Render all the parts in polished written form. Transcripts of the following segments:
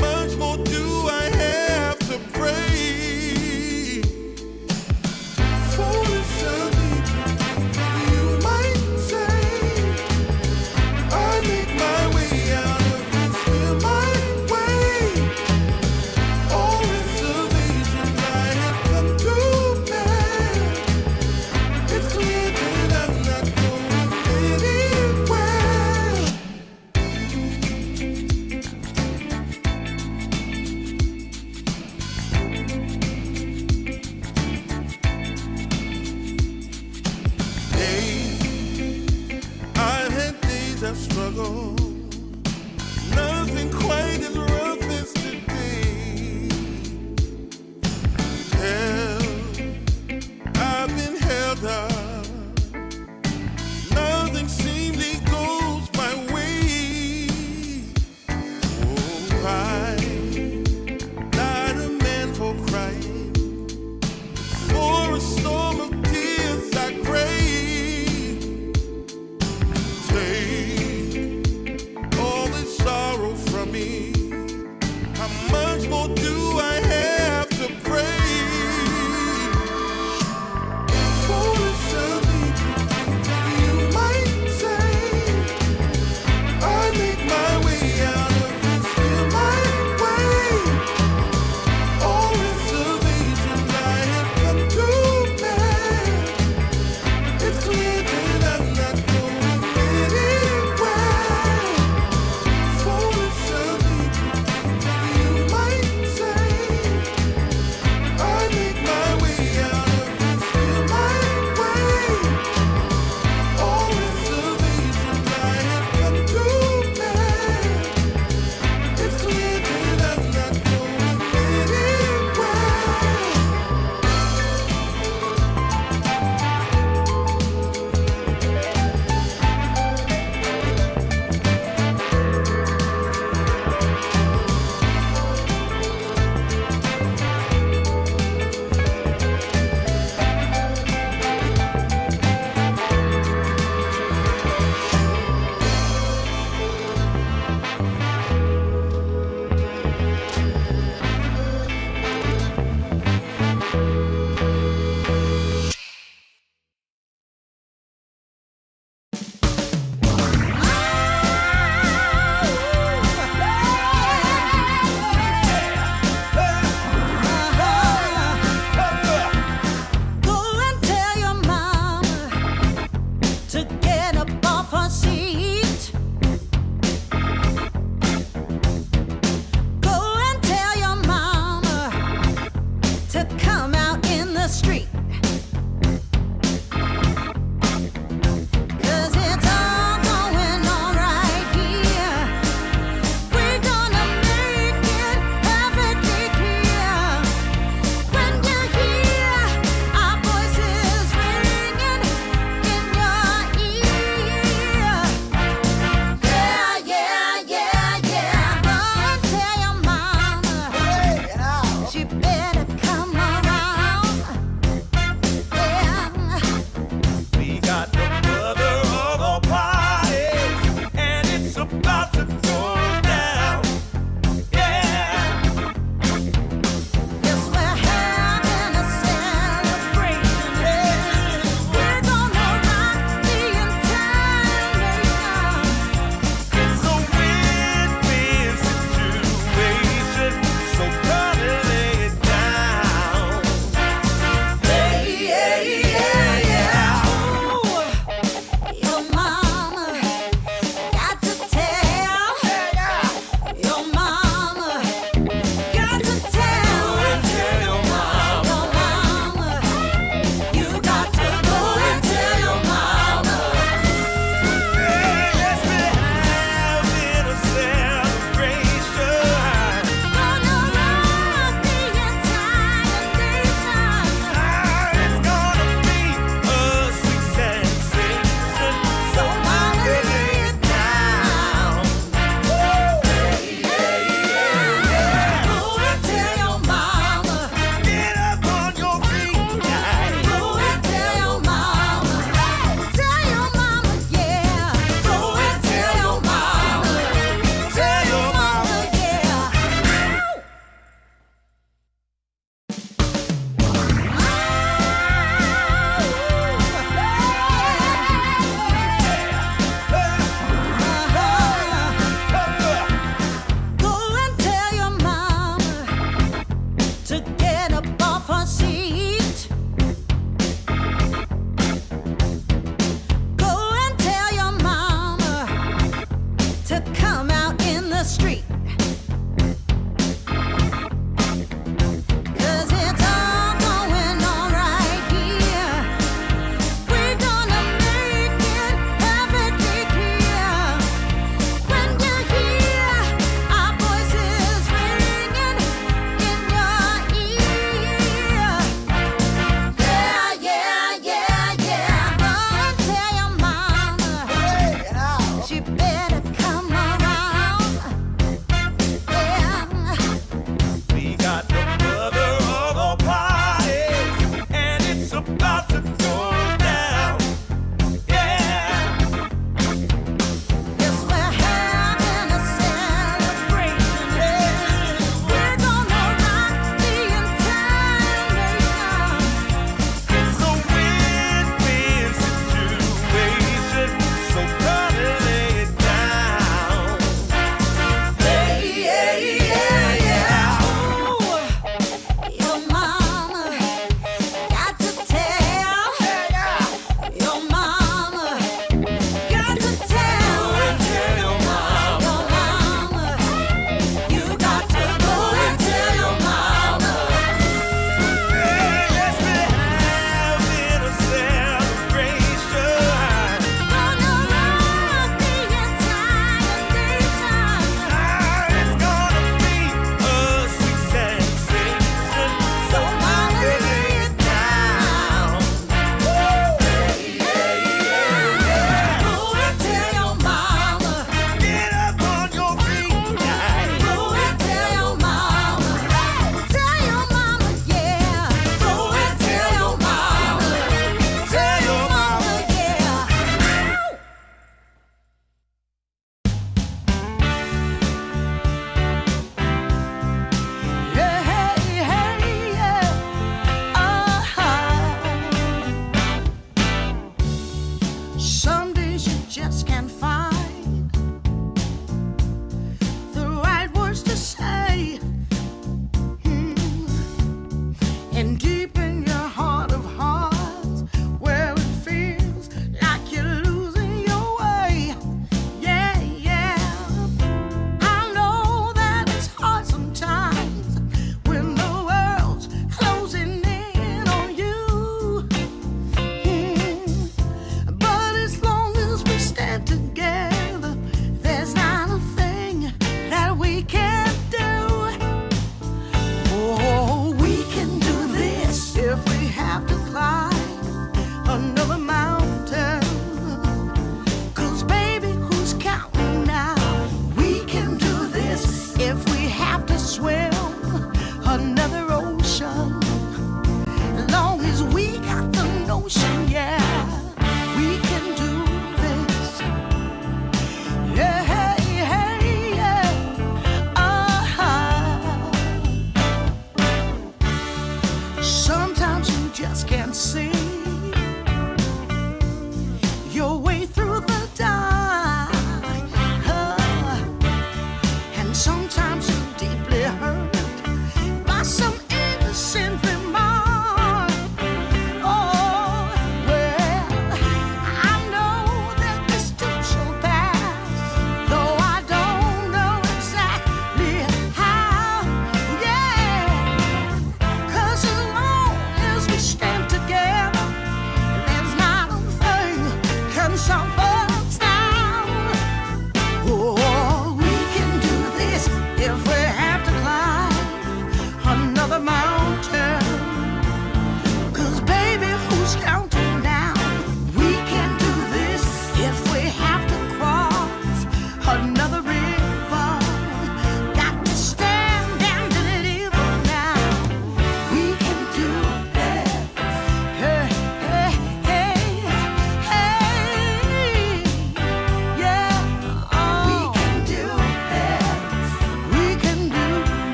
much more do I have to pray? Foolish of me, you might say. I make my way out of this here my way. All reservations I have come to bear. It's clear that I'm not going anywhere. I've had days I've struggled, nothing quite as rough as today. Hell, I've been held up, nothing seemingly goes my way. Oh, I'm not a man for crying, for a storm of tears I crave. Take all this sorrow from me. How much more do I have to pray? Foolish of me, you might say. I make my way out of this here my way. All reservations I have come to bear. It's clear that I'm not going anywhere. Foolish of me, you might say. I make my way out of this here my way. All reservations I have come to bear. It's clear that I'm not going anywhere. Go and tell your mama to get up off her seat. Go and tell your mama to come out in the street. 'Cause it's all going on right here. We're gonna make it perfectly clear. When you hear our voices ringing in your ear. Yeah, yeah, yeah, yeah. Go and tell your mama she better come around.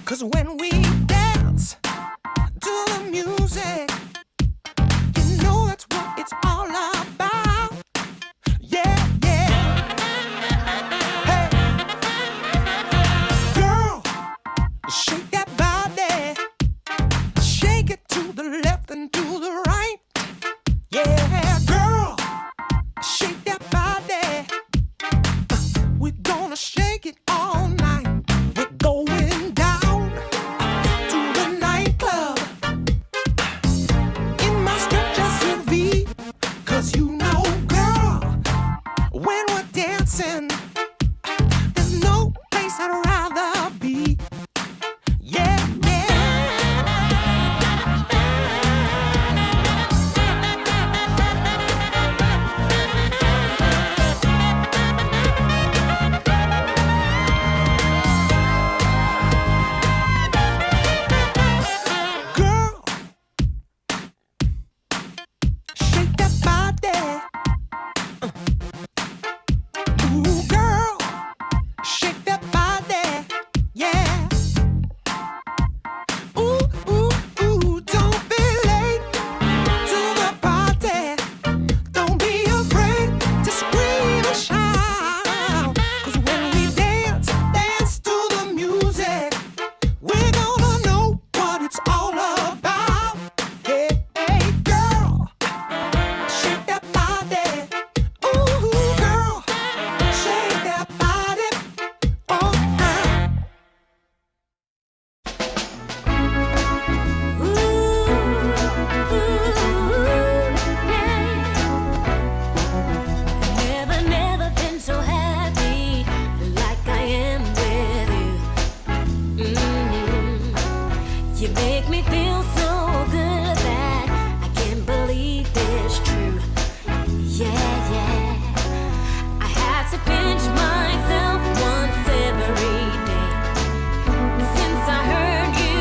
'Cause when we dance to the music, you know that's what it's all about. Yeah, yeah. Hey, girl, shake that body. Shake it to the left and to the right. Yeah, girl, shake that body. We're gonna shake it all night. We're going down to the nightclub in my stretch SUV. 'Cause you know, girl, when we're dancing, there's no place I'd rather be. Yeah, yeah. Girl, shake that body. Ooh, girl, shake that body. Yeah. Ooh, ooh, ooh, don't be late to the party. Don't be afraid to scream and shout. 'Cause when we dance, dance to the music, we're gonna know what it's all about. Hey, hey, girl, shake that body. Ooh, girl, shake that body. Oh, Never been so happy like I am with you. You make me feel so good that I can't believe it's true. Yeah, yeah. I had to pinch myself once every day. Since I heard you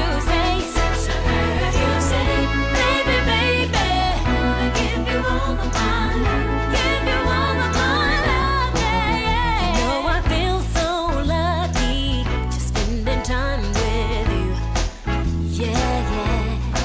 say, baby, baby, wanna give you all of my love, give you all of my love, yeah, yeah. You know I feel so lucky just spending time with you, yeah, yeah.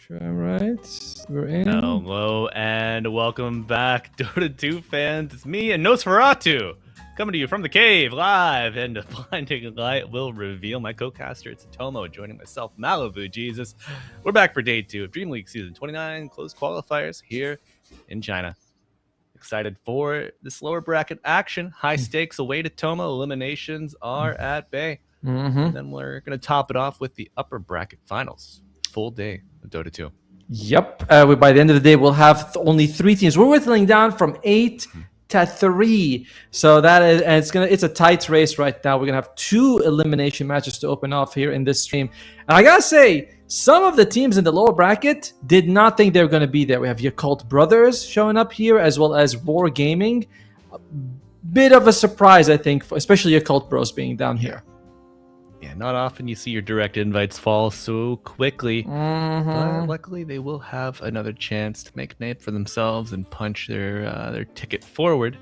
All right, we're in. Hello and welcome back, Dota 2 fans. It's me and Nosferatu coming to you from the cave live, and a blinding light will reveal my co-caster. It's Tomo joining myself, Malibu Jesus. We're back for day 2 of DreamLeague Season 29 close qualifiers here in China. Excited for this lower bracket action. High stakes away to Tomo. Eliminations are at bay. And then we're going to top it off with the upper bracket finals. Full day of Dota 2. Yep. By the end of the day, we'll have only 3 teams. We're whittling down from 8 to 3. So that is, and it's a tight race right now. We're gonna have 2 elimination matches to open off here in this stream. And I gotta say, some of the teams in the lower bracket did not think they were gonna be there. We have Yakult Brothers showing up here, as well as War Gaming. A bit of a surprise, I think, especially Yakult Bros being down here. Yeah, not often you see your direct invites fall so quickly. But luckily, they will have another chance to make a name for themselves and punch their ticket forward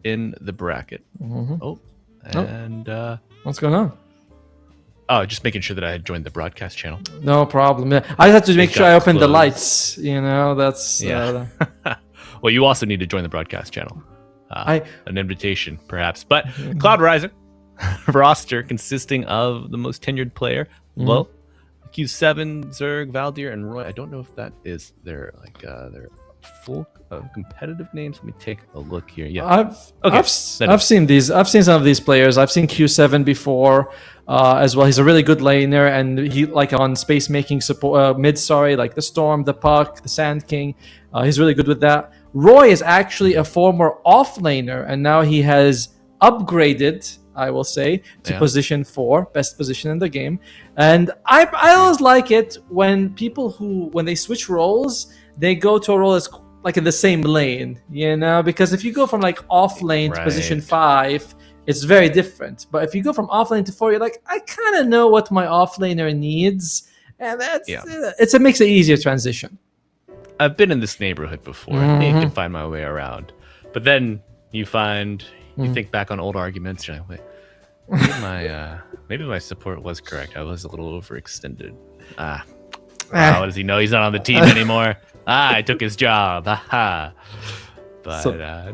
in the bracket. What's going on? Oh, just making sure that I had joined the broadcast channel. No problem. Yeah. I had to make sure I opened the closed. lights. You know, that's... Well, you also need to join the broadcast channel. An invitation, perhaps. But Cloud Rising roster consisting of the most tenured player, Low, Q7, Zerg, Valdir, and Roy. I don't know if that is their full competitive names. Let me take a look here. Yeah, I've seen these. I've seen some of these players. I've seen Q7 before as well. He's a really good laner, and he like on space making support mid. Like the Storm, the Puck, the Sand King. He's really good with that. Roy is actually a former off laner, and now he has upgraded, I will say, to position 4, best position in the game. And I always like it when people when they switch roles, they go to a role that's like in the same lane, you know, because if you go from like off lane to position 5, it's very different. But if you go from off lane to 4, you're like, I kind of know what my off laner needs, and it makes an easier transition. I've been in this neighborhood before. I can find my way around. But then you think back on old arguments, you're like, wait, maybe my support was correct. I was a little overextended. What does he know? He's not on the team anymore. I took his job. But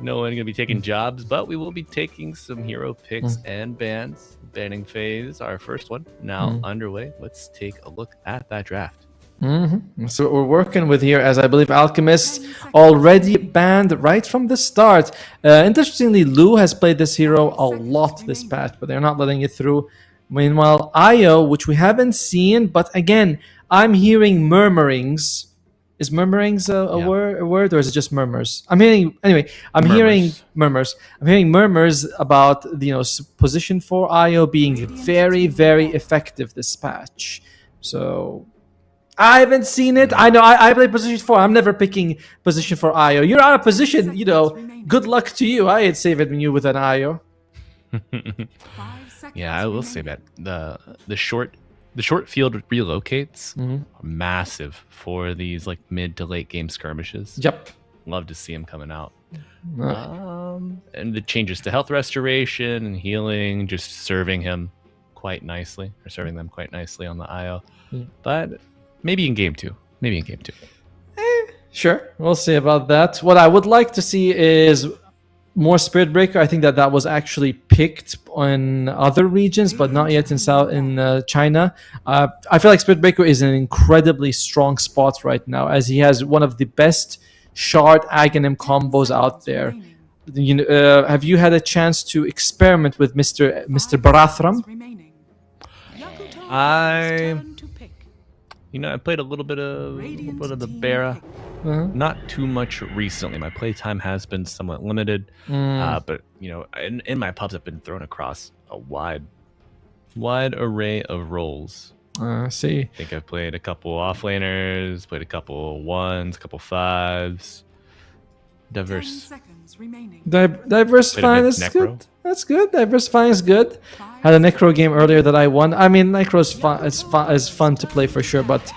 no one gonna be taking jobs, but we will be taking some hero picks and bans. Banning phase, our first one, now underway. Let's take a look at that draft. So what we're working with here, as I believe Alchemist already banned right from the start. Interestingly, Lu has played this hero a lot this patch, but they're not letting it through. Meanwhile, Io, which we haven't seen, but again, I'm hearing murmurings. Is murmurings a word, or is it just murmurs? I'm hearing murmurs. I'm hearing murmurs about position 4 Io being very, very effective this patch. So I haven't seen it. I know I play position 4. I'm never picking position 4 Io. You're out of position, good luck to you. I had saved you with an Io. Yeah, I will say that the short field relocates are massive for these like mid to late game skirmishes. Yep. Love to see him coming out. And the changes to health restoration and healing, just serving them quite nicely on the Io. But maybe in game 2. Sure. We'll see about that. What I would like to see is more Spirit Breaker. I think that was actually picked in other regions, but not yet in China. I feel like Spirit Breaker is in an incredibly strong spot right now, as he has one of the best Shard Aghanim combos out there. Have you had a chance to experiment with Mr. Barathram? I played a little bit of the Bara. Not too much recently. My playtime has been somewhat limited, but in my pubs, I've been thrown across a wide array of roles. See, I think I've played a couple offlaners, played a couple 1s, a couple 5s. Diversifying is good. That's good. Diversifying is good. Had a Necro game earlier that I won. I mean, Necro's fun. It's fun to play for sure, but.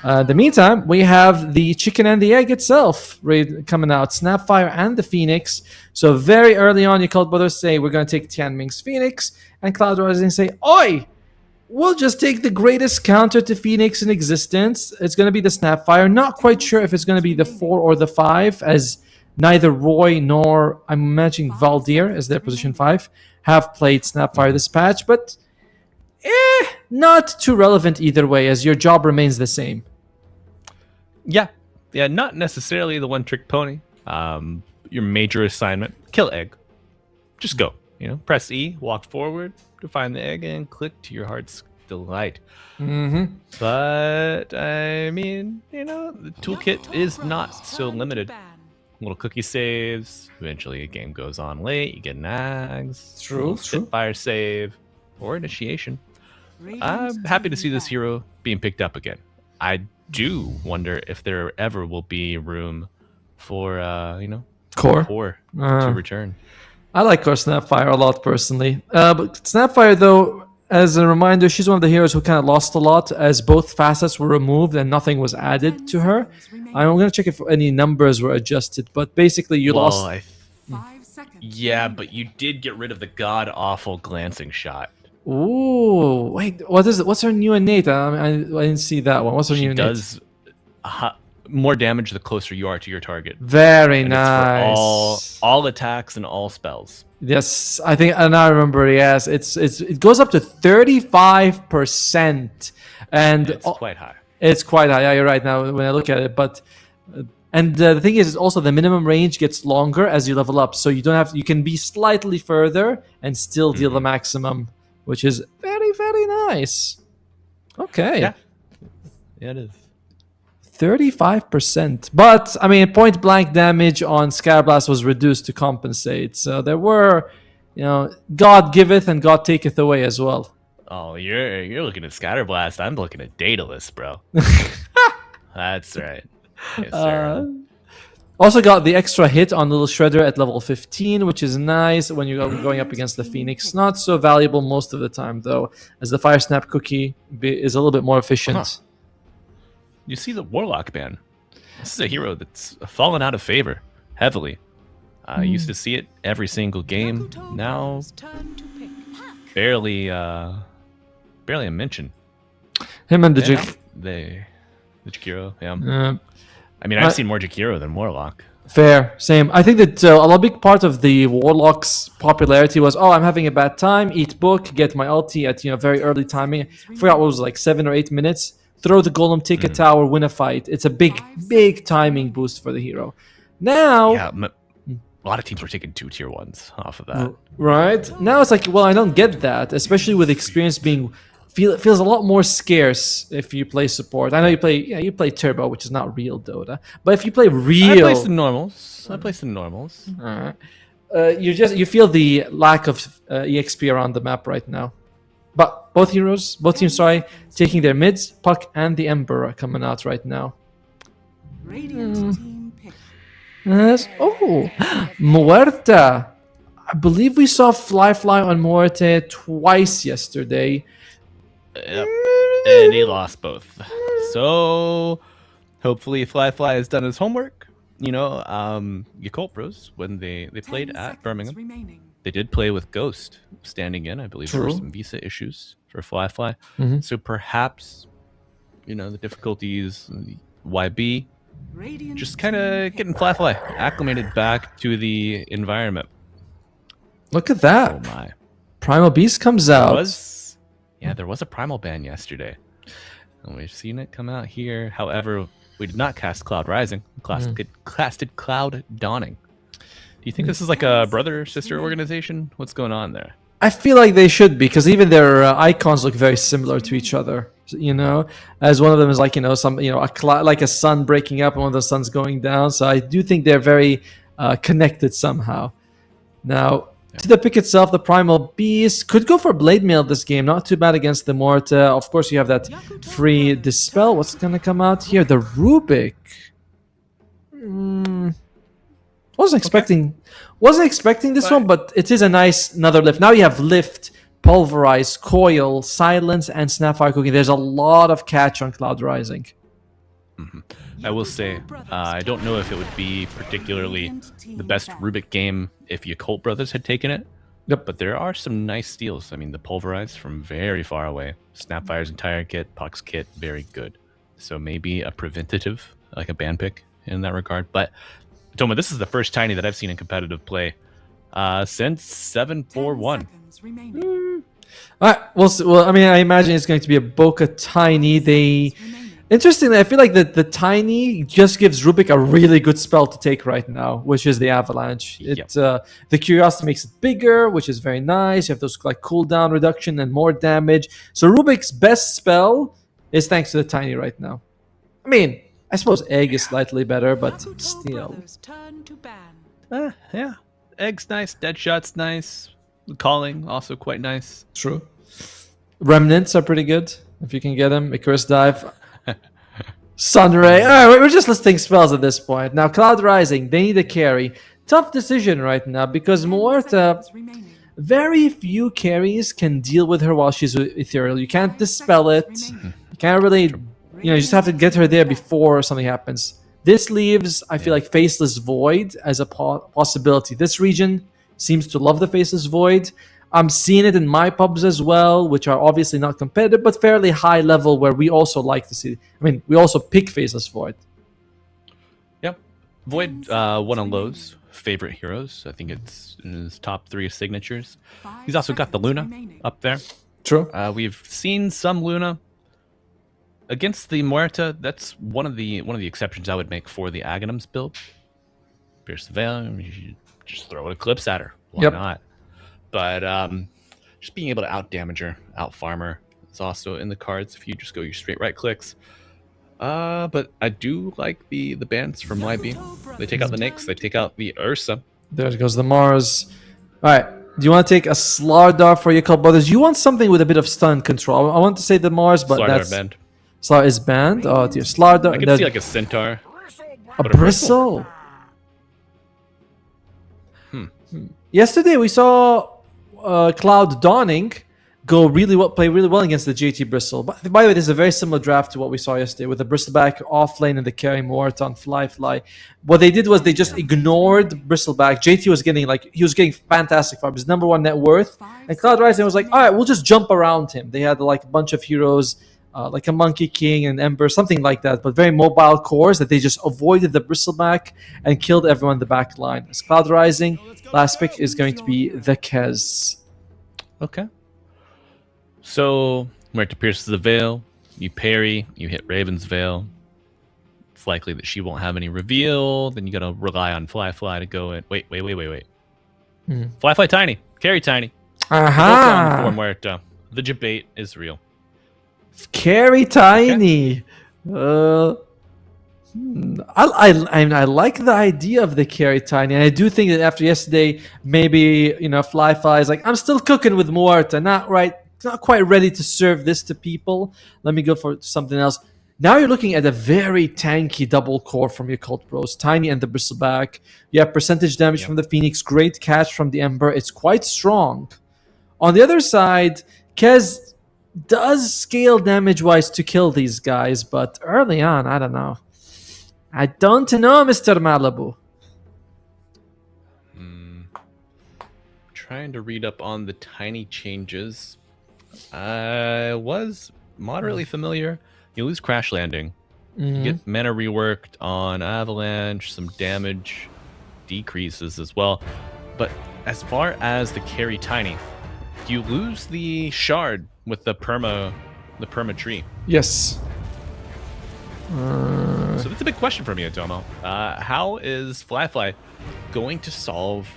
In the meantime, we have the chicken and the egg itself coming out, Snapfire and the Phoenix. So very early on, Yakult Brothers say we're going to take Tianming's Phoenix, and Cloud Rising say, "Oi, we'll just take the greatest counter to Phoenix in existence. It's going to be the Snapfire. Not quite sure if it's going to be the 4 or the 5, as neither Roy nor, I'm imagining, Valdir as their position 5 have played Snapfire this patch, but not too relevant either way, as your job remains the same. Yeah, not necessarily the one-trick pony. Your major assignment: kill egg. Just go. Press E, walk forward to find the egg, and click to your heart's delight. But I mean, the toolkit is not so limited. Little cookie saves. Eventually, a game goes on late. You get nags. True. Fire save or initiation. I'm happy to see this hero being picked up again. I do wonder if there ever will be room for Core to return. I like Core Snapfire a lot personally. But Snapfire, though, as a reminder, she's one of the heroes who kind of lost a lot as both facets were removed and nothing was added to her. I'm going to check if any numbers were adjusted, but basically you lost... 5 seconds. Yeah, but you did get rid of the god-awful glancing shot. Ooh, wait, what is it? What's her new innate? I didn't see that one. What's her new innate? Does more damage the closer you are to your target. Very And nice. It's for all attacks and all spells. Yes, I think, and I remember. Yes, it goes up to 35%, and It's quite high. it's quite high. Yeah, you're right. Now when I look at it, but the thing is also the minimum range gets longer as you level up, so you don't have. You can be slightly further and still deal the maximum, which is very, very nice. Okay. Yeah, it is. 35%. But, I mean, point blank damage on Scarablast was reduced to compensate. So there were, God giveth and God taketh away as well. Oh, you're looking at Scatterblast. I'm looking at Daedalus, bro. That's right. Yes, sir. Also got the extra hit on Little Shredder at level 15, which is nice when you're going up against the Phoenix. Not so valuable most of the time, though, as the Fire Snap Cookie is a little bit more efficient. Huh. You see the Warlock ban. This is a hero that's fallen out of favor heavily. I used to see it every single game. Now, barely a mention. Him and the Yeah, Jig. the Jakiro, yeah. I mean, I've seen more Jakiro than Warlock. Fair, same. I think that a big part of the Warlock's popularity was, I'm having a bad time, eat book, get my ulti at very early timing. I forgot what was it, like 7 or 8 minutes. Throw the golem, take a tower, win a fight. It's a big timing boost for the hero. Now, Yeah, a lot of teams were taking 2 tier 1s off of that. right now it's like, well, I don't get that, especially with experience being it feels a lot more scarce if you play support. I know you play Turbo, which is not real Dota, but if you play real, I play some normals. you feel the lack of EXP around the map right now. But both teams, taking their mids. Puck and the Ember are coming out right now. Radiant team pick. Yes. Oh, Muerta. I believe we saw Fly on Muerta twice yesterday. Yep. And he lost both. So hopefully Fly has done his homework. Yakult Bros, when they played 10 at seconds Birmingham, remaining. they did play with Ghost standing in. I believe there were True. some visa issues for Fly. Mhm. So perhaps, the difficulties, YB, Radiant just kind of team getting pick. Fly acclimated back to the environment. Look at Oh that. my. Primal Beast comes There out. was a primal ban yesterday. And we've seen it come out here. However, we did not cast Cloud Rising. Casted Cloud Dawning. Do you think this is like a brother-sister organization? What's going on there? I feel like they should, because even their icons look very similar to each other. As one of them is like like a sun breaking up and one of the suns going down. So I do think they're very connected somehow. Now, to the pick itself, the Primal Beast could go for Blade Mail this game. Not too bad against the Morta. Of course, you have that free Dispel. What's going to come out here? The Rubik. Wasn't expecting this one, but it is a nice another lift. Now you have Lift, Pulverize, Coil, Silence, and Snapfire Cooking. There's a lot of catch on Cloud Rising. I will say, I don't know if it would be particularly the best Rubik game if Yakult Brothers had taken it. Yep. But there are some nice steals. I mean, the Pulverize from very far away. Snapfire's entire kit, Puck's kit, very good. So maybe a preventative, like a ban pick in that regard. But Toma, this is the first Tiny that I've seen in competitive play since 741. All right. Well, I mean, I imagine it's going to be a Boca Tiny. Interestingly, I feel like the Tiny just gives Rubik a really good spell to take right now, which is the Avalanche. Yep. The Curiosity makes it bigger, which is very nice. You have those like cooldown reduction and more damage. So Rubik's best spell is thanks to the Tiny right now. I mean, I suppose Egg is slightly better, but still. Yeah. Egg's nice. Deadshot's nice. Calling, also quite nice. True. Remnants are pretty good if you can get them. Icarus Dive. Sunray. All right, we're just listing spells at this point. Now, Cloud Rising, they need a carry. Tough decision right now because Muerta, very few carries can deal with her while she's ethereal. You can't dispel it. You can't really, you just have to get her there before something happens. This leaves, I feel like, Faceless Void as a possibility. This region seems to love the Faceless Void. I'm seeing it in my pubs as well, which are obviously not competitive, but fairly high level where we also like to see. I mean, we also pick Faceless Void. Yep. Void, one of Lowe's favorite heroes. I think it's in his top 3 signatures. He's also got the Luna up there. True. We've seen some Luna against the Muerta. That's one of the exceptions I would make for the Aghanims build. Pierce the Veil. You should just throw an Eclipse at her. Why not? But just being able to out damage her, out farm her, is also in the cards if you just go your straight right clicks. But I do like the bans from YB. They take out the Nyx, they take out the Ursa. There goes the Mars. All right. Do you want to take a Slardar for Yakult Brothers? You want something with a bit of stun control. I want to say the Mars, but Slardar that's... banned. Slardar is banned? Oh, dear. Slardar... I can see like a Centaur. A Bristle? Yesterday we saw Cloud Dawning play really well against the JT Bristle. By the way, this is a very similar draft to what we saw yesterday with the Bristleback off lane and the carry Mort on Fly. What they did was they just ignored Bristleback. JT was getting fantastic farm, his number 1 net worth, and Cloud Rising was like, all right, we'll just jump around him. They had like a bunch of heroes, like a Monkey King and Ember, something like that, but very mobile cores that they just avoided the Bristleback and killed everyone in the back line. As Cloud Rising, last pick is going to be the Kez. Okay. So, Muerta pierces the Veil, you parry, you hit Raven's Veil. It's likely that she won't have any reveal, then you gotta rely on Fly to go in. Wait. Fly Tiny, carry Tiny. Aha! For Muerta. The debate is real. Carry Tiny. Okay. I like the idea of the carry Tiny, and I do think that after yesterday, maybe Fly is like, I'm still cooking with Muerta, not quite ready to serve this to people. Let me go for something else. Now you're looking at a very tanky double core from your Cult Bros, Tiny and the Bristleback. You have percentage damage from the Phoenix, great catch from the Ember. It's quite strong. On the other side, Kez does scale damage-wise to kill these guys, but early on, I don't know. I don't know, Mr. Malibu. Trying to read up on the Tiny changes. I was moderately familiar. You lose Crash Landing. You get mana reworked on Avalanche, some damage decreases as well. But as far as the carry Tiny, you lose the shard with the perma tree. Yes. So that's a big question for me, Atomo. How is Fly going to solve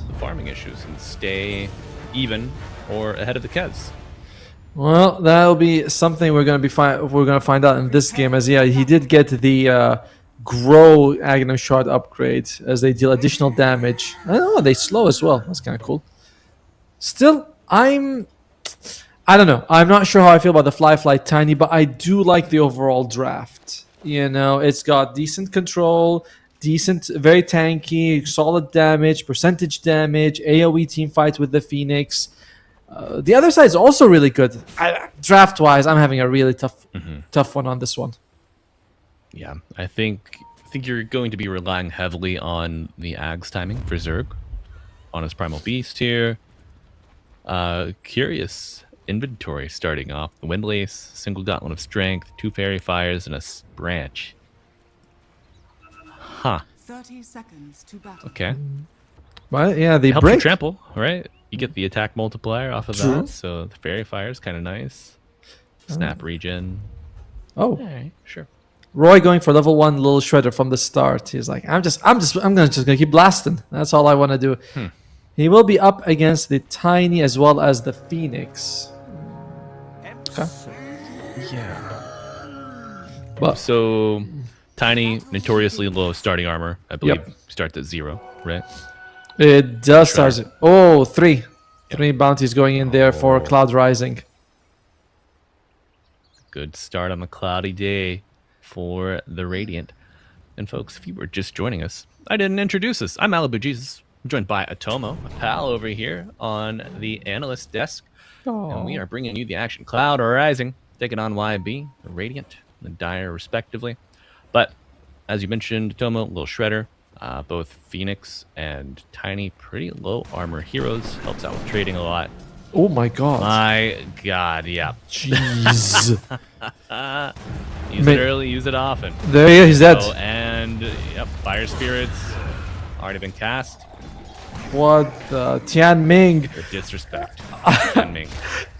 the farming issues and stay even or ahead of the Kez? Well, that'll be something we're gonna find out in this game. As he did get the Grow Aghanim Shard upgrade as they deal additional damage. I don't know, they slow as well. That's kind of cool. Still, I don't know. I'm not sure how I feel about the Fly Tiny, but I do like the overall draft. It's got decent control, very tanky, solid damage, percentage damage, AoE team fight with the Phoenix. The other side is also really good. Draft-wise, I'm having a really tough one on this one. Yeah, I think you're going to be relying heavily on the Ags timing for Zerg. on his Primal Beast here. Curious inventory starting off. The Windlace, single Gauntlet of Strength, 2 Fairy Fires, and a Branch. Huh. 30 seconds to battle. Okay. Well, yeah, they Helps you break. trample, right? You get the attack multiplier off of True. that, so the Fairy Fire is kind of nice. Snap regen. Oh, All right, sure. Roy going for level 1 little shredder from the start. He's like, I'm just gonna keep blasting. That's all I want to do. He will be up against the Tiny as well as the Phoenix. Okay. Yeah. But So, Tiny, notoriously low starting armor. I believe Yep. starts at 0, right? it does Try. start. Oh, 3. 3 bounties going in there for Cloud Rising. Good start on the cloudy day for the Radiant. And folks, if you were just joining us, I didn't introduce us. I'm Malibu Jesus. I'm joined by Atomo, a pal over here on the analyst desk. And we are bringing you the action. Cloud Rising, taking on YB, the Radiant, the Dire, respectively. But, as you mentioned, Atomo, little shredder. Both Phoenix and Tiny, pretty low armor heroes. Helps out with trading a lot. Oh my god. My god, yeah. Jeez. Use it early, use it often. There he is, he's dead. Oh, and yep, Fire Spirits already been cast. What the? Tian Ming The disrespect. Tian Ming.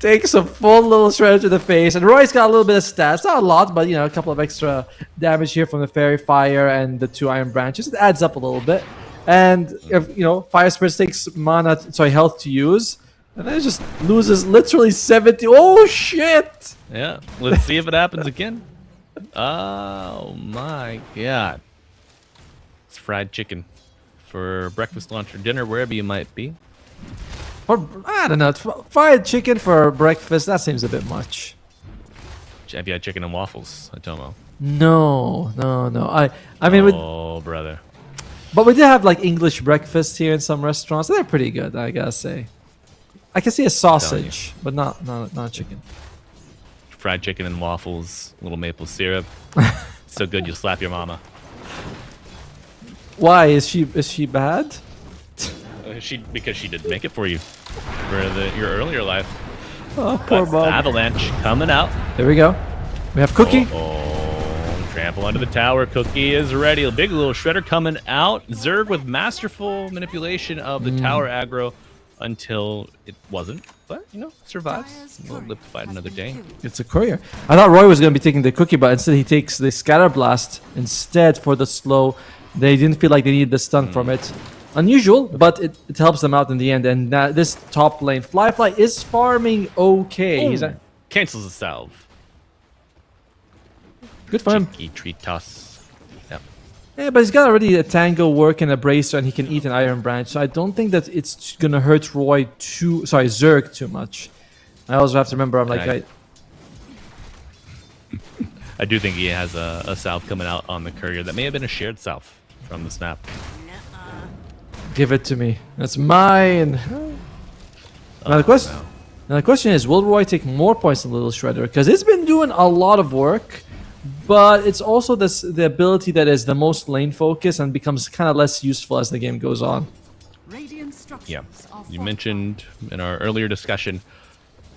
takes a full little shredder to the face, and Roy's got a little bit of stats. Not a lot, but you know, a couple of extra damage here from the Fairy Fire and the 2 Iron Branches. It adds up a little bit. And if you know, Fire Spirits takes health to use, and then it just loses literally 70. Oh shit! Yeah, let's see if it happens again. Oh my god. It's fried chicken for breakfast, lunch, or dinner, wherever you might be. Or I don't know, fried chicken for breakfast. That seems a bit much. Have you had chicken and waffles, Atomo? No. I mean, Oh, brother. but we did have like English breakfast here in some restaurants. They're pretty good, I gotta say. I can see a sausage, but not chicken. Fried chicken and waffles, little maple syrup. So good you'll slap your mama. Why is she bad? Because she didn't make it for you for your earlier life. Oh, poor mom. Avalanche coming out. There we go. We have Cookie. Oh, trample under the tower. Cookie is ready. A big little shredder coming out. Zerg with masterful manipulation of the tower aggro until it wasn't. But, you know, survives. We'll live to fight another day. It's a courier. I thought Roy was going to be taking the Cookie, but instead he takes the Scatter Blast instead for the slow. They didn't feel like they needed the stun from it. Unusual, but it helps them out in the end. And this top lane, Fly is farming okay. He's Cancels the salve. good for him. Cheeky treat toss. Yep. Yeah, but he's got already a Tango work and a Bracer, and he can eat an Iron Branch. So I don't think that it's gonna hurt Zerg too much. I also have to remember, I'm like, Okay. I do think he has a salve coming out on the courier that may have been a shared salve from the snap. give it to me. That's mine. Now the question is, will Roy take more points than Little Shredder? Because it's been doing a lot of work, but it's also the ability that is the most lane focused and becomes kind of less useful as the game goes on. Radiant structures Yeah. are You fortified. mentioned in our earlier discussion,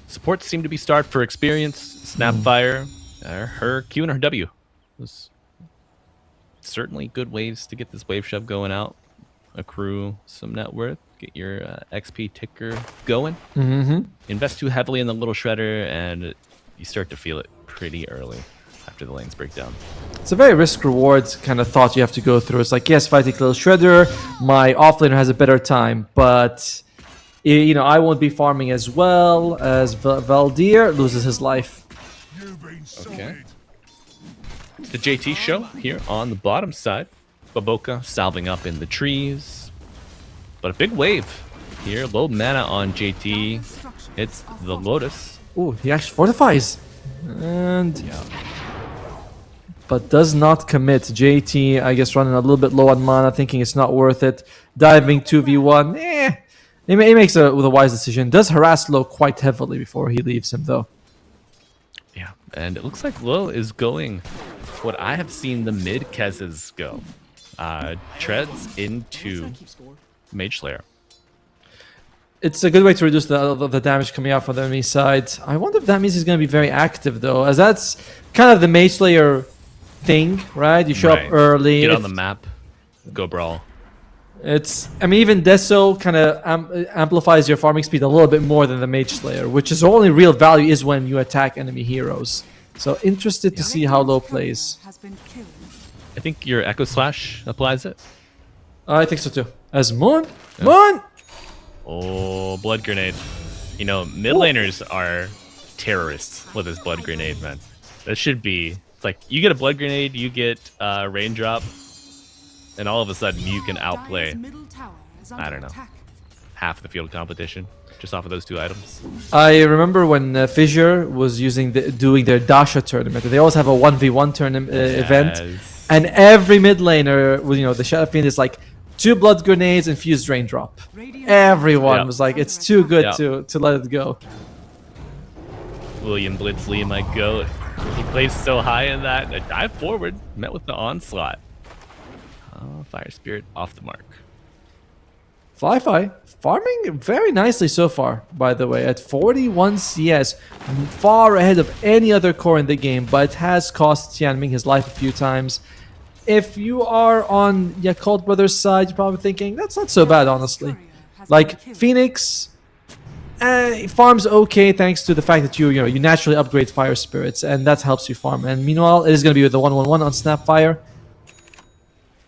supports seem to be starved for experience. Snapfire, her Q and her W was certainly good ways to get this wave shove going out, accrue some net worth, get your XP ticker going. Invest too heavily in the little shredder, and you start to feel it pretty early after the lanes break down. It's a very risk-reward kind of thought you have to go through. It's like, yes, if I take Little Shredder, my offlaner has a better time, but you know, I won't be farming as well as Valdir loses his life. Okay. It's the JT show here on the bottom side. Baboka salving up in the trees. But a big wave here. Low mana on JT. It's the Lotus. Ooh, he actually fortifies. And but does not commit. JT, I guess, running a little bit low on mana, thinking it's not worth it. Diving 2v1. He makes the wise decision. Does harass Low quite heavily before he leaves him, though. Yeah, and it looks like Low is going what I have seen the mid Kezes go. Treads into Mage Slayer. it's a good way to reduce the damage coming out from the enemy side. I wonder if that means he's going to be very active, though, as that's kind of the Mage Slayer thing, right? You show up early. Get on the map. Go brawl. I mean, even Deso kind of amplifies your farming speed a little bit more than the Mage Slayer, which is only real value is when you attack enemy heroes. So interested to see how low plays. Has been killed. I think your Echo Slash applies it. I think so too. As Moon, Moon. Oh, Blood Grenade. You know, mid laners are terrorists with this Blood Grenade, man. That should be. It's like you get a Blood Grenade, you get Raindrop, and all of a sudden you can outplay, Dire's middle tower is I under don't know, attack. half the field competition just off of those 2 items. I remember when Fissure was doing their Dasha tournament. They always have a 1v1 tournament event, Yes. and every mid laner, the Shadow Fiend is like 2 blood grenades and fused raindrop. Radiant Everyone Yep. was like, it's too good Yep. to let it go. William Blitzley, my goat. He plays so high in that. A dive forward, met with the onslaught. Fire Spirit off the mark. Fly farming very nicely so far, by the way, at 41 CS, far ahead of any other core in the game, but it has cost Tianming his life a few times. If you are on Yakult Brothers' side, you're probably thinking, that's not so bad, honestly. Courier has Like, been killed. Phoenix farms okay thanks to the fact that you naturally upgrade Fire Spirits, and that helps you farm. And meanwhile, it is going to be with the 1/1/1 on Snapfire.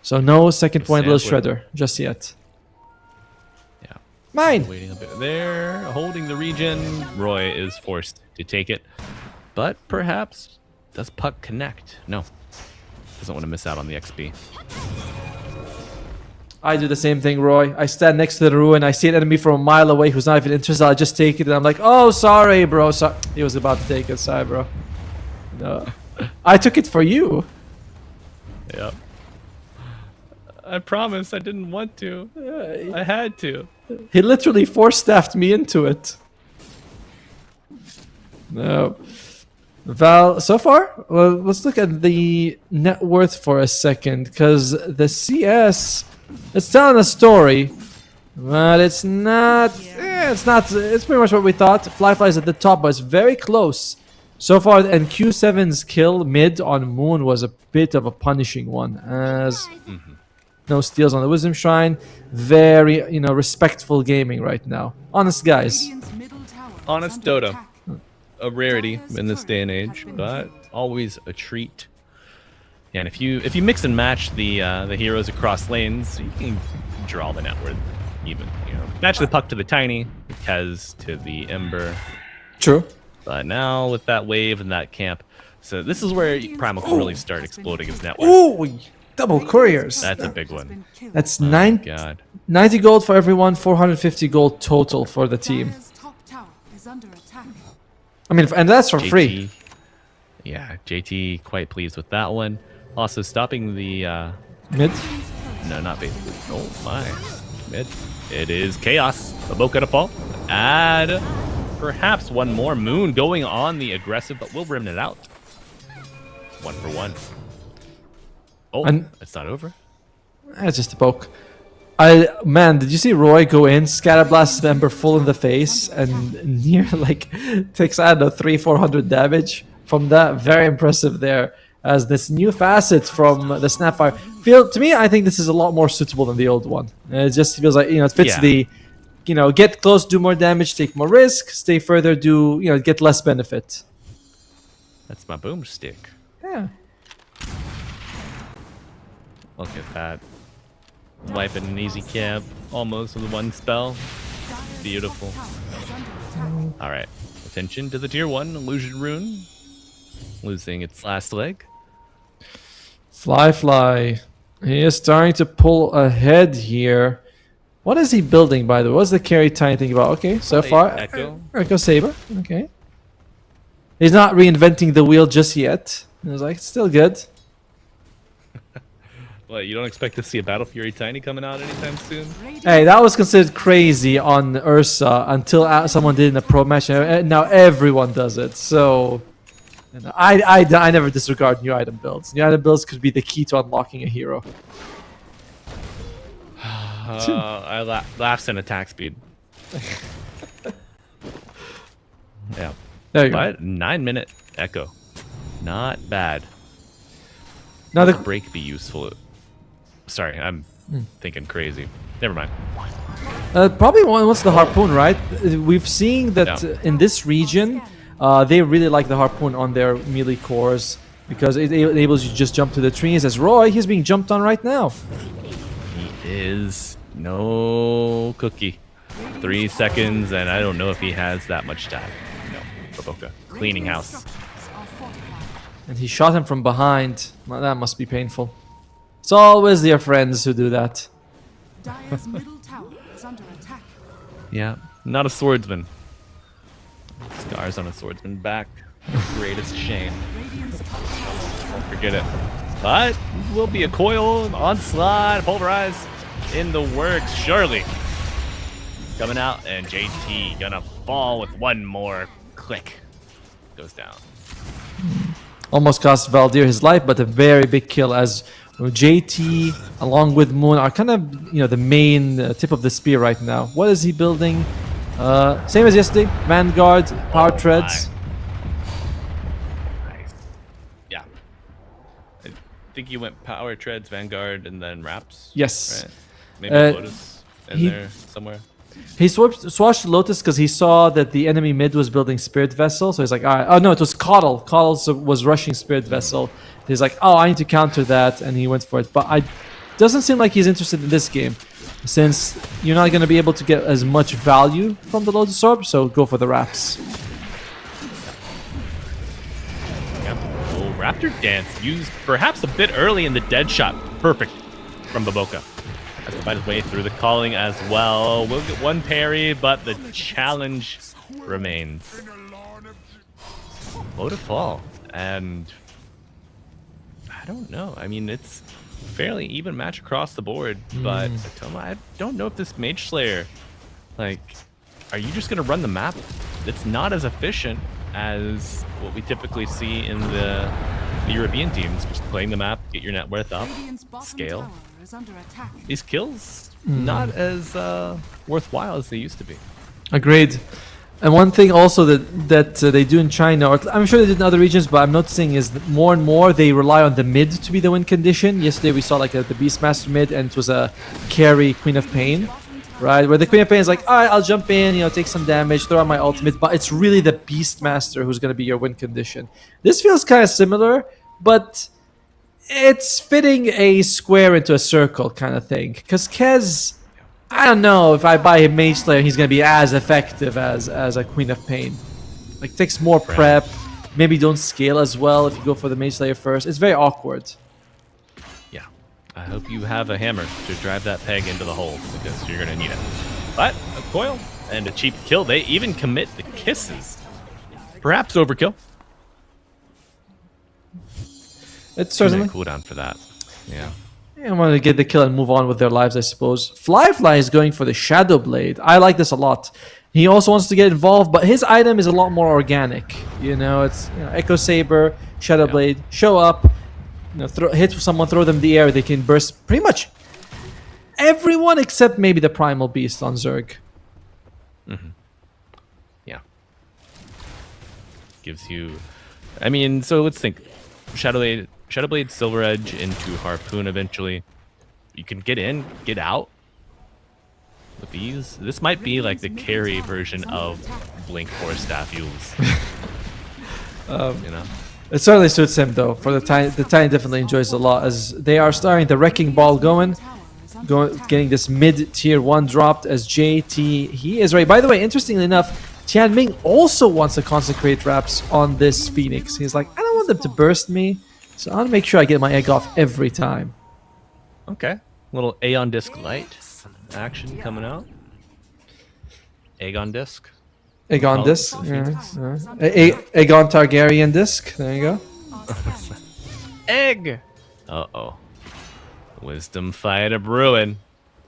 So no second point Lil Sampler. Shredder just yet. Yeah. Mine! Waiting a bit there, holding the region. Roy is forced to take it. But perhaps, does Puck connect? No. Doesn't want to miss out on the XP. I do the same thing, Roy. I stand next to the ruin. I see an enemy from a mile away who's not even interested. I just take it, and I'm like, "Oh, sorry, bro. Sorry." He was about to take it. Sorry, bro. No, I took it for you. Yep. I promise I didn't want to. I had to. He literally force-staffed me into it. No. Val, so far, well, let's look at the net worth for a second, because the CS, it's telling a story, but it's not, it's pretty much what we thought. Flyfly's at the top, but it's very close. So far, and Q7's kill mid on Moon was a bit of a punishing one, as no steals on the Wisdom Shrine. Very, respectful gaming right now. Honest guys. Radiant's middle tower is Honest under Dota. attack. A rarity in this day and age, but always a treat. Yeah, and if you mix and match the heroes across lanes, you can draw the net worth even. Match the Puck to the Tiny, the Kez to the Ember. True. But now with that wave and that camp, so this is where Primal can really start exploding his net worth. Ooh, double couriers. That's a big Has one. been killed. That's God. 90 gold for everyone, 450 gold total for the team. Dire's top tower is under attack. I mean, and that's for free. Yeah, JT quite pleased with that one. Also stopping the Mid. no, not basically. Oh my. Mid. It is Chaos. A bow catapult. Add perhaps one more. Moon going on the aggressive, but we'll rim it out. 1 for 1. Oh, And- it's not over. It's just a poke. Man, did you see Roy go in, scatterblast the Ember full in the face, and near takes, I don't know, 300-400 damage from that? Very impressive there. As this new facet from the Snapfire, to me, I think this is a lot more suitable than the old one. It just feels like it fits Yeah. the, get close, do more damage, take more risk, stay further, get less benefit. That's my boomstick. Yeah. Look at that. Wiping an easy camp, almost with one spell. Beautiful. All right, attention to the tier 1 illusion rune, losing its last leg. Fly. He is starting to pull ahead here. What is he building, by the way? What's the carry tiny thing about? Okay, so far, Echo Saber. Okay. He's not reinventing the wheel just yet. He's like, it's still good. What, you don't expect to see a Battle Fury Tiny coming out anytime soon? Hey, that was considered crazy on Ursa until someone did in a pro match. And now everyone does it. So, I never disregard new item builds. New item builds could be the key to unlocking a hero. Laughs in attack speed. Yeah. There you go. But 9-minute echo. Not bad. Now the Break be useful. Sorry, I'm thinking crazy. Never mind. probably wants the harpoon, right? We've seen that Yeah. in this region, they really like the harpoon on their melee cores because it enables you to just jump to the trees. As Roy, he's being jumped on right now. He is no cookie. 3 seconds, and I don't know if he has that much stab. No, Baboka. Cleaning house. Structures are fortified. And he shot him from behind. Well, that must be painful. It's always their friends who do that. Dire's middle tower is under attack. Yeah, not a swordsman. Scars on a swordsman back. Greatest shame. Radiant's top tower Don't forget it. But will be a coil, onslaught, pulverize in the works, surely. Coming out, and JT gonna fall with one more click. Goes down. Almost cost Valdir his life, but a very big kill as JT along with Moon are kind of the main tip of the spear right now. What is he building? Same as yesterday, Vanguard, Power Treads. Nice. Yeah. I think you went Power Treads, Vanguard, and then Wraps. Yes. Right? Maybe Lotus in there somewhere. He swatched Lotus because he saw that the enemy mid was building Spirit Vessel. So he's like, all right. Oh, no, it was Coddle. Coddle was rushing Spirit Vessel. He's like, oh, I need to counter that. And he went for it. But doesn't seem like he's interested in this game since you're not going to be able to get as much value from the Lotus Orb. So go for the Wraps. Yep. Oh, Raptor Dance used perhaps a bit early in the dead shot. Perfect from Baboka. Has to fight his way through the calling as well. We'll get one parry, but the challenge remains. Low to fall. And I don't know. I mean, it's a fairly even match across the board, but Atoma, I don't know if this Mage Slayer, like, are you just going to run the map? It's not as efficient as what we typically see in the European teams. Just playing the map, get your net worth up, Radiant's bottom scale. tower is under attack. These kills, not as worthwhile as they used to be. Agreed. And one thing also that they do in China, or I'm sure they did in other regions, but I'm noticing is that more and more they rely on the mid to be the win condition. Yesterday we saw like the Beastmaster mid, and it was a carry Queen of Pain, right? Where the Queen of Pain is like, all right, I'll jump in, take some damage, throw out my ultimate, but it's really the Beastmaster who's going to be your win condition. This feels kind of similar, but it's fitting a square into a circle kind of thing. Because Kez, I don't know if I buy a Mage Slayer, he's going to be as effective as a Queen of Pain. Like, takes more prep. Maybe don't scale as well if you go for the Mage Slayer first. It's very awkward. Yeah. I hope you have a hammer to drive that peg into the hole, because you're going to need it. But a coil and a cheap kill. They even commit the kisses. Perhaps overkill. It's certainly. Cooldown for that. Yeah. I want to get the kill and move on with their lives, I suppose. Flyfly is going for the Shadow Blade. I like this a lot. He also wants to get involved, but his item is a lot more organic. It's Echo Saber, Shadow Blade, show up, hit someone, throw them in the air. They can burst pretty much everyone except maybe the Primal Beast on Zerg. Yeah. Gives you... I mean, so let's think. Shadowblade Silver Edge into Harpoon eventually. You can get in, get out with these. This might be like the carry version of Blink Force Staff Yules. It certainly suits him though. For the Tiny definitely enjoys it a lot as they are starting the Wrecking Ball going, getting this mid tier 1 dropped as JT. He is right. By the way, interestingly enough, Tianming also wants to consecrate Wraps on this Phoenix. He's like, I don't want them to burst me. So I'll make sure I get my egg off every time. Okay. Little Aeon Disc Light action coming out. Egg on disc. Aegon Oh, disc. Phoenix. Aegon Targaryen disc. There you go. Egg! Uh-oh. Wisdom fight a brewing.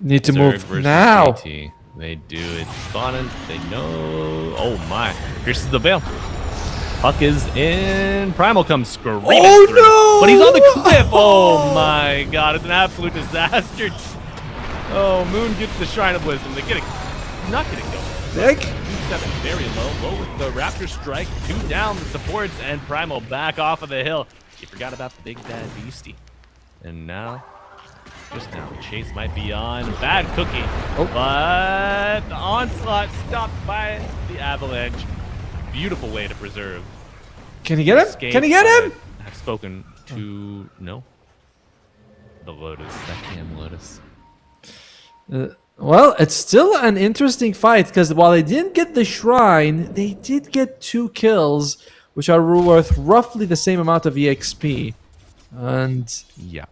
Need to Zerg move versus now. JT. They do it. Spawning. They know. Oh my. Pierces the veil. Puck is in. Primal comes screaming through. no! But he's on the cliff. Oh my god. It's an absolute disaster. Oh, Moon gets the Shrine of Wisdom. They get a not getting killed. Dick. 7 very low with the Raptor strike. 2 down the supports, and Primal back off of the hill. He forgot about the big bad beastie. And now, just now, Chase might be on. Bad cookie. But the onslaught stopped by the avalanche. Beautiful way to preserve. Can he get him? Escape, Can he get him? I've spoken to no. The Lotus, that damn Lotus. Well, it's still an interesting fight because while they didn't get the shrine, they did get 2 kills, which are worth roughly the same amount of EXP. And Yeah.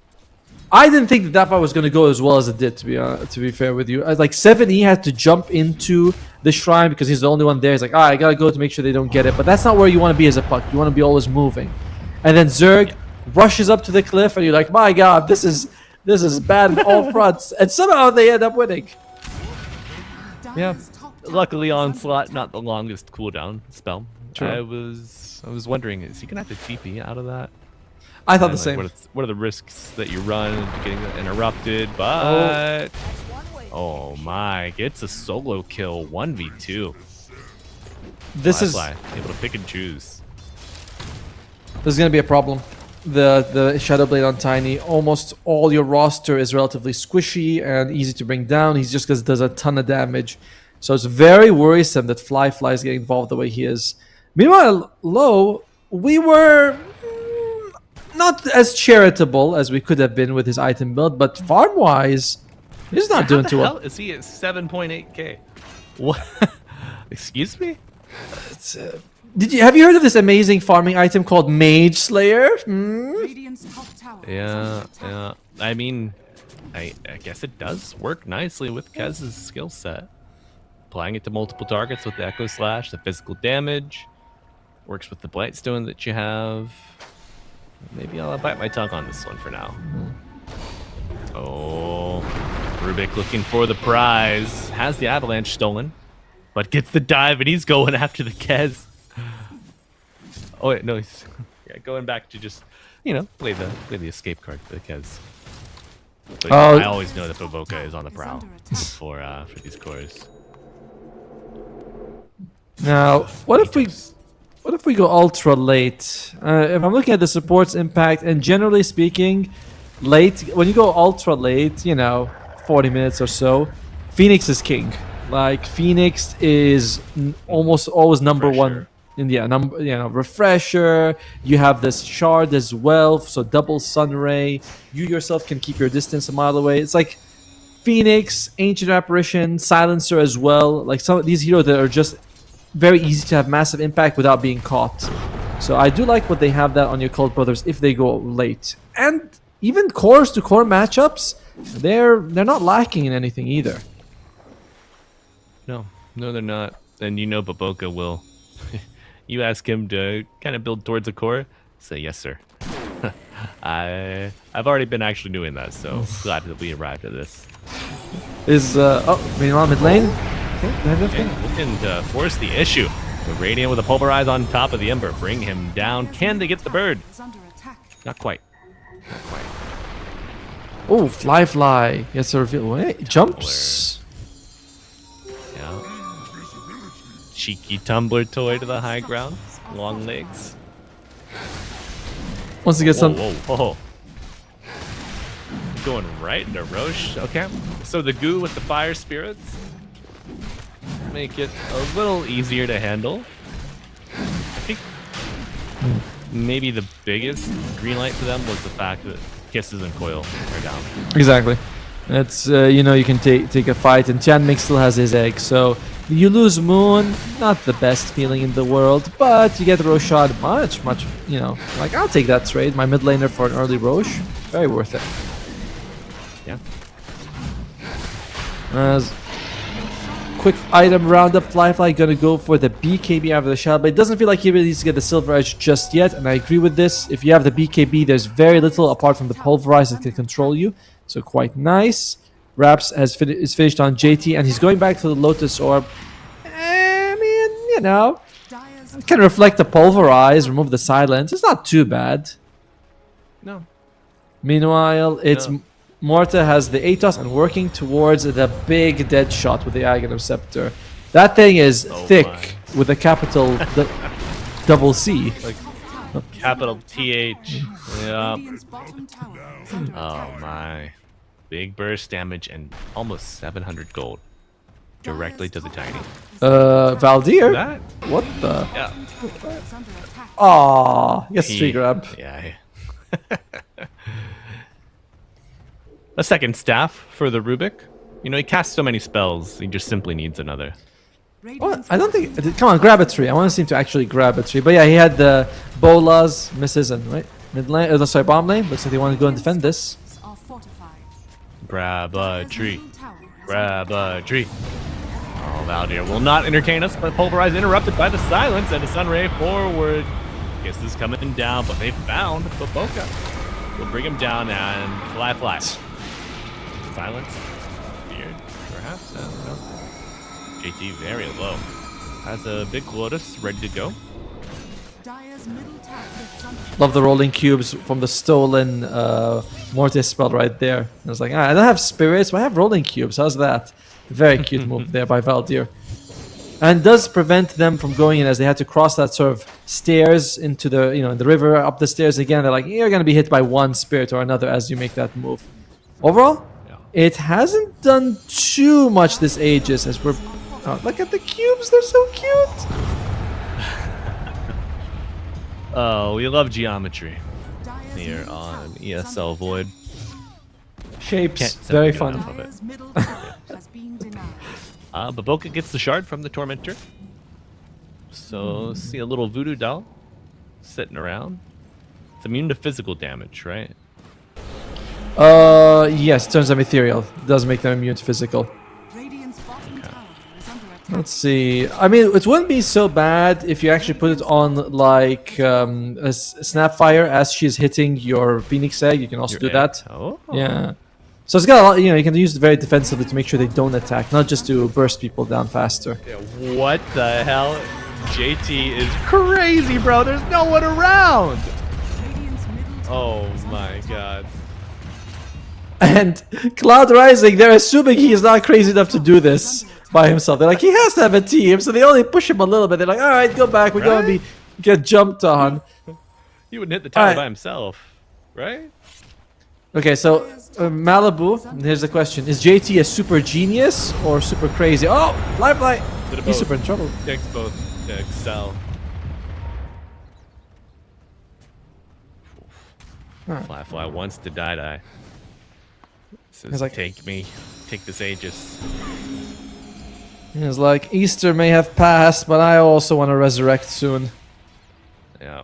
I didn't think that fight was going to go as well as it did, to be fair with you. Like 7E had to jump into the shrine because he's the only one there. He's like, I gotta go to make sure they don't get it. But that's not where you want to be as a puck. You want to be always moving. And then Zerg rushes up to the cliff, and you're like, my God, this is bad on all fronts. And somehow they end up winning. Yeah. Dire's top tower Luckily, is under onslaught attack. not the longest cooldown spell. True. I was wondering, is he gonna have to TP out of that? I thought And, the same. What are the risks that you run into getting interrupted? But oh my, gets a solo kill 1v2. This is able to pick and choose. There's going to be a problem. The Shadow Blade on Tiny, almost all your roster is relatively squishy and easy to bring down. He's just does a ton of damage. So it's very worrisome that Fly is getting involved the way he is. Meanwhile, Low, we were not as charitable as we could have been with his item build, but farm-wise, he's not doing How the too hell well. is he at 7.8k? What? Excuse me? Have you heard of this amazing farming item called Mage Slayer? Radiant's top tower is Yeah, under attack. yeah. I mean, I guess it does work nicely with Kez's skill set. Applying it to multiple targets with the Echo Slash, the physical damage. Works with the Blightstone that you have. Maybe I'll bite my tongue on this one for now. Oh, Rubik looking for the prize. Has the Avalanche stolen, but gets the dive, and he's going after the Kez. Oh wait, no, he's going back to just, play the escape card for the Kez. But I always know that Boboka is on the prowl for these cores. Now, what if we go ultra late? If I'm looking at the support's impact, and generally speaking, late, when you go ultra late, 40 minutes or so, Phoenix is king. Like, Phoenix is almost always number one in the refresher. You have this shard as well, so double sun ray. You yourself can keep your distance a mile away. It's like Phoenix, Ancient Apparition, Silencer as well. Like some of these heroes that are just very easy to have massive impact without being caught. So I do like what they have that on your Cult Brothers if they go late. And even cores to core matchups, they're not lacking in anything either. No, they're not. And Baboka will. You ask him to kind of build towards a core, say yes, sir. I've already been actually doing that, so glad that we arrived at this. Meanwhile, mid lane. Okay, Looking to force the issue. The Radiant with a Pulverize on top of the Ember. Bring him down. Can they get the bird? Is under attack. Not quite. Not quite. Oh, Fly. Yes, a reveal. Wait, jumps. Yeah. Cheeky tumbler toy to the high ground. Long legs. Wants to get some. Whoa. Going right into Roche. Okay. So the goo with the fire spirits make it a little easier to handle. I think maybe the biggest green light for them was the fact that Kisses and Coil are down. Exactly. It's you can take a fight, and Chanming still has his egg, so you lose Moon, not the best feeling in the world, but you get Roshad much, like I'll take that trade, my mid laner for an early Roche, very worth it. Yeah. As quick item roundup, Fly gonna go for the BKB after the Shadow Blade. Doesn't feel like he really needs to get the Silver Edge just yet, and I agree with this. If you have the BKB, there's very little apart from the Pulverize that can control you, so quite nice. Raps is finished on JT, and he's going back to the Lotus Orb. I mean, Dire's can reflect the Pulverize, remove the silence. It's not too bad. No. Meanwhile, it's No. Morta has the Atos and working towards the big dead shot with the Aghanim Scepter. That thing is thick with a capital double C. Like capital TH. Yeah. Radiant's bottom tower is under attack. Oh my. Big burst damage and almost 700 gold. Directly to the tiny. Valdir? That? What the? Yeah. Is under attack. Aw, yes, tree grab. Yeah. A second staff for the Rubik. You know, he casts so many spells, he just simply needs another. What? Radiant's I don't think. Come on, grab a tree. I want to see him to actually grab a tree. But yeah, he had the bolas, misses, and right mid lane. Sorry, bomb lane. Looks like they want to go and defend this. bottoms are fortified. Grab a tree. Middle tower is Grab a tree. Oh, Valdir will not entertain us, but Pulverize interrupted by the silence and a Sunray forward. Guess this is coming down, but they found Baboka. We'll bring him down and fly. Silence. Weird. Perhaps. I don't know. JT very low. Has a big Lotus ready to go. Dire's middle tower is under Love the rolling cubes from the stolen Mortis spell right there. I was like, I don't have spirits, but I have rolling cubes. How's that? Very cute move there by Valdir. And does prevent them from going in as they had to cross that sort of stairs into the, in the river, up the stairs again. They're like, you're going to be hit by one spirit or another as you make that move. Overall, it hasn't done too much this Aegis as we're... Oh, look at the cubes, they're so cute! Oh, we love geometry Dire's here middle on tower is ESL Void. Shapes, Can't say very we get fun. enough of it. Dire's middle tower has been denied. Baboka gets the shard from the Tormentor. So, see a little voodoo doll sitting around. It's immune to physical damage, right? Yes, turns them ethereal. Does make them immune to physical. Radiant's bottom tower is under attack. Let's see. I mean, it wouldn't be so bad if you actually put it on like a Snapfire as she's hitting your Phoenix Egg. You can also do that. Oh. Yeah. So it's got a lot. You can use it very defensively to make sure they don't attack, not just to burst people down faster. What the hell? JT is crazy, bro. There's no one around. Radiant's middle tower Oh is under my attack. god. And Cloud Rising, they're assuming he's not crazy enough to do this by himself. They're like, he has to have a team, so they only push him a little bit. They're like, all right, go back. We're going to get jumped on. He wouldn't hit the tower Alright. by himself, right? Okay, so Malibu, here's the question. Is JT a super genius or super crazy? Oh, fly. Bit of He's both. super in trouble. Takes both to excel. Alright. Fly wants to die. Says, He's like- take this Aegis. He's like, Easter may have passed, but I also want to resurrect soon. Yeah.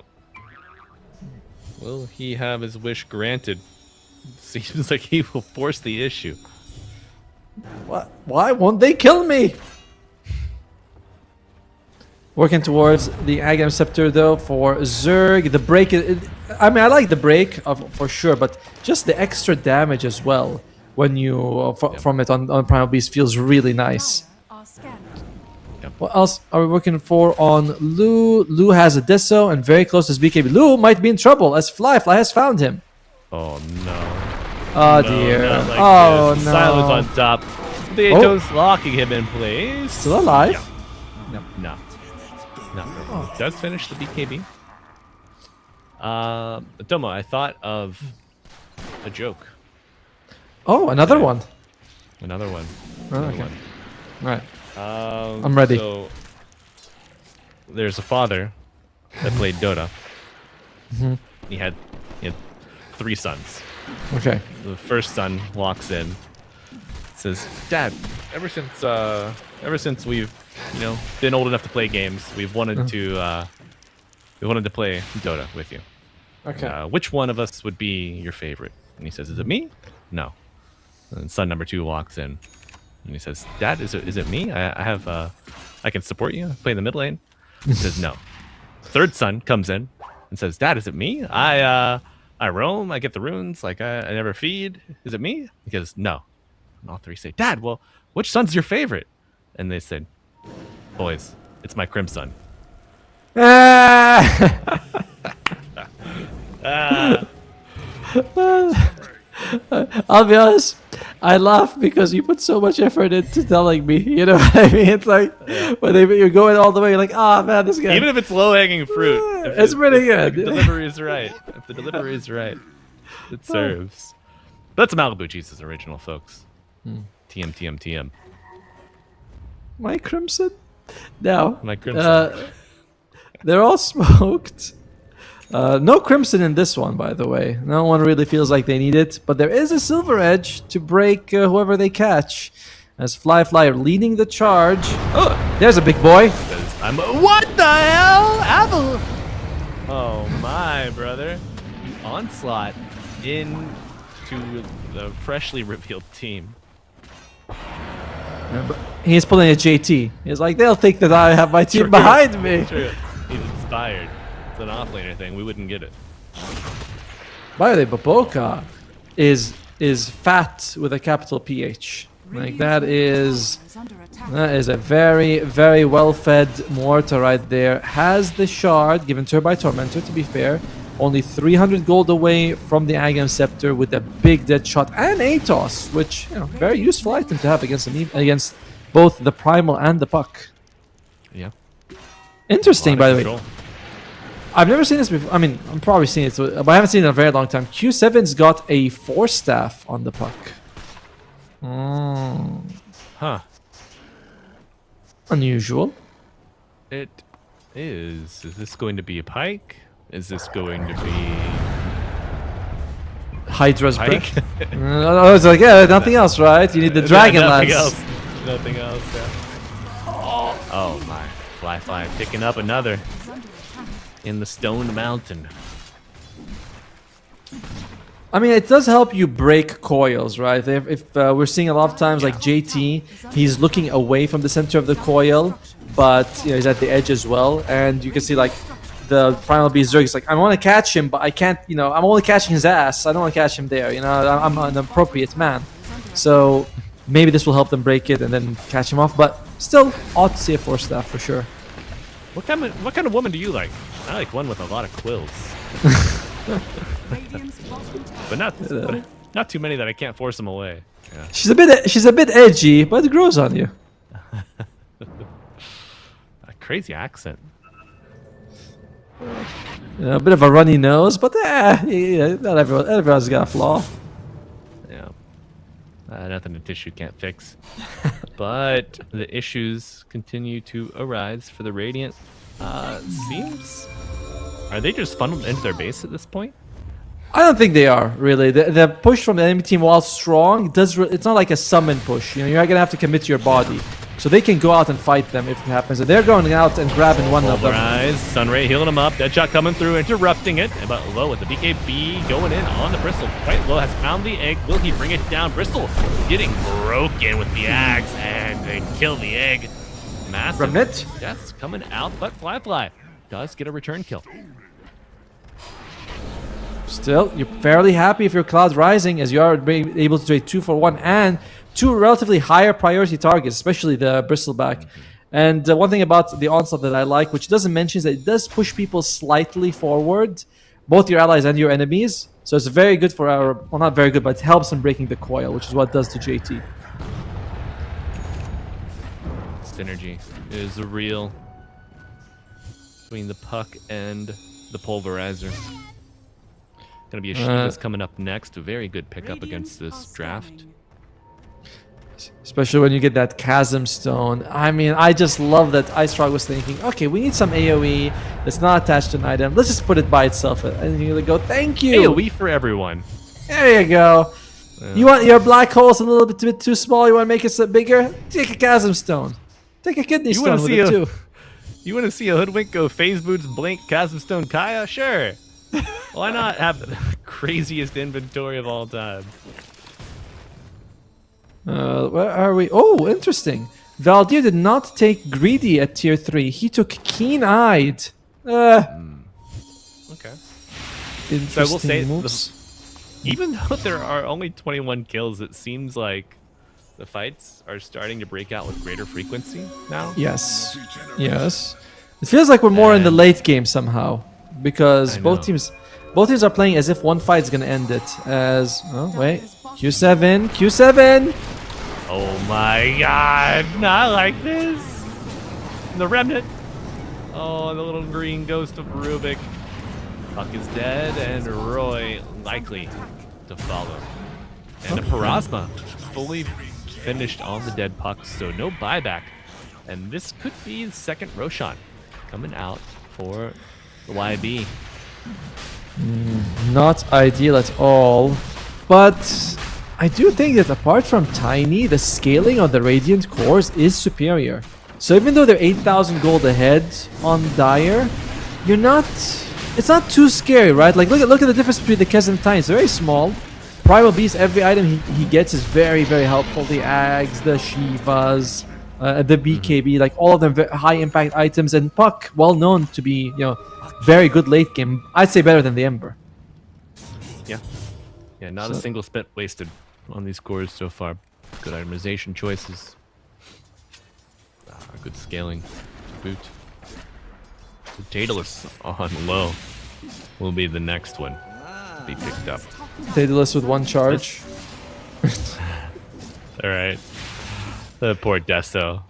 Will he have his wish granted? Seems like he will force the issue. What? Why won't they kill me? Working towards the Aghanim Scepter though for Zerg. The break, I mean, I like the break for sure, but just the extra damage as well when you from it on Primal Beast feels really nice. Are scanned. What else are we working for on Lu? Lu has a Deso and very close to his BKB. Lu might be in trouble as Fly has found him. Oh no. Oh No, dear. not like Oh this. no. Silence on top. The Oh. Atos locking him in place. Still alive? No. It does finish the BKB. Tomo, I thought of a joke. Oh, another one. Another one. Oh, Another okay. one. Right. I'm ready. So, there's a father that played Dota. He had 3 sons. Okay. The first son walks in, says, "Dad, ever since we've been old enough to play games, we've wanted to play Dota with you. Okay. Which one of us would be your favorite?" And he says, "Is it me?" "No." And son number 2 walks in, and he says, "Dad, is it me? I can support you. I play in the mid lane." He says, "No." Third son comes in and says, "Dad, is it me? I roam. I get the runes. Like I never feed. Is it me?" He goes, "No." And all 3 say, "Dad, well, which son's your favorite?" And they said, "Boys, it's my Crimson." Ah! I'll be honest. I laugh because you put so much effort into telling me. You know what I mean? It's like when you're going all the way, you're like, oh man, this guy. Even if it's low hanging fruit, It's pretty good. The delivery is right. If the delivery is right, it serves. That's Malibu Cheese's original, folks. TM, TM, TM. My Crimson? No. My Crimson. They're all smoked. No Crimson in this one, by the way. No one really feels like they need it. But there is a Silver Edge to break whoever they catch. As Fly leading the charge. Oh, there's a big boy. What the hell? Apple! Oh my, brother. Onslaught into the freshly revealed team. He's pulling a JT. He's like, they'll think that I have my team behind me. True. He's inspired. It's an offlaner thing. We wouldn't get it. By the way, Baboka is fat with a capital PH. Like that is a very, very well-fed mortar right there. Has the shard given to her by Tormentor, to be fair. Only 300 gold away from the Agam Scepter with a big dead shot and Atos, which, you know, very useful item to have against both the Primal and the Puck. Yeah. Interesting, by the way. Control. I've never seen this before. I mean, I'm probably seen it, but I haven't seen it in a very long time. Q7's got a Force Staff on the Puck. Huh. Unusual. It is. Is this going to be a pike? Is this going to be Hydra's pike? breath. I was like, yeah, nothing else, right? You need the Dragon Nothing Lance. else. Nothing else. Yeah. Oh my! Fly picking up another in the Stone Mountain. I mean, it does help you break coils, right? If we're seeing a lot of times, like JT, he's looking away from the center of the coil, but you know, he's at the edge as well, and you can see like the Primal Beast Zerg is like, I want to catch him, but I can't. You know, I'm only catching his ass. I don't want to catch him there. You know, I'm an appropriate man. So maybe this will help them break it and then catch him off. But still, ought to see a Force Staff for sure. What kind of woman do you like? I like one with a lot of quills, but not too many that I can't force them away. Yeah. She's a bit edgy, but it grows on you. A crazy accent. A bit of a runny nose, but yeah, not everyone's got a flaw. Yeah. Nothing a tissue can't fix. But the issues continue to arise for the Radiant. Seems... Are they just funneled into their base at this point? I don't think they are, really. The push from the enemy team, while strong, it's not like a summon push. You know, you're not going to have to commit to your body. So they can go out and fight them if it happens. And they're going out and grabbing one of them. Pulverize, Sunray healing him up. Deadshot coming through, interrupting it. But low with the BKB going in on the Bristle. Quite low, has found the egg. Will he bring it down? Bristle getting broken with the axe, and they kill the egg. Massive Remnant? deaths coming out, but Fly does get a return kill. Still, you're fairly happy if you're Cloud Rising, as you are being able to trade 2 for 1 and 2 relatively higher priority targets, especially the Bristleback. And one thing about the Onslaught that I like, which doesn't mention, is that it does push people slightly forward, both your allies and your enemies. So it's very good for our, well, not very good, but it helps in breaking the coil, which is what it does to JT. Synergy is real between the Puck and the Pulverizer. Gonna be a Shiva's coming up next. A very good pickup against this draft. Especially when you get that Chasm Stone. I mean, I just love that Ice Rock was thinking, okay, we need some AoE that's not attached to an item. Let's just put it by itself. And you go, thank you. AoE for everyone. There you go. Yeah. You want your black holes a little bit too small? You want to make it bigger? Take a Chasm Stone. Take a Kidney Stone with it too. You want to see a Hoodwink go Phase Boots, Blink, Chasm Stone, Kaya? Sure. Why not have the craziest inventory of all time? Where are we? Oh, interesting. Valdir did not take Greedy at tier 3. He took Keen-Eyed. Okay. Interesting So I will say, moves. even though there are only 21 kills, it seems like the fights are starting to break out with greater frequency now. Yes. Yes. It feels like we're more in the late game somehow. Because both teams... both teams are playing as if one fight is gonna end it. As oh wait, Q7. Oh my god, not like this. The remnant. Oh, the little green ghost of Rubik. Puck is dead, and Roy likely to follow. And a Parasma fully finished on the dead puck, so no buyback. And this could be the second Roshan coming out for the YB. Not ideal at all, but I do think that apart from Tiny, the scaling on the Radiant cores is superior. So even though they're 8,000 gold ahead on Dire, you're not. It's not too scary, right? Like look at the difference between the Kez and the Tiny. It's very small. Primal Beast, every item he gets is very, very helpful. The Ags, the Shivas, the BKB, like all of them high impact items. And Puck, well known to be, very good late game. I'd say better than the Ember. Yeah, not a single spit wasted on these cores so far. Good itemization choices. Good scaling. Boot. The Daedalus on low will be the next one to be picked up. Daedalus with one charge. All right. The poor Desto.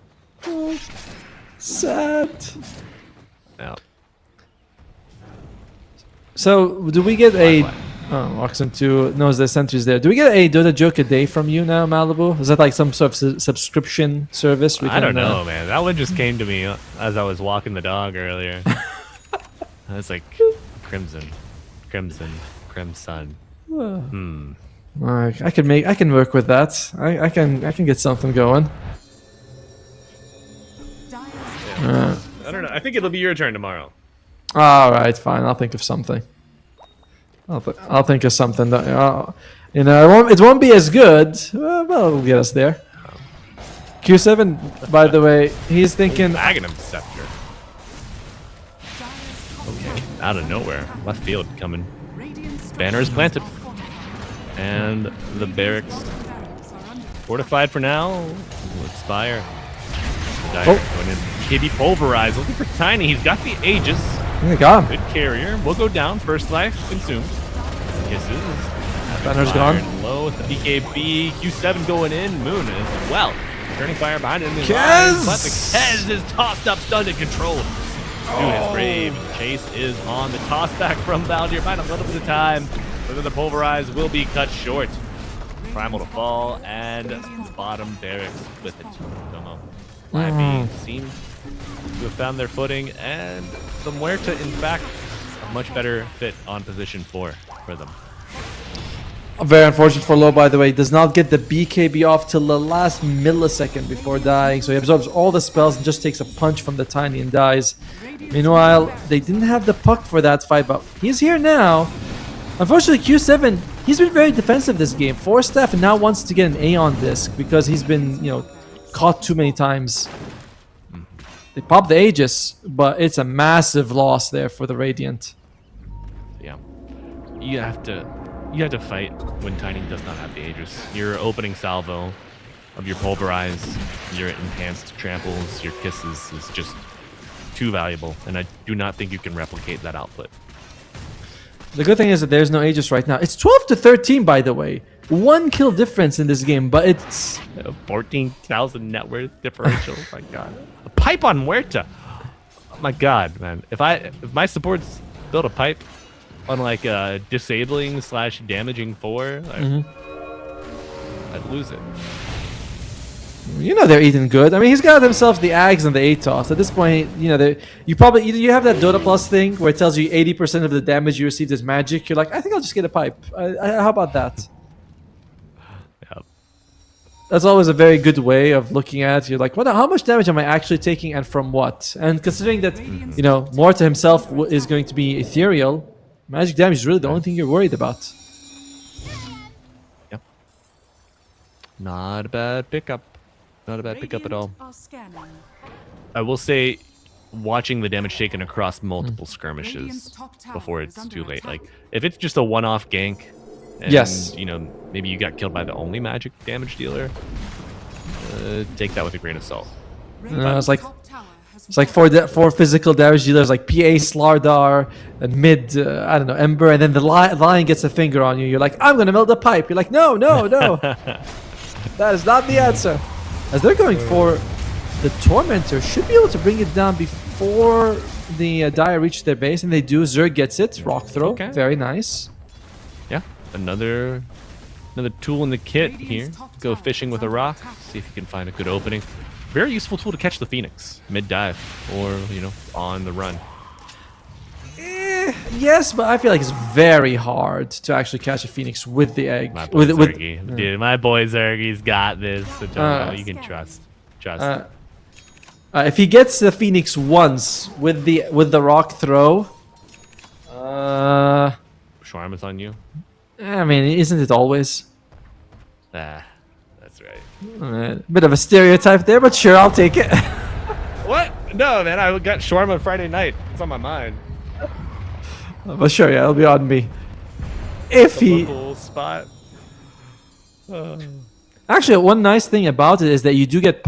Sad. Yeah. So, do we get a... Oh, Oxen 2 knows the sentry's there. Do we get a Dota joke a day from you now, Malibu? Is that like some sort of subscription service? I don't know, man. That one just came to me as I was walking the dog earlier. I was like, Crimson. I can work with that. I can get something going. I don't know. I think it'll be your turn tomorrow. All right, fine. I'll think of something. I'll think of something that it won't be as good, but it'll get us there. Q7, by the way, he's thinking. Aghanim Scepter. Okay, out of nowhere, left field coming. Banner is planted, and the barracks fortified for now. Will expire. Dire going in. KB pulverized, looking for Tiny. He's got the Aegis. Oh, got him. Good carrier. Will go down. First life consumed. Kisses. Banner's Fire gone. low with the BKB. Q7 going in. Moon as well. Turning fire behind him. Kez! But the Kez is tossed up, stunned and controlled. Doing his brave. Chase is on the toss back from Valdir. Find a little bit of time. But then the pulverize will be cut short. Primal to fall and bottom barracks with it. Domo. YB seems to have found their footing, and the Muerta, in fact, a much better fit on position 4 for them. Very unfortunate for Low, by the way. Does not get the BKB off till the last millisecond before dying. So he absorbs all the spells and just takes a punch from the Tiny and dies. Meanwhile, they didn't have the puck for that fight, but he's here now. Unfortunately, Q7, he's been very defensive this game. 4 staff and now wants to get an A on disc because he's been, caught too many times. They pop the Aegis, but it's a massive loss there for the Radiant. Yeah. You have to fight when Tiny does not have the Aegis. Your opening salvo of your pulverize, your enhanced tramples, your kisses is just too valuable, and I do not think you can replicate that output. The good thing is that there's no Aegis right now. It's 12-13, by the way. 1 kill difference in this game, but it's 14,000 net worth differential. Oh my god. A pipe on Muerta. Oh my god, man. If my supports build a pipe on like a disabling / damaging 4, I'd lose it. they're eating good. I mean, he's got himself the Ags and the Atos. At this point, you have that Dota Plus thing where it tells you 80% of the damage you received is magic. You're like, I think I'll just get a pipe. How about that? That's always a very good way of looking at it. You're like, how much damage am I actually taking and from what? And considering that, Morta himself is going to be ethereal, magic damage is really the only thing you're worried about. Yep. Not a bad pickup. Not a bad pickup at all. I will say, watching the damage taken across multiple skirmishes before it's too late. Like, if it's just a one-off gank, and, yes, maybe you got killed by the only magic damage dealer, take that with a grain of salt. It's like It's like for physical damage dealers like PA, Slardar, and mid, I don't know, Ember, and then the lion gets a finger on you. You're like, I'm gonna melt the pipe. You're like, no. That is not the answer. As they're going for the Tormentor, should be able to bring it down before the Dire reach their base, and they do. Zerg gets it. Rock throw. Okay. Very nice. Yeah, another tool in the kit here. Go fishing with a rock. See if you can find a good opening. Very useful tool to catch the Phoenix mid dive or on the run. Yes, but I feel like it's very hard to actually catch a Phoenix with the egg. My boy Zergy. Dude, my boy Zergy's got this. So you can trust. If he gets the Phoenix once with the rock throw, Shawarma's on you. I mean, isn't it always? That's right. Bit of a stereotype there, but sure, I'll take it. What? No, man. I got shawarma Friday night. It's on my mind. But sure, yeah, it'll be on me. If The he local spot. actually, one nice thing about it is that you do get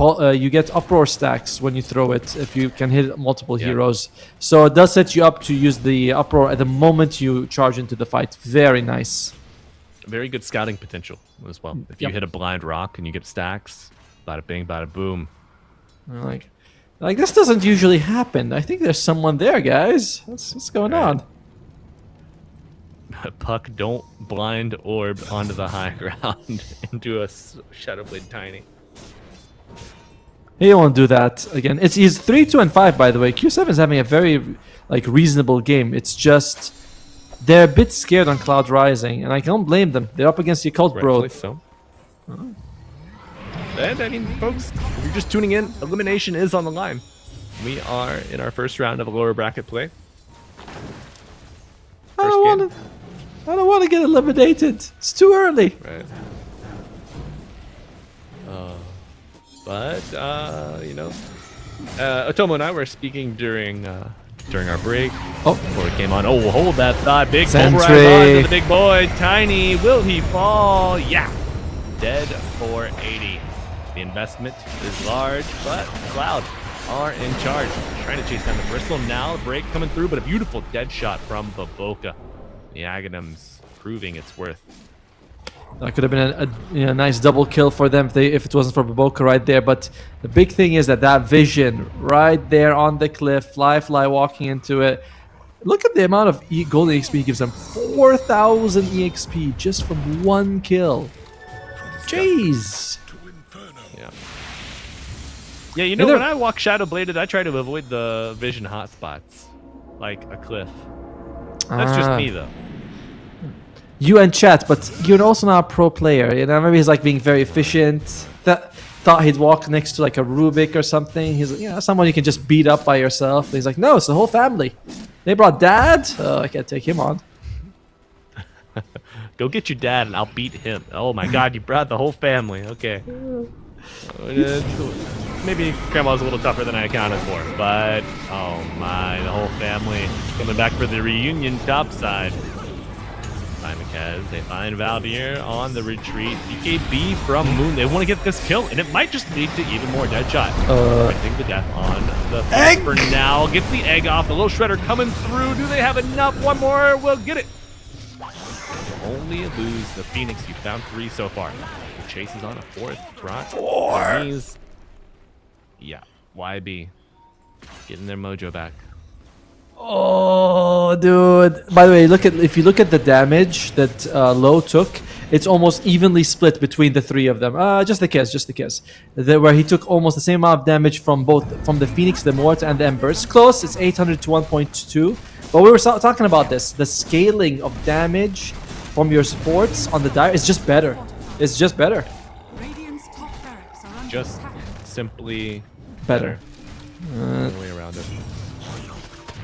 uproar stacks when you throw it if you can hit multiple heroes. So it does set you up to use the uproar at the moment you charge into the fight. Very nice. Very good scouting potential as well. If you hit a blind rock and you get stacks, bada bing, bada boom. Like this doesn't usually happen. I think there's someone there, guys. What's going on? Puck, don't blind orb onto the high ground into a Shadow Blade Tiny. He won't do that again. He's 3, 2, and 5, by the way. Q7 is having a very reasonable game. It's just they're a bit scared on Cloud Rising, and I don't blame them. They're up against Yakult, bro. Rightfully so. And I mean, folks, if you're just tuning in, elimination is on the line. We are in our first round of a lower bracket play. I don't want to get eliminated. It's too early. Right. But Otomo and I were speaking during our break. Before we came on. Oh, hold that thought. Big pulverize on to the big boy. Tiny. Will he fall? Yeah. Dead for 80. The investment is large, but Cloud are in charge. Trying to chase down the Bristle now. Break coming through, but a beautiful dead shot from Baboka. The Aghanim's proving its worth. That could have been a nice double kill for them if it wasn't for Baboka right there. But the big thing is that vision right there on the cliff, fly walking into it. Look at the amount of golden EXP he gives them. 4,000 EXP just from one kill. Jeez. Yeah, when I walk Shadow Bladed, I try to avoid the vision hotspots, like a cliff. That's just me, though. You and chat, but you're also not a pro player. Maybe he's being very efficient. Thought he'd walk next to a Rubik or something. He's someone you can just beat up by yourself. He's like, no, it's the whole family. They brought dad. Oh, I can't take him on. Go get your dad and I'll beat him. Oh my God, you brought the whole family. Okay. Maybe grandma's a little tougher than I accounted for, but oh my, the whole family coming back for the reunion top side. Find Mikaz, they find Valdir on the retreat. BKB from Moon, they want to get this kill, and it might just lead to even more dead shot. I think the death on the egg for now. Gets the egg off, the little shredder coming through. Do they have enough? One more, we'll get it. Only lose the Phoenix. You found 3 so far. The chase is on a 4th. Right? 4. Yeah, YB getting their mojo back. Oh, dude! By the way, if you look at the damage that Low took, it's almost evenly split between the 3 of them. Just the kiss. Where he took almost the same amount of damage from the Phoenix, the Mort, and the Ember. It's close. It's 800 to 1.2. But we were talking about this. The scaling of damage from your supports on the Dire is just better. It's just better. Radiant's top barracks are under Just attack. simply Better. no way around it.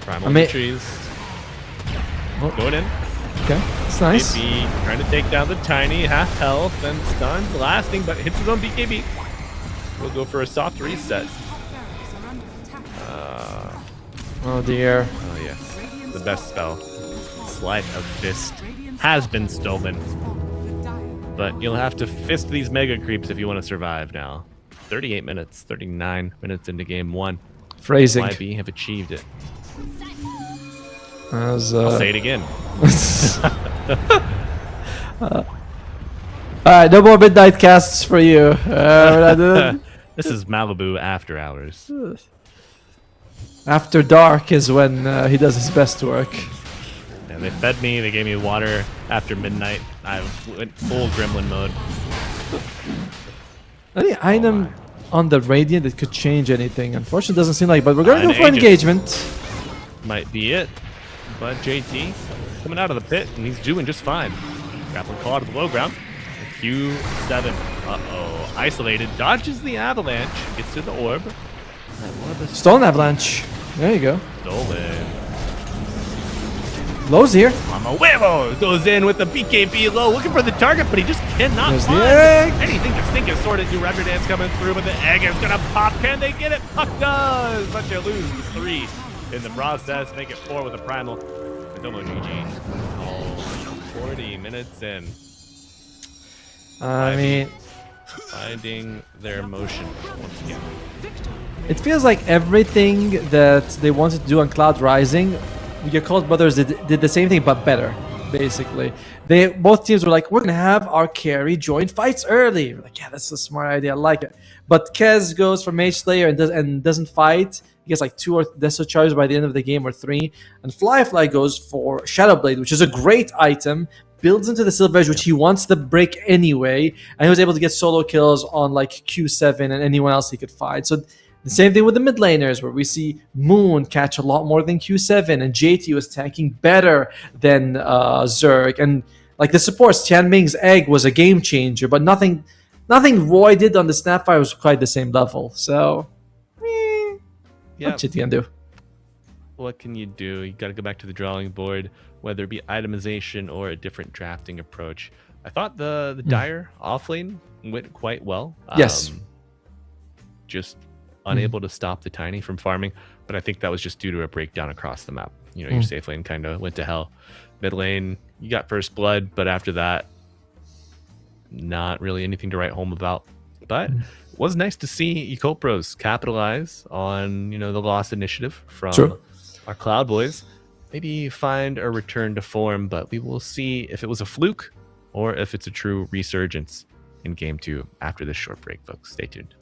Primal trees. Going in. Okay, that's nice. BKB trying to take down the Tiny. Half health and stunned. Blasting, but hits his own BKB. We'll go for a soft reset. Top barracks are under attack. Oh dear. Oh yes. The best spell. Sleight of Fist has been stolen. The Dire But you'll have to fist these mega creeps if you want to survive now. 38 minutes, 39 minutes into game 1. Phrasing. YB have achieved it. I'll I'll say it again. Alright, no more midnight casts for you. We're not doing- This is Malibu after hours. After dark is when he does his best work. And they fed me, they gave me water after midnight. I went full gremlin mode. Any item on the Radiant that could change anything? Unfortunately, doesn't seem like. But we're gonna An go for agent. engagement. Might be it. But JT coming out of the pit, and he's doing just fine. Grappling claw to the low ground. Q7. Uh-oh. Isolated. Dodges the avalanche. Gets to the orb. And one of the Stolen avalanche. There you go. stolen. Low's here. On the huevo goes in with the BKB low, looking for the target, but he just cannot There's the find egg. anything to sink his sword into. Raptor Dance coming through, but the egg is gonna pop. Can they get it? Puck does, but you lose 3 in the process. Make it 4 with a primal. Domo GG. Oh, 40 minutes in. I mean, Finding their motion once again. it feels like everything that they wanted to do on Cloud Rising, Yakult Brothers did the same thing but better. Basically, both teams were like, we're gonna have our carry join fights early. We're like, yeah, that's a smart idea. I like it. But Kez goes for Mage Slayer and doesn't fight. He gets like 2 or Deso charges by the end of the game, or 3. And Flyfly goes for Shadow Blade, which is a great item. Builds into the Silver Edge, which he wants to break anyway. And he was able to get solo kills on like Q7 and anyone else he could fight. So the same thing with the mid laners, where we see Moon catch a lot more than Q7, and JT was tanking better than Zerg. And like the supports, Tianming's egg was a game changer, but nothing Roy did on the Snapfire was quite the same level. So, Yeah. what shit you gonna do? What can you do? You got to go back to the drawing board, whether it be itemization or a different drafting approach. I thought the Dire offlane went quite well. Yes. Just unable to stop the Tiny from farming, but I think that was just due to a breakdown across the map. You know, your safe lane kind of went to hell. Mid lane, you got first blood, but after that, not really anything to write home about. But it was nice to see Yakult Bros capitalize on, the lost initiative from True. our Cloud Boys. Maybe find a return to form, but we will see if it was a fluke or if it's a true resurgence in Game 2 after this short break, folks. Stay tuned.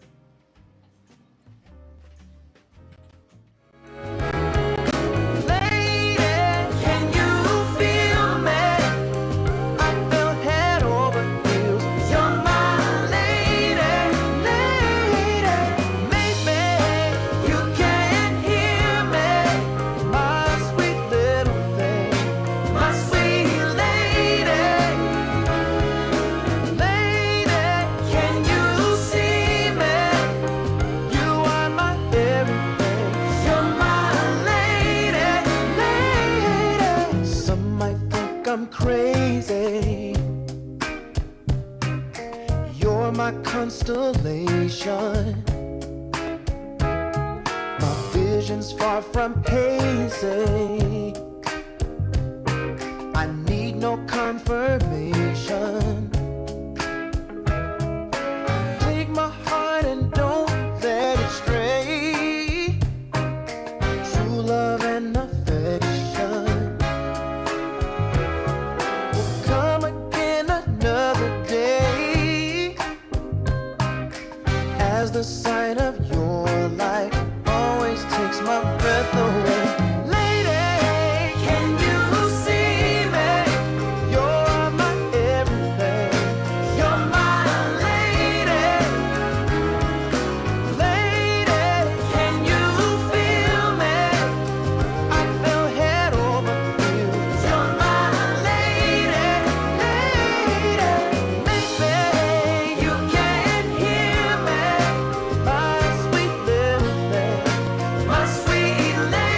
I'm crazy. You're my constellation. My vision's far from hazy. I need no confirmation. Take my heart and don't let it stray. True love and affection. The sight of your light always takes my breath away. Lady, can you see me? You're my everything. You're my lady. Lady, can you feel me? I fell head over heels. You're my lady, lady. Maybe you can hear me. My sweet little thing, my sweet lady.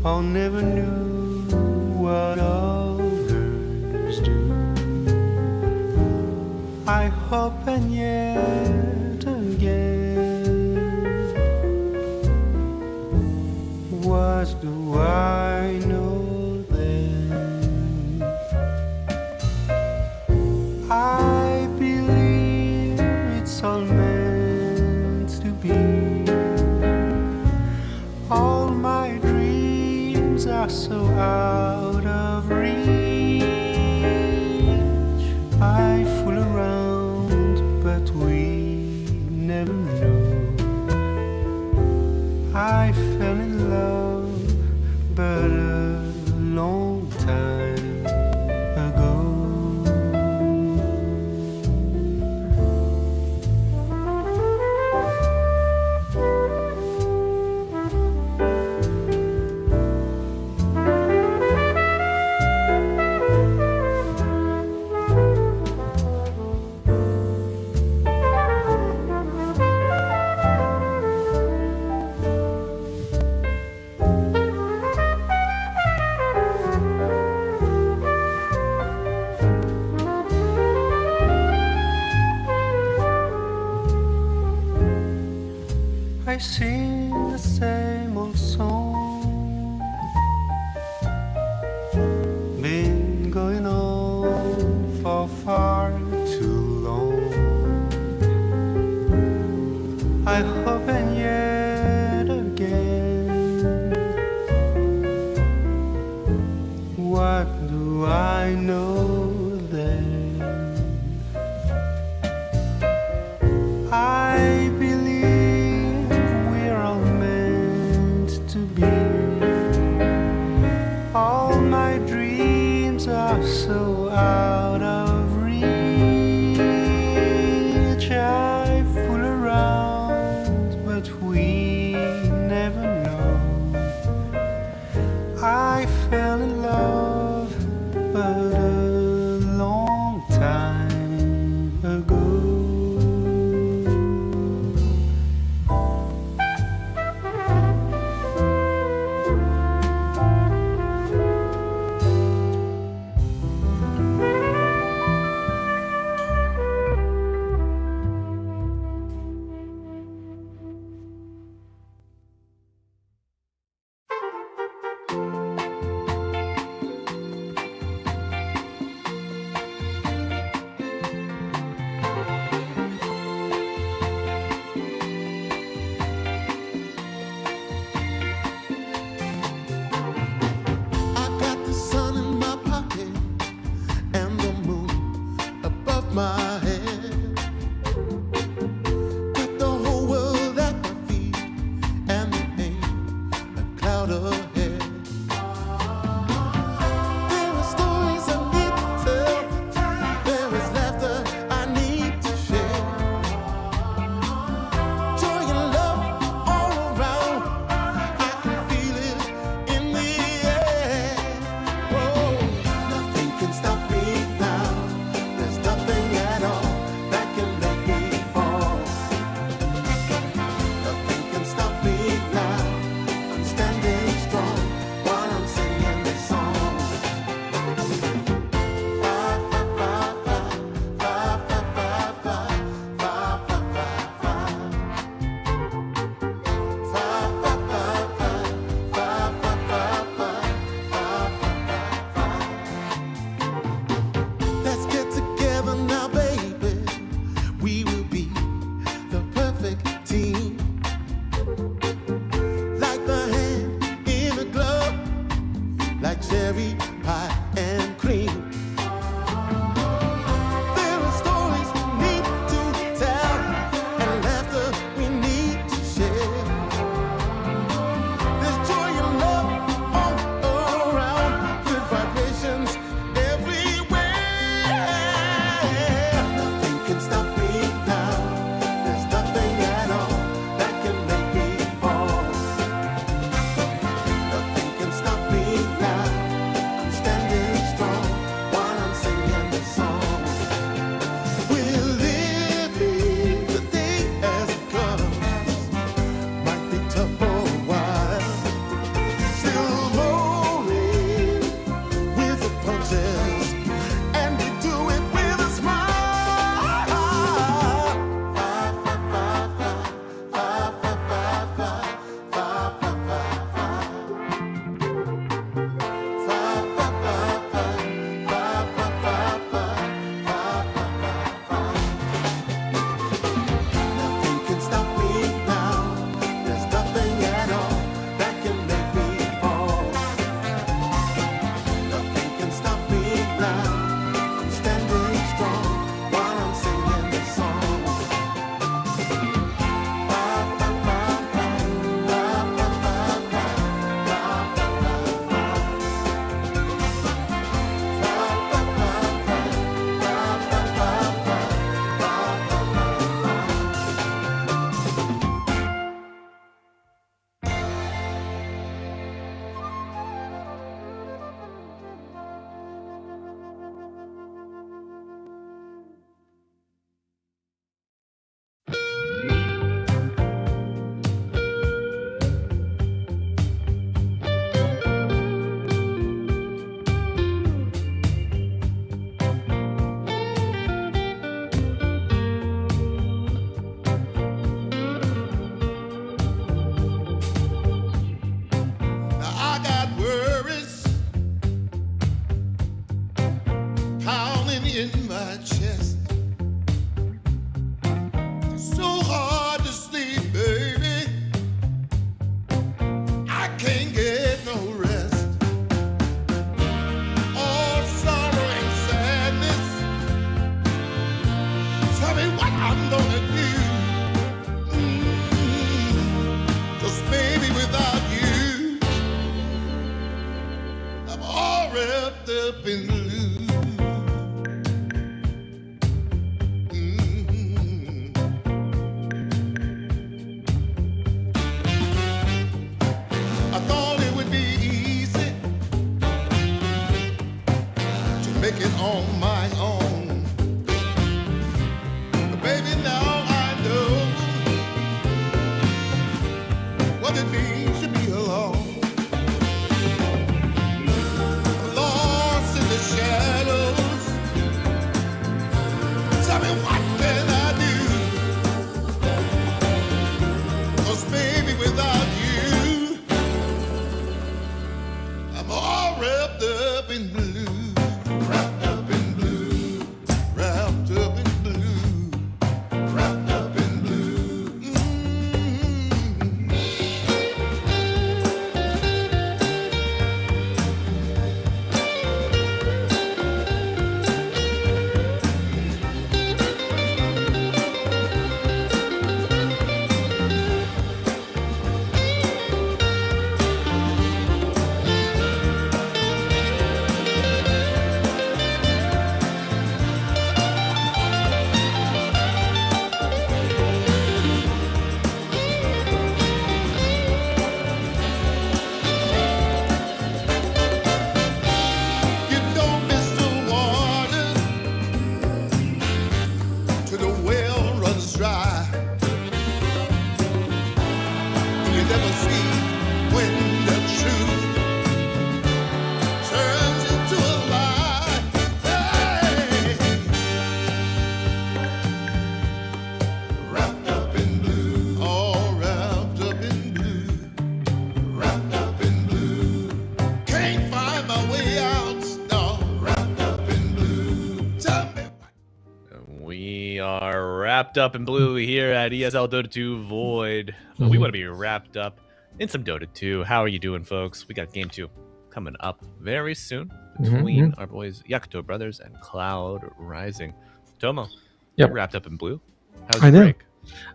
or never knew what others do. I hope and yet again, what do I know then? I believe it's all meant to be. All my dreams are so out of reach. I fool around, but we never know. I fell in love, but a long time ago. I sing the same old song, been going on for far too long. I hope and yet again, what do I know then? I believe we're all meant to be. All my dreams are so out of reach. I fool around, but we never know. I fell in love, but up in blue. Mhm. I thought it would be easy to make it on my own. But baby, now I know what it means to be alone. Lost in the shadows. Tell me what can I do? 'Cause baby, without you, I'm all wrapped up in blue. Wrapped up in blue. Wrapped up in blue. Wrapped up in blue. Mm-hmm. You don't miss the water till the well runs dry. You never see when the truth turns into a lie. Hey. Wrapped up in blue, all wrapped up in blue, wrapped up in blue. Can't find my way out, no, wrapped up in blue. Tell me. We are wrapped up in blue here at ESL Dota 2 Void. We want to be wrapped up in some Dota 2. How are you doing, folks? We got Game 2 coming up very soon between our boys Yakult brothers and Cloud Rising. Tomo, Yep. you're wrapped up in blue. How's I your know. break?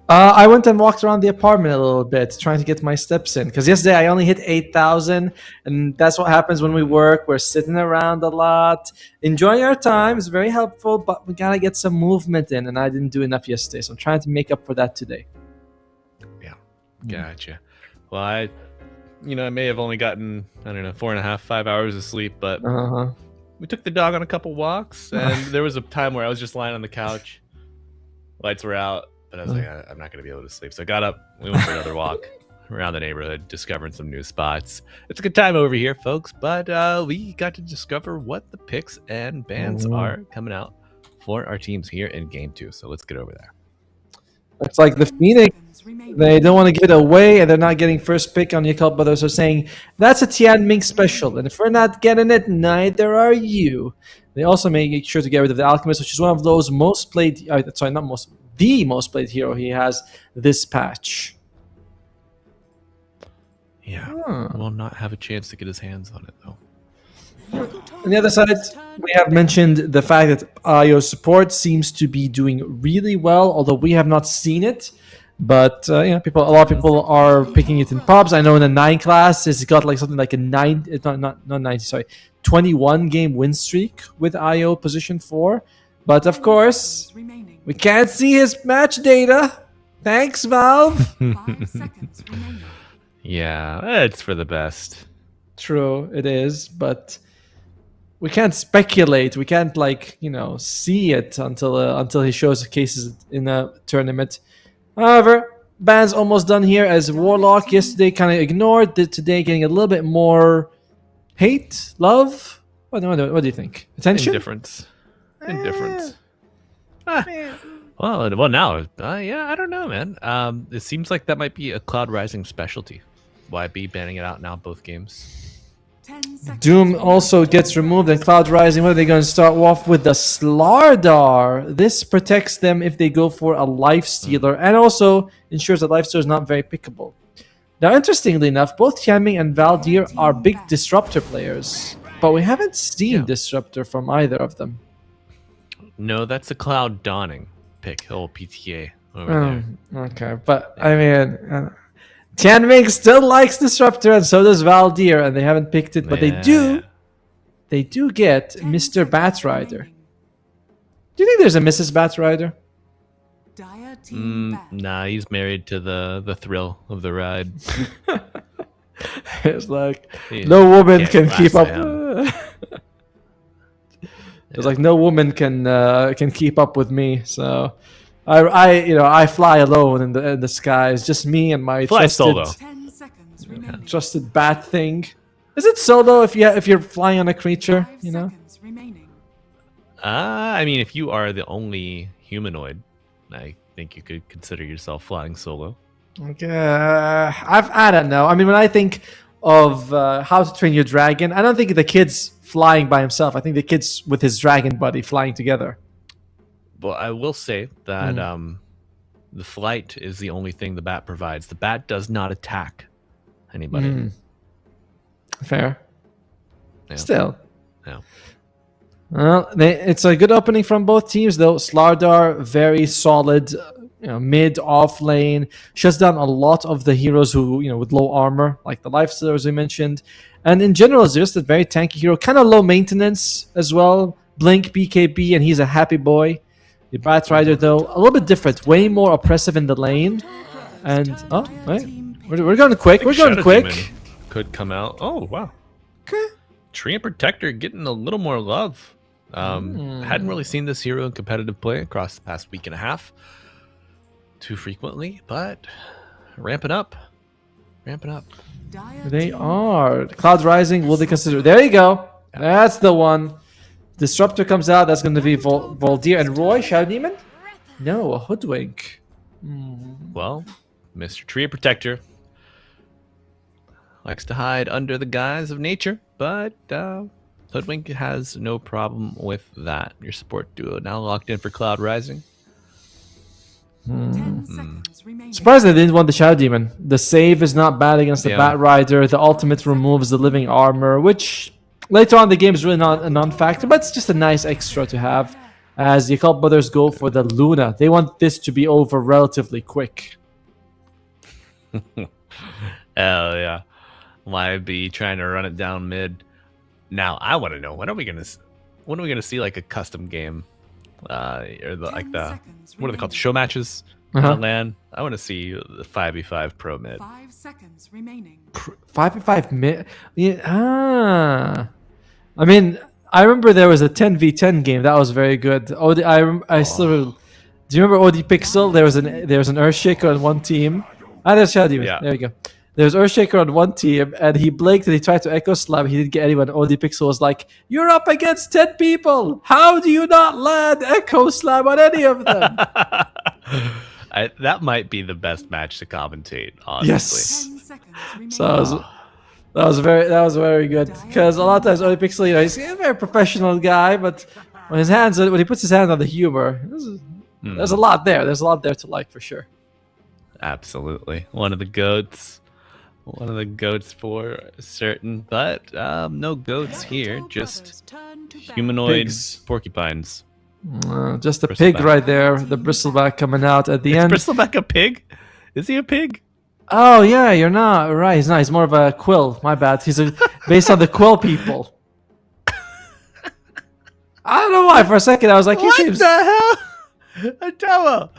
I went and walked around the apartment a little bit, trying to get my steps in. Because yesterday I only hit 8,000, and that's what happens when we work. We're sitting around a lot, enjoying our time. It's very helpful, but we gotta get some movement in, and I didn't do enough yesterday, so I'm trying to make up for that today. Yeah, gotcha. Well, I may have only gotten, 4.5, 5 hours of sleep, but we took the dog on a couple walks, and there was a time where I was just lying on the couch. Lights were out, but I was like, I'm not going to be able to sleep. So I got up, we went for another walk around the neighborhood, discovering some new spots. It's a good time over here, folks, but we got to discover what the picks and bans are coming out for our teams here in Game 2. So let's get over there. It's like the Phoenix. They don't want to give it away, and they're not getting first pick on Yakult, but they're also saying that's a Tian Ming special, and if we're not getting it, neither are you. They also make sure to get rid of the Alchemist, which is one of those most played. The most played hero he has this patch. Yeah, will not have a chance to get his hands on it though. On the other side, we have mentioned the fact that IO support seems to be doing really well, although we have not seen it. But a lot of people are picking it in pubs. I know in the 9 class, it's got like something like a 21 game win streak with IO position 4. But of course, we can't see his match data. Thanks, Valve. 5 seconds remaining. Yeah, it's for the best. True, it is, but we can't speculate. We can't see it until he shows the cases in a tournament. However, ban's almost done here as Warlock yesterday kind of ignored. Today getting a little bit more hate, love. What do you think? Attention? Indifference. Well, now, I don't know, man. It seems like that might be a Cloud Rising specialty. YB banning it out now, both games. 10 seconds Doom also gets removed, and Cloud Rising, what are they going to start off with? The Slardar. This protects them if they go for a Life Stealer, and also ensures that Life Stealer is not very pickable. Now, interestingly enough, both Tianming and Valdir are big Disruptor players, but we haven't seen Disruptor from either of them. No, that's a Cloud Dawning pick, old PTA over there. Okay, but I mean, Tianming still likes Disruptor, and so does Valdir, and they haven't picked it, but they do. they do get 10 Mr. seconds Batrider. remaining. Do you think there's a Mrs. Batrider? Dire team back. Nah, he's married to the thrill of the ride. It's like Yeah, no woman can't can keep glass up. It's like no woman can keep up with me. So I fly alone in the skies, just me and my Fly solo. 10 seconds remaining. trusted bat thing. Is it solo if you're flying on a creature? 5 You know. seconds remaining. I mean, if you are the only humanoid, I think you could consider yourself flying solo. Okay, I don't know. I mean, when I think of How to Train Your Dragon, I don't think the kid's flying by himself. I think the kid's with his dragon buddy flying together. Well, I will say that the flight is the only thing the bat provides. The bat does not attack anybody. Fair. Yeah. Still. Yeah. Well, it's a good opening from both teams, though. Slardar, very solid, mid, off lane. Shuts down a lot of the heroes who, with low armor, like the Lifestealers we mentioned. And in general, is just a very tanky hero. Kind of low maintenance as well. Blink, BKB, and he's a happy boy. The Batrider, though, a little bit different. Way more oppressive in the lane. And, wait. We're going quick. We're going Shadow quick. Demon could come out. Oh, wow. Okay. Tree and Protector getting a little more love. Hadn't really seen this hero in competitive play across the past week and a half too frequently, but ramping up. Dire They team are. Cloud Rising, will they consider? There you go. That's the one. Disruptor comes out. That's going to be Voldir and Roy. Shadow Demon? No, a Hoodwink. Well, Mr. Tree and Protector likes to hide under the guise of nature, but Hoodwink has no problem with that. Your support duo now locked in for Cloud Rising. 10 seconds remaining. Surprised they didn't want the Shadow Demon. The save is not bad against the Yeah. Bat Rider. The ultimate removes the living armor, which later on in the game is really not a non-factor, but it's just a nice extra to have. As the Yakult brothers go for the Luna. They want this to be over relatively quick. Hell yeah. YB trying to run it down mid. Now I want to know, when are we gonna see like a custom game, or the 10 seconds what are they called, remaining. show matches Uh-huh. on LAN? I want to see the 5v5 pro mid. 5 seconds remaining. 5v5 mid. Yeah, I mean, I remember there was a 10v10 game that was very good. I still. Do you remember OD Pixel? There was an Earthshaker on one team. There's Shadow Demon. Yeah. There you go. There was Earthshaker on one team, and he blinked and he tried to Echo Slam. He didn't get anyone. OD Pixel was like, "You're up against 10 people. How do you not land Echo Slam on any of them?" That might be the best match to commentate, honestly. Yes. 10 seconds remaining. So that was very good, because a lot of times OD Pixel, he's a very professional guy, but when he puts his hand on the humor, there's a lot there. There's a lot there to like for sure. Absolutely. One of the goats. One of the goats for certain, but no goats here, just humanoid Pigs. porcupines. Just a pig Bristleback. right there. The bristleback coming out at the end. Bristleback a pig? Is he a pig? Oh yeah, you're not right. He's not. He's more of a quill. My bad. He's based on the quill people. I don't know why. For a second, I was like, he seems. hell? Adama!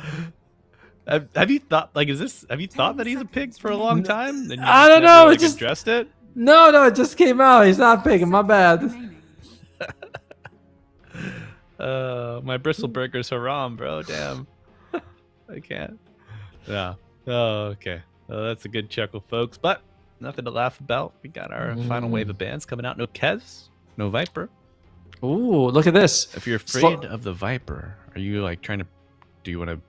Have you thought have you thought that he's a pig for a long time? And you I don't never, know, it Like, just- addressed it. No, it just came out. He's not a pig. My bad. Remaining. My bristleburger's haram, bro. Damn. I can't. Yeah. Oh, okay. Well, that's a good chuckle, folks. But nothing to laugh about. We got our final wave of bands coming out. No Kez, no Viper. Ooh, look at this. If you're afraid of the Viper, are you like trying to? Do you want to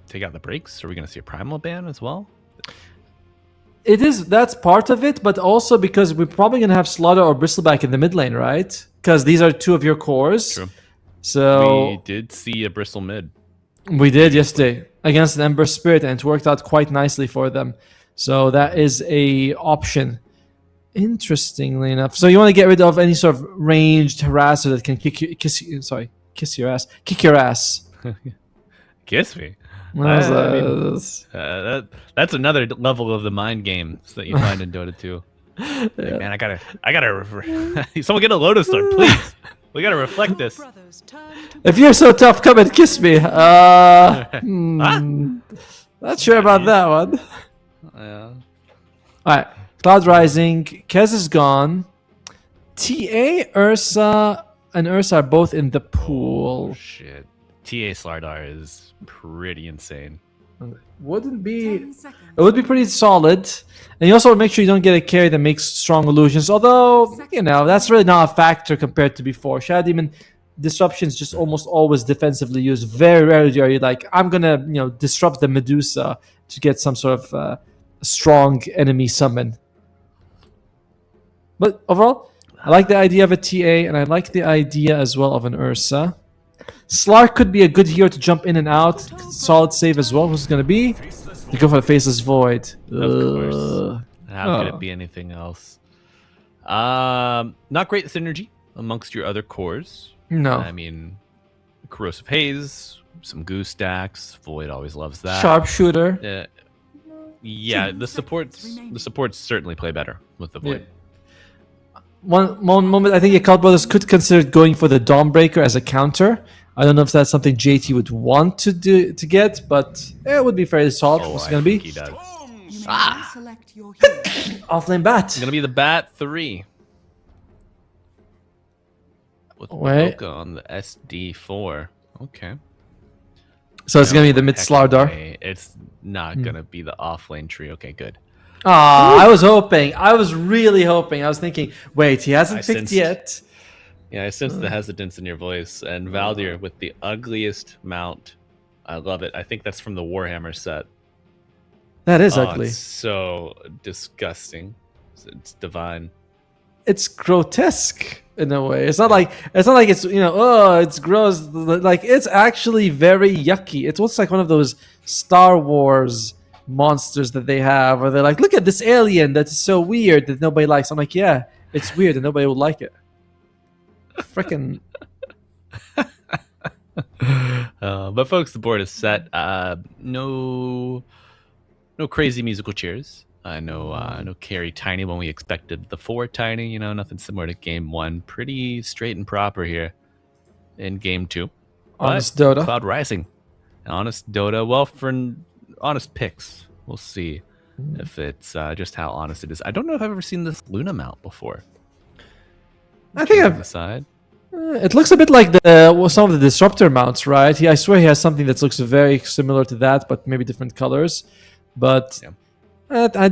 take out the brakes? Are we going to see a primal ban as well? That's part of it, but also because we're probably gonna have Slaughter or Bristleback in the mid lane, right? Because these are two of your cores. True. So We did see a bristle mid. we did yesterday against an Ember Spirit, and it worked out quite nicely for them. So that is a option. Interestingly enough, so you want to get rid of any sort of ranged harasser that can kick your ass. Kiss me. That was, I mean, that's another level of the mind games that you find in Dota 2. Hey, man, I gotta. Someone get a Lotus Stone, please. We gotta reflect this. Brothers turn to If you're so tough, come and kiss me. Not sure about that one. Yeah. All right, Cloud Rising. Kez is gone. TA, Ursa, and Ursa are both in the Oh pool. shit. TA Slardar is pretty insane. Wouldn't be. 10 seconds. It would be pretty solid. And you also make sure you don't get a carry that makes strong illusions. Although, you know, that's really not a factor compared to before. Shadow Demon disruptions just almost always defensively used. Very rarely are you like, I'm gonna, you know, disrupt the Medusa to get some sort of strong enemy summon. But overall, I like the idea of a TA, and I like the idea as well of an Ursa. Slark could be a good hero to jump in and out. Solid save as well. Who's it gonna be? You go for the Faceless Void. Of course. Ugh. How could Oh. it be anything else? Not great synergy amongst your other cores. No. I mean, Corrosive Haze, some Goose stacks. Void always loves that. Sharpshooter. Yeah, 10 the seconds supports remaining. certainly play better with the Void. One moment, I think Yakult Brothers could consider going for the Dawnbreaker as a counter. I don't know if that's something JT would want to get, but it would be fairly solid. Oh, What's it I gonna think be? he does. You may now select your hero. Offlane Bat. It's gonna be the Bat 3. With Wait. Mocha on the SD4. Okay. So it's gonna be the mid Heck Slardar. away. It's not gonna be the offlane tree. Okay, good. I was hoping. I was really hoping. I was thinking, wait, he hasn't I picked sensed- yet. Yeah, I sense the hesitance in your voice. And Valdir with the ugliest mount. I love it. I think that's from the Warhammer set. That is Oh, ugly. It's so disgusting. It's divine. It's grotesque in a way. It's not like it's you know, oh, it's gross. Like it's actually very yucky. It looks like one of those Star Wars monsters that they have, where they're like, look at this alien that's so weird that nobody likes. I'm like, yeah, it's weird and nobody would like it. Freaking. But folks, the board is set. No crazy musical chairs. No carry tiny when we expected the 4 tiny. You know, nothing similar to game 1. Pretty straight and proper here in game 2. Honest But Dota. Cloud Rising, honest Dota. Well, for honest picks, we'll see if it's just how honest it is. I don't know if I've ever seen this Luna mount before. I think On I've the side. It looks a bit like some of the disruptor mounts, right? I swear he has something that looks very similar to that, but maybe different colors. But I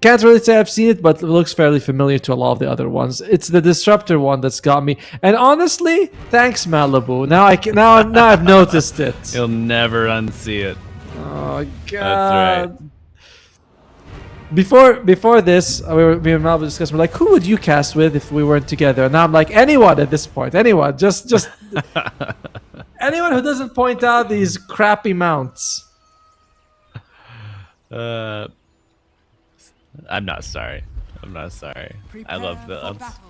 can't really say I've seen it, but it looks fairly familiar to a lot of the other ones. It's the disruptor one that's got me. And honestly, thanks Malibu. Now I've noticed it. You'll never unsee it. Oh god. That's right. Before this, me and Malibu discussed. We're like, who would you cast with if we weren't together? And now I'm like, anyone at this point. Anyone. Just anyone who doesn't point out these crappy mounts. I'm not sorry. I'm not sorry. I love Prepare the. for battle.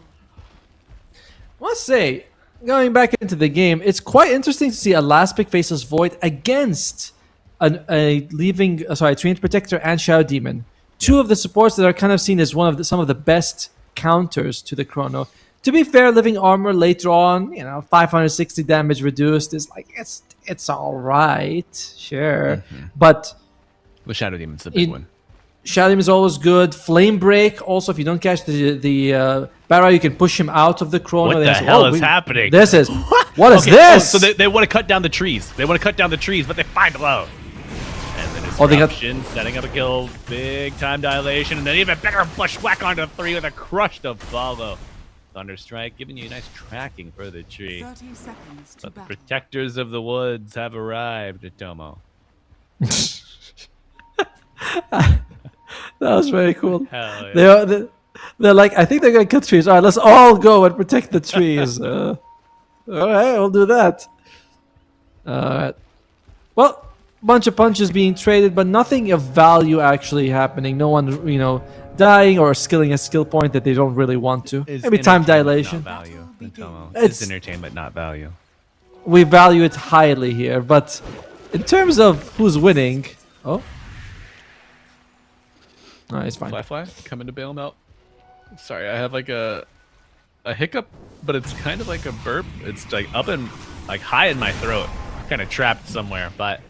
I must say, going back into the game, it's quite interesting to see a last pick Faceless Void against a Treant Protector and Shadow Demon. Two of the supports that are kind of seen as some of the best counters to the Chrono. To be fair, Living Armor later on, 560 damage reduced is like it's all right, sure, but The Shadow Demon's the big one. Shadow Demon is always good. Flame Break also, if you don't catch the Barra, you can push him out of the Chrono. What They the say, hell is happening? This is what is Okay, this? so they want to cut down the trees. They want to cut down the trees, but they find low. And then Oh, they got- disruption, setting up a kill, big time dilation, and then even bigger bushwhack onto 3 with a crush to follow. Thunderstrike giving you a nice tracking for the tree. 30 seconds to But the battle. protectors of the woods have arrived at Tomo. That was very cool. Hell yeah. They're like, I think they're gonna cut trees. All right, let's all go and protect the trees. All right, we'll do that. Well, bunch of punches being traded, but nothing of value actually happening. No one, dying or skilling a skill point that they don't really want to. Is Maybe time entertainment, dilation. Not value. Tomo. It's- It's entertainment, not value. We value it highly here, but in terms of who's winning, oh, it's fine. Fly, coming to bail him out. Sorry, I have like a hiccup, but it's kind of like a burp. It's like up and like high in my throat, kind of trapped somewhere. But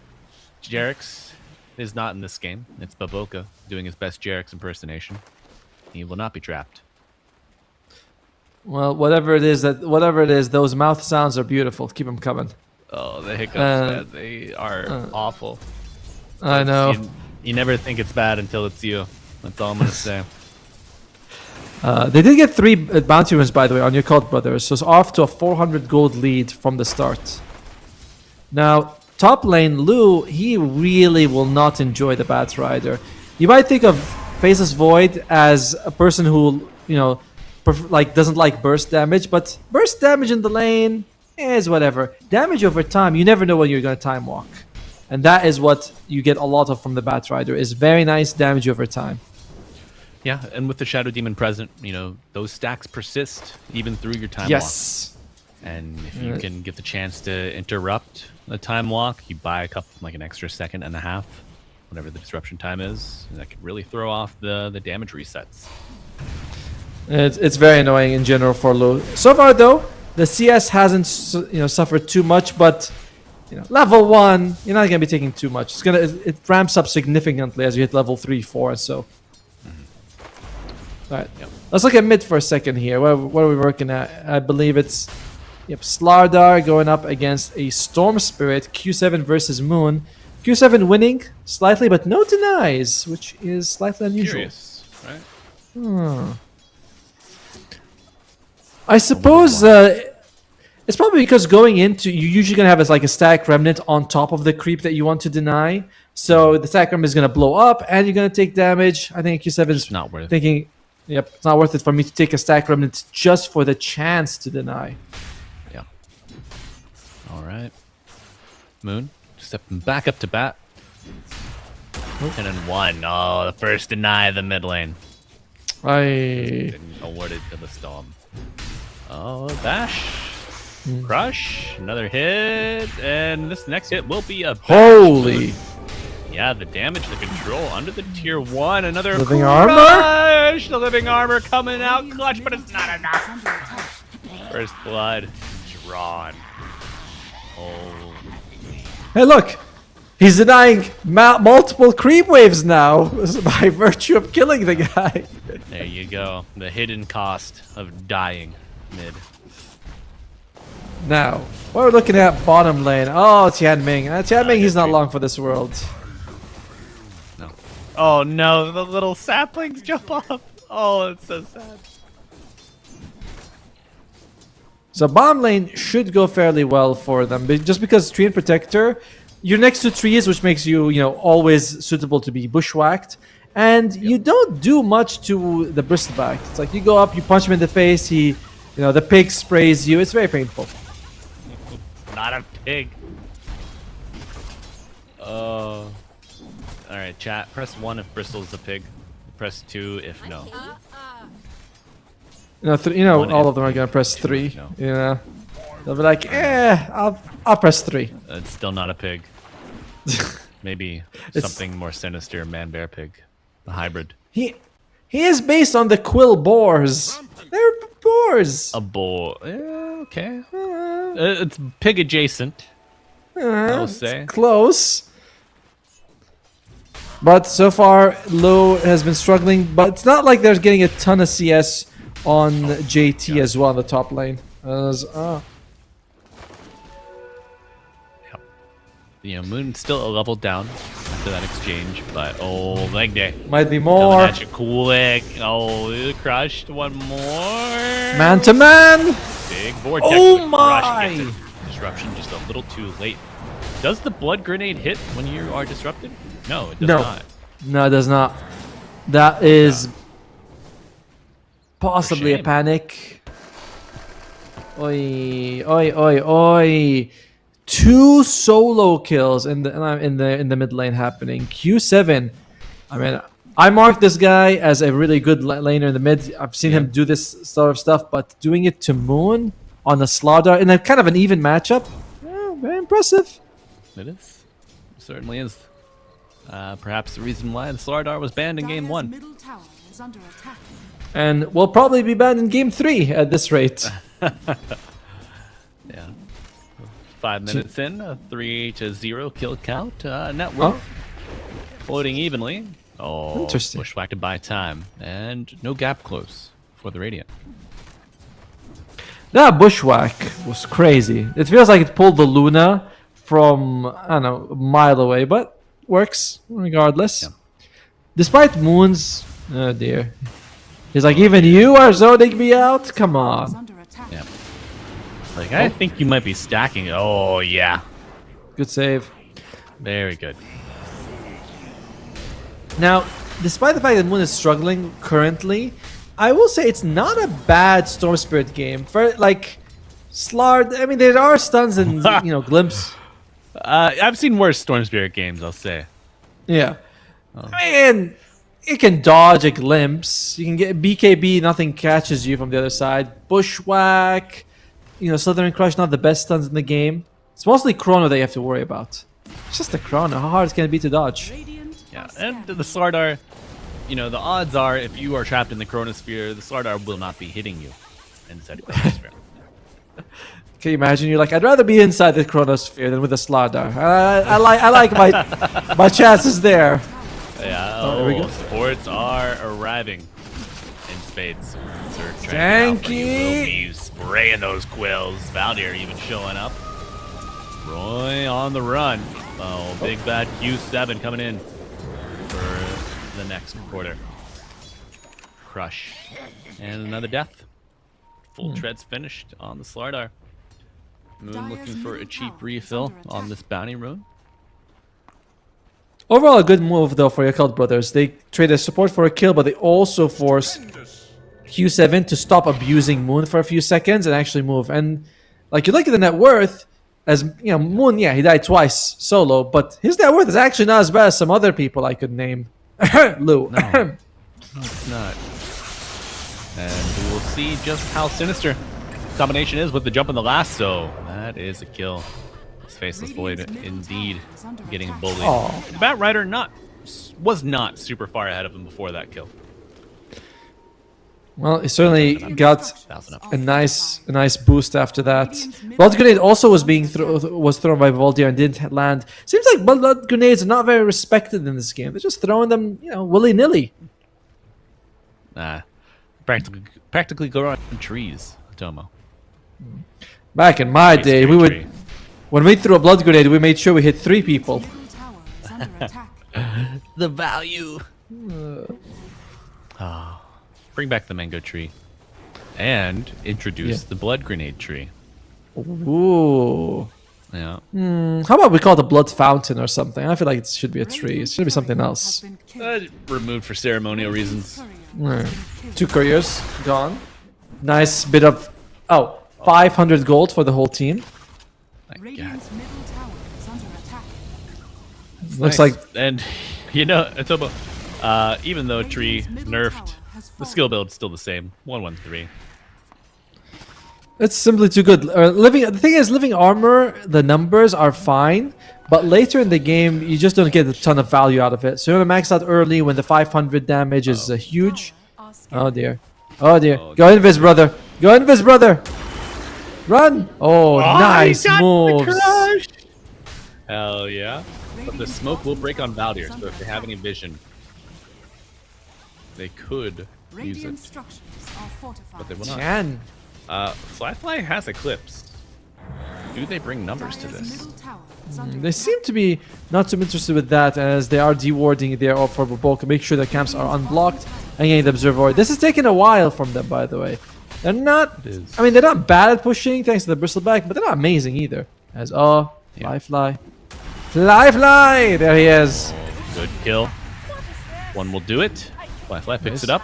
Jerix is not in this game. It's Baboka doing his best Jerix impersonation. He will not be trapped. Well, whatever it is, those mouth sounds are beautiful. Keep them coming. Oh, the hiccups, man, they are awful. I know. You never think it's bad until it's you. That's all I'm gonna say. They did get 3 bounty runes, by the way, on Yakult Brothers, so it's off to a 400 gold lead from the start. Now, top lane, Lu, he really will not enjoy the Bat Rider. You might think of Faceless Void as a person who, doesn't like burst damage, but burst damage in the lane is whatever. Damage over time, you never know when you're going to time walk. And that is what you get a lot of from the Bat Rider, is very nice damage over time. Yeah, and with the Shadow Demon present, those stacks persist even through your time walk. Yes. And if you can get the chance to interrupt the time walk, you buy a couple, like an extra second and a half, whatever the disruption time is, and that could really throw off the damage resets. It's very annoying in general for Lu. So far, though, the CS hasn't suffered too much, but level 1, you're not gonna be taking too much. It ramps up significantly as you hit level 3, 4, and so. All right, let's look at mid for a second here. What are we working at? I believe it's Slardar going up against a Storm Spirit. Q7 versus Moon. Q7 winning slightly, but no denies, which is slightly unusual. Curious, right? I suppose it's probably because going into, you're usually gonna have a stack remnant on top of the creep that you want to deny. So the stack remnant is gonna blow up, and you're gonna take damage. I think Q7 is not worth thinking. Yep, it's not worth it for me to take a stack remnant just for the chance to deny. Yeah. All right. Moon stepping back up to bat. 10 and 1. Oh, the first deny of the mid lane. Didn't award it to the Storm. Oh, bash. Crush. Another hit. And this next hit will be a bash. Holy. Yeah, the damage, the control under the tier 1. Another living crush. armor. The living armor coming out clutch, but it's not enough. First blood drawn. Oh. Hey, look. He's denying multiple creep waves now by virtue of killing the guy. There you go. The hidden cost of dying mid. Now, what we're looking at bottom lane. Oh, Tianming. Tianming, he's not long for this world. No. Oh no, the little saplings jump off. Oh, it's so sad. So bottom lane should go fairly well for them, just because Tree and Protector, you're next to trees, which makes you, always suitable to be bushwhacked. And you don't do much to the bristleback. It's like you go up, you punch him in the face, the pig sprays you. It's very painful. Not a pig. Oh. Alright, chat. Press 1 if Bristle's a pig. Press 2 if no. All of them are gonna press 3. No. They'll be like, I'll press 3. It's still not a pig. Maybe something more sinister, man-bear pig. The hybrid. He is based on the quill boars. They're boars. A boar. Yeah, okay. It's pig adjacent. I'll say. Close. But so far, Lo has been struggling. But it's not like they're getting a ton of CS on JT as well on the top lane. Moon's still a level down after that exchange, but leg day. Might be more. Coming at you quick. Oh, crushed one more. Man to man. Big vortex. Oh my! Gets a disruption just a little too late. Does the blood grenade hit when you are disrupted? No, it does not. No, it does not. That is possibly a panic. Oi, oi, oi, oi! 2 solo kills in the mid lane happening. Q7. I mean, I marked this guy as a really good laner in the mid. I've seen him do this sort of stuff, but doing it to Moon on the Slardar in a kind of an even matchup, very impressive. It is. It certainly is. Perhaps the reason why the Slardar was banned in game 1. is under attack. And we'll probably be banned in game 3 at this rate. Yeah. 5 minutes in, a 3-0 kill count. Net worth floating evenly. Oh, Interesting. Bushwhack to buy time. And no gap close for the Radiant. That bushwhack was crazy. It feels like it pulled the Luna from, I don't know, a mile away, but works regardless. Yeah. Despite Moon's... Oh dear. He's like, even you are zoning me out? Come Is on. under attack. Yeah. Like, I think you might be stacking. Oh, yeah. Good save. Very good. Now, despite the fact that Moon is struggling currently, I will say it's not a bad Storm Spirit game. For, like, Slard... I mean, there are stuns and, you know, glimpse. I've seen worse Storm Spirit games, I'll say. Yeah. I mean, you can dodge a glimpse. You can get BKB, nothing catches you from the other side. Bushwhack, you know, Slithering Crush, not the best stuns in the game. It's mostly Chrono that you have to worry about. It's just the Chrono. How hard can it be to dodge? Radiant Yeah, are and scanning. the Slardar, you know, the odds are if you are trapped in the Chronosphere, the Slardar will not be hitting you inside the Chronosphere. Can you imagine? You're like, I'd rather be inside the Chronosphere than with a Slardar. I like my chances there. Yeah, Oh, there we go. supports are arriving in spades. Search trying to get out, but you will be spraying those quills. Valdir even showing up. Roy on the run. Oh, big bad Q7 coming in for the next quarter. Crush. And another death. Full treads finished on the Slardar. Moon Dire's looking for a middle cheap tower is refill under on attack. this bounty rune. Overall, a good move though for Yakult brothers. They traded support for a kill, but they also force Q7 to stop abusing Moon for a few seconds and actually move. And like you look at the net worth, as you know, Moon, yeah, he died twice solo, but his net worth is actually not as bad as some other people I could name. Lou. No. No, it's not. And we will see just how sinister combination is with the jump in the lasso. That is a kill. This faceless void indeed getting bullied. Aw. The Bat Rider was not super far ahead of him before that kill. Well, he certainly got 1,000 up. a nice boost after that. Blood grenade also was being thrown by Voldir and didn't land. Seems like blood grenades are not very respected in this game. They're just throwing them, you know, willy nilly. Practically go on trees, Tomo. Back in my day, we would, when we threw a blood grenade, we made sure we hit 3 people. Middle tower is under attack. The value. Bring back the mango tree. And introduce the blood grenade tree. Ooh. Yeah. How about we call it a blood fountain or something? I feel like it should be a tree. It should be something Has else. been killed. Removed for ceremonial reasons. Courier has Right. been killed. 2 couriers gone. Nice bit of 500 gold for the whole team. My God. Radiant's middle tower is under attack. Looks Nice. like And you know, Tomo, even though tree nerfed, the skill build's still the same. 113. it's simply too good. The thing is, living armor, the numbers are fine, but later in the game, you just don't get a ton of value out of it. So you want to max out early when the 500 damage is huge. Are scanning. Oh dear. Oh dear. Oh, Go invis, brother. Go invis, brother. Run. Oh, nice he got the moves. crush! Hell yeah. But the smoke will break on Valdir, so if they have any vision, they could use Radiant it. structures are fortified. But they will not. Can. Flyfly has Eclipse. Do they bring numbers to Dire's this? middle tower is under They attack. seem to be not too interested with that, as they are dewarding their for bulk, make sure their camps are unblocked and getting the observer. This is taking a while from them, by the way. They're not. It is. I mean, they're not bad at pushing thanks to the bristleback, but they're not amazing either. As Flyfly, Flyfly. There he is. Good kill. One will do it. Flyfly picks Nice. it up.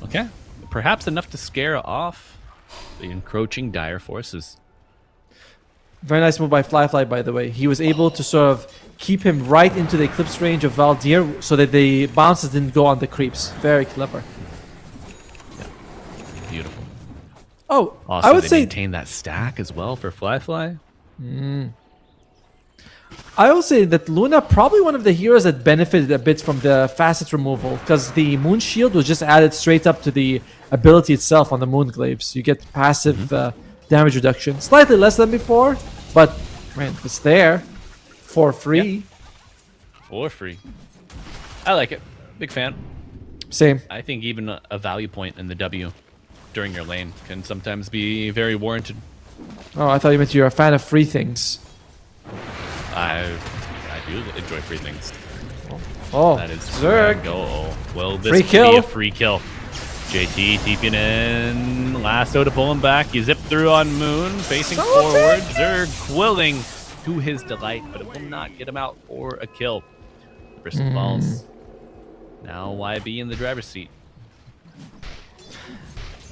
Okay. Perhaps enough to scare off the encroaching dire forces. Very nice move by Flyfly, by the way. He was able to sort of keep him right into the eclipse range of Valdir so that the bounces didn't go on the creeps. Very clever. Beautiful. Oh, Also, I would they say maintain that stack as well for Flyfly. I will say that Luna probably one of the heroes that benefited a bit from the facet removal because the Moon Shield was just added straight up to the ability itself on the Moon Glaives. You get passive damage reduction, slightly less than before, but man, it's there for free. For free. I like it. Big fan. Same. I think even a value point in the W during your lane can sometimes be very warranted. Oh, I thought you meant you're a fan of free things. I do enjoy free things. Oh, That is where I Zerg. go. Oh, well, this Free could kill. be a free kill. JT TPing in. Lasso to pull him back. You zip through on Moon, facing forward. Zerg quilling to his delight, but it will not get him out for a kill. Bristol falls. Now YB in the driver's seat.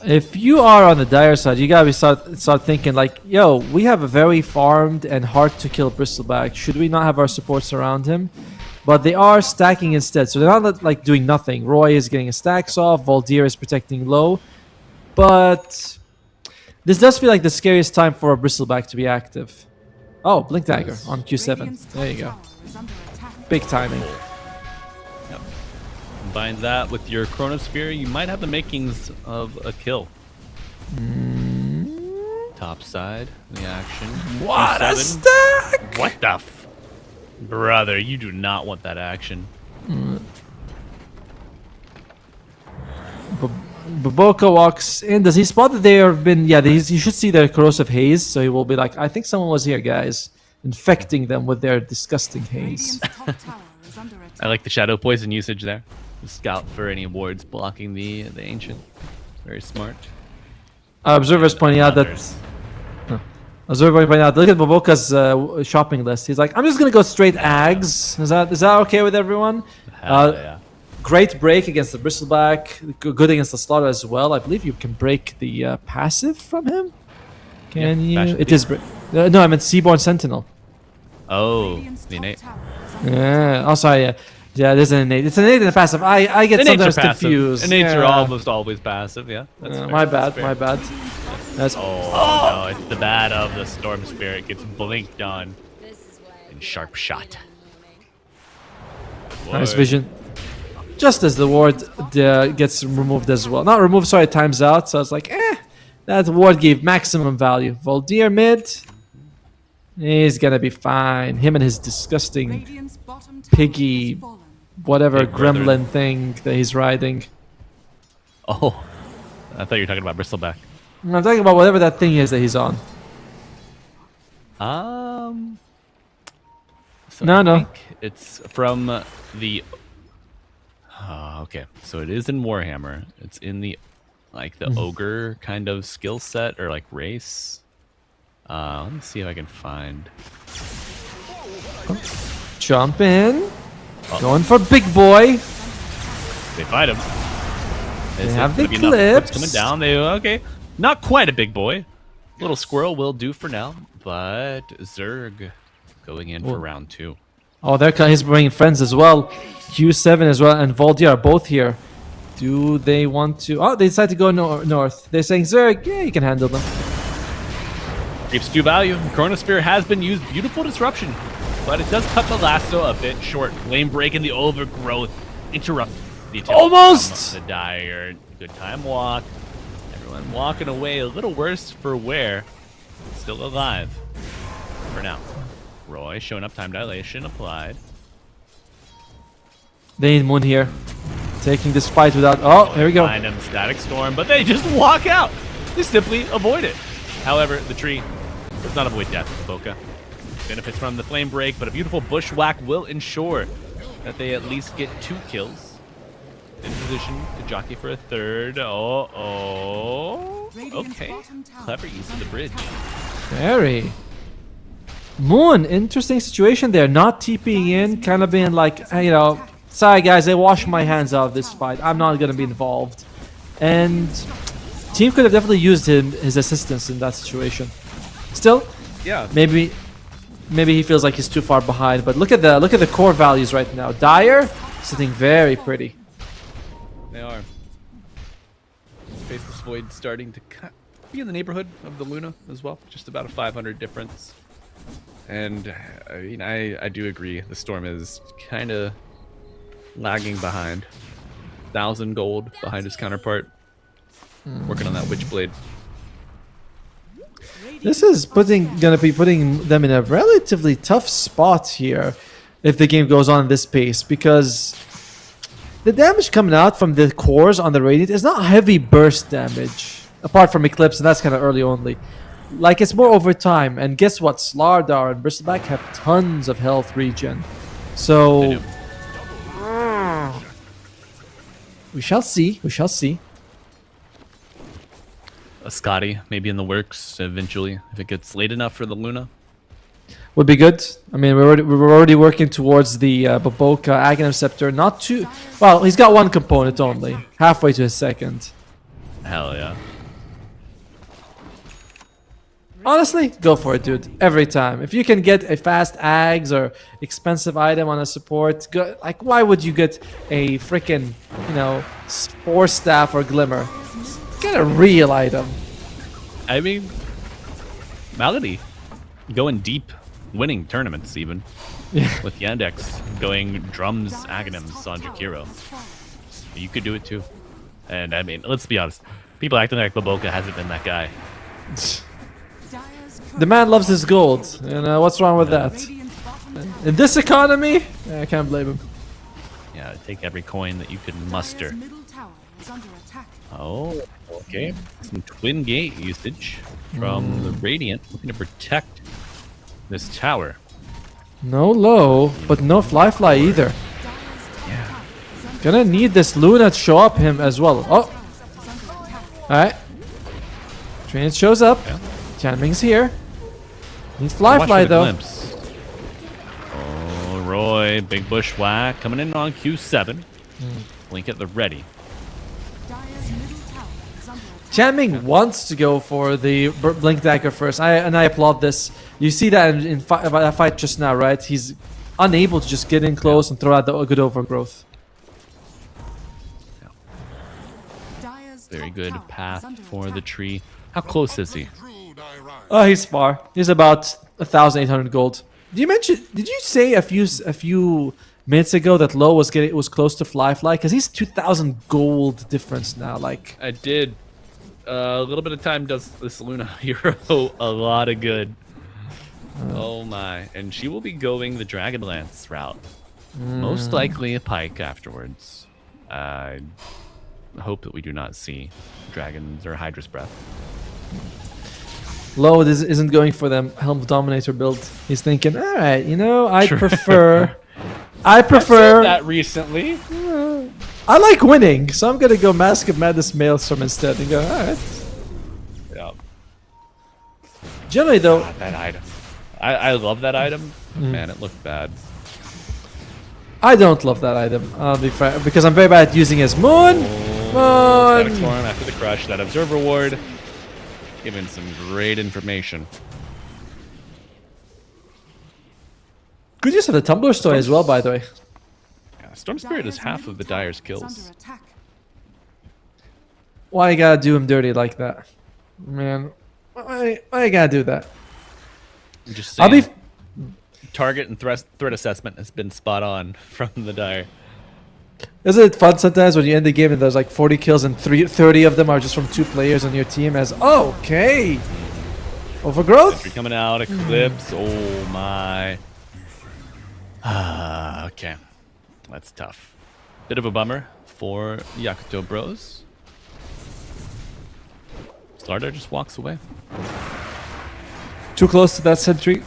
If you are on the dire side, you gotta start thinking like, yo, we have a very farmed and hard to kill Bristleback. Should we not have our supports around him? But they are stacking instead, so they're not like doing nothing. Roy is getting his stacks off. Voldir is protecting low, but this does feel like the scariest time for a Bristleback to be active. Oh, Blink Dagger on Q7. Radiant's There you go. top tower is under attack. Big timing. Combine that with your Chronosphere, you might have the makings of a kill. Top side, the action. What a Q7. stack! What the f... Brother, you do not want that action. Baboka walks in. Does he spot that they have been? Yeah, you should see the corrosive haze. So he will be like, I think someone was here, guys, infecting them with their disgusting haze. Radiant's top tower is under attack. I like the Shadow Poison usage there. Scout for any wards blocking the Ancient. Very smart. Observers pointing out that. Others. Observer pointing out. Look at Baboka's shopping list. He's like, I'm just gonna go straight Ags. Is that okay with everyone? Hell yeah. Great break against the Bristleback. Good against the Slaughter as well. I believe you can break the passive from him. Can you? Fashion It Thief. is. No, I meant Seaborn Sentinel. Oh, Radiant's the top innate. tower is under Yeah. Oh, sorry. Yeah. Yeah, there's an innate. It's an innate and a passive. I get Innates are sometimes passive. confused. Innates are Yeah. almost always passive, yeah. That's fair, My that's bad. fair. My bad. That's Oh, no, it's the bad of the Storm Spirit gets blinked on and sharp shot. nice Boy. vision. Just as the ward gets removed as well. Not removed, sorry, times out. So it's like, that ward gave maximum value. Voldir mid. He's gonna be fine. Him and his disgusting Radiant's bottom tower piggy, has fallen. whatever Big brother. gremlin thing that he's riding. Oh, I thought you were talking about Bristleback. I'm talking about whatever that thing is that he's on. So No, I no. think it's from the. Okay, so it is in Warhammer. It's in the, like the ogre kind of skill set or like race. Let me see if I can find. Jump in. Going for big boy. They fight him. Is have it the gonna be enough clips clips. coming down. They okay, not quite a big boy. Little squirrel will do for now, but Zerg going in for round 2. Oh, he's bringing friends as well. Q7 as well and Voldir are both here. Do they want to? Oh, they decide to go north. They're saying, Zerg, yeah, you can handle them. Creeps do value. Chronosphere has been used. Beautiful disruption, but it does cut the lasso a bit short. Lane break in the overgrowth interrupt the attempt Almost! from the dire. Good time walk. Everyone walking away a little worse for wear. Still alive for now. Roy showing up. Time dilation applied. They need Moon here. Taking this fight without... Oh, here we go. Find him, static storm, but they just walk out. They simply avoid it. However, the tree does not avoid death. Boca benefits from the flame break, but a beautiful bushwhack will ensure that they at least get 2 kills. In position to jockey for a third. Okay. Clever use of the bridge. Very. Moon, interesting situation there. Not TPing in, kind of being like, hey, sorry guys, I wash my hands out of this fight. I'm not going to be involved. And team could have definitely used his assistance in that situation. Still, Yeah. maybe he feels like he's too far behind. But look at the core values right now. Dire sitting very pretty. They are. Faithless Void starting to be in the neighborhood of the Luna as well. Just about a 500 difference. And I mean, I do agree. The Storm is kind of lagging behind. 1,000 gold behind his counterpart. Working on that Witchblade. This is gonna be putting them in a relatively tough spot here if the game goes on this pace, because the damage coming out from the cores on the Radiant is not heavy burst damage, apart from Eclipse, and that's kind of early only. Like, it's more over time, and guess what? Slardar and Bristleback have tons of health regen. So we shall see. We shall see. A Scotty maybe in the works eventually if it gets late enough for the Luna. Would be good. I mean, we're already working towards the Baboka Aghanim Scepter. Not too well. He's got one component only, halfway to his second. Hell yeah. Honestly, go for it, dude. Every time. If you can get a fast Ags or expensive item on a support, go, like, why would you get a freaking, Force Staff or Glimmer? Get a real item. I mean, Malady going deep, winning tournaments even. Yeah. With Yandex going drums, Aghanims on Jakiro. You could do it too. And I mean, let's be honest. People acting like Baboka hasn't been that guy. The man loves his gold. What's wrong with that? In this economy, I can't blame him. Yeah, take every coin that you can muster. Middle tower is under attack. Oh, okay. Some twin gate usage from the Radiant, looking to protect this tower. No low, but no fly either. Yeah. Gonna need this Luna to show up him as well. Oh, alright. Train shows up. Yeah. Chanming's here. Needs Watch for fly the though. glimpse. Oh, Roy, big bushwhack coming in on Q7. Blink at the ready. Dire's middle tower is under attack. Chanming wants to go for the Blink Dagger first. I applaud this. You see that in that fight just now, right? He's unable to just get in close and throw out the good overgrowth. Dire's Very top good tower is path under for the attack. tree. How close is he? Oh, he's far. He's about 1,800 gold. Did you say a few minutes ago that Low was close to fly? Because he's 2,000 gold difference now. Like, I did. A little bit of time does this Luna hero a lot of good. Oh my. And she will be going the Dragonlance route. Most likely a Pike afterwards. I hope that we do not see Dragons or Hydra's Breath. Low isn't going for them Helm Dominator build. He's thinking, all right, I prefer. I prefer. that recently. I like winning, so I'm gonna go Mask of Madness Maelstrom instead and go. All right. Yeah. Generally, though, That item. I love that item. Man, it looked bad. I don't love that item. I'll be frank, because I'm very bad at using his Moon. Static Moon. Storm after the crush. That Observer Ward. Giving some great information. Good use of the Tumbler Story as well, by the way. Yeah, Storm Spirit is half of the Dire's kills. Under attack. Why you gotta do him dirty like that, man? Why you gotta do that? I'm just I'll saying, be. target and threat assessment has been spot on from the Dire. Isn't it fun sometimes when you end the game and there's like 40 kills and 30 of them are just from 2 players on your team? Okay, overgrowth. Sentry coming out, Eclipse. Oh my. Okay, that's tough. Bit of a bummer for Yakuto Bros. Slardar just walks away. Too close to that sentry.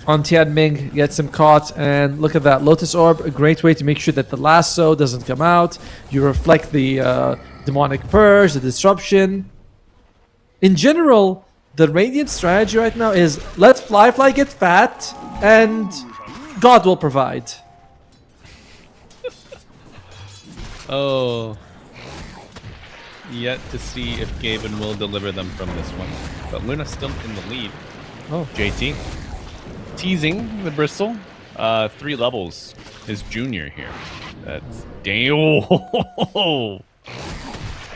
On Tianming, gets him caught, and look at that Lotus Orb, a great way to make sure that the lasso doesn't come out. You reflect the demonic purge, the disruption. In general, the Radiant strategy right now is let Fly get fat, and God will provide. Oh. Yet to see if Gaben will deliver them from this one. But Luna's still in the lead. Oh. JT. Teasing the Bristol. 3 levels. His junior here. That's damn.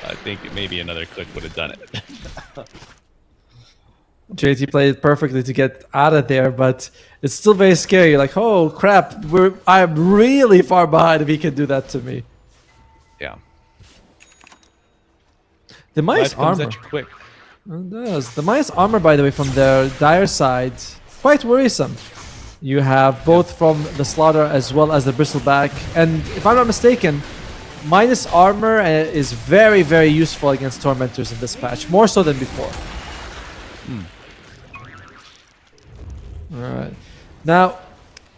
I think maybe another click would have done it. JT played it perfectly to get out of there, but it's still very scary. You're like, oh crap, I'm really far behind if he can do that to me. Yeah. The minus Life comes armor. at you quick. It does. The minus armor, by the way, from the Dire side, quite worrisome. You have both from the Slaughter as well as the Bristleback, and if I'm not mistaken, minus armor is very, very useful against Tormentors in this patch, more so than before. Alright. Now,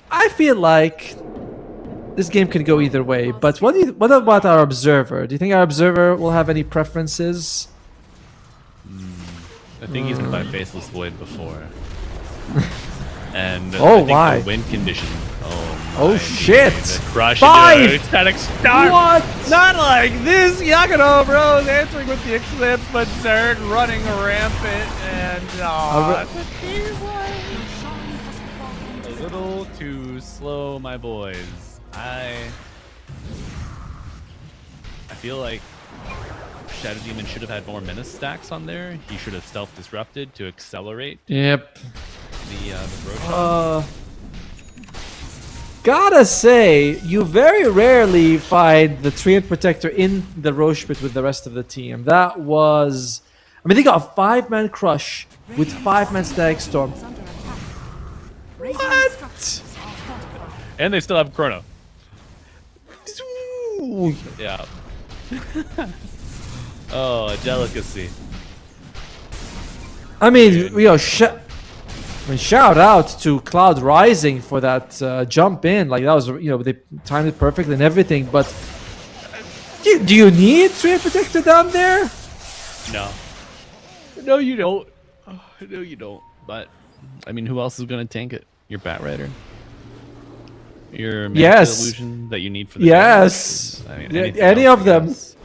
I feel like this game could go either way, but what about our Observer? Do you think our Observer will have any preferences? I think he's been by Faceless Void before. And Oh, I think my. the wind condition. Oh, Oh, my. shit. The crush 5! into a static start. What? Not like this. Yakult, bro, is answering with the Eclipse, but Zerg running rampant. And, a little too slow, my boys. I feel like Shadow Demon should have had more menace stacks on there. He should have self-disrupted to accelerate Yep. the Rosh. Gotta say, you very rarely find the Treant Protector in the Roche Pit with the rest of the team. That was... I mean, they got a 5-man Crush with 5-man Static Storm. What? And they still have Chrono. Yeah. Oh, a delicacy. I mean, shout out to Cloud Rising for that jump in. Like, that was, they timed it perfectly and everything, but do you need Treant Protector down there? No. No, you don't. Oh, no, you don't. But, I mean, who else is going to tank it? Your Bat Rider? Your Magic Yes. Illusion that you need for the Yes. damage? I mean, Yeah, anything any else, of I them. guess.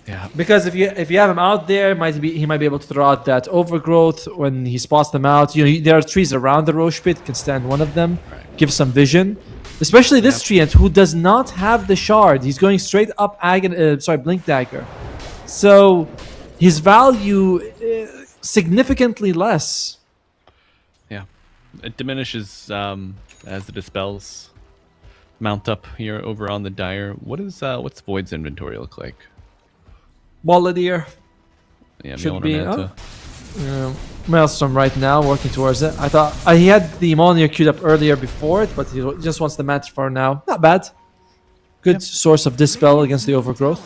Yeah. Because if you have him out there, he might be able to throw out that overgrowth when he spots them out. There are trees around the Roche Pit, can stand one of them, give some vision. Especially this Treant who does not have the shard. He's going straight up Blink Dagger. So his value significantly less. Yeah. It diminishes as the dispels mount up here over on the Dire. What's Void's inventory look like? Moladier Yeah, should Milner be Manta. Maelstrom right now, working towards it. I thought he had the Moladier queued up earlier before it, but he just wants the match for now. Not bad. Good source of dispel against the overgrowth.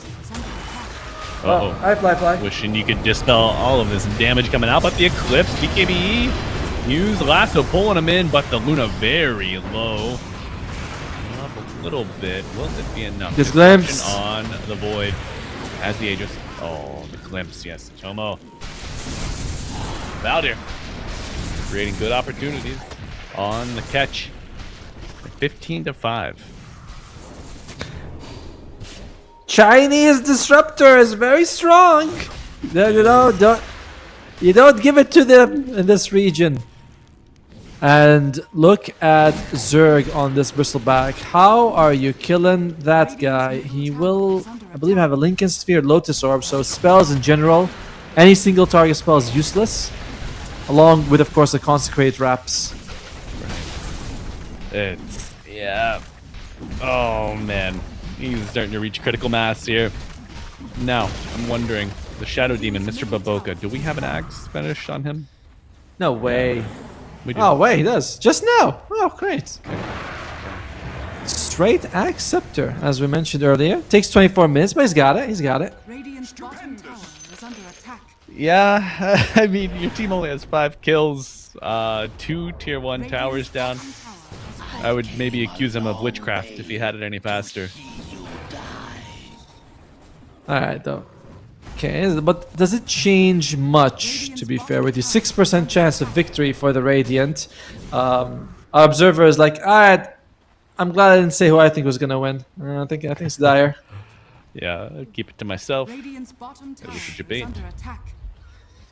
Uh-oh. I fly. Wishing you could dispel all of this damage coming out, but the Eclipse, BKB, use Lasso pulling him in, but the Luna very low. Up a little bit. Will it be enough? This glimpse. On the Void as the Aegis. Oh, the glimpse, yes. Tomo. Valdir. Creating good opportunities on the catch. 15-5. Chinese Disruptor is very strong. You don't give it to them in this region. And look at Zerg on this Bristleback. How are you killing that guy? He will, I believe, have a Lincoln Sphere, Lotus Orb, so spells in general. Any single target spell is useless. Along with, of course, the Consecrate Wraps. Yeah. Oh, man. He's starting to reach critical mass here. Now, I'm wondering, the Shadow Demon, Mr. Baboka, do we have an Axe finish on him? No way. We do. Oh, wait, he does. Just now. Oh, great. Straight Axe Scepter, as we mentioned earlier. Takes 24 minutes, but he's got it. Radiant's bottom tower is under attack. Yeah, I mean, your team only has 5 kills, 2 tier 1 towers down. I would maybe accuse him of witchcraft if he had it any faster. Alright, though. Okay, but does it change much, to be fair with you? 6% chance of victory for the Radiant. Our Observer is like, alright, I'm glad I didn't say who I think was going to win. I think it's Dire. Yeah, I'll keep it to myself. Radiant's bottom tower This is is debate. under attack.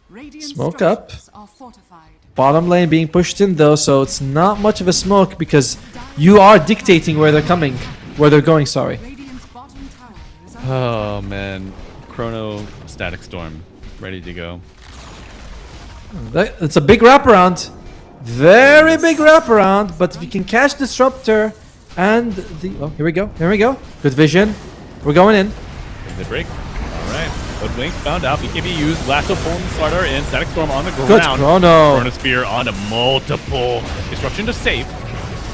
Radiant Smoke up. structures are fortified. Bottom lane being pushed in, though, so it's not much of a smoke because you are dictating where they're going, sorry. Radiant's bottom tower is under Oh, man. Chrono Static Storm, ready to go. It's a big wraparound. Very big wraparound. But if you can catch Disruptor and the... Oh, here we go. Here we go. Good vision. We're going in. The break. All right. Hoodwink found out. BKB used Lasso Pulling Starter and Static Storm on the ground. Good chrono. Chronosphere on a multiple. Disruption to safe,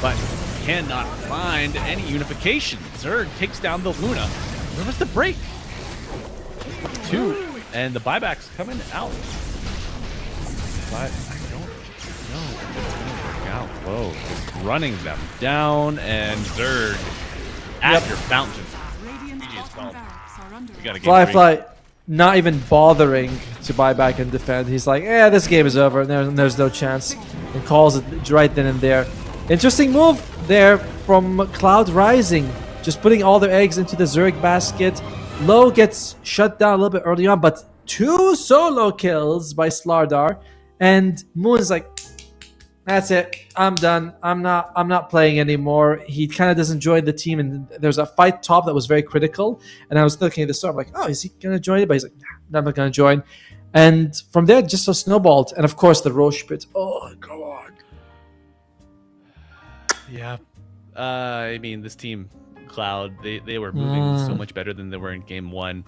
but cannot find any unification. Zerg takes down the Luna. Where was the break? 2. And the buybacks coming out. But I don't know if it's going to work out. Whoa. Just running them down, and Zerg after Fountain. Radiant's GG is bottom called. barracks are under We gotta get Fly, three. Fly, not even bothering to buy back and defend. He's like, yeah, this game is over. There's no chance. And calls it right then and there. Interesting move there from Cloud Rising. Just putting all their eggs into the Zerg basket. Low gets shut down a little bit early on, but 2 solo kills by Slardar. And Moon's like, that's it. I'm done. I'm not playing anymore. He kind of doesn't join the team, and there's a fight top that was very critical. And I was looking at the start, I'm like, oh, is he gonna join it? But he's like, nah, I'm not gonna join. And from there, just so snowballed. And of course, the Roche pit. Oh god. Yeah. I mean, this team, Cloud, they were moving so much better than they were in game 1.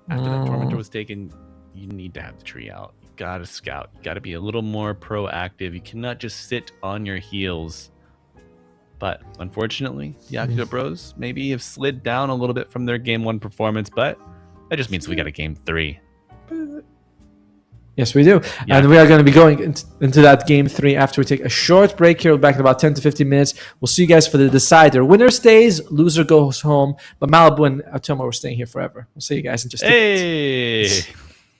After that Tormentor was taken, you need to have the tree out. You gotta scout. You gotta be a little more proactive. You cannot just sit on your heels. But unfortunately, the Yakult Bros maybe have slid down a little bit from their game 1 performance, but that just means we got a game 3. Yes, we do. Yeah. And we are going to be going into that game 3 after we take a short break here. We'll be back in about 10 to 15 minutes. We'll see you guys for the decider. Winner stays, loser goes home. But Malibu and Atomo are staying here forever. We'll see you guys in just a minute.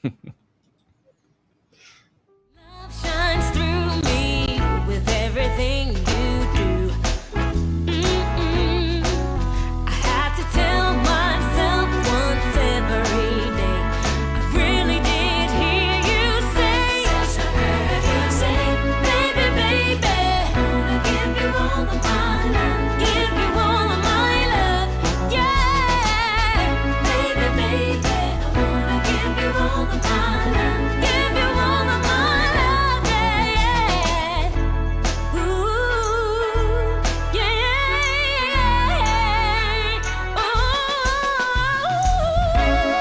Hey! Love shines through me with everything you do. I had to tell myself once every day. I really did hear you say. Since I heard you say, baby, baby, I wanna give you all of my love, give you all of my love, yeah. Baby, baby, I wanna give you all of my love, give you all of my love, yeah, yeah. Ooh, yeah, ooh.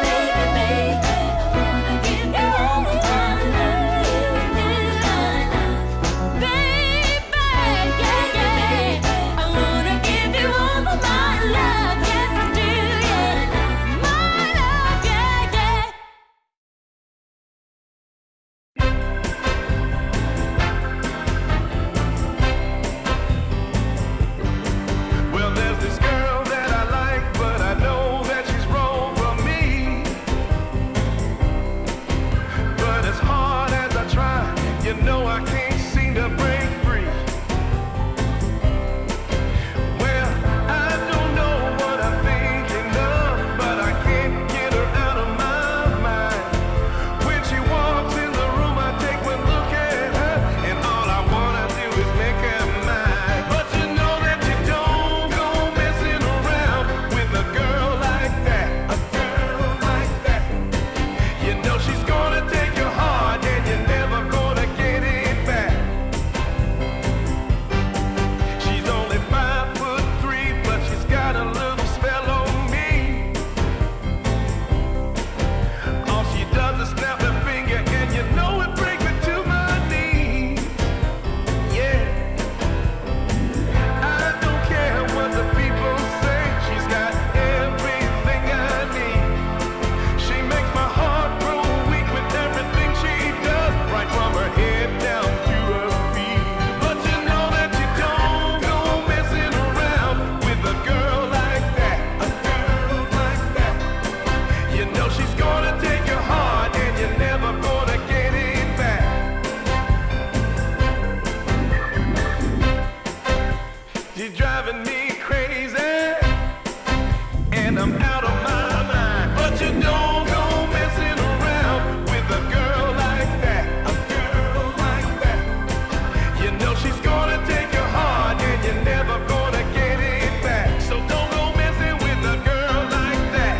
Baby, baby, I wanna give you all of my love, give you my love, baby, yeah, yeah. I wanna give you all of my love, yes I do, yeah, my love, yeah, yeah. Well, there's this girl that I like, but I know that she's wrong for me. But as hard as I try, you know I can't seem to break free. Well, I don't know what I'm thinking of, but I can't get her out of my mind. When she walks in the room, I take one look at her, and all I wanna do is make her mine. But you know that you don't go messing around with a girl like that, a girl like that. You know she's gonna take your heart, and you're never gonna get it back. She's only 5'3", but she's got a little spell on me. All she does is snap her finger, and you know it brings me to my knees. Yeah, I don't care what the people say. She's got everything I need. She makes my heart grow weak with everything she does, right from her head down to her feet. But you know that you don't go messing around with a girl like that, a girl like that. You know she's gonna take your heart, and you're never gonna get it back. She's driving me crazy, and I'm out of my mind. But you don't go messing around with a girl like that, a girl like that. You know she's gonna take your heart, and you're never gonna get it back. So don't go messing with a girl like that.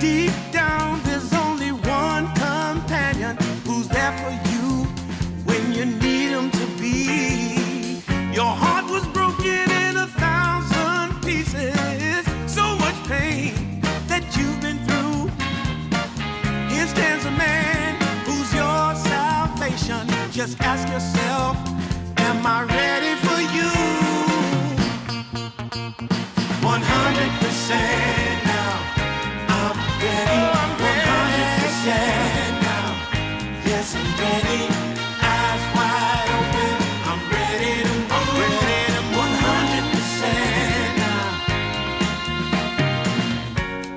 Deep down, there's only one companion who's there for you when you need him to be. Your heart was broken in 1,000 pieces. So much pain that you've been through. Here stands a man who's your salvation. Just ask yourself, am I ready for you? 100% now. I'm ready. 100% now. Yes, I'm ready. Eyes wide open. I'm ready to move. I'm ready to move. 100% now.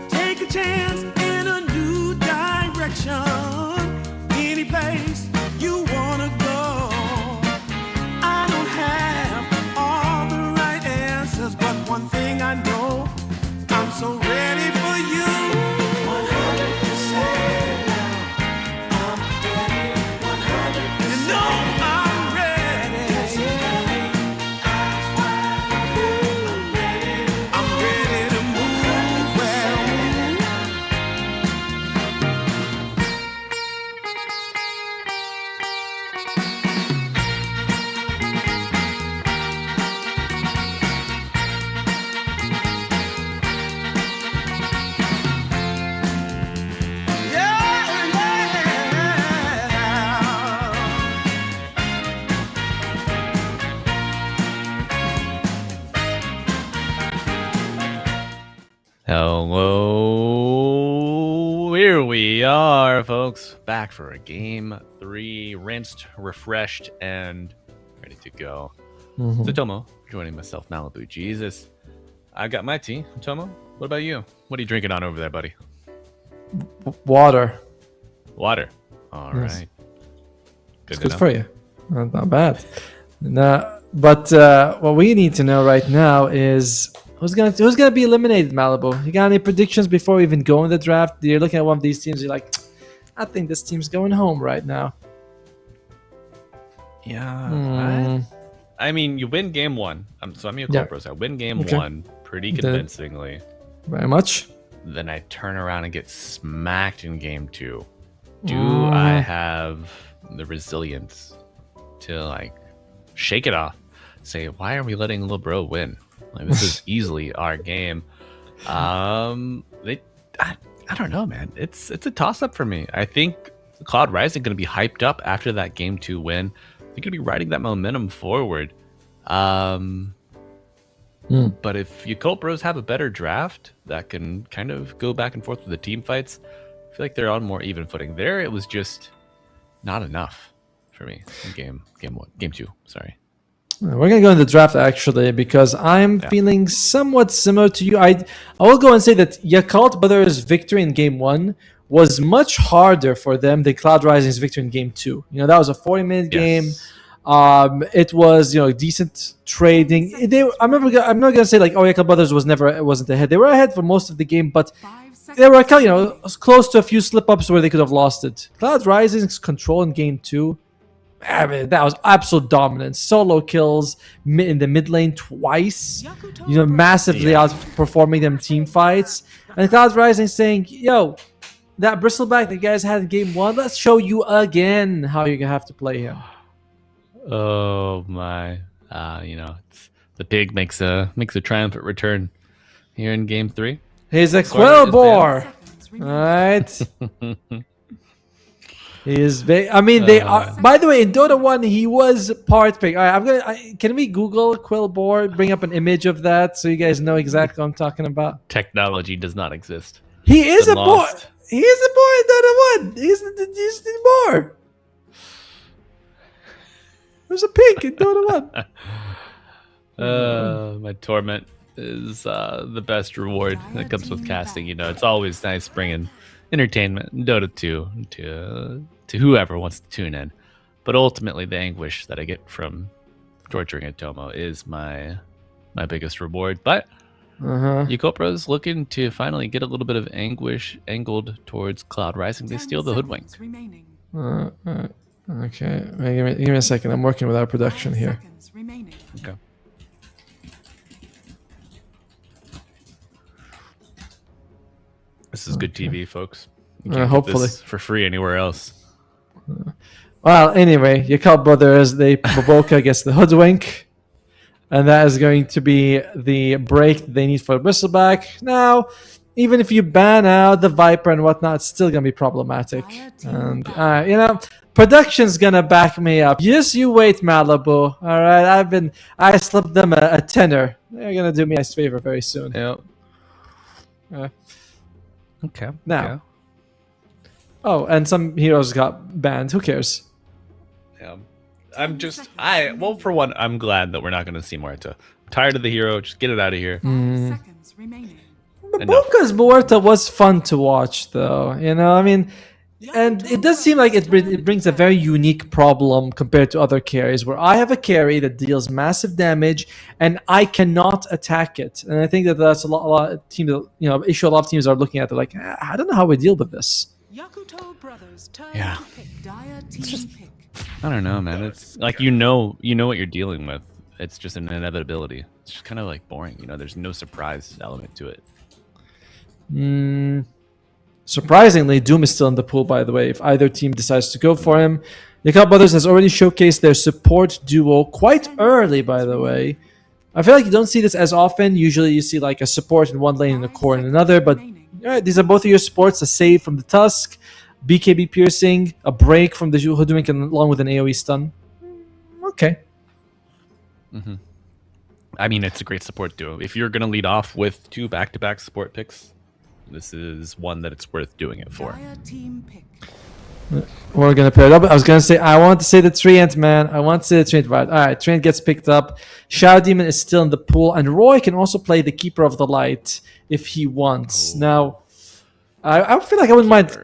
Take a chance in a new direction. Any place you wanna go. I don't have all the right answers, but one thing I know, I'm so ready for you. 100% now. I'm ready. 100%. You know I'm ready. Yes, I'm ready. Eyes wide open. I'm ready to move. Well, Hello, here we are, folks, back for a game 3, rinsed, refreshed, and ready to go. So Tomo, joining myself, Malibu Jesus. I got my tea. Tomo, what about you? What are you drinking on over there, buddy? Water. Water. All Yes. right. It's to good for you. Not bad. No, but what we need to know right now is who's gonna be eliminated, Malibu. You got any predictions before we even go in the draft? You're looking at one of these teams, you're like, I think this team's going home right now. Yeah. I mean, you win game 1. So I'm your Yeah. Pros. I win game Okay. 1 pretty Then- convincingly. Very much. Then I turn around and get smacked in game 2. Do I have the resilience to like shake it off? Say, why are we letting little bro win? Like, this is easily our game. I don't know, man. It's a toss up for me. I think Cloud Rising going to be hyped up after that game 2 win. They're going to be riding that momentum forward. But if Yakult Bros have a better draft that can kind of go back and forth with the team fights, I feel like they're on more even footing. There, it was just not enough for me in game 2. Sorry. We're gonna go in the draft actually because I'm feeling somewhat similar to you. I will go and say that Yakult Brothers' victory in game 1 was much harder for them than Cloud Rising's victory in game 2. You know, that was a 40-minute game. It was, decent trading. I'm not gonna say like, oh, Yakult Brothers wasn't ahead. They were ahead for most of the game, but 5 seconds. they were close to a few slip-ups where they could have lost it. Cloud Rising's control in game 2, I mean, that was absolute dominance. Solo kills in the mid lane twice. Massively outperforming them team fights. And Cloud Rising saying, yo, that bristleback that you guys had in game 1, let's show you again how you're gonna have to play him. Oh my! The pig makes a triumphant return here in game 3. He's a Sorta Quillbore. Seconds remaining. Alright. He is big. I mean, they are. By the way, in Dota 1, he was part pig. All right, can we Google Quillbore? Bring up an image of that so you guys know exactly what I'm talking about. Technology does not exist. He is Been a boy. lost. He is a boy in Dota 1. He's the boy. There's a pig in Dota 1. My torment is the best reward that comes with casting. It's always nice bringing entertainment in Dota 2 to whoever wants to tune in. But ultimately, the anguish that I get from torturing a Tomo is my biggest reward. But Yakult looking to finally get a little bit of anguish angled towards Cloud Rising. They 10 steal the hoodwink. seconds remaining. Okay, give me a second. I'm working with our production 5 here. seconds remaining. Okay. This is good TV, folks. You can't get Hopefully. this for free anywhere else. Well, anyway, Yakult brothers, Baboka gets the hoodwink. And that is going to be the break they need for Bristleback. Now, even if you ban out the Viper and whatnot, it's still going to be problematic. And, production's going to back me up. Yes, you wait, Malibu. All right, I slipped them a tenner. They're going to do me a nice favor very soon. Yeah. Okay. Now. Yeah. Oh, and some heroes got banned. Who cares? Yeah. Well, for one, I'm glad that we're not going to see Muerta. I'm tired of the hero. Just get it out of here. Seconds remaining. Boca's Muerta was fun to watch, though. And it does seem like it brings a very unique problem compared to other carries, where I have a carry that deals massive damage and I cannot attack it. And I think that's a lot of teams, issue a lot of teams are looking at. They're like, I don't know how we deal with this. Yakult brothers turn Yeah. to pick. Dire team just- pick. I don't know, man. It's like you know what you're dealing with. It's just an inevitability. It's just kind of like boring. There's no surprise element to it. Surprisingly, Doom is still in the pool, by the way, if either team decides to go for him. Yakult Brothers has already showcased their support duo quite early, by the way. I feel like you don't see this as often. Usually you see like a support in one lane and a core in another, but these are both of your supports, a save from the Tusk, BKB piercing, a break from the Hoodwink, and along with an AoE stun. Okay. I mean, it's a great support duo. If you're going to lead off with 2 back-to-back support picks, this is one that it's worth doing it for. Dire team pick. We're going to pair it up. I was going to say, I want to say the Treant, man. I want to say the Treant. Right. All right, Treant gets picked up. Shadow Demon is still in the pool, and Roy can also play the Keeper of the Light if he wants. Now, I feel like I wouldn't mind.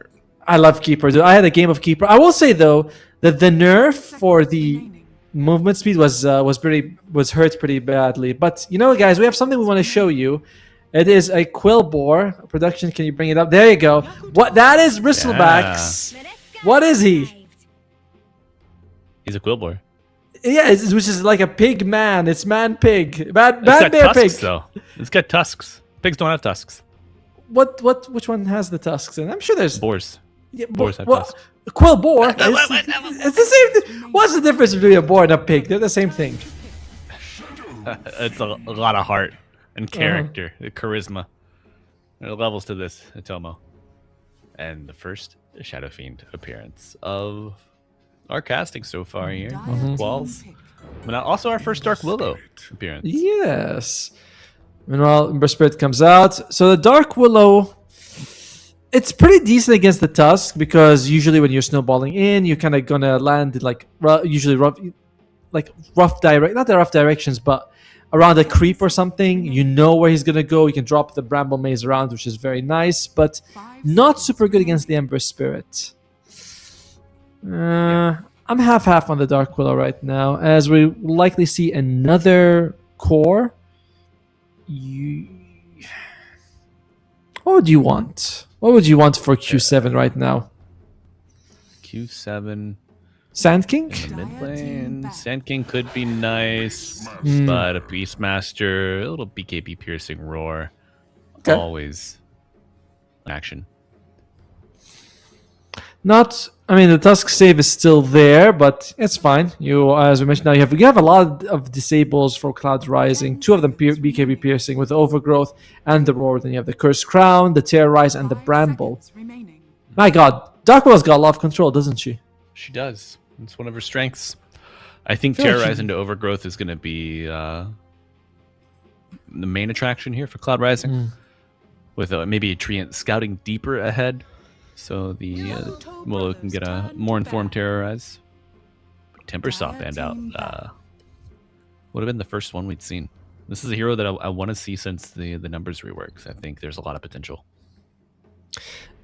I love Keeper, dude. I had a game of Keeper. I will say, though, that the nerf for the movement speed was hurt pretty badly. But, guys, we have something we want to show you. It is a Quillbore. Production, can you bring it up? There you go. What that is Bristlebacks. What is he? He's a Quillbore. Yeah, which is like a pig man. It's man pig. Bad It's got bear tusks, pig. though. It's got tusks. Pigs don't have tusks. Which one has the tusks in? I'm sure there's Boars. Yeah, boars have tusks. Quillbore. It's the same thing. What's the difference between a boar and a pig? They're the same thing. It's a lot of heart and character, charisma. There are levels to this, Atomo. And the first Shadow Fiend appearance of our casting so far here. Qualls. But now also our first Dark Willow appearance. Yes. Meanwhile, Ember Spirit comes out. So the Dark Willow, it's pretty decent against the Tusk because usually when you're snowballing in, you're kind of gonna land in usually rough not the rough directions, but around a creep or something. You know where he's gonna go. You can drop the Bramble Maze around, which is very nice, but not super good against the Ember Spirit. I'm half on the Dark Willow right now, as we will likely see another core. What would you want? What would you want for Q7 right now? Q7 Sand King? in the mid lane. Sand King could be nice, but a Beastmaster, a little BKB piercing roar. Okay. Always action. The Tusk save is still there, but it's fine. You, as we mentioned, now you have a lot of disables for Cloud Rising. 2 of them BKB piercing with the Overgrowth and the Roar. Then you have the Cursed Crown, the Terrorize, and the Bramble. My God, Dark Willow's got a lot of control, doesn't she? She does. It's one of her strengths. I think feel like Terrorize into Overgrowth is going to be the main attraction here for Cloud Rising, with maybe a Treant scouting deeper ahead, so the Willow can get a more informed Terrorize. Timbersaw banned out. Would have been the first one we'd seen. This is a hero that I want to see since the numbers reworks. I think there's a lot of potential.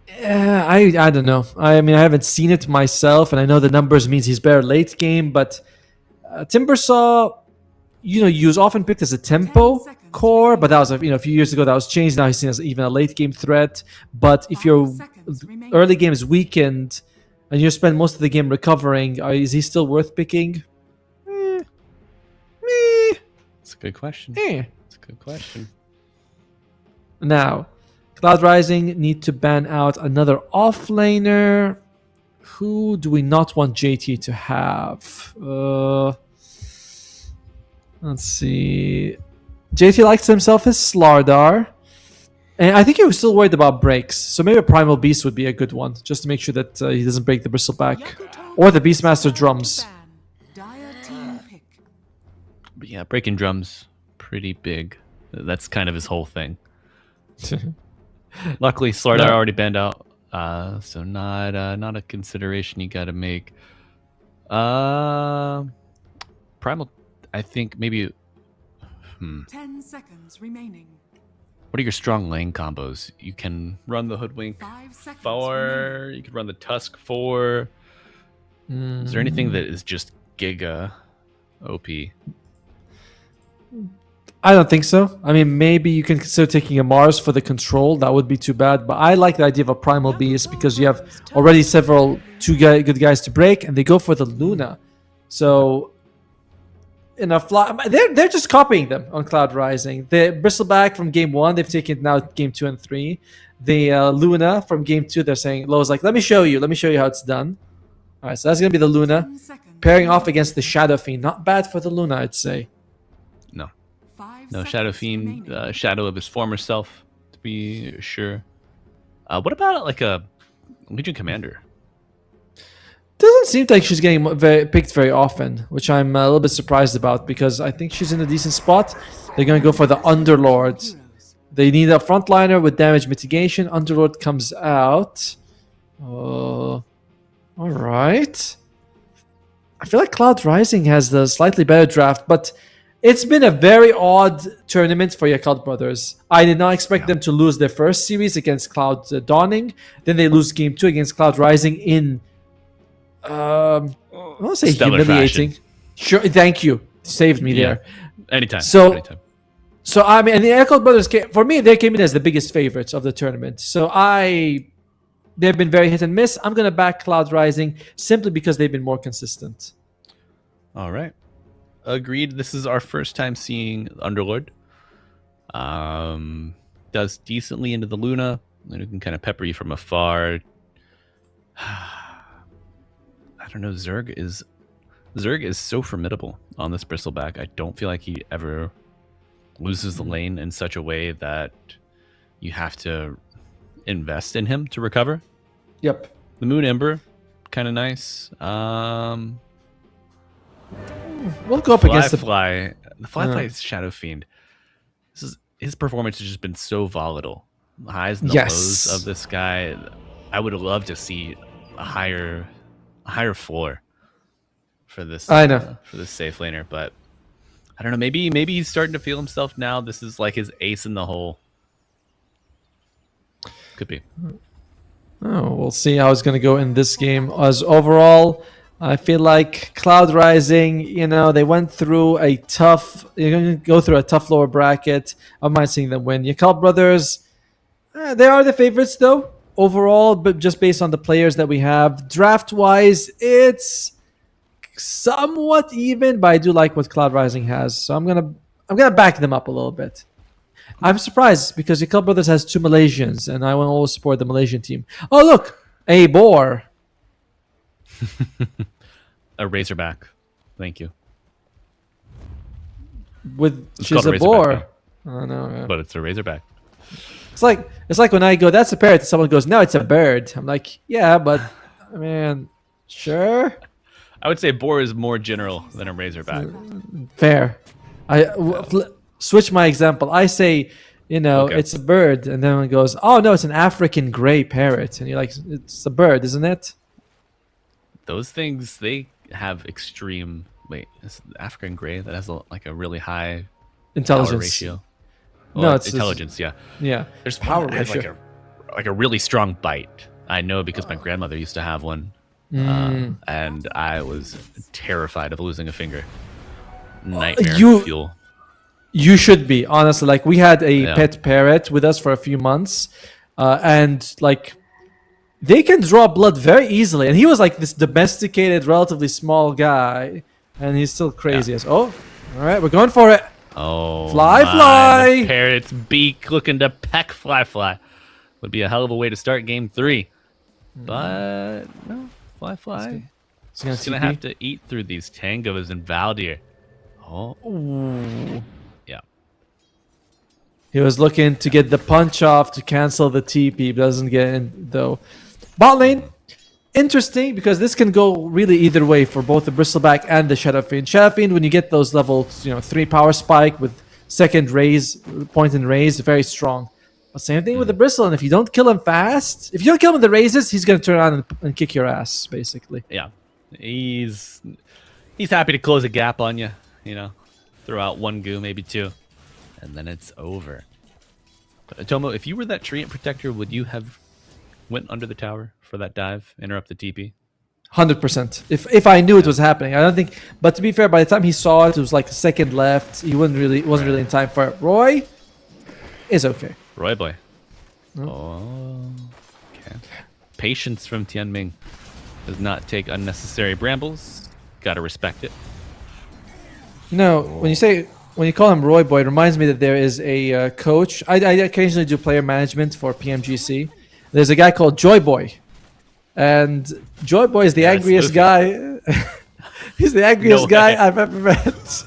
I don't know. I haven't seen it myself, and I know the numbers means he's better late game, but Timbersaw, he was often picked as a tempo core, but that was a few years ago that was changed. Now he's seen as even a late game threat. But if your early game is weakened and you spend most of the game recovering, is he still worth picking? It's a good question. Eh. It's a good question. Now, Cloud Rising need to ban out another offlaner. Who do we not want JT to have? Let's see. JT likes himself as Slardar. And I think he was still worried about breaks. So maybe a Primal Beast would be a good one. Just to make sure that he doesn't break the Bristleback. Yakult Or the Beastmaster drums. ban. Dire team pick. But yeah, breaking drums, pretty big. That's kind of his whole thing. Luckily, Slardar No. already banned out, so not a consideration you got to make. Primal, I think maybe. 10 seconds remaining. What are your strong lane combos? You can run the Hoodwink 5 seconds 4. remaining. You can run the Tusk 4. Is there anything that is just Giga OP? I don't think so. I mean, maybe you can consider taking a Mars for the control. That would be too bad. But I like the idea of a Primal Beast because you have already good guys to break, and they go for the Luna. So, in a they're just copying them on Cloud Rising. The Bristleback from game 1, they've taken now game 2 and 3. The Luna from game 2, they're saying, Lowe's like, let me show you how it's done. All right, so that's going to be the Luna. 10 seconds Pairing off remaining. against the Shadow Fiend. Not bad for the Luna, I'd say. No. 5 No, seconds Shadow Fiend, remaining. shadow of his former self, to be sure. What about like a Legion Commander? Doesn't seem like she's getting picked very often, which I'm a little bit surprised about because I think she's in a decent spot. They're going to go for the Underlord. Heroes. They need a frontliner with damage mitigation. Underlord comes out. All right. I feel like Cloud Rising has the slightly better draft, but it's been a very odd tournament for Yakult Brothers. I did not expect them to lose their first series against Cloud Dawning. Then they lose game 2 against Cloud Rising in I won't say Stellar humiliating. fashion. Sure, thank you. Saved me there. Anytime. So- anytime. So I mean, and the Yakult Brothers for me, they came in as the biggest favorites of the tournament. So they've been very hit and miss. I'm gonna back Cloud Rising simply because they've been more consistent. All right. Agreed. This is our first time seeing Underlord. Does decently into the Luna. Luna can kind of pepper you from afar. I don't know. Zerg is so formidable on this Bristleback. I don't feel like he ever loses the lane in such a way that you have to invest in him to recover. Yep. The Moon Ember, kind of nice. We'll go up against the The Fly is Shadow Fiend. His performance has just been so volatile. The highs and the Yes. lows of this guy. I would love to see a higher floor for this. I know. For this safe laner, but I don't know. Maybe he's starting to feel himself now. This is like his ace in the hole. Could be. Oh, we'll see how it's going to go in this game. As overall, I feel like Cloud Rising, they went through a tough. You're going to go through a tough lower bracket. I might seeing them win. Yakult Brothers, they are the favorites though overall, but just based on the players that we have, draft-wise, it's somewhat even. But I do like what Cloud Rising has, so I'm gonna back them up a little bit. I'm surprised because Yakult Brothers has 2 Malaysians, and I want to always support the Malaysian team. Oh, look! A boar. A Razorback. Thank you. She's called a a Razorback, boar. Oh, no. Yeah. But it's a Razorback. It's like when I go, that's a parrot, and someone goes, no, it's a bird. I'm like, yeah, but, man, sure. I would say boar is more general than a Razorback. Fair. Switch my example. I say, Okay. it's a bird, and then it goes, oh, no, it's an African gray parrot. And you're like, it's a bird, isn't it? Those things, they have extreme. Wait, is it African gray that has a really high Intelligence. power ratio? No, Well, it's intelligence. Yeah, Yeah. there's Power one that has ratio. like a really strong bite. I know because my grandmother used to have one, and I was terrified of losing a finger. Nightmare fuel. You should be, honestly. Like, we had a Yeah. pet parrot with us for a few months, and they can draw blood very easily. And he was like this domesticated, relatively small guy, and he's still crazy as. Oh, all right, we're going for it. Oh, Fly, my, fly. the parrot's beak looking to peck fly. would be a hell of a way to start game 3. But no, fly. He's gonna He's gonna TP. have to eat through these tangos and Valdir. Oh, Ooh. yeah. He was looking to get the punch off to cancel the TP, but doesn't get in though. Bot lane, interesting because this can go really either way for both the Bristleback and the Shadow Fiend. Shadow Fiend, when you get those levels, 3 power spike with second raise, point and raise, very strong. But same thing with the Bristle, and if you don't kill him fast, if you don't kill him with the raises, he's gonna turn around and kick your ass, basically. Yeah, he's happy to close a gap on you. Throw out 1 goo, maybe 2, and then it's over. But Tomo, if you were that Treant Protector, would you have went under the tower for that dive, interrupt the TP? 100%. If I knew it was happening, I don't think. But to be fair, by the time he saw it, it was like a second left. He wasn't really in time for it. Roy is okay. Roy boy. Oh, okay. Patience from Tianming. Does not take unnecessary brambles. Gotta respect it. When you call him Roy Boy, it reminds me that there is a coach. I occasionally do player management for PMGC. There's a guy called Joy Boy, and Joy Boy is the angriest guy. He's the angriest guy I've ever met.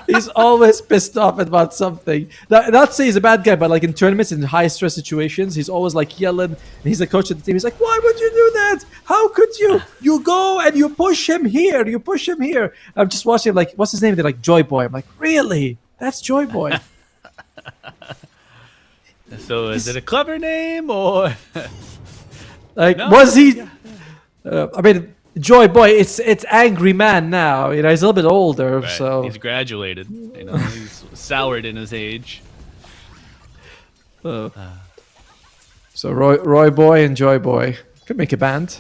He's always pissed off about something. Not to say he's a bad guy, but like in tournaments, in high stress situations, he's always like yelling. And he's the coach of the team. He's like, "Why would you do that? How could you? You go and you push him here. You push him here." I'm just watching him like, "What's his name?" They're like, "Joy Boy." I'm like, "Really? That's Joy Boy." So is it a clever name or? Like, No, was he? I mean, Joy Boy. It's angry man now. He's a little bit older, Right, so he's graduated. He's soured in his age. so Roy Boy and Joy Boy could make a band.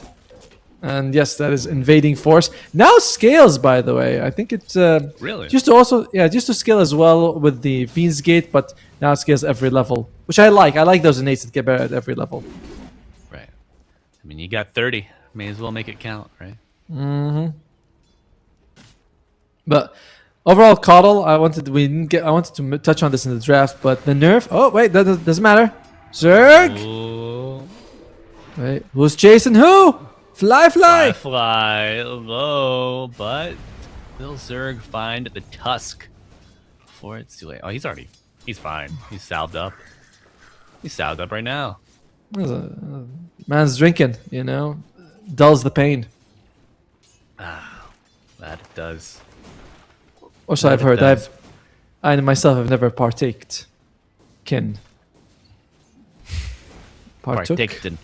And yes, that is Invading Force. Now scales, by the way. I think it Really? just to scale as well with the Fiend's Gate, but now it scales every level, which I like. I like those innates that get better at every level. Right. I mean, you got 30. May as well make it count, right? But overall, Coddle, I wanted to touch on this in the draft, but the nerf. Oh wait, that doesn't matter. Zerg. Ooh. Wait, who's chasing who? Fly. Fly low, but will Zerg find the tusk before it's too late? Oh, he's fine. He's salved up. He's salved up right now. Man's drinking, dulls the pain. That it does. Or so I've It heard. does. I myself have never partaked. Partook? Partaken.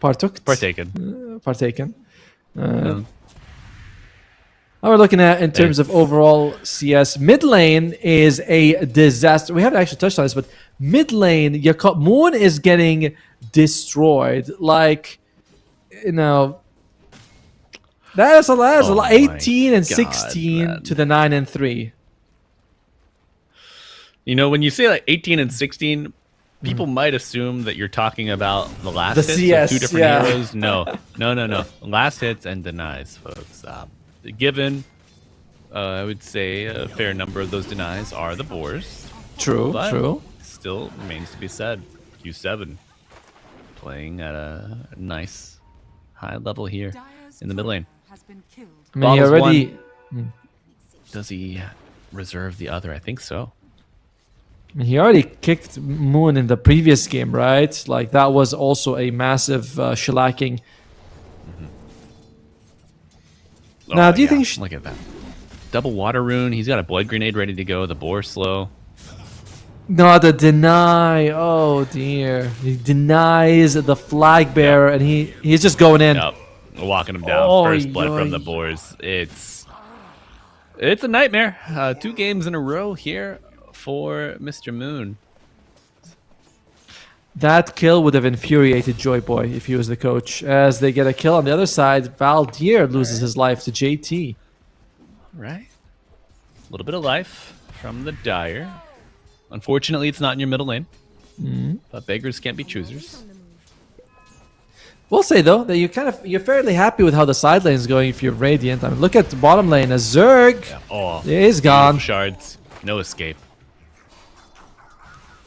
Partook? Partaken. Partaken. Um, Now we're looking at in terms of overall CS. Mid lane is a disaster. We haven't actually touched on this, but mid lane, Moon is getting destroyed. Like, that is a lot. 18 and God, 16 man. to the 9 and 3. When you say like 18 and 16, people might assume that you're talking about the last The hits CS, of 2 different yeah. heroes. No. Last hits and denies, folks. Given, I would say a fair number of those denies are the boars. True. Still remains to be said. Q7 playing at a nice high level here Dire's in the mid lane. turret has been killed. I mean, he Bottles already. Does he reserve the other? I think so. He already kicked Moon in the previous game, right? Like, that was also a massive shellacking. Now, do you think Look at that. Double water rune. He's got a blood grenade ready to go. The boar slow. No, the deny. Oh dear, he denies the flag bearer, and he's just going in. Yep. Walking him down. Oh, First blood from the yoy. boars. It's a nightmare. 2 games in a row here for Mr. Moon. That kill would have infuriated Joy Boy if he was the coach. As they get a kill on the other side, Valdir loses his life to JT. Right. A little bit of life from the Dire. Unfortunately, it's not in your middle lane. But beggars can't be choosers. We'll say though that you're fairly happy with how the side lane is going if you're Radiant. I mean, look at the bottom lane. As Zerg Oh, is gone. shards. No escape.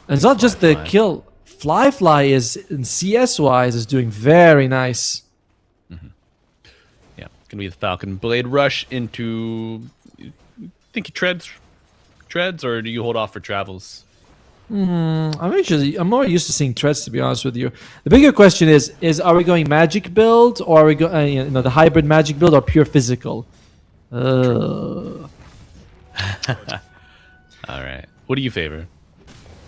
And it's not just the Fine. kill. Fly is, in CS-wise, is doing very nice. Yeah, gonna be the Falcon Blade rush into. Think he treads, or do you hold off for travels? I'm more used to seeing treads, to be honest with you. The bigger question is are we going magic build, or are we going the hybrid magic build, or pure physical? All right. What do you favor?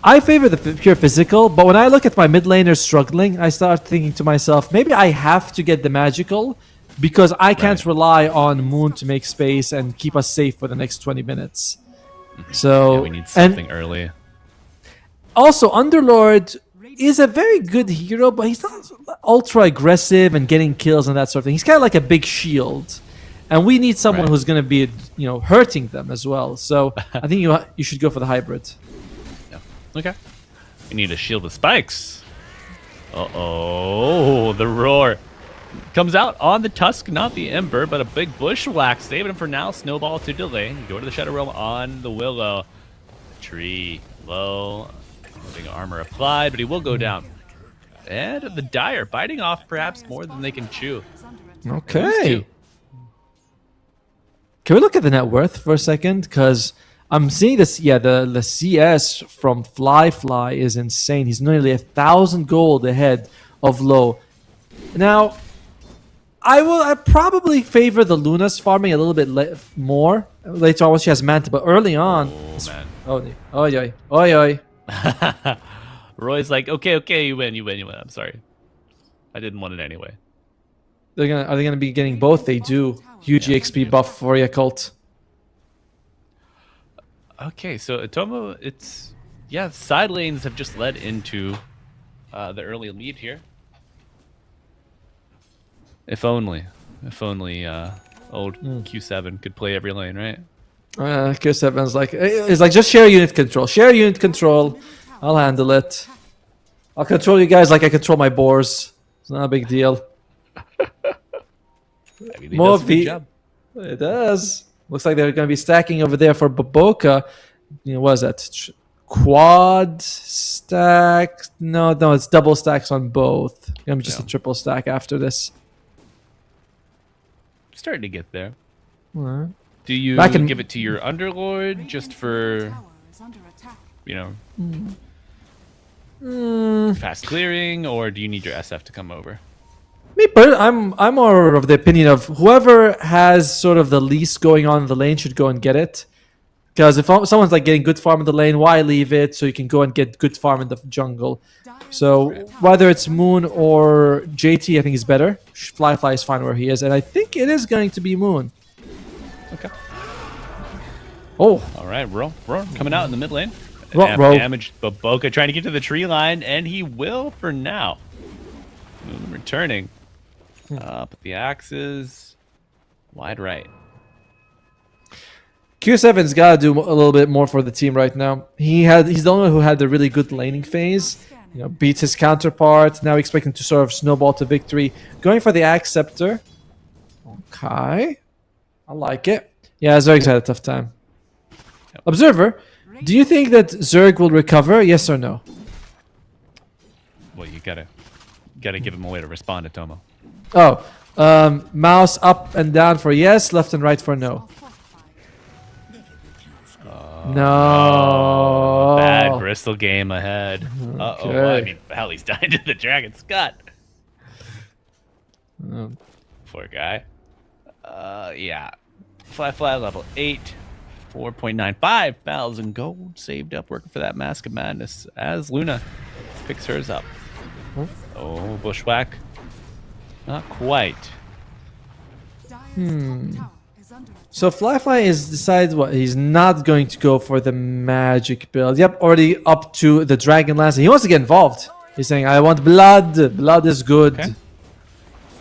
I favor the pure physical, but when I look at my mid laners struggling, I start thinking to myself, maybe I have to get the magical because I can't rely on Moon to make space and keep us safe for the next 20 minutes. So Yeah, we need something early. Also, Underlord is a very good hero, but he's not ultra aggressive and getting kills and that sort of thing. He's kind of like a big shield, and we need someone who's going to be, hurting them as well. So I think you should go for the hybrid. Yeah. Okay. We need a shield with spikes. Uh-oh, the roar comes out on the Tusk, not the Ember, but a big bushwhack. Saving him for now. Snowball to delay. Go to the Shadow Realm on the Willow. Tree low. Big armor applied, but he will go down. And the Dire biting off perhaps more than they can chew. Okay. Can we look at the net worth for a second? Because I'm seeing this. Yeah, the CS from Fly is insane. He's nearly 1,000 gold ahead of Low. Now, I probably favor the Luna's farming a little bit more later on when she has Manta, but early on. Oh, man. Oi. Roy's like, okay, you win. I'm sorry. I didn't want it anyway. Are they gonna be getting both? They do. Huge EXP buff for Yakult. Okay, so Atomo, side lanes have just led into the early lead here. If only old Q7 could play every lane, right? Q7's like just share unit control. Share unit control. I'll handle it. I'll control you guys like I control my boars. It's not a big deal. I mean, he More does a good job. It does. Looks like they're going to be stacking over there for Baboka. What is that? Quad stack? No, it's double stacks on both. Gonna be just a triple stack after this. Starting to get there. Alright. Do you Back in- give it to your Underlord just for, fast clearing, or do you need your SF to come over? I'm more of the opinion of whoever has sort of the least going on in the lane should go and get it. Because if someone's like getting good farm in the lane, why leave it so you can go and get good farm in the jungle? So whether it's Moon or JT, I think is better. Fly is fine where he is, and I think it is going to be Moon. Okay. Oh, All right, Roar coming out in the mid lane. Roar. Damage. Baboka trying to get to the tree line, and he will for now. Moon returning. Up the axes. Wide right. Q7's got to do a little bit more for the team right now. He's the only one who had the really good laning phase. Beats his counterpart. Now expecting to sort of snowball to victory. Going for the Axe Scepter. Okay. I like it. Yeah, Zerg's had a tough time. Observer, do you think that Zerg will recover? Yes or no? Well, you gotta give him a way to respond to Tomo. Oh, mouse up and down for yes, left and right for no. No. Bad Bristol game ahead. Uh-oh. Okay. Well, I mean, hell, he's dying to the Dragon Scott. Poor guy. Yeah. Fly level 8. 4.95 thousand gold saved up working for that Mask of Madness as Luna picks hers up. Oh, bushwhack. Not quite. So Fly is decided what he's not going to go for the magic build. Yep, already up to the Dragon Lance. He wants to get involved. He's saying, I want blood. Blood is good. Okay.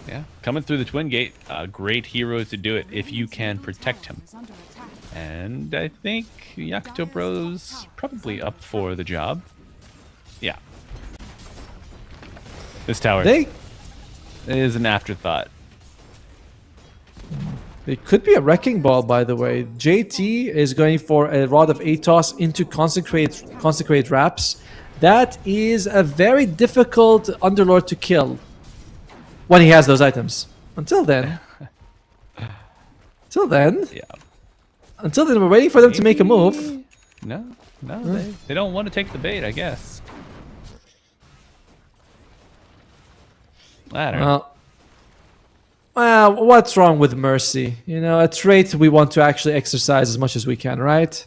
Yeah, coming through the Twin Gate. Great hero to do it if you can protect him. And I think Yakuto Bro's probably up for the job. Yeah. This tower is an afterthought. It could be a Wrecking Ball, by the way. JT is going for a Rod of Atos into Consecrate Wraps. That is a very difficult Underlord to kill when he has those items. Until then. Yeah. Until then, we're waiting for them to make a move. No, they don't want to take the bait, I guess. I don't know. Well, what's wrong with Mercy? You know, a trait we want to actually exercise as much as we can, right?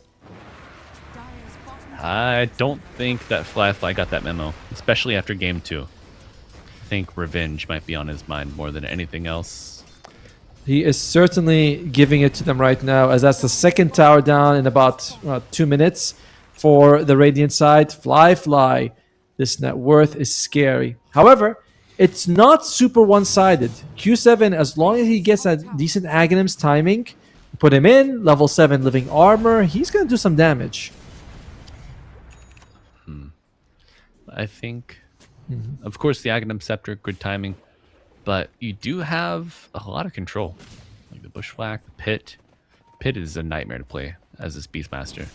Dire's bottom I don't think that Fly got that memo, especially after game 2. I think revenge might be on his mind more than anything else. He is certainly giving it to them right now, as that's the second tower down in about 2 minutes for the Radiant side. Fly. This net worth is scary. However, it's not super one-sided. Q7, as long as he gets that decent Aghanim's timing, put him in, level 7 living armor, he's going to do some damage. I think, of course, the Aghanim Scepter, good timing, but you do have a lot of control. Like the Bushwhack, the Pit. Pit is a nightmare to play as this Beastmaster.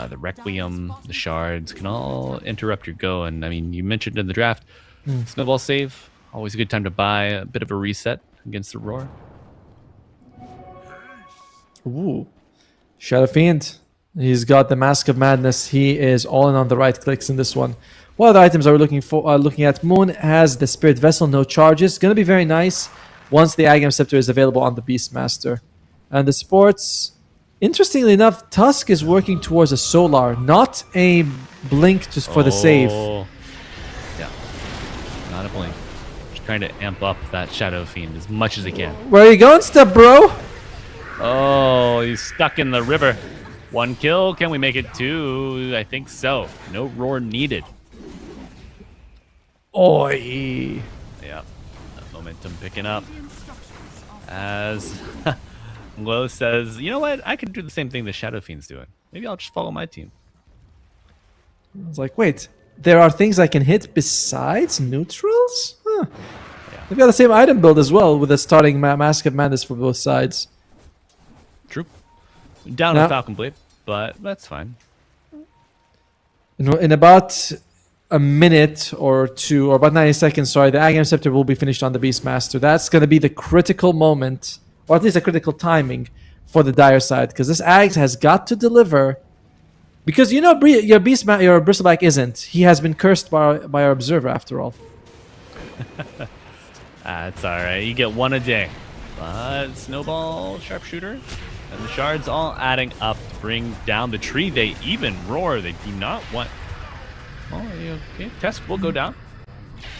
The Requiem, the Shards can all interrupt your go. And I mean, you mentioned in the draft, Snowball save, always a good time to buy a bit of a reset against the Roar. Ooh. Shadow Fiend. He's got the Mask of Madness. He is all in on the right clicks in this one. What other items are we looking at? Moon has the Spirit Vessel, no charges. Going to be very nice once the Aghanim Scepter is available on the Beastmaster. And the sports, interestingly enough, Tusk is working towards a Solar, not a Blink for the save. Yeah, not a blink. Just trying to amp up that Shadow Fiend as much as he can. Where are you going, step bro? Oh, he's stuck in the river. 1 kill. Can we make it 2? I think so. No Roar needed. Oi. Yeah, that momentum picking up. the instructions of As Lo says, you know what? I could do the same thing the Shadow Fiend's doing. Maybe I'll just follow my team. I was like, wait, there are things I can hit besides neutrals? Huh. Yeah. They've got the same item build as well, with a starting Mask of Madness for both sides. True. Down Now- with Falcon Blade, but that's fine. In about a minute or two, or about 90 seconds, sorry, the Aghanim Scepter will be finished on the Beastmaster. That's going to be the critical moment, or at least a critical timing for the Dire side, because this Ag has got to deliver. Because you know, your Bristleback isn't. He has been cursed by our Observer after all. That's all right. You get 1 a day. But Snowball, Sharpshooter, and the Shards all adding up to bring down the tree. They even Roar. They do not want... Oh, okay. Test will go down.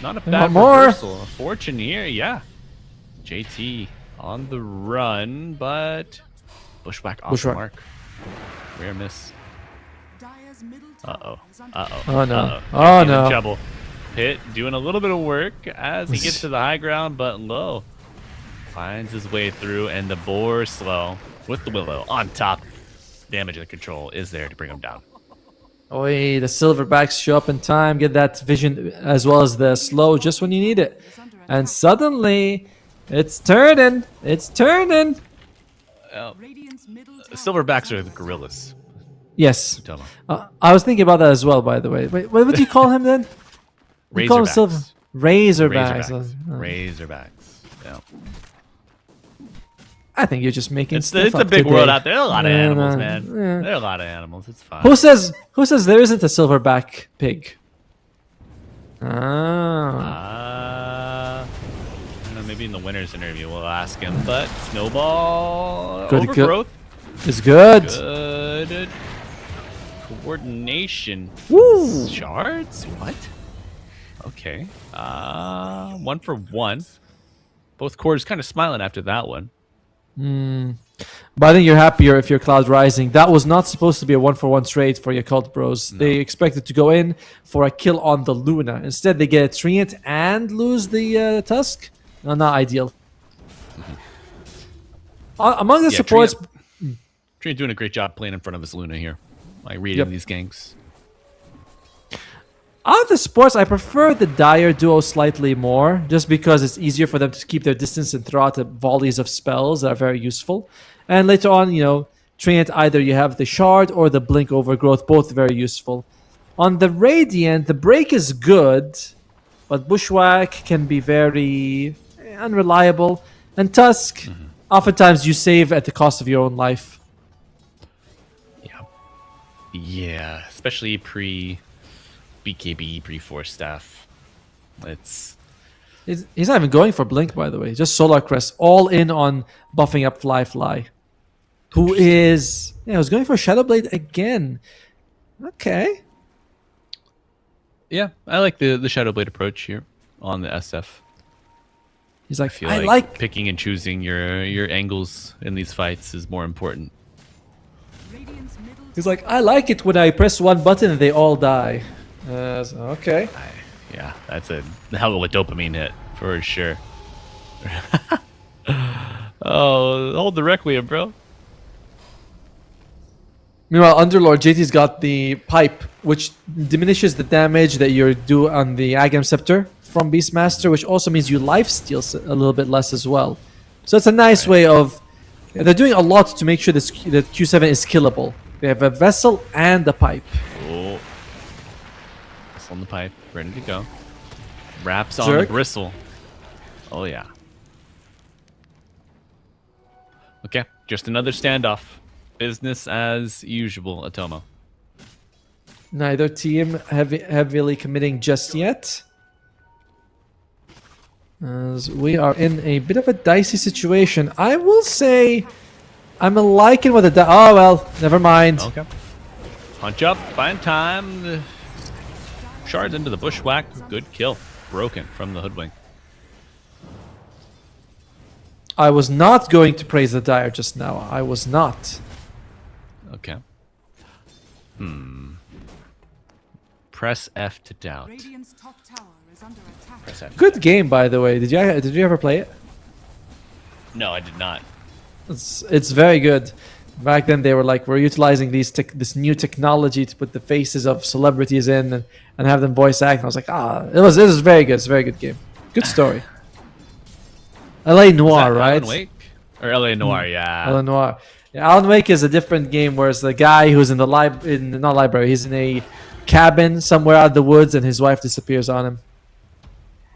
Not a bad more. reversal. A fortune here, yeah. JT on the run, but Bushwhack off the Bushwhack. mark. Rare miss. Dire's middle tower Uh-oh. is under Uh-oh. Oh, no. Uh-oh. Oh, He's in no. trouble. Pit doing a little bit of work as he gets to the high ground, but Low finds his way through, and the Boar slow with the Willow on top. Damage and control is there to bring him down. Oi, the Silverbacks show up in time, get that vision as well as the slow just when you need it. And suddenly, it's turning. It's turning. Radiant's middle tower Silverbacks is are under the gorillas. Yes. Tomo. I was thinking about that as well, by the way. Wait, what do you call him then? You call him Silver... Razorbacks. Razorbacks. Razorbacks. Yeah. I think you're just making It's stuff a up big today. world out there. There are a lot of Yeah, animals, man. man. Yeah. There are a lot of animals. It's fine. Who says there isn't a silverback pig? Ah. I don't know, maybe in the winner's interview we'll ask him. But Snowball Good, overgrowth. It's good. Good coordination. Woo. Shards? What? Okay. 1 for 1. Both cores kind of smiling after that one. But I think you're happier if you're Cloud Rising. That was not supposed to be a 1-for-1 trade for Yakult Bros. They expected to go in for a kill on the Luna. Instead, they get a Treant and lose the Tusk. No, not ideal. Among the Yeah, supports... Treant doing a great job playing in front of his Luna here. Like reading Yep. these ganks. Out of the sports, I prefer the Dire duo slightly more, just because it's easier for them to keep their distance and throw out the volleys of spells that are very useful. And later on, Treant, either you have the Shard or the Blink Overgrowth, both very useful. On the Radiant, the break is good, but Bushwhack can be very unreliable. And Tusk, oftentimes you save at the cost of your own life. Yeah, especially pre BKB, pre Force Staff. He's not even going for Blink, by the way. Just Solar Crest, all in on buffing up Fly. Who is... Yeah, I was going for Shadow Blade again. Okay. Yeah, I like the Shadow Blade approach here on the SF. He's like, I feel I like, like... picking and choosing your angles in these fights is more important. Radiant's middle He's like, I like it when I press one button and they all die. Okay. Yeah, that's a hell of a dopamine hit for sure. Oh, hold the Requiem, bro. Meanwhile, Underlord, JT's got the pipe, which diminishes the damage that you do on the Agam Scepter from Beastmaster, which also means you lifesteal a little bit less as well. So it's a nice way of... They're doing a lot to make sure that Q7 is killable. They have a Vessel and a pipe. Oh. It's on the pipe, ready to go. Wraps on the Zerg. bristle. Oh, yeah. Okay, just another standoff. Business as usual, Atomo. Neither team heavily committing just yet. As we are in a bit of a dicey situation. I will say I'm liking what the... Oh, well, never mind. Okay. Punch up, find time. Shards into the bushwhack. Good kill. Broken from the hoodwink. I was not going to praise the Dire just now. I was not. Okay. Press F to doubt. Radiant's top tower is under attack. Press F. Good game, by the way. Did you ever play it? No, I did not. It's very good. Back then, they were like, we're utilizing this new technology to put the faces of celebrities in and have them voice act. And I was like, it was very good. It's a very good game. Good story. LA Noir, right? Alan Wake? Or LA Noir, yeah. Alan Noir. Yeah, Alan Wake is a different game, whereas the guy who's in the not library, he's in a cabin somewhere out of the woods, and his wife disappears on him.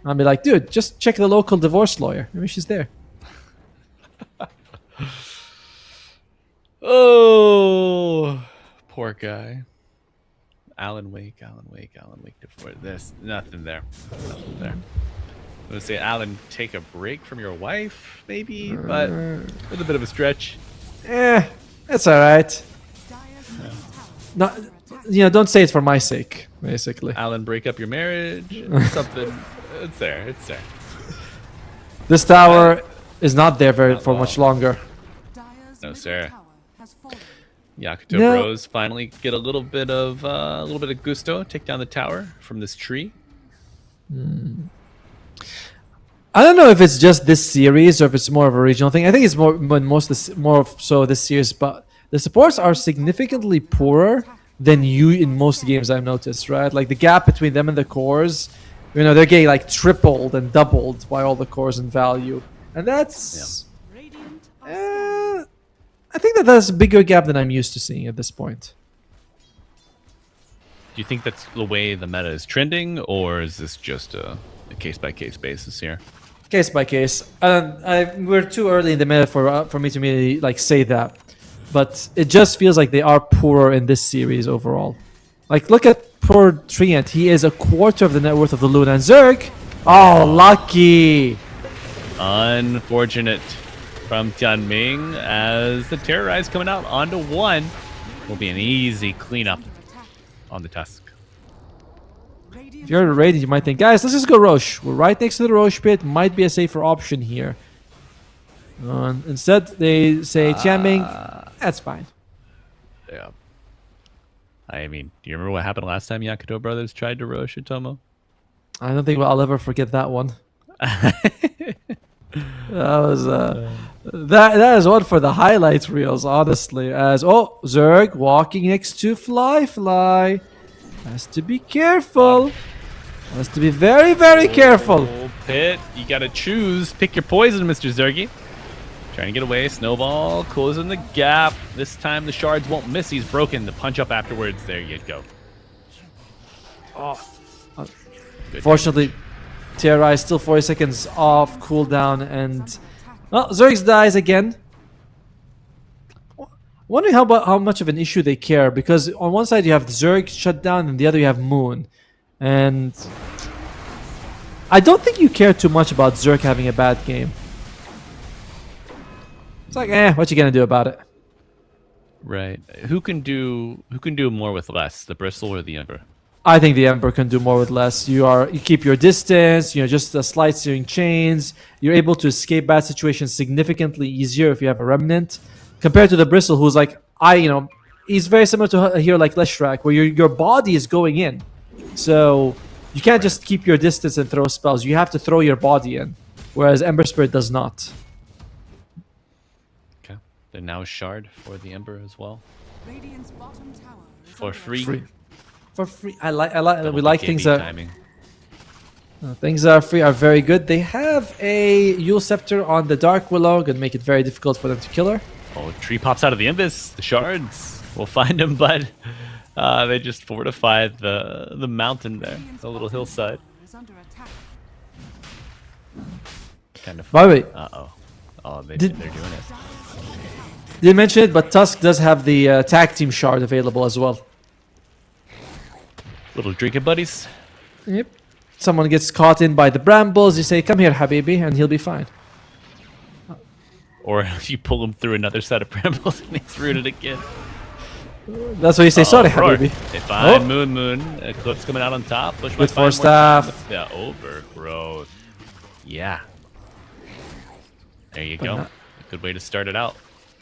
I'll be like, dude, just check the local divorce lawyer. Maybe she's there. Oh, poor guy. Alan Wake before this. Nothing there. Nothing there. I'm going to say, Alan, take a break from your wife, maybe, but with a bit of a stretch. That's all right. Dire's middle tower Not, don't say it for my sake, basically. Alan, break up your marriage. Something. It's there. It's there. This tower is not there Not for long. much longer. Dire's No, middle sir. tower has fallen. Yakuto No. Bros finally get a little bit of gusto, take down the tower from this tree. I don't know if it's just this series or if it's more of a regional thing. I think it's more so this series, but the supports are significantly poorer than in most games I've noticed, right? Like the gap between them and the cores, they're getting like tripled and doubled by all the cores in value. And that's Radiant are I think that's a bigger gap than I'm used to seeing at this point. Do you think that's the way the meta is trending, or is this just a case-by-case basis here? Case by case. We're too early in the meta for me to really like say that, but it just feels like they are poorer in this series overall. Like look at poor Treant. He is a quarter of the net worth of the Luna and Zerg. Oh, lucky. Unfortunate from Tianming as the Terrorize coming out onto one. Will be an easy cleanup on the Tusk. If you're Radiant, you might think, guys, let's just go Roche. We're right next to the Roche pit. Might be a safer option here. Instead, they say Tianming. That's fine. Yeah. I mean, do you remember what happened last time Yakuto Brothers tried to Roche Tomo? I don't think I'll ever forget that one. That was that is one for the highlights reels, honestly. As Zerg walking next to Fly has to be careful. Has to be very, very careful. Oh, Pit, you gotta choose. Pick your poison, Mr. Zergy. Trying to get away. Snowball closing the gap. This time the shards won't miss. He's broken. The punch up afterwards. There you go. Fortunately, TRI is still 40 seconds off cooldown, and well, Zergs dies again. Wondering how much of an issue they care, because on one side you have Zerg shut down, and the other you have Moon, and I don't think you care too much about Zerg having a bad game. It's like, what you gonna do about it? Right. Who can do more with less, the Bristle or the Ember? I think the Emperor can do more with less. You keep your distance, just a slight steering chains. You're able to escape bad situations significantly easier if you have a Remnant, compared to the Bristle, who's like, he's very similar to a hero like Leshrac, where your body is going in. So you can't just keep your distance and throw spells. You have to throw your body in, whereas Ember Spirit does not. Okay. Then now Shard for the Ember as well. Radiant's bottom tower is For under free. Free. For free. We like BKB things that timing. things are free are very good. They have a Yule Scepter on the Dark Willow, gonna make it very difficult for them to kill her. Oh, tree pops out of the Imbus. The Shards will find him, but they just fortified the mountain there, the little hillside. is under attack. Kind of. By the way, Oh, they're Did- doing it. didn't mention it, but Tusk does have the tag team shard available as well. Little drinking buddies. Yep. Someone gets caught in by the brambles, you say, "Come here, Habibi," and he'll be fine. Or you pull him through another set of brambles and he's rooted again. That's what you say. Sorry, Roar. Habibi. They find Oh. Moon. Eclipse coming out on top. Bush With might find 4 more time. staff. Yeah, overgrowth. Yeah. There you But go. not- A good way to start it out.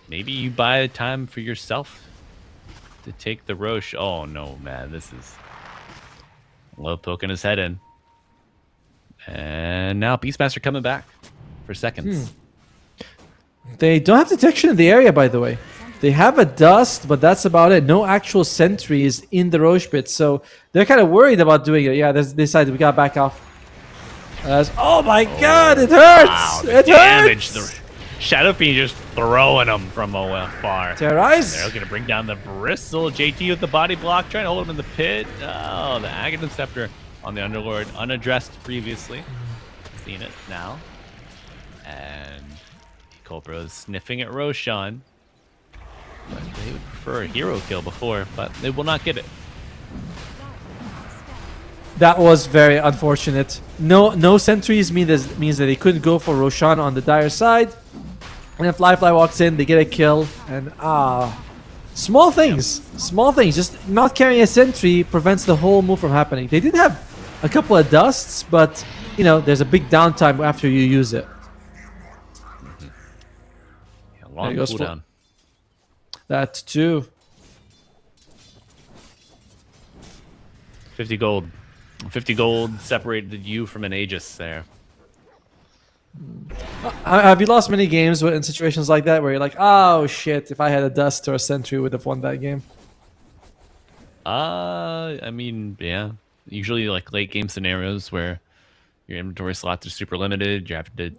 Maybe you buy time for yourself to take the Roche. Oh no, man, this is Low poking his head in. And now Beastmaster coming back for seconds. They don't have detection in the area, by the way. They have a dust, but that's about it. No actual sentries in the Roche pit, so they're kind of worried about doing it. Yeah, they decided we got back off. Oh my god, it hurts! Wow, the It damage. hurts! The Shadow Fiend just throwing them from afar. Terrorize! They're going to bring down the Bristle. JT with the body block, trying to hold him in the pit. Oh, the Aghanim Scepter on the Underlord, unaddressed previously. Seen it now. And Cobra's sniffing at Roshan. But they would prefer a hero kill before, but they will not get it. That was very unfortunate. No sentries means that they couldn't go for Roshan on the dire side. And then Fly walks in, they get a kill, and small things. Just not carrying a sentry prevents the whole move from happening. They did have a couple of dusts, but there's a big downtime after you use it. Yeah, long goes for- cooldown. That too. 50 gold. 50 gold separated you from an Aegis there. Have you lost many games in situations like that where you're like, oh shit, if I had a dust or a sentry, would have won that game? I mean, yeah. Usually like late game scenarios where your inventory slots are super limited, you have to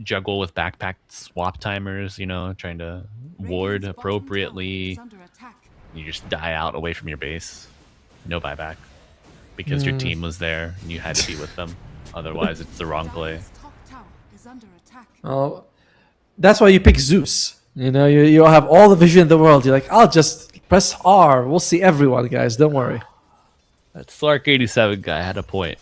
juggle with backpack swap timers, trying to ward Radiant's bottom tower appropriately. is under attack. You just die out away from your base. No buyback. Because your team was there and you had to be with them. Otherwise it's the wrong play. Dire's top tower is under attack. Oh, that's why you pick Zeus. You have all the vision in the world. You're like, I'll just press R. We'll see everyone, guys. Don't worry. That Slark87 guy had a point.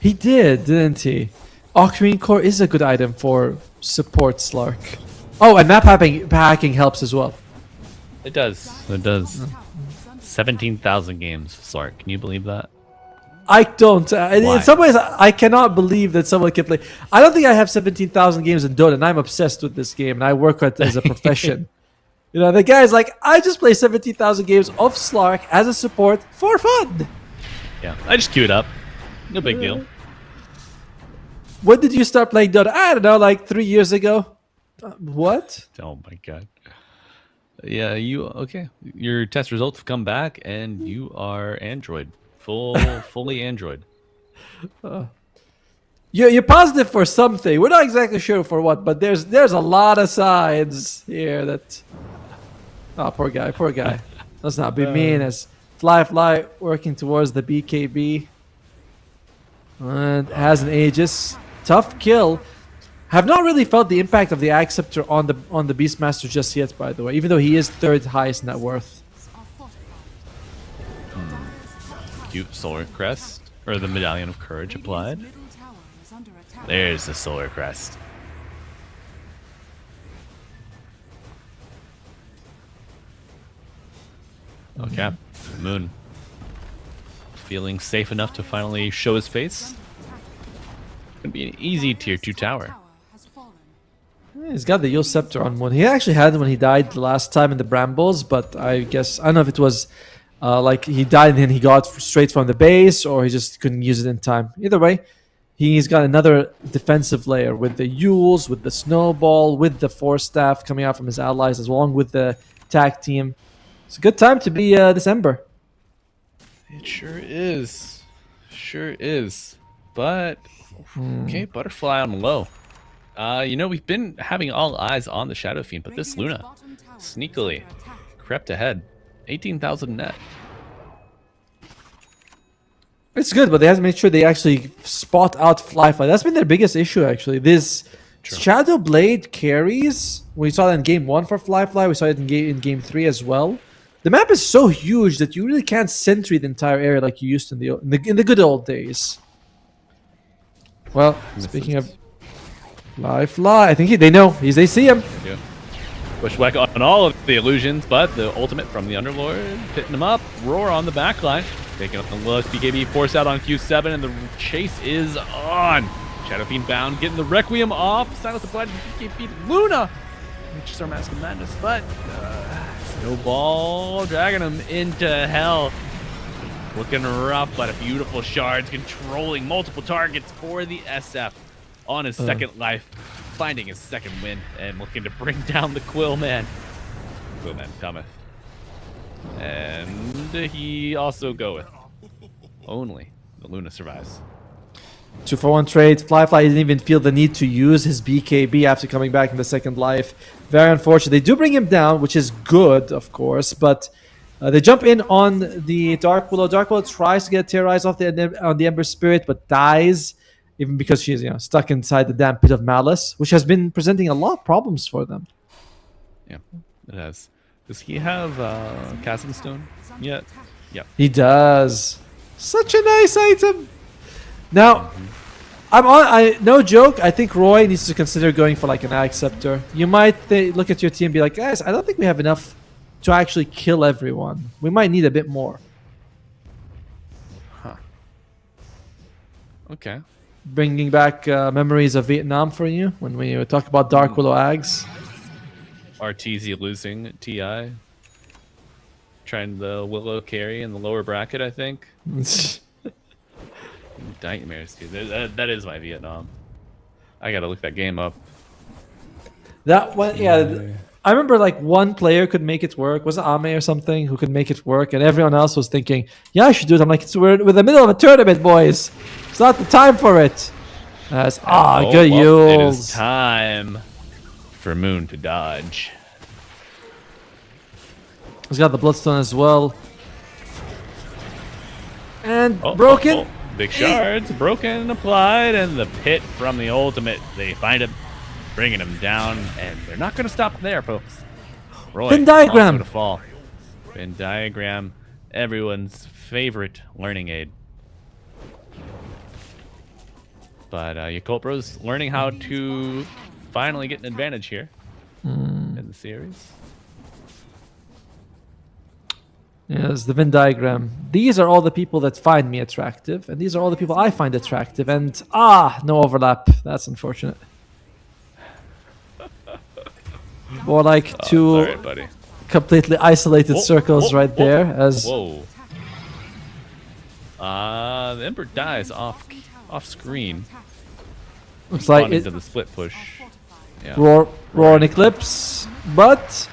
He did, didn't he? Ocarine Core is a good item for support Slark. Oh, and map hacking helps as well. It does. It does. Tower is under 17,000 games, Slark. Can you believe that? I don't. In Why? some ways, I cannot believe that someone can play. I don't think I have 17,000 games in Dota, and I'm obsessed with this game, and I work at as a profession. The guy's like, I just play 17,000 games of Slark as a support for fun. Yeah. I just queued up. No big deal. When did you start playing Dota? I don't know, like 3 years ago. What? Oh my god. Yeah, okay. Your test results have come back and you are Android. Fully Android. You're positive for something. We're not exactly sure for what, but there's a lot of signs here that. Oh, poor guy. Let's not be mean. As Fly working towards the BKB. And has an Aegis. Tough kill. Have not really felt the impact of the Acceptor on the Beastmaster just yet, by the way, even though he is third highest net worth. Are fortified. Cute solar crest, or the medallion of courage applied. Middle tower is under attack. There's the solar crest. Okay, Moon. Feeling safe enough to finally show his face. Gonna be an easy tier 2 tower. Tower has fallen. He's got the Yule Scepter on one. He actually had it when he died the last time in the Brambles, but I guess, I don't know if it was like he died and then he got straight from the base, or he just couldn't use it in time. Either way, he's got another defensive layer with the Yules, with the Snowball, with the Force Staff coming out from his allies, along with the tag team. It's a good time to be December. It sure is. Sure is. But, okay, Butterfly on low. You know, we've been having all eyes on the Shadow Fiend, but this Radiant's Luna bottom tower is sneakily under attack. crept ahead. 18,000 net. It's good, but they have to make sure they actually spot out Fly. That's been their biggest issue, actually. This Shadow Blade carries. We saw that in game 1 for Fly. We saw it in game 3 as well. The map is so huge that you really can't sentry the entire area like you used to in the good old days. Well, speaking of Fly, I think they know. They see him. Yeah. Bushwhack on all of the illusions, but the ultimate from the Underlord, hitting him up. Roar on the backline. Taking up the look. BKB forced out on Q7, and the chase is on. Shadow Fiend bound, getting the Requiem off. Silence applied to BKB. Luna reaches our Mask of Madness, but Snowball dragging him into hell. Looking rough, but a beautiful shards controlling multiple targets for the SF on his second life, finding his second win and looking to bring down the Quillman. Quillman cometh. And he also goeth. Only the Luna survives. 2-for-1 trade. Fly didn't even feel the need to use his BKB after coming back in the second life. Very unfortunate. They do bring him down, which is good, of course, but they jump in on the Dark Willow. Dark Willow tries to get terrorized off on the Ember Spirit, but dies, even because she's stuck inside the damn Pit of Malice, which has been presenting a lot of problems for them. Yeah, it has. Does he have Casting Stone yet? Yeah. He does. Such a nice item. Now, no joke, I think Roy needs to consider going for like an Acceptor. You might look at your team and be like, guys, I don't think we have enough to actually kill everyone. We might need a bit more. Huh. Okay. Bringing back memories of Vietnam for you when we talk about Dark Willow Ags. RTZ losing TI. Trying the Willow carry in the lower bracket, I think. Nightmares, dude. That is my Vietnam. I gotta look that game up. That one, yeah. I remember like one player could make it work. Was it Ame or something who could make it work? And everyone else was thinking, yeah, I should do it. I'm like, we're in the middle of a tournament, boys. It's not the time for it. Good It is Yules. time for Moon to dodge. He's got the Bloodstone as well. And broken. Big shards, broken, applied, and the pit from the ultimate. They find him, bringing him down, and they're not going to stop there, folks. Roy Venn diagram. also to fall. Venn diagram, everyone's favorite learning aid. But Yakult Bro's learning how to finally get an advantage here in the series. Yes, the Venn diagram. These are all the people that find me attractive, and these are all the people I find attractive, and no overlap. That's unfortunate. More like two Sorry, buddy. completely isolated circles right there. Whoa. The Ember dies off screen. Looks like Responding it, to the split push. Yeah. roar and Eclipse, but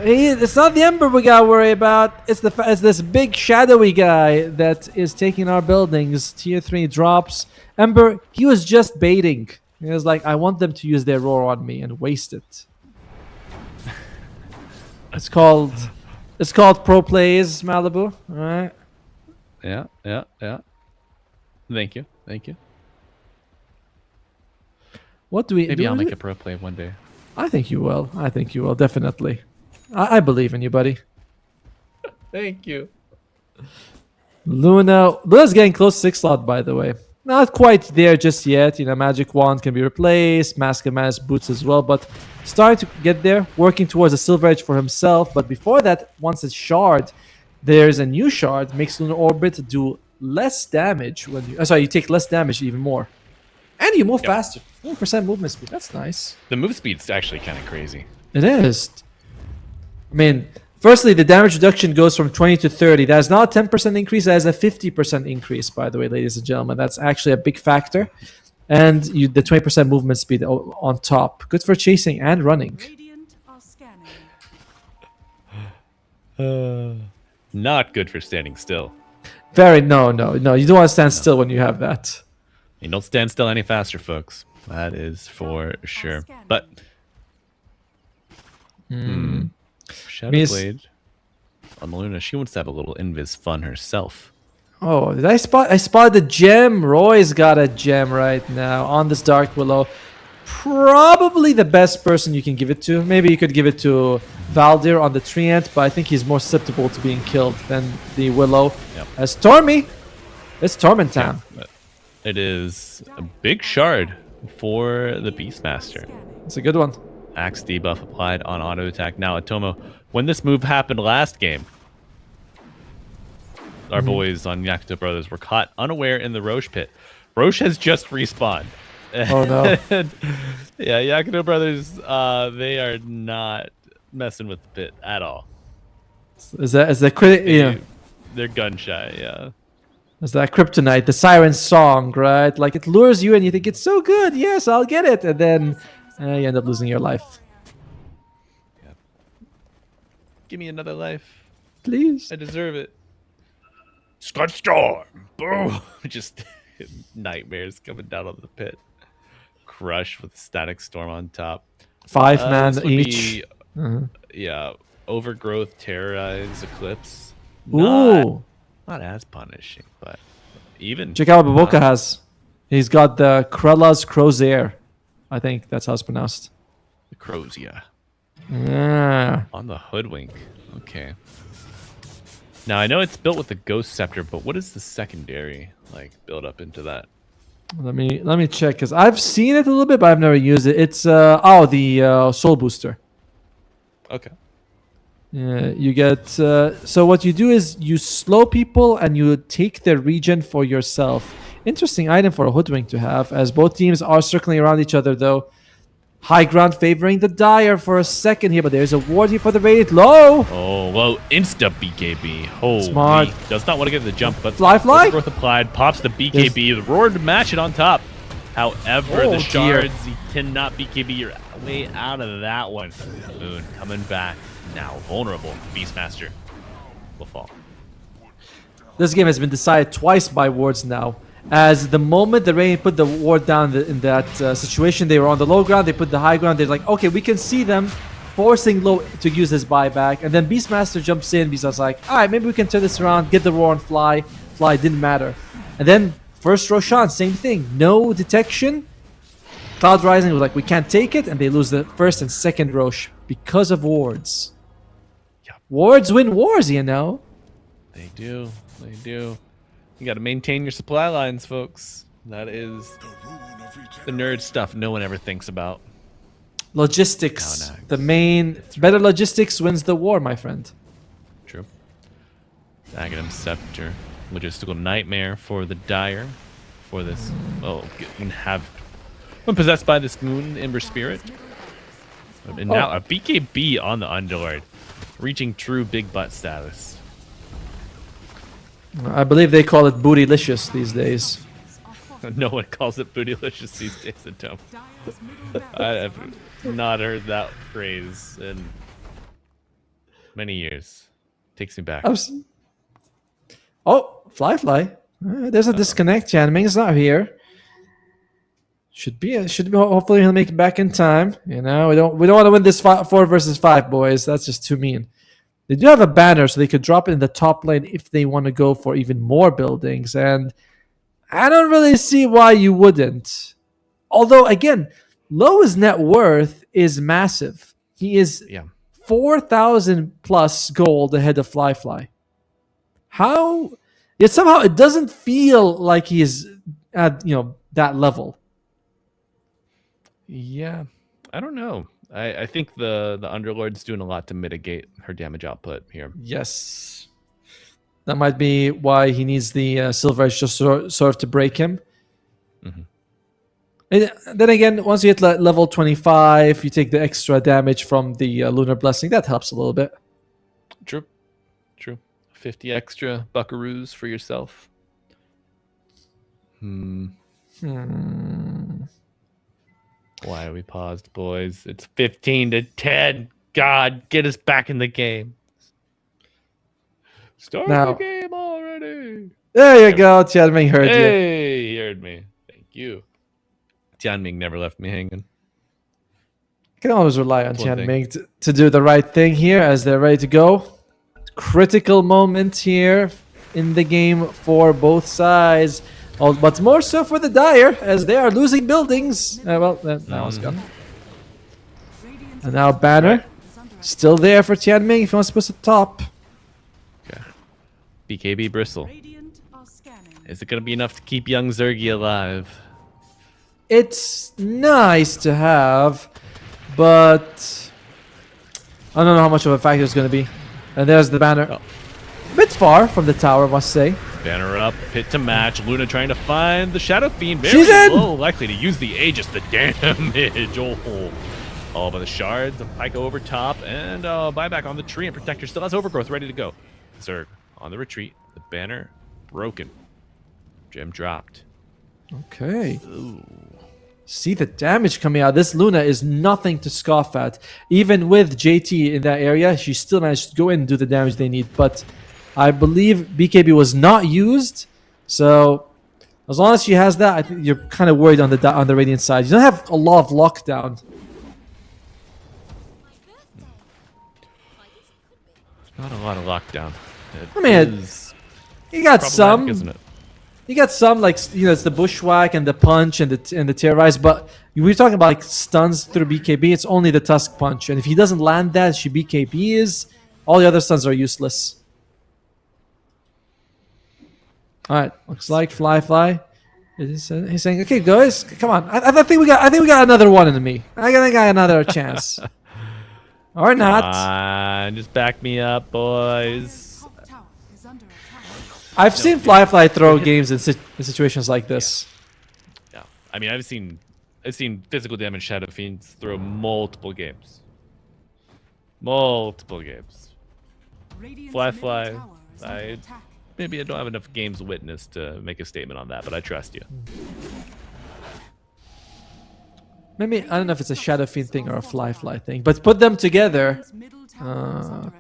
it's not the Ember we gotta worry about. It's this big shadowy guy that is taking our buildings. Tier 3 drops. Ember, he was just baiting. He was like, I want them to use their roar on me and waste it. It's called It's called Pro Plays Malibu. All right. Yeah. Thank you. What do we Maybe do? I'll make a pro play one day. I think you will. Definitely. I believe in you, buddy. Thank you. Luna's getting close to 6 slot, by the way. Not quite there just yet. Magic Wand can be replaced. Mask of Madness boots as well, but starting to get there. Working towards a Silver Edge for himself. But before that, once it's shard, there's a new shard. Makes Lunar Orbit do less damage when you... you take less damage even more. And you move faster. 1% movement speed. That's nice. The move speed's actually kind of crazy. It is. I mean, firstly, the damage reduction goes from 20 to 30. That's not a 10% increase. That is a 50% increase, by the way, ladies and gentlemen. That's actually a big factor. And the 20% movement speed on top. Good for chasing and running. Radiant are scanning. Not good for standing still. No. You don't want to stand still when you have that. You don't stand still any faster, folks. That is for sure. But Shadowblade on Luna, she wants to have a little invis fun herself. Oh, did I spot the gem? Roy's got a gem right now on this Dark Willow. Probably the best person you can give it to. Maybe you could give it to Valdir on the Treant, but I think he's more susceptible to being killed than the Willow. Yep. As Stormy, it's Torment time. It is a big shard for the Beastmaster. It's a good one. Axe debuff applied on auto attack. Now, Atomo, when this move happened last game, our boys on Yakult Brothers were caught unaware in the Roche pit. Roche has just respawned. Oh no. Yeah, Yakult Brothers, they are not messing with the pit at all. Is that crit? Yeah. They're gun shy, yeah. Is that kryptonite, the siren song, right? Like it lures you and you think it's so good. Yes, I'll get it, and then you end up losing your life. Yeah. Give me another life. Please. I deserve it. Scud Storm! Boom! Just nightmares coming down on the pit. Crush with Static Storm on top. 5 man This would each. be, yeah, Overgrowth, Terrorize, Eclipse. Ooh. Not as punishing, but even. Check out what Baboka has. He's got the Krella's Crozier. I think that's how it's pronounced. The Crozier. Yeah. On the Hoodwink. Okay. Now, I know it's built with the Ghost Scepter, but what is the secondary, like, build up into that? Let me check, because I've seen it a little bit, but I've never used it. It's, the Soul Booster. Okay. Yeah, you get so what you do is you slow people and you take their regen for yourself. Interesting item for a Hoodwink to have, as both teams are circling around each other though. High ground favoring the Dire for a second here, but there's a ward here for the Radiant low. Oh, well, insta BKB. Holy. Smart. Does not want to get the jump, but Fly. Growth applied, pops the BKB, the roar to match it on top. However, Oh, the dear. shards, he cannot BKB your way out of that one. Moon coming back. Now vulnerable. Beastmaster will fall. This game has been decided twice by wards now. As the moment the Radiant put the ward down in that situation, they were on the low ground, they put the high ground, they're like, okay, we can see them forcing low to use this buyback. And then Beastmaster jumps in, Beastmaster's like, alright, maybe we can turn this around, get the roar and fly. Fly didn't matter. And then first Roshan, same thing. No detection. Cloud Rising was like, we can't take it, and they lose the first and second Rosh because of wards. Wards win wars, you know. They do. They do. You got to maintain your supply lines, folks. That is the nerd stuff no one ever thinks about. Logistics. No, no. The main... Better logistics wins the war, my friend. True. Aghanim Scepter. Logistical nightmare for the Dire. For this... Oh, when possessed by this Moon Ember Spirit. And now a BKB on the Underlord. Reaching true big butt status. I believe they call it bootylicious these days. No one calls it bootylicious these days, Tom. I have not heard that phrase in many years. Takes me back. Oh, Fly. There's a disconnect. Chanming's not here. Should be. Hopefully he'll make it back in time. You know, we don't want to win this 4 versus 5, boys. That's just too mean. They do have a banner, so they could drop it in the top lane if they want to go for even more buildings. And I don't really see why you wouldn't. Although, again, Lowe's net worth is massive. He is 4,000 plus gold ahead of Fly. How? Yet somehow it doesn't feel like he's at that level. Yeah, I don't know. I think the Underlord's doing a lot to mitigate her damage output here. Yes. That might be why he needs the Silver Edge just sort of to break him. Mm-hmm. And then again, once you hit level 25, you take the extra damage from the Lunar Blessing. That helps a little bit. True. 50 extra buckaroos for yourself. Why are we paused, boys? It's 15-10. God, get us back in the game. Start the game already. There you go. Tianming heard you. Hey, he heard me. Thank you. Tianming never left me hanging. Can always rely on Tianming to do the right thing here as they're ready to go. Critical moment here in the game for both sides. But more so for the Dire as they are losing buildings. That one's gone. And now Banner. Still there for Tianming if he wants to push the top. Okay. BKB Bristle. Is it going to be enough to keep young Zergy alive? It's nice to have, but I don't know how much of a factor it's going to be. And there's the Banner. A bit far from the tower, I must say. Banner up, hit to match. Luna trying to find the Shadow Fiend. She's in! Low, likely to use the Aegis, the damage. Oh, but the shards, the Pyke over top, and buyback on the tree, and Protector still has Overgrowth ready to go. Zerg on the retreat. The Banner broken. Gem dropped. Okay. Ooh. See the damage coming out. This Luna is nothing to scoff at. Even with JT in that area, she still managed to go in and do the damage they need. But I believe BKB was not used. So as long as she has that, I think you're kind of worried on the Radiant side. You don't have a lot of lockdown. Not a lot of lockdown. You got some, isn't it? You got some it's the bushwhack and the punch and the terrorize, but we're talking about like stuns through BKB. It's only the tusk punch, and if he doesn't land that, she BKB is all the other stuns are useless. All right, looks like Fly. He's saying, "Okay, guys, come on. I think we got another one in me. I think I got another chance." Or not. Just back me up, boys. I've seen Fly throw games in situations like this. Yeah. I mean, I've seen physical damage Shadow Fiends throw multiple games. Fly. Maybe I don't have enough games witnessed to make a statement on that, but I trust you. Maybe, I don't know if it's a Shadow Fiend thing or a Fly thing, but put them together. Then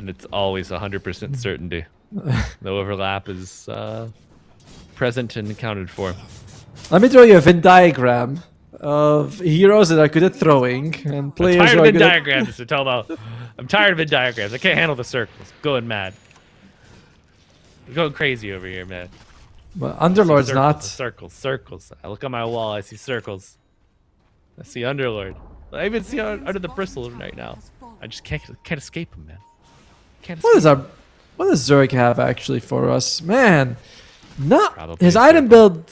it's always 100% certainty. The overlap is present and accounted for. Let me draw you a Venn diagram of heroes that are good at throwing and players I'm tired who of are Venn good at... diagrams, Mr. Tomo. I'm tired of Venn diagrams. I can't handle the circles. I'm going mad. I'm going crazy over here, man. But Underlord's not. Circles. I look on my wall, I see circles. I see Underlord. I even see under the bristle right now. I just can't escape him, man. What does Zerg have actually for us? Man, Probably his item build.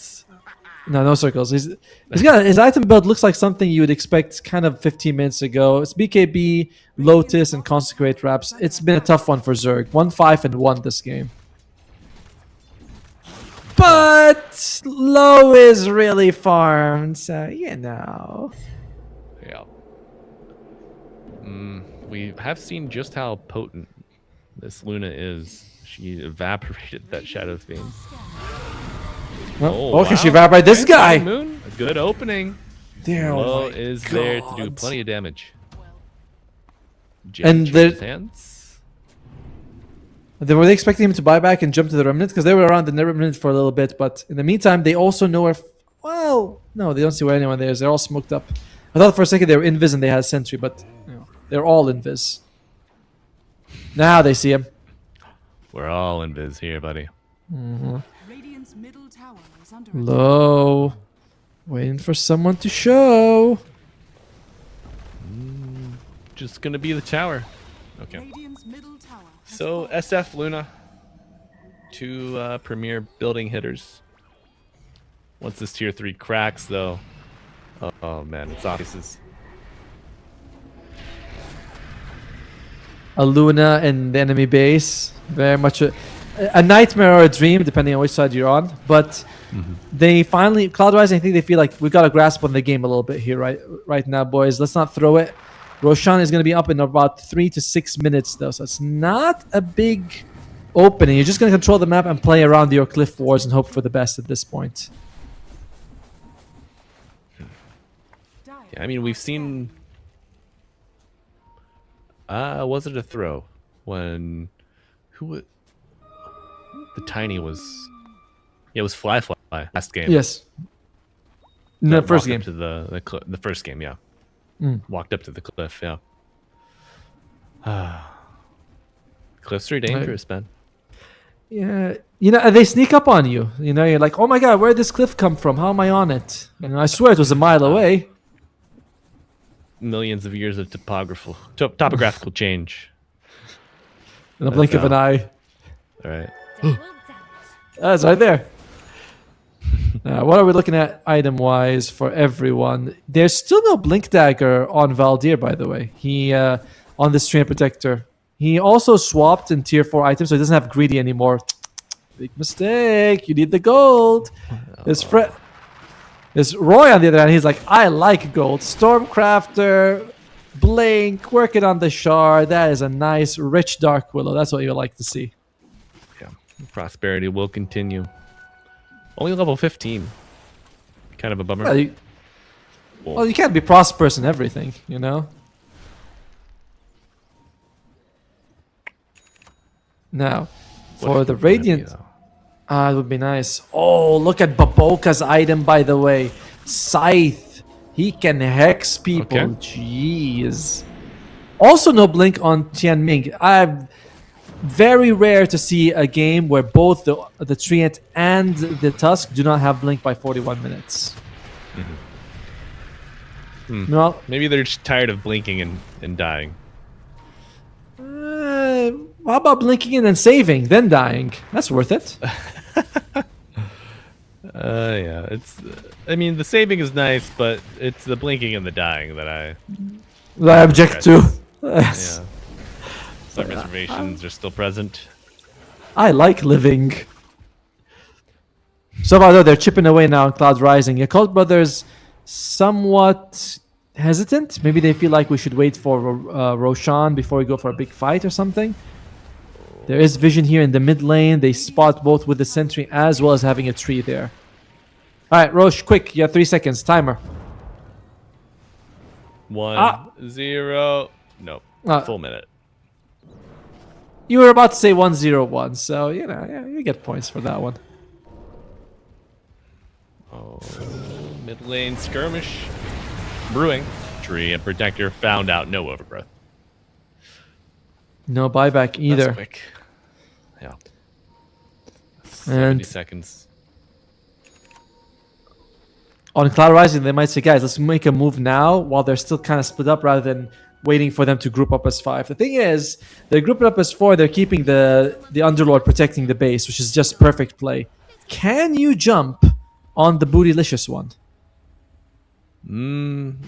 No circles. His item build looks like something you would expect kind of 15 minutes ago. It's BKB, Lotus, and Consecrate Wraps. It's been a tough one for Zerg. 1-5 and 1 this game. But Low is really farmed, so Yeah. We have seen just how potent this Luna is. She evaporated that Shadow Fiend. Can she evaporate this guy? Moon, a good opening. Low is there to do plenty of damage. And hands. Were they expecting him to buy back and jump to the Remnant? Because they were around the Remnant for a little bit, but in the meantime, they also know where... Well, no, they don't see where anyone there is. They're all smoked up. I thought for a second they were invis and they had sentry, but they're all invis. Now they see him. We're all in biz here, buddy. Radiant's middle tower is under Low. Waiting for someone to show. Just gonna be the tower. Okay. Radiant's middle tower has So fallen. SF Luna, two premier building hitters. Once this tier 3 cracks, though, oh man, it's obvious. A Luna in the enemy base. Very much a nightmare or a dream, depending on which side you're on. But they finally, Cloudrise, I think they feel like we got a grasp on the game a little bit here right now, boys. Let's not throw it. Roshan is going to be up in about 3 to 6 minutes, though, so it's not a big opening. You're just going to control the map and play around your cliff wars and hope for the best at this point. Yeah, I mean, we've seen. Was it a throw when the tiny was? Yeah, it was Fly last game. Yes. In the That first walked game. up to the first game, yeah. Walked up to the cliff, yeah. Cliffs are dangerous, man. Yeah, you know, they sneak up on you. You know, you're like, oh my god, where did this cliff come from? How am I on it? You know, I swear it was a mile away. Millions of years of topographical change. In a blink of an eye. All right. That's right there. What are we looking at item-wise for everyone? There's still no Blink Dagger on Valdir, by the way. He on the Stream Protector. He also swapped in tier 4 items, so he doesn't have Greedy anymore. Big mistake. You need the gold. There's Roy on the other hand. He's like, I like gold. Stormcrafter, Blink, working on the shard. That is a nice, rich Dark Willow. That's what you like to see. Yeah. Prosperity will continue. Only level 15. Kind of a bummer. Well, you can't be prosperous in everything, you know? Now, for the Radiant, it would be nice. Oh, look at Baboka's item, by the way. Scythe. He can hex people. Okay. Jeez. Also, no blink on Tianming. Very rare to see a game where both the Treant and the Tusk do not have blink by 41 minutes. No, Maybe they're just tired of blinking and dying. how about blinking and then saving, then dying? That's worth it. Yeah, it's. I mean, the saving is nice, but it's the blinking and the dying that I object to. yeah. Some reservations are still present. I like living. So far, though, they're chipping away now on Cloud Rising. Yakult Brothers somewhat hesitant. Maybe they feel like we should wait for Roshan before we go for a big fight or something. There is vision here in the mid lane. They spot both with the sentry as well as having a tree there. All right, Rosh, quick. You have 3 seconds. Timer. 1, 0. Nope. Full minute. You were about to say 1-0-1, so, you know, yeah, you get points for that one. Oh, mid lane skirmish. Brewing. Tree and protector found out. No overgrowth. No buyback either. That's quick. Yeah. 70 And seconds. on Cloud Rising, they might say, guys, let's make a move now while they're still kind of split up rather than waiting for them to group up as 5. The thing is, they're grouping up as 4, they're keeping the Underlord protecting the base, which is just perfect play. Can you jump on the Bootylicious one?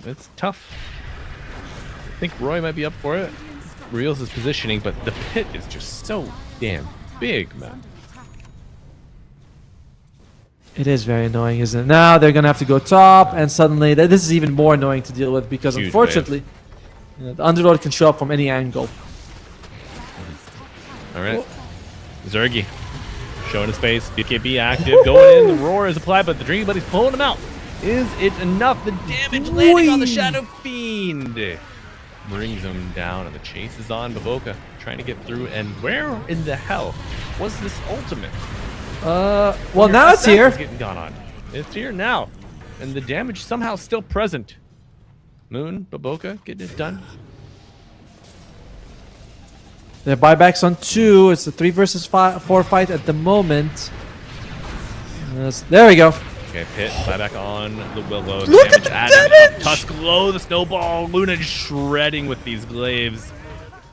It's tough. I think Roy might be up for it. Reels is positioning, but the pit is just so damn big, man. It is very annoying, isn't it? Now they're going to have to go top, and suddenly this is even more annoying to deal with because Huge unfortunately, you know, the Underlord can show up from any angle. All right. Zergy showing his face. BKB active. Going in. The roar is applied, but the Dream Buddy's pulling him out. Is it enough? The damage landing on the Shadow Fiend brings him down, and the chase is on. Baboka trying to get through. And where in the hell was this ultimate? Well, now it's here. Getting gone on. It's here now, and the damage somehow still present. Moon, Baboka getting it done. Their buybacks on 2. It's a 3 versus 4 fight at the moment. There we go. Okay, Pit, buyback on the Willow. Look at the damage! Tusk low, the snowball. Luna shredding with these glaives.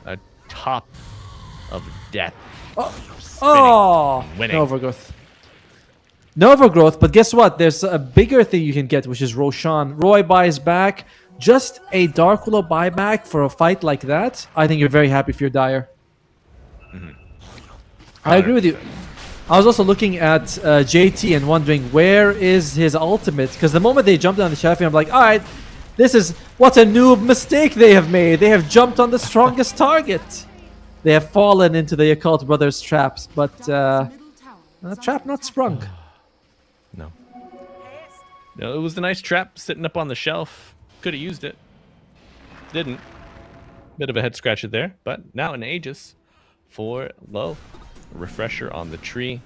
A top of death. Oh, winning. no overgrowth. No overgrowth, but guess what? There's a bigger thing you can get, which is Roshan. Roy buys back. Just a Dark Willow buyback for a fight like that. I think you're very happy if you're Dire. I agree with you. I was also looking at JT and wondering where is his ultimate, because the moment they jumped on the Shadow Fiend, I'm like, all right, this is what a noob mistake they have made. They have jumped on the strongest target. They have fallen into the Yakult brothers' traps, but trap not sprung. No. No, it was a nice trap sitting up on the shelf. Could have used it. Didn't. Bit of a head scratcher there, but now an Aegis for low. A refresher on the tree.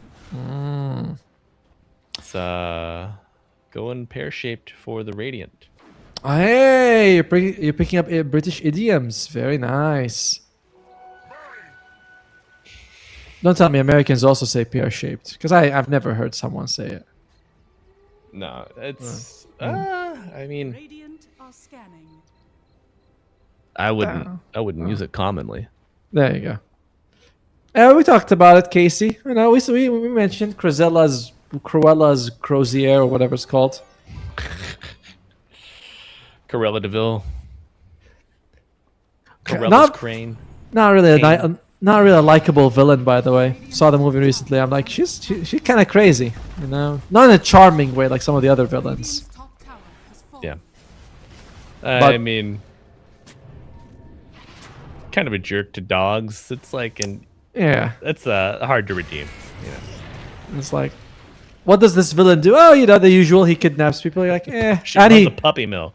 It's going pear-shaped for the Radiant. Hey, you're picking up British idioms. Very nice. Don't tell me Americans also say pear-shaped, because I've never heard someone say it. No, it's... I mean, Radiant are scanning. I wouldn't use it commonly. There you go. We talked about it, Casey. You know, we mentioned Cruella's Crozier or whatever it's called. Corella Deville. Corella's Not- Crane. Not really Kane. not really a likable villain, by the way. Saw the movie recently. I'm like, she's kind of crazy, you know. Not in a charming way like some of the other villains. Radiant's top tower has fallen. Yeah. I mean, kind of a jerk to dogs. It's like, Yeah, it's hard to redeem. Yeah. it's like, what does this villain do? Oh, you know, the usual. He kidnaps people. You're like, eh. She And runs he, a puppy mill.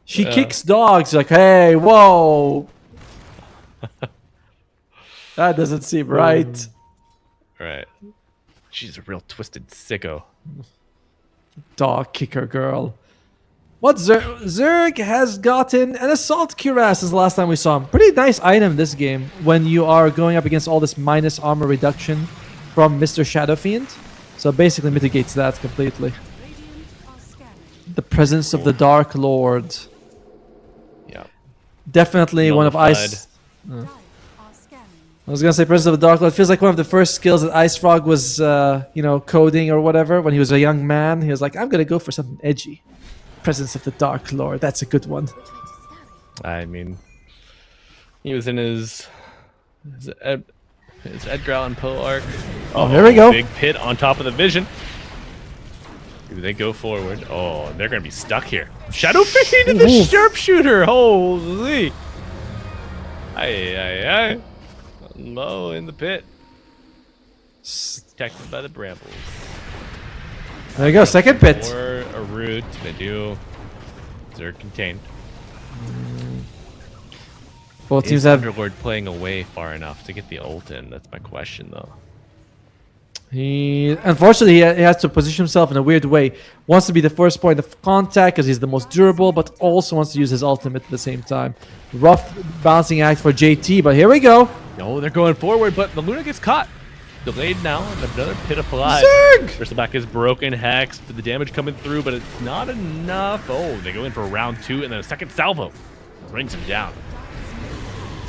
she kicks dogs. Like, hey, whoa. That doesn't seem right. Right. She's a real twisted sicko. Dog kicker girl. What Zerg has gotten an assault cuirass since the last time we saw him. Pretty nice item this game when you are going up against all this minus armor reduction from Mr. Shadow Fiend. So basically mitigates that completely. Radiant are scanning. The presence of the Dark Lord. Yeah. Definitely one of Ice. Dire are scanning. I was gonna say presence of the Dark Lord. Feels like one of the first skills that Ice Frog was, coding or whatever when he was a young man. He was like, I'm gonna go for something edgy. Presence of the Dark Lord. That's a good one. I mean, he was in his Edgar Allan Poe arc. Oh, here we go. Big pit on top of the vision. Do they go forward? Oh, they're going to be stuck here. Shadow Fiend and the Ooh. sharpshooter. Holy. Aye. Low in the pit. Protected by the brambles. There you go. Second pit. Or a root. They do. They're contained. Both teams Is have. Underlord playing away far enough to get the ult in? That's my question, though. He unfortunately he has to position himself in a weird way. Wants to be the first point of contact because he's the most durable, but also wants to use his ultimate at the same time. Rough balancing act for JT, but here we go. No, they're going forward, but the Luna gets caught. Delayed now, and another pit applied. Zerg! Bristleback is broken, hex, for the damage coming through, but it's not enough. Oh, they go in for round 2, and then a second salvo brings him down.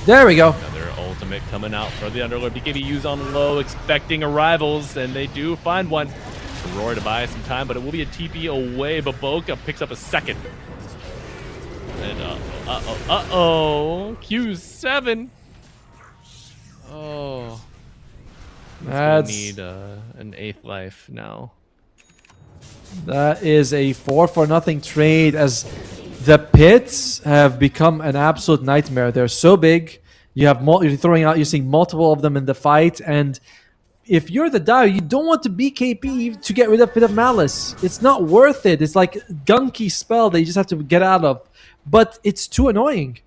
There we go. Another ultimate coming out for the Underlord. BKB used on low, expecting arrivals, and they do find one. Roar to buy some time, but it will be a TP away. Baboka picks up a second. And Q7. Oh. That's Need an 8th life now. that is a 4-for-0 trade as the pits have become an absolute nightmare. They're so big. You have you're throwing out. You're seeing multiple of them in the fight, and if you're the Dire, you don't want to BKB to get rid of Pit of Malice. It's not worth it. It's like a gunky spell that you just have to get out of, but it's too annoying,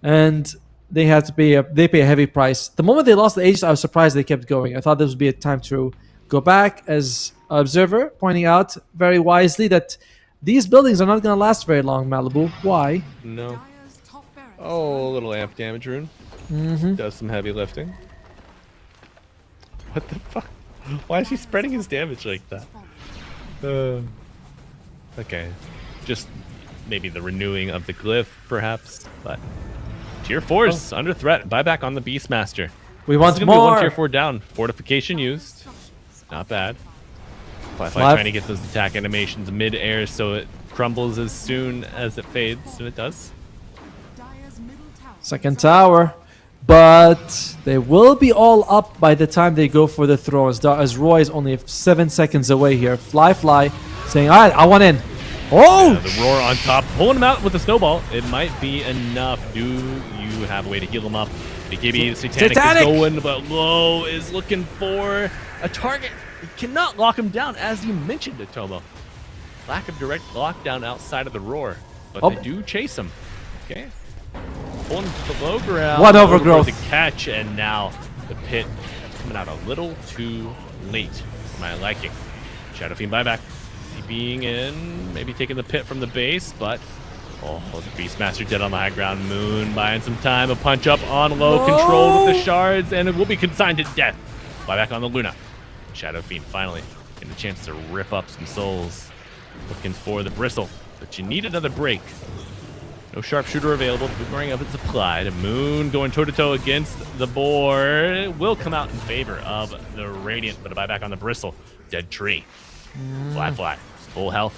and they have to pay. They pay a heavy price. The moment they lost the Aegis, I was surprised they kept going. I thought this would be a time to go back, as Observer pointing out very wisely that these buildings are not going to last very long. Malibu, why? No. Dire's top barracks Oh, a little amp damage rune. Does some heavy lifting. What the fuck? Why is he spreading his damage like that? Okay. Just maybe the renewing of the glyph, perhaps. But tier 4's under threat. Buyback on the Beastmaster. We want It's gonna be one more. tier 4 down. Fortification used. Not bad. Firefly Five. trying to get those attack animations mid-air so it crumbles as soon as it fades, and it does. Dire's middle tower. Second tower. But they will be all up by the time they go for the throw, as Roy is only 7 seconds away here. Fly, saying, all right, I want in. Oh! The roar on top, pulling him out with a snowball. It might be enough. Do you have a way to heal him up? BKB, the Satanic is going, but Low is looking for a target. He cannot lock him down, as you mentioned, Atomo. Lack of direct lockdown outside of the roar, but they do chase him. Okay. Pulling to the low ground. What overgrowth? The catch, and now the pit coming out a little too late for my liking. Shadow Fiend buyback. Being in, maybe taking the pit from the base, but the Beastmaster dead on the high ground. Moon buying some time. A punch up on low, controlled with the shards, and it will be consigned to death. Buyback on the Luna. Shadow Fiend finally getting a chance to rip up some souls. Looking for the bristle, but you need another break. No sharpshooter available. Boomerang up its applied. Moon going toe-to-toe against the board. It will come out in favor of the Radiant, but a buyback on the bristle. Dead tree. Fly. Full health.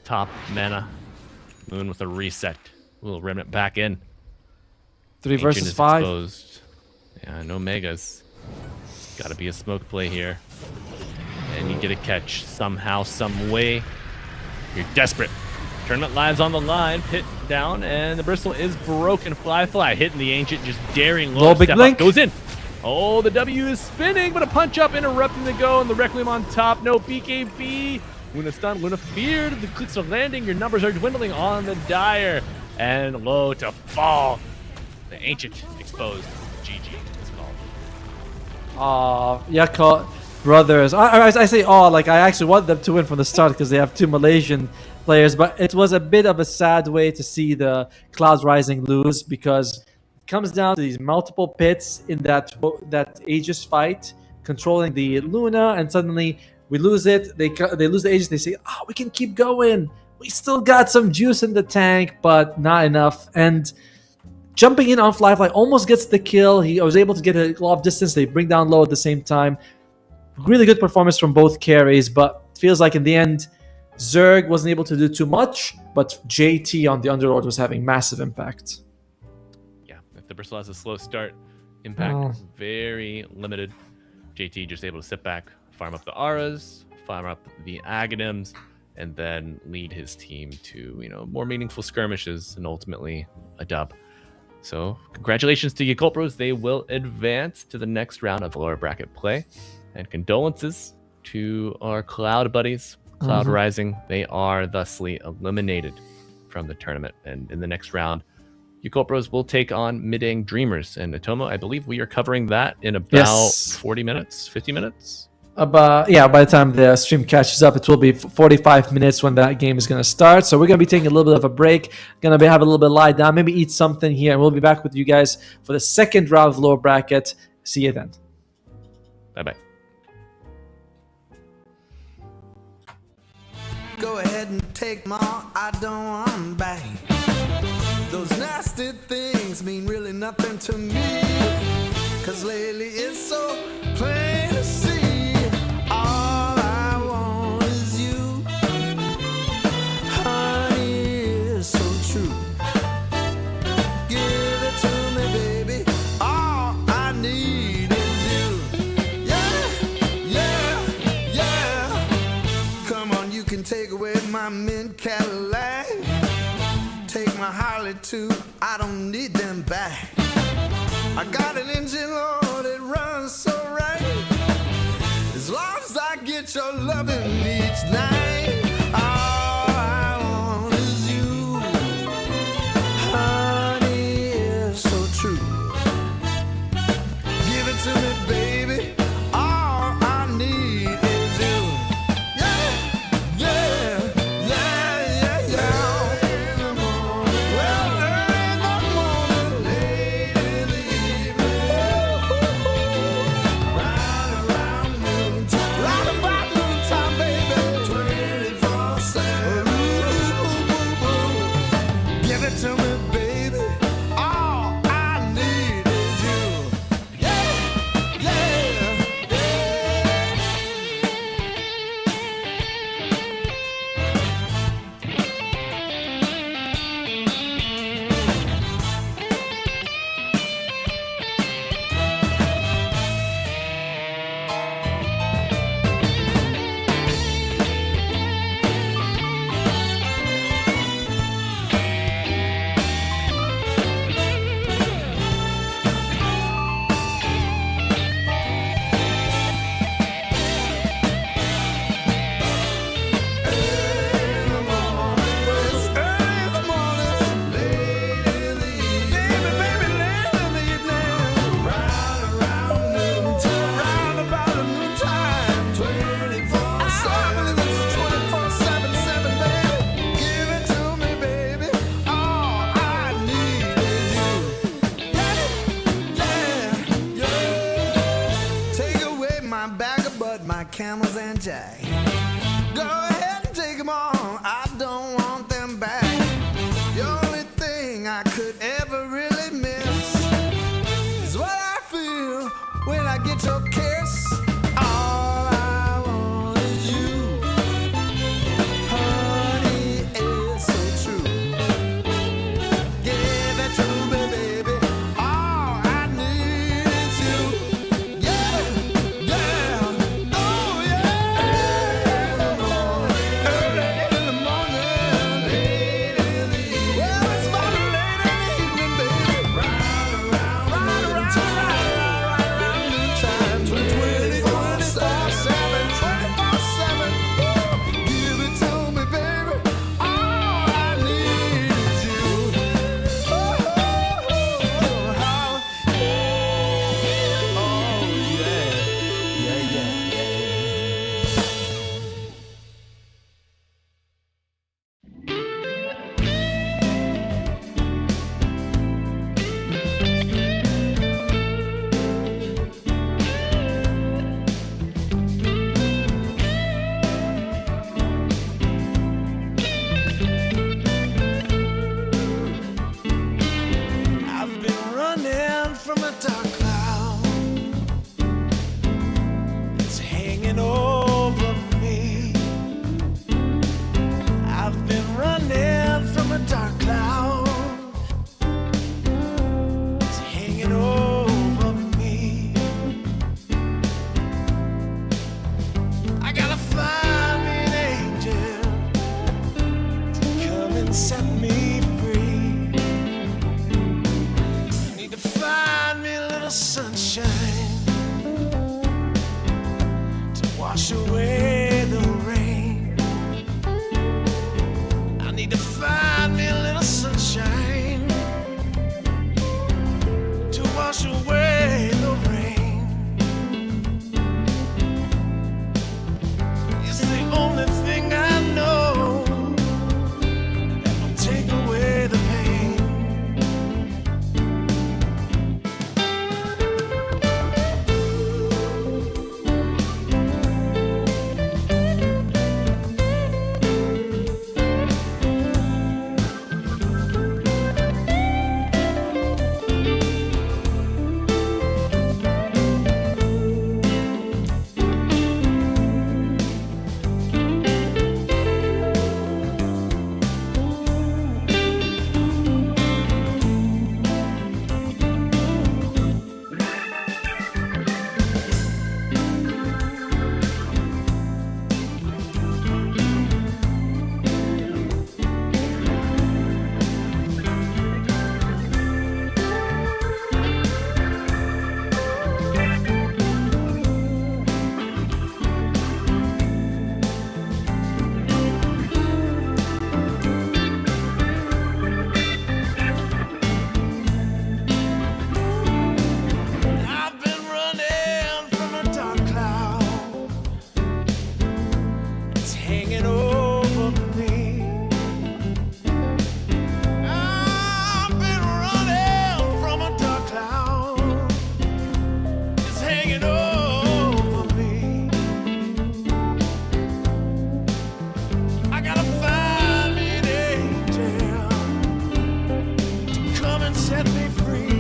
Top mana. Moon with a reset. Little remnant back in. 3 Ancient versus is 5. Exposed. Yeah, no megas. Gotta be a smoke play here. And you get a catch somehow, some way. You're desperate. Tournament lives on the line. Pit down, and the bristle is broken. Fly hitting the Ancient, just daring low. Big Step blink. up, goes in. Oh, the W is spinning, but a punch up interrupting the go, and the Requiem on top. No BKB. Luna stun, Luna feared. The clicks are landing. Your numbers are dwindling on the Dire. And low to fall. The Ancient exposed. GG is called. Yakult brothers. I say like I actually want them to win from the start because they have 2 Malaysian players, but it was a bit of a sad way to see the Clouds Rising lose because it comes down to these multiple pits in that Aegis fight, controlling the Luna, and suddenly we lose it. They lose the Aegis. They say, we can keep going. We still got some juice in the tank, but not enough. And jumping in on Fly almost gets the kill. He was able to get a lot of distance. They bring down low at the same time. Really good performance from both carries, but it feels like in the end, Zerg wasn't able to do too much, but JT on the Underlord was having massive impact. Yeah, if the bristle has a slow start, impact very limited. JT just able to sit back, farm up the auras, farm up the Aghanims, and then lead his team to more meaningful skirmishes and ultimately a dub. So congratulations to Yakult Bros. They will advance to the next round of lower bracket play. And condolences to our Cloud buddies. Cloud Rising, they are thusly eliminated from the tournament. And in the next round, Yakult Bros will take on Mideng Dreamers. And Atomo, I believe we are covering that in about 40 minutes, 50 minutes? By the time the stream catches up, it will be 45 minutes when that game is going to start. So we're going to be taking a little bit of a break. Going to have a little bit lie down, maybe eat something here. And we'll be back with you guys for the second round of lower bracket. See you then. Bye-bye. Go ahead and take my, I don't want 'em back. Those nasty things mean really nothing to me. Cause lately it's so plain to see. All I want is you. Honey is so true. Give it to me, baby. All I need is you. Yeah. Come on, you can take away my mint Cadillac. Take my Harley too, I don't need them back. I got an engine, Lord, it runs so right. As long as I get your loving each night. All I want is you. Honey is so true. Give it to me, baby. All I need is you. Yeah. Well, early in the set me free. Need to find me a little sunshine to wash away the rain. I need to find me a little sunshine to wash away the rain. It's the only thing I know that will take away the pain. I've been running from a dark cloud. It's hanging over me. I've been running from a dark cloud. It's hanging over me. I gotta find me an angel to come and set me free.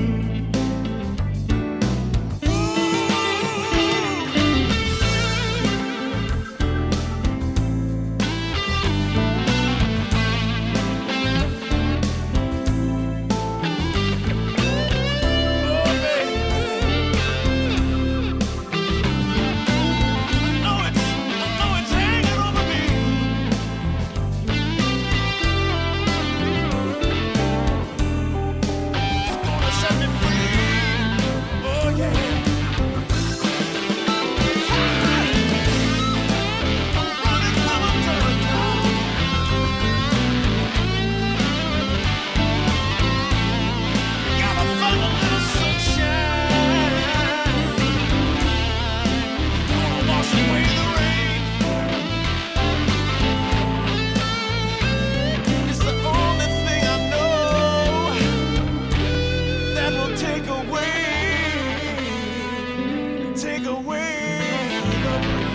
Take away the pain.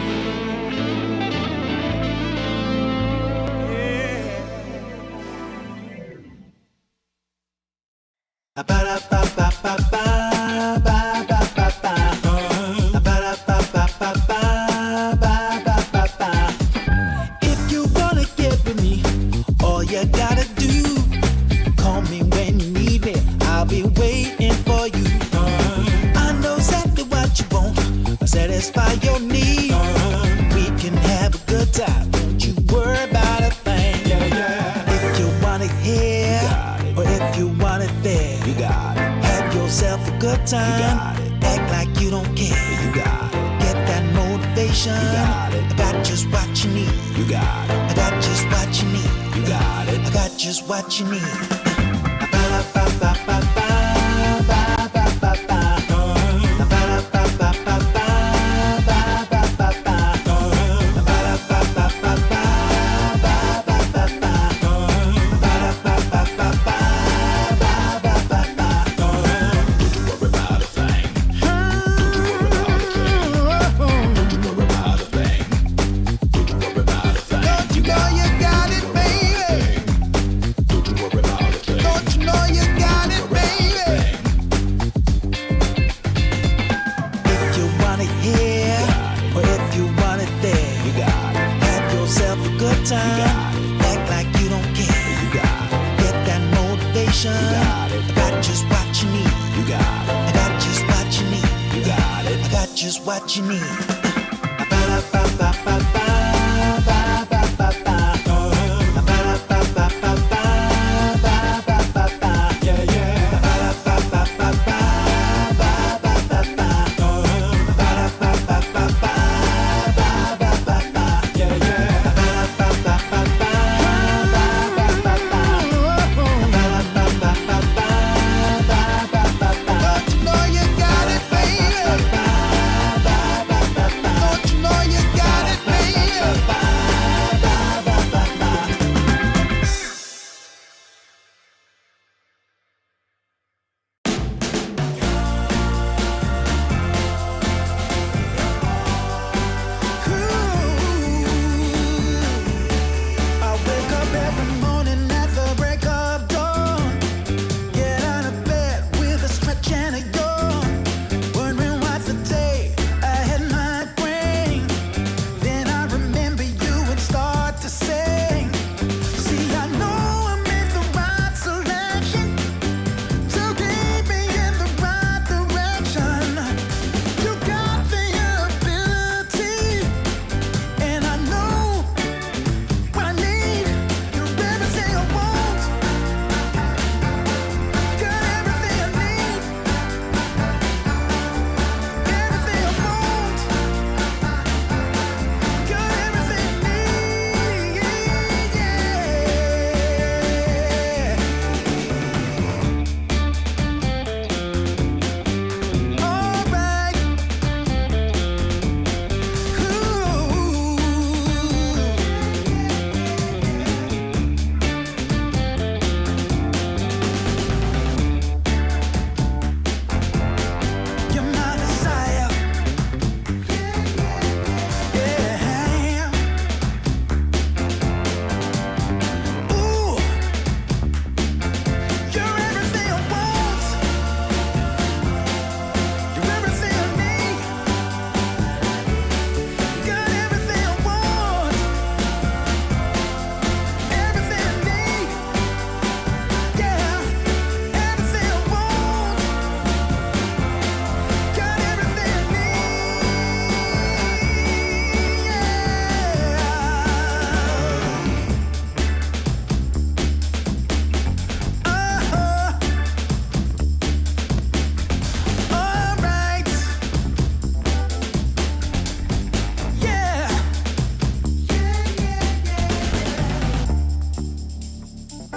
If you wanna get with me, all you gotta do, call me when you need me. I'll be waiting for you. I know exactly what you want. I'll satisfy your need. We can have a good time. Don't you worry about a thing. If you want it here, or if you want it there, you got it. Have yourself a good time. You got it. Act like you don't care. You got it. Get that motivation. You got it. I got just what you need. You got it. I got just what you need. You got it. I got just what you need. Don't you know you got it, baby? Don't you know you got it, baby? If you want it here, or if you want it there, you got it. Have yourself a good time. Act like you don't care. You got it. Get that motivation. You got it. I got just what you need. You got it. I got just what you need. You got it. I got just what you need. Ba-da-ba-ba-ba-ba, ba-ba-ba-ba. Ba-da-ba-ba-ba-ba.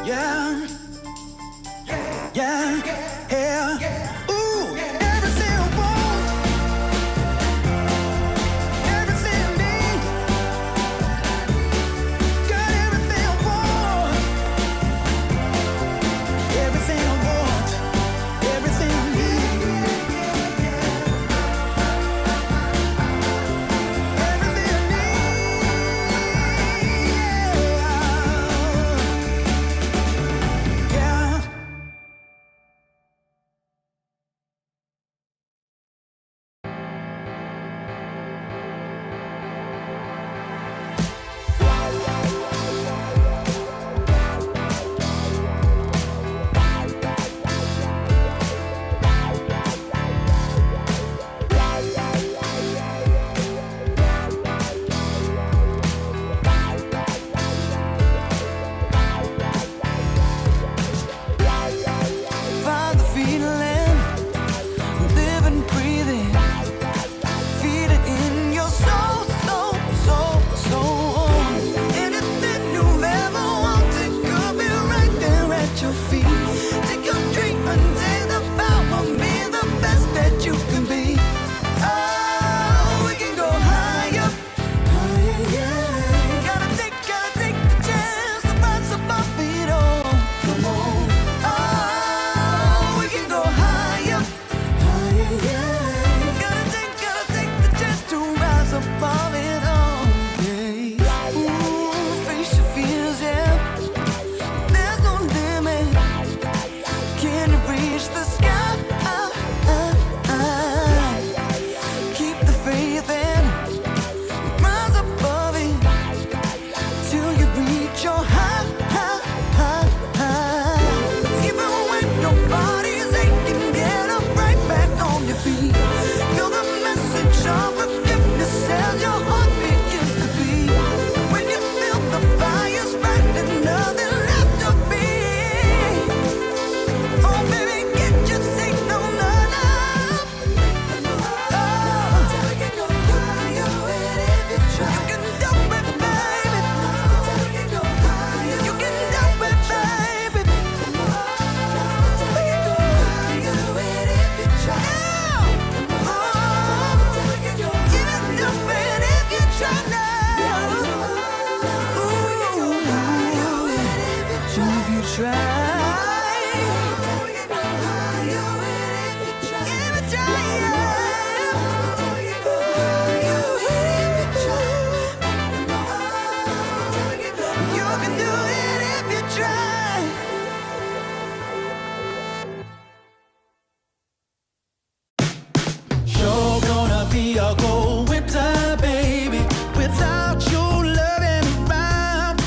Yeah. Yeah. Yeah. Ooh, everything I want. Everything I need. Got everything I want. Everything I want. Everything I need. Everything I need. Yeah. Find the feeling, live and breathe it, feel it in your soul, soul. Anything you've ever wanted could be right there at your feet. Take your dream and take the power, be the best that you can be. Oh, we can go higher, yeah. Gotta take the chance to rise above it all. Come on. Oh, we can go higher, yeah. Gotta take the chance to rise above it all. Yeah. Ooh, face your fears, yeah. There's no limit. Can you reach the sky? Keep the faith and rise above it till you reach your high. Even when your body's aching, get up right back on your feet. Feel the message of forgiveness as your heart begins to beat. When you feel the fire's burning, nothing left to be. Oh, baby, get your signal on up. Oh, you can go higher if you try. You can do it, baby. You can do it, baby. We can go higher if you try. Oh, you can do it if you try now. Ooh, if you try. You can do it if you try. Sure gonna be a cold winter, baby, without you loving around.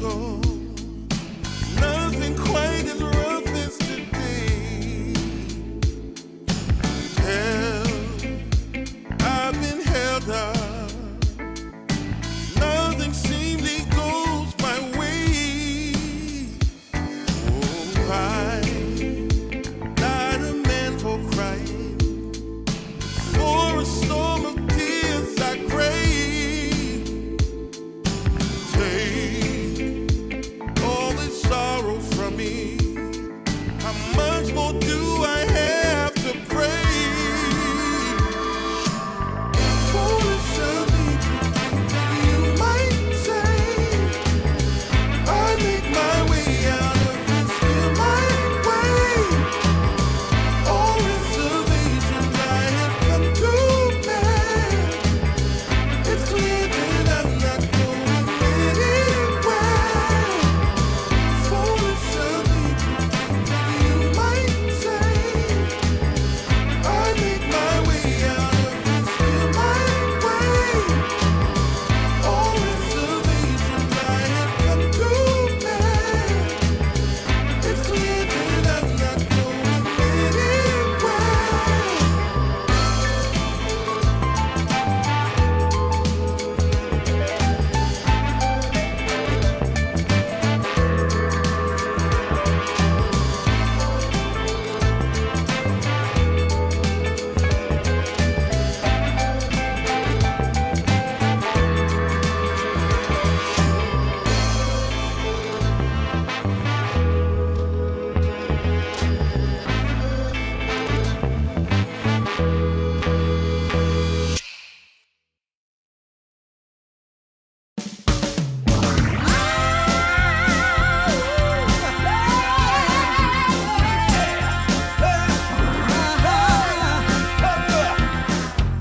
ago. Nothing quite as rough as today. Hell, I've been held up. Nothing seemingly goes my way. Oh, I'm not a man for crying. For a storm of tears I crave. Take all this sorrow from me. How much more do I have to pray? Foolish of me, you might say. I make my way out of this, feel my way. All reservations I have come to bear. It's clear that I'm not going anywhere. Foolish of me, you might say. I make my way out of this, feel my way. All reservations I have come to bear. It's clear that I'm not going anywhere.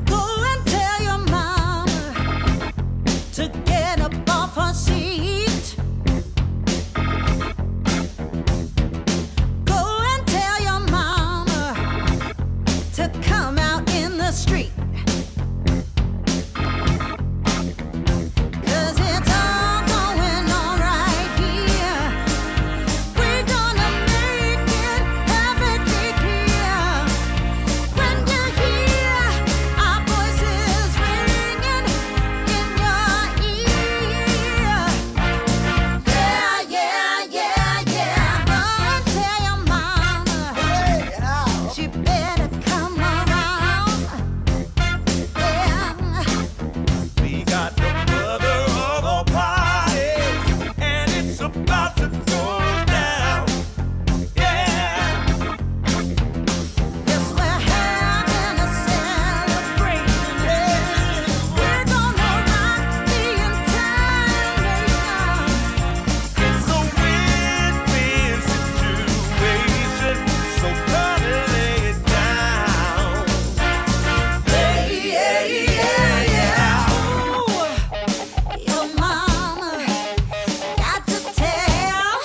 Go and tell your mama to get up off her seat. Go and tell your mama to come out in the street. 'Cause it's all going on right here. We're gonna make it perfectly clear. When you hear our voices ringing in your ear. Yeah, yeah, yeah, yeah. Go and tell your mama she better come around. Yeah. We got the mother of all parties, and it's about to go down. Yeah. Yes, we're having a celebration. We're gonna rock the entire nation. It's a win-win situation, so come and lay it down. Yeah, yeah, yeah, yeah. Ooh, your mama got to tell.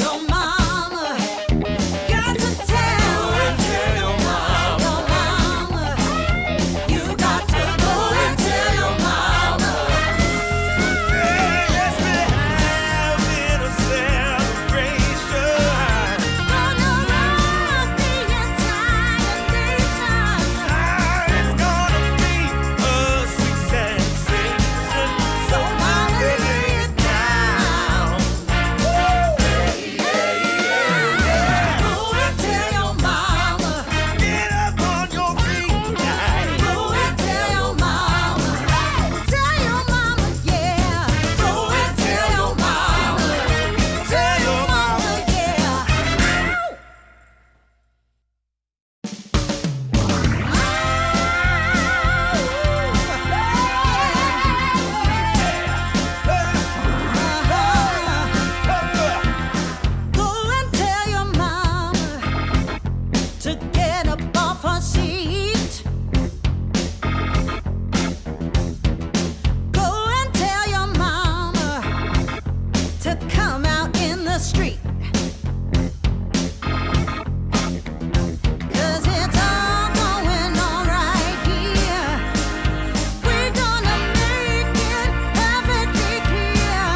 Your mama got to tell. Your mama, you got to go and tell your mama. Yes, we're having a celebration. Gonna rock the entire nation. It's gonna be a sweet sensation, so Mama, lay lay it it down. Go and tell your mama. Get up on your feet, guys. Go and tell your mama. Tell your mama, yeah. Go and tell your mama. Tell your mama, yeah. Go and tell your mama to get up off her seat. Go and tell your mama to come out in the street. 'Cause it's all going on right here. We're gonna make it perfectly clear.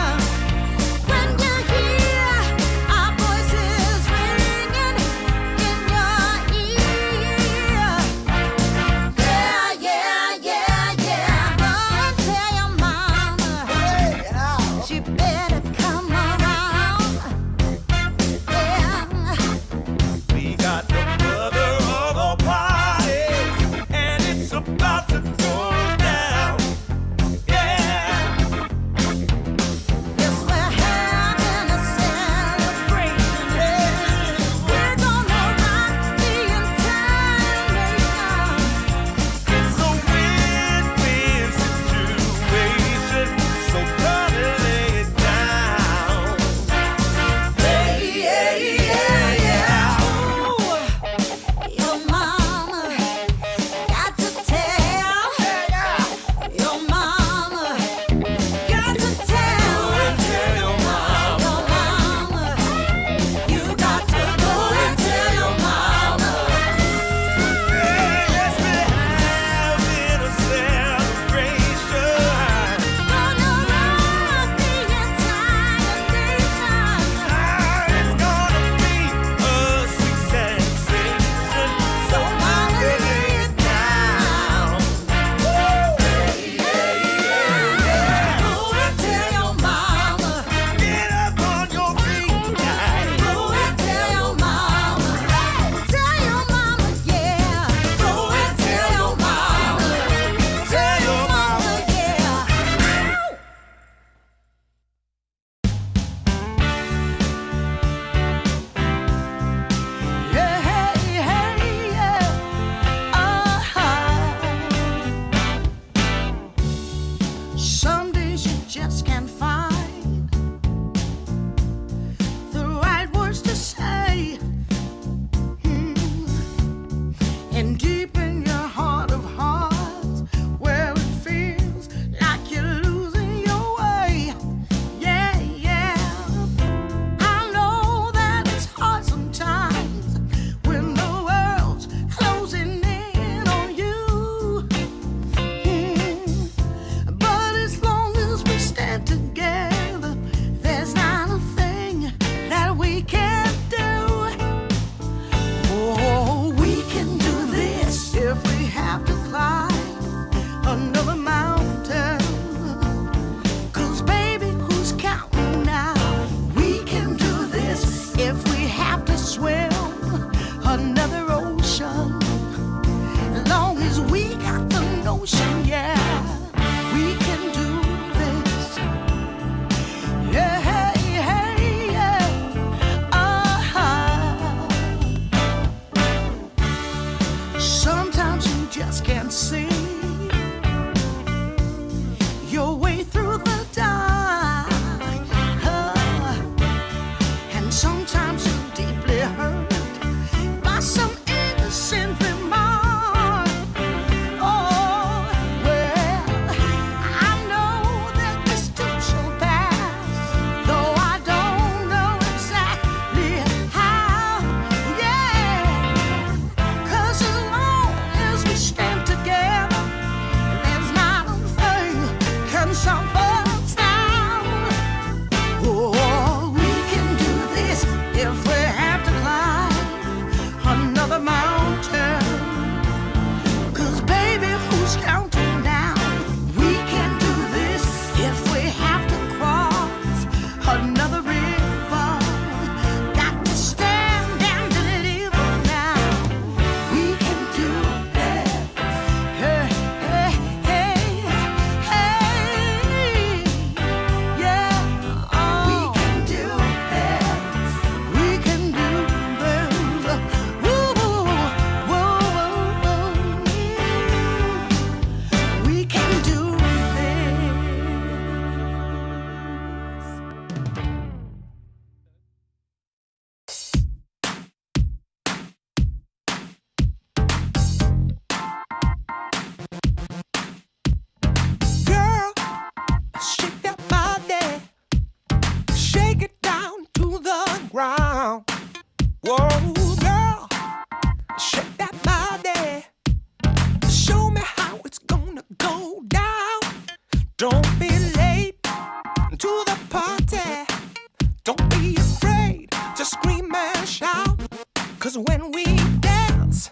when we dance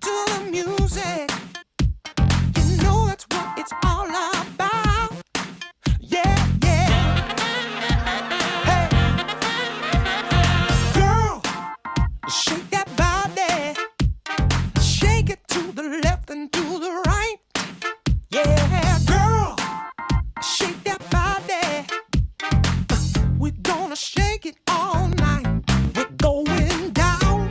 to the music, you know that's what it's all about. Yeah, yeah. Hey, girl, shake that body, shake it to the left and to the right. Yeah, girl, shake that body. We're gonna shake it all night. We're going down.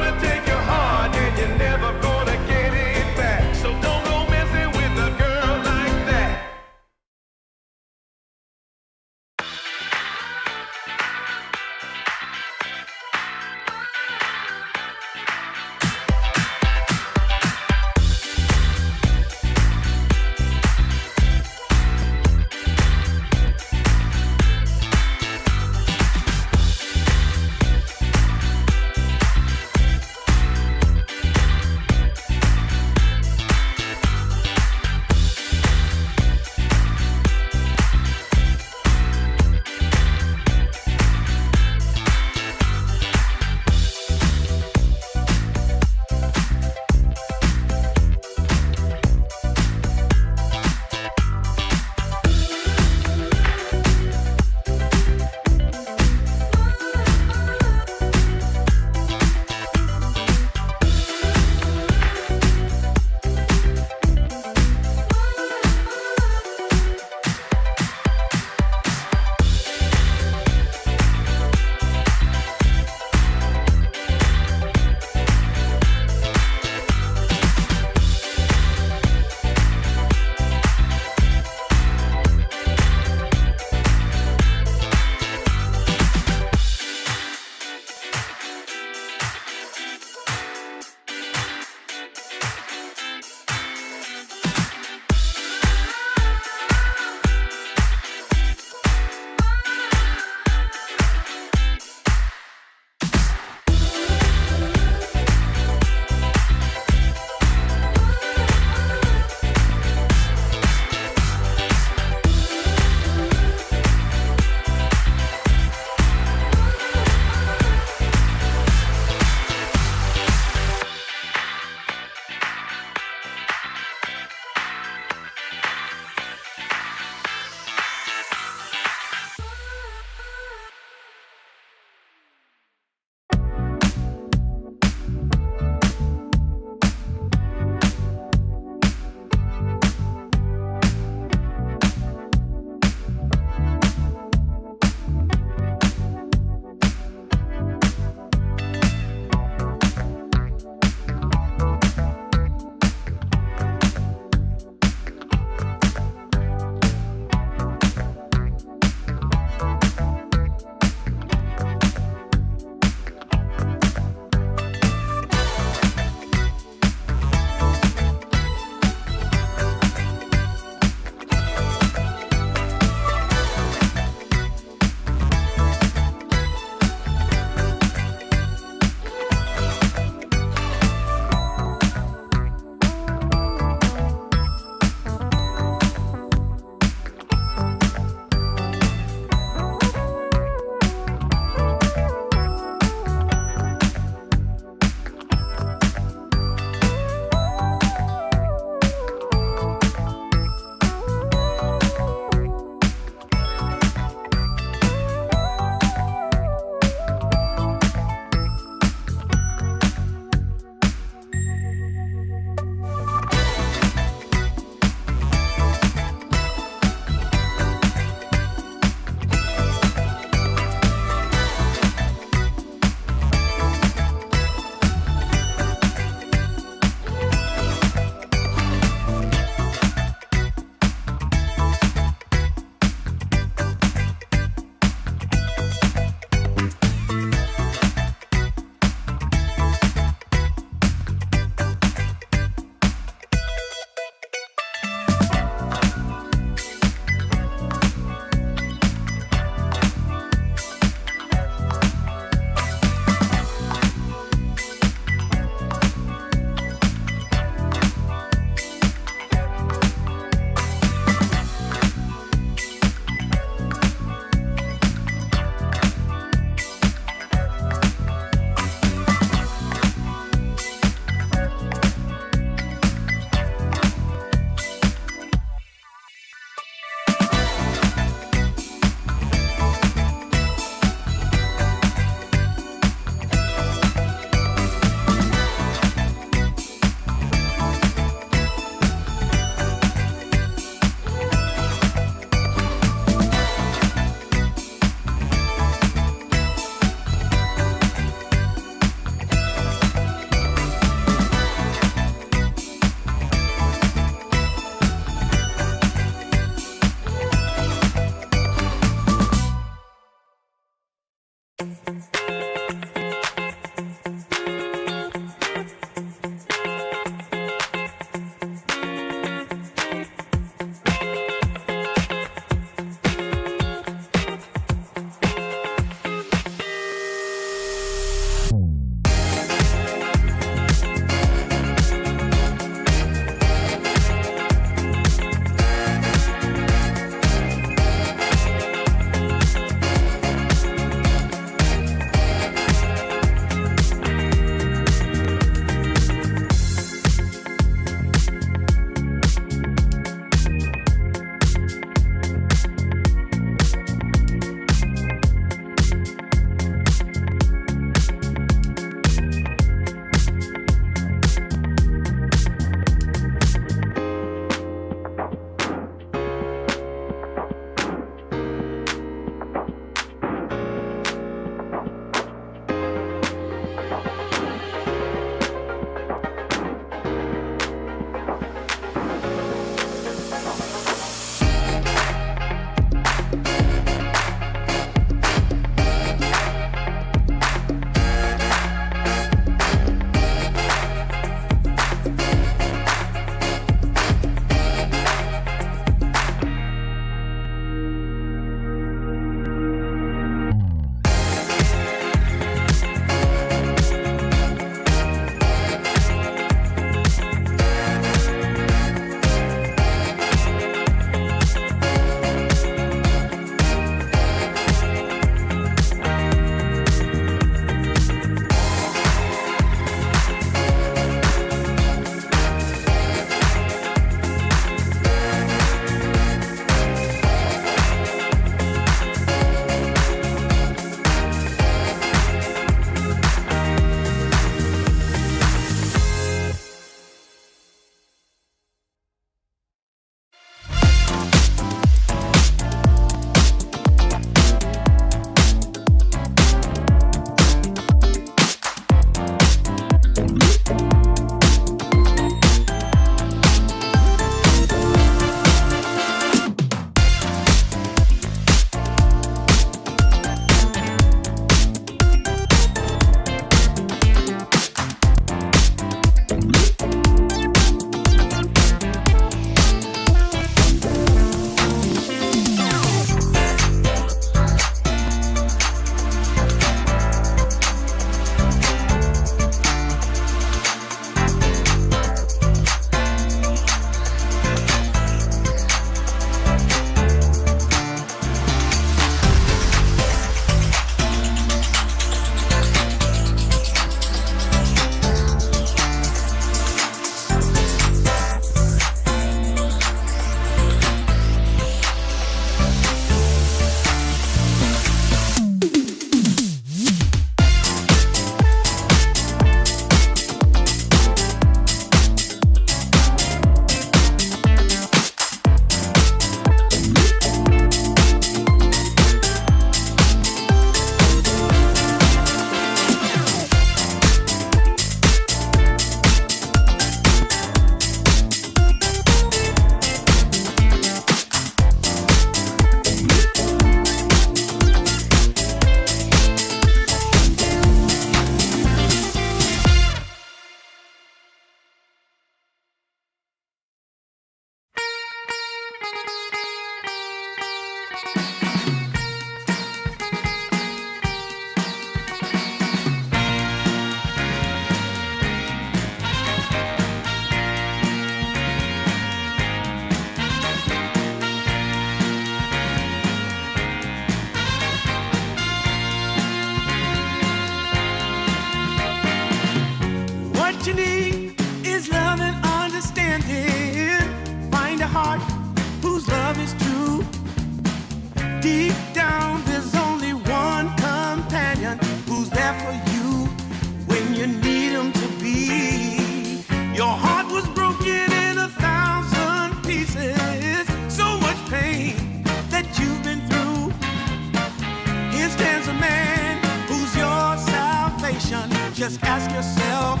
Just ask yourself,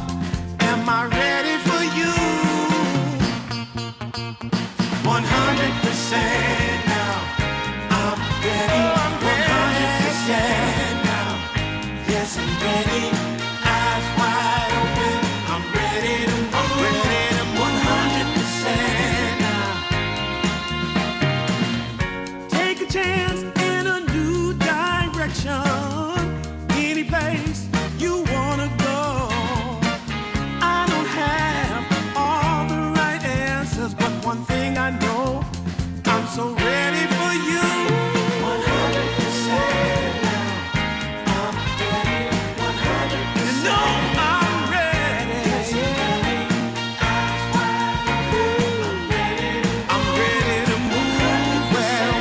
am I ready for you? 100% now. I'm ready. 100% now. Yes, I'm ready. Eyes wide open. I'm ready to move. I'm ready to move. 100% now. Take a chance in a new direction. Any place you wanna go. I don't have all the right answers, but one thing I know, I'm so ready for you. 100% now. I'm ready. 100%. You know I'm ready. Yes, I'm ready. Eyes wide open. I'm ready to move. Well,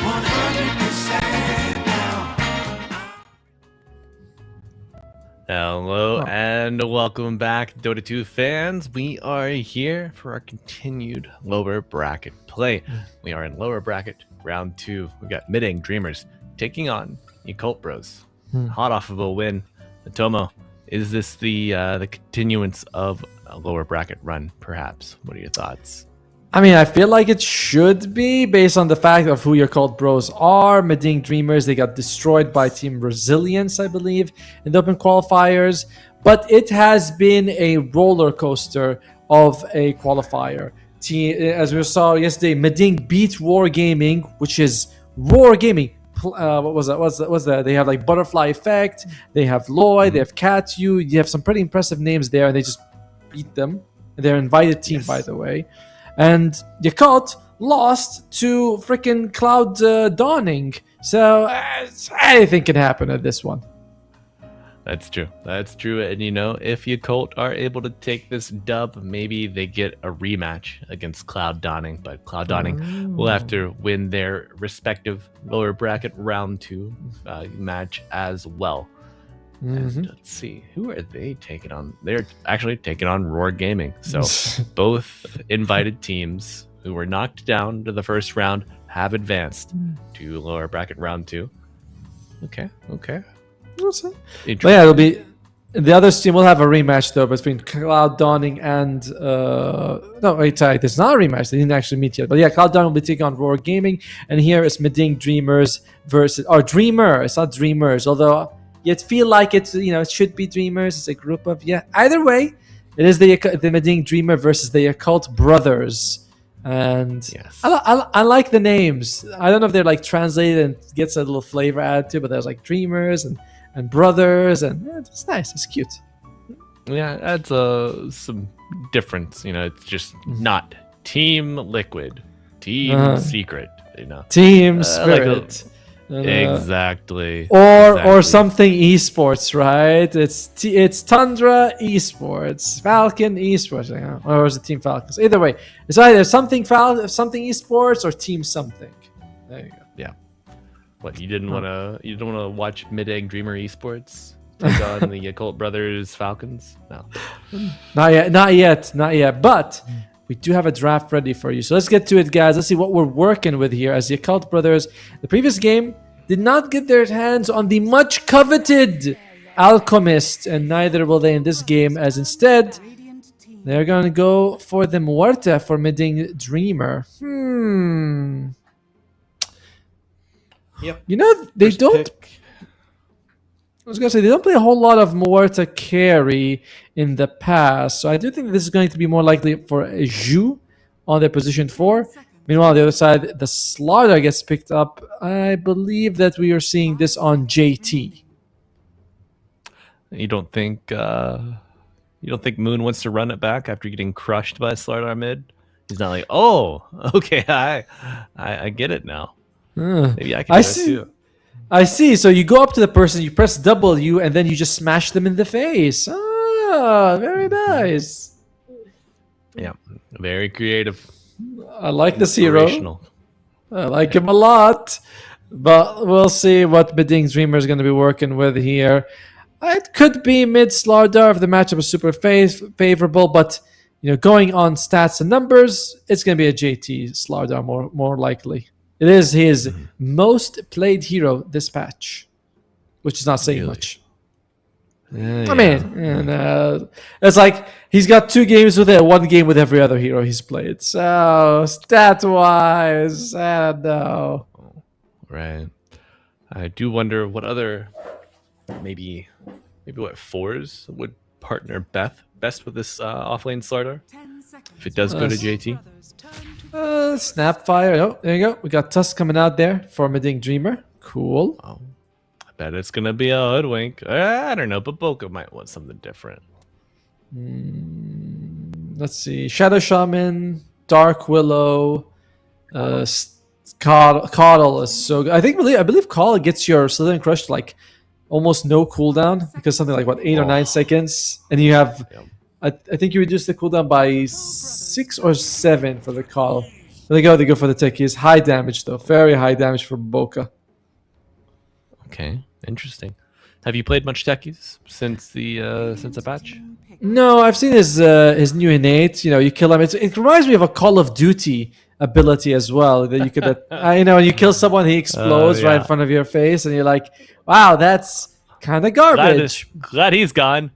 100% now. Hello and welcome back, Dota 2 fans. We are here for our continued lower bracket play. We are in lower bracket round 2. We got Mideng Dreamers taking on Yakult Bros. Hot off of a win. Tomo, is this the continuance of a lower bracket run, perhaps? What are your thoughts? I mean, I feel like it should be based on the fact of who your cult bros are. Mideng Dreamers, they got destroyed by Team Resilience, I believe, in the open qualifiers. But it has been a roller coaster of a qualifier. As we saw yesterday, Mideng beat War Gaming, which is War Gaming. What was that? What's that? They have like Butterfly Effect. They have Lloyd. They have Catyu. You have some pretty impressive names there, and they just beat them. They're invited team, by the way. And Yakult lost to freaking Cloud Dawning. So anything can happen at this one. That's true. That's true. And you know, if Yakult are able to take this dub, maybe they get a rematch against Cloud Dawning. But Cloud Dawning will have to win their respective lower bracket round 2 match as well. And let's see, who are they taking on? They're actually taking on Roar Gaming. So both invited teams who were knocked down to the first round have advanced to lower bracket round 2. Okay. But yeah, it'll be the other team will have a rematch though between Cloud Dawning and no, wait, sorry, there's not a rematch. They didn't actually meet yet. But yeah, Cloud Dawning will be taking on Roar Gaming, and here is Mideng Dreamers versus Dreamer. It's not Dreamers, although you'd feel like it's it should be Dreamers. It's a group of Either way, it is the Mideng Dreamer versus the Yakult Brothers. And Yes. I like the names. I don't know if they're like translated and gets a little flavor added to, but there's like Dreamers and Brothers, and it's nice. It's cute. Yeah, that's some difference. It's just not Team Liquid, Team Secret. Team Spirit. Exactly. Or something esports, right? It's Tundra esports, Falcon esports, or is it Team Falcons? Either way, it's either something esports or Team something. There you go. Yeah. What, you didn't want to watch Mideng Dreamer Esports take on the Yakult Brothers Falcons? No. Not yet. But we do have a draft ready for you. So let's get to it, guys. Let's see what we're working with here. As the Yakult Brothers, the previous game did not get their hands on the much coveted Alchemist, and neither will they in this game, as instead they're going to go for the Muerta for Mideng Dreamer. Yep. They First don't. pick. I was gonna say they don't play a whole lot of Muerta carry in the past, so I do think this is going to be more likely for a Zhu on their position 4. Meanwhile, on the other side, the Slaughter gets picked up. I believe that we are seeing this on JT. You don't think Moon wants to run it back after getting crushed by Slardar mid? He's not like, oh, okay, I get it now. Maybe I can I do that see. too. I see. So you go up to the person, you press W, and then you just smash them in the face. Ah, very nice. Yeah, very creative. I like this hero. Inspirational. I like him a lot. But we'll see what Mideng Dreamer is going to be working with here. It could be mid Slardar if the matchup is super favorable, but going on stats and numbers, it's going to be a JT Slardar more likely. It is his most played hero this patch, which is not saying Really? much. Yeah, I mean, it's like he's got 2 games with it, 1 game with every other hero he's played. So stat-wise, I don't know. right. I do wonder what other maybe what fours would partner best with this offlane Slardar 10 seconds. if it does go to Yes. JT. Brothers turn to Snapfire. Oh, there you go. We got Tusk coming out there for Mideng Dreamer. Cool. Oh, I bet it's gonna be a hoodwink. I don't know, but Boca might want something different. Let's see. Shadow Shaman, Dark Willow, Coddle is so good. I believe Coddle gets your Slither Crush like almost no cooldown because something like 8 or 9 seconds, and you have. Yeah. I think you reduce the cooldown by 6 or 7 for the Coddle. They go for the techies. High damage though, very high damage for Boca. Okay, interesting. Have you played much techies since the patch? No, I've seen his new innate. You kill him. It reminds me of a Call of Duty ability as well. That you could, when you kill someone, he explodes right in yeah. front of your face, and you're like, "Wow, that's kind of garbage." Glad he's gone.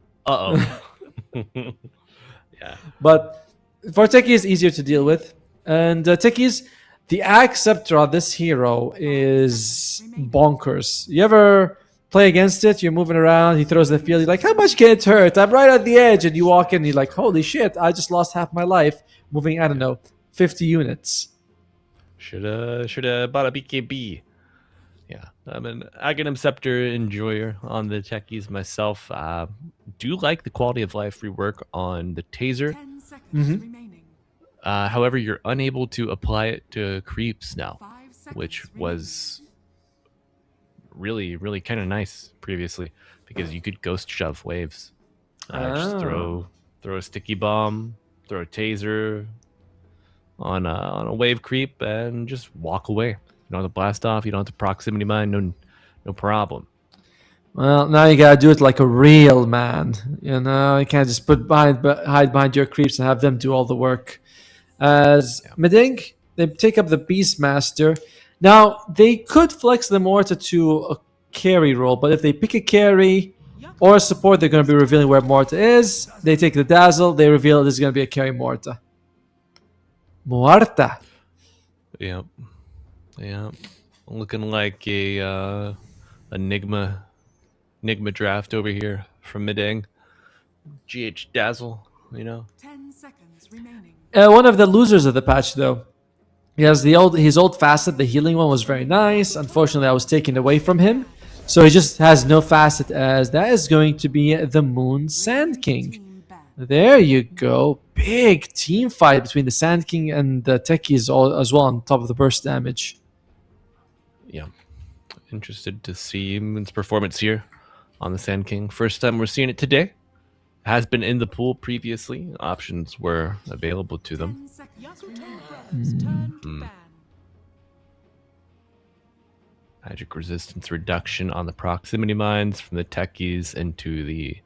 Yeah. But for techies, easier to deal with. And techies, the acceptor on this hero is bonkers. You ever play against it? You're moving around. He throws the field. You're like, how much can it hurt? I'm right at the edge. And you walk in. And you're like, holy shit! I just lost half my life moving. I don't know, 50 units. Shoulda bought a BKB. Yeah, I'm an Aghanim Scepter enjoyer on the techies myself. Do like the quality of life rework on the taser. 10 seconds remaining. However, you're unable to apply it to creeps now, 5 seconds which remaining. was really kind of nice previously because you could ghost shove waves. Just throw a sticky bomb, throw a taser on a wave creep, and just walk away. You don't have to blast off. You don't have to proximity mine. No problem. Well, now you gotta do it like a real man. You can't just hide behind your creeps and have them do all the work. As Mideng, they take up the Beastmaster. Now they could flex the Morta to a carry role, but if they pick a carry or a support, they're going to be revealing where Morta is. They take the Dazzle. They reveal there's going to be a carry Morta. Muerta. Yeah. Looking like a Enigma draft over here from Mideng. GH Dazzle, 10 seconds remaining. One of the losers of the patch, though. He has his old facet. The healing one was very nice. Unfortunately, I was taken away from him. So he just has no facet, as that is going to be the Moon Sand King. Team ban. There you go. Big team fight between the Sand King and the techies as well on top of the burst damage. Yeah. Interested to see Moon's performance here on the Sand King. First time we're seeing it today. Has been in the pool previously. Options were available to them. 10 seconds remaining. Brothers turn to ban. Magic resistance reduction on the proximity mines from the techies into the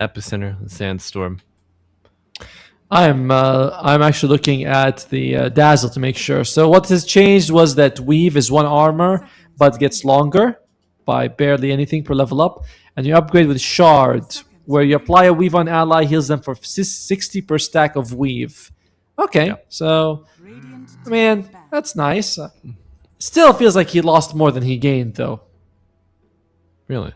epicenter, the sandstorm. I'm actually looking at the Dazzle to make sure. So what has changed was that Weave is 1 armor, but gets longer by barely anything per level up. And you upgrade with Shard, where you apply a Weave on ally, heals them for 60 per stack of Weave. Okay, Yeah. so, Radiant I mean, team ban. that's nice. Still feels like he lost more than he gained, though. Really?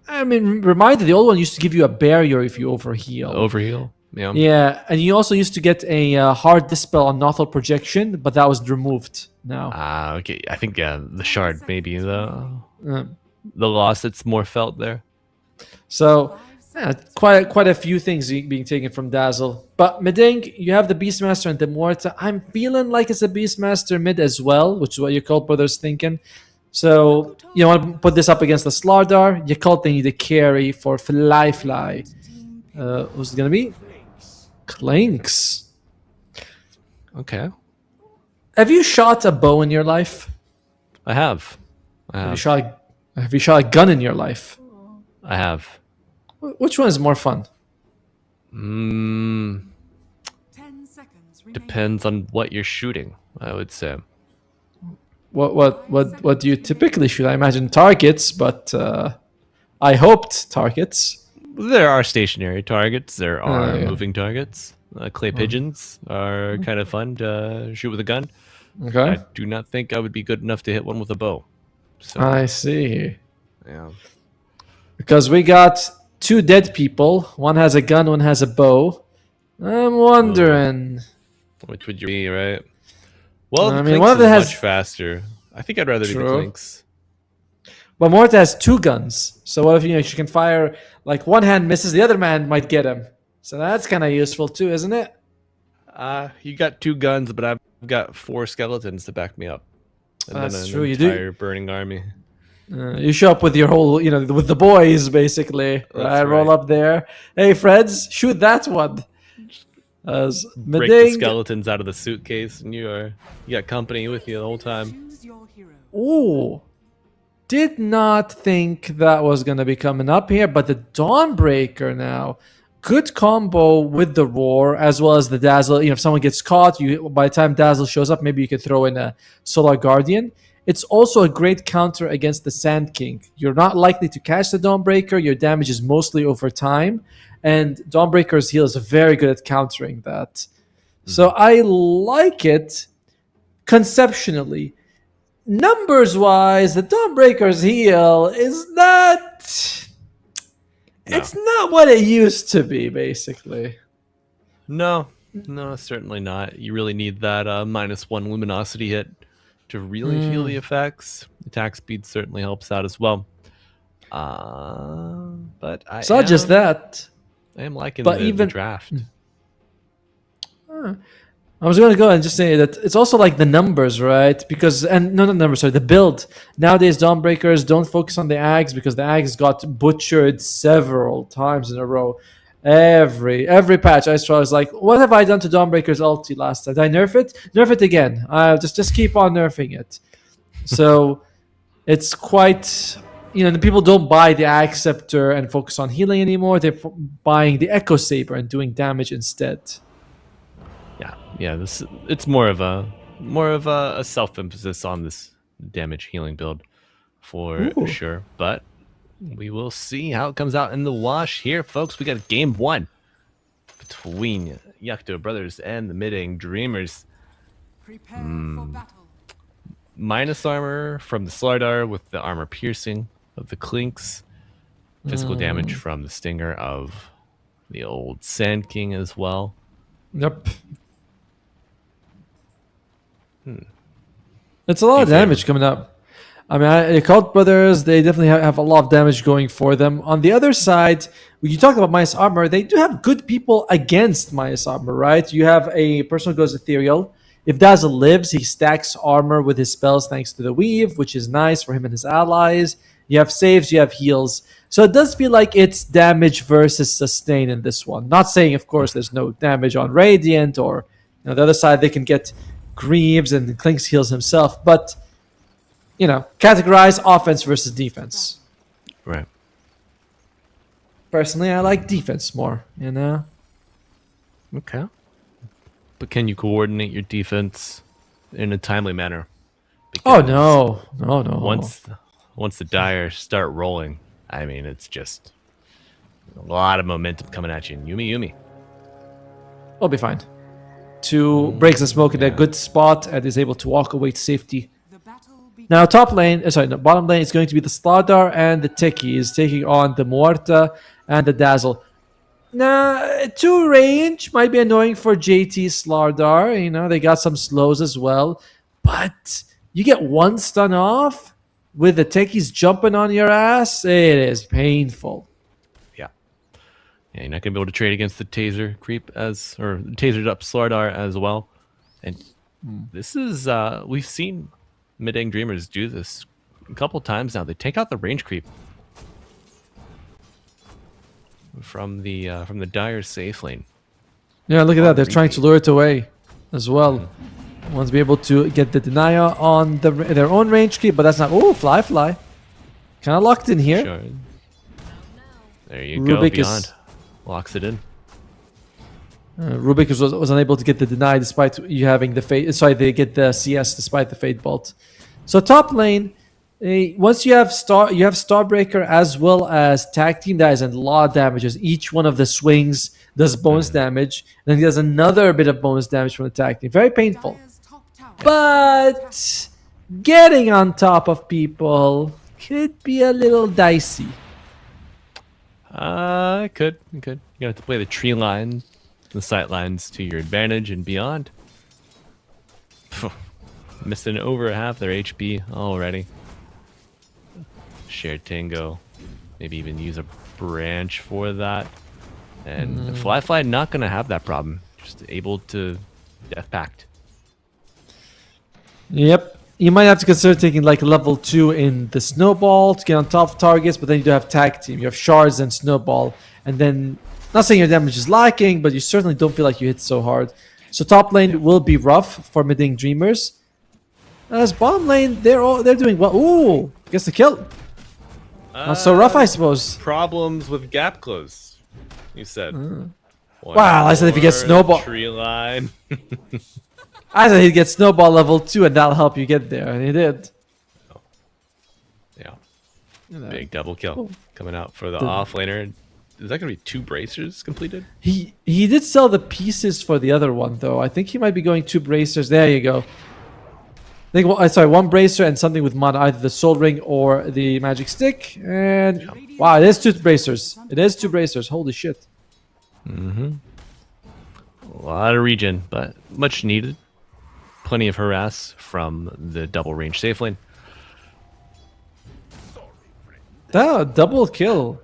I mean, reminder, the old one used to give you a barrier if you overheal. Overheal? Yeah. Yeah, and you also used to get a hard dispel on Nothal projection, but that was removed now. Okay. I think the shard maybe the Uh, loss that's more felt there. so Yeah, quite a few things being taken from Dazzle. But Mideng, you have the Beastmaster and the Morta. I'm feeling like it's a Beastmaster mid as well, which is what Yakult brothers thinking. So you want to put this up against the Slardar. Yakult, they need a carry for Fly. Who's it gonna be? Clinks. Okay. Have you shot a bow in your life? I have. Have you shot a gun in your life? I have. Which one is more fun? 10 seconds remaining. Depends on what you're shooting, I would say. What do you typically shoot? I imagine targets, but I hoped targets. There are stationary targets. There are yeah. moving targets. Clay pigeons are kind of fun to shoot with a gun. Okay. I do not think I would be good enough to hit one with a bow. So, I see. yeah. Because we got two dead people. One has a gun, one has a bow. I'm wondering. Which would you be, right? Well, I the mean, Clinks one of is them has- much faster. I think I'd rather be the True. Clinks. But Morta has two guns. So what if she can fire like one hand misses, the other man might get him. So that's kind of useful too, isn't it? You got two guns, but I've got 4 skeletons to back me up. And That's then an true, you do. entire burning army. You show up with your whole, with the boys basically. Right? Roll right. up there. Hey, Freds, shoot that one. As Break the Mideng, skeletons out of the suitcase, and you got company with you the whole time. Choose your hero. ooh, did not think that was gonna be coming up here, but the Dawnbreaker now, good combo with the Roar as well as the Dazzle. If someone gets caught, by the time Dazzle shows up, maybe you could throw in a Solar Guardian. It's also a great counter against the Sand King. You're not likely to catch the Dawnbreaker. Your damage is mostly over time. And Dawnbreaker's heal is very good at countering that. So I like it conceptually. Numbers-wise, the Dawnbreaker's heal is not... It's not what it used to be, basically. No, certainly not. You really need that -1 luminosity hit to really feel the effects. Attack speed certainly helps out as well. But It's not just that. I am liking but the even- draft. I was going to go and just say that it's also like the numbers, right? Because, and no, not numbers, sorry, the build. Nowadays, Dawnbreakers don't focus on the Ags because the Ags got butchered several times in a row. Every patch I saw is like, what have I done to Dawnbreaker's ulti last time? Did I nerf it? Nerf it again. Just keep on nerfing it. So it's quite, the people don't buy the Ag Scepter and focus on healing anymore. They're buying the Echo Saber and doing damage instead. Yeah. It's more of a self-emphasis on this damage healing build for Ooh. sure. But we will see how it comes out in the wash here, folks. We got game 1 between Yakult brothers and the Mideng Dreamers. Prepare for battle. Minus armor from the Slardar with the armor piercing of the Clinks. Physical damage from the Stinger of the old Sand King as well. Yep. It's a lot of damage coming up. I mean, Yakult brothers, they definitely have a lot of damage going for them. On the other side, when you talk about minus armor, they do have good people against minus armor, right? You have a person who goes ethereal. If Dazzle lives, he stacks armor with his spells thanks to the weave, which is nice for him and his allies. You have saves, you have heals. So it does feel like it's damage versus sustain in this one. Not saying, of course, there's no damage on Radiant or the other side, they can get Greaves and Clinks heals himself. But, categorize offense versus defense. Right. Personally, I like defense more, Okay. But can you coordinate your defense in a timely manner? Oh, Because no. Once the Dire start rolling, I mean, it's just a lot of momentum coming at you. And Yumi. We'll be fine. 2 breaks the smoke in a good spot and is able to walk away to safety. The battle begins. Now, bottom lane is going to be the Slardar and the Techies taking on the Muerta and the Dazzle. Now, 2 range might be annoying for JT Slardar. They got some slows as well. But you get 1 stun off with the Techies jumping on your ass, it is painful. Yeah. Yeah, you're not gonna be able to trade against the taser creep or tasered up Slardar as well. And this is we've seen Mideng Dreamers do this a couple times now. They take out the range creep from the Dire safe lane. Yeah, look at that. They're trying to lure it away as well. Wants to be able to get the denial on their own range creep, but that's not. Oh, fly. Kind of locked in here. Sure. There you Rubik go. is- Beyond locks it in. Rubik was unable to get the deny despite you having the fade. Sorry, they get the CS despite the fade bolt. So top lane, once you have Starbreaker as well as tag team, that is a lot of damages. Each one of the swings does bonus damage, and then he does another bit of bonus damage from the tag team. Very painful. Dire's top tower. But getting on top of people could be a little dicey. It could. You have to play the tree line, the sight lines to your advantage and beyond. Missing over half their HP already. Shared Tango. Maybe even use a branch for that. And Fly not going to have that problem. Just able to Death Pact. Yep. You might have to consider taking like level 2 in the Snowball to get on top of targets, but then you do have Tag Team. You have Shards and Snowball. And then, not saying your damage is lacking, but you certainly don't feel like you hit so hard. So top lane will be rough for Mideng Dreamers. As bottom lane, they're doing well. Ooh, gets the kill. Not so rough, I suppose. Problems with gap close, you said. Wow, I said if you get Snowball. Tree line. I said he'd get Snowball level 2 and that'll help you get there, and he did. Yeah. Big double kill coming out for the offlaner. Is that going to be 2 bracers completed? He did sell the pieces for the other one, though. I think he might be going 2 bracers. There you go. I think, well, sorry, 1 bracer and something with mana, either the soul ring or the magic stick. And wow, it is 2 bracers. It is 2 bracers. Holy shit. A lot of regen, but much needed. Plenty of harass from the double range safe lane. That double kill.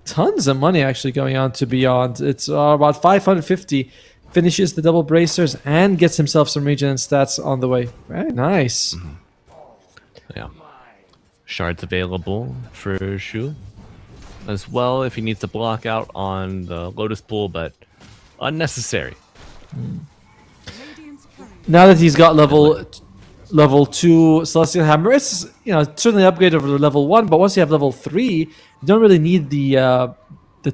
Tons of money actually going on to Beyond. It's about 550. Finishes the double bracers and gets himself some regen and stats on the way. Very nice. Yeah. Shards available for Shu as well if he needs to block out on the Lotus Pool, but unnecessary. Radiant's courier. Now that he's got level 2 Celestial Hammer, it's certainly an upgrade over the level 1, but once you have level 3, you don't really need the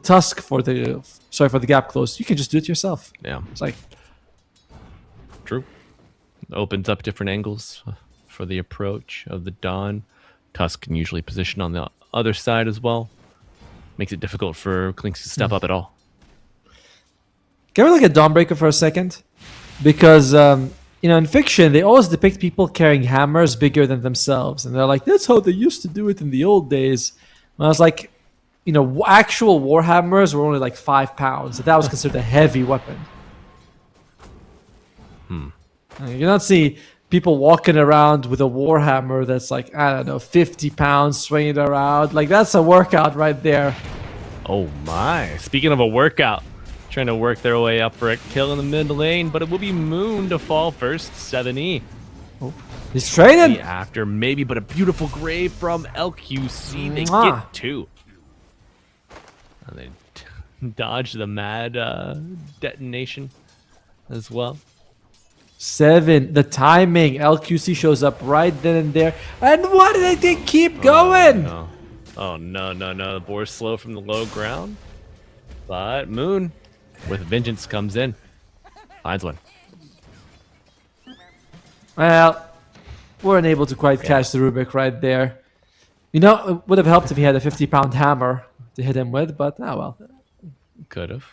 tusk for the gap close. You can just do it yourself. Yeah, It's like true. Opens up different angles for the approach of the Dawn. Tusk can usually position on the other side as well. Makes it difficult for Klinks to step up at all. Can we look at Dawnbreaker for a second? Because in fiction they always depict people carrying hammers bigger than themselves, and they're like, that's how they used to do it in the old days. And I was like, actual war hammers were only like 5 pounds. That was considered a heavy weapon. You don't see people walking around with a war hammer that's like, I don't know, 50 pounds swinging around. Like, that's a workout right there. Oh my. Speaking of a workout, trying to work their way up for a kill in the mid lane, but it will be Moon to fall first. 7E. He's training. After maybe, but a beautiful grave from LQC. They Mwah. get 2. And they dodge the mad detonation as well. 7. The timing. LQC shows up right then and there. And what did they keep going? No. Oh, no. The boar's slow from the low ground. But Moon, with vengeance, comes in. Finds one. Well, weren't able to quite catch the Rubik right there. It would have helped if he had a 50-pound hammer to hit him with, but well. Could have.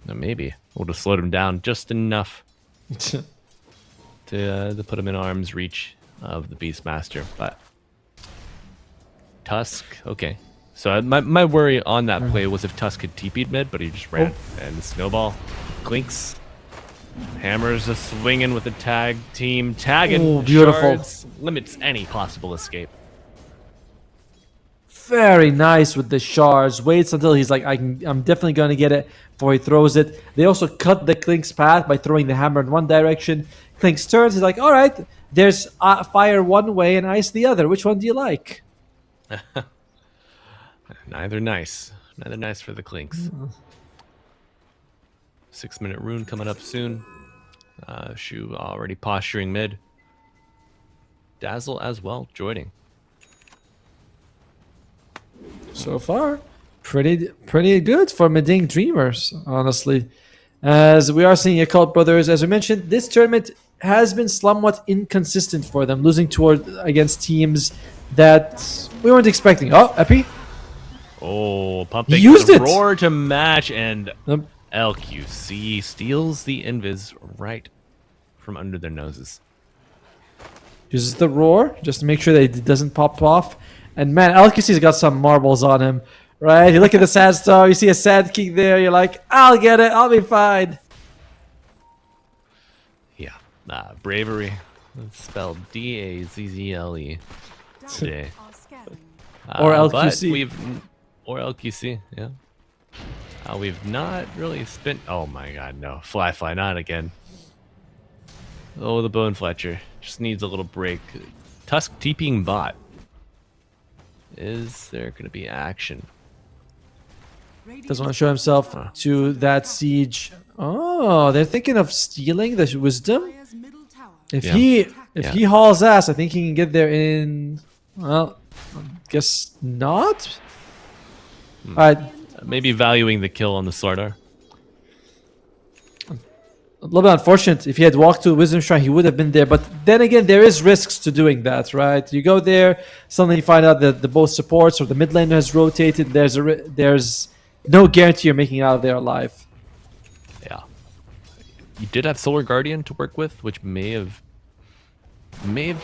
No, maybe. Would have slowed him down just enough to put him in arm's reach of the Beastmaster. But Tusk, okay. So my worry on that play was if Tusk had TP'd mid, but he just ran. And Snowball, Klinks, hammers a swinging with the tag team, tagging. Oh, beautiful. Shards, limits any possible escape. very nice with the shards. Waits until he's like, I'm definitely going to get it before he throws it. They also cut the Klink's path by throwing the hammer in one direction. Klink's turns. He's like, all right, there's fire one way and ice the other. Which one do you like? Neither nice. Neither nice for the Klinks. 6-minute rune coming up soon. Shu already posturing mid. Dazzle as well, joining. So far, pretty good for Mideng Dreamers, honestly. As we are seeing Yakult brothers, as we mentioned, this tournament has been somewhat inconsistent for them, losing against teams that we weren't expecting. Oh, Epi. Oh, pumping He used the it. roar to match, and Yep. LQC steals the invis right from under their noses. Uses the roar just to make sure that it doesn't pop off. And man, LQC's got some marbles on him, right? You look at the sad star, you see a sad king there, you're like, I'll get it, I'll be fine. Yeah, bravery. It's spelled DAZZLE today. Are scanning. Or But LQC. or LQC, yeah. We've not really spent. Oh my god, no. Fly, not again. Oh, the Bone Fletcher. Just needs a little break. Tusk TPing bot. Is there going to be action? Doesn't want to show himself to that siege. Oh, they're thinking of stealing the wisdom. Player's middle tower. If Yeah. he hauls ass, I think he can get there in. Well, I guess not. All right, Maybe valuing the kill on the Slardar. a little bit unfortunate. If he had walked to a wisdom shrine, he would have been there. But then again, there is risks to doing that, right? You go there, suddenly you find out that the both supports or the mid laner has rotated. There's no guarantee you're making it out of there alive. Yeah. You did have Solar Guardian to work with, which may have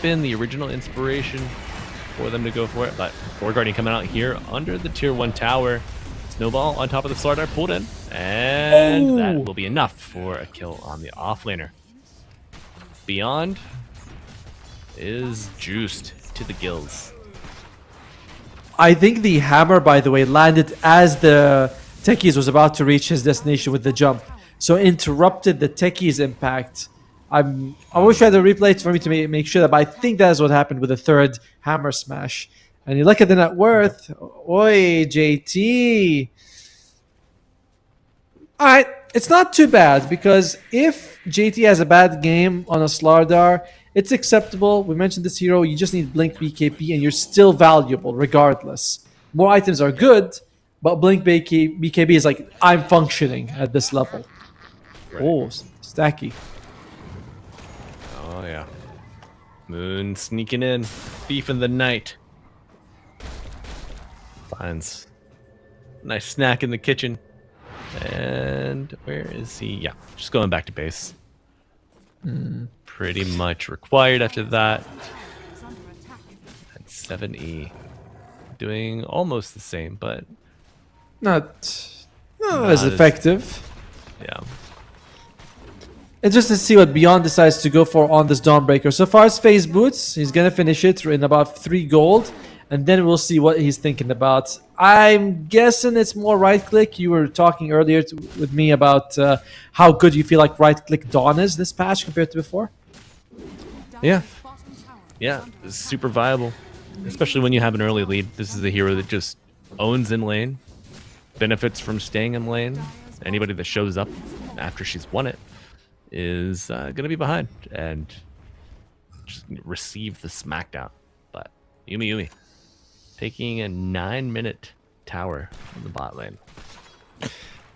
been the original inspiration for them to go for it. But Solar Guardian coming out here under the tier 1 tower. Snowball on top of the Slardar pulled in. And that will be enough for a kill on the offlaner. Beyond is juiced to the gills. I think the hammer, by the way, landed as the Techies was about to reach his destination with the jump. So interrupted the Techies impact. I wish I had a replay for me to make sure that, but I think that is what happened with the third hammer smash. And you look at the net worth. Oi, JT. All right, it's not too bad because if JT has a bad game on a Slardar, it's acceptable. We mentioned this hero. You just need Blink BKB and you're still valuable regardless. More items are good, but Blink BKB is like, I'm functioning at this level. Right. Oh, stacky. Oh, yeah. Moon sneaking in. Thief in the night. Finds a nice snack in the kitchen. And where is he? Yeah, just going back to base. Pretty much required after that. Is under attack. And 7E. Doing almost the same, but Not as as- effective. yeah. And just to see what Beyond decides to go for on this Dawnbreaker. So far as Phase Boots, he's going to finish it in about 3 gold. And then we'll see what he's thinking about. I'm guessing it's more right-click. You were talking earlier with me about how good you feel like right-click Dawn is this patch compared to before. Yeah. Bottom tower. Yeah, it's super viable. Especially when you have an early lead. This is a hero that just owns in lane. Benefits from staying in lane. Anybody that shows up after she's won it is going to be behind and just receive the smackdown. But Yumi taking a 9-minute tower in the bot lane.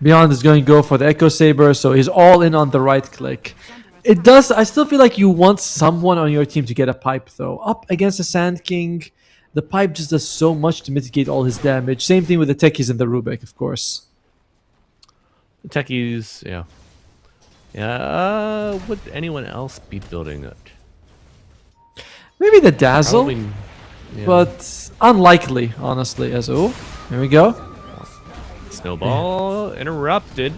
Beyond is going to go for the Echo Saber, so he's all in on the right-click. It does. I still feel like you want someone on your team to get a pipe, though. Up against the Sand King, the pipe just does so much to mitigate all his damage. Same thing with the Techies and the Rubik, of course. The techies, yeah. Yeah, would anyone else be building it? Maybe the Dazzle. Probably, yeah. But unlikely, honestly. As here we go. Snowball interrupted.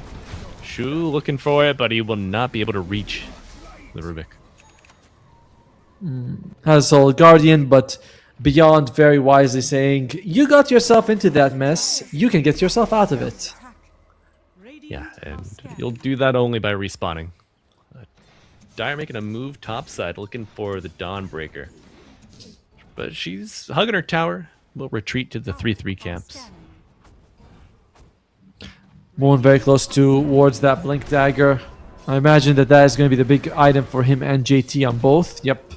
Shu looking for it, but he will not be able to reach the Rubik. Has Soul Guardian, but Beyond very wisely saying, you got yourself into that mess, you can get yourself out of it. Yeah, and you'll do that only by respawning. Dire making a move topside, looking for the Dawnbreaker. But she's hugging her tower. Will retreat to the 3-3 camps. Moon very close towards that Blink Dagger. I imagine that is going to be the big item for him and JT on both. Yep.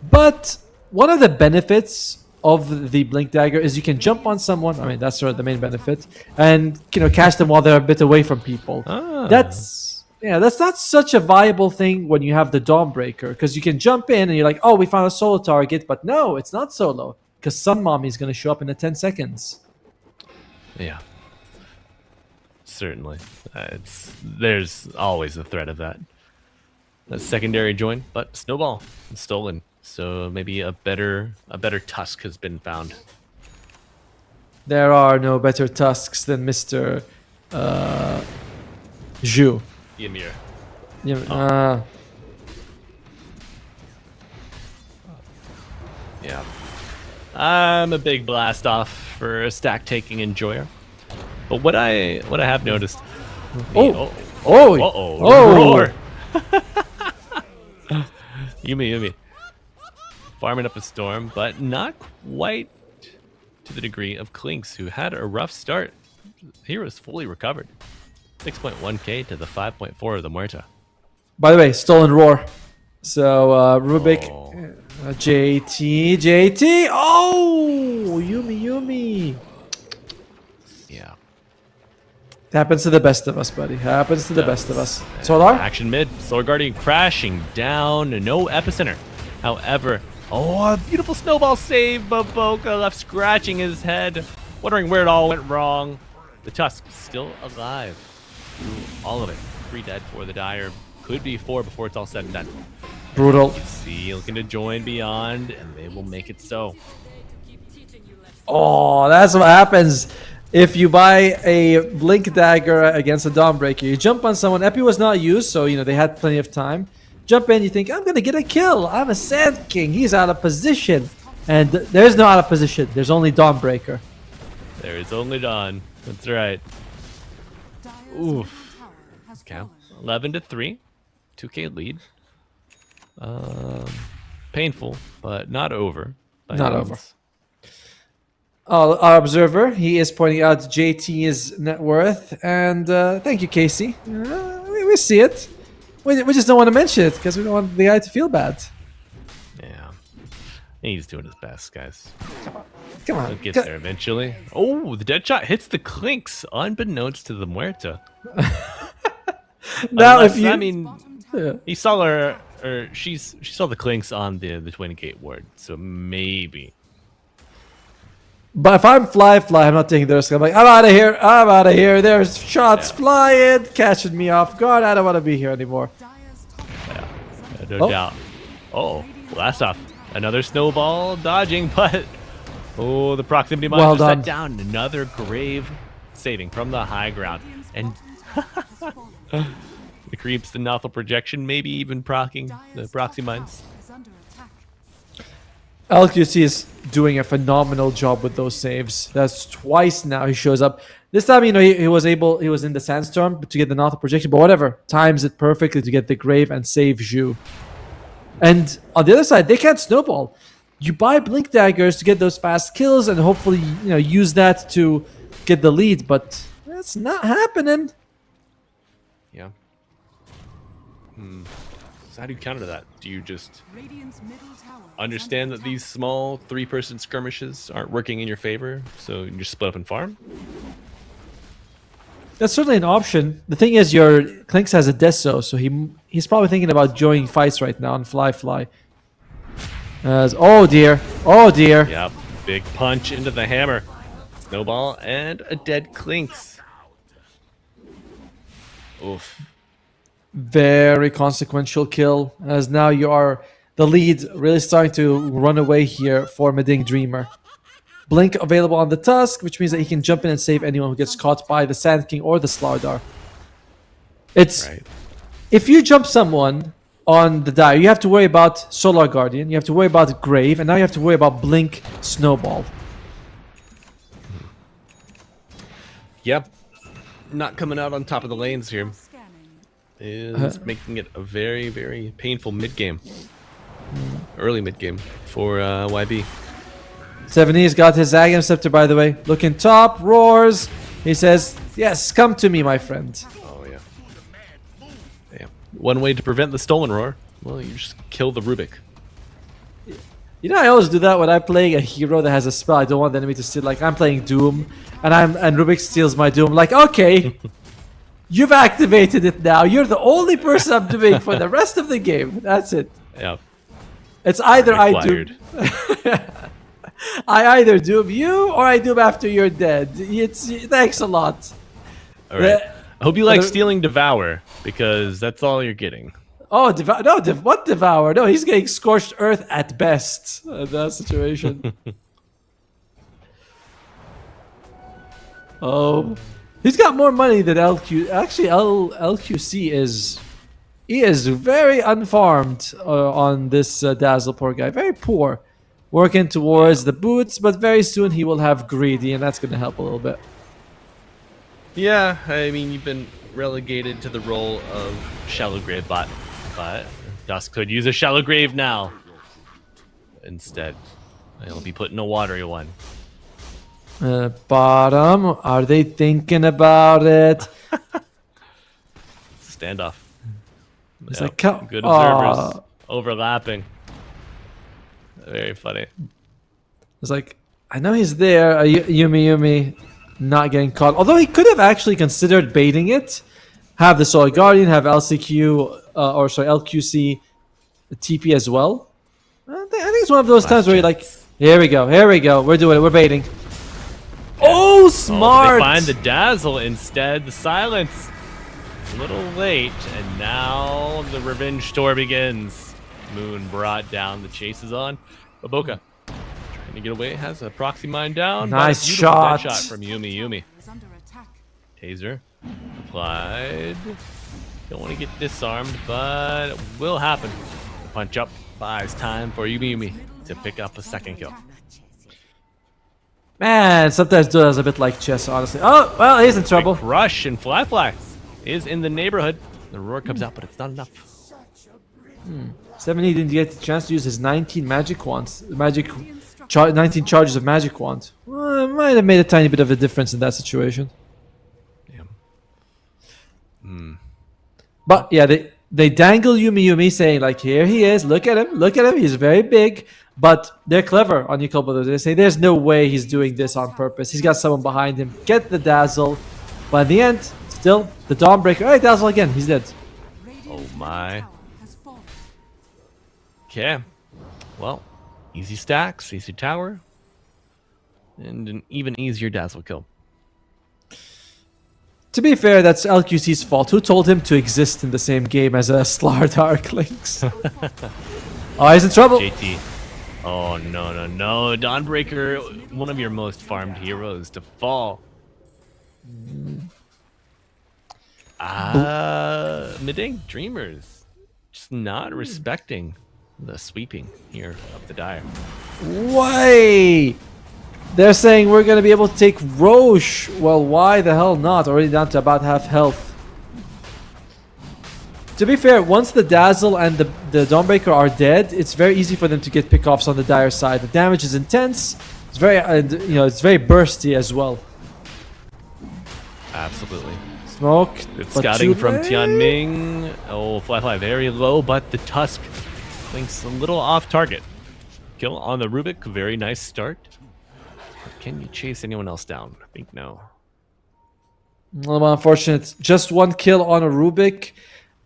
But one of the benefits of the Blink Dagger is you can jump on someone. I mean, that's sort of the main benefit. And, catch them while they're a bit away from people. That's not such a viable thing when you have the Dawnbreaker. Because you can jump in and you're like, oh, we found a solo target. But no, it's not solo. Because Sun Mommy is going to show up in the 10 seconds. Yeah. Certainly. There's always the threat of that. A secondary join, but Snowball stolen. So maybe a better tusk has been found. There are no better tusks than Mr. Zhu. Ymir. Yeah. I'm a big blast off for a stack taking enjoyer. But what I have noticed. Oh. Roar. Yumi. Farming up a storm, but not quite to the degree of Klinks, who had a rough start. Heroes fully recovered. 6.1k to the 5.4 of the Muerta. By the way, stolen roar. So Rubik, JT. Oh, Yumi. Yeah. Happens to the best of us, buddy. Happens to the best of us. Solar? Action mid. Solar Guardian crashing down. No epicenter. However, a beautiful snowball save, but Boca left scratching his head, wondering where it all went wrong. The Tusk still alive through all of it. 3 dead for the Dire. Could be 4 before it's all said and done. Brutal. See, looking to join Beyond, and they will make it so. Oh, that's what happens if you buy a Blink Dagger against a Dawnbreaker. You jump on someone. Epi was not used, so they had plenty of time. Jump in, you think, I'm going to get a kill. I'm a Sand King. He's out of position. And there's no out of position. There's only Dawnbreaker. There is only Dawn. That's right. Oof. Okay. 11-3. 2k lead. Painful, but not over. Not over. Our observer, he is pointing out JT's net worth. And thank you, Casey. We see it. We just don't want to mention it because we don't want the guy to feel bad. Yeah. He's doing his best, guys. Come on. He'll get there eventually. Oh, the dead shot hits the Klinks, unbeknownst to the Muerta. Now, Unless, if you... I mean, Yeah. he saw her, or she saw the Klinks on the Twin Gate ward, so maybe. But if I'm Fly, I'm not taking the risk. I'm like, I'm out of here. There's shots flying, catching me off guard. I don't want to be here anymore. No doubt. Oh, blast off. Another snowball dodging, but the proximity mine Well set done. down. Another grave saving from the high ground. And the creeps, the novel projection, maybe even proccing the proxy mines. LQC is doing a phenomenal job with those saves. That's twice now he shows up. This time, he was in the Sandstorm to get the Naughty projection, but whatever. Times it perfectly to get the Grave and save Zhu. And on the other side, they can't snowball. You buy Blink Daggers to get those fast kills and hopefully, use that to get the lead, but that's not happening. Yeah. So how do you counter that? Do you just understand that these small 3-person skirmishes aren't working in your favor, so you just split up and farm? That's certainly an option. The thing is, your Klinks has a Deso, so he's probably thinking about joining fights right now on Fly. Oh dear. Yeah, big punch into the hammer. Snowball and a dead Klinks. Oof. Very consequential kill, as now you are the lead really starting to run away here for Mideng Dreamer. Blink available on the Tusk, which means that he can jump in and save anyone who gets caught by the Sand King or the Slardar. It's Right. If you jump someone on the Dire. You have to worry about Solar Guardian, you have to worry about Grave, and now you have to worry about Blink Snowball. Yep. Not coming out on top of the lanes here is making it a very, very painful mid game. Early mid game for YB. 70's got his Agam Scepter, by the way. Looking top, roars. He says, yes, come to me, my friend. Oh, yeah. Yeah. One way to prevent the stolen roar, well, you just kill the Rubik. You know, I always do that when I'm playing a hero that has a spell. I don't want the enemy to steal. Like, I'm playing Doom, and Rubik steals my Doom. Like, okay, you've activated it now. You're the only person I'm doing for the rest of the game. That's it. Yeah. It's either I do... Required. I either doom you or I doom after you're dead. Thanks a lot. All right. I hope you like stealing Devour, because that's all you're getting. Oh, what Devour? No, he's getting Scorched Earth at best in that situation. Oh, he's got more money than LQ. Actually, LQC is... He is very unfarmed on this Dazzle, poor guy. Very poor. Working towards the boots, but very soon he will have Greedy, and that's going to help a little bit. Yeah, I mean, you've been relegated to the role of Shallow Grave bot, but Dusk could use a Shallow Grave now. Instead, he'll be put in a watery one. Bottom, are they thinking about it? Standoff. It's Yep, like, good observers overlapping. Very funny. It's like, I know he's there. Yumi not getting caught. Although he could have actually considered baiting it. Have the Solar Guardian, have LQC TP as well. I think it's one of those times where you're like, here we go, we're doing it, we're baiting. Oh, smart! They find the Dazzle instead, the silence. A little late, and now the revenge tour begins. Moon brought down, the chase is on. Baboka trying to get away, has a proxy mine down. Nice Beautiful shot. dead shot from Yumi. Is under attack. Taser applied. Don't want to get disarmed, but it will happen. Punch up buys time for Yumi to pick up a second kill. Man, sometimes Dota's a bit like chess, honestly. Oh, well, he's in trouble. Rush and Fly is in the neighborhood. The roar comes out, but it's not enough. 70 didn't get the chance to use his 19 magic wands. 19 charges of magic wand. Well, it might have made a tiny bit of a difference in that situation. Yeah. But yeah, they dangle Yumi saying like, here he is, look at him, he's very big. But they're clever on Yakult Brothers. They say there's no way he's doing this on purpose. He's got someone behind him. Get the Dazzle. But in the end, still, the Dawnbreaker. Hey, Dazzle again, he's dead. Oh my. Has fallen. Okay. Well, easy stacks, easy tower, and an even easier Dazzle kill. To be fair, that's LQC's fault. Who told him to exist in the same game as a Slardar Lynx? Oh, he's in trouble. JT. Oh, no. Dawnbreaker, one of your most farmed heroes to fall. Mideng Dreamers. Just not respecting the sweeping here of the Dire. Why? They're saying we're going to be able to take Roche. Well, why the hell not? Already down to about half health. To be fair, once the Dazzle and the Dawnbreaker are dead, it's very easy for them to get pickoffs on the Dire side. The damage is intense. It's very, it's very bursty as well. Absolutely. Smoke. Good but scouting too from late. Tianming. Oh, Fly very low, but the Tusk thinks a little off target. Kill on the Rubik, very nice start. Can you chase anyone else down? I think no. Well, unfortunate. Just one kill on a Rubik.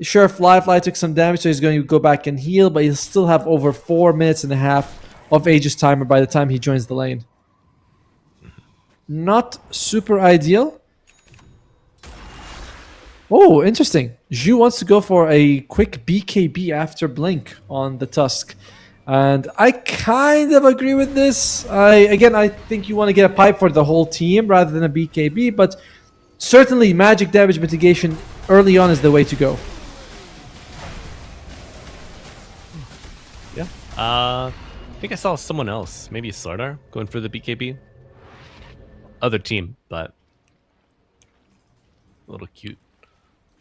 Sure, Fly took some damage, so he's going to go back and heal, but he'll still have over 4 minutes and a half of Aegis timer by the time he joins the lane. Not super ideal. Oh, interesting. Zhu wants to go for a quick BKB after Blink on the Tusk. And I kind of agree with this. I think you want to get a pipe for the whole team rather than a BKB, but certainly magic damage mitigation early on is the way to go. I think I saw someone else, maybe Slardar, going for the BKB. Other team, but a little cute.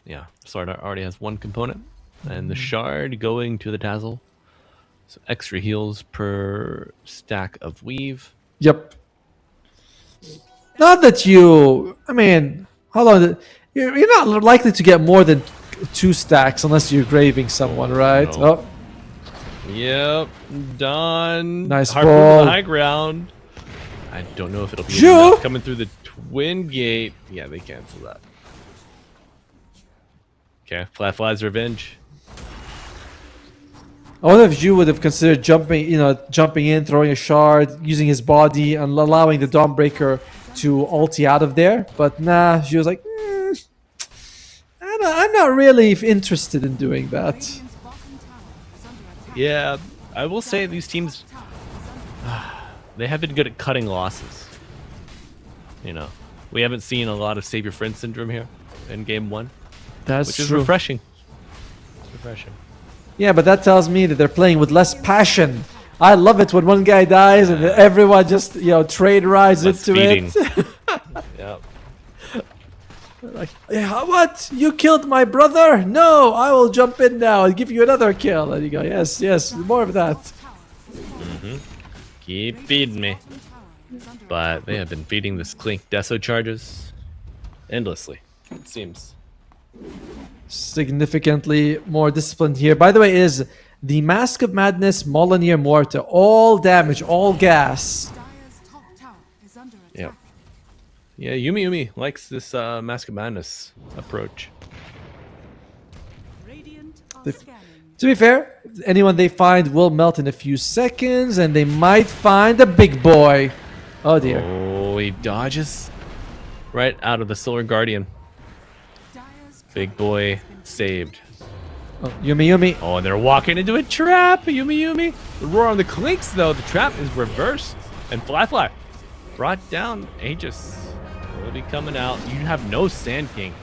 Yeah, Slardar already has one component, and the shard going to the Dazzle. So extra heals per stack of weave. Yep. Not that you. I mean, how long? You're not likely to get more than 2 stacks unless you're graving someone, right? No. Oh, Yep, done. Nice Harpoon ball. to the high ground. I don't know if it'll be Sure. enough coming through the twin gate. Yeah, they cancel that. Okay, Fly's revenge. I wonder if you would have considered jumping in, throwing a shard, using his body, and allowing the Dawnbreaker to ulti out of there. But nah, she was like, I'm not really interested in doing that. Radiant's bottom tower is under attack. Yeah, I will say these teams, Tower is under they have been good at cutting losses. You know, we haven't seen a lot of save your friend syndrome here in game 1, That's which is true. refreshing. It's refreshing. Yeah, but that tells me that they're playing with less passion. I love it when one guy dies and everyone just trade rides Less into feeding. it. Yep. Like, yeah, what? You killed my brother? No, I will jump in now and give you another kill. And you go, yes, more of that. tower. Keep feeding me. Bottom tower is under But they have been feeding this Clink Deso charges endlessly, it seems. Significantly more disciplined here. By the way, is the Mask of Madness, Molyneux Morta, all damage, all gas. Dire's top tower is under attack. Yep. Yeah, Yumi likes this Mask of Madness approach. Radiant are The- scanning. To be fair, anyone they find will melt in a few seconds, and they might find a big boy. Oh dear. Oh, he dodges right out of the Solar Guardian. Dire's Big boy saved. Oh, Yumi. Oh, and they're walking into a trap. Yumi. The roar on the Clinks, though. The trap is reversed. And Fly brought down Aegis. Will be coming out. You have no Sand King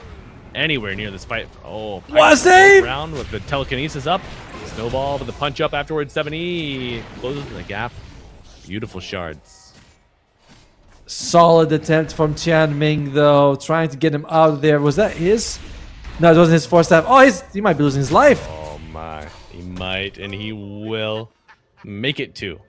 anywhere near this fight. Oh, What a Pyke save! round with the telekinesis up. Snowball with the punch up afterwards. 70 closes the gap. Beautiful shards. Solid attempt from Tianming, though, trying to get him out of there. Was that his? No, it wasn't his force staff. Oh, he might be losing his life. Oh my, he might, and he will make it too.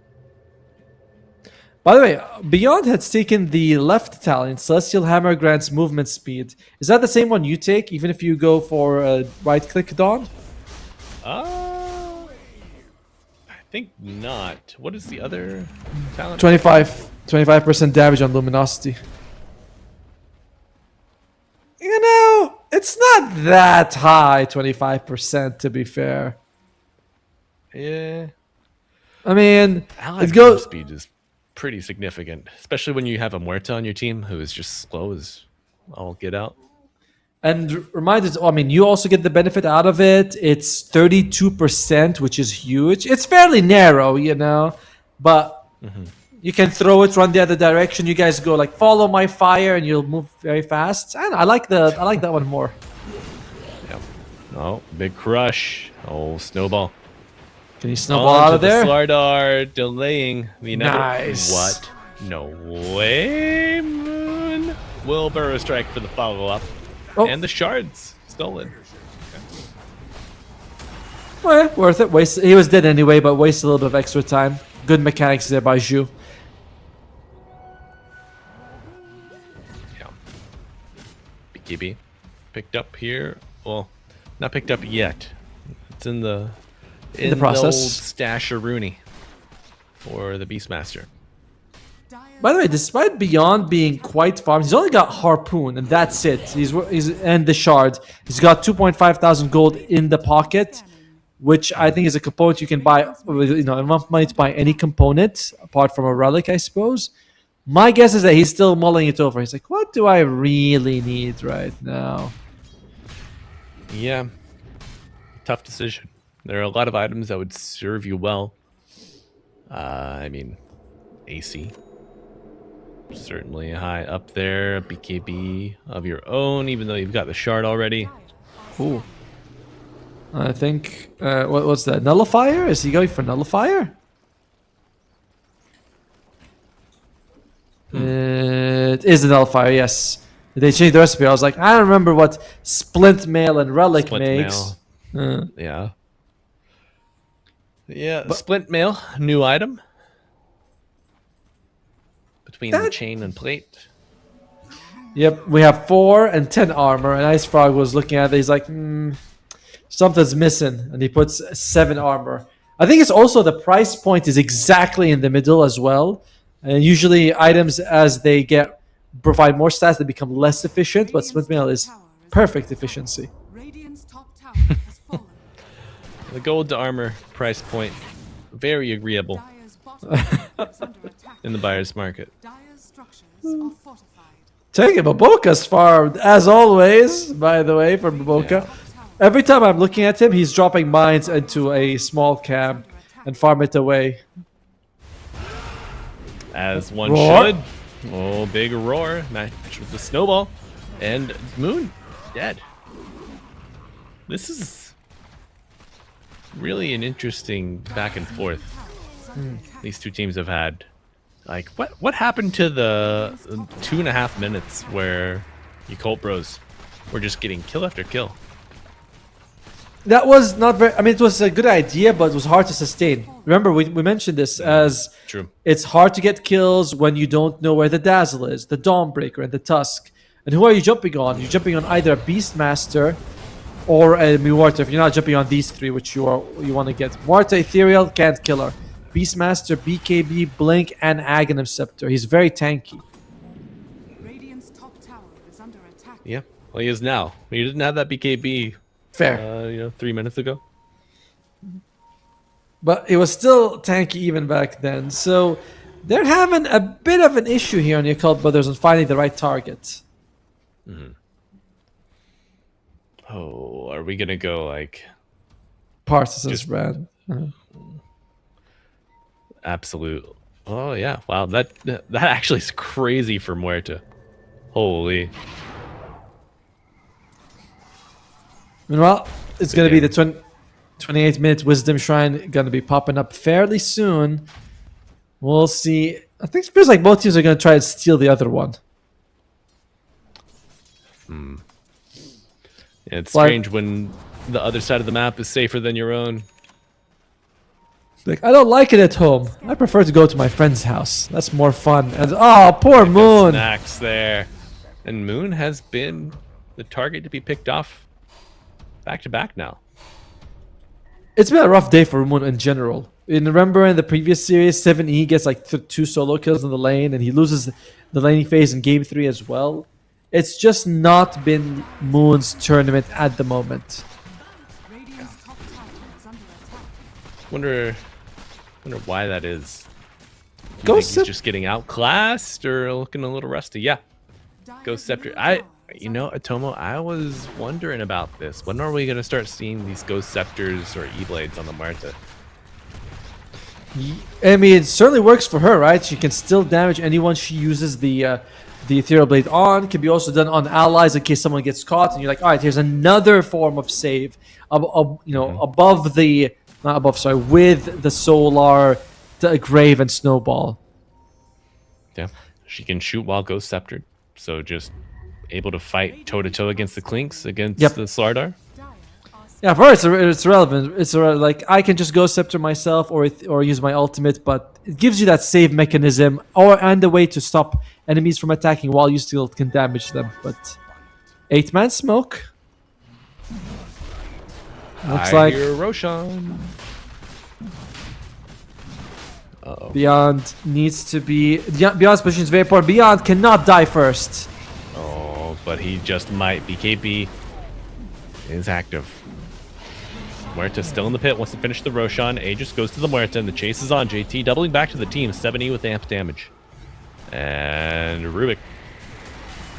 By the way, Beyond has taken the left talent. Celestial Hammer grants movement speed. Is that the same one you take, even if you go for right-click Dawn? I think not. What is the other talent? 25% damage on Luminosity. You know, it's not that high, 25%, to be fair. Yeah. I mean, Allied it goes... speed is pretty significant, especially when you have a Muerta on your team who is just slow as all get out. And remind us, I mean, you also get the benefit out of it. It's 32%, which is huge. It's fairly narrow, but you can throw it, run the other direction. You guys go like follow my fire, and you'll move very fast. And I like that one more. Yep. Oh, big crush. Oh, snowball. Can you snowball out of there? The Slardar delaying the inevitable. Nice. What? No way, Moon. Will Burrow strike for the follow-up. Oh. And the shards stolen. Well, worth it. He was dead anyway, but waste a little bit of extra time. Good mechanics there by Zhu. Yeah. BKB picked up here. Well, not picked up yet. It's in the process. old stash of Rooney for the Beastmaster. By the way, despite Beyond being quite farmed, he's only got Harpoon, and that's it. He's and the Shard. He's got 2.5 thousand gold in the pocket, which I think is a component you can buy with enough money to buy any component apart from a relic, I suppose. My guess is that he's still mulling it over. He's like, what do I really need right now? Yeah. Tough decision. There are a lot of items that would serve you well. I mean, AC. Certainly high up there. BKB of your own, even though you've got the shard already. Ooh. I think. What's that? Nullifier? Is he going for Nullifier? It is a Nullifier, yes. They changed the recipe. I was like, I don't remember what Splint Mail and Relic Splint makes. Yeah. Yeah, Splint Mail, new item. Between the chain and plate. Yep, we have 4 and 10 armor, and Ice Frog was looking at it. He's like, something's missing, and he puts 7 armor. I think it's also the price point is exactly in the middle as well. And usually items as they provide more stats, they become less efficient, but Splint Mail is perfect efficiency. Radiant's top tower has fallen. The gold to armor price point, very agreeable Dire's bottom tower is under attack. in the buyer's market. Dire's structures are fortified. Taking Baboka's farm, as always, by the way, for Baboka. Every time I'm looking at him, he's dropping mines into a small camp and farm it away. As one Roar. should. Oh, big roar. Match with the snowball. And Moon dead. This is really an interesting back and forth these two teams have had. Like, what happened to the 2.5 minutes where Yakult Bros were just getting kill after kill? That was not very... I mean, it was a good idea, but it was hard to sustain. Remember, we mentioned this as... True. It's hard to get kills when you don't know where the Dazzle is, the Dawnbreaker, and the Tusk. And who are you jumping on? You're jumping on either a Beastmaster or a Muerta. If you're not jumping on these 3, which you want to get. Muerta, Ethereal, can't kill her. Beastmaster, BKB, Blink, and Aghanim Scepter. He's very tanky. Radiant's top tower is under attack. Yeah, well, he is now. He didn't have that BKB, Fair. 3 minutes ago. But it was still tanky even back then. So they're having a bit of an issue here on Yakult Brothers on finding the right target. Oh, are we gonna go like Partisans brand. absolute? Oh yeah, wow, that actually is crazy for Muerta. Holy. Meanwhile, it's going to be the 28-minute Wisdom Shrine going to be popping up fairly soon. We'll see. I think it feels like both teams are going to try and steal the other one. Yeah, it's Like- strange when the other side of the map is safer than your own. Like, I don't like it at home. I prefer to go to my friend's house. That's more fun. And oh, poor Moon. Snacks there. And Moon has been the target to be picked off back to back now. It's been a rough day for Moon in general. And remember in the previous series, 7E gets like 2 solo kills in the lane, and he loses the laning phase in game 3 as well. It's just not been Moon's tournament at the moment. Radiant's top tower is under attack. Wonder why that is. Go Think he's Sip. just getting outclassed or looking a little rusty. Yeah. Go Scepter. Atomo, I was wondering about this. When are we going to start seeing these Ghost Scepters or E-Blades on the Muerta? I mean, it certainly works for her, right? She can still damage anyone she uses the Ethereal Blade on. Can be also done on allies in case someone gets caught. And you're like, all right, here's another form of save. Above the... Not above, sorry. With the Solar, the Grave, and Snowball. Yeah. She can shoot while Ghost Sceptered. So just able to fight toe-to-toe against the Clinks, against Yep. the Slardar. Yeah, for her, it's relevant. Like, I can just go Scepter myself or use my ultimate, but it gives you that save mechanism and a way to stop enemies from attacking while you still can damage them. But 8-man smoke. Looks I like hear Roshan. Beyond needs to be... Beyond's position is very important. Beyond cannot die first. Oh, but he just might. BKB is active. Muerta still in the pit, wants to finish the Roshan. Aegis goes to the Muerta, and the chase is on. JT doubling back to the team. 7E with amp damage. And Rubik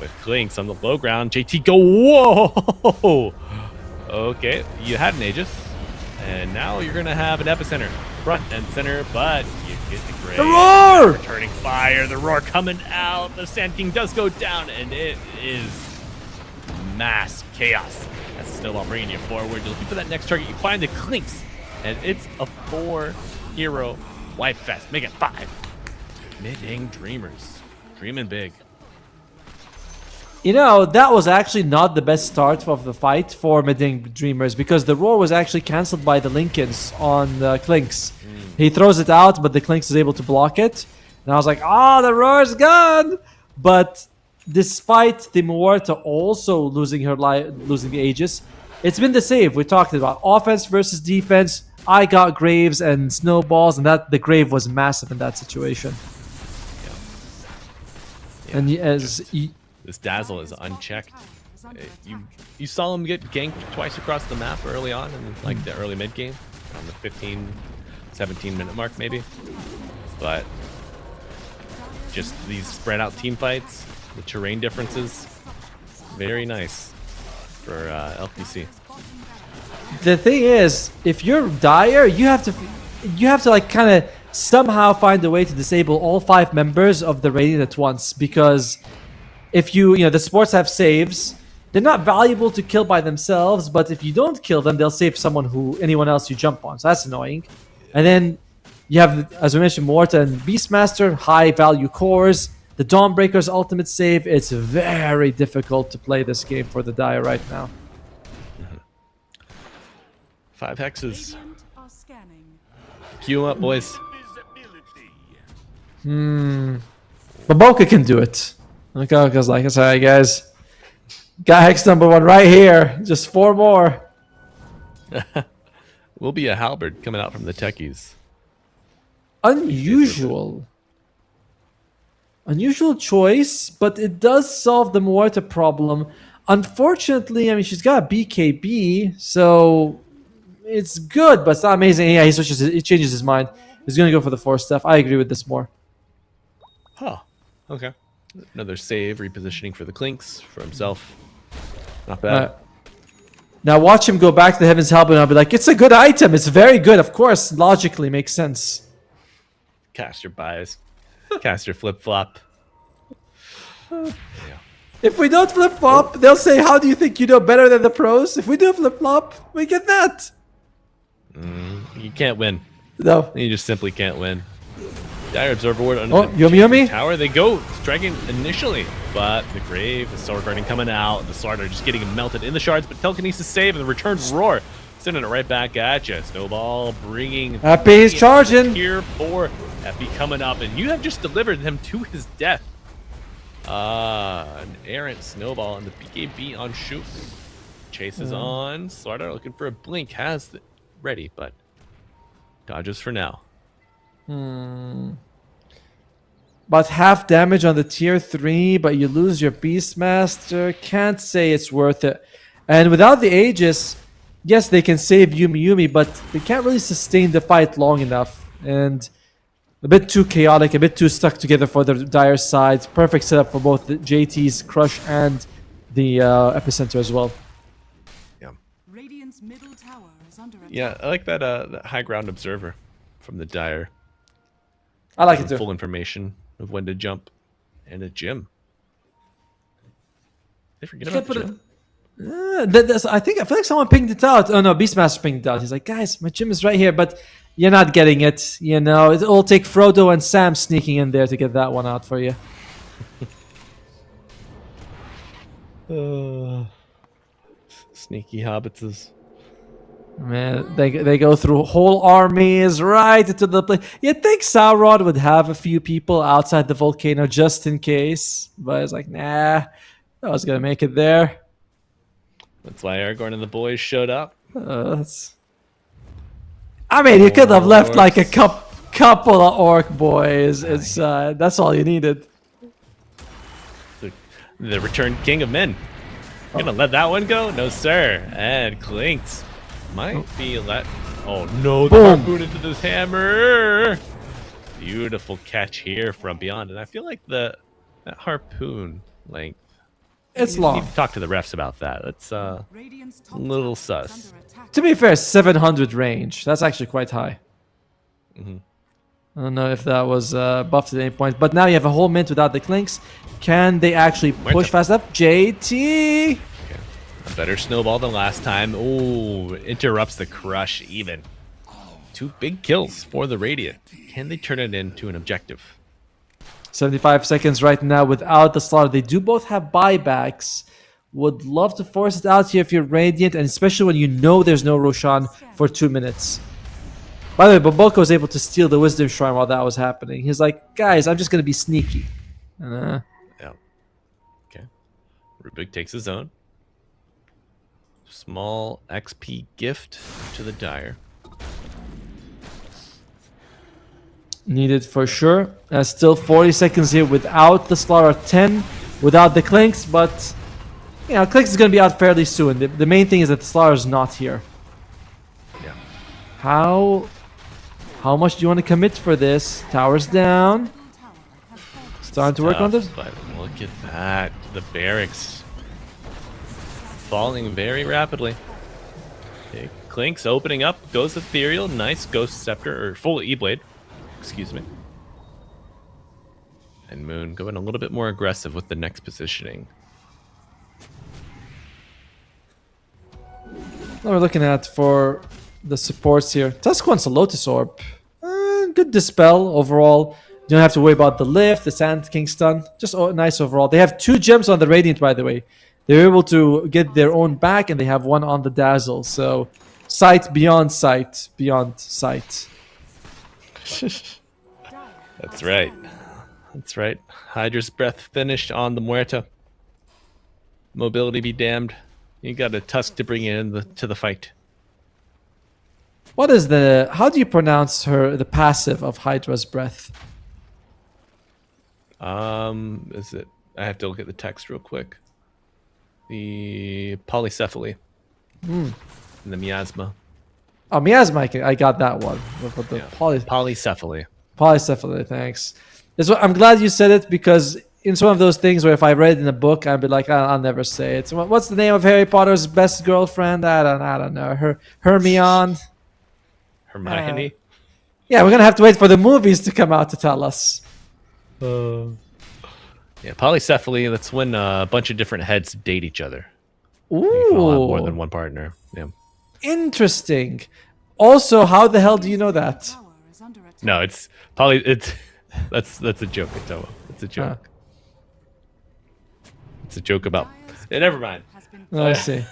with Clinks on the low ground. JT go... Whoa! Okay, you had an Aegis. And now you're going to have an Epicenter. Front and center, but you get the Grave. The roar! Returning fire. The roar coming out. The Sand King does go down, and it is mass chaos. That's Snowball bringing you forward. You're looking for that next target. You find the Clinks, and it's a 4-hero wipe fest. Make it 5. Mideng Dreamers. Dreaming big. You know, that was actually not the best start of the fight for Mideng Dreamers because the roar was actually cancelled by the Lincolns on the Clinks. He throws it out, but the Clinks is able to block it. And I was like, oh, the roar's gone! But despite the Muerta also losing losing the Aegis, it's been the save. We talked about offense versus defense. I got Graves and Snowballs, and that the Grave was massive in that situation. Yeah, And this Dazzle is unchecked. You saw him get ganked twice across the map early on in like the early mid game, on the 15, 17 minute mark maybe. But just these spread out team fights, the terrain differences, very nice for LPC. the thing is, if you're Dire, you have to like kind of somehow find a way to disable all 5 members of the Radiant at once, because if you know the supports have saves, they're not valuable to kill by themselves, but if you don't kill them, they'll save anyone else you jump on, so that's annoying. And then you have, as we mentioned, Morta and Beastmaster, high value cores. The Dawnbreaker's ultimate save. It's very difficult to play this game for the Dire right now. 5 hexes. Radiant are scanning. Queue 'em up, boys. But Boca can do it. Boca's like, it's alright, guys. Got hex number 1 right here. Just 4 more. Will be a halberd coming out from the techies. Unusual choice, but it does solve the Muerta problem. Unfortunately, I mean, she's got a BKB, so it's good, but it's not amazing. Yeah, he changes his mind. He's gonna go for the 4 stuff. I agree with this more. Huh. Okay. Another save, repositioning for the Clinks, for himself. Not bad. Now watch him go back to the Heaven's Help, and I'll be like, it's a good item. It's very good. Of course, logically makes sense. Cast your bias. Cast your flip-flop. If we don't flip-flop, they'll say, how do you think you know better than the pros? If we do flip-flop, we get that. You can't win. No. You just simply can't win. Dire Observer Ward under Oh, the Yummy? tower. They go striking initially, but the Grave, the Sword Guardian coming out, the Sword are just getting melted in the shards, but Telekinesis save and the return Roar. Sending it right back at you. Snowball bringing... Happy's charging. Tier 4. Happy coming up, and you have just delivered him to his death. An errant Snowball and the BKB on shoot. Chase is on. Slardar looking for a blink. Has it ready, but dodges for now. About half damage on the tier 3, but you lose your Beastmaster. Can't say it's worth it. And without the Aegis, yes, they can save Yumi, but they can't really sustain the fight long enough. And a bit too chaotic, a bit too stuck together for the Dire side. Perfect setup for both the JT's Crush and the Epicenter as well. Radiant's middle tower is under attack. Yeah, I like that high ground observer from the Dire. I like it too. Full information of when to jump and a gym. They forget about the gym. I feel like someone pinged it out. Oh no, Beastmaster pinged it out. He's like, guys, my gym is right here, but you're not getting it. You know, it'll take Frodo and Sam sneaking in there to get that one out for you. Sneaky hobbitses. Man, they go through whole armies right into the place. You'd think Sauron would have a few people outside the volcano just in case, but it's like, nah, I was gonna make it there. That's why Aragorn and the boys showed up. I mean, you could have left like a couple of orc boys inside. That's all you needed. The returned king of men. Gonna let that one go? No, sir. And Clinks might be let. Oh no! The Boom. harpoon into this hammer. Beautiful catch here from beyond, and I feel like that harpoon length. It's You long. need to talk to the refs about that. That's Radiant's top little tower is sus. under attack. To be fair, 700 range. That's actually quite high. Mhm. I don't know if that was buffed at any point, but now you have a whole mint without the clinks. Can they actually push fast enough? JT! better snowball than last time. Oh, interrupts the crush even. 2 big kills for the Radiant. Can they turn it into an objective? 75 seconds right now without the slaughter. They do both have buybacks. Would love to force it out here if you're Radiant, and especially when you know there's no Roshan for 2 minutes. By the way, Baboko was able to steal the Wisdom Shrine while that was happening. He's like, guys, I'm just going to be sneaky. Yeah. Okay. Rubik takes his own. Small XP gift to the Dire. Needed for sure. Still 40 seconds here without the slaughter, 10 without the Clinks, but you know, Clinks is going to be out fairly soon. The main thing is that the slaughter is not here. Yeah. How much do you want to commit for this? Towers down. Starting to work on this. But look at that. The barracks falling very rapidly. Okay, Clinks opening up. Goes Ethereal. Nice Ghost Scepter, or full E-Blade. Excuse me. And Moon going a little bit more aggressive with the next positioning. What we're looking at for the supports here. Tusk wants a Lotus Orb. Good dispel overall. You don't have to worry about the lift, the Sand King stun. Just nice overall. They have 2 gems on the Radiant, by the way. They're able to get their own back, and they have 1 on the Dazzle. So, sight beyond sight, beyond sight. That's right. That's right. Hydra's Breath finished on the Muerta. Mobility be damned. You got a Tusk to bring in to the fight. What is the... How do you pronounce the passive of Hydra's Breath? Is it... I have to look at the text real quick. The Polycephaly. And the Miasma. Oh, Miasma, I got that one. But the Polycephaly. Polycephaly, thanks. I'm glad you said it, because it's one of those things where if I read it in a book, I'd be like, I'll never say it. What's the name of Harry Potter's best girlfriend? I don't know. Hermione? Hermione? Yeah, we're going to have to wait for the movies to come out to tell us. Yeah, Polycephaly, that's when a bunch of different heads date each other. Ooh. You can have more than one partner. Yeah. Interesting. Also, how the hell do you know that? Tower is under attack. No, it's that's a joke, Atomo. It's a joke. It's a joke about. Yeah, never mind. Has been I see.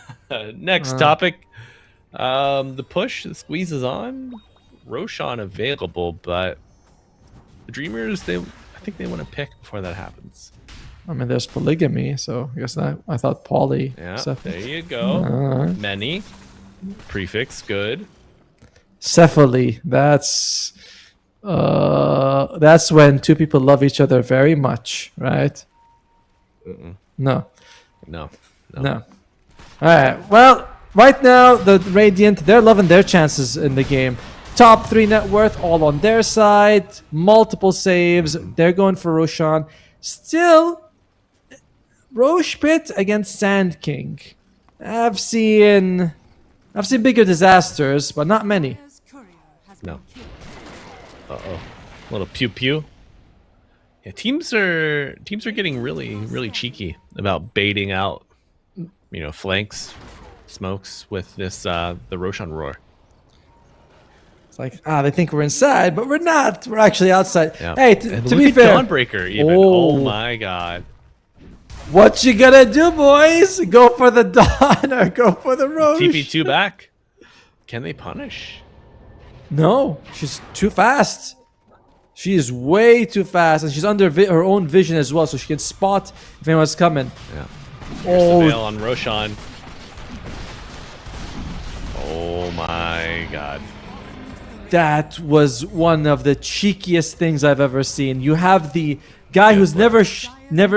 Next topic. The push, the squeeze is on. Roshan available, but the Dreamers, I think they want to pick before that happens. I mean, there's polygamy, so I guess I thought poly. Yeah, So- there you go. Alright. Many. Prefix, good. Cephaly. That's when 2 people love each other very much, right? No. No. All right. Well, right now the Radiant, they're loving their chances in the game. Top 3 net worth all on their side. Multiple saves. They're going for Roshan. Still, Roche Pit against Sand King. I've seen bigger disasters, but not many. Player's courier has No. been killed. Uh-oh. A little pew pew. Yeah, teams are getting really cheeky about baiting out, flanks, smokes with this the Roshan roar. It's like, they think we're inside, but we're not. We're actually outside. Yeah. Hey, And to look be at fair, Dawnbreaker even. Oh. Oh my god. what you gonna do, boys? Go for the Dawn or go for the Roche? TP2 back. Can they punish? No, she's too fast. She is way too fast, and she's under her own vision as well, so she can spot if anyone's coming. Yeah. Here's the Oh, veil on Roshan. Oh my god. that was one of the cheekiest things I've ever seen. You have the guy who's never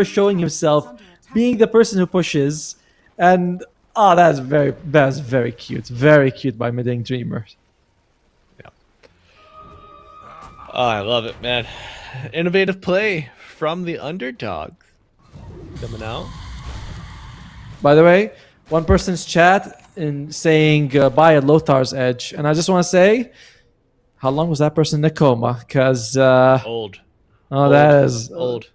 showing himself being the person who pushes, and that's very cute. Very cute by Mideng Dreamer. Oh, I love it, man. Innovative play from the underdog. Coming out. By the way, one person's chat in saying buy a Lothar's Edge, and I just want to say, how long was that person in a coma? Because Old. that is Old.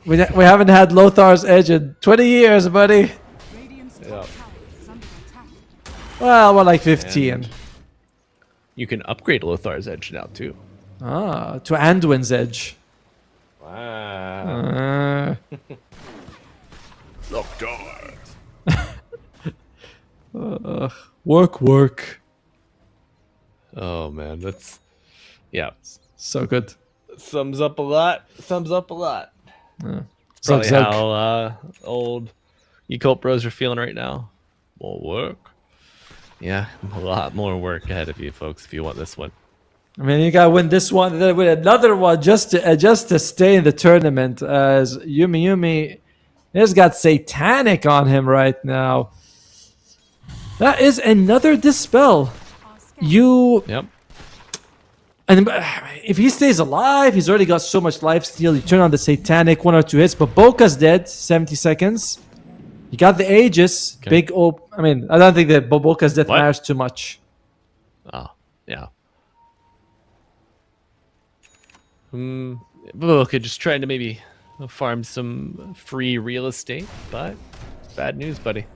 we haven't had Lothar's Edge in 20 years, buddy. Yeah. is under attack. Well, we're like 15. You can upgrade Lothar's Edge now too. To Anduin's Edge. Wow. Uh, work. Oh man, that's So good. sums up a lot. Sums up a lot. Zug, Probably zug. how old Yakult bros are feeling right now. More work. Yeah, a lot more work ahead of you, folks. If you want this one. I mean, you gotta win this one, then win another one just to stay in the tournament. As Yumi has got Satanic on him right now. That is another dispel. You Yep. and if he stays alive, he's already got so much life steal. You turn on the Satanic, 1 or 2 hits, but Boka's dead. 70 seconds. You got the Aegis. Okay. Big op. I mean, I don't think that Boka's death What? matters too much. Oh, yeah. Boca just trying to maybe farm some free real estate, but bad news, buddy.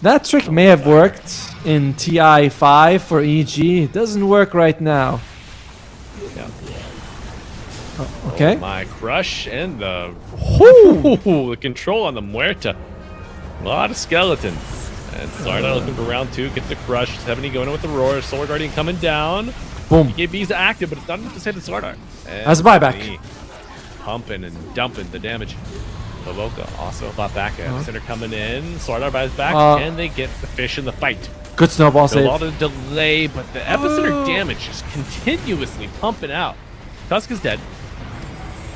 That trick may have worked in TI 5 for EG. It doesn't work right now. Yeah. Okay. Oh, my crush and the the control on the Muerta. A lot of skeletons. And Slardar looking for round 2, gets the crush. 70 going in with the roar. Sword Guardian coming down. Boom. BKB's active, but it's not enough to save the Slardar. And That's a buyback. Vici pumping and dumping the damage. Boboka also fought back at center coming in. Slardar buys back, and they get the fish in the fight. Good snowball A save. lot of delay, but the epicenter damage just continuously pumping out. Tusk is dead.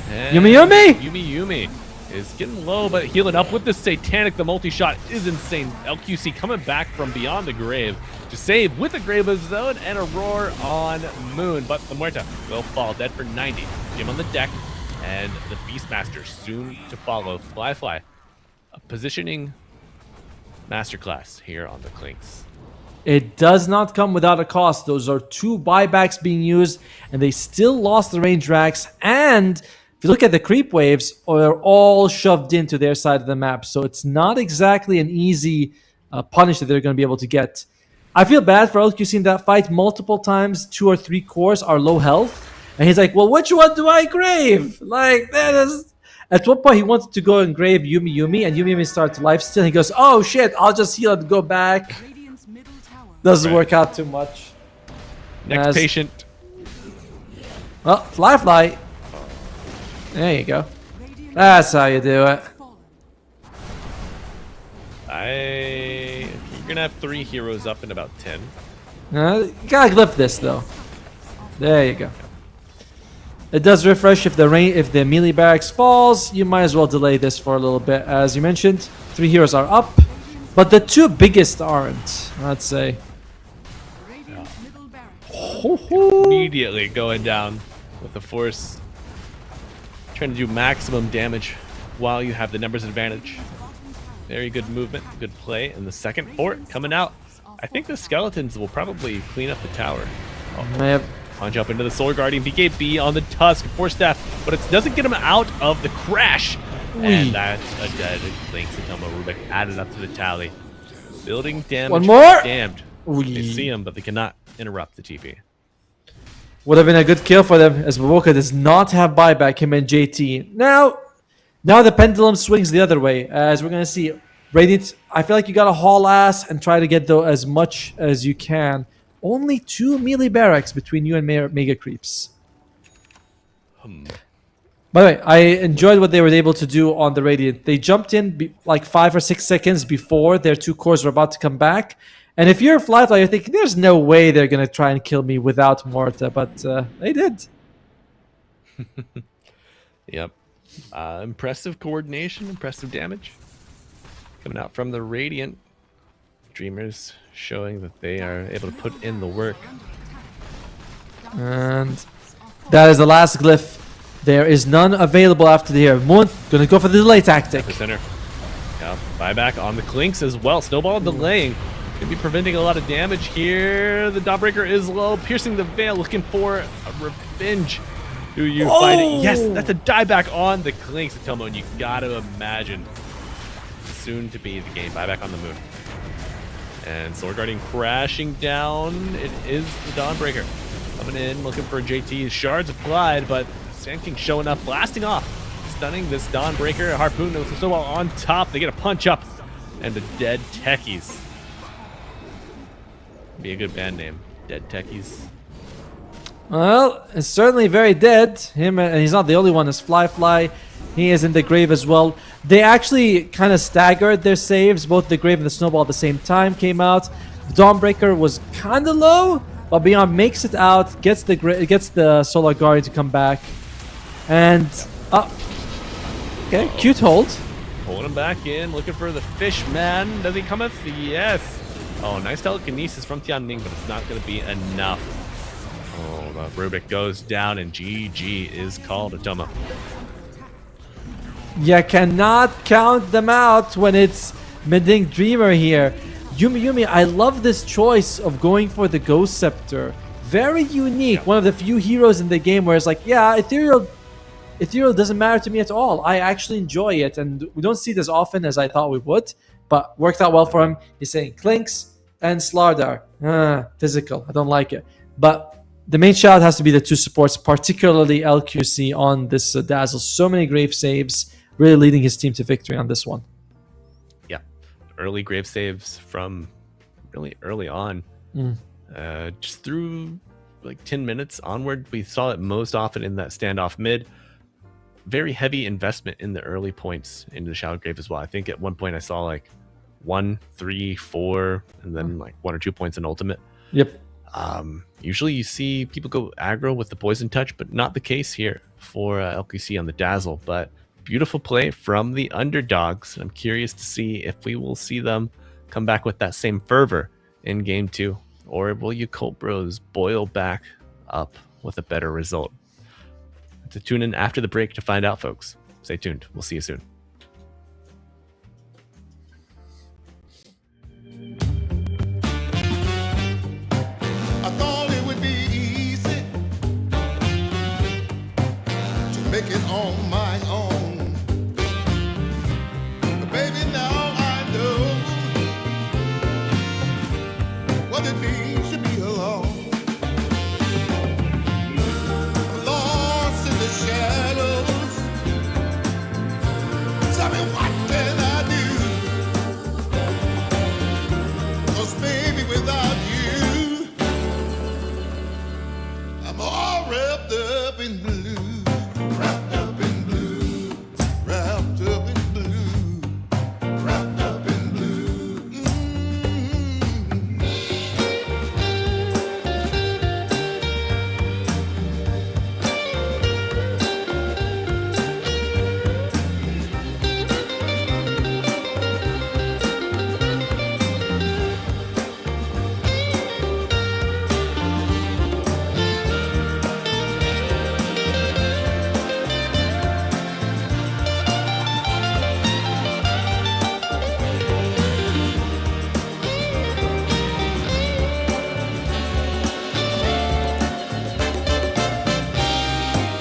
And Yumi is getting low, but healing up with the Satanic. The multi-shot is insane. LQC coming back from beyond the grave to save with a Grave of his own and a roar on Moon. But the Muerta will fall dead for 90. Jim on the deck, and the Beastmaster soon to follow. Fly. A positioning masterclass here on the Clinks. It does not come without a cost. Those are 2 buybacks being used, and they still lost the range racks. And if you look at the creep waves, they're all shoved into their side of the map. So it's not exactly an easy punish that they're going to be able to get. I feel bad for LQC in that fight. Multiple times, 2 or 3 cores are low health. And he's like, well, which one do I grave? Like, that is... At one point, he wanted to go and grave Yumi, and Yumi starts lifesteal. He goes, oh, shit, I'll just heal and go back. Radiant's middle tower Doesn't work out too much. Next As- patient. Well, fly. There you go. That's how you do it. You're gonna have 3 heroes up in about 10. You gotta glyph this though. There you go. It does refresh if the melee barracks falls. You might as well delay this for a little bit. As you mentioned, 3 heroes are up, but the 2 biggest aren't. I'd say. Radiant's middle barracks. Immediately going down with the force. Trying to do maximum damage while you have the numbers advantage. Very good movement, good play. And the second fort coming out. I think the skeletons will probably clean up the tower. May have Punch up into the Solar Guardian, BKB on the Tusk, Force Staff, but it doesn't get him out of the crash. And that's a dead Link Satomo Rubik added up to the tally. Building damage. One more. Damned. They see him, but they cannot interrupt the TP. would have been a good kill for them, as Baboka does not have buyback, him and JT. Now the pendulum swings the other way, as we're gonna see Radiant. I feel like you gotta haul ass and try to get though as much as you can. Only 2 melee barracks between you and Mega Creeps. By the way, I enjoyed what they were able to do on the Radiant. They jumped in like 5 or 6 seconds before their 2 cores were about to come back. And if you're a Flyfly, you're thinking, there's no way they're going to try and kill me without Morta. But they did. Yep. Impressive coordination, impressive damage. Coming out from the Radiant. Dreamers showing that they are able to put in the work. And that is the last glyph. There is none available after the here. Moon going to go for the delay tactic. The center. Yeah, buyback on the Clinks as well. Snowball delaying. Could be preventing a lot of damage here. The Dawnbreaker is low, piercing the veil, looking for a revenge. Do you find it? Yes, that's a dieback on the Clinks, Tomo, and you gotta imagine soon to be the game. Buyback on the moon. And Sword Guardian crashing down. It is the Dawnbreaker. Coming in, looking for JT. Shards applied, but Sand King showing up, blasting off. Stunning this Dawnbreaker. Harpoon with the snowball on top. They get a punch up. And the Dead Techies. Be a good band name. Dead Techies. Well, it's certainly very dead. Him, and he's not the only one. Is Fly. He is in the grave as well. They actually kind of staggered their saves. Both the grave and the snowball at the same time came out. The Dawnbreaker was kind of low, but Beyond makes it out, gets the Solar Guardian to come back, and okay, cute hold. Pulling him back in, looking for the fish man. Does he come up? Yes. Oh, nice telekinesis from Tianning, but it's not going to be enough. Oh, the Rubik goes down, and GG is called. Atomo. You cannot count them out when it's Mideng Dreamer here. Yumi, I love this choice of going for the Ghost Scepter. Very unique. Yeah. One of the few heroes in the game where it's like, yeah, Ethereal doesn't matter to me at all. I actually enjoy it, and we don't see it as often as I thought we would, but worked out well for him. He's saying Clinks and Slardar. Physical. I don't like it. But the main shout has to be the two supports, particularly LQC on this Dazzle. So many grave saves, really leading his team to victory on this one. Yeah. Early grave saves from really early on. Just through like 10 minutes onward, we saw it most often in that standoff mid. Very heavy investment in the early points into the Shroud Grave as well. I think at one point I saw like 1, 3, 4, and then like 1 or 2 points in ultimate. Yep. Usually you see people go aggro with the poison touch, but not the case here for LQC on the Dazzle. But beautiful play from the underdogs. I'm curious to see if we will see them come back with that same fervor in game 2, or will Yakult Bros boil back up with a better result? To tune in after the break to find out, folks. Stay tuned. We'll see you soon. I thought it would be easy to make it on my own. But baby, now I know what it means to be alone. Lost in the shadows. Tell me, what can I do? 'Cause baby, without you, I'm all wrapped up in blue, wrapped up in blue, wrapped up in blue, wrapped up in blue.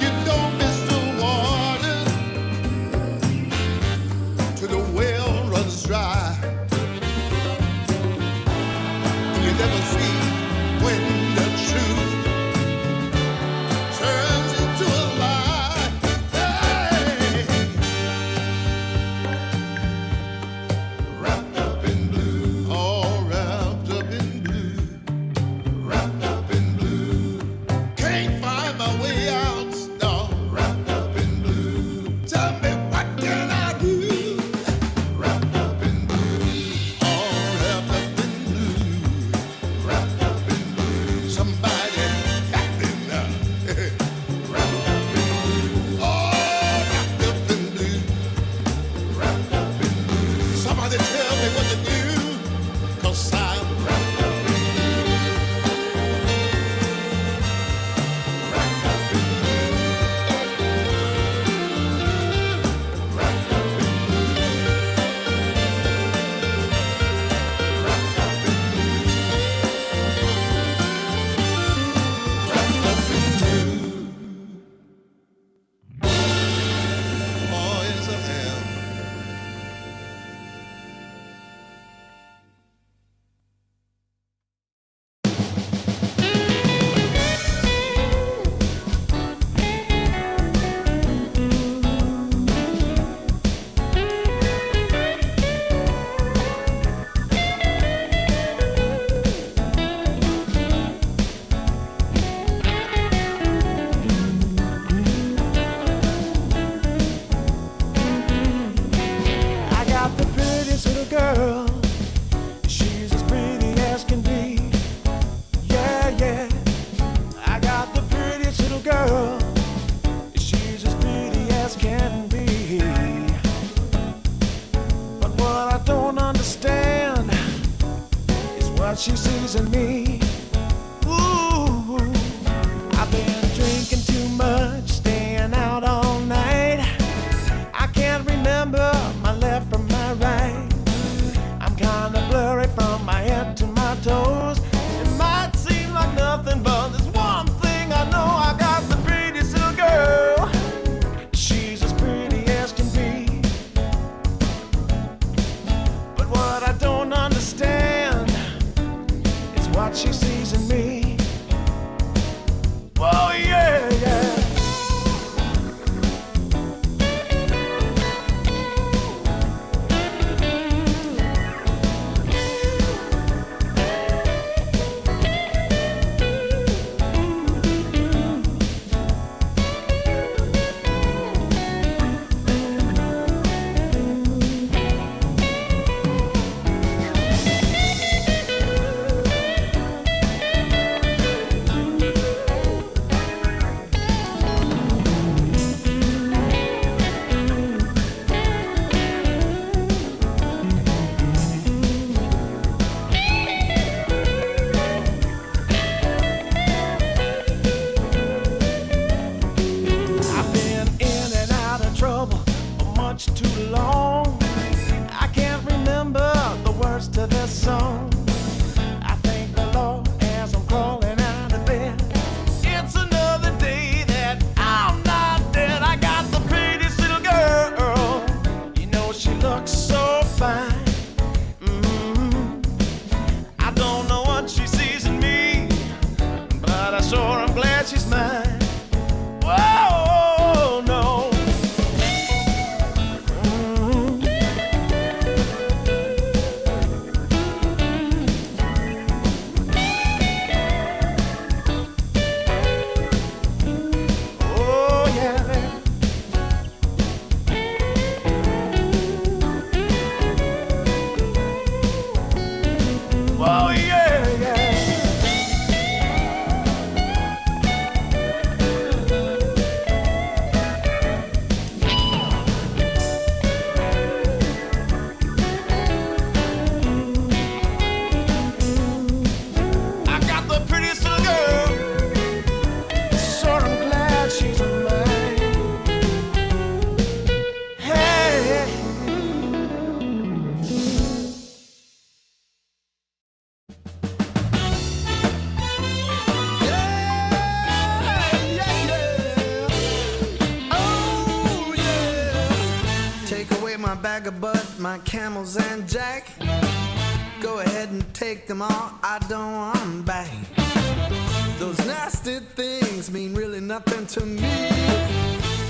You don't miss the water till the well runs dry. You never see when the truth turns into a lie. Hey. Wrapped up in blue, all wrapped up in blue, wrapped up in blue. Can't find my way out, no. Wrapped up in blue. Tell me, what can I do? Wrapped up in blue, all wrapped up in blue, wrapped up in blue. Somebody help me now. Wrapped up in blue, all wrapped up in blue, wrapped up in blue. Somebody tell me what to do, 'cause I'm wrapped up in blue, wrapped up in blue, wrapped up in blue, wrapped up in blue, wrapped up in blue. Oh, yes, I am. understand is what she sees in me. Ooh, I've been drinking too much, staying out all night. I can't remember my left from my right. I'm kinda blurry from my head to my toes. It might seem like nothing, but there's one thing I know. I got the prettiest little girl. She's as pretty as can be. But what I don't understand is what she sees in me. Oh yeah, yeah. I've been in and out of trouble for much too long. I can't remember the words to this song. I thank the Lord as I'm crawling out of bed. It's another day that I'm not dead. I got the prettiest little girl. You know she looks so fine. I don't know what she sees in me, but I sure am glad she's mine. Whoa, no. Oh, yeah. Oh, yeah, yeah. I got the prettiest little girl. Sure I'm glad she's mine. Hey. Oh, yeah. Take away my bag of bud, my camels and jack. Go ahead and take them all, I don't want them back. Those nasty things mean really nothing to me,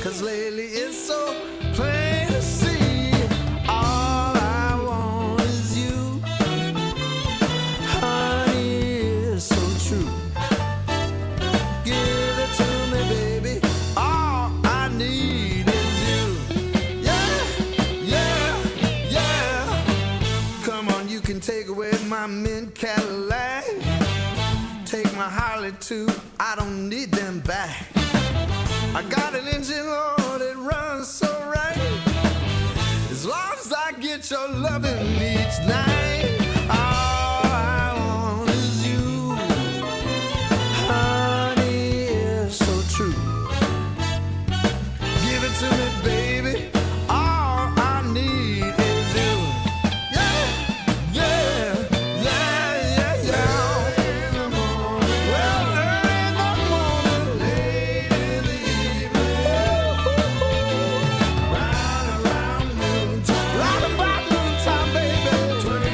'cause lately it's so plain to see. All I want is you. Honey is so true. Give it to me, baby. All I need is you. Yeah, yeah, yeah. Come on, you can take away my mint Cadillac. Take my Harley too, I don't need them back. I got an engine, Lord, it runs so right. As long as I get your loving each night. All I want is you. Honey is so true. Give it to me, baby. All I need is you. Yeah, yeah, yeah, yeah, yeah. In the morning, well, early in the morning, late in the evening, round around noontime, round about noontime, baby. 20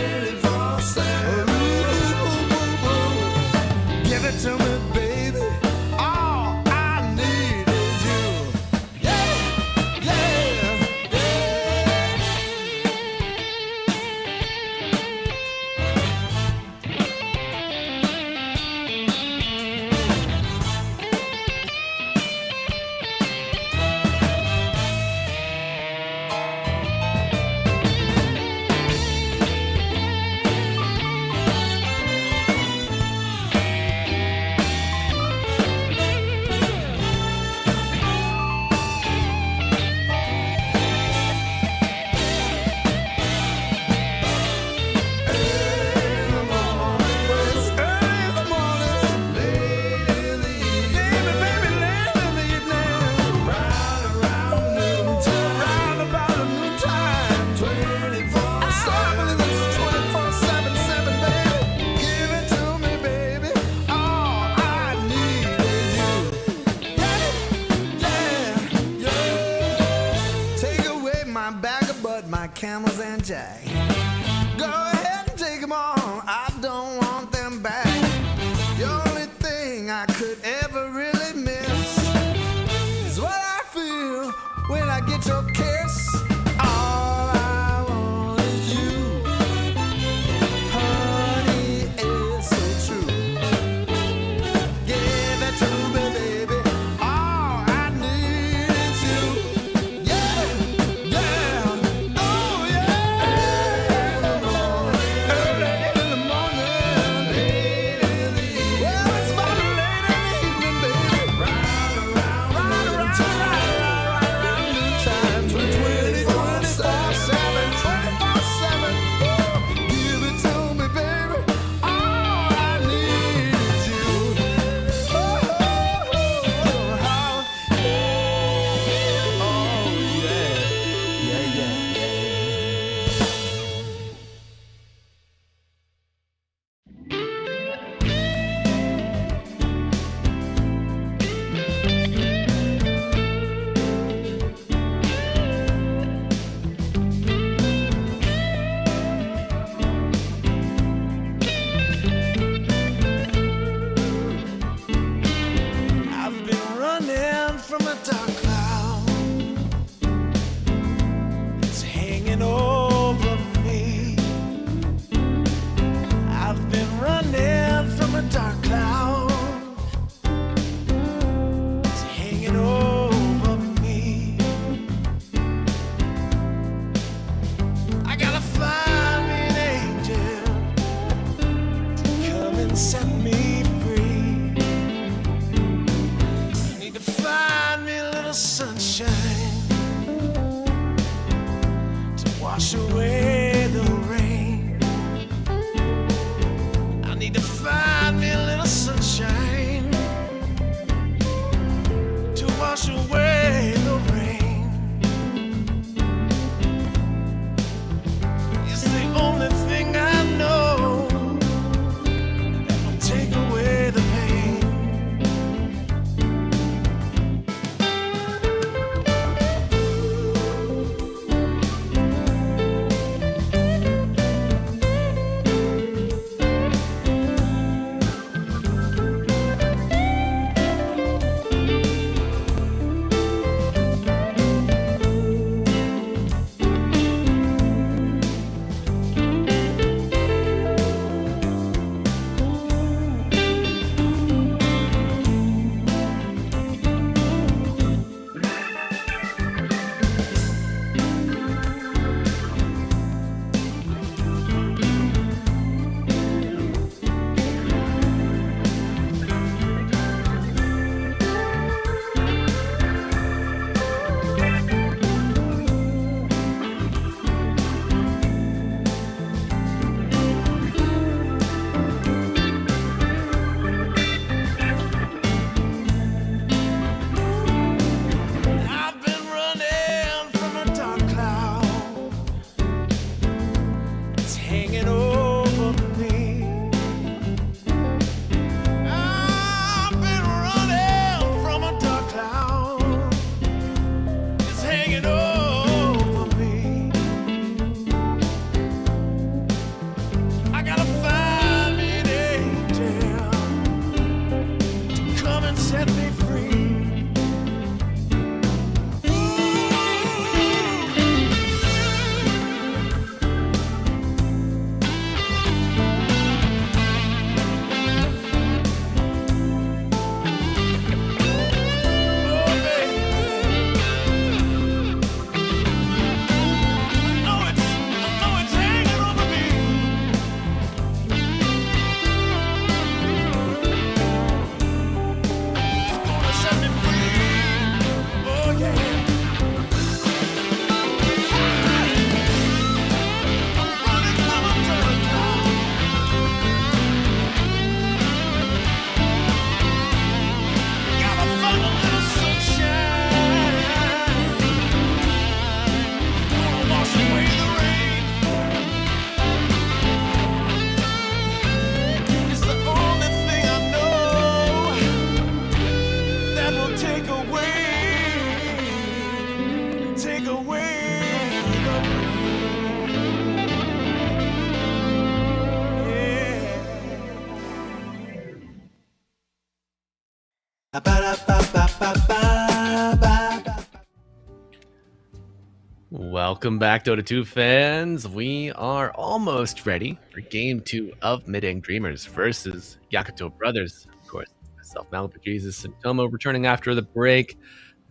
Welcome back, Dota 2 fans. We are almost ready for Game 2 of Mideng Dreamers versus Yakult Brothers. Of course, myself, Malibu Jesus, and Tomo returning after the break.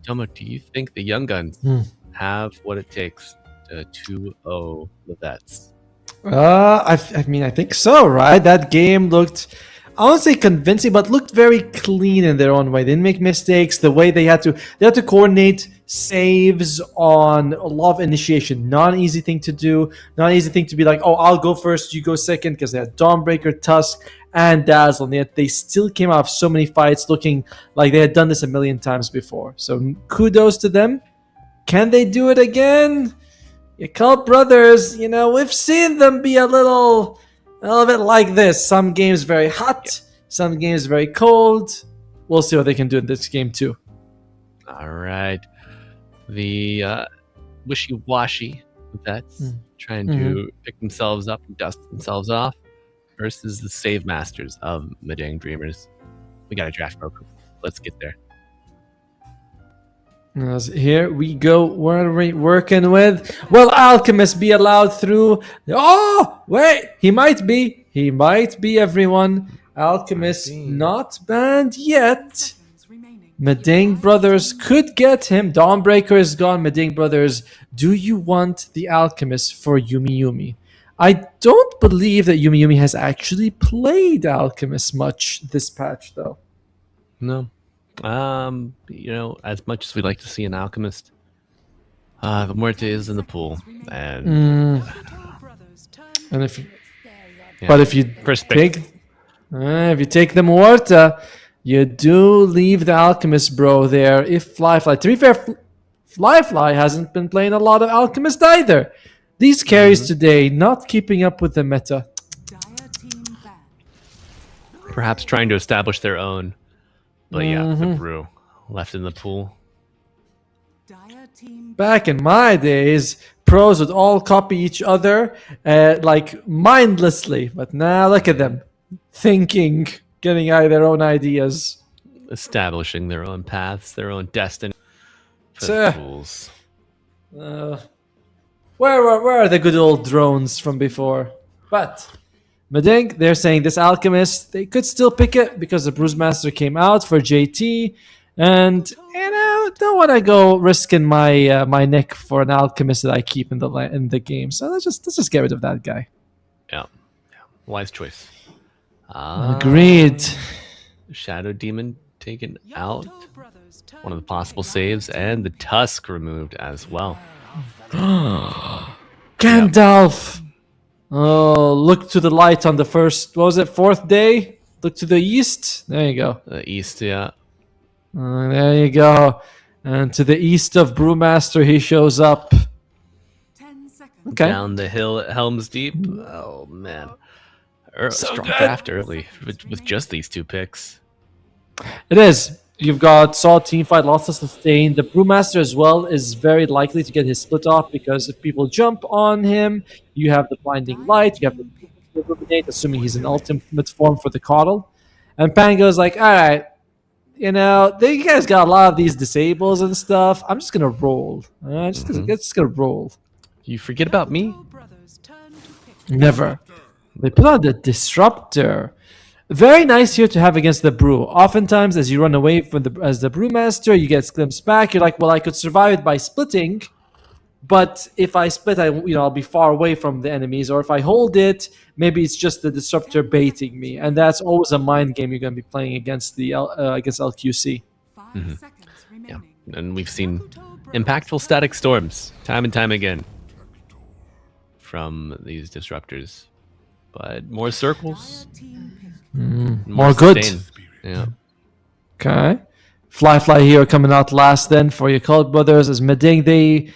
Tomo, do you think the Young Guns have what it takes to 2-0 the Vets? I mean, I think so, right? That game looked, I won't say convincing, but looked very clean in their own way. They didn't make mistakes. The way they had to coordinate saves on a lot of initiation. Not an easy thing to do. Not an easy thing to be like, oh, I'll go first, you go second, because they had Dawnbreaker, Tusk, and Dazzle. And yet they still came out of so many fights looking like they had done this a million times before. So kudos to them. Can they do it again? Yakult Brothers, we've seen them be a little bit like this. Some games very hot, some games very cold. We'll see what they can do in this game too. All right. The wishy-washy Vets trying to pick themselves up and dust themselves off versus the Save Masters of Mideng Dreamers. We got a draft program. Let's get there. Here we go. What are we working with? Will Alchemist be allowed through? Oh, wait. He might be. He might be, everyone. Alchemist not banned yet. Mideng Brothers could get him. Dawnbreaker is gone. Mideng Brothers, do you want the Alchemist for Yumi Yumi? I don't believe that Yumi Yumi has actually played Alchemist much this patch, though. No. As much as we'd like to see an Alchemist, the Muerte is in the pool. And if you first pick. if you take the Muerta, you do leave the Alchemist bro there. If Flyfly, to be fair, Flyfly hasn't been playing a lot of Alchemist either. These carries today not keeping up with the meta. Perhaps trying to establish their own. But yeah, the Brew left in the pool. Back in my days, pros would all copy each other like mindlessly. But now look at them. Thinking, getting out of their own ideas. Establishing their own paths, their own destiny. For the fools. Where are the good old drones from before? But Mideng, they're saying this Alchemist, they could still pick it because the Bruise Master came out for JT. And, don't want to go risking my my neck for an Alchemist that I keep in the game. So let's just get rid of that guy. Yeah. Wise choice. Agreed. Shadow Demon taken out. One of the possible saves. And the Tusk removed as well. Gandalf! Oh, look to the light on the fourth day? Look to the east? There you go. The east, yeah. There you go. And to the east of Brewmaster, he shows up. 10 seconds. Okay. Down the hill at Helm's Deep. Oh, man. Strong good. draft early with just these two picks. It is. You've got solid team fight, lots of sustain. The Brewmaster as well is very likely to get his split off because if people jump on him, you have the Blinding Light, you have the Illuminate, assuming he's in ultimate form for the Coddle. And Pango's like, all right, you guys got a lot of these disables and stuff. I'm just going to roll. All right, just going to roll. You forget about me? Never. They put out the Disruptor. Very nice here to have against the Brew. Oftentimes, as you run away from as the Brewmaster, you get glimpsed back. You're like, well, I could survive it by splitting, but if I split, I'll be far away from the enemies. Or if I hold it, maybe it's just the Disruptor baiting me, and that's always a mind game you're going to be playing against against LQC. 5 seconds remaining. Yeah. And we've seen impactful static storms time and time again from these Disruptors. But more circles. More good. sustain. Yeah. Okay. Fly here coming out last then for Yakult Brothers as Mideng.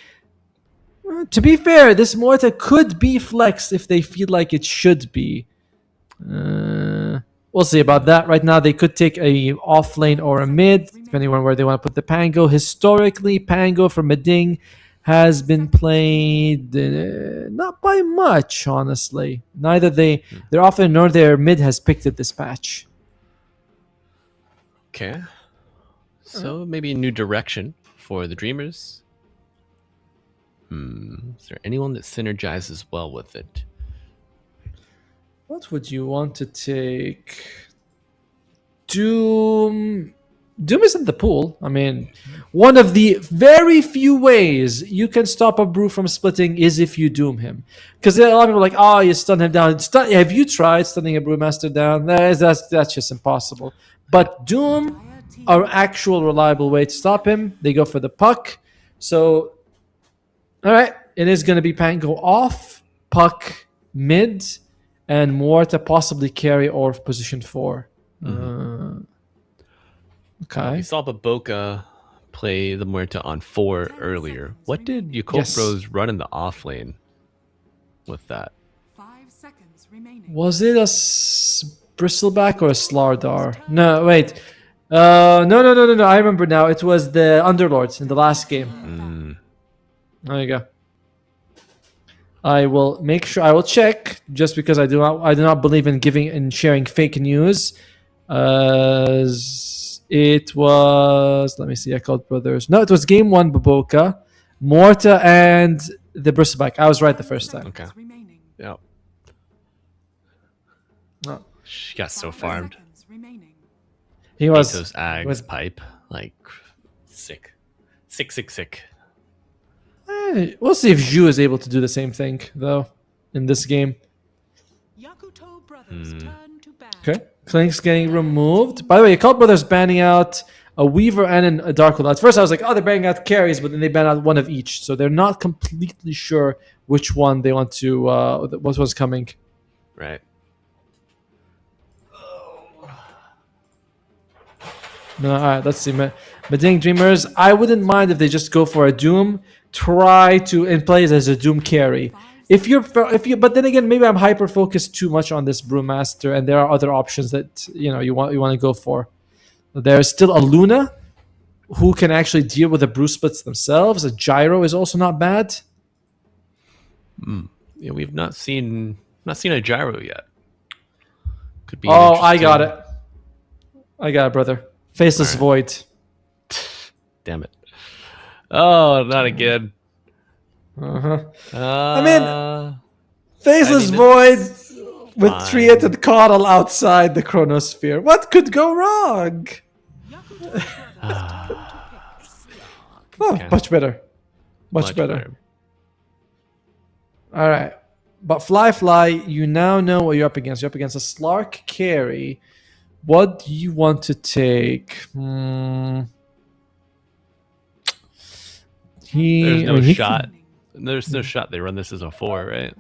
To be fair, this Morta could be flexed if they feel like it should be. We'll see about that. Right now, they could take a off lane or a mid, depending on where they want to put the Pango. Historically, Pango for Mideng has been played not by much, honestly. Neither their off lane nor their mid has picked it this patch. Okay. So maybe a new direction for the Dreamers. Is there anyone that synergizes well with it? What would you want to take? Doom. Doom is in the pool. I mean, one of the very few ways you can stop a brew from splitting is if you doom him. Because a lot of people are like, oh, you stun him down. Have you tried stunning a brewmaster down? That's just impossible. But doom are actual reliable way to stop him. They go for the puck. So, all right, it is going to be Pango off, puck mid, and more to possibly carry or position 4. Okay. We saw Baboka play the Muerta on 4 earlier. What did Yakult Yes. Bros run in the off lane with that? 5 seconds remaining. Was it a Bristleback or a Slardar? No, wait. No. I remember now. It was the Underlords in the last game. There you go. I will make sure. I will check just because I do not believe in giving and sharing fake news. It was. Let me see. Yakult Brothers. No, it was game 1. Baboka, Morta, and the Bristleback. I was right the first time. Okay. Remaining. Yeah. No. She got so farmed. Seconds remaining. He was. Those Ags was- pipe. Like, sick. Sick. We'll see if Zhu is able to do the same thing though in this game. Yakuto brothers turn to battle. Okay. Klink's getting removed. By the way, Yakult Brothers banning out a Weaver and a Dark World. At first I was like, oh, they're banning out carries, but then they ban out one of each. So they're not completely sure which one they want to, what was coming. Right. No, all right, let's see. Mideng Dreamers, I wouldn't mind if they just go for a Doom. Try to and play it as a Doom carry. If you, but then again, maybe I'm hyper focused too much on this Brewmaster, and there are other options that you want to go for. There's still a Luna, who can actually deal with the brew splits themselves. A Gyro is also not bad. Yeah, we've not seen a gyro yet. Could be. Oh, I got it. Brother. Faceless Void. Damn it. Oh, not again. I mean, Faceless I mean, Void with fine. Triet and Coddle outside the Chronosphere. What could go wrong? Yakuto brothers turn to picks. Oh, Okay. much better. Much better. All right. But Fly, you now know what you're up against. You're up against a Slark carry. What do you want to take? There's no he shot. There's no shot. They run this as a 4, right?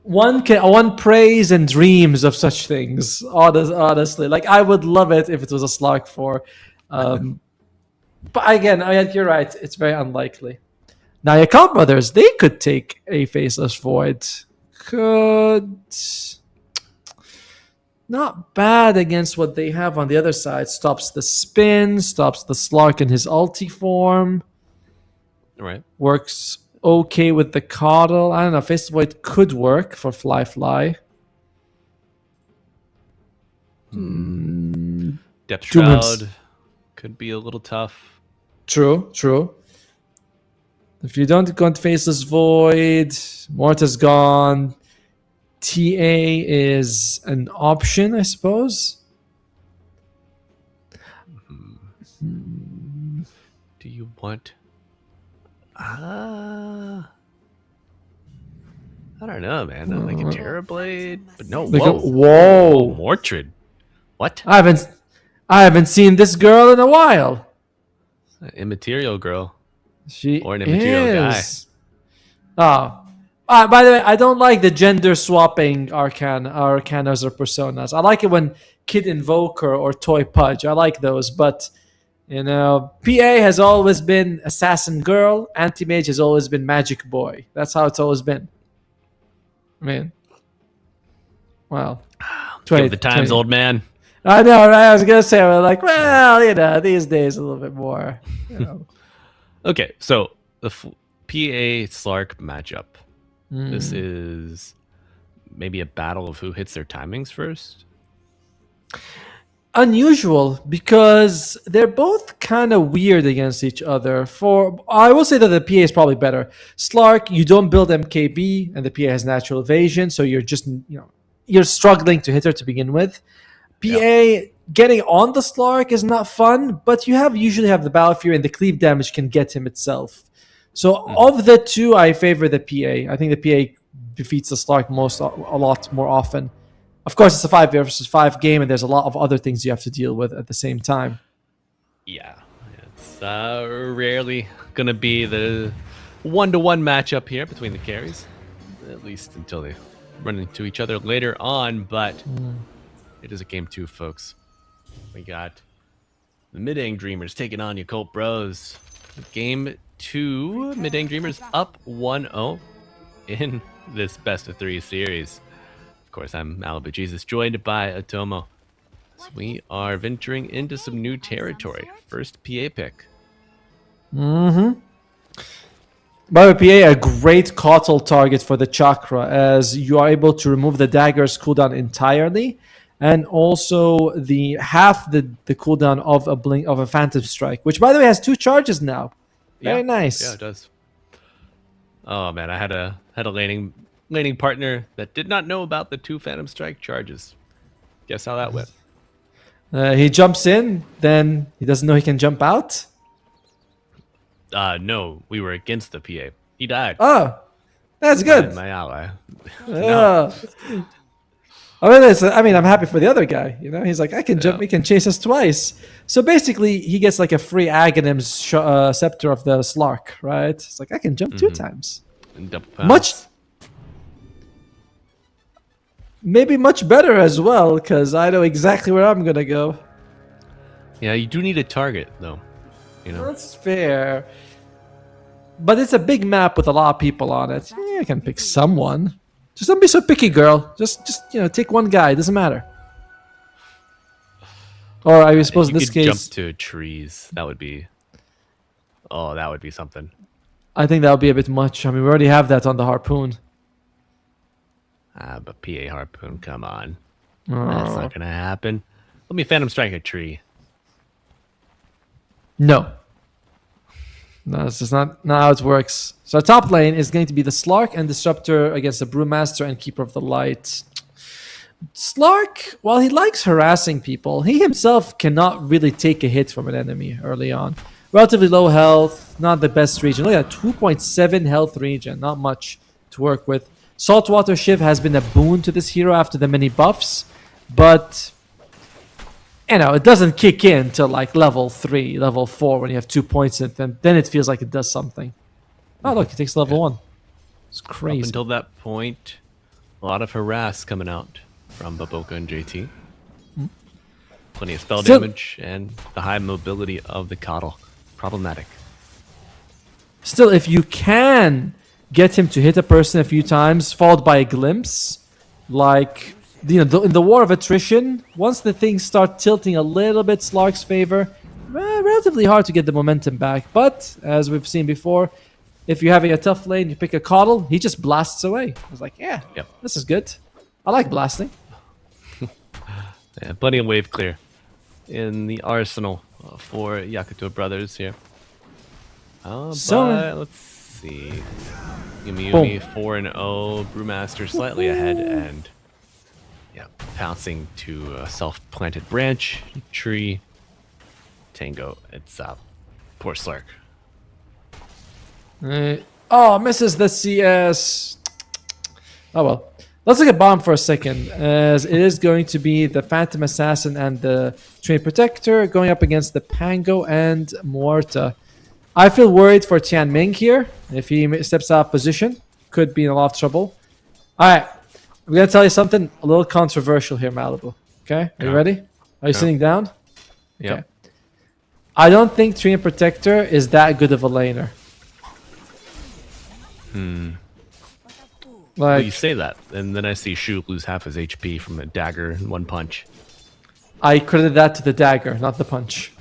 One prays and dreams of such things. Honestly, like I would love it if it was a Slark 4. But again, you're right. It's very unlikely. Now, Yakult Brothers, they could take a Faceless Void. Could. Not bad against what they have on the other side. Stops the spin, stops the Slark in his ulti form. Right. Works okay with the Coddle. I don't know. Faceless Void could work for Fly. Depth Humans. Shroud could be a little tough. True. If you don't go into Faceless Void, Morta's gone. TA is an option, I suppose. Do you want? I don't know, man. Like a Terrorblade, but no. Like Whoa, Mortrid. What? I haven't seen this girl in a while. Immaterial girl. She Or an immaterial is. Oh. By the way, I don't like the gender swapping arcanas or personas. I like it when Kid Invoker or Toy Pudge. I like those, but PA has always been Assassin Girl. Anti-Mage has always been Magic Boy. That's how it's always been. I mean, well, Give the times, old man. I know, right? I was gonna say, we're like, well, these days a little bit more. Okay, so the PA Slark matchup. This is maybe a battle of who hits their timings first. unusual because they're both kind of weird against each other. For I will say that the PA is probably better. Slark, you don't build MKB, and the PA has natural evasion, so you're struggling to hit her to begin with. PA getting on the Slark is not fun, but you usually have the Battle Fury, and the cleave damage can get him itself. So of the two, I favor the PA. I think the PA defeats the Slark a lot more often. Of course, it's a 5 versus 5 game, and there's a lot of other things you have to deal with at the same time. Yeah, it's rarely going to be the 1-to-1 matchup here between the carries, at least until they run into each other later on, but it is a game 2, folks. We got the Mideng Dreamers taking on Yakult Bros. Game 2, Mideng Dreamers up 1-0 in this best of 3 series. Of course, I'm Malibu Jesus, joined by Atomo. So we are venturing into some new territory. First PA pick. By the PA, a great Kotal target for the Chakra, as you are able to remove the dagger's cooldown entirely, and also half the cooldown of a Phantom Strike, which by the way has 2 charges now. Very nice. Yeah, it does. Oh man, I had a laning partner that did not know about the 2 Phantom Strike charges. Guess how that went? He jumps in, then he doesn't know he can jump out. No, we were against the PA. He died. Oh, that's good. My ally. Yeah. I'm happy for the other guy. He's like, I can jump. He can chase us twice. So basically, he gets like a free Aghanim's scepter of the Slark, right? It's like I can jump 2 times. And double pounds. Maybe much better as well, because I know exactly where I'm gonna go. Yeah, you do need a target though. That's fair. But it's a big map with a lot of people on it. Yeah, I can pick someone. Just don't be so picky, girl. Just take one guy. It doesn't matter. Or I suppose in this case, jump to trees. That would be something. I think that would be a bit much. I mean, we already have that on the harpoon. But PA harpoon, come on. That's not gonna happen. Let me Phantom Strike a tree. No. No, it's just not how it works. So our top lane is going to be the Slark and Disruptor against the Brewmaster and Keeper of the Light. Slark, while he likes harassing people, he himself cannot really take a hit from an enemy early on. Relatively low health, not the best region. Look at that, 2.7 health region, not much to work with. Saltwater Shiv has been a boon to this hero after the many buffs, but it doesn't kick in till like level 3, level 4 when you have 2 points in it, and then it feels like it does something. Oh look, it takes level 1. It's crazy. Up until that point, a lot of harass coming out from Baboka and JT. Plenty of spell damage and the high mobility of the Coddle. Problematic. Still, if you can get him to hit a person a few times, followed by a glimpse, like in the War of Attrition, once the things start tilting a little bit Slark's favor, relatively hard to get the momentum back. But as we've seen before, if you're having a tough lane, you pick a Coddle, he just blasts away. I was like, this is good. I like blasting. Yeah, plenty of wave clear in the arsenal for Yakult Brothers here. But let's see. Yumi 4-0, Brewmaster slightly ahead, and pouncing to a self-planted branch, tree, Tango. It's poor Slark. Misses the CS. Oh well. Let's look at bottom for a second, as it is going to be the Phantom Assassin and the Train Protector going up against the Pango and Muerta. I feel worried for Tian Ming here. If he steps out of position, could be in a lot of trouble. Alright, I'm going to tell you something a little controversial here, Malibu. Okay, are you ready? Are you sitting down? Okay. Yep. I don't think Train Protector is that good of a laner. Well, you say that, and then I see Shu lose half his HP from a dagger in one punch. I credit that to the dagger, not the punch.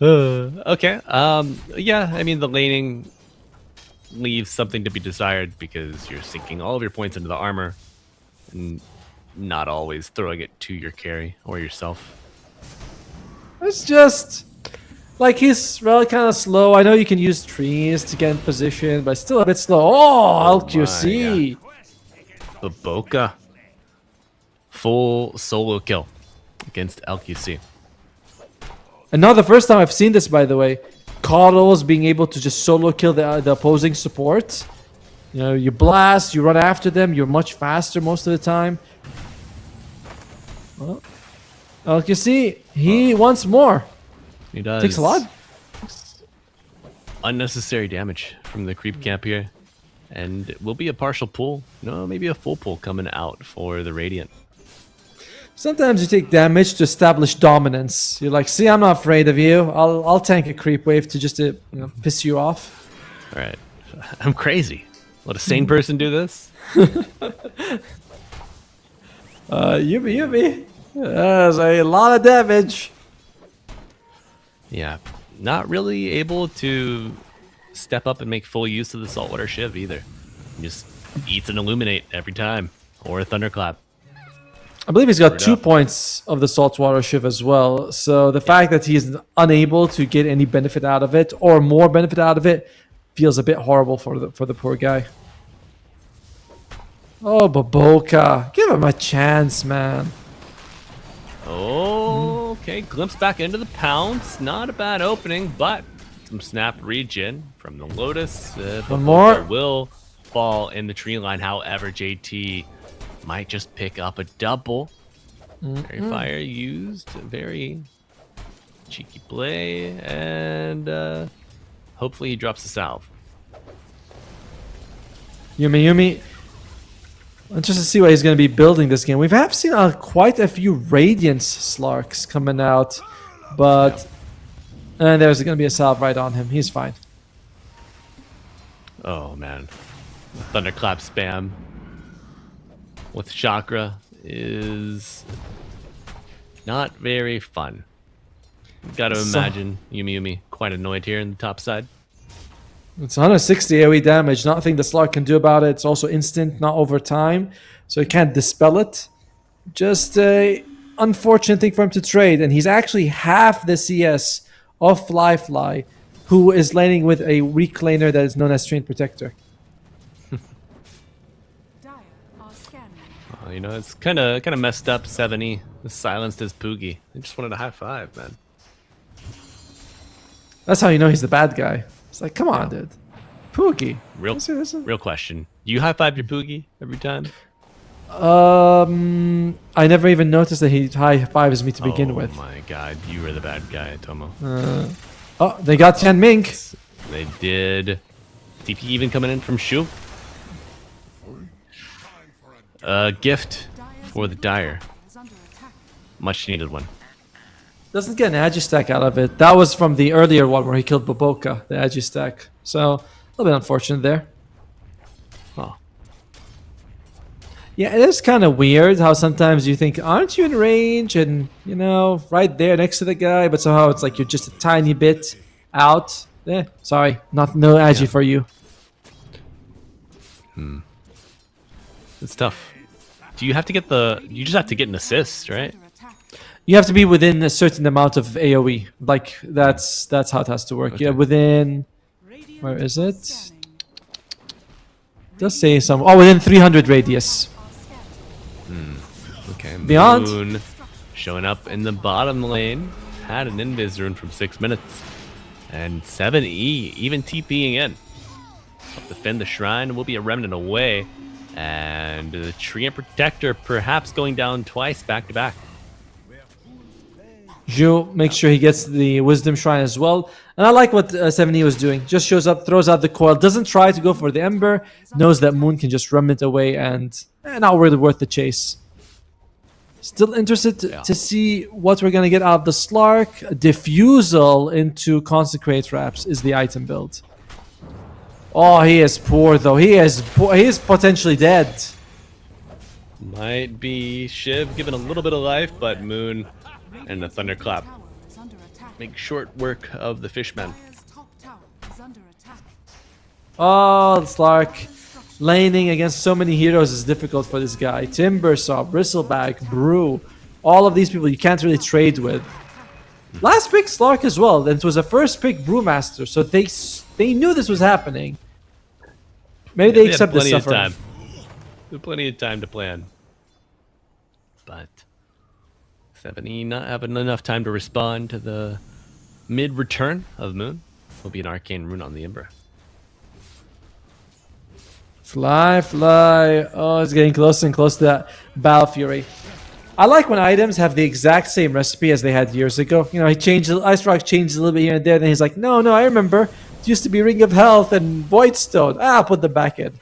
Okay. Yeah, I mean, the laning leaves something to be desired because you're sinking all of your points into the armor. And not always throwing it to your carry or yourself. It's just like he's really kind of slow. I know you can use trees to get in position, but still a bit slow. Oh, LQC. Baboka. Full solo kill against LQC. And not the first time I've seen this, by the way. Coddles being able to just solo kill the opposing support. You know, you blast, you run after them, you're much faster most of the time. Well, LQC, he wants more. He does. Takes a lot. Unnecessary damage from the creep camp here. And it will be a partial pull. No, maybe a full pull coming out for the Radiant. Sometimes you take damage to establish dominance. You're like, see, I'm not afraid of you. I'll tank a creep wave to just piss you off. All right. I'm crazy. Let a sane person do this? Yubi. That's a lot of damage. Yeah. Not really able to step up and make full use of the Saltwater Shiv either. He just eats an Illuminate every time. Or a Thunderclap. I believe he's got Word 2 up. points of the Saltwater Shiv as well. So the fact that he's unable to get any benefit out of it, or more benefit out of it, feels a bit horrible for the poor guy. Oh, Baboka. Give him a chance, man. Oh, okay. Glimpse back into the pounce. Not a bad opening, but some snap regen from the Lotus. One more. Will fall in the tree line. However, JT might just pick up a double. Very fire used. Very cheeky play. And hopefully he drops the salve. Yumi. Interested to see what he's going to be building this game. We have seen quite a few Radiance Slarks coming out, but and there's going to be a salve right on him. He's fine. Oh, man. Thunderclap spam with Chakra is not very fun. Got to imagine Yumi quite annoyed here in the top side. It's 160 AoE damage. Nothing the Slark can do about it. It's also instant, not over time, so you can't dispel it. Just a unfortunate thing for him to trade, and he's actually half the CS of Fly, who is laning with a weak laner that is known as Train Protector. Dire are scanning. You know, it's kind of messed up. 70 silenced his Poogie. They just wanted a high five, man. That's how you know he's the bad guy. It's like, come on, dude. Poogie. Real question. Do you high five your Poogie every time? I never even noticed that he high fives me to begin with. Oh my god, you were the bad guy, Tomo. Oh, they got Tian Ming. They did. TP even coming in from Shu. A gift for the Dire. Is under attack. Much needed one. Doesn't get an agi stack out of it. That was from the earlier one where he killed Baboka, the agi stack. So, a little bit unfortunate there. Oh. Yeah, it is kind of weird how sometimes you think, aren't you in range? And, you know, right there next to the guy, but somehow it's like you're just a tiny bit out. Sorry, no agi for you. It's tough. Do you have to get you just have to get an assist, right? Under attack. You have to be within a certain amount of AoE. Like, that's how it has to work. Yeah, within... Radiant Where is are it? scanning. Does say some... Oh, within 300 radius. Are scanning. Okay. Beyond. Moon showing up in the bottom lane. Had an invis rune from 6 minutes. And 7E even TPing in. Help defend the shrine. Will be a remnant away. And the Tree and Protector perhaps going down twice back to back. Zhu makes sure he gets the Wisdom Shrine as well. And I like what 7E was doing. Just shows up, throws out the coil, doesn't try to go for the Ember, knows that Moon can just remnant away and not really worth the chase. Still interested to see what we're going to get out of the Slark. Diffusal into Consecrate Wraps is the item build. Oh, he is poor though. He is potentially dead. Might be Shiv giving a little bit of life, but Moon and the Thunderclap Tower is under attack. make short work of the Fishman. Dire's top tower is under attack. Oh, the Slark. laning against so many heroes is difficult for this guy. Timbersaw, Bristleback, Brew, all of these people you can't really trade with. Last pick Slark as well, and it was a first pick Brewmaster, so they knew this was happening. Maybe they accept the plenty of suffering. time. They had plenty of time to plan. But 70 not having enough time to respond to the mid return of Moon. Will be an arcane rune on the Ember. Fly, fly. Oh, it's getting closer and closer to that Battle Fury. I like when items have the exact same recipe as they had years ago. You know, Ice Rock changed a little bit here and there, then he's like, no, I remember. It used to be Ring of Health and Voidstone. I'll put them back in.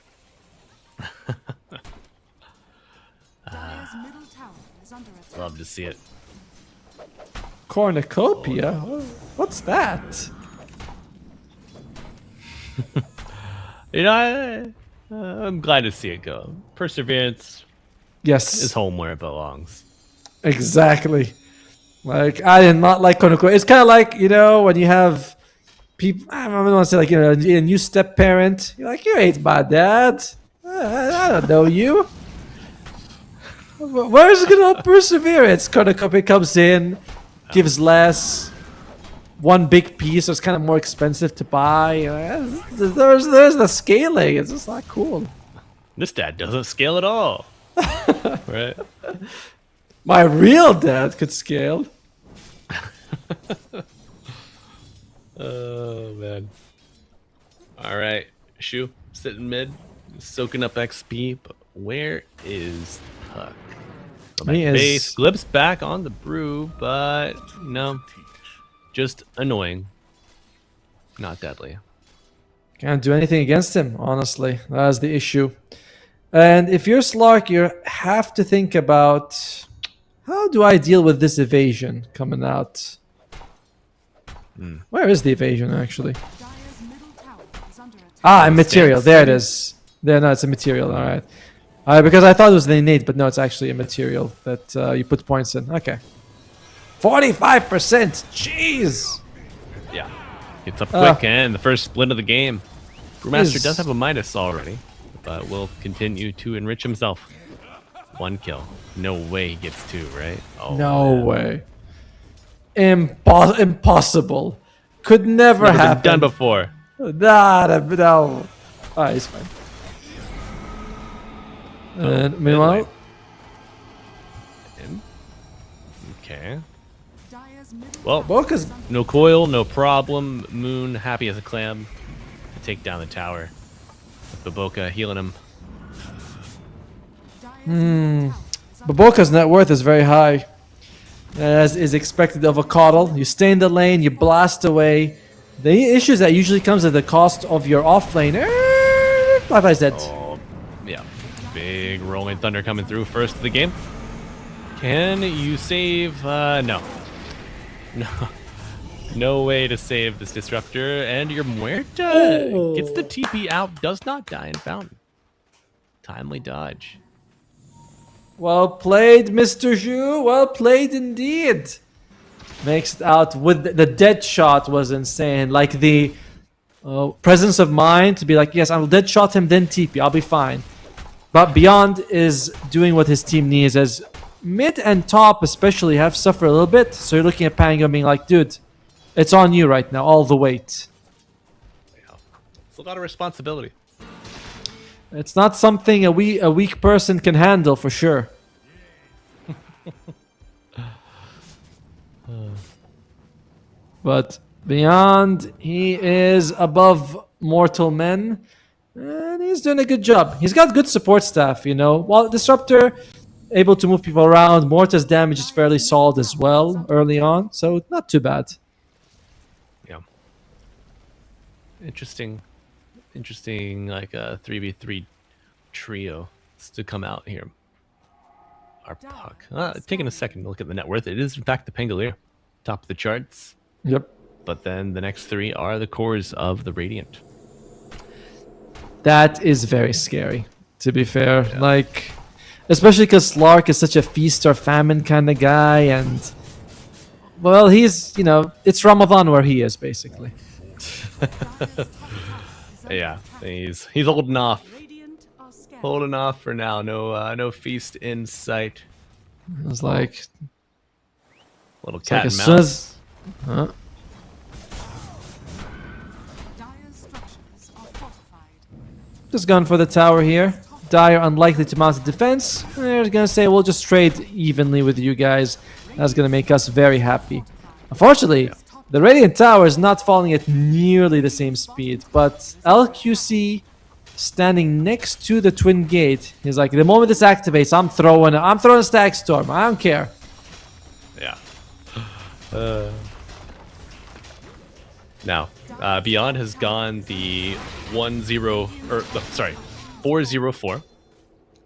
Dire's middle tower is under attack. Love to see it. Cornucopia? What's that? You know, I'm glad to see it go. Perseverance Yes. is home where it belongs. Exactly. Like, I did not like Cornucopia. It's kind of like, you know, when you have people, I don't want to say, like, you know, a new step parent. You're like, you ain't my dad. I don't know you. Where's it going to perseverance? Cornucopia comes in, gives less. One big piece, so it's kind of more expensive to buy. There's the scaling. It's just not cool. This dad doesn't scale at all. Right? My real dad could scale. Oh, man. All right. Shu, sitting mid, soaking up XP. But where is Puck? Go back He to is- base. Glib's back on the brew, but no. Just annoying. Not deadly. Can't do anything against him, honestly. That's the issue. And if you're Slark, you have to think about, how do I deal with this evasion coming out? Where is the evasion, actually? Dire's middle tower is under attack. Ah, a material. There it is. There, no, it's a material. All right. Because I thought it was the innate, but no, it's actually a material that you put points in. Okay. 45%. Jeez. Yeah. Gets up quick and the first split of the game. Brewmaster Is- does have a Midas already, but will continue to enrich himself. 1 kill. No way he gets 2, right? Oh, No man. way. Impossible. Could never Never been happen. done before. No. Ah, he's fine. And meanwhile, Okay. Dire's middle Well, Boca's no coil, no problem. Moon happy as a clam to take down the tower. Baboka healing him. Dire's middle tower is under Baboka's net worth is very high, as is expected of a coddle. You stay in the lane, you blast away. The issues that usually comes at the cost of your off lane. Bye-bye's dead. Oh, yeah. Big rolling thunder coming through first of the game. Can you save? No. No. No way to save this disruptor. And your Muerta gets the TP out, does not die in Fountain. Timely dodge. Well played, Mr. Zhu. Well played indeed. Makes it out with the dead shot was insane. Like the presence of mind to be like, yes, I'll dead shot him, then TP. I'll be fine. But Beyond is doing what his team needs, as mid and top especially have suffered a little bit. So you're looking at Pango being like, dude, it's on you right now, all the weight. It's a lot of responsibility. It's not something a weak person can handle for sure. But Beyond, he is above mortal men, and he's doing a good job. He's got good support staff, you know. While Disruptor, able to move people around, Morta's damage is fairly solid as well early on, so not too bad. Yeah. Interesting, like a 3v3 trio to come out here. Our Puck. Taking a second to look at the net worth. It is, in fact, the Pangolier. Top of the charts. Yep. But then the next 3 are the cores of the Radiant. That is very scary, to be fair. Like, especially because Slark is such a feast or famine kind of guy, and well, he's, you know, it's Ramadan where he is basically. Yeah, he's holding off. holding off for now. No feast in sight. It was like, Little it's like cat as and soon mouse. as. Huh? Dire's structures are fortified. Just gone for the tower here. Dire unlikely to mount a defense. They're gonna say we'll just trade evenly with you guys. That's gonna make us very happy. Unfortunately, the Radiant Tower is not falling at nearly the same speed, but LQC standing next to the Twin Gate. He's like, the moment this activates, I'm throwing a Stack Storm. I don't care. Yeah. Now, Beyond has gone the 404,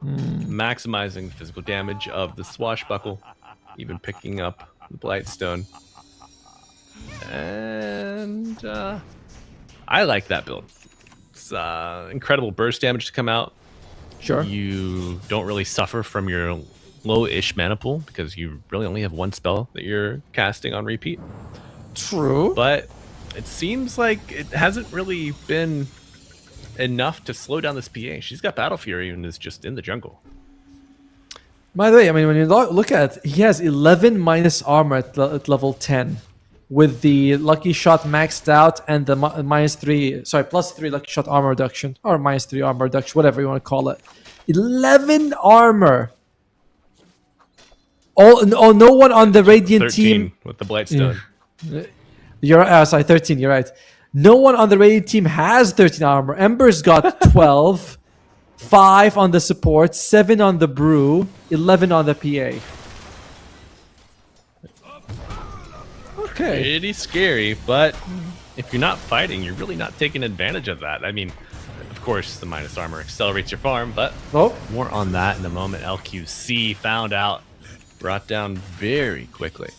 maximizing the physical damage of the Swashbuckle, even picking up the Blightstone. And I like that build. It's incredible burst damage to come out. Sure. You don't really suffer from your low-ish mana pool because you really only have one spell that you're casting on repeat. True. But it seems like it hasn't really been enough to slow down this PA. She's got Battle Fury and is just in the jungle. By the way, I mean, when you look at it, he has 11 minus armor at level 10. With the lucky shot maxed out and the plus 3 lucky shot armor reduction, or minus 3 armor reduction, whatever you want to call it. 11 armor. No one on the Radiant 13 team. with the Blightstone. You're sorry, 13. You're right. No one on the Radiant team has 13 armor. Ember's got 12, 5 on the support, 7 on the brew, 11 on the PA. Okay. Pretty scary, but if you're not fighting, you're really not taking advantage of that. I mean, of course, the minus armor accelerates your farm, but Oh, more on that in a moment. LQC found out, brought down very quickly.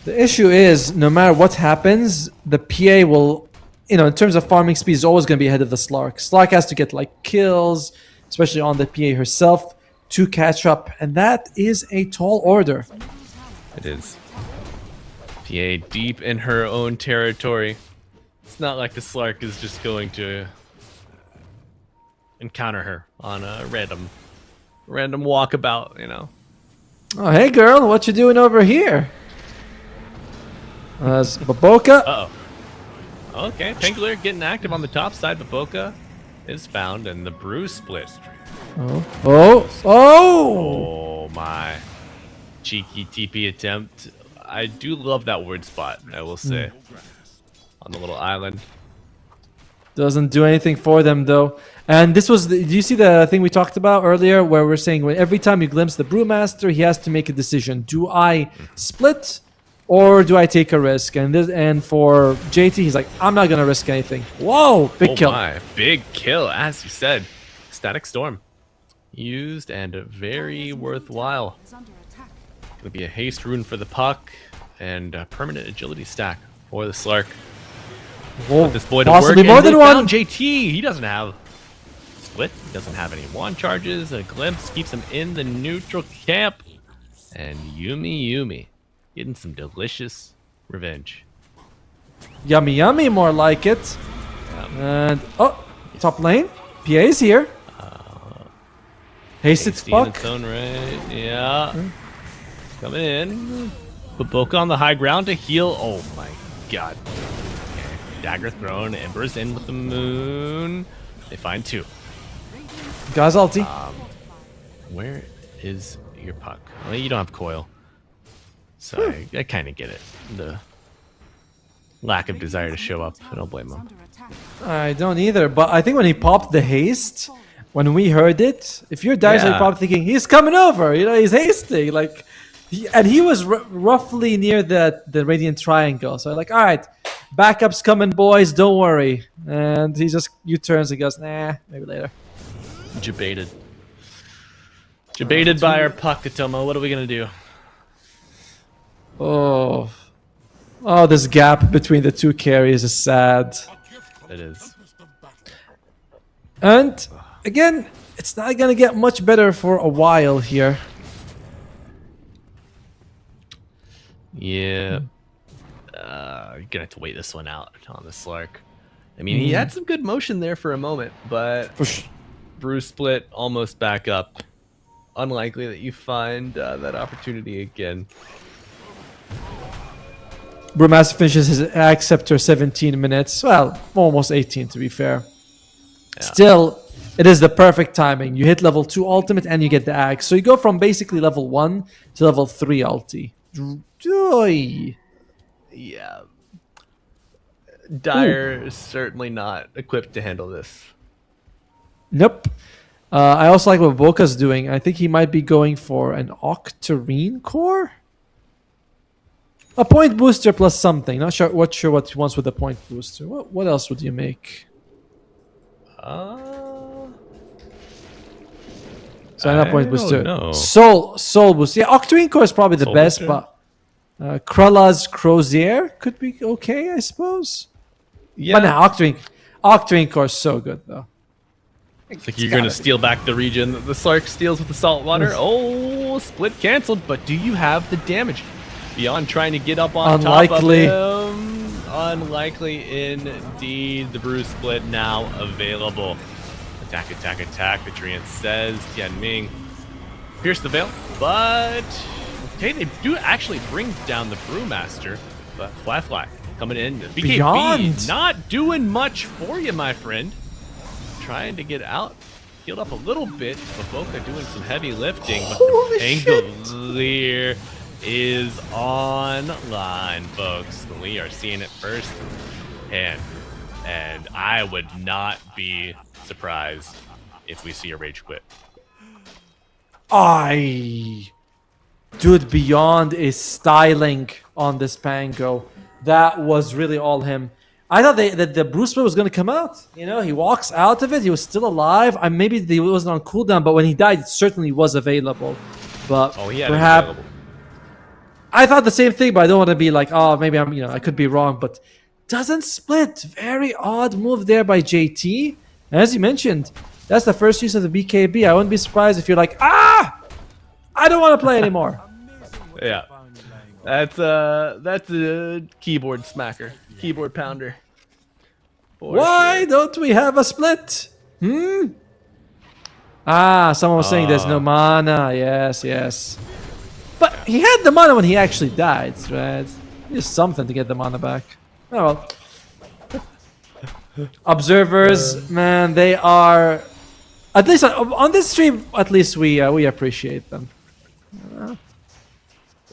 the issue is, no matter what happens, the PA will, in terms of farming speed, is always going to be ahead of the Slark. Slark has to get like kills, especially on the PA herself, to catch up, and that is a tall order. It is. PA deep in her own territory. It's not like the Slark is just going to encounter her on a random walkabout, Oh, hey girl, what you doing over here? That's Baboka. Uh-oh. Okay, Pangolier getting active on the top side. Baboka is found, and the brew split. Oh! Oh my. Cheeky TP attempt. I do love that word spot, I will say. On the little island. Doesn't do anything for them though. And this was, do you see the thing we talked about earlier where we're saying every time you glimpse the Brewmaster, he has to make a decision. Do I split or do I take a risk? And for JT, he's like, I'm not going to risk anything. Whoa, big kill. My. Big kill, as you said. Static Storm. Used and very worthwhile. Is under attack. Gonna be a haste rune for the puck and a permanent agility stack for the Slark. Whoa, This boy to possibly work, more and than they one. found JT. He doesn't have split. He doesn't have any wand charges. A glimpse keeps him in the neutral camp. And Yumi getting some delicious revenge. Yummy, yummy, more like it. And, top lane. PA is here. Hasted Tasty in puck. its own right. Yeah. Coming in. Baboka on the high ground to heal. Oh my god. Okay. Dagger thrown. Ember's in with the moon. They find 2. Guys, ulti. Where is your puck? Well, you don't have coil. So I kind of get it. The lack of desire to show up. I don't blame him. Under attack. I don't either, but I think when he popped the haste, when we heard it, if you're Dice, Yeah. you're probably thinking, he's coming over, he's hasting, like, he was roughly near the Radiant Triangle, so like, all right, backup's coming, boys, don't worry, and he just U-turns and goes, nah, maybe later. Debated. Debated by our puck, Atomo. What are we gonna do? Oh, this gap between the two carries is sad. It is. And again, it's not gonna get much better for a while here. Yeah. You're gonna have to wait this one out on the Slark. I mean, he had some good motion there for a moment, but Bruce split almost back up. Unlikely that you find that opportunity again. Brewmaster finishes his axe after 17 minutes. Well, almost 18 to be fair. Yeah. Still, it is the perfect timing. You hit level 2 ultimate and you get the axe. So you go from basically level 1 to level 3 ulti. Joy. Yeah. Dire is certainly not equipped to handle this. Nope. I also like what Boca's doing. I think he might be going for an Octarine core? A point booster plus something. Not sure what he wants with a point booster. What else would you make? Uh, So not point I booster. don't know. Soul boost. Yeah, Octarine core is probably the Soul best, booster? but Krulla's Crozier could be okay, I suppose. yeah. But no, Octarine core is so good though. It's like you're going to steal back the region that the Slark steals with the salt water. Oh, split canceled, but do you have the damage? Beyond trying to get up on Unlikely. top of him. Unlikely indeed. The Bruce split now available. Attack, attack, attack. The Treant says Tianming. Pierce the veil, but okay, they do actually bring down the Brewmaster, but Fly coming in. BKB Beyond. not doing much for you, my friend. Trying to get out, healed up a little bit. Baboka doing some heavy lifting, but Holy the Pangolier is online, folks. We are seeing it first hand, and I would not be surprised if we see a rage quit. Dude, Beyond is styling on this Pango. That was really all him. I thought that the Bruce Split was going to come out. You know, he walks out of it. He was still alive. Maybe he wasn't on cooldown, but when he died, it certainly was available. But Oh, he had it perhaps available. I thought the same thing, but I don't want to be like, oh, maybe I could be wrong. But doesn't split. Very odd move there by JT. And as you mentioned, that's the first use of the BKB. I wouldn't be surprised if you're like, I don't want to play anymore. Yeah, that's a keyboard smacker, keyboard pounder. For Why sure. don't we have a split? Someone was saying there's no mana. Yes. But he had the mana when he actually died, right? Just something to get the mana back. Oh well. Observers, man, they are... At least on this stream, at least we appreciate them.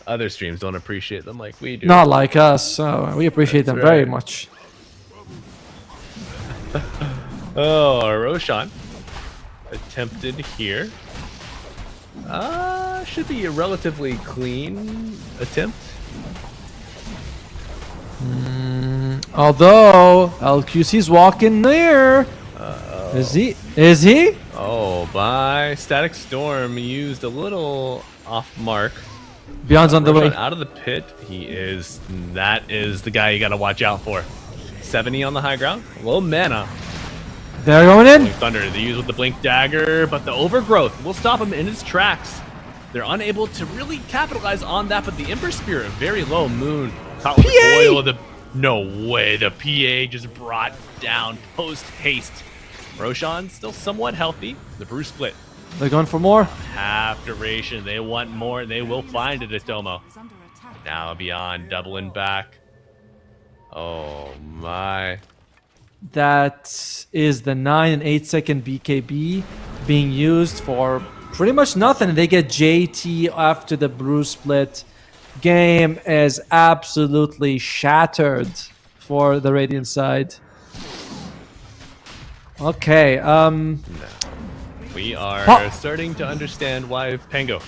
Other streams don't appreciate them like we do. Not like us, so we appreciate them That's very right. much. Oh, Roshan attempted here. Should be a relatively clean attempt. Although LQC's walking near. Is he? Oh, by Static Storm used a little off mark. Beyond's on the Roshan way. out of the pit. He is. That is the guy you got to watch out for. 70 on the high ground. Low mana. They're going in. Blink Thunder. They use with the Blink Dagger, but the overgrowth will stop him in his tracks. They're unable to really capitalize on that, but the Ember Spirit, very low. Moon caught with the coil. No way. The PA just brought down post haste. Roshan still somewhat healthy. The Bruce split. They're going for more. Half duration. They want more. They will find it at Domo. Is under attack. Now Beyond doubling back. Oh my. That is the 9 and 8 second BKB being used for pretty much nothing. They get JT after the Bruce split. Game is absolutely shattered for the Radiant side. Okay, We are Huh. starting to understand why Pango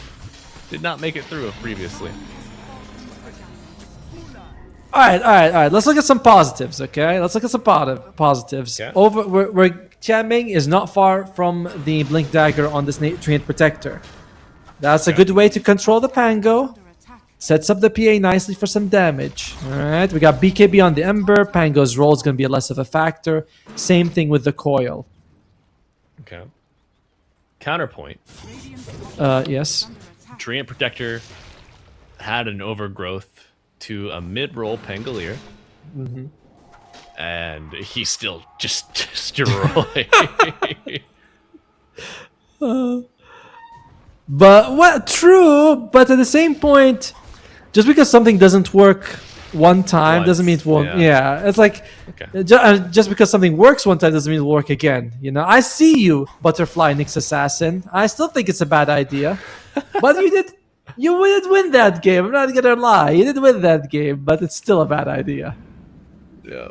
did not make it through previously. all right. Let's look at some positives, okay? Let's look at some positives. Okay. Where Tianming is not far from the Blink Dagger on this Treant Protector. That's a good way to control the Pango. Under attack. Sets up the PA nicely for some damage. Alright, we got BKB on the Ember. Pango's roll is going to be less of a factor. Same thing with the coil. Okay. Counterpoint. Yes. Under attack. Treant Protector had an overgrowth to a mid-roll Pangolier. and he's still just destroyed. But what? True, but at the same point, just because something doesn't work one time doesn't mean it won't. Once, Yeah, it's like Okay. just because something works one time doesn't mean it'll work again. You know, I see you, Butterfly Nyx Assassin. I still think it's a bad idea, but you did win that game. I'm not gonna lie, you did win that game, but it's still a bad idea. Yeah.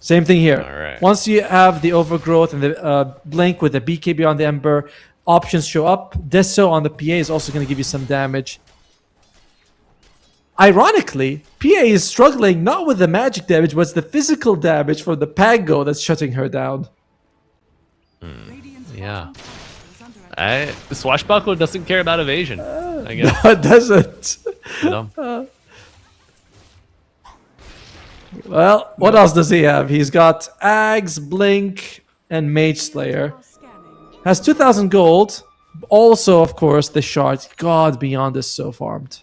Same thing here. All right. Once you have the overgrowth and the blink with the BKB on the Ember, options show up. Deso on the PA is also going to give you some damage. Ironically, PA is struggling not with the magic damage, but it's the physical damage from the Pango that's shutting her down. Radiant's Yeah. bottom tower is under attack. The Swashbuckler doesn't care about evasion, I guess. No, it doesn't. No. Well, what else does he have? He's got Ags, Blink, and Mage Slayer. Scanning. Has 2,000 gold. Also, of course, the shard. God, Beyond is so farmed.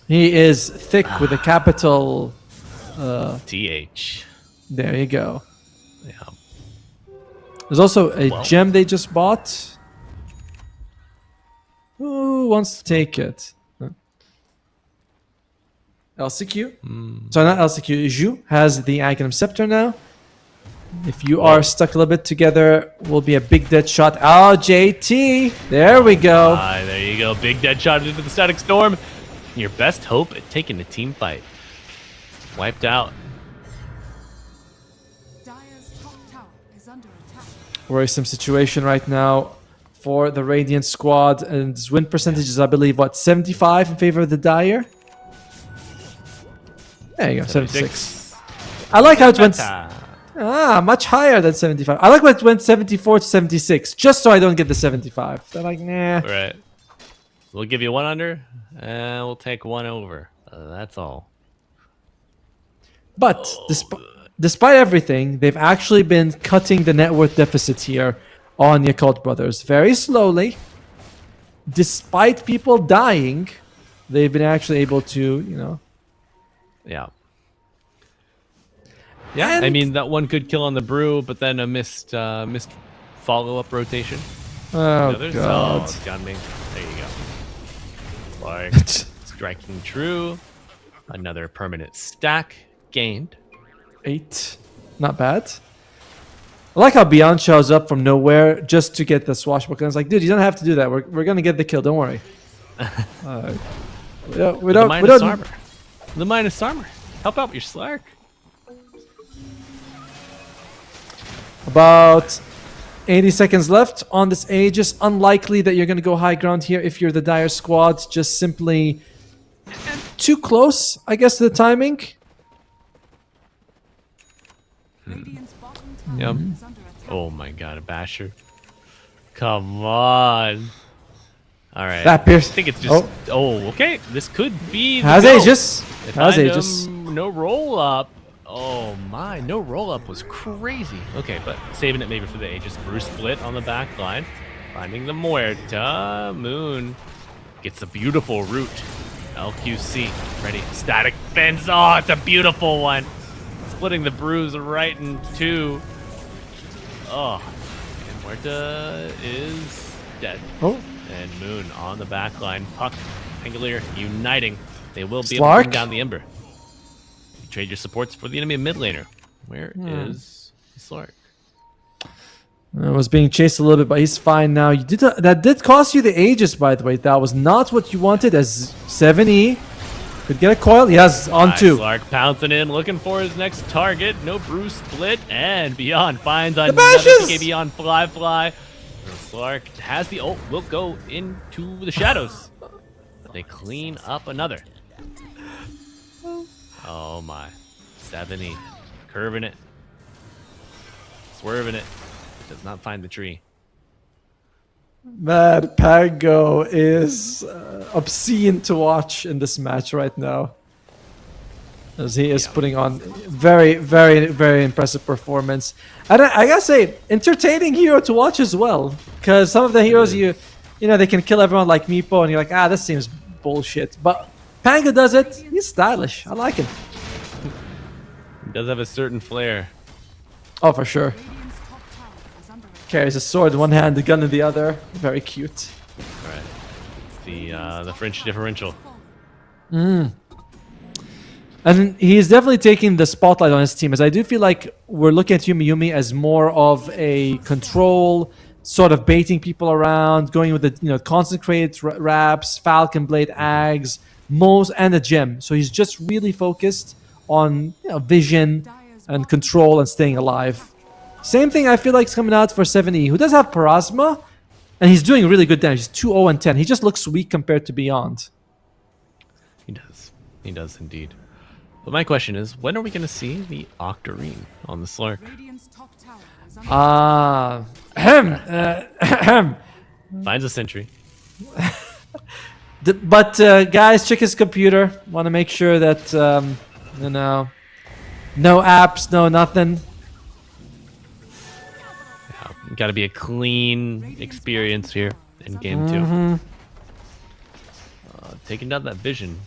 He is thick with a capital. TH. There you go. Yeah. There's also a Well. gem they just bought. Who wants to take it? LCQ? Sorry, not LCQ. Zhu has the Aghanim Scepter now. If you are stuck a little bit together, will be a big dead shot. Oh, JT! There we go. There you go. Big dead shot into the Static Storm. Your best hope at taking a team fight. Wiped out. Dire's top tower is under attack. Worrisome situation right now for the Radiant squad. And his win percentage is, I believe, what, 75 in favor of the Dire? There you go, 76. I like how it went. Much higher than 75. I like when it went 74 to 76, just so I don't get the 75. They're like, nah. Right. We'll give you one under, and we'll take one over. That's all. But despite everything, they've actually been cutting the net worth deficit here on Yakult Brothers very slowly. Despite people dying, they've been actually able to, you know. Yeah. Yeah, I And- mean, that one good kill on the Brew, but then a missed follow-up rotation. Oh, Oh, God. it's got me. There you go. Like, striking true. Another permanent stack gained. 8. Not bad. I like how Beyond shows up from nowhere just to get the swashbuckler. It's like, dude, you don't have to do that. We're going to get the kill. Don't worry. We The don't. minus armor. The minus armor. Help out your Slark. About 80 seconds left on this Aegis. Unlikely that you're going to go high ground here if you're the Dire squad. Just simply too close, I guess, to the timing. Radiant's bottom tower Yep. is under attack. Oh my god, a basher. Come on. Alright. That Pierce. I think it's just. Oh, okay. This could be. The Has go. Aegis. If Has I'd, Aegis. No roll up. Oh my, no roll up was crazy. Okay, but saving it maybe for the Aegis. Bruce split on the back line. Finding the Muerta. Moon gets a beautiful root. LQC ready. Static fence. Oh, it's a beautiful one. Splitting the bruise right in two. Oh, and Muerta is dead. Oh, And Moon on the back line. Puck, Pangolier uniting. They will be able to Slark? bring down the Ember. You trade your supports for the enemy mid laner. Where is Slark? was being chased a little bit, but he's fine now. You did that did cost you the Aegis, by the way. That was not what you wanted. As 7E could get a coil. He has on Nice, 2. Slark pouncing in, looking for his next target. No Bruce split, and Beyond finds another bashes! PK Beyond fly. And Slark has the ult, will go into the shadows. They clean up another. Oh my. 70. Curving it. Swerving it. Does not find the tree. Man, Pango is obscene to watch in this match right now. As he is putting on very, very, very impressive performance. And I gotta say, entertaining hero to watch as well. Because some of the heroes, you know, they can kill everyone like Meepo, and you're like, this seems bullshit. But Pango does it. He's stylish. I like him. He does have a certain flair. Oh, for sure. Radiant's top tower is under attack. Carries a sword in one hand, the gun in the other. Very cute. All right. The French differential. And he's definitely taking the spotlight on his team, as I do feel like we're looking at Yumi as more of a control, sort of baiting people around, going with the concentrated wraps, Falcon Blade, Ags, and the gem. So he's just really focused on vision and control and staying alive. Same thing I feel like is coming out for 7E, who does have Parasma, and he's doing really good damage. He's 2-0 and 10. He just looks weak compared to Beyond. He does. He does indeed. But my question is, when are we going to see the Octarine on the Slark? Radiant's top tower is under Ahem. Finds a sentry. But guys, check his computer. Want to make sure that no apps, no nothing. Yeah, got to be a clean experience here in game 2. Taking down that vision.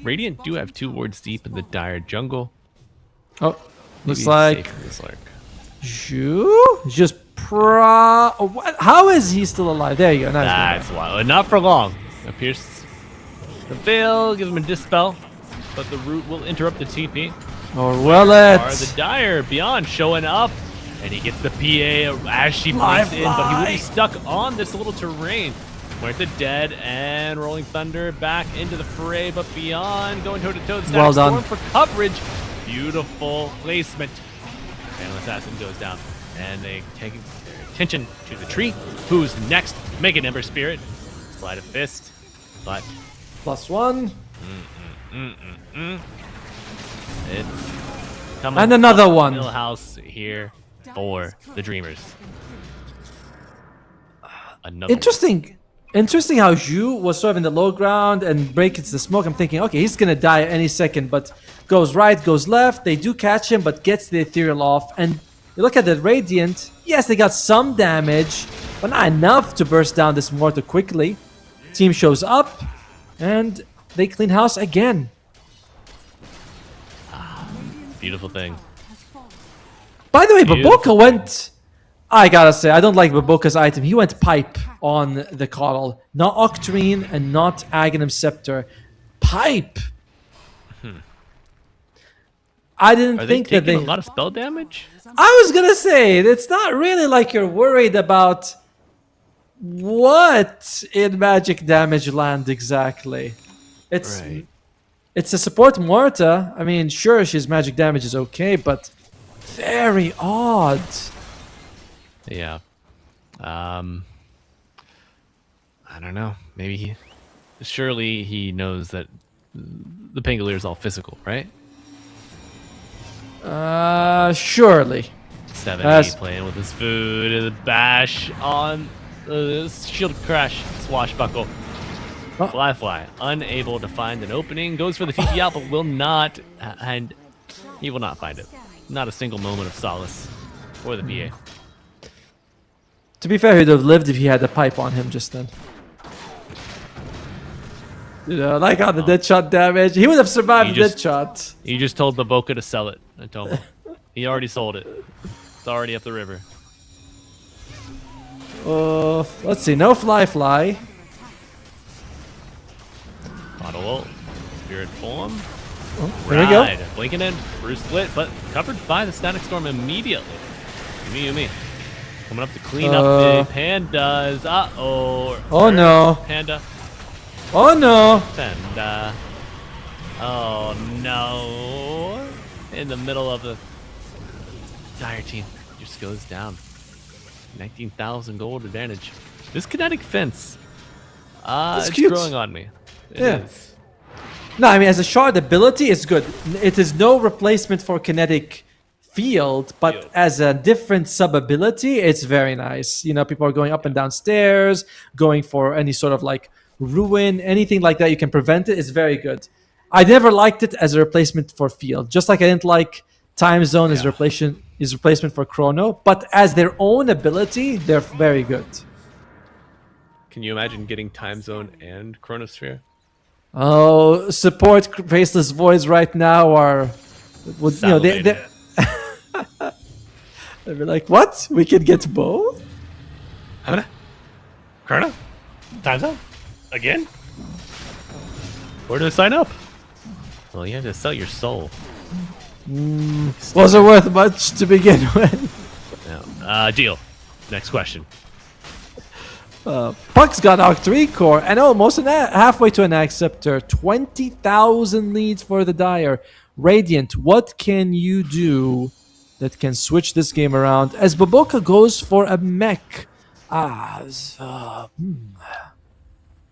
Radiant do have 2 wards deep in the dire jungle. Oh, looks Maybe like safe for the Slark. just oh, what? How is he still alive? There you go. Nice. That's wild. Not for long. Appears the veil gives him a dispel, but the root will interrupt the TP. Or will Are it? the dire beyond showing up, and he gets the PA as she blinks in, but he will be stuck on this little terrain. Muerta dead and Rolling Thunder back into the fray, but beyond going toe to toe. Well done. For coverage. Beautiful placement. Phantom Assassin goes down, and they take their attention to the tree. Who's next? Mega Ember Spirit. Slide of Fist, but +1. it's coming. And another one. Millhouse here for the Dreamers. Another Interesting how Zhu was sort of in the low ground and breaks the smoke. I'm thinking, okay, he's gonna die any second, but goes right, goes left. They do catch him, but gets the ethereal off. And you look at the Radiant. Yes, they got some damage, but not enough to burst down this mortar quickly. Team shows up, and they clean house again. beautiful thing. By the way, Beautiful. Baboka went... I gotta say, I don't like Baboka's item. He went pipe on the Coddle. Not Octarine and not Aghanim Scepter. Pipe! I didn't Are they think that taking they... a lot of spell damage? I was gonna say, it's not really like you're worried about what in magic damage land exactly. It's Right. it's a support Morta. I mean, sure, she's magic damage is okay, but very odd. Yeah. I don't know. Maybe surely he knows that the Pangolier is all physical, right? Surely. 7 As- playing with his food, the bash on the shield crash, swashbuckle. Oh. Fly, unable to find an opening, goes for the TP out, but will not, and he will not find it. Not a single moment of solace for the PA. To be fair, he'd have lived if he had a pipe on him just then. You know, like on the dead shot damage. He would have survived He the dead just- shot. You just told the Boca to sell it, Atomo. He already sold it. It's already up the river. Let's see. No fly. Auto ult, Spirit Form. There we go. Ride. Blinking in, Bruce split, but covered by the Static Storm immediately. Yumi. Coming up to clean up the pandas. Uh-oh. Oh, no. Panda. Oh no. Panda. Oh no. In the middle of the dire team. Just goes down. 19,000 gold advantage. This kinetic fence. It's It's cute. growing on me. It Yeah. is. No, I mean, as a shard ability, it's good. It is no replacement for kinetic field, but Field. as a different sub ability, it's very nice. You know, people are going up and down stairs, going for any sort of like ruin, anything like that. You can prevent it. It's very good. I never liked it as a replacement for field, just like I didn't like time zone as replacement for chrono. But as their own ability, they're very good. Can you imagine getting time zone and chronosphere? Oh, support Faceless Voids right now are, would, you know, Salivating. they'd be like, what? We can get both? Karna? Time's up. Again? Where do I sign up? Well, you have to sell your soul. Wasn't worth much to begin with. No. Deal. Next question. Puck's got Octarine Core and almost halfway to an Acceptor. 20,000 leads for the Dire. Radiant, what can you do that can switch this game around? As Baboka goes for a mech.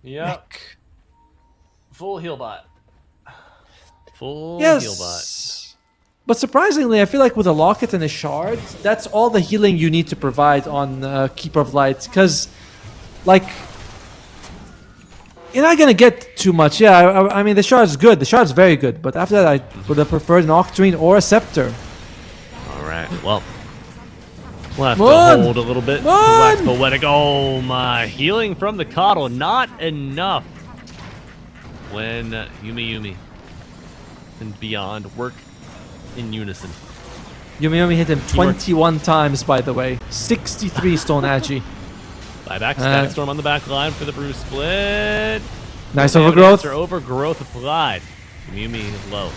Yep. Full heal bot. Full Yes. heal bot. But surprisingly, I feel like with a Locket and a Shard, that's all the healing you need to provide on Keeper of Light. Because, like, you're not going to get too much. Yeah, I mean, the Shard's good. The Shard's very good. But after that, I would have preferred an Octarine or a Scepter. All right. Well, we'll have Run! to hold a little bit. Run! Wax Poetic. Oh my! Healing from the Coddle. Not enough. When Yumi and Beyond work in unison. Yumi hit him 21 times, by the way. 63 Stone Agi. Buyback. Static Storm on the back line for the Bruce split. Nice No overgrowth. answer, overgrowth applied. Yumi low.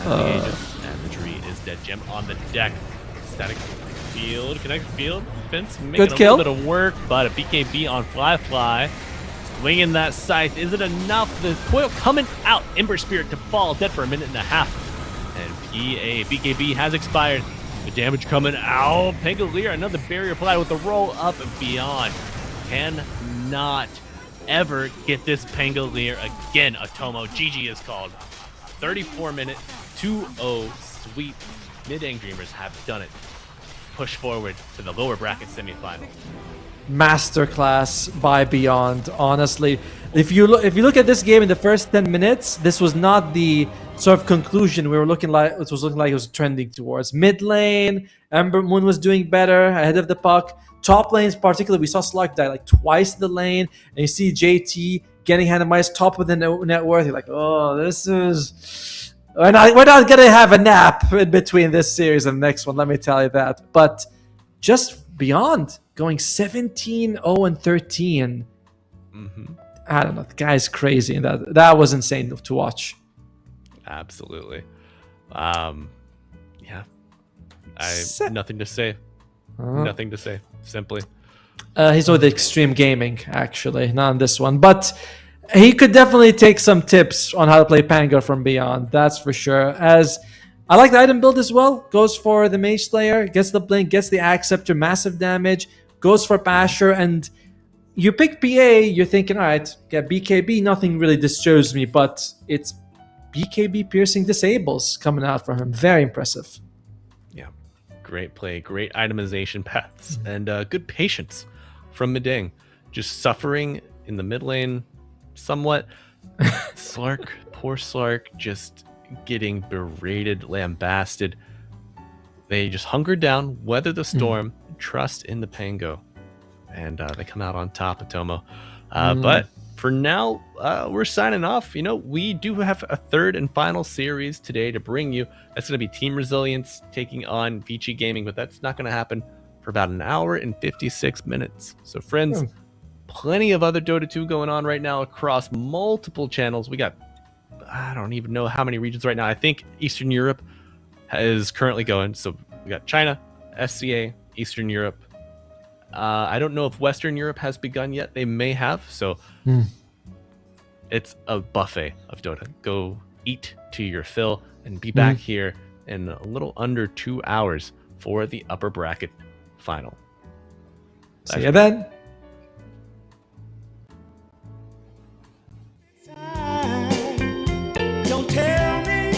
And the Aegis and the tree is dead. Gem on the deck. Static field. Connect field. Fence making Good a kill. little bit of work, but a BKB on Fly. Swinging that scythe. Is it enough? The coil coming out. Ember Spirit to fall. Dead for a minute and a half. And BKB has expired. The damage coming out. Pangolier, another barrier applied with the roll up and Beyond. Cannot ever get this Pangolier again. Atomo. GG is called. 34-minute 2-0 sweep. Mideng Dreamers have done it. Push forward to the lower bracket semifinal. Masterclass by Beyond. Honestly, if you look at this game in the first 10 minutes, this was not the sort of conclusion we were looking like. It was looking like it was trending towards. Mid lane, Ember Moon was doing better ahead of the puck. Top lanes, particularly, we saw Slug die like twice the lane, and you see JT getting randomized top of the net worth. You're like, oh, this is. We're not gonna have a nap in between this series and the next one. Let me tell you that. But just Beyond going 17-0-13. I don't know. The guy's crazy, and that was insane to watch. Absolutely. Yeah. Nothing to say. Nothing to say. Simply. He's with Extreme Gaming, actually, not on this one. But he could definitely take some tips on how to play Pango from Beyond, that's for sure. As I like the item build as well. Goes for the Mage Slayer, gets the Blink, gets the Acceptor, massive damage, goes for Pasher, and you pick PA, you're thinking, all right, get BKB, nothing really disturbs me, but it's BKB piercing disables coming out from him. Very impressive. Yeah. Great play. Great itemization paths. And good patience from Mideng. Just suffering in the mid lane somewhat. Slark, poor Slark, just getting berated, lambasted. They just hungered down, weather the storm, trust in the Pango. And they come out on top of Tomo. But for now, we're signing off. You know, we do have a third and final series today to bring you. That's going to be Team Resilience taking on Vici Gaming, but that's not going to happen for about an hour and 56 minutes. So, friends, plenty of other Dota 2 going on right now across multiple channels. We got, I don't even know how many regions right now. I think Eastern Europe is currently going. So, we got China, SCA, Eastern Europe. I don't know if Western Europe has begun yet. They may have. So it's a buffet of Dota. Go eat to your fill and be back here in a little under 2 hours for the upper bracket final. See you then. Don't tell me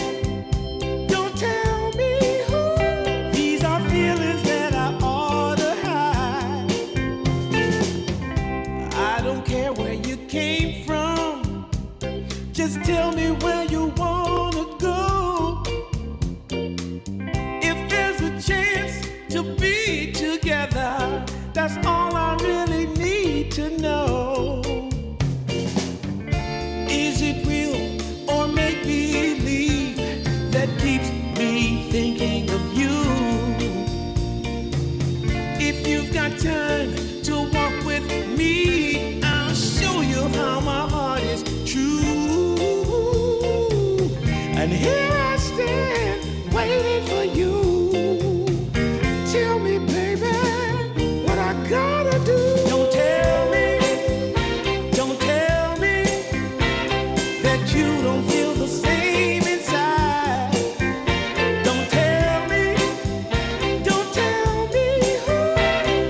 who. These are feelings that I ought to hide. I don't care where you came from. Just tell me where you wanna go. If there's a chance to be together, that's all I really for you. Tell me, baby, what I gotta do. Don't tell me that you don't feel the same inside. Don't tell me,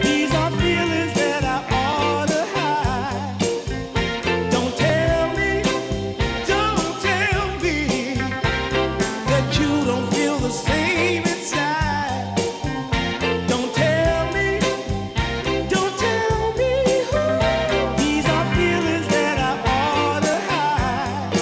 these are feelings that I ought to hide. Don't tell me that you don't feel the same inside. Don't tell me, these are feelings that I ought to hide.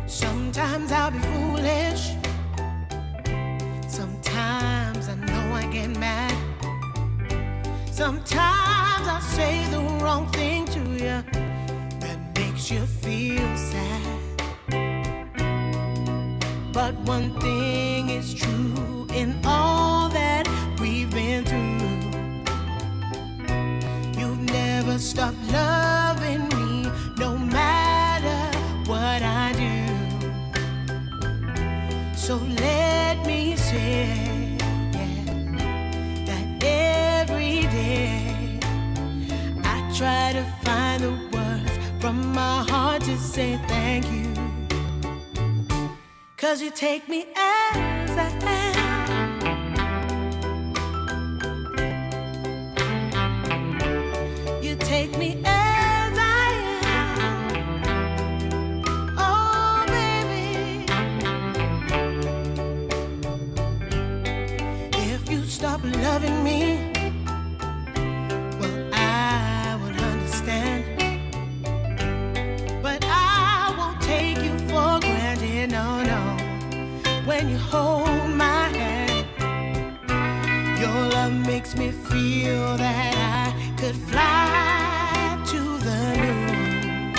Sometimes I'll be foolish. Sometimes I know I get mad. Sometimes I say the wrong thing to you that makes you feel sad. But one thing is true in all that we've been through. You've never stopped loving me, no matter what I do. So let me say, that every day I try to find the words from my heart to say thank you. 'Cause you take me as I am. You take me as I am. Oh, baby. If you stop loving me, well, I would understand. But I won't take you for granted, no, no. When you hold my hand, your love makes me feel that I could fly to the moon.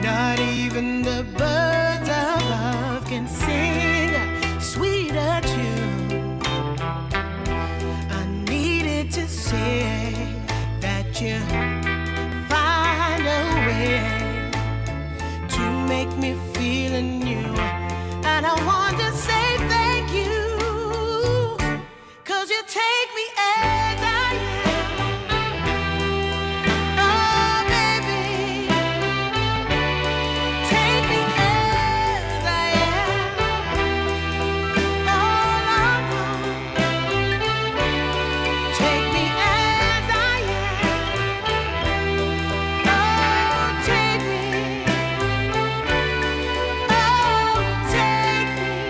Not even the birds above can sing a sweeter tune. I needed to say that you find a way to make me feel anew. And I want to say thank you, 'cause you take me as I am. Oh, baby, take me as I am. Oh, Lord, take me as I am. Oh, take me. Oh, take me.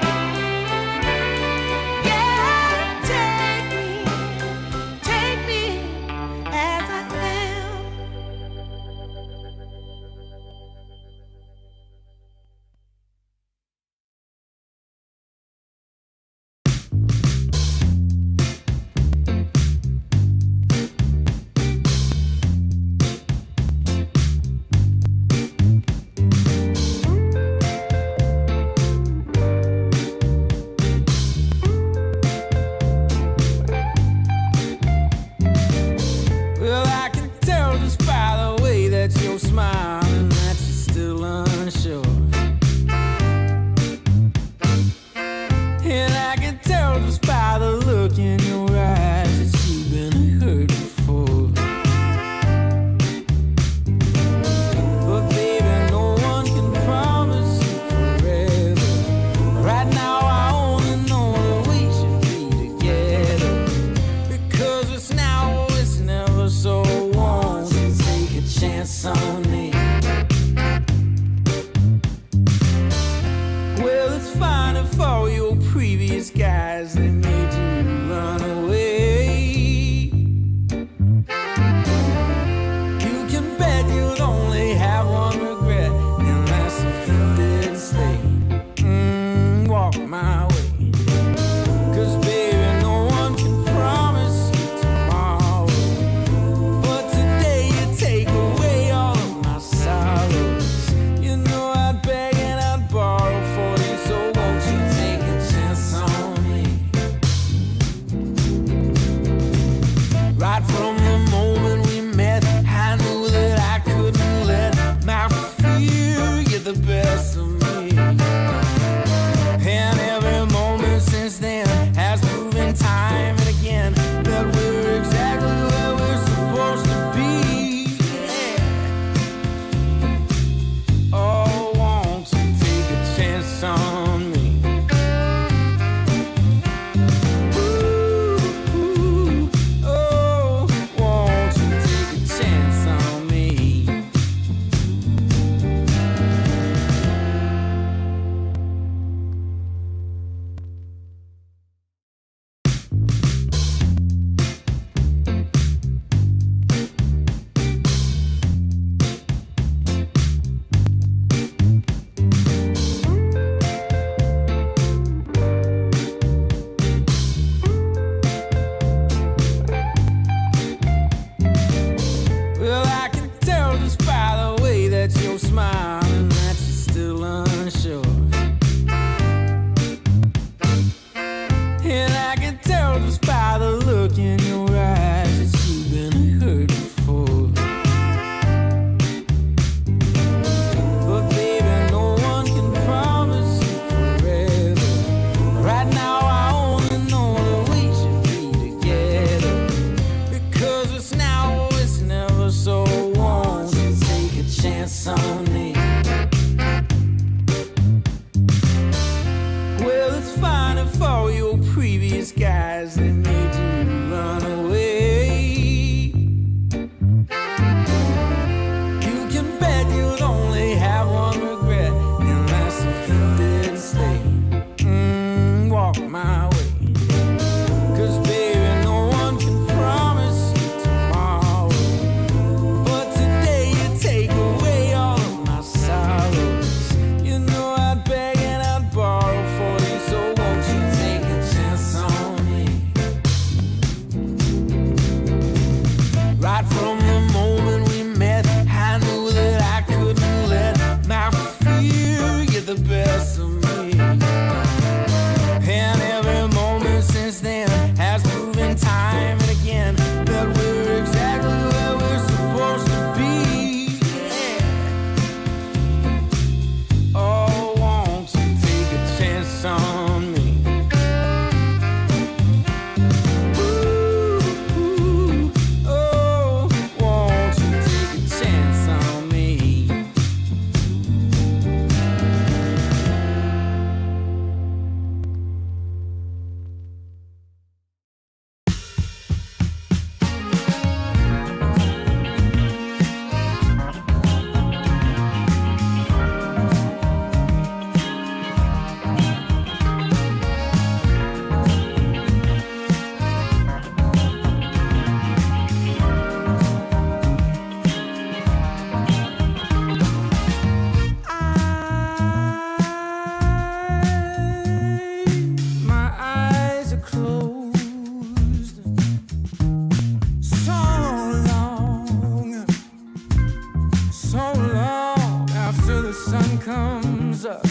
sun comes up.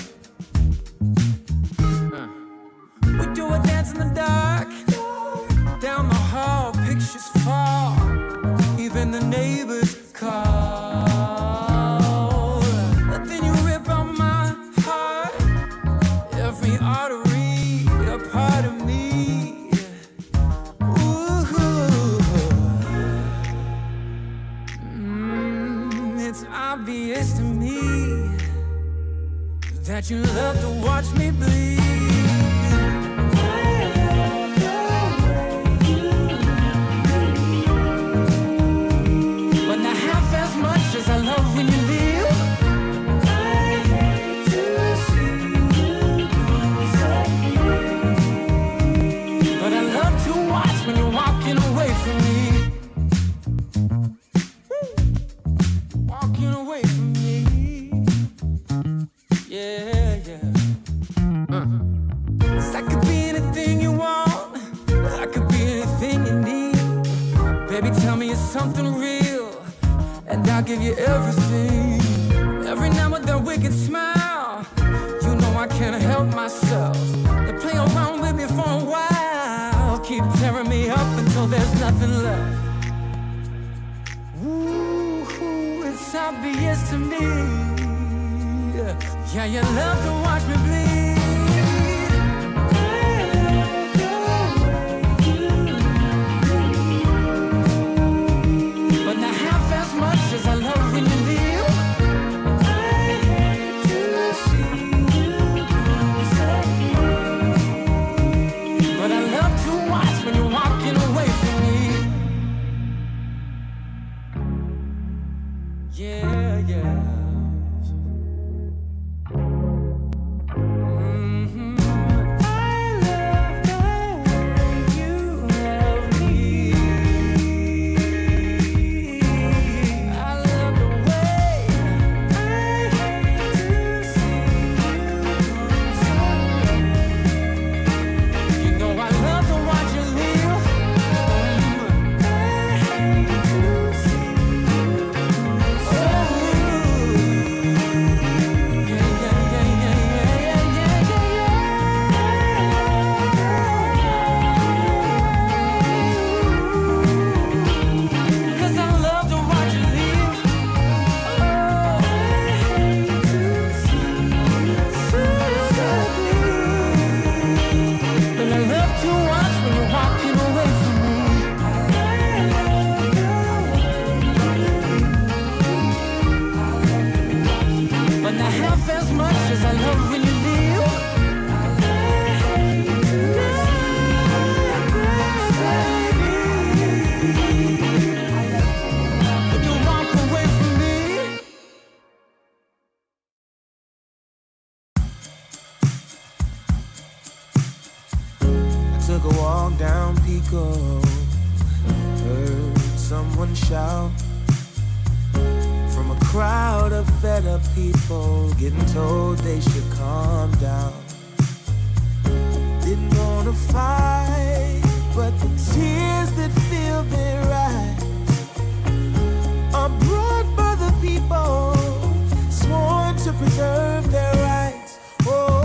We do a dance in the dark. Down the hall, pictures fall. Even the neighbors call. But then you rip out my heart. Every artery, a part of me. It's obvious to me that you love to watch me bleed. But not half as much as I love when you leave. I hate to see you lose. But I love to watch when you're walking away from me. Walking away from me. Yeah, yeah. 'Cause I could be anything you want. I could be anything you need. Baby, tell me it's something real, and I'll give you everything. Every now and then wicked smile. You know I can't help myself. They play around with me for a while. Keep tearing me up until there's nothing left. Ooh, it's obvious to me. Yeah, you love to watch me bleed. But not half as much as I love when you leave. I hate to see you lose. But I love to watch when you're walking away from me. Yeah, yeah. Took a walk down Pico, heard someone shout from a crowd of fed up people, getting told they should calm down. Didn't wanna fight, but the tears that fill their eyes are brought by the people sworn to preserve their rights. Oh,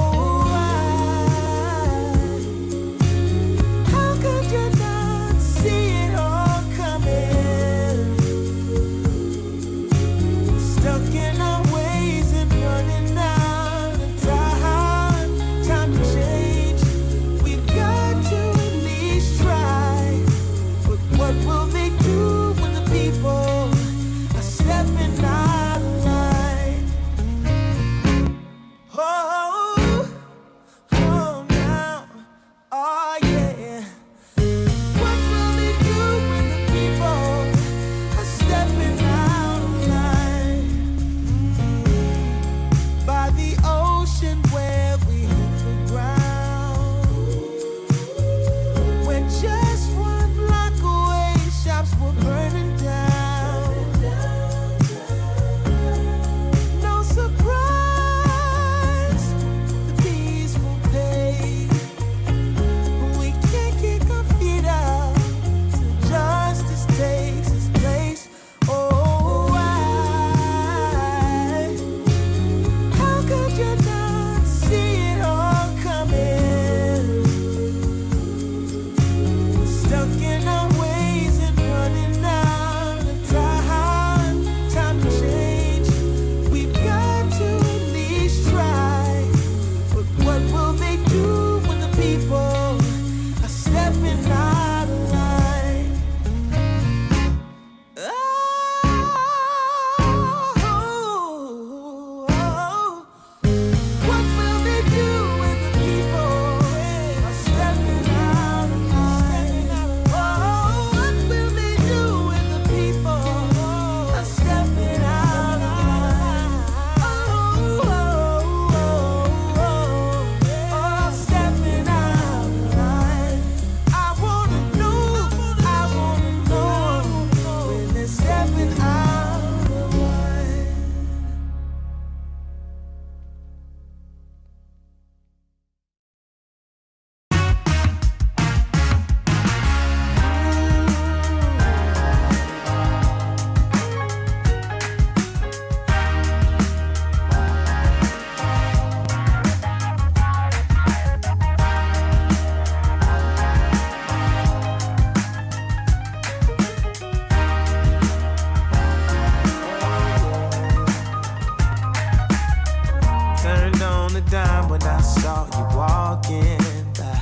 a dime when I saw you walking by.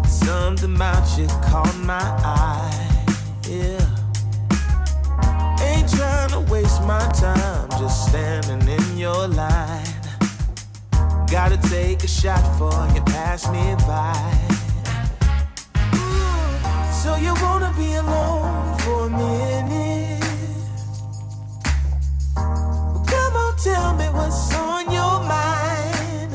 Something about you caught my eye, yeah. Ain't trying to waste my time, just standing in your line. Gotta take a shot before you pass me by. So you wanna be alone for a minute? Well, come on, tell me what's on your mind.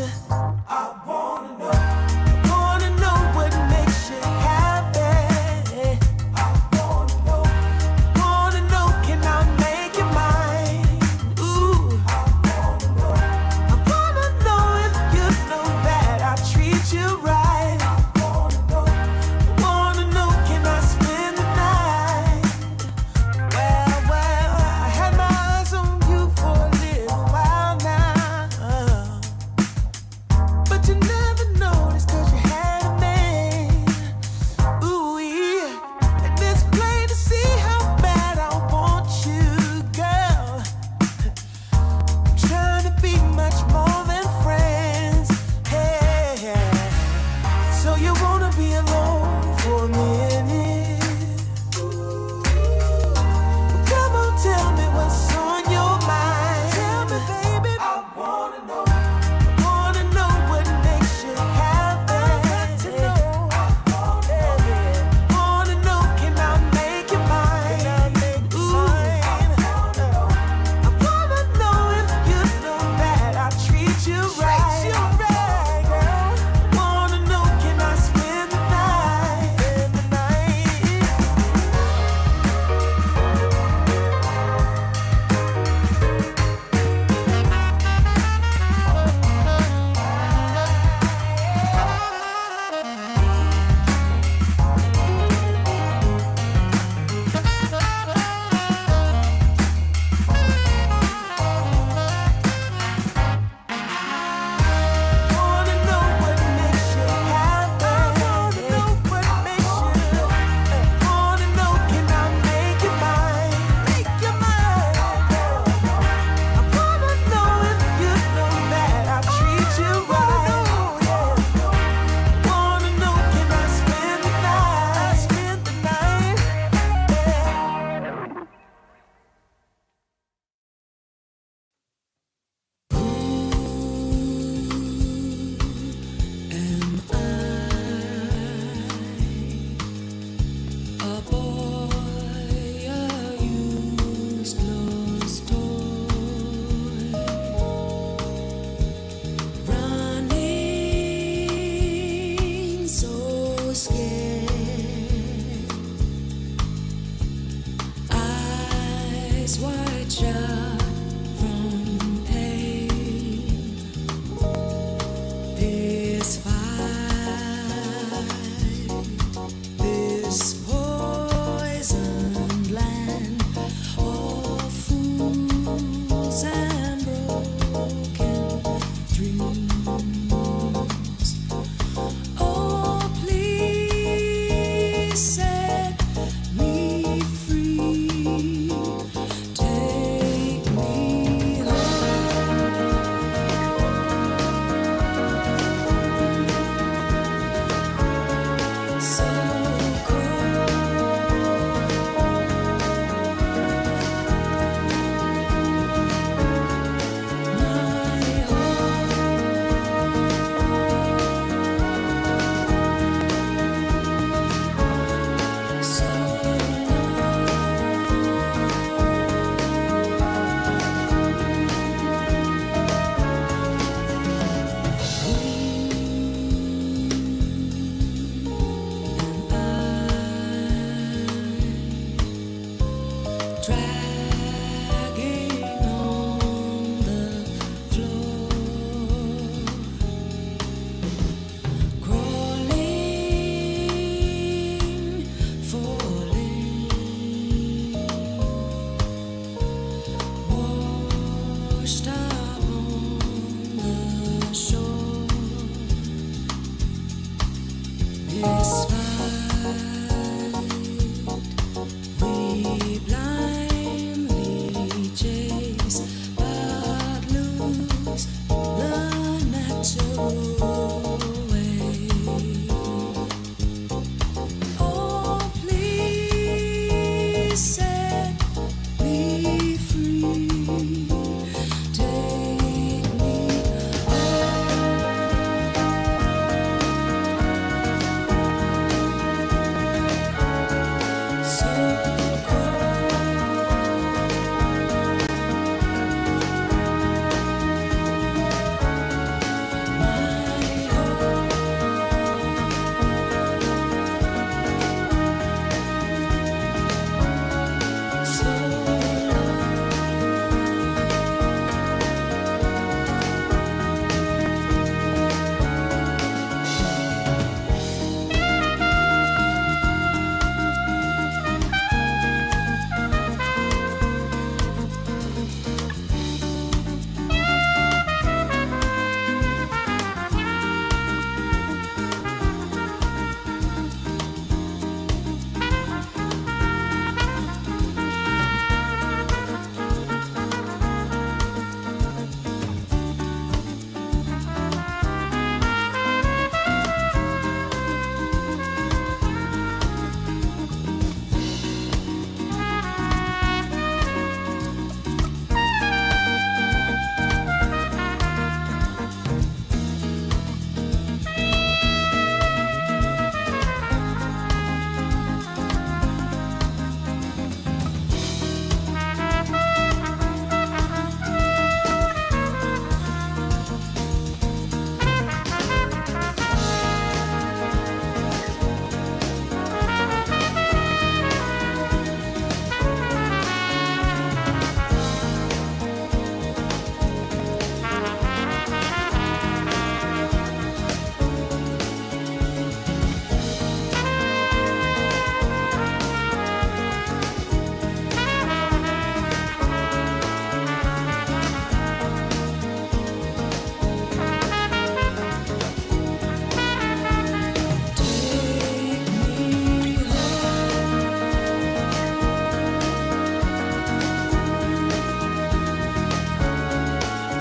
I wanna know what makes you happy. I wanna know, can I make you mine? Ooh, I wanna know if you know that I treat you right. I wanna know, can I spend the night?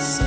So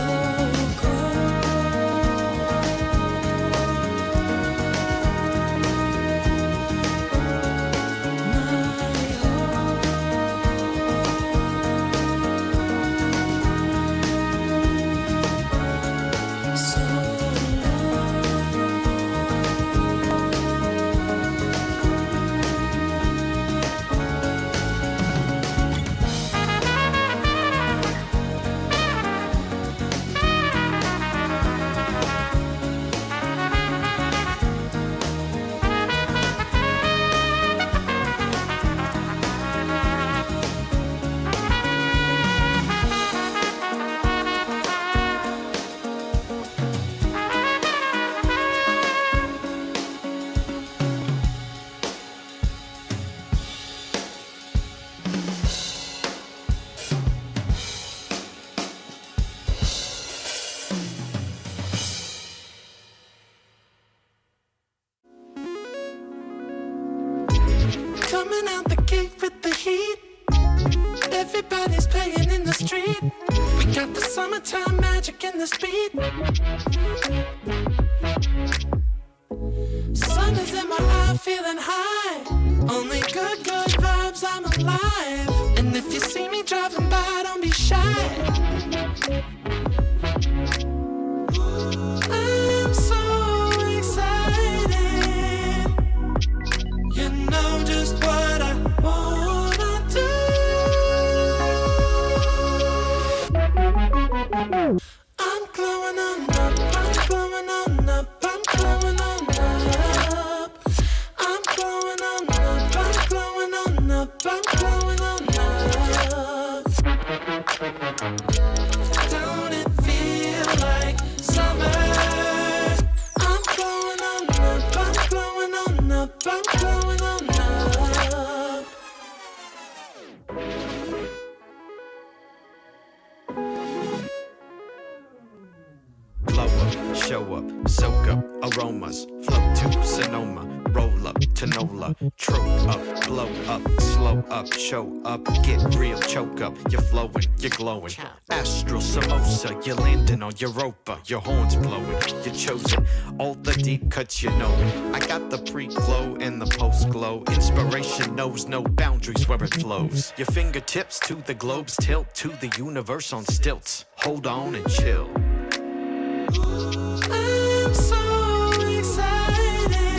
Coming out the gate with the heat. Everybody's playing in the street. We got the summertime magic in this beat. Sun is in my eye, feeling high. Only good vibes, I'm alive. And if you see me driving by, don't be shy. I'm so excited. You know just what I wanna do. I'm glowing on up, I'm glowing on up, I'm glowing on up. I'm glowing on up, I'm glowing on up, I'm glowing on up. Don't it feel like summer? I'm glowing on up, I'm glowing on up, I'm glowing on up. Blow up, show up, soak up aromas, float to Sonoma, roll up to Nola, trope up, blow up, slow up, show up, get real, choke up, you're flowing, you're glowing. Astral samosa, you're landing on Europa, your horns blowing, you're chosen. All the deep cuts you know it. I got the pre-glow and the post-glow. Inspiration knows no boundaries where it flows. Your fingertips to the globe's tilt, to the universe on stilts. Hold on and chill. I'm so excited.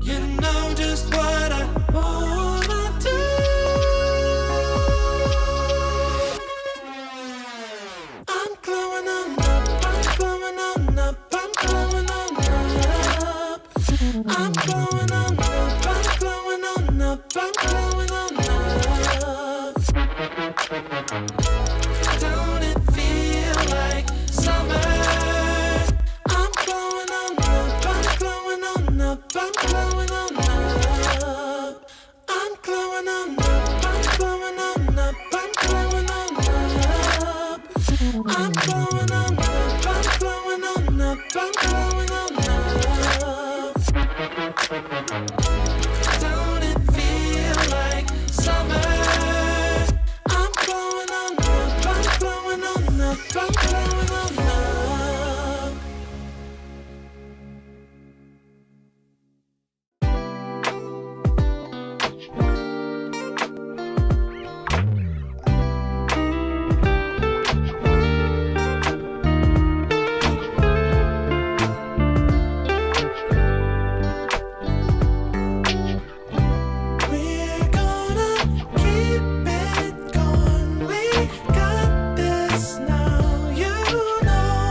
You know just what I wanna do. I'm glowing on up, I'm glowing on up, I'm glowing on up. I'm glowing on up, I'm glowing on up, I'm glowing on up. Don't it feel like summer? I'm glowing on up, I'm glowing on up, I'm glowing on up. I'm glowing on up, I'm glowing on up, I'm glowing on up. I'm glowing on up, I'm glowing on up, I'm glowing on up. Don't it feel like summer? I'm glowing on up, I'm glowing on up, I'm glowing on up. We're gonna keep it going. We got this now, you know.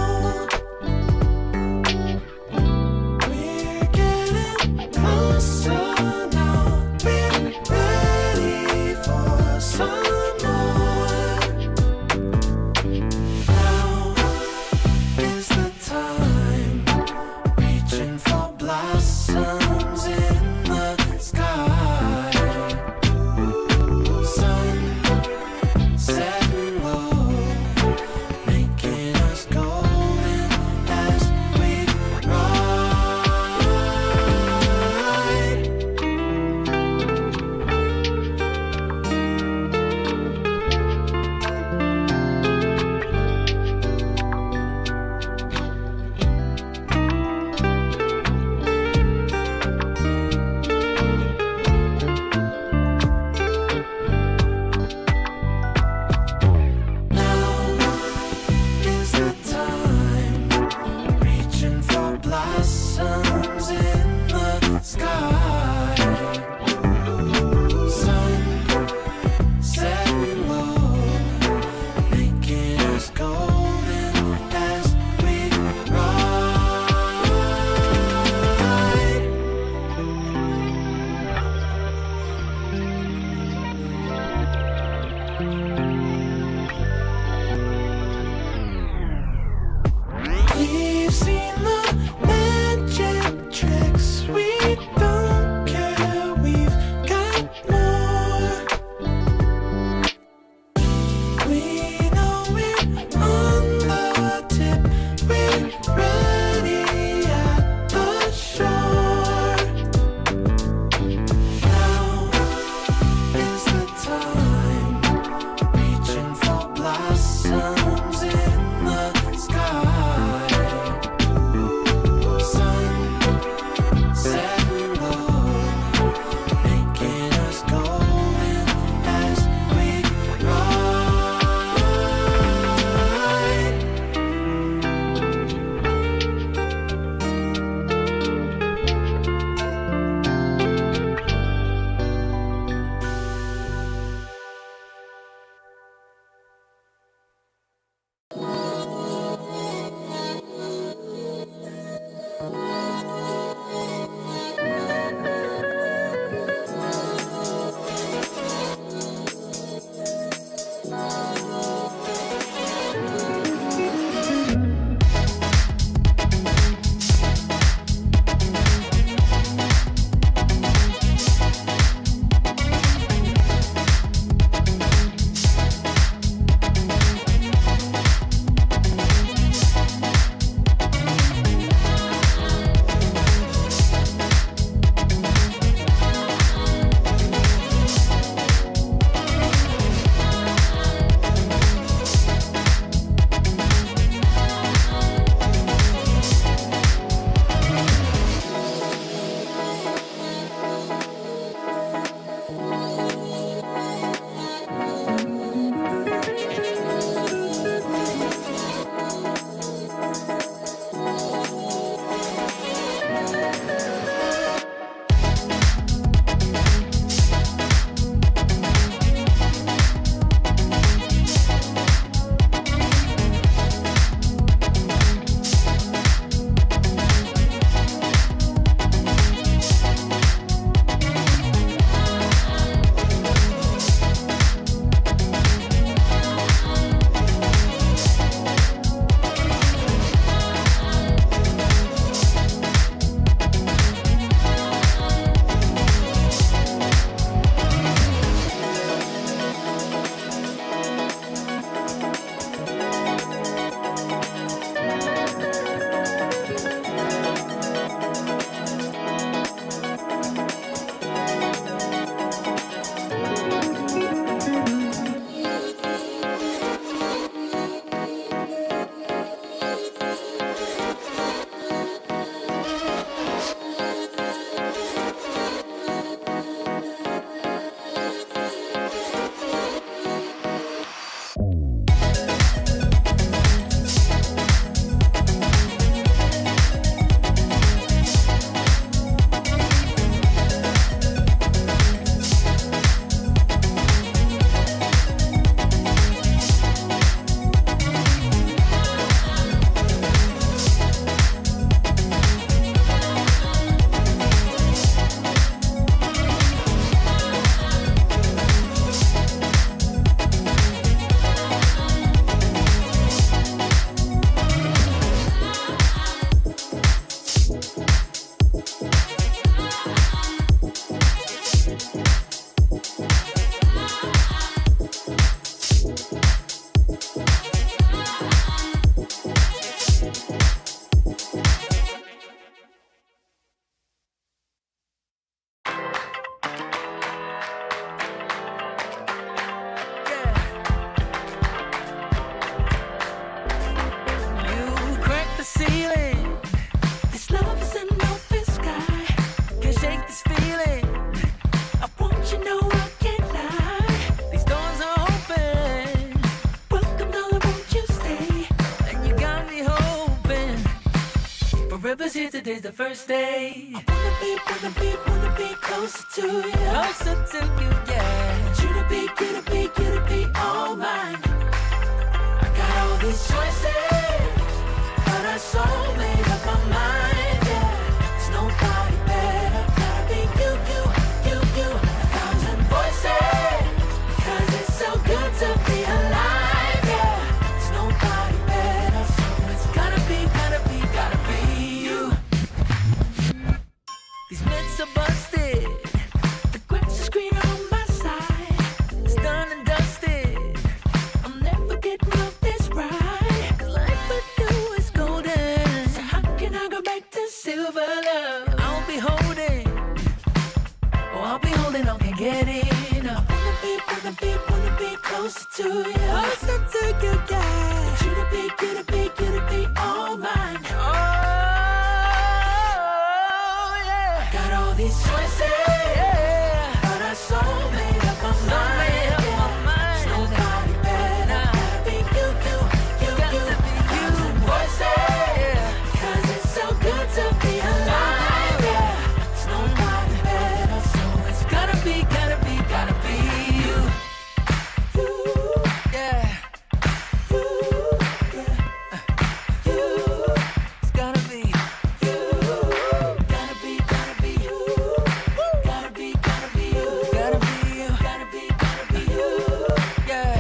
Rivers here, today's the first day. I wanna be closer to you. Closer to you, yeah. Want you to be all mine. I got all these choices, but I so made up my mind, yeah. There's nobody better, gotta be you. A thousand voices, 'cause it's so good to be alive, yeah. There's nobody better, so it's gotta be you. These myths are busted, the grass is greener on my side. It's done and dusted, I'm never getting off this ride. Life with you is golden, so how can I go back to silver love? I'll be holding on, can't get enough. I wanna be closer to you. Closer to you, yeah. Want you to be all mine. Oh, yeah. Got all these choices, yeah, but I so made up my mind. There's nobody better, gotta be you. Got to be you. Voices, yeah, 'cause it's so good to be alive, yeah. There's nobody better, so it's gotta be you. Yeah. It's gotta be you. Gotta be you. Gotta be you. Gotta be you. Yeah.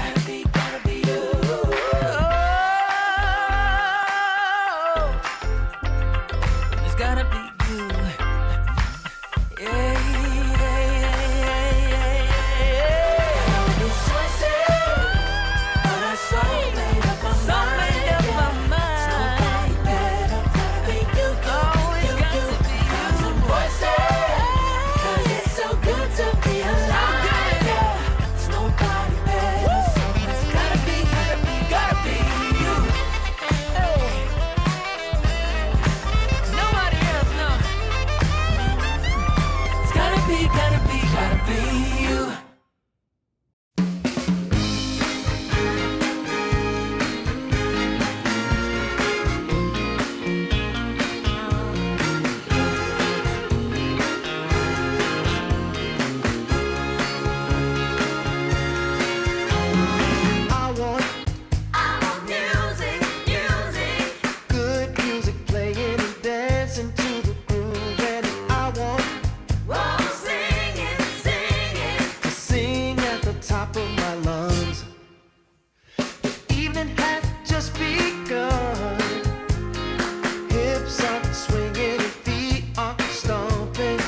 Gotta be you. Oh, it's gotta be you. Yeah. All these choices, but I so made up my mind. Nobody better, gotta be you. Thousand voices, 'cause it's so good to be alive. Yeah. There's nobody better, so it's gotta be you. Hey. Nobody else, no. It's gotta be you. I want good music playing and dancing to the groove, and I want to sing at the top of my lungs. The evening has just begun. Hips are swinging and feet are stomping.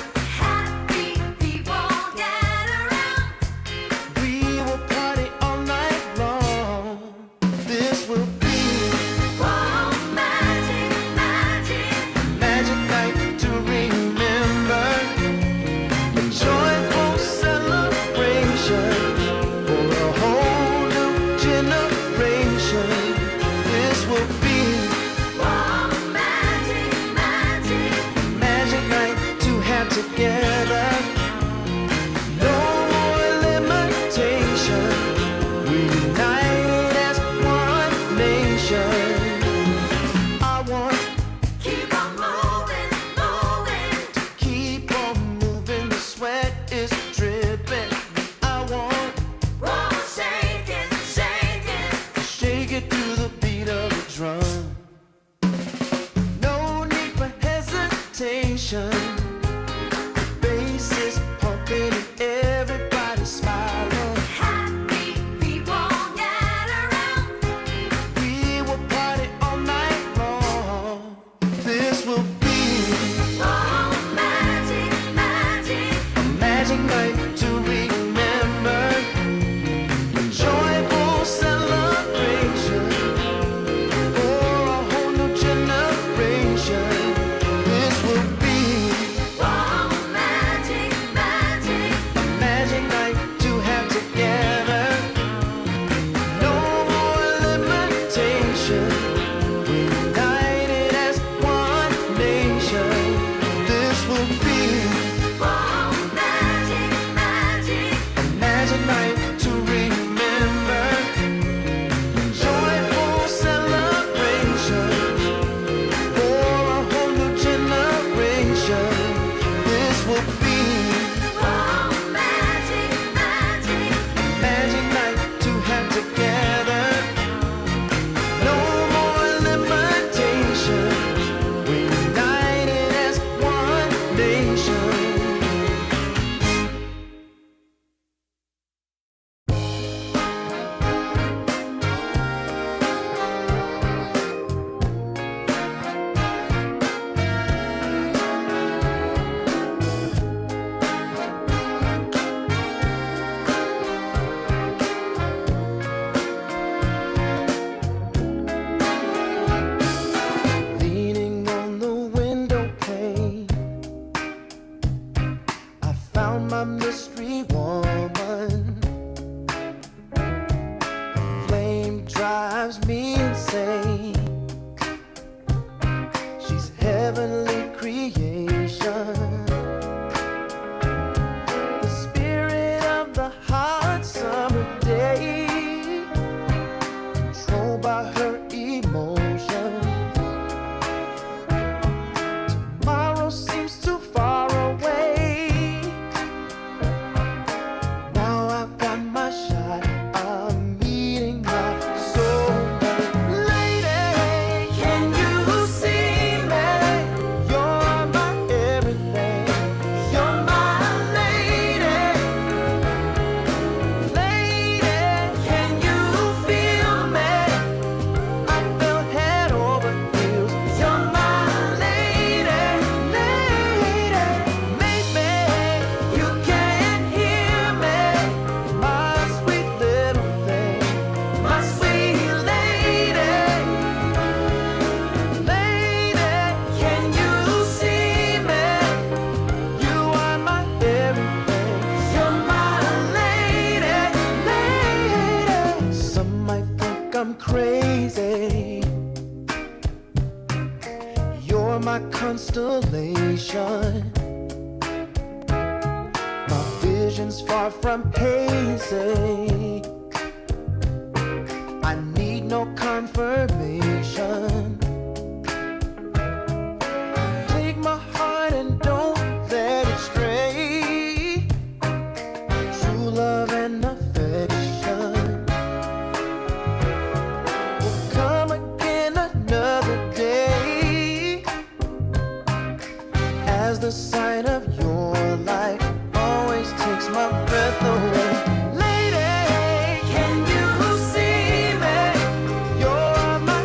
We will party all night long. This will be a magic night to remember. A joyful celebration for a whole new generation. This will be a magic night to have together. No more limitation. We united as one nation. I want keep on moving. The sweat is dripping. I want shake it to the beat of the drum. No need for hesitation. The bass is pumping and everybody's smiling. We will party all night long. This will be a magic night to remember. A joyful celebration for a whole new generation. This will be make. She's heavenly creation, the spirit of the hot summer day, controlled by her emotion. Tomorrow seems too far away. Now I've got my shot. I'm meeting my soulmate. Lady, can you see me? You're my everything. You're my lady. Lady, can you feel me? I feel head over heels. You're my lady, lady. Maybe you can't hear me, my sweet little thing, my sweet lady. Lady, can you see me? You are my everything. You're my lady, lady. Some might think I'm crazy. You're my constellation. My vision's far from hazy. I need no confirmation. Take my heart and don't let it stray. True love and affection will come again another day, as the sight of your light always takes my breath away. Lady, can you see me? You're my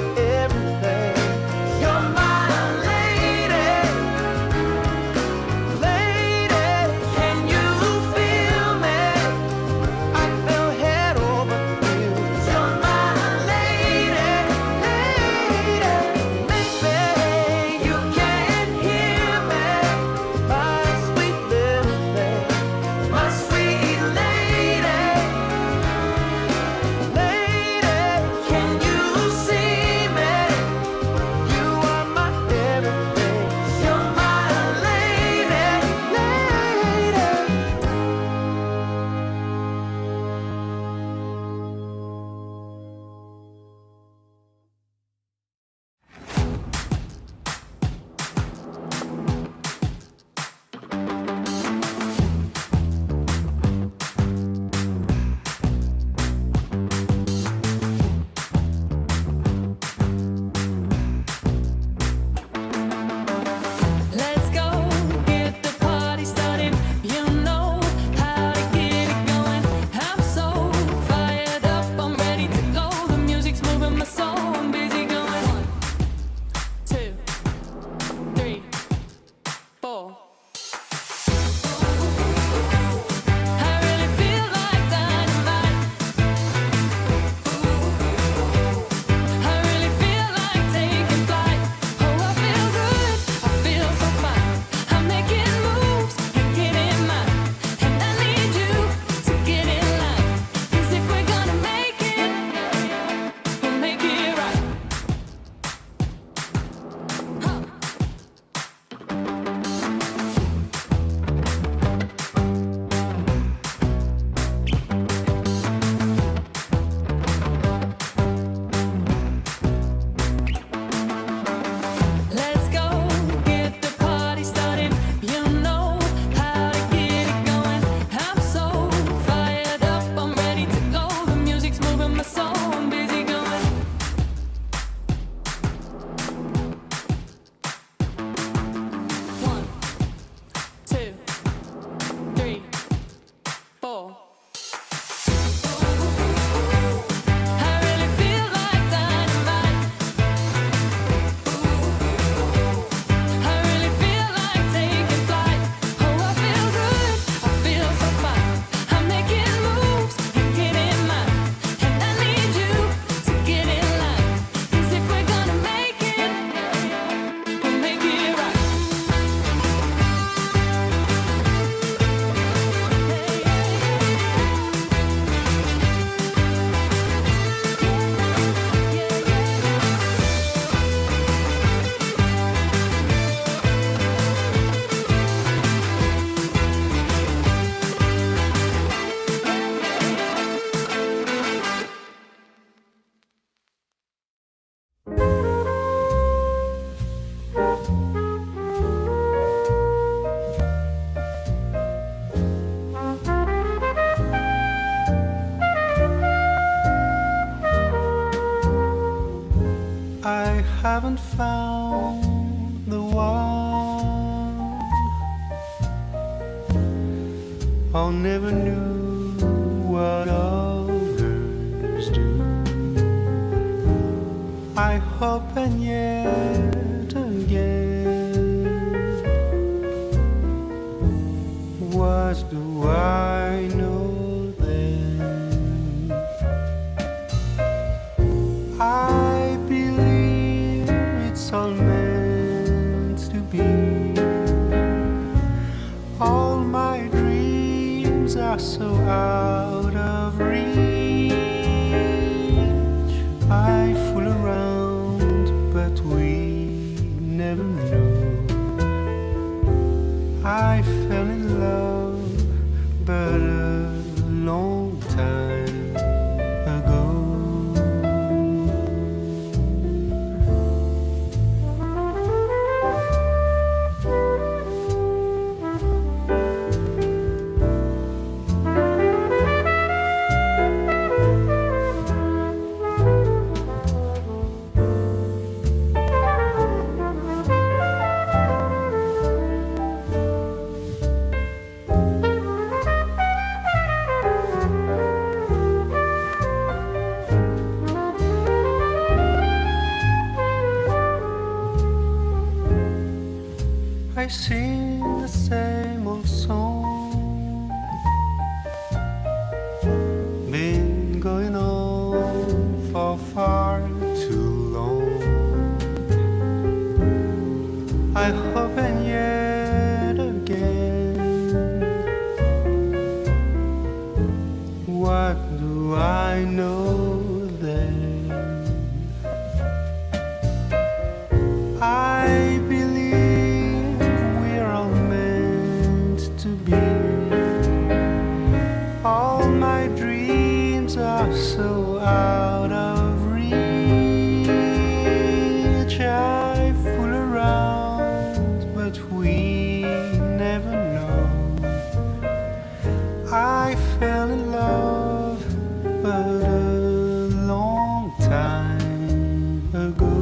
I haven't found the one. I never knew what others do. I hope and yet again, what do I know then? I believe it's all meant to be. All my dreams are so out of reach. I fool around, but we never know. I fell in love, but a long time ago. I sing the same old song, been going on for far too long. I hope and yet again, what do I know then? I believe we're all meant to be. All my dreams are so out of reach. I fool around, but we never know. I fell in love, but a long time ago.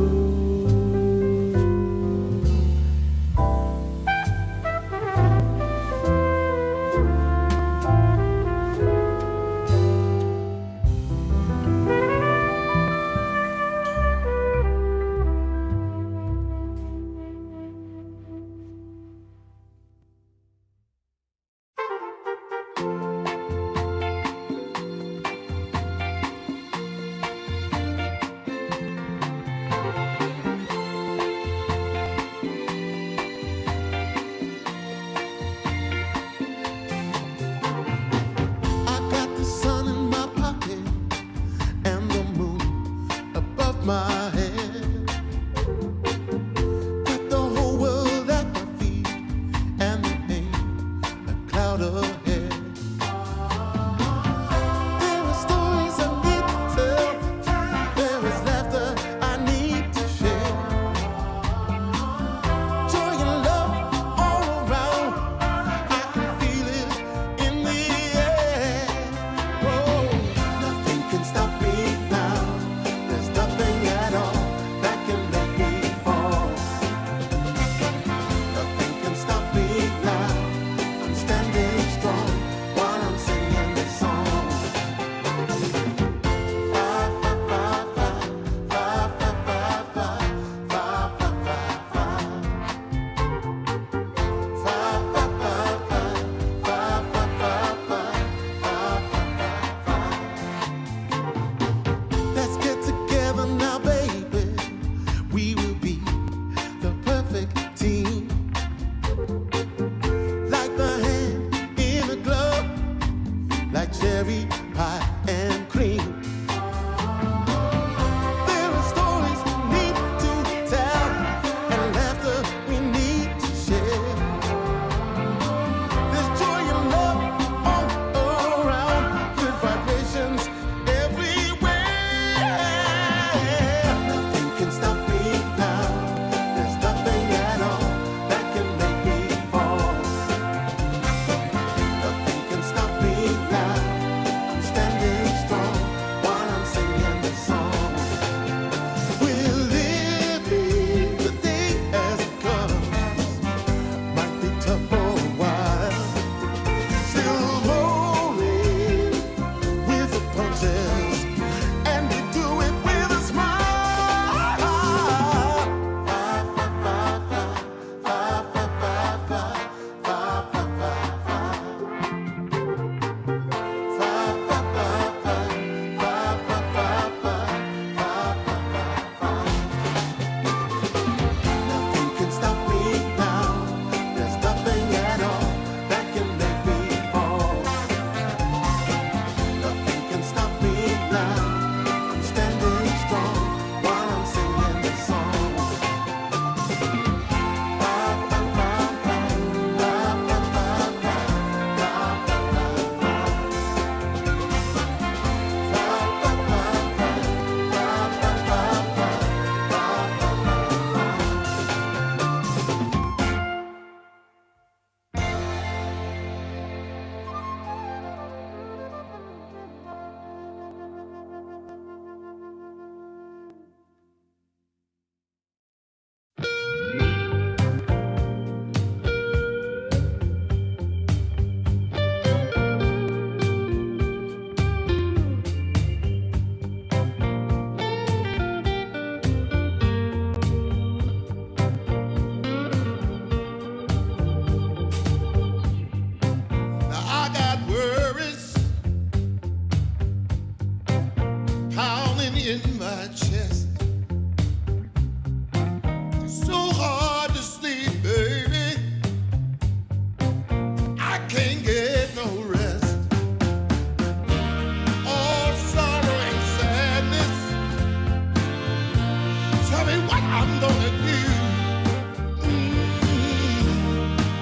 I'm gonna do.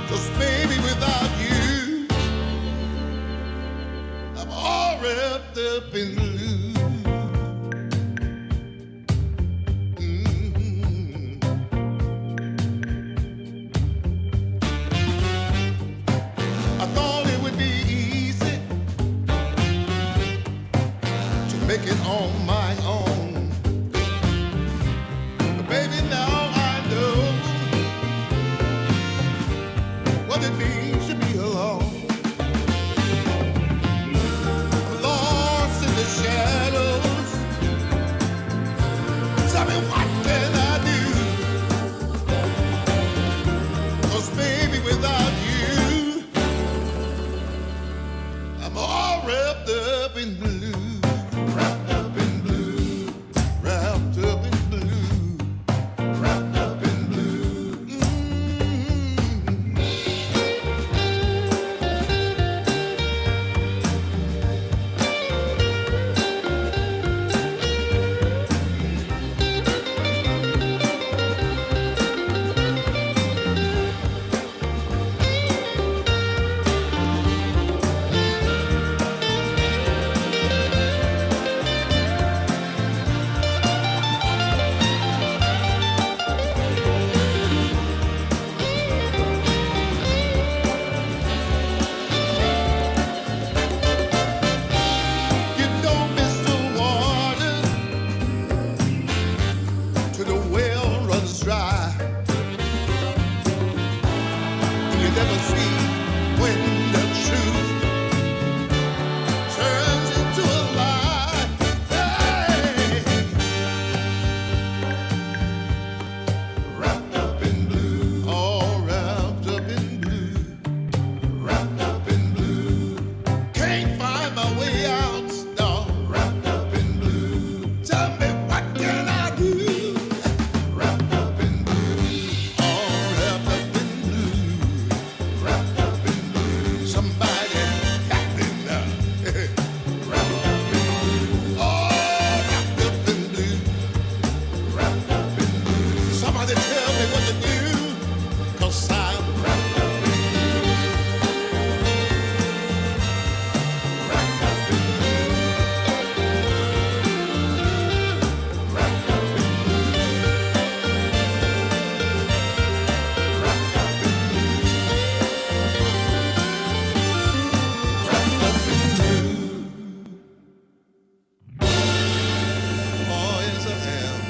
'Cause baby, without you, I'm all wrapped up in blue. I thought it would be easy to make it on my own. But baby, now I know what it means to be alone. Lost in the shadows. Tell me, what can I do? 'Cause baby, without you, I'm all wrapped up in blue. Wrapped up in blue. Wrapped up in blue. Wrapped up in blue. You don't miss the water till the well runs dry. And you never see when the truth turns into a lie. Hey. Wrapped up in blue, all wrapped up in blue. Wrapped up in blue. Can't find my way out, no. Wrapped up in blue. Tell me, what can I do? Wrapped up in blue. All wrapped up in blue. Wrapped up in blue. Somebody help me now. Wrapped up in blue. All wrapped up in blue. Wrapped up in blue. Somebody tell me what to do. 'Cause I'm wrapped up in blue. Wrapped up in blue. Wrapped up in blue. Wrapped up in blue. Wrapped up in blue. Oh, yes, I am.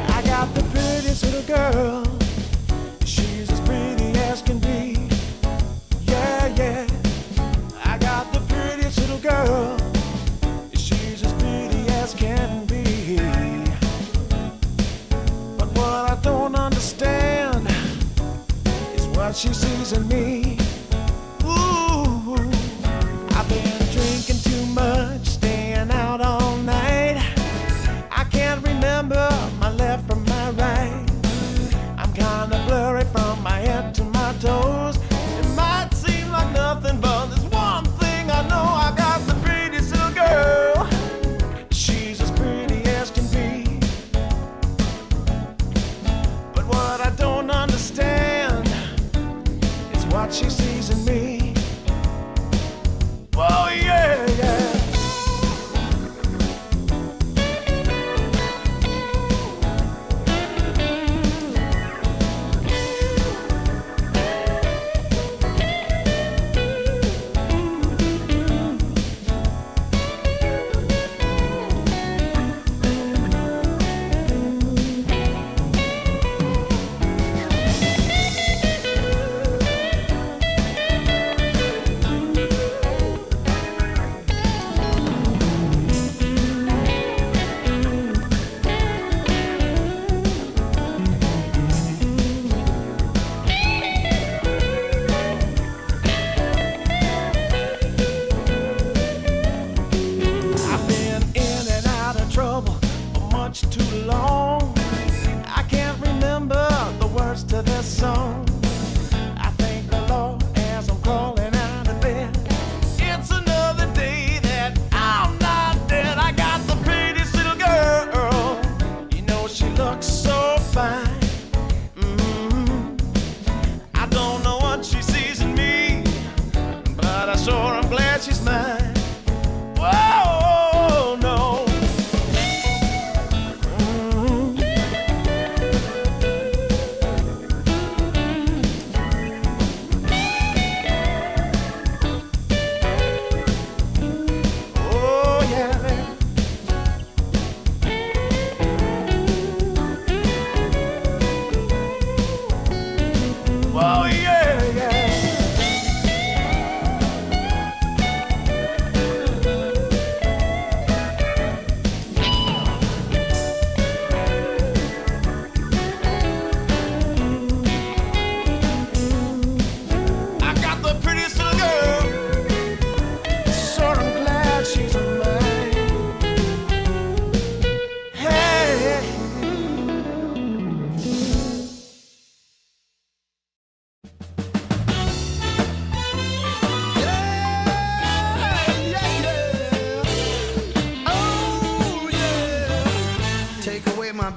I got the prettiest little girl. She's as pretty as can be. Yeah, yeah. I got the prettiest little girl. She's as pretty as can be. But what I don't understand is what she sees in me. Ooh, I've been drinking too much, staying out all night. I can't remember my left from my right. I'm kinda blurry from my head to my toes. It might seem like nothing, but there's one thing I know. I got the prettiest little girl. She's as pretty as can be. But what I don't understand is what she sees in me. Oh yeah, yeah.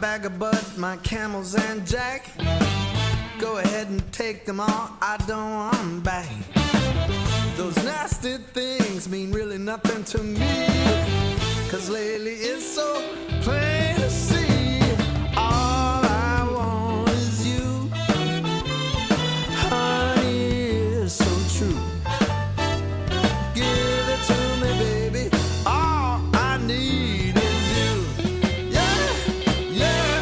vagabond, my camels and jack. Go ahead and take them all, I don't want them back. Those nasty things mean really nothing to me, 'cause lately it's so plain to see. All I want is you, honey, is so true. Give it to me, baby, all I need is you. Yeah, yeah,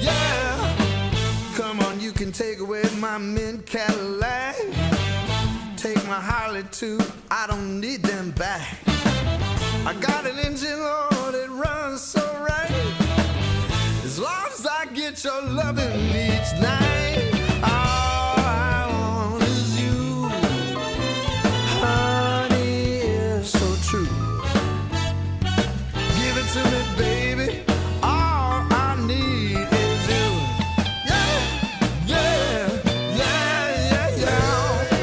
yeah. Come on, you can take away my mint Cadillac, take my Harley too, I don't need them back. I got an engine, Lord, it runs so right. As long as I get your loving each night. All I want is you, honey, is so true. Give it to me, baby, all I need is you. Yeah, yeah, yeah, yeah, yeah.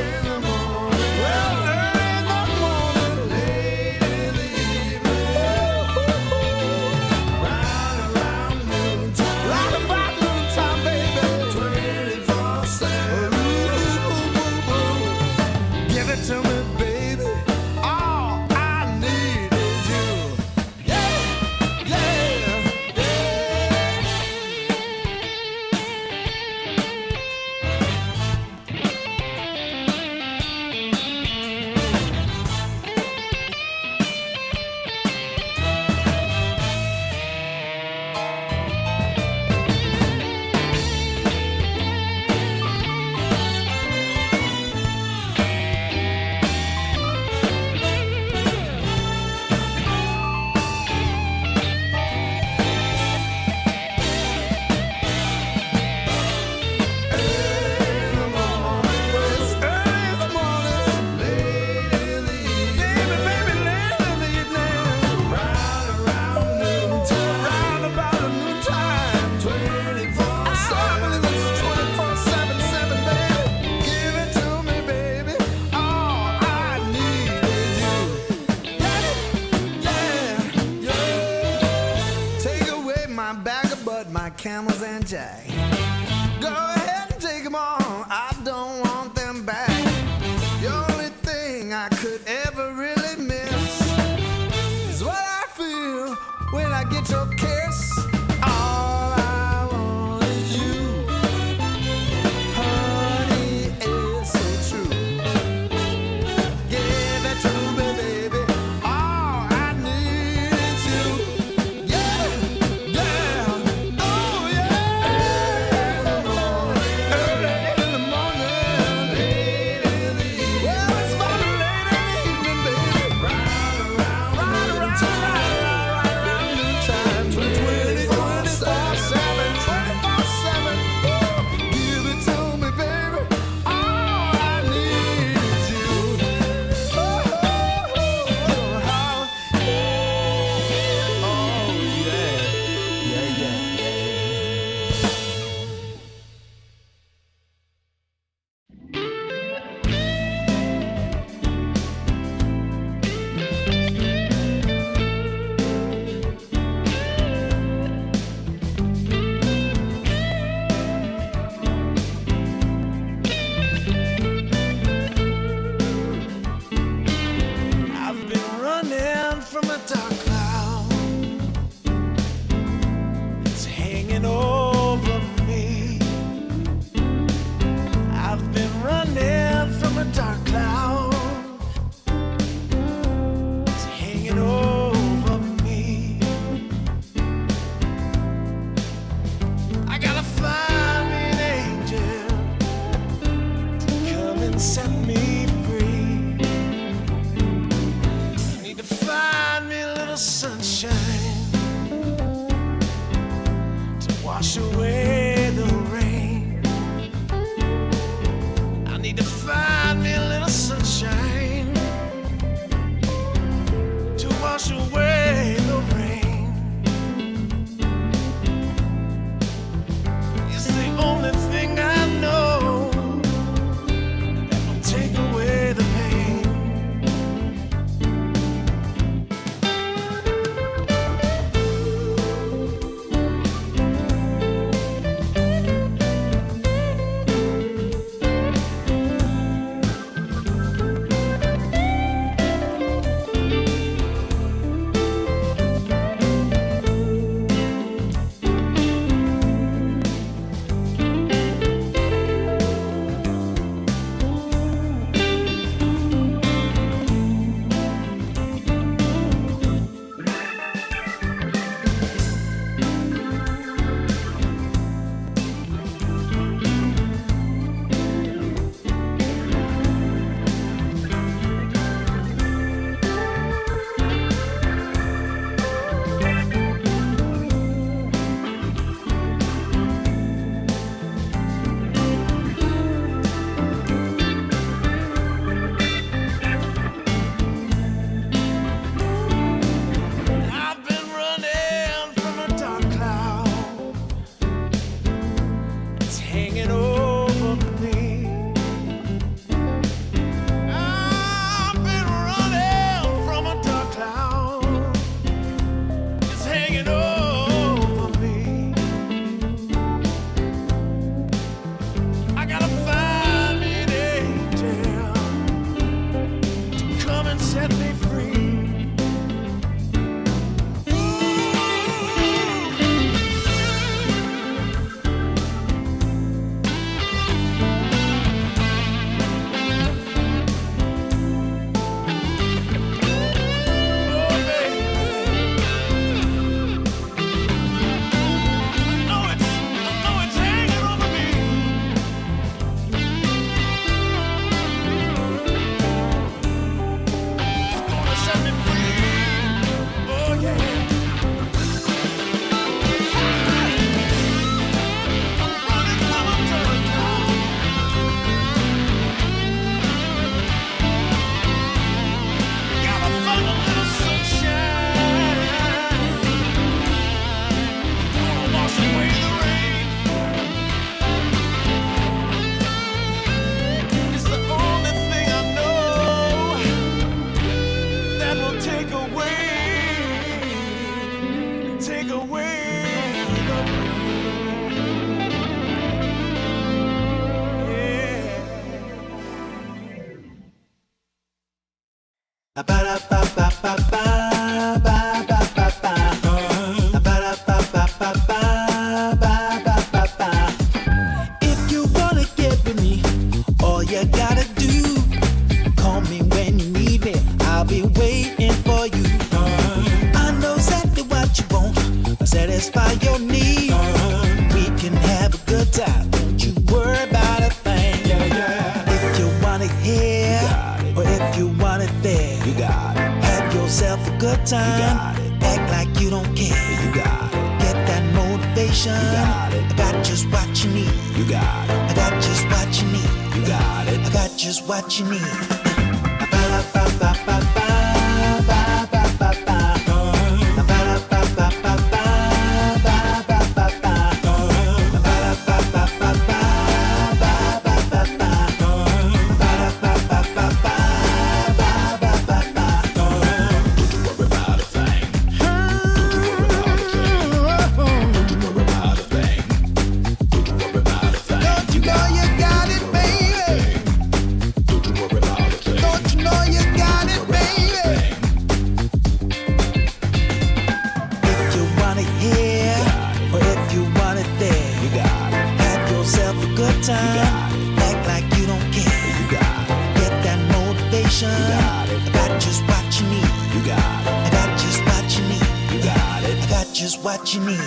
In the morning, well, early in the morning, late in the evening, round around noontime, right about noontime, baby, 24/7. Give it to me, baby, all I need is you. Yeah, yeah, yeah. Camels and jack. Go ahead and take them all, I don't want them back. The only thing I could ever really miss is what I feel when I get your kiss. All I want is you, honey, is so true. Give it to me, baby, all I need is you. Yeah, yeah. wash away the rain. I need to find me a little sunshine to wash away the rain. It's the only thing I know that will take away the pain. hanging over me. I've been running from a dark cloud. It's hanging over me. I gotta find me an angel to come and set me free. If you wanna get with me, all you gotta do, call me when you need me. I'll be waiting for you. I know exactly what you want, satisfy your need. We can have a good time, don't you worry about a thing. If you want it here, or if you want it there, you got it. Have yourself a good time, act like you don't care. You got it. Get that motivation, you got it. I got just what you need. You got it. I got just what you need. You got it. I got just what you need. What you need.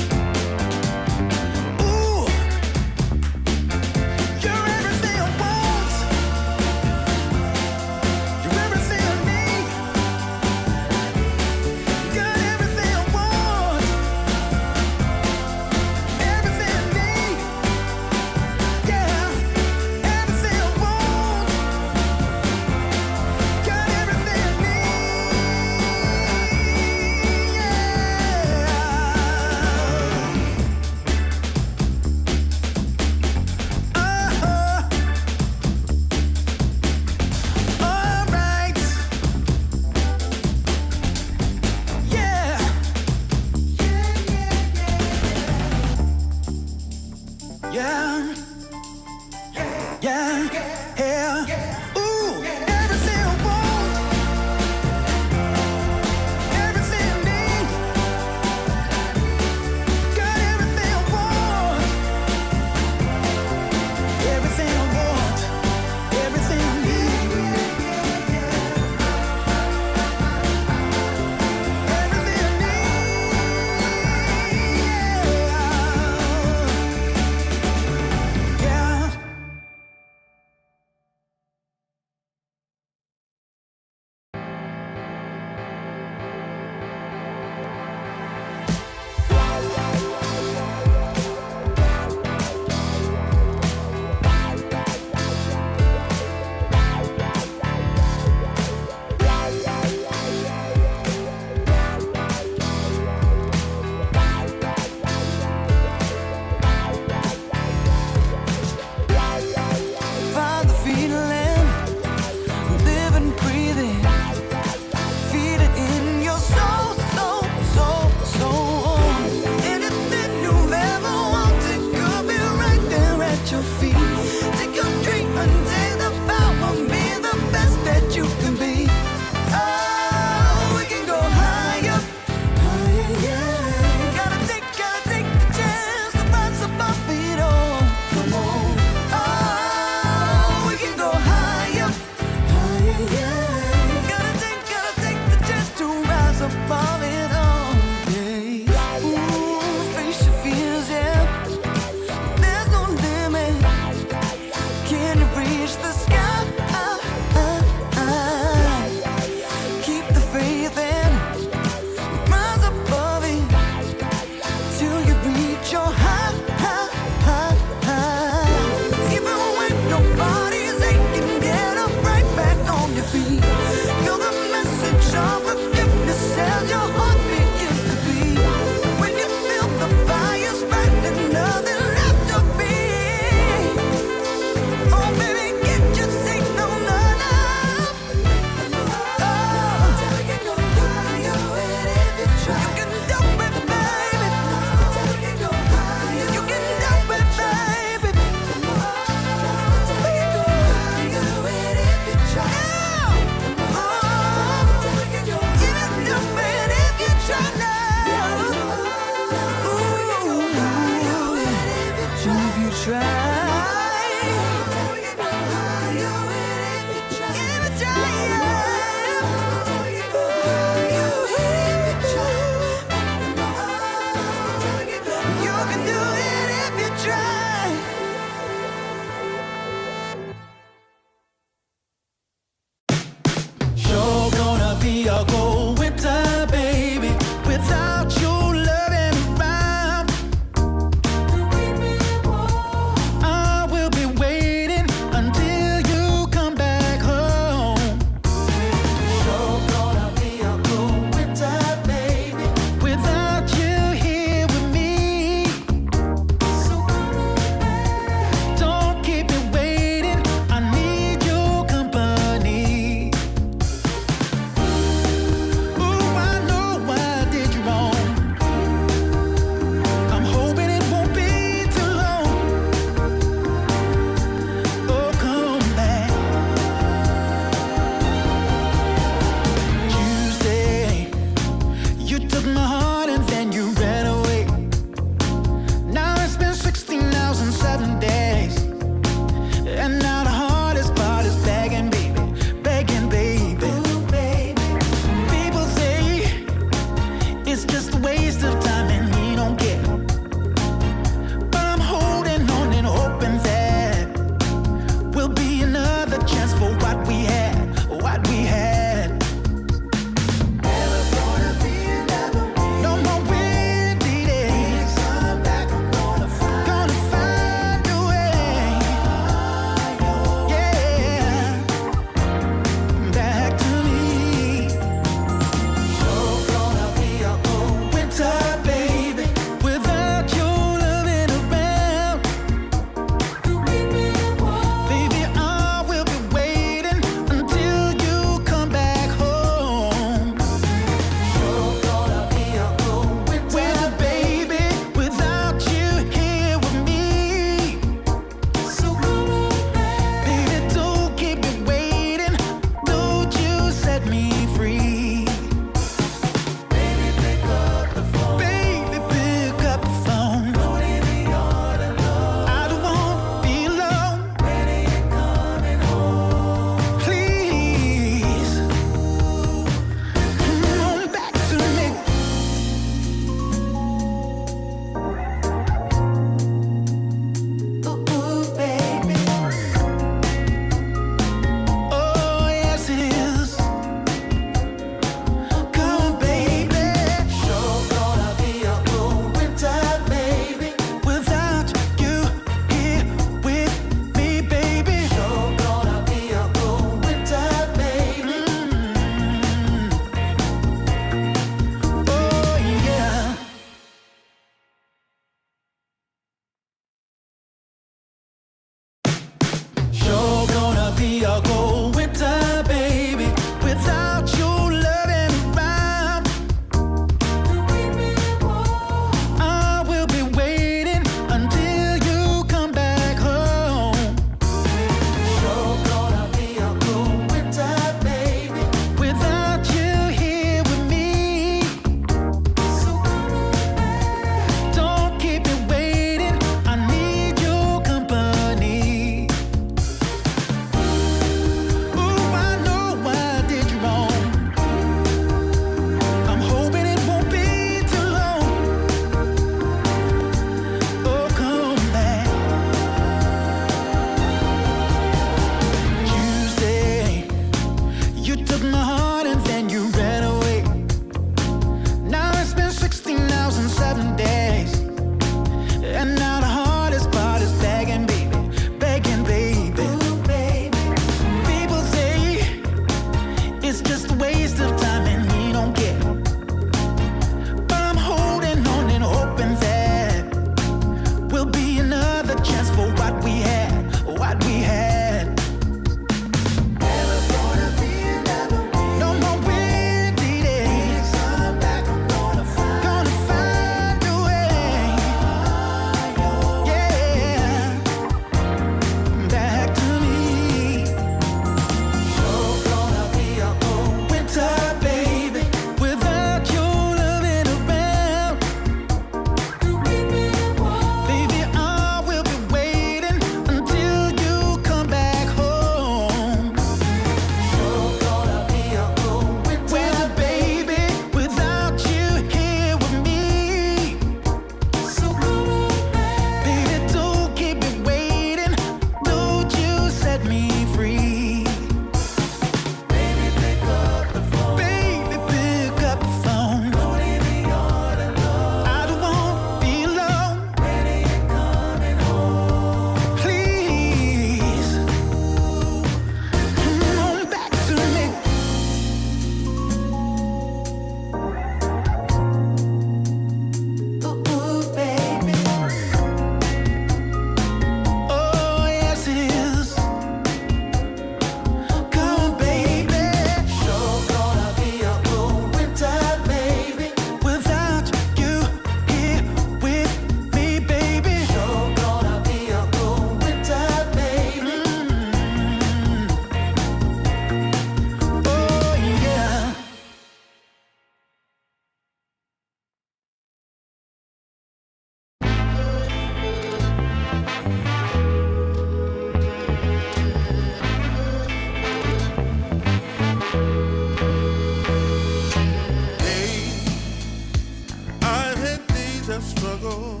days of struggle.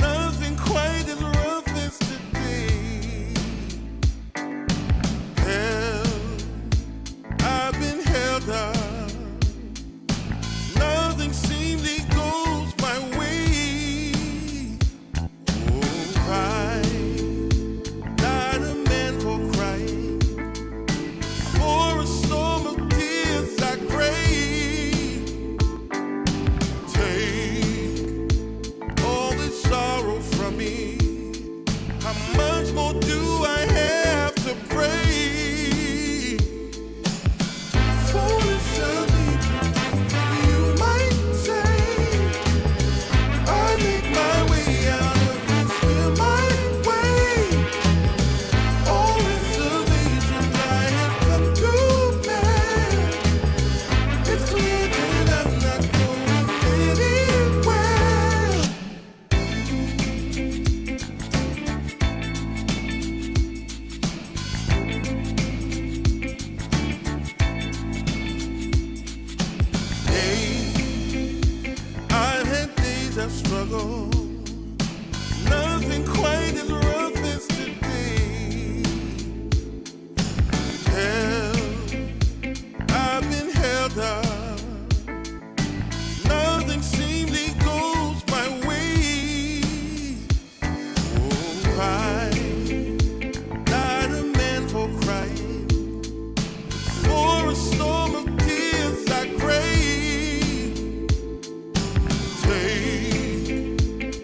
Nothing quite as rough as today. Held, I've been held up. Nothing seemingly goes my way. Oh, cry, not a man for crying. For a storm of tears I crave. Take all this sorrow from me. How much more do I have to pray? Foolish of me, you might say. I make my way out of this here my way. All reservations I have come to bear. It's clear that I'm not going anywhere. Hey, I've had days of struggle. Nothing quite as rough as today. Held, I've been held up. Nothing seemingly goes my way. Oh, cry, not a man for crying. For a storm of tears I crave. Take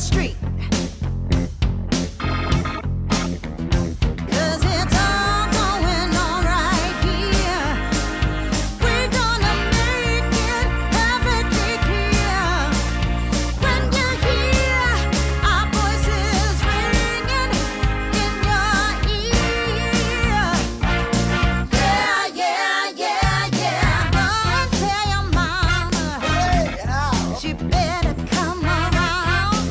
street. 'Cause it's all going on right here. We're gonna make it perfectly clear. When you hear our voices ringing in your ear. Yeah, yeah, yeah, yeah. Run, tell your mama. She better come around.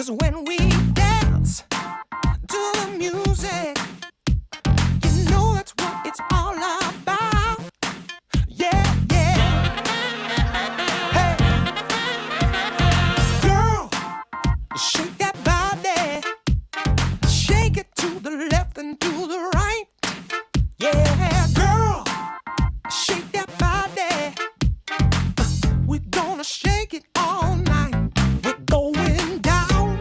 'Cause when we dance to the music, you know that's what it's all about. Yeah, yeah. Hey, girl, shake that body. Shake it to the left and to the right. Yeah, girl, shake that body. We're gonna shake it all night. We're going down.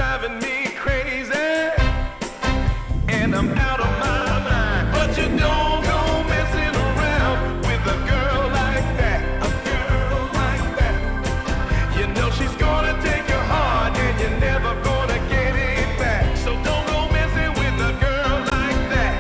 driving me crazy, and I'm out of my mind. But you don't go messing around with a girl like that, a girl like that. You know she's gonna take your heart, and you're never gonna get it back. So don't go messing with a girl like that.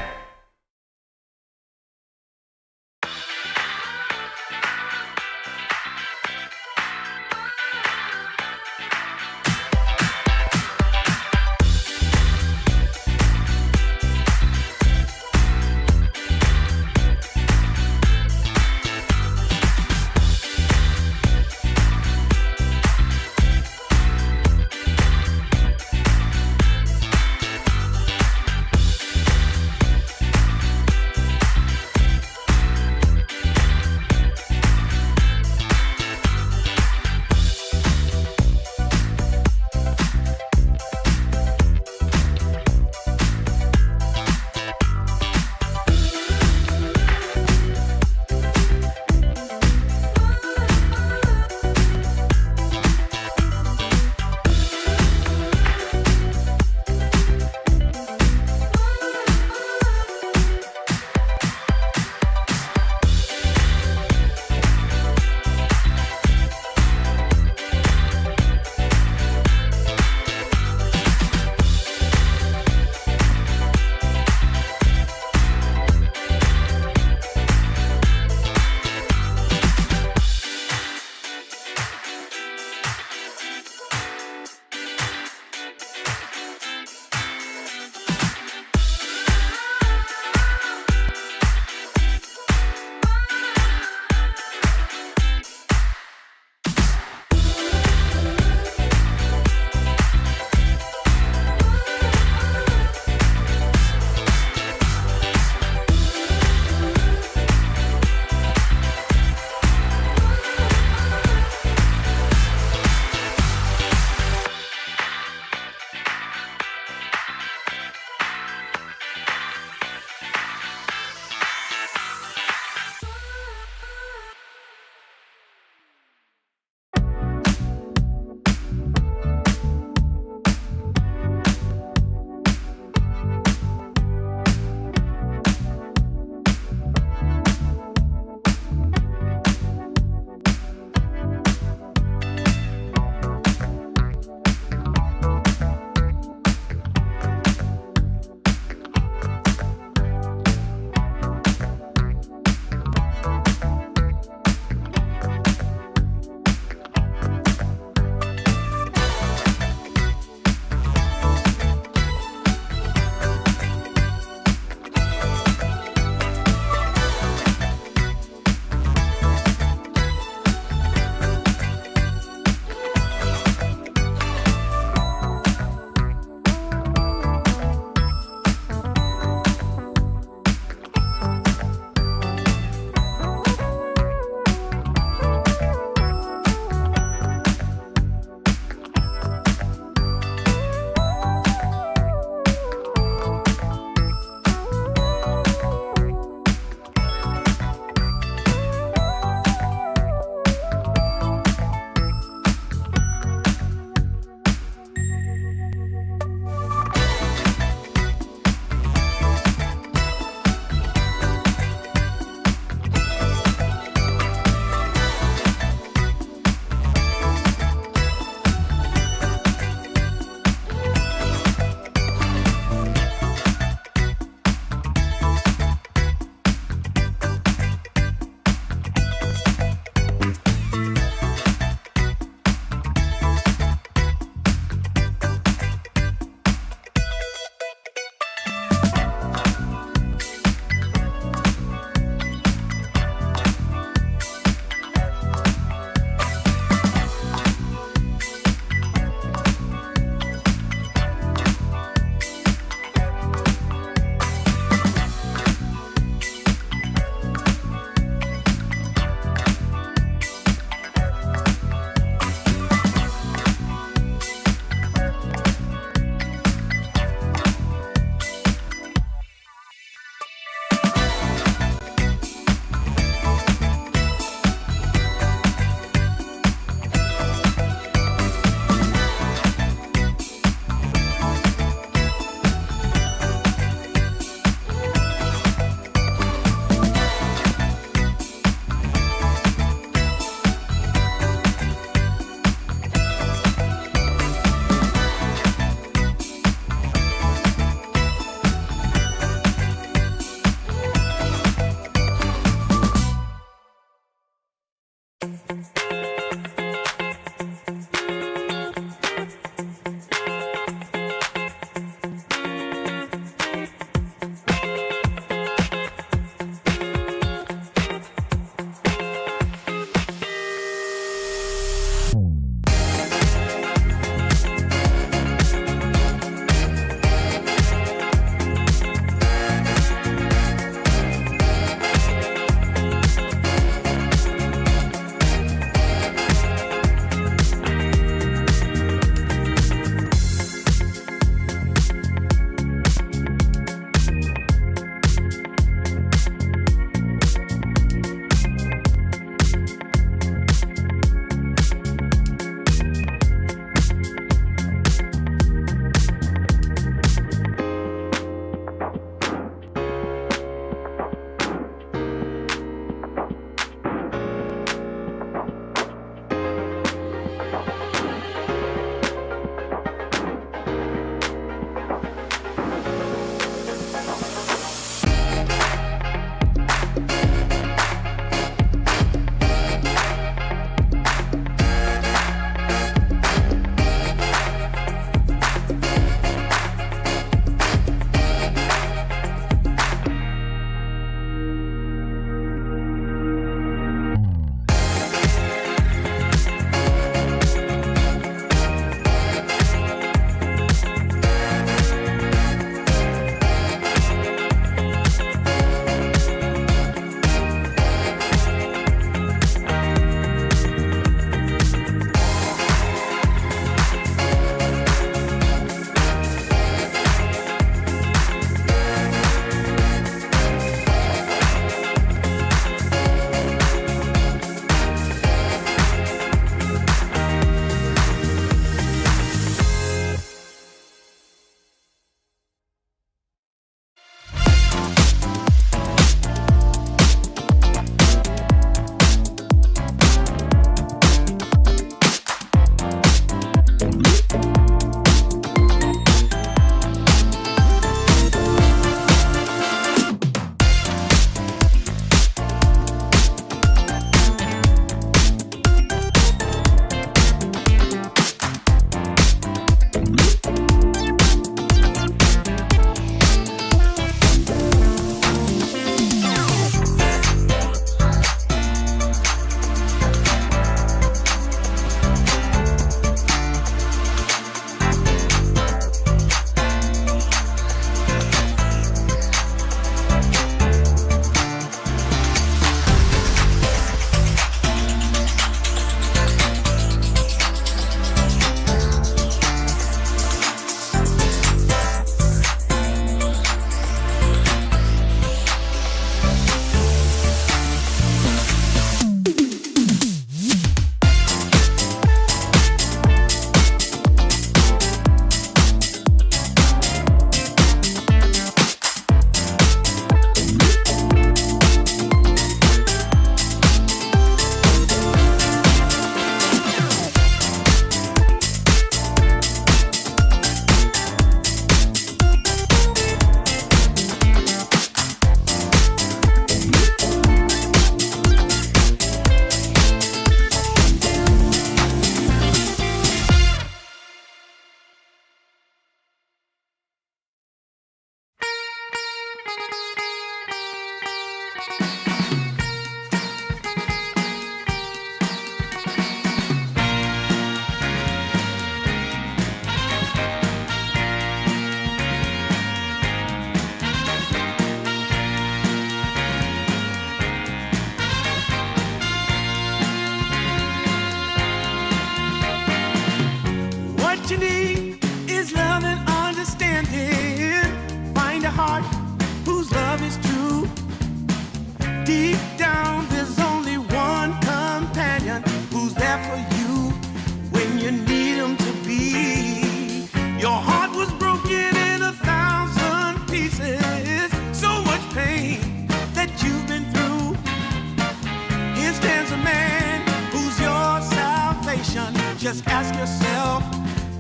Just ask yourself,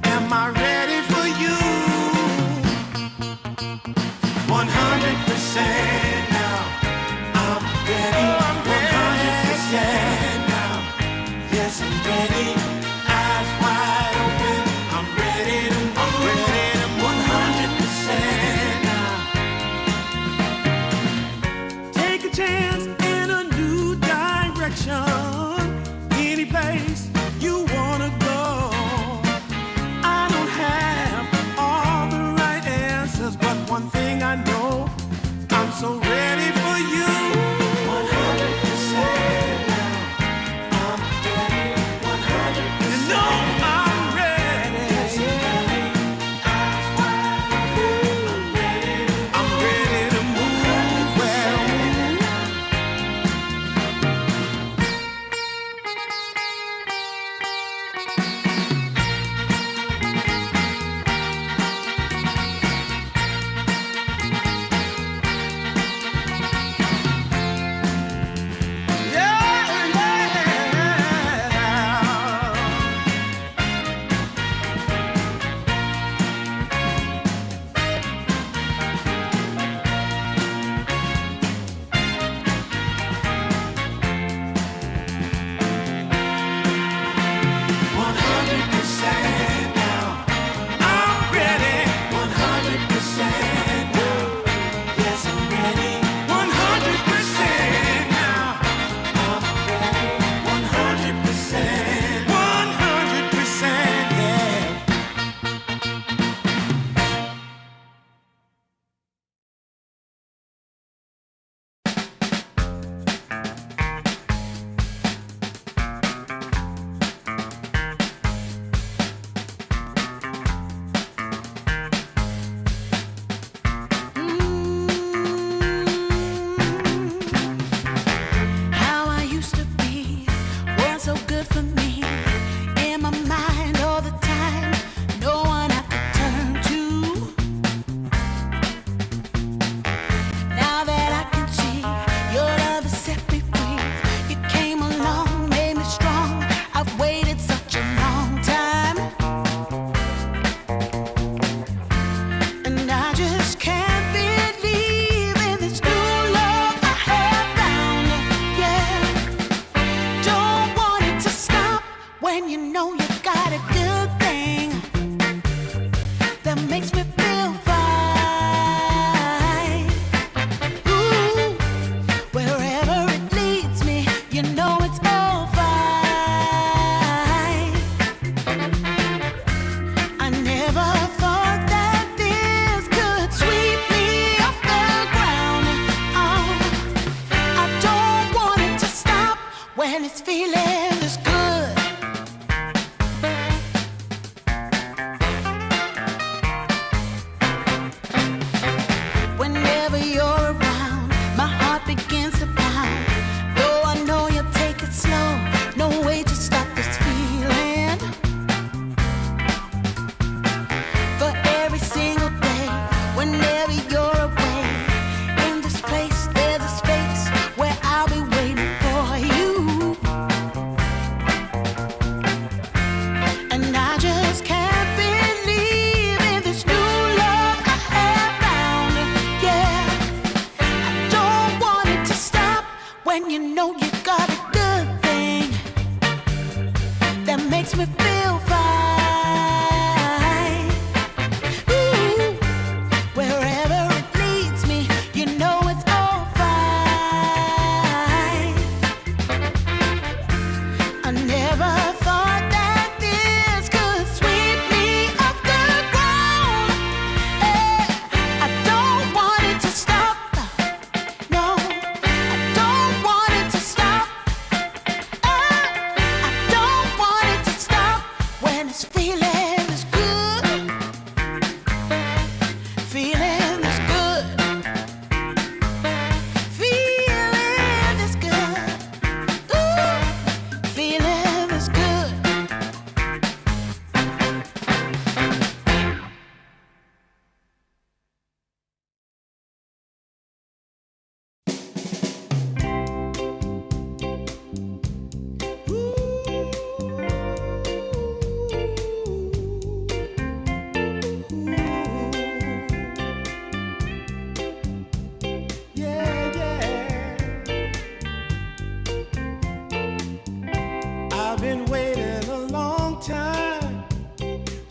am I ready for you? 100% now. I'm ready. 100% now. Yes, I'm ready. Eyes wide open. I'm ready to move. 100% now. Take a chance in a new direction. Any place you wanna go. I don't have all the right answers, but one thing I know, I'm so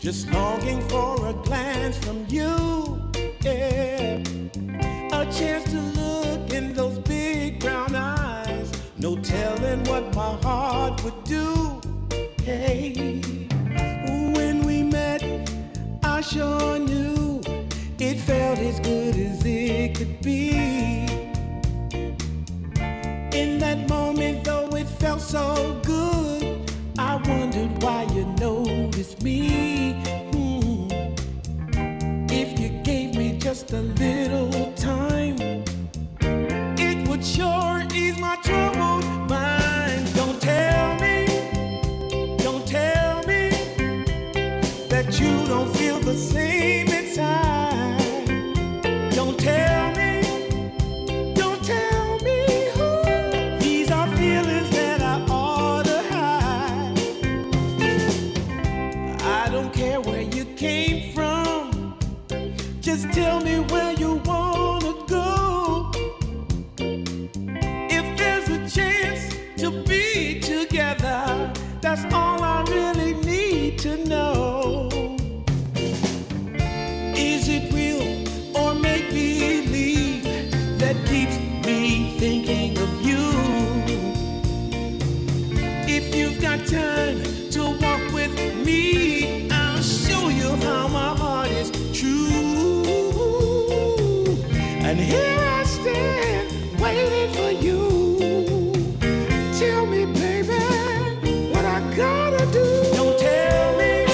just longing for a glance from you. Yeah. A chance to look in those big brown eyes. No telling what my heart would do. Hey, when we met, I sure knew it felt as good as it could be. In that moment, though it felt so good, I wondered why you noticed me. If you gave me just a little time, it would sure ease my troubled mind. Don't tell me that you don't feel the same inside. Don't tell me. These are feelings that I ought to hide. I don't care where you came from. Just tell me where you wanna go. If there's a chance to be together, that's all I really need to know. Is it real or make believe that keeps me thinking of you? If you've got time to walk with me, I'll show you how my heart is true. And here I stand, waiting for you. Tell me, baby, what I gotta do. Don't tell me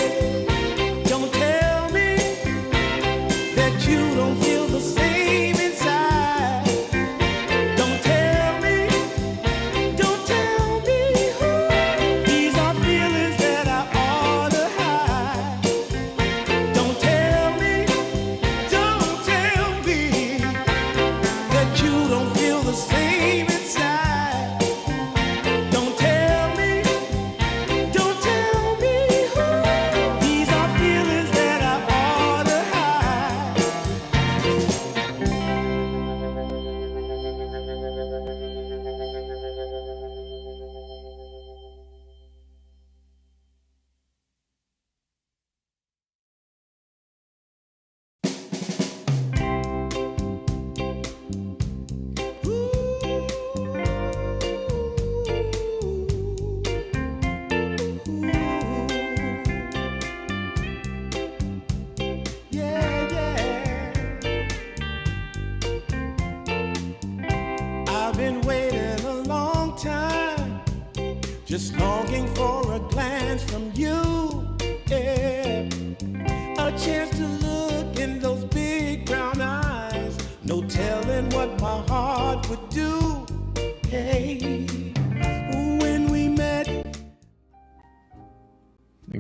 that you don't feel the same inside. Don't tell me. These are feelings that I ought to hide. Don't tell me that you don't feel the same inside. Don't tell me. These are feelings that I ought to hide. Yeah. I've been waiting a long time, just longing for a glance from you. Yeah. A chance to look in those big brown eyes. No telling what my heart would do. Hey, when we met.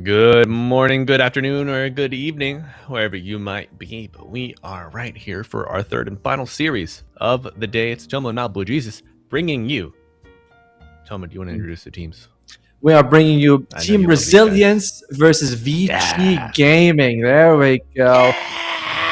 Good morning, good afternoon, or good evening, wherever you might be. But we are right here for our third and final series of the day. It's Tomo, not Blue Jesus, bringing you. Tomo, do you want to introduce the teams? We are bringing you I know Team you love these Resilience versus Vici Yeah. Gaming. There we go.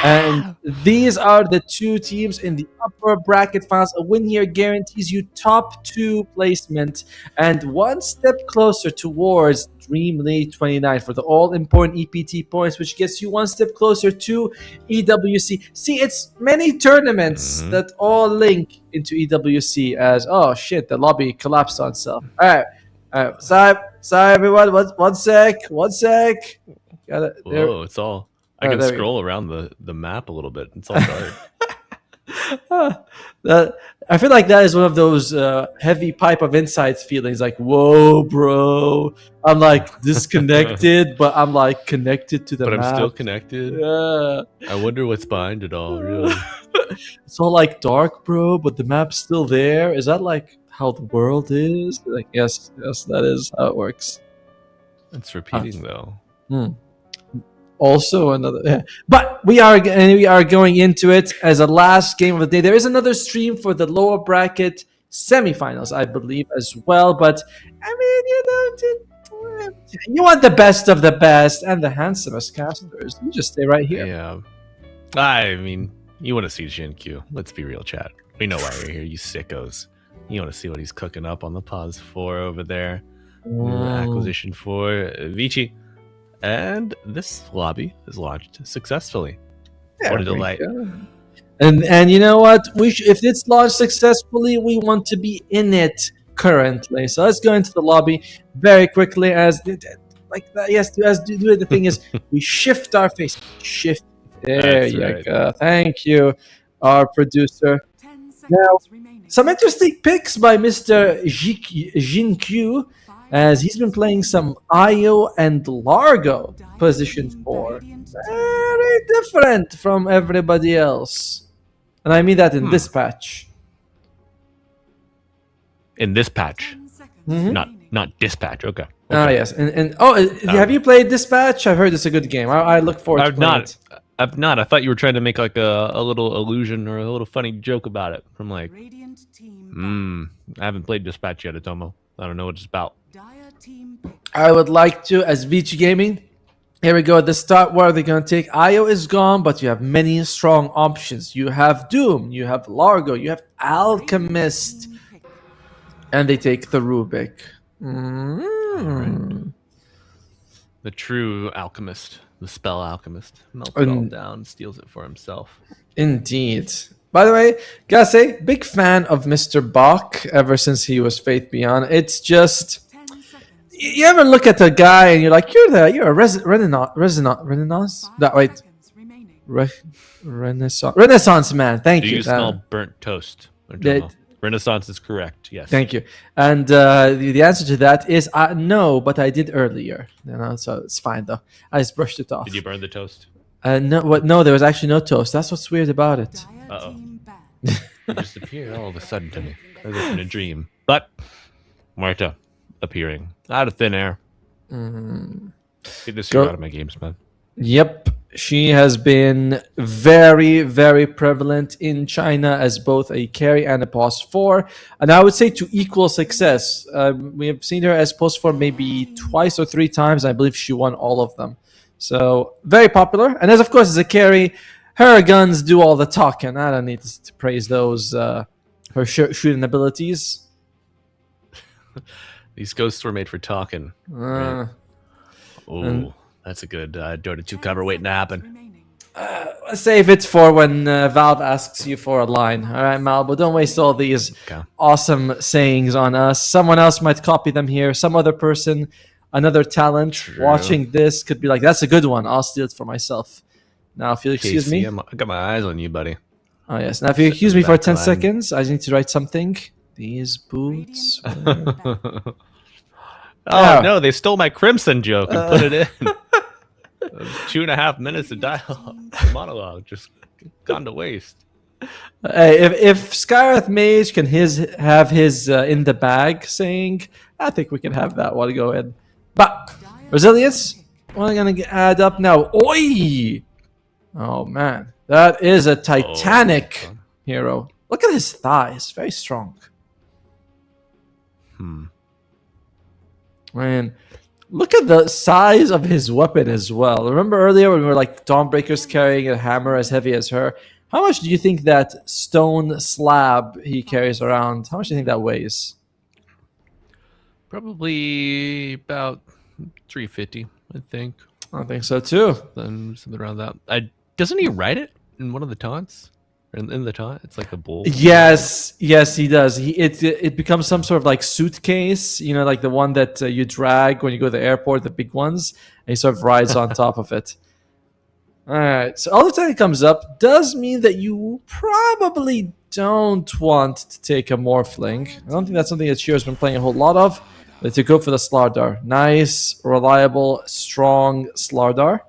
And these are the two teams in the upper bracket finals. A win here guarantees you top 2 placement and one step closer towards DreamLeague 29 for the all-important EPT points, which gets you one step closer to EWC. See, it's many tournaments that all link into EWC as, oh shit, the lobby collapsed on itself. All right. Sorry, everyone. One sec. Got it. There. Whoa, it's all. I can there we scroll around the map a little bit. It's all dark. I feel like that is one of those heavy pipe of insights feelings. Like, whoa, bro, I'm like disconnected, but I'm like connected to the But map. I'm still connected. Yeah. I wonder what's behind it all, really. It's all like dark, bro, but the map's still there. Is that like how the world is? Like, yes, that is how it works. It's repeating, though. Also another, but we are going into it as a last game of the day. There is another stream for the lower bracket semifinals, I believe, as well. But I mean, you want the best of the best and the handsomest casters. You just stay right here. Yeah. I mean, you want to see Jin-Q. Let's be real, chat. We know why you're here, you sickos. You want to see what he's cooking up on the pause 4 over there. Acquisition 4. Vici, And this lobby is launched successfully. There What a we delight. go. And you know what? If it's launched successfully, we want to be in it currently. So let's go into the lobby very quickly. Like that, yes. As do it. The thing is, we shift our face. Shift. There That's you right. go. Thank you, our producer. 10 seconds Now, remaining. some interesting picks by Mr. Jin Q, as he's been playing some Io and Largo position 4. Very different from everybody else. And I mean that in this patch. In this patch, 10 seconds Mhm. remaining. not dispatch. Okay. Ah, yes. And have you played Dispatch? I've heard it's a good game. I look forward to I've playing not. it. I've not. I thought you were trying to make like a little illusion or a little funny joke about it. I'm like, Radiant team. I haven't played Dispatch yet, Atomo. I don't know what it's about. Dire team pick. I would like to, as Vici Gaming. Here we go. At the start, where they're going to take Io is gone, but you have many strong options. You have Doom, you have Largo, you have Alchemist, Team pick. and they take the Rubik. Mm. The true alchemist, the spell alchemist, melts it all And- down, steals it for himself. Indeed. By the way, gotta say, big fan of Mr. Bach ever since he was Faith Beyond. It's just 10 seconds. you ever look at a guy and you're like, you're a Renaissance. That 5 wait, seconds remaining. Renaissance man. Thank Do you. you smell burnt toast? Yeah. Atomo? Renaissance is correct. Yes. Thank you. And the answer to that is no, but I did earlier. So it's fine though. I just brushed it off. Did you burn the toast? No, there was actually no toast. That's what's weird about it. Dire Uh-oh. team bad. It just appeared all of a sudden to me, as if in a dream. But Marta appearing out of thin air. Get this Go- year out of my games, man. Yep. She has been very, very prevalent in China as both a carry and a post 4. And I would say to equal success. We have seen her as post 4 maybe twice or 3 times. I believe she won all of them. So very popular. And of course, as a carry, her guns do all the talking. I don't need to praise those, her shooting abilities. These ghosts were made for talking. Uh, Oh, that's a good Dota 2 cover 10 waiting to happen. seconds remaining. Save it for when Valve asks you for a line. All right, Malbo, don't waste all these Okay. awesome sayings on us. Someone else might copy them here. Some other person, another talent True. watching this could be like, that's a good one. I'll steal it for myself. Now, if you excuse Casey, me. I got my eyes on you, buddy. Oh, yes. Now, if you excuse me for back 10 line. seconds, I need to write something. These boots. Radiant team bad. Oh Yeah. no, they stole my Crimson joke and put it in. 2.5 minutes of dialogue, monologue, just gone to waste. Hey, if Skywrath Mage can have his in the bag saying, I think we can have that one go in. But resilience, we're gonna add up now. Oi! Oh man, that is a Titanic hero. Look at his thighs, very strong. Man, look at the size of his weapon as well. Remember earlier when we were like Dawnbreaker's carrying a hammer as heavy as her? How much do you think that stone slab he carries around, how much do you think that weighs? Probably about 350, I think. I think so too. Then something around that. Doesn't he write it in one of the taunts? Or in the taunt, it's like a bull. Yes, he does. It becomes some sort of like suitcase, you know, like the one that you drag when you go to the airport, the big ones, and he sort of rides on top of it. All right, so all the time it comes up does mean that you probably don't want to take a Morphling. I don't think that's something that Shira's been playing a whole lot of, but to go for the Slardar. Nice, reliable, strong Slardar.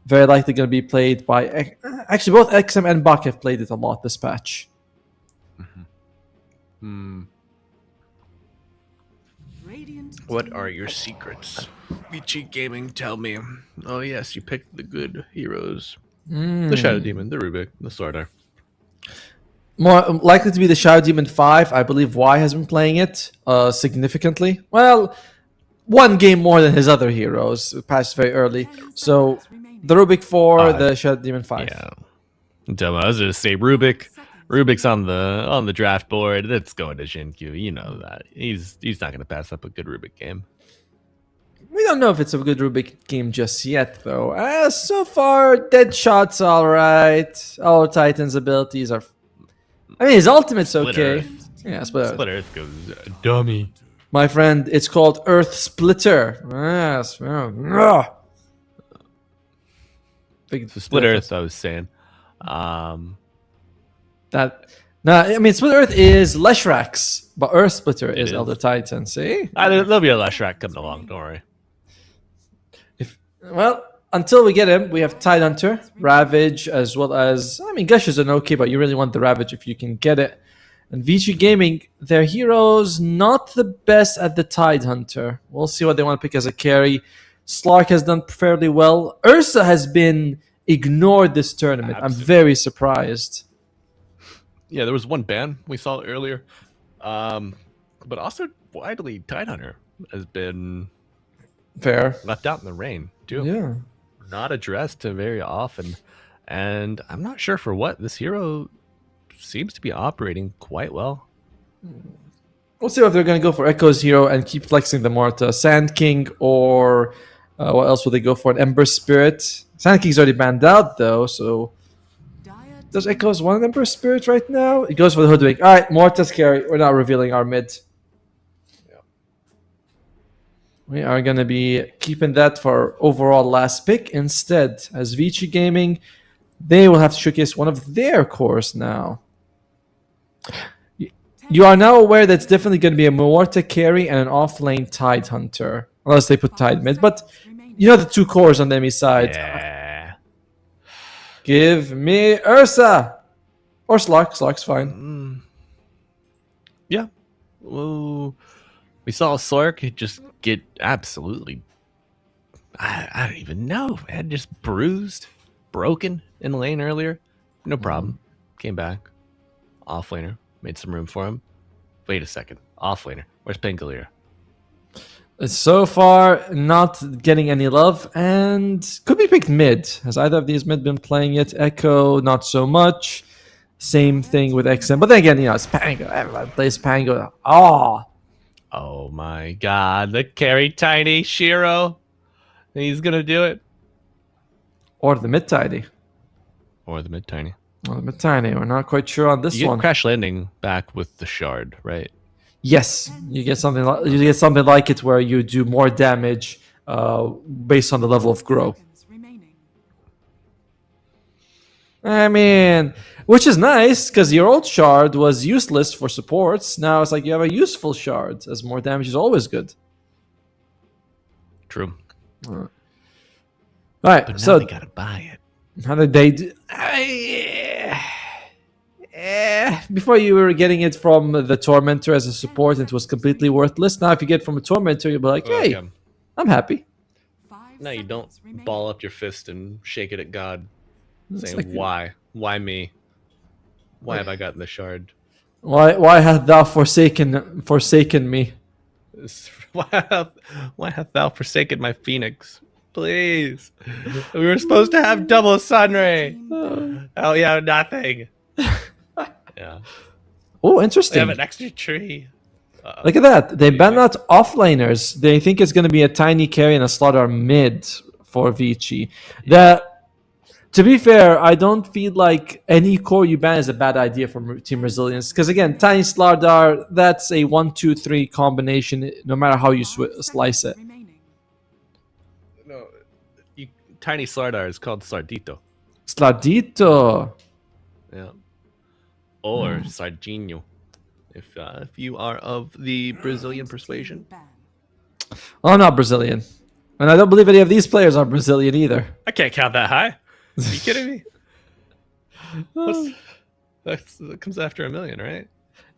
Very likely going to be played by... Actually, both XM and Bach have played it a lot this patch. Radiant What are your secrets? Vici Gaming, tell me. Oh yes, you picked the good heroes. The Shadow Demon, the Rubik, the Slardar. More likely to be the Shadow Demon 5. I believe Y has been playing it significantly. Well, one game more than his other heroes. Passed very early. So, the Rubik 4, the Shadow Demon 5. Yeah. Dumb, I was gonna say Rubik. Rubik's on the draft board. That's going to Shinkyu. You know that. He's not gonna pass up a good Rubik game. We don't know if it's a good Rubik game just yet, though. So far, Deadshot's alright. All Titan's abilities are... I mean, his ultimate's Split okay. Earth. Yeah, Split Split Earth. Earth goes dummy. My friend, it's called Earth Splitter. Yes. Big So Split Earth, I was saying. That... No, I mean, Split Earth is Leshrax, but Earth Splitter is is. Elder Titan, see? There'll be a Leshrac coming along, don't worry. Well, until we get him, we have Tidehunter, Ravage, as well as... I mean, Gush is an okay, but you really want the Ravage if you can get it. And Vici Gaming, their heroes, not the best at the Tidehunter. We'll see what they want to pick as a carry. Slark has done fairly well. Ursa has been ignored this tournament. Absolutely. I'm very surprised. Yeah, there was one ban we saw earlier. But also, widely, Tidehunter has been Fair. left out in the rain, too. Yeah. Not addressed very often. And I'm not sure for what. This hero seems to be operating quite well. We'll see if they're going to go for Echo's hero and keep flexing the Morta. Sand King or what else will they go for? An Ember Spirit. Sand King's already banned out though, so does Echo's want an Ember Spirit right now? It goes for the Hoodwink. All right, Morta's carry. We're not revealing our mid. We are going to be keeping that for overall last pick instead. As Vici Gaming, they will have to showcase one of their cores now. You are now aware that it's definitely going to be a Morta carry and an off-lane Tidehunter. Unless they put Tide mid. But you know the two cores on the enemy side. Yeah. Give me Ursa! Or Slark. Slark's fine. Yeah. Well, we saw Slark just get absolutely... I don't even know. Man, just bruised, broken in the lane earlier. No problem. Came back. Offlaner. Made some room for him. Wait a second. Offlaner. Where's Pangolier? So far, not getting any love, and could be picked mid. Has either of these mid been playing it? Echo, not so much. Same thing with XM. But then again, you know, it's Pango. Everyone plays Pango. Oh my god. The carry tiny Shiro. He's gonna do it. Or the mid tidy. Or the mid tiny. Or the mid tiny. We're not quite sure on this You get one. crash landing back with the shard, right? Yes, you get something like it where you do more damage based on the level of grow. I mean, which is nice because your old shard was useless for supports. Now it's like you have a useful shard, as more damage is always good. True. All right, But now so they gotta buy it. how did they do? Before you were getting it from the Tormentor as a support, it was completely worthless. Now if you get it from a Tormentor, you'll be like, hey, Okay. I'm happy. No, you don't ball up your fist and shake it at God, It's saying, like- "Why? Why me? Why have I gotten the shard? Why hast thou forsaken me? Why hath thou forsaken my phoenix? Please, we were supposed to have double sunray. Oh yeah, nothing. Yeah, Oh, they interesting. have an extra tree. Look at that. They banned out offlaners. They think it's going to be a tiny carry and a slaughter mid for Vici. To be fair, I don't feel like any core you ban is a bad idea for Team Resilience. Because again, Tiny Slardar, that's a 1-2-3 combination, no matter how you slice it. No, tiny Slardar is called Sardito. Slardito. Yeah, or Sardinho, if you are of the Brazilian persuasion. Oh, not Brazilian. And I don't believe any of these players are Brazilian either. I can't count that high. Are you kidding me? That comes after 1 million, right?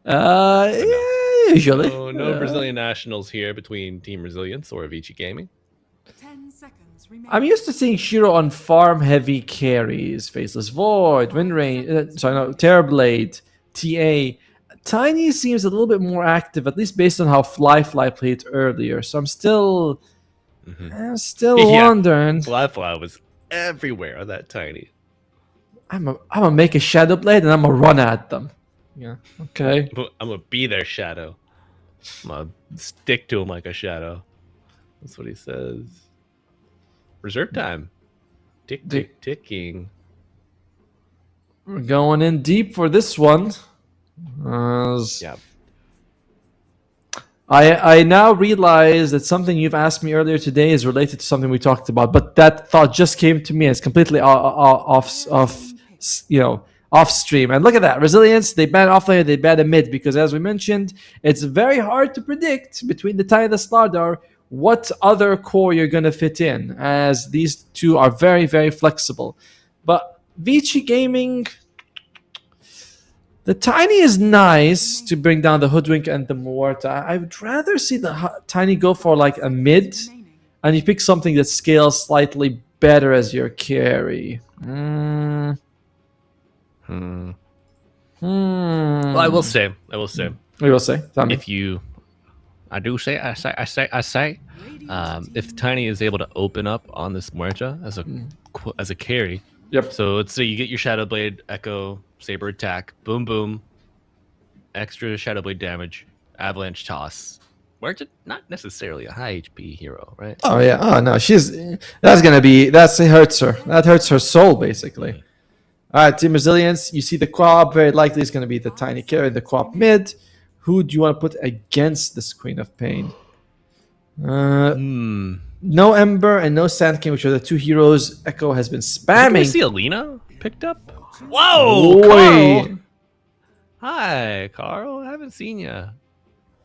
Yeah, usually. So no Brazilian nationals here between Team Resilience or Vici Gaming. I'm used to seeing Shiro on farm-heavy carries. Faceless Void, Windrain, Terrorblade, TA. Tiny seems a little bit more active, at least based on how Fly played earlier. So I'm still Yeah. wondering. Fly was everywhere on that tiny. I'm gonna make a Shadow Blade and I'm gonna run at them. Yeah. Okay. I'm gonna be their shadow. I'm gonna stick to him like a shadow. That's what he says. Reserve time. Ticking. We're going in deep for this one. Yeah. I now realize that something you've asked me earlier today is related to something we talked about, but that thought just came to me. It's completely off stream. And look at that resilience. They ban offlaner, they ban a mid, because as we mentioned, it's very hard to predict between the Tiny and the Slardar what other core you're going to fit in, as these two are very, very flexible. But Vici Gaming, the Tiny is nice to bring down the Hoodwink and the Muerta. I would rather see the Tiny go for like a mid, and you pick something that scales slightly better as your carry. Well, I will say. We will say. Tell me. If you, I say, if Tiny is able to open up on this Muerta as a carry. Yep. So let's say you get your Shadow Blade, Echo, Saber attack, boom boom, extra Shadow Blade damage, Avalanche toss. Muerta not necessarily a high HP hero, right? Oh yeah. Oh no, that hurts her. That hurts her soul basically. All right, Team Resilience. You see the Quab. Very likely is going to be the Tiny carry, the Quab mid. Who do you want to put against this Queen of Pain? No Ember and no Sand King, which are the two heroes Echo has been Can we spamming. see Alina picked up? Whoa, Oi. Carl. Hi, Carl. I haven't seen you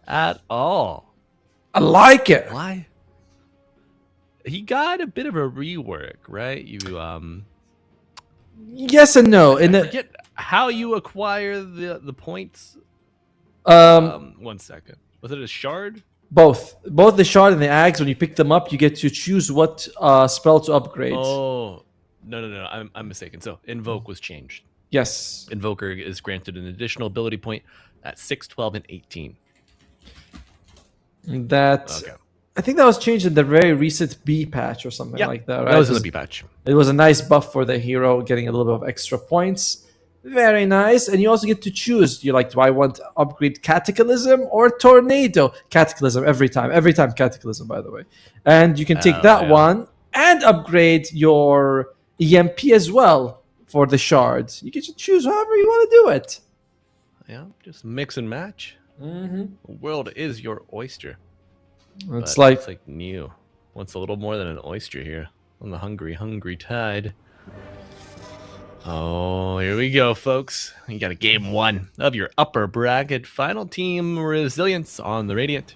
at all. I like it. Why? He got a bit of a rework, right? You Yes and no. In I the forget how you acquire the points. 1 second. Was it a shard? both the shard and the ags. When you pick them up, you get to choose what spell to upgrade. Oh, no. I'm mistaken. So Invoke was changed. Yes. Invoker is granted an additional ability point at 6, 12, and 18. That Okay. I think that was changed in the very recent B patch or something like that. Right? That was in the B patch. It was a nice buff for the hero, getting a little bit of extra points. Very nice. And you also get to choose. You're like, do I want to upgrade Cataclysm or Tornado? Cataclysm every time. Every time Cataclysm, by the way. And you can take that one and upgrade your EMP as well for the shard. You can just choose however you want to do it. Yeah, just mix and match. The world is your oyster. It's But like it's like new. Wants a little more than an oyster here on the hungry tide. Oh, here we go, folks. You got a game 1 of your upper bracket final team Resilience on the Radiant,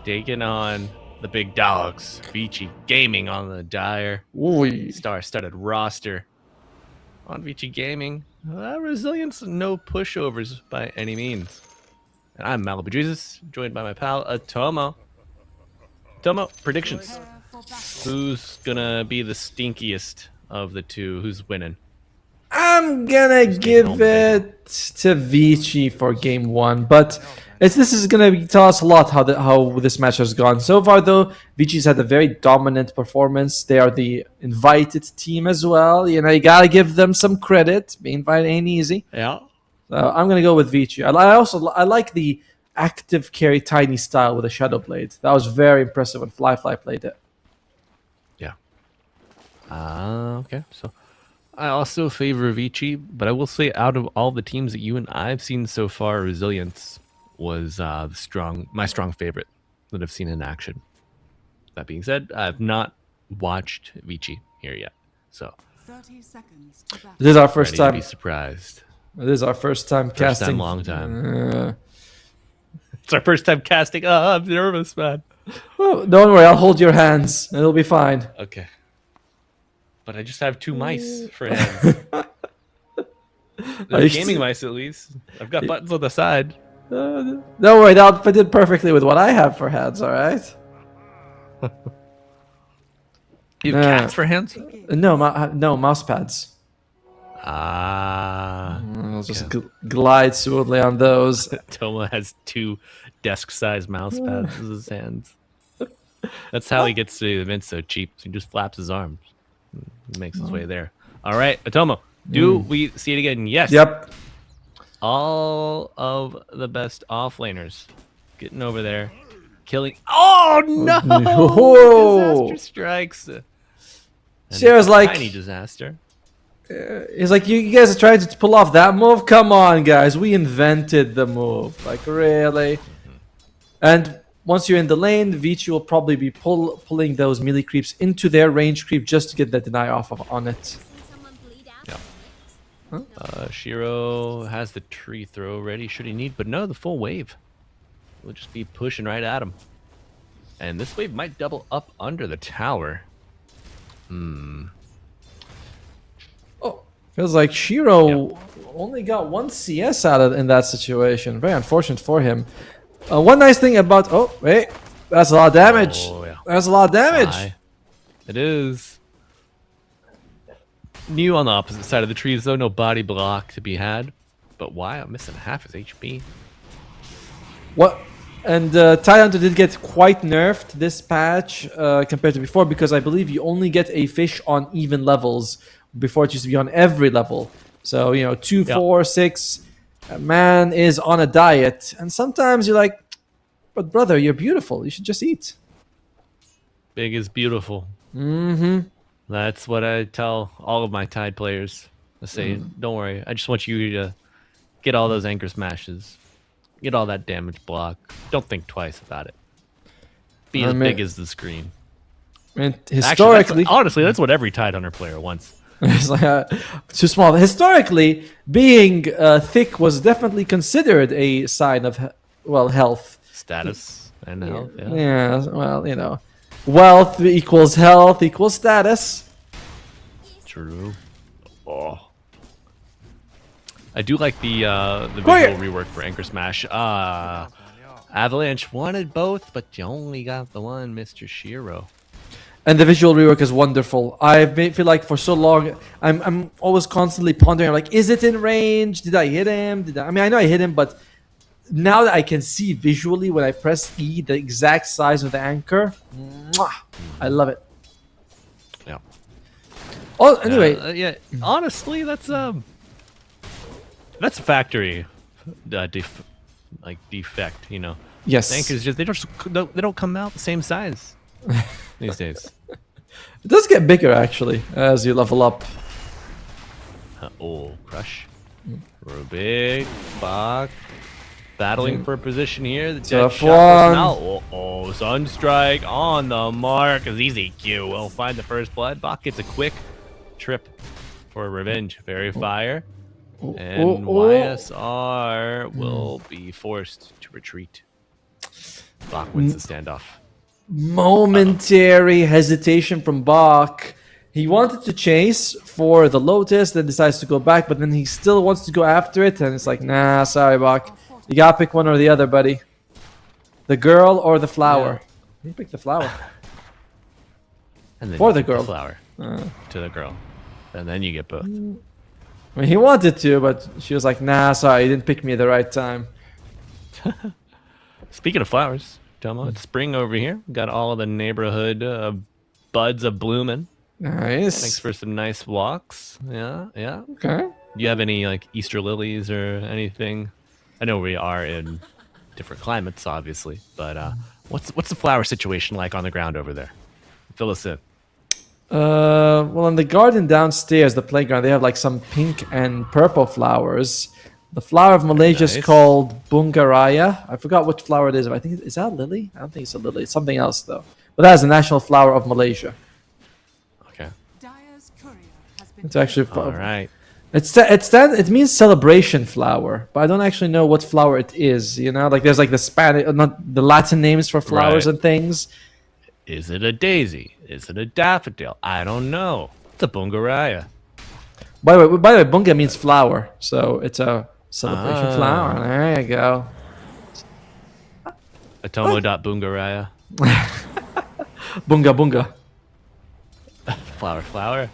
taking on the big dogs. Vici Gaming on the Dire. ooh, Star-studded roster on Vici Gaming. Resilience, no pushovers by any means. And I'm Malibu Jesus, joined by my pal Atomo. Tomo, predictions. Who's gonna be the stinkiest of the two? Who's winning? I'm gonna give it to Vici for game 1, but this is gonna tell us a lot how this match has gone so far. Though Vici's had a very dominant performance. They are the invited team as well. You know, you gotta give them some credit. Being invited ain't easy. Yeah. I'm gonna go with Vici. I like the active carry Tiny style with a Shadow Blade. That was very impressive when Fly played it. Yeah. Okay. So I also favor Vici, but I will say out of all the teams that you and I've seen so far, Resilience was my strong favorite that I've seen in action. That being said, I've not watched Vici here yet, so 30 seconds to battle. This is our first ready to time. be surprised. This is our first time First casting. time, long time. Uh, It's our first time casting. Oh, I'm nervous, man. well, don't worry, I'll hold your hands. It'll be fine. Okay. But I just have 2 mice for hands. Are you Gaming mice, at least. I've got buttons on the side. Don't worry, that'll fit in perfectly with what I have for hands. All right. You have Yeah. cats for hands? No, no mouse pads. I'll just glide smoothly on those. Toma has 2 desk-sized mouse pads as his hands. That's how he gets to the event so cheap. He just flaps his arms. He makes his way there. All right, Atomo, do we see it again? Yes. Yep. All of the best offlaners getting over there, killing. Oh no! Whoa. Disaster strikes. And Sierra's it's a like- tiny disaster. He's like, you guys are trying to pull off that move? Come on, guys. We invented the move. Like, really? And once you're in the lane, Vici will probably be pulling those melee creeps into their range creep just to get the deny off on it. Shiro has the tree throw ready should he need, but no, the full wave. We'll just be pushing right at him. And this wave might double up under the tower. Oh, feels like Shiro only got 1 CS out of in that situation. Very unfortunate for him. One nice thing about... Oh, wait. That's a lot of damage. Oh, yeah. That's a lot of damage. High. It is. New on the opposite side of the trees, though. No body block to be had. But why? I'm missing half his HP. What? And Tidehunter did get quite nerfed this patch compared to before, because I believe you only get a fish on even levels. Before it used to be on every level. So, 2, 4, 6. A man is on a diet. And sometimes you're like, but brother, you're beautiful. You should just eat. Big is beautiful. Mm-hmm. That's what I tell all of my Tide players. I say, don't worry. I just want you to get all those anchor smashes. Get all that damage block. Don't think twice about it. Be as big as the screen. And Actually, historically... honestly, that's what every Tide Hunter player wants. It's like, too small. Historically, being thick was definitely considered a sign of, health. Status and health, yeah. Yeah, well, wealth equals health equals status. True. Oh. I do like the visual rework for Anchor Smash. Avalanche wanted both, but you only got the one, Mr. Shiro. And the visual rework is wonderful. I feel like for so long, I'm always constantly pondering, like, is it in range? Did I hit him? I know I hit him, but now that I can see visually when I press E the exact size of the anchor, I love it. Yeah. Oh, anyway. Honestly, that's a factory defect. Yes. Anchors they don't come out the same size these days. It does get bigger actually as you level up. Crush. Rubik, Bach, battling for position here. The dead Tough shot one. now. Sunstrike on the mark. Easy Q will find the first blood. Bach gets a quick trip for revenge. Fairy Fire. And YSR will be forced to retreat. Bach wins the standoff. Momentary hesitation from Bach. He wanted to chase for the Lotus, then decides to go back, but then he still wants to go after it, and it's like, nah, sorry, Bach. You gotta pick one or the other, buddy. The girl or the flower. You pick the flower. And then For you the give girl. flower to the girl. And then you get both. I mean, he wanted to, but she was like, nah, sorry, you didn't pick me at the right time. Speaking of flowers, Tomo, it's spring over here. Got all of the neighborhood buds a blooming. Nice. Thanks for some nice walks. Yeah. Okay. Do you have any Easter lilies or anything? I know we are in different climates, obviously, but what's the flower situation like on the ground over there? Fill us in. Well, in the garden downstairs, the playground, they have like some pink and purple flowers. The flower of Malaysia is Nice. called Bungaraya. I forgot which flower it is. But I think is that a lily? I don't think it's a lily. It's something else though. But that is the national flower of Malaysia. Okay. Dyer's courier has been It's actually All right. it means celebration flower, but I don't actually know what flower it is. Like there's like the Spanish, not the Latin names for flowers Right. and things. Is it a daisy? Is it a daffodil? I don't know. It's a bungaraya. By the way, bunga means flower, so it's a celebration flower. There you go. Atomo.bungaraya. Bunga bunga. Flower.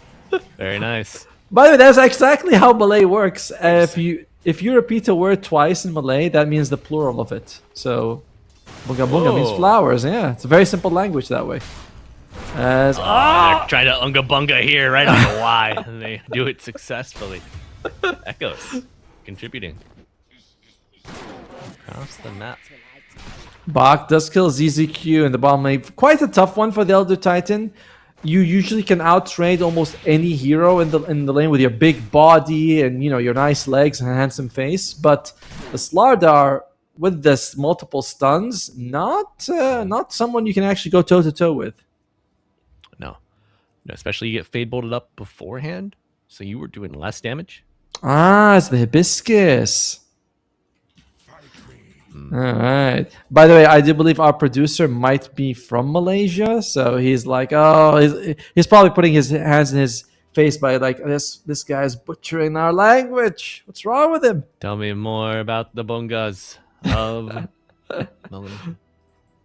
Very nice. By the way, that's exactly how Malay works. If you repeat a word twice in Malay, that means the plural of it. So, bunga bunga means Oh. flowers. Yeah, it's a very simple language that way. As They're trying to unga bunga here right on the Y, and they do it successfully. Echoes contributing across the map. Bach does kill ZZQ in the bottom lane. Quite a tough one for the Elder Titan. You usually can outtrade almost any hero in the lane with your big body and your nice legs and handsome face. But the Slardar with this multiple stuns, not someone you can actually go toe to toe with. No, especially you get fade bolted up beforehand, so you were doing less damage. Ah, it's the hibiscus. All right. By the way, I do believe our producer might be from Malaysia, so he's like, he's probably putting his hands in his face by like, this guy's butchering our language. What's wrong with him? Tell me more about the bongas of Malaysia.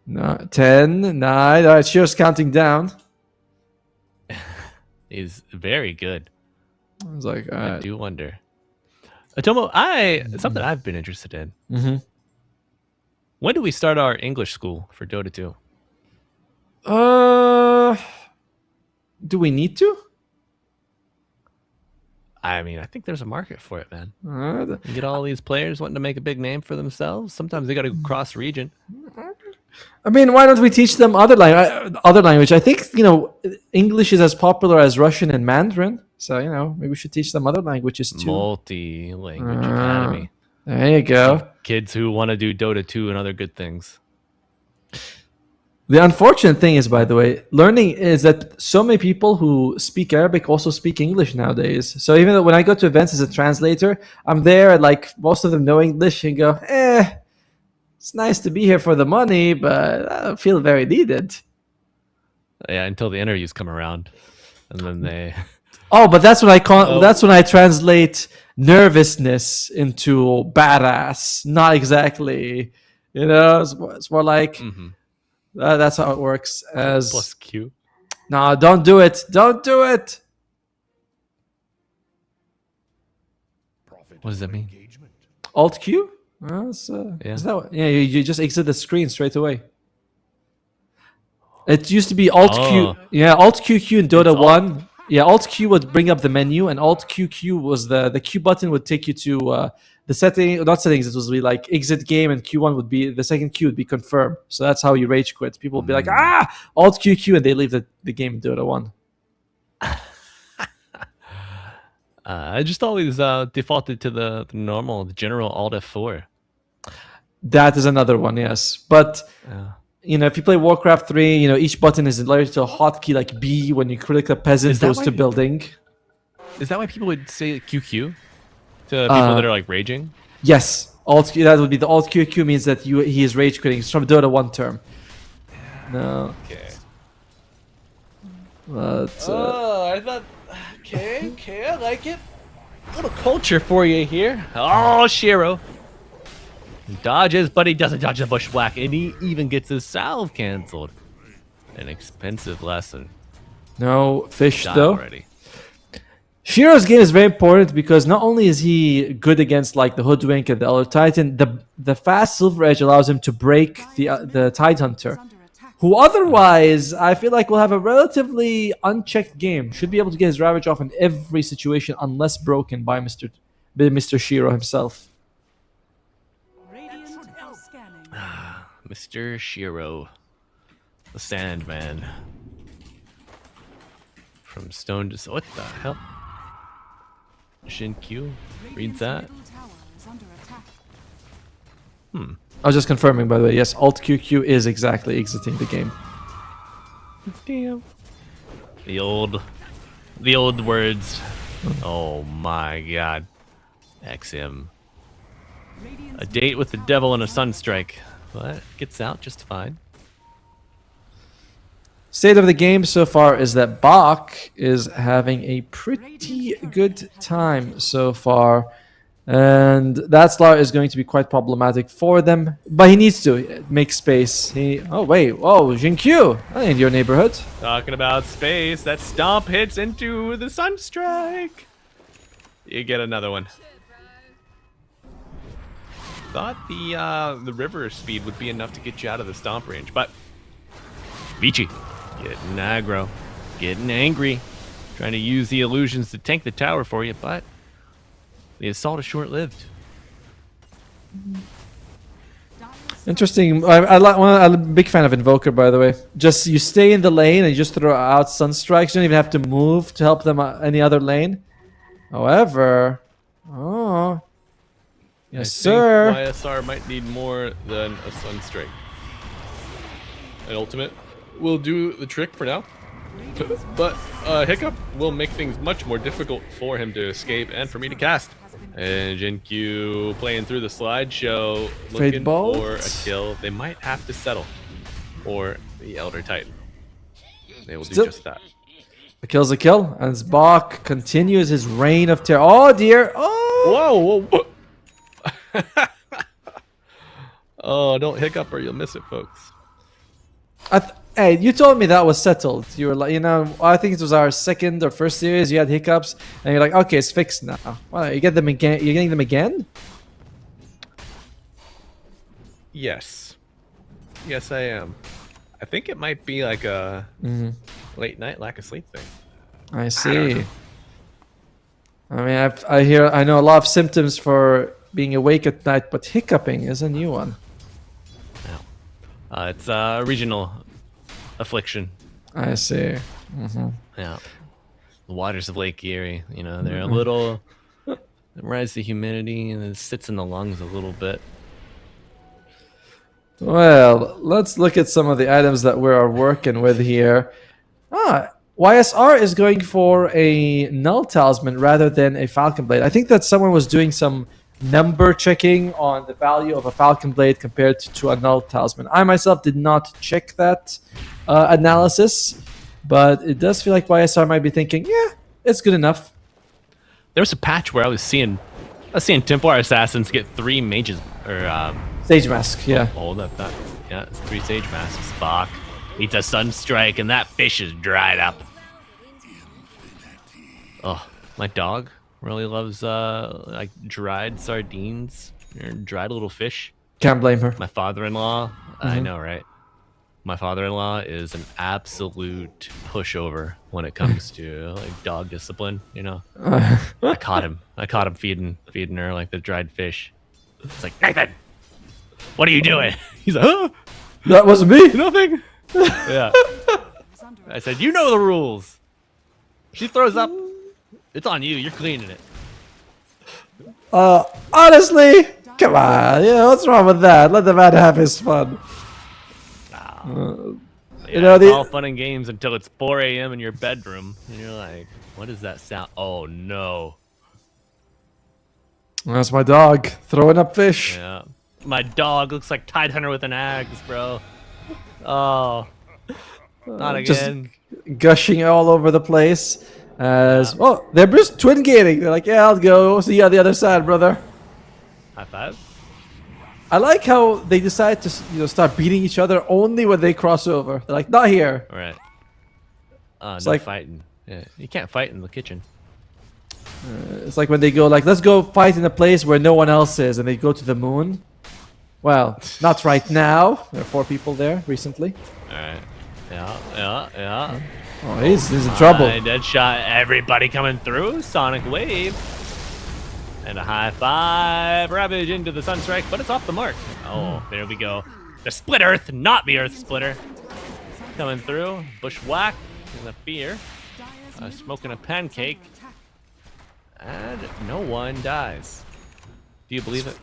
No, 10, 9. All right, Shiro's counting down. He's very good. I was like, all I right. do wonder. Atomo, something I've been interested in. Mm-hmm. When do we start our English school for Dota 2? Do we need to? I mean, I think there's a market for it, man. Uh, You get all these players wanting to make a big name for themselves. Sometimes they got to go cross region. I mean, why don't we teach them other language? I think English is as popular as Russian and Mandarin, so maybe we should teach them other languages too. Multi-language academy. There you go. Kids who want to do Dota 2 and other good things. The unfortunate thing is, by the way, learning is that so many people who speak Arabic also speak English nowadays. So even though when I go to events as a translator, I'm there and like most of them know English and go, it's nice to be here for the money, but I don't feel very needed. Yeah, until the interviews come around, and then they. Oh, but that's when that's when I translate nervousness into badass. Not exactly, it's more like that's how it works. As Plus Q. no, don't do it. Don't do it. What does that mean? Alt Q. Is that you just exit the screen straight away. It used to be Alt Q. Yeah, Alt QQ in Dota 1. Yeah, Alt Q would bring up the menu, and Alt QQ was the Q button would take you to the not settings. It was be like exit game, and Q1 would be the second Q would be confirm. So that's how you rage quit. People would be like, Alt QQ, and they leave the game in Dota 1. I just always defaulted to the normal, the general Alt F4. That is another one, yes. But if you play Warcraft 3, each button is related to a hotkey like B. When you click a peasant goes to building. Is that why people would say QQ to people that are like raging? Yes, Alt Q. That would be the Alt QQ means that he is rage quitting. It's from Dota 1 term. No. Okay. But, I thought. Okay, I like it. A little culture for you here. Oh, Shiro. He dodges, but he doesn't dodge the bushwhack, and he even gets his salve canceled. An expensive lesson. no fish Done though. already. Shiro's game is very important because not only is he good against like the Hoodwink and the Elder Titan, the fast Silver Edge allows him to break the Tidehunter, who otherwise I feel like will have a relatively unchecked game. Should be able to get his Ravage off in every situation unless broken by Mr. Shiro himself. Mr. Shiro, the Sandman. From stone to... What the hell? Shin Q? Reads that? I was just confirming, by the way. Yes, Alt QQ is exactly exiting the game. Damn. The old words. Oh my god. XM. A date with the devil and a sunstrike. But gets out just fine. State of the game so far is that Bach is having a pretty good time so far. And that slot is going to be quite problematic for them. But he needs to make space. Jinkyu, I in your neighborhood. Talking about space, that stomp hits into the sunstrike. You get another one. Thought the river speed would be enough to get you out of the stomp range, but Vici getting aggro, getting angry, trying to use the illusions to tank the tower for you, but the assault is short-lived. Interesting. I like. Well, I'm a big fan of Invoker, by the way. Just you stay in the lane and you just throw out Sun Strikes. You don't even have to move to help them any other lane. However, oh, yes, sir. YSR might need more than a Sunstrike. An ultimate will do the trick for now, but Hiccup will make things much more difficult for him to escape and for me to cast. And Jinkyu playing through the slideshow, looking Bolt. for a kill. They might have to settle for the Elder Titan. They will do Still- just that. The kill's a kill, and Zbok continues his reign of terror. Oh dear! Oh, Whoa! Oh, don't hiccup or you'll miss it, folks. Hey, you told me that was settled. You were like, I think it was our second or first series. You had hiccups, and you're like, okay, it's fixed now. Well, you get them again. You're getting them again? Yes. Yes, I am. I think it might be like a late night lack of sleep thing. I see. I mean, I know a lot of symptoms for being awake at night, but hiccuping is a new one. It's a regional affliction. I see. Yeah. The waters of Lake Erie, they're a little rise the humidity and it sits in the lungs a little bit. Well, let's look at some of the items that we're working with here. YSR is going for a Null Talisman rather than a Falcon Blade. I think that someone was doing some number checking on the value of a Falcon Blade compared to a Null Talisman. I myself did not check that analysis, but it does feel like YSR might be thinking, yeah, it's good enough. There was a patch where I was seeing Templar Assassins get 3 mages or Sage Mask, yeah. hold up that. Yeah, it's 3 Sage Masks. Spock eats a Sunstrike and that fish is dried up. Oh, my dog really loves like dried sardines or dried little fish. Can't blame her. My father-in-law, I know, right? My father-in-law is an absolute pushover when it comes to like dog discipline. I caught him feeding her like the dried fish. It's like, Nathan, what are you doing? He's like, huh? That wasn't me. Nothing. Yeah. I said, you know the rules. She throws up. It's on you. You're cleaning it. Honestly, come on. Yeah, what's wrong with that? Let the man have his fun. Yeah, it's all fun and games until it's 4 a.m. in your bedroom, and you're like, what is that sound? Oh, no. That's my dog throwing up fish. Yeah. My dog looks like Tidehunter with an axe, bro. Oh. Not again. Just gushing all over the place. Oh, they're just twin gating. They're like, yeah, I'll go. See you on the other side, brother. High five. I like how they decide to start beating each other only when they cross over. They're like, not here. All right. No like- fighting. Yeah, you can't fight in the kitchen. It's like when they go like, let's go fight in a place where no one else is, and they go to the moon. Well, not right now. There are 4 people there recently. All right. Yeah. Oh, he's in trouble. Dead shot. Everybody coming through. Sonic Wave. And a high five. Ravage into the Sunstrike, but it's off the mark. Oh, there we go. The Split Earth, not the Earth Splitter. Coming through. Bushwhack. And the Fear. Smoking a pancake. And no one dies. Do you believe it?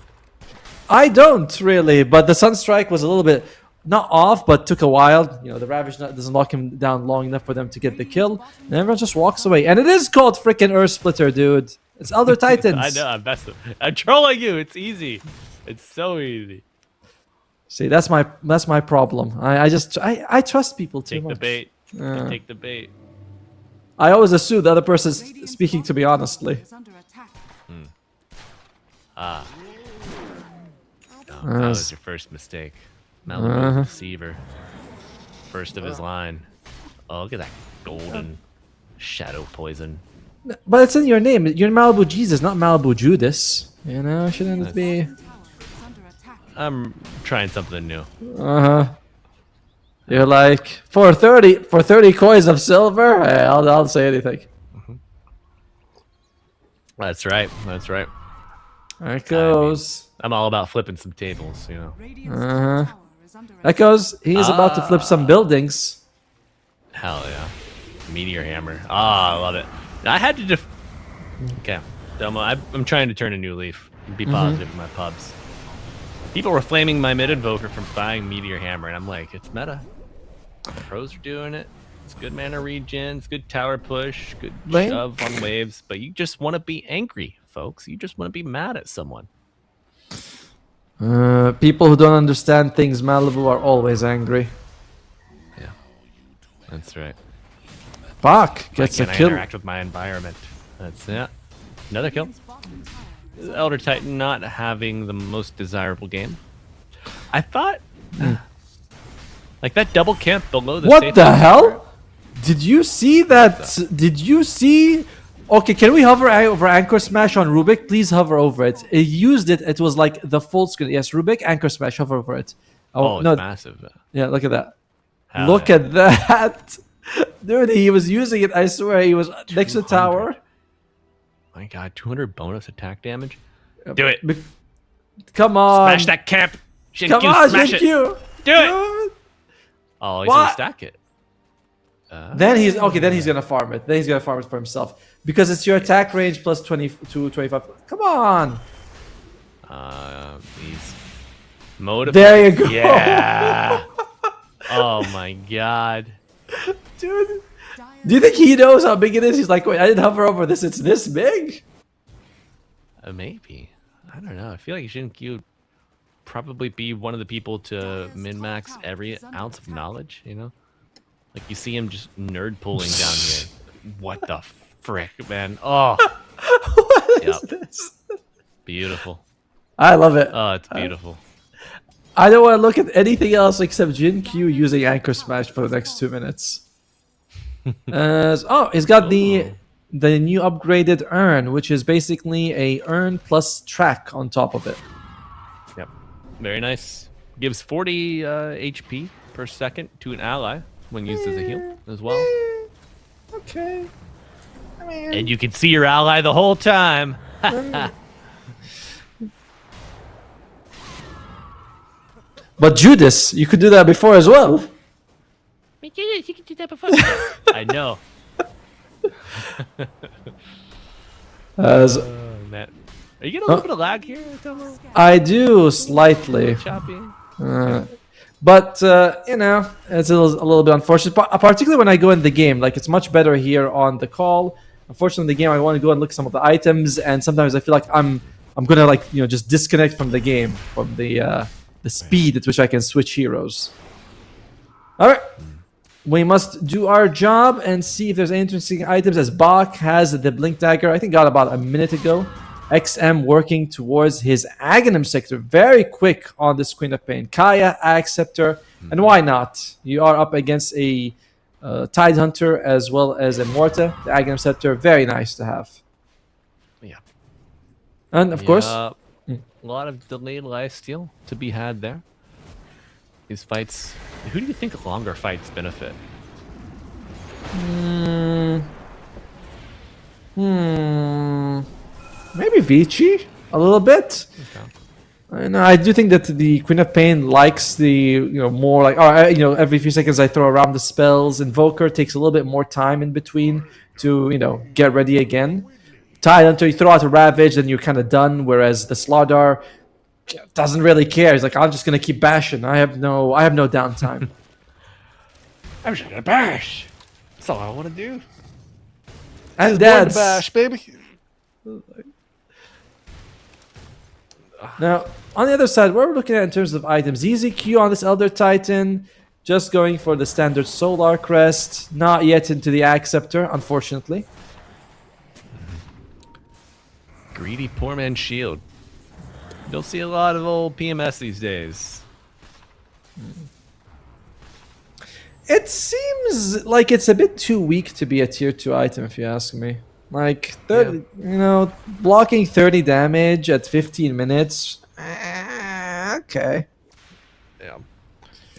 I don't really, but the Sunstrike was a little bit not off, but took a while. The Ravage doesn't lock him down long enough for them to get the kill, and everyone just walks away. And it is called freaking Earth Splitter, dude. It's Elder Titans. I know. I'm trolling you. It's easy. It's so easy. See, that's my problem. I trust people too Take much. the bait. Take the bait. I always assume the other person's speaking to me honestly. Is under attack. That was your first mistake. Malibu Deceiver. First of his line. Oh, look at that golden shadow poison. But it's in your name. You're Malibu Jesus, not Malibu Judas. Shouldn't it be? Tower is under attack. I'm trying something new. You're like, for 30 coins of silver, hey, I'll say anything. That's right. There it goes. I'm all about flipping some tables, you know. Radiant's Uh-huh. top tower is under That goes. He's about to flip some buildings. Hell yeah. Meteor hammer. Ah, I love it. I had to Okay. Domo, I'm trying to turn a new leaf and be positive in my pubs. People were flaming my mid invoker from buying Meteor Hammer, and I'm like, it's meta. Pros are doing it. It's good mana regen, it's good tower push, good Right. shove on waves, but you just want to be angry, folks. You just want to be mad at someone. People who don't understand things Malibu are always angry. Yeah, that's right. Bach Why gets a can't I kill. interact with my environment? That's it. Another kill. Radiant's bottom tower is Elder Titan not having the most desirable game. I thought, like that double camp below the. What safe the zone. hell? Did you see that? Did you see? Okay, can we hover over Anchor Smash on Rubik? Please hover over it. It used it. It was like the full screen. Yes, Rubik, Anchor Smash, hover over it. Oh, it's no. massive. Yeah, look at that. Hell Look yeah. at that. Dude, he was using it. I swear, he was next to 200. tower. My God, 200 bonus attack damage. Do it. Come on. Smash that camp. Come Shinkyu, on, smash it. Shinkyu. Do it. Oh, he's What? gonna stack it. Then he's okay. Then he's gonna farm it. Then he's gonna farm it for himself because it's your attack range plus 22, 25. Come on. He's motivated. There you go. Yeah. Oh my God. Dude, do you think he knows how big it is? He's like, wait, I didn't hover over this. It's this big. Maybe. I don't know. I feel like Shinkyu probably be one of the people to min-max every ounce of knowledge, you know? Like you see him just nerd pulling down here. What the frick, man? Oh, What is Yep. this? beautiful. I love it. Oh, it's beautiful. I don't want to look at anything else except Jin Q using Anchor Smash for the next 2 minutes. He's got the new upgraded urn, which is basically a urn plus track on top of it. Yep. Very nice. Gives 40 HP per second to an ally when used as a heal as well. Okay. I mean, And you can see your ally the whole time. but Judas, you could do that before as well. You can do that before. I know. As Man. Are you getting a little bit of lag here, Tomo? I do slightly. Choppy. But you know, it's a little bit unfortunate, particularly when I go in the game. Like it's much better here on the call. Unfortunately, in the game, I want to go and look at some of the items, and sometimes I feel like I'm gonna like just disconnect from the game from the speed at which I can switch heroes. All right, we must do our job and see if there's any interesting items. As Bach has the Blink Dagger, I think got about a minute ago. XM working towards his Aghanim sector. Very quick on this Queen of Pain. Kaya, Ag Scepter. And why not? You are up against a Tide Hunter as well as a Morta. The Aghanim Scepter, very nice to have. Yeah. And of course, A lot of delayed lifesteal to be had there. These fights. Who do you think longer fights benefit? maybe Vici a little bit. And I do think that the Queen of Pain likes the more like every few seconds I throw around the spells. Invoker takes a little bit more time in between to get ready again. Tide Hunter, you throw out a Ravage, then you're kind of done. Whereas the Slardar doesn't really care. He's like, I'm just gonna keep bashing. I have no downtime. I'm just gonna bash. That's all I want to do. And Born to that's bash, baby. now on the other side. What we're looking at in terms of items, EZQ on this Elder Titan, just going for the standard Solar Crest. Not yet into the Ag Scepter, unfortunately. Greedy poor man's shield. You'll see a lot of old PMS these days. It seems like it's a bit too weak to be a tier 2 item, if you ask me. Like, blocking 30 damage at 15 minutes. Okay. Yeah.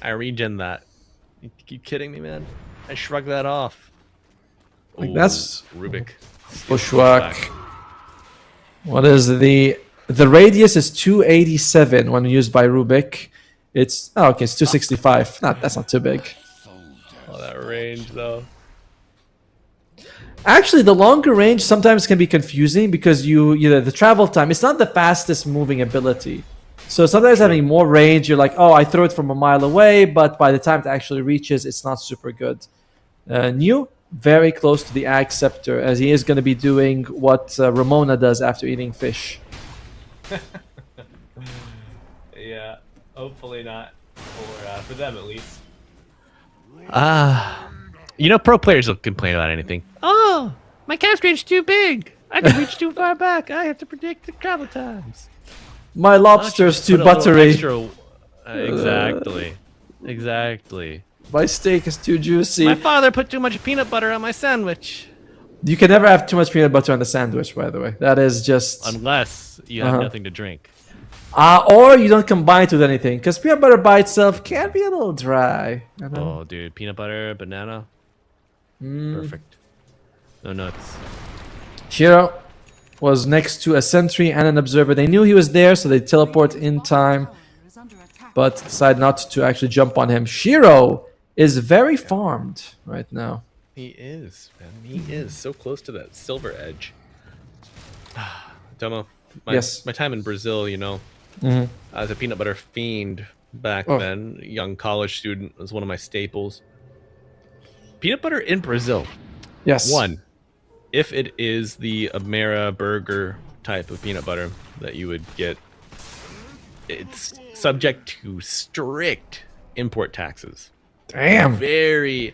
I regen that. You kidding me, man? I shrug that off. Like, that's Rubik. Bushwhack. What is the The radius is 287 when used by Rubik. It's okay. It's 265. That's not too big. Oh, that range though. Actually, the longer range sometimes can be confusing because the travel time. It's not the fastest moving ability. So sometimes having more range, you're like, oh, I throw it from a mile away, but by the time it actually reaches, it's not super good. New, very close to the Ag Scepter, as he is going to be doing what Ramona does after eating fish. Yeah, hopefully not for them at least. Pro players will complain about anything. Oh, my cast range too big. I can reach too far back. I have to predict the travel times. My lobster's too Put a little buttery. Extra, exactly. My steak is too juicy. My father put too much peanut butter on my sandwich. You can never have too much peanut butter on the sandwich, by the way. That is just... Unless you have nothing to drink. or you don't combine it with anything, because peanut butter by itself can be a little dry. You know? Oh, dude, peanut butter, banana. Perfect. No nuts. Shiro was next to a sentry and an observer. They knew he was there, so they teleport in time, Is under attack. but decide not to actually jump on him. Shiro is very farmed right now. He is, man. He is so close to that silver edge. Tomo, Yes. my time in Brazil, Mhm. as a peanut butter fiend back Oh. then, young college student, was one of my staples. Peanut butter in Brazil. Yes. One, if it is the Amera burger type of peanut butter that you would get, it's subject to strict import taxes. Damn. Very,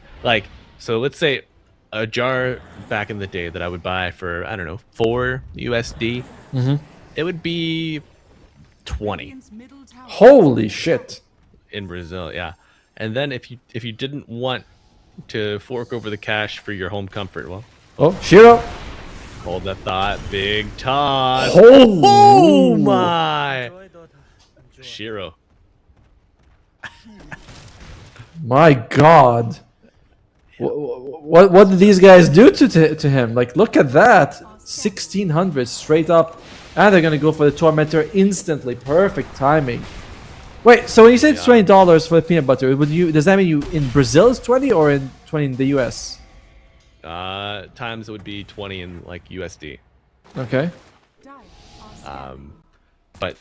so let's say a jar back in the day that I would buy for, I don't know, 4 USD, it would be 20 Radiant's middle tower Holy shit. in Brazil, yeah. And then if you didn't want to fork over the cash for your home comfort, well, Oh, Shiro. hold that thought. Big toss. Oh, My Shiro. My God. What did these guys do to him? Like, look at that. 1600 straight up. And they're going to go for the Tormentor instantly. Perfect timing. Wait, so when you say it's $20 for the peanut butter, does that mean in Brazil it's 20 or in 20 in the US? Times it would be 20 in USD. Okay. die are scared. But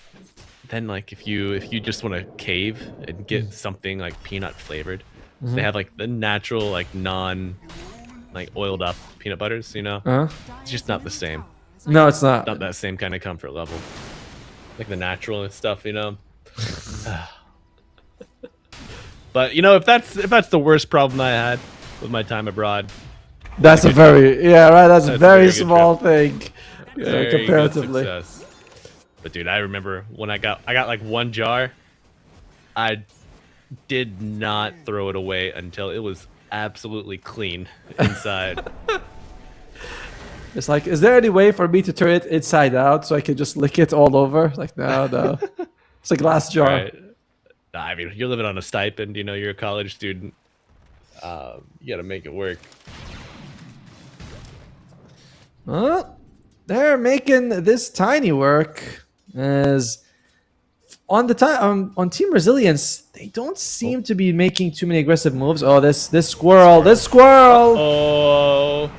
then if you just want to cave and get something peanut flavored, they have the natural non oiled up peanut butters, Uh-huh. It's just not the same. No, it's not. Not that same kind of comfort level. The natural stuff, But if that's the worst problem I had with my time abroad, That's a very That's a a very very good small thing very good comparatively. success. But dude, I remember when I got one jar, I did not throw it away until it was absolutely clean inside. It's is there any way for me to turn it inside out so I can just lick it all over? No. It's a glass jar. Right? Nah, I mean, you're living on a stipend. You're a college student. You got to make it work. They're making this tiny work. As on the time on Team Resilience, they don't seem to be making too many aggressive moves. Oh, this squirrel! Oh,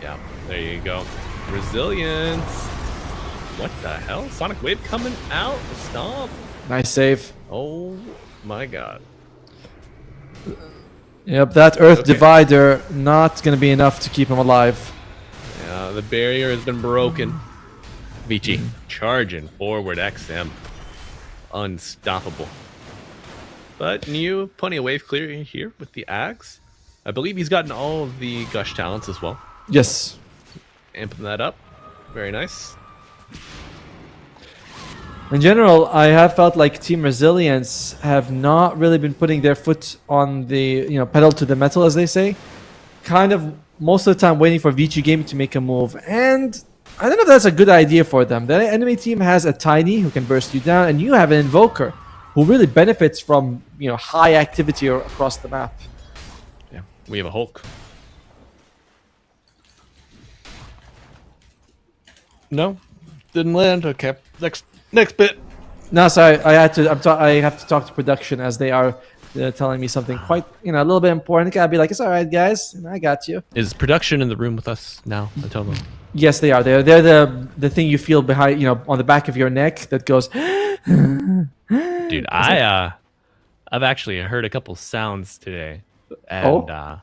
yeah. There you go. Resilience. What the hell? Sonic Wave coming out. Stop. Nice save. Oh my God. Yep, that Earth Divider not gonna be enough to keep him alive. Yeah, the barrier has been broken. Vici charging forward XM. Unstoppable. But New, plenty of wave clearing here with the axe. I believe he's gotten all of the gush talents as well. Yes. Amping that up. Very nice. In general, I have felt like Team Resilience have not really been putting their foot on the pedal to the metal, as they say. Kind of most of the time waiting for Vici Gaming to make a move, and I don't know if that's a good idea for them. The enemy team has a Tiny who can burst you down, and you have an Invoker who really benefits from high activity across the map. Yeah, we have a Hulk. No, Didn't land. Okay. Next bit. No, sorry. I have to talk to production as they are telling me something quite, a little bit important. Gotta be like, it's all right, guys. I got you. Is production in the room with us now, Atomo? Yes, they are. They're the thing you feel behind, on the back of your neck that goes. Dude, I've actually heard a couple sounds today, and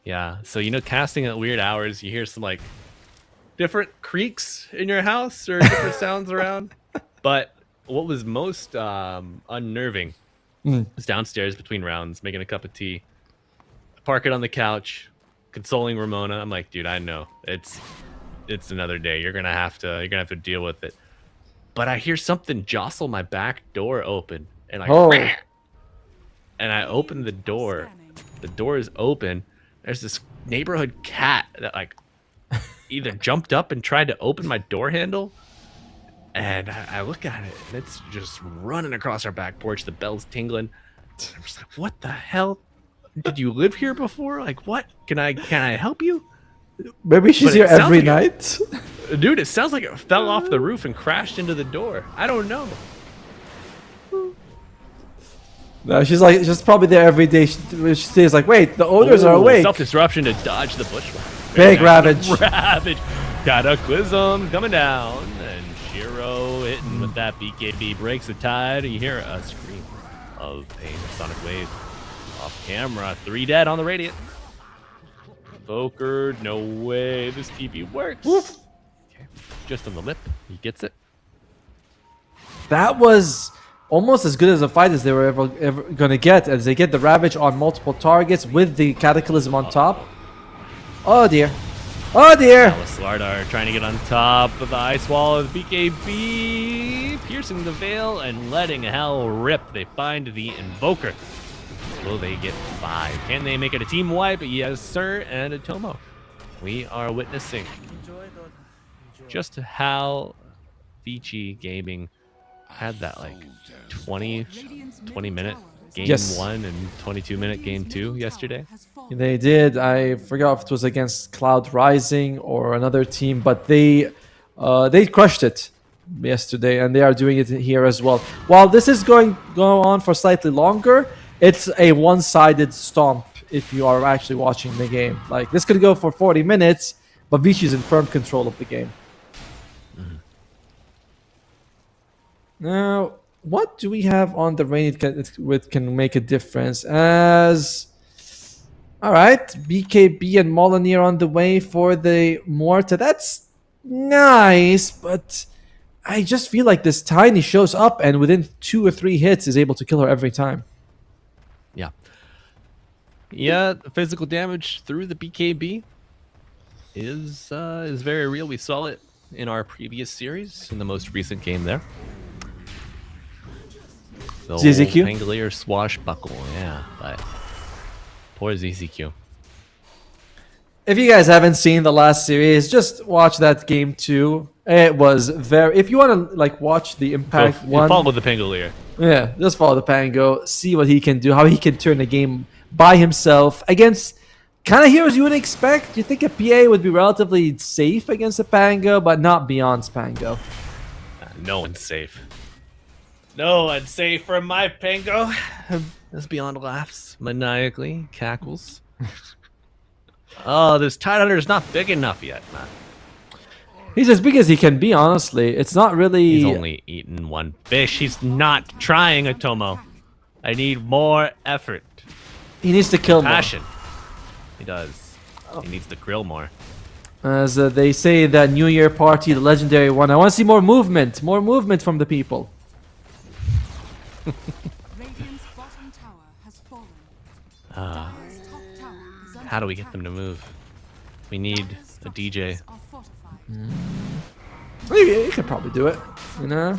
yeah. So casting at weird hours, you hear some like different creaks in your house or different sounds around. But what was most unnerving was downstairs between rounds, making a cup of tea, park it on the couch, consoling Ramona. I'm like, dude, I know it's another day. You're gonna have to deal with it. But I hear something jostle my back door open, and I open the door. The door is open. There's this neighborhood cat that like either jumped up and tried to open my door handle, and I look at it, and it's just running across our back porch. The bell's tingling. I'm just like, what the hell? Did you live here before? Like, what? Can I help you? Maybe she's here every night. Dude, it sounds like it fell off the roof and crashed into the door. I don't know. No, she's probably there every day. She stays like, wait, the owners are awake. Self-disruption to dodge the bushwhack. Big Ravage. Ravage. Cataclysm coming down. And Shiro hitting with that BKB breaks the tide. You hear a scream of pain. Sonic Wave off camera. 3 dead on the Radiant. Evoker, no way. This TV works. Okay. Just on the lip. He gets it. That was almost as good as a fight as they were ever going to get, as they get the Ravage on multiple targets with the Cataclysm on top. Oh dear. Oh dear. That was Slardar trying to get on top of the ice wall of BKB, piercing the veil and letting hell rip. They find the Invoker. Will they get 5? Can they make it a team wipe? Yes, sir. And a Tomo. We are witnessing just how Vici Gaming had that like 20-minute game 1 and 22-minute game 2 yesterday. They did. I forgot if it was against Cloud Rising or another team, but they crushed it yesterday, and they are doing it here as well. While this is go on for slightly longer, it's a one-sided stomp if you are actually watching the game. Like, this could go for 40 minutes, but Vici's in firm control of the game. Now, what do we have on the Rain that can make a difference? All right, BKB and Molyneux on the way for the Morta. That's nice, but I just feel like this Tiny shows up and within 2 or 3 hits is able to kill her every time. Yeah, physical damage through the BKB is very real. We saw it in our previous series, in the most recent game there. The ZZQ? Pangolier swashbuckle, yeah, but poor ZZQ. If you guys haven't seen the last series, just watch that game 2. It was very... If you want to like watch the Impact one... Follow the Pangolier. Yeah, just follow the Pango. See what he can do, how he can turn the game by himself against kind of heroes you would expect. You think a PA would be relatively safe against a Pango, but not beyond Pango. No one's safe. No one's safe from my Pango. As Beyond laughs maniacally, cackles. Oh, this Tidehunter is not big enough yet, man. He's as big as he can be, honestly. It's not really... He's only eaten 1 fish. He's not trying, Atomo. I need more effort. He needs to kill more. Passion. He does. He needs to grill more. As they say that New Year party, the legendary one. I want to see more movement. More movement from the people. Radiant's bottom tower has fallen. Ah. Dire's top tower is under How do we get attack. them to move? We need a DJ. Are fortified. You could probably do it, you know?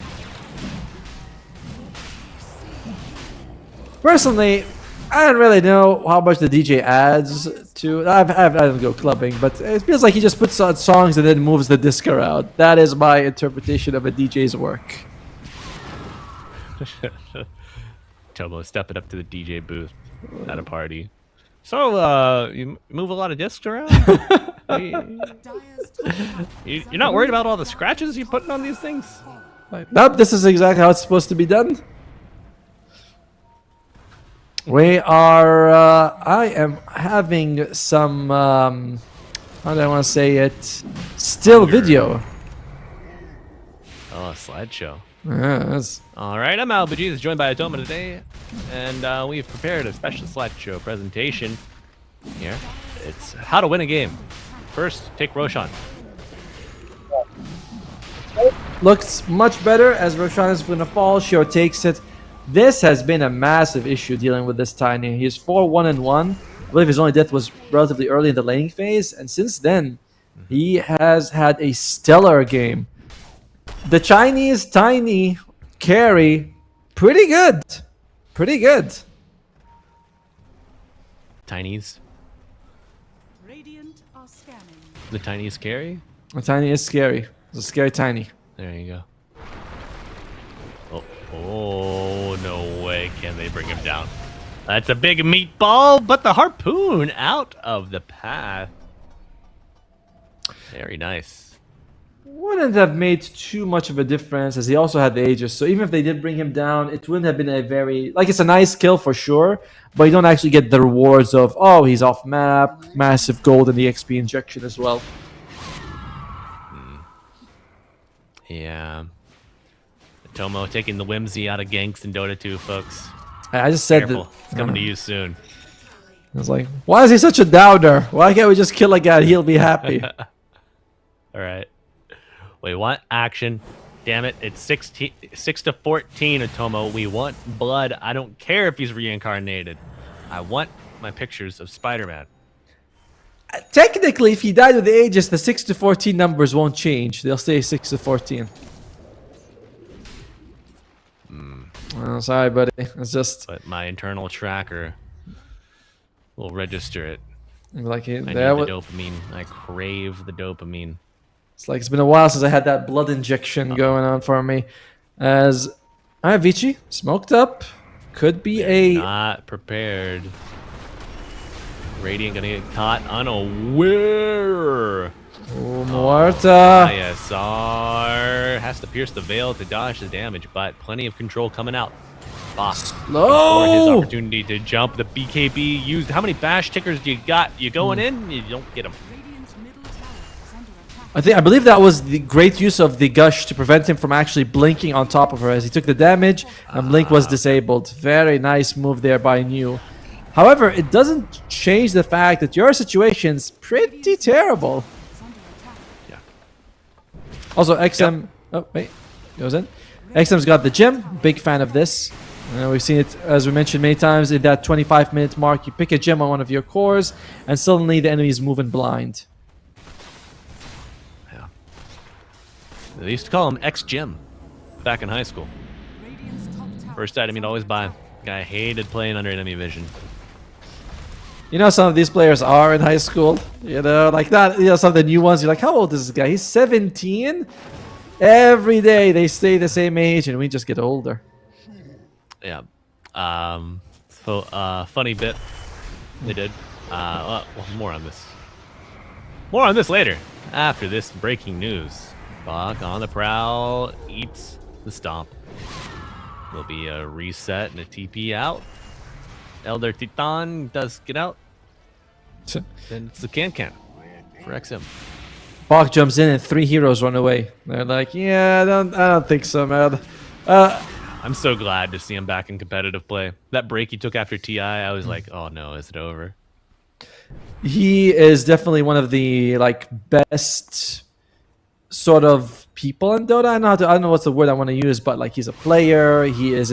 Personally, I don't really know how much the DJ adds to... I don't go clubbing, but it feels like he just puts on songs and then moves the disc around. That is my interpretation of a DJ's work. Tomo stepping up to the DJ booth at a party. So, you move a lot of discs around? Dire's top tower is You're not worried about all the scratches you're putting on these things? Nope, this is exactly how it's supposed to be done. We are. I am having some. How do I want to say it? Still video. Oh, a slideshow. Yes. All right, I'm Albaji, joined by Atoma today, and we've prepared a special slideshow presentation here. It's how to win a game. First, take Roshan. Looks much better as Roshan is going to fall. Shio takes it. This has been a massive issue dealing with this Tiny. He's 4-1-1. I believe his only death was relatively early in the laning phase, and since then, he has had a stellar game. The Chinese Tiny carry, pretty good. Pretty good. Tinies. Radiant are scanning. The Tinies carry. The Tiny is scary. It's a scary Tiny. There you go. Oh, no way can they bring him down. That's a big meatball, but the harpoon out of the path. Very nice. Wouldn't have made too much of a difference as he also had the Aegis. So even if they did bring him down, it wouldn't have been a very... Like, it's a nice kill for sure, but you don't actually get the rewards of, oh, he's off map, massive gold, and the XP injection as well. Yeah. Tomo taking the whimsy out of ganks in Dota 2, folks. I just said Careful. that... It's coming to you soon. I was like, why is he such a downer? Why can't we just kill a guy? He'll be happy. All right. We want action. Damn it. It's 6 to 14, Atomo. We want blood. I don't care if he's reincarnated. I want my pictures of Spider-Man. Technically, if he died with the Aegis, the 6 to 14 numbers won't change. They'll stay 6 to 14. Oh, sorry, buddy. It's just... But my internal tracker will register it. like I need the that dopamine. I crave the dopamine. It's like it's been a while since I had that blood injection going on for me. As Vici smoked up, could be a Not prepared. Radiant gonna get caught unaware. Muerta. ISR has to pierce the veil to dodge the damage, but plenty of control coming out. Boss. Slow. For his opportunity to jump. The BKB used. How many bash tickers do you got? You going in? You don't get them. Radiant's middle tower is under attack. I believe that was the great use of the gush to prevent him from actually blinking on top of her as he took the damage and blink was disabled. Very nice move there by New. However, it doesn't change the fact that your situation's pretty terrible. Is under attack. Also, XM... Oh, wait. Goes in. XM's got the gym. Big fan of this. We've seen it, as we mentioned many times, in that 25-minute mark. You pick a gem on one of your cores, and suddenly the enemy is moving blind. Yeah. They used to call him X-Gym back in high school. Radiant's top tower First item you'd always buy. Guy hated playing under enemy vision. You know, some of these players are in high school. You know, like that. You know, some of the new ones. You're like, how old is this guy? He's 17. Every day they stay the same age, and we just get older. Yeah. Funny bit. They did. Well, more on this. More on this later. After this breaking news. Bach on the prowl. Eats the stomp. Will be a reset and a TP out. Elder Titan does get out. Then it's the can for XM. Bach jumps in and 3 heroes run away. They're like, yeah, I don't think so, man. I'm so glad to see him back in competitive play. That break he took after TI, I was like, oh no, is it over? He is definitely one of the best sort of people in Dota. I don't know what's the word I want to use, but he's a player. He is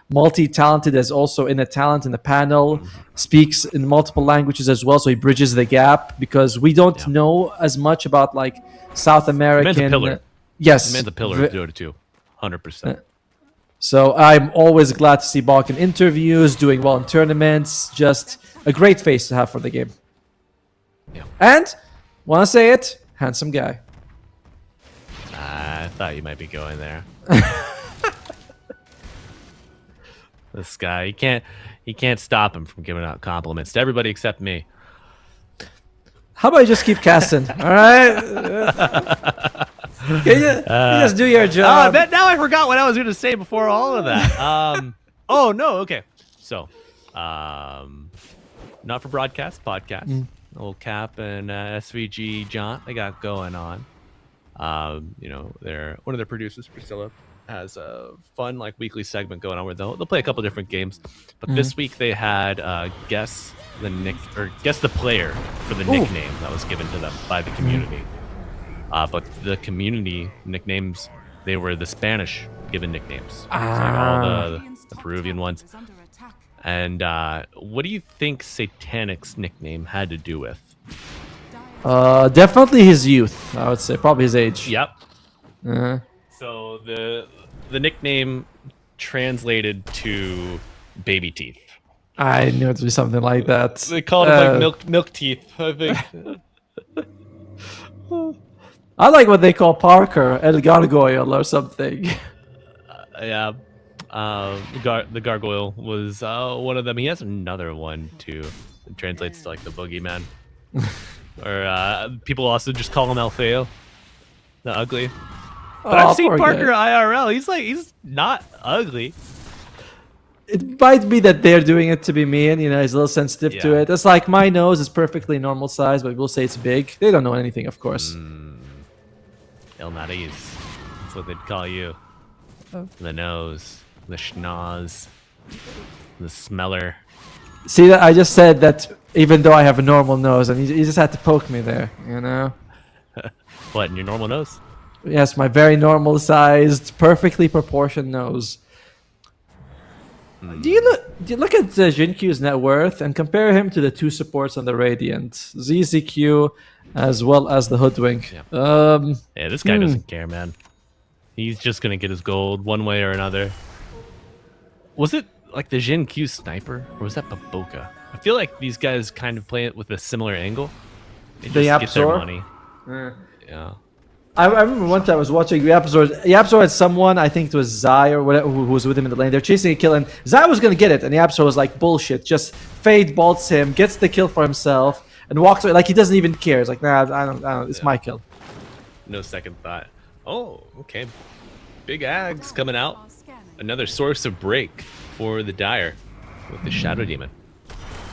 multi-talented as also in a talent in the panel. Speaks in multiple languages as well, so he bridges the gap because we don't know as much about South American. The man's a pillar. Yes, The man's a pillar of Dota 2, 100%. So I'm always glad to see Bach in interviews, doing well in tournaments. Just a great face to have for the game. Yeah. And want to say it, handsome guy. I thought you might be going there. This guy, you can't stop him from giving out compliments to everybody except me. How about you just keep casting? All right. Can you just do your job? Now I forgot what I was going to say before all of that. Oh no, okay. So, not for broadcast, podcast. Old Cap and SVG John, they got going on. You know, one of their producers, Priscilla, has a fun like weekly segment going on where they'll play a couple different games. But this week they had guess the player for the nickname that was given to them by the community. But the community nicknames, they were the Spanish given nicknames. So like all the Peruvian ones. Is under attack. And what do you think Satanic's nickname had to do with? Definitely his youth. I would say probably his age. Yep. Uh, So the nickname translated to baby teeth. I knew it would be something like that. They called it like milk teeth, I think. I like what they call Parker El Gargoyle or something. Yeah. The gargoyle was one of them. He has another one too. It translates to like the boogeyman. Or people also just call him El Feo, the ugly. But I've seen poor Parker guy. IRL. He's not ugly. It might be that they're doing it to be mean. You know, he's a little sensitive to Yeah. it. It's like my nose is perfectly normal size, but we'll say it's big. They don't know anything, of course. El Nariz. That's what they'd call you. The nose, the schnoz, the smeller. See, that I just said that even though I have a normal nose, and he just had to poke me there. You know. What, in your normal nose? Yes, my very normal sized, perfectly proportioned nose. Do you look at Jinkyu's net worth and compare him to the two supports on the Radiant, ZZQ, as well as the Hoodwink? Yeah, this guy doesn't care, man. He's just gonna get his gold one way or another. Was it like the Jin Q sniper, or was that Baboka? I feel like these guys kind of play it with a similar angle. They just get their Yapzor? money. Yeah. I remember one time I was watching Yapzor. Yapzor had someone, I think it was Zai or whatever, who was with him in the lane. They're chasing a kill, and Zai was going to get it, and Yapzor was like, bullshit. Just fade bolts him, gets the kill for himself, and walks away like he doesn't even care. It's like, nah, I don't. It's my kill. No second thought. Oh, okay. Big Ags coming out. Are scanning. Another source of break for the Dire with the Shadow Demon.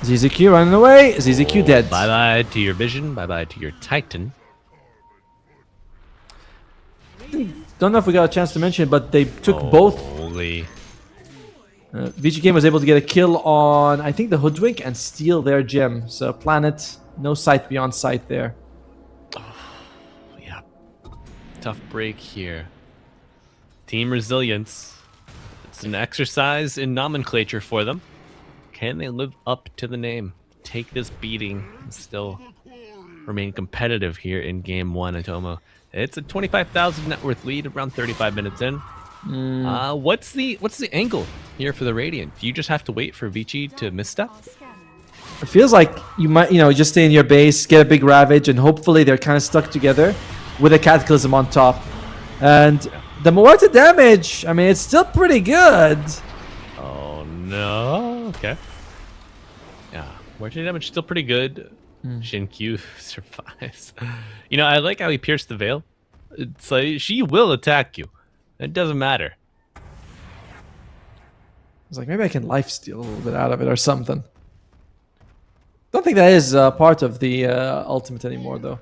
ZZQ running away. ZZQ dead. Bye bye to your Vision. Bye bye to your Titan. Don't know if we got a chance to mention it, but they took both. Holy. Vici Game was able to get a kill on, I think, the Hoodwink and steal their gem. So Planet, no sight beyond sight there. Yeah. Tough break here. Team resilience. It's an exercise in nomenclature for them. Can they live up to the name? Take this beating and still remain competitive here in game one, Atomo. It's a 25,000 net worth lead around 35 minutes in. What's the angle here for the Radiant? Do you just have to wait for Vici to misstep? It feels like you might, just stay in your base, get a big Ravage, and hopefully they're kind of stuck together with a Cataclysm on top. And the Muerta damage, I mean, it's still pretty good. Oh no. Okay. Yeah. Mortal damage still pretty good. Shinkyu survives. I like how he pierced the veil. It's like she will attack you. It doesn't matter. I was like, maybe I can lifesteal a little bit out of it or something. Don't think that is part of the ultimate anymore, though.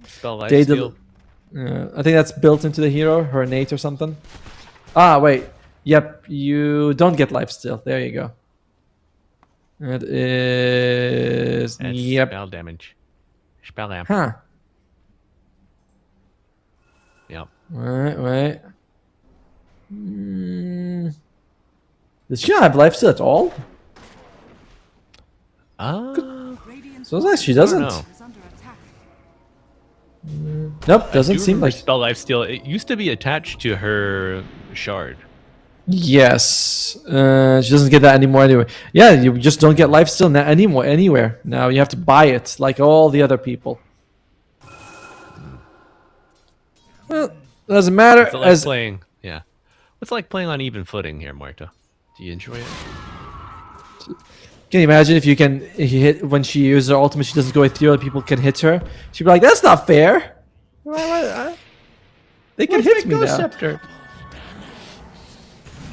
Spell life Jade- steal. I think that's built into the hero, her innate or something. Ah, wait. Yep, you don't get lifesteal. There you go. It is... And Yep. spell damage. Spell amp. Huh. Yep. Wait. Does she not have lifesteal at all? Radiant's So like she doesn't. know. is under attack. Nope, doesn't Do seem remember like... spell life steal. It used to be attached to her shard. Yes. She doesn't get that anymore anyway. Yeah, you just don't get lifesteal anywhere. Now you have to buy it like all the other people. Well, doesn't matter. What's it like playing? Yeah. What's it like playing on even footing here, Muerto? Do you enjoy it? Can you imagine if you hit when she uses her ultimate, she doesn't go through, other people can hit her. She'd be like, "That's not fair. They can hit me now." Scepter?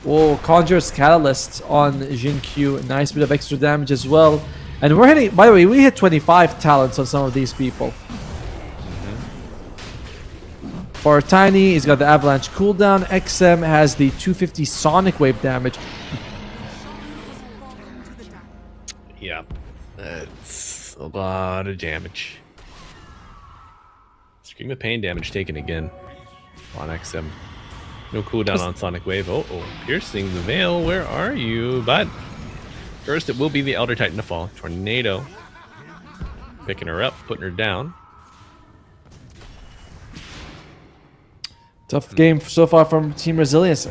Whoa, Conjure's Catalyst on Jin Q. Nice bit of extra damage as well. And we're hitting, by the way, we hit 25 talents on some of these people. For Tiny, he's got the Avalanche cooldown. XM has the 250 Sonic Wave damage. Yeah, that's a lot of damage. Scream of Pain damage taken again on XM. No cooldown on Sonic Wave. Oh, piercing the veil. Where are you? But first, it will be the Elder Titan to fall. Tornado picking her up, putting her down. Tough game so far from Team Resilience.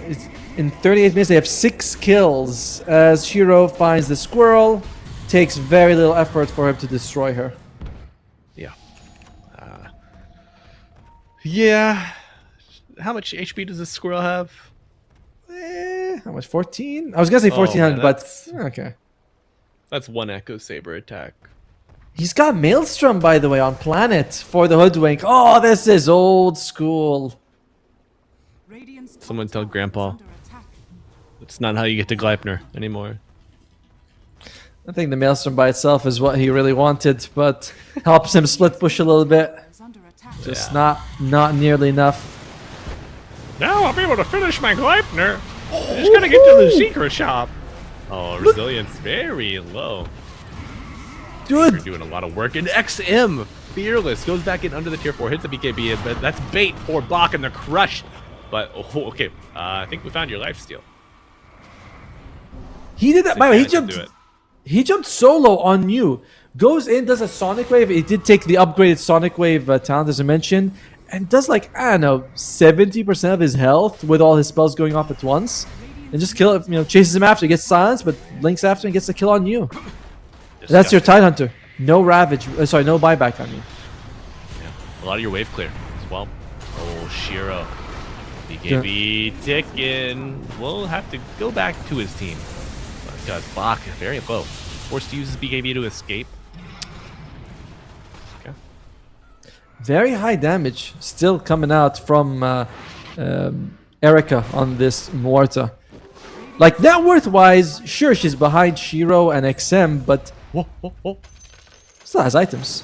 In 38 minutes, they have 6 kills. As Shiro finds the squirrel, takes very little effort for him to destroy her. Yeah. Yeah. How much HP does this squirrel have? How much? 14? I was gonna say 1400, but okay. That's one Echo Saber attack. He's got Maelstrom, by the way, on Planet for the Hoodwink. Oh, this is old school. Radiant's top Someone tell tower is Grandpa. under attack. It's not how you get to Gleipnir anymore. I think the Maelstrom by itself is what he really wanted, but helps him split push a little bit. Is under attack. Just not nearly enough. Now I'll be able to finish my Gleipnir. I'm just gonna get to the secret shop. Oh, resilience very low. We're Dude, doing a lot of work. And XM, fearless, goes back in under the tier 4, hits the BKB, but that's bait for block and they're crushed. But, okay, I think we found your lifesteal. he did that. By the way, Do it. he jumped solo on you. Goes in, does a Sonic Wave. He did take the upgraded Sonic Wave talent, as I mentioned, and does like, I don't know, 70% of his health with all his spells going off at once. And just kill it, chases him after, gets silenced, but links after and gets the kill on you. That's your Tidehunter. No Ravage. Sorry, no buyback on you. Yeah. A lot of your wave clear as well. Oh, Shiro. BKB ticking. We'll have to go back to his team. Because Bach is very low. Forced to use his BKB to escape. Okay. Very high damage still coming out from Erica on this Morta. Like, net worth-wise, sure, she's behind Shiro and XM, but still has items.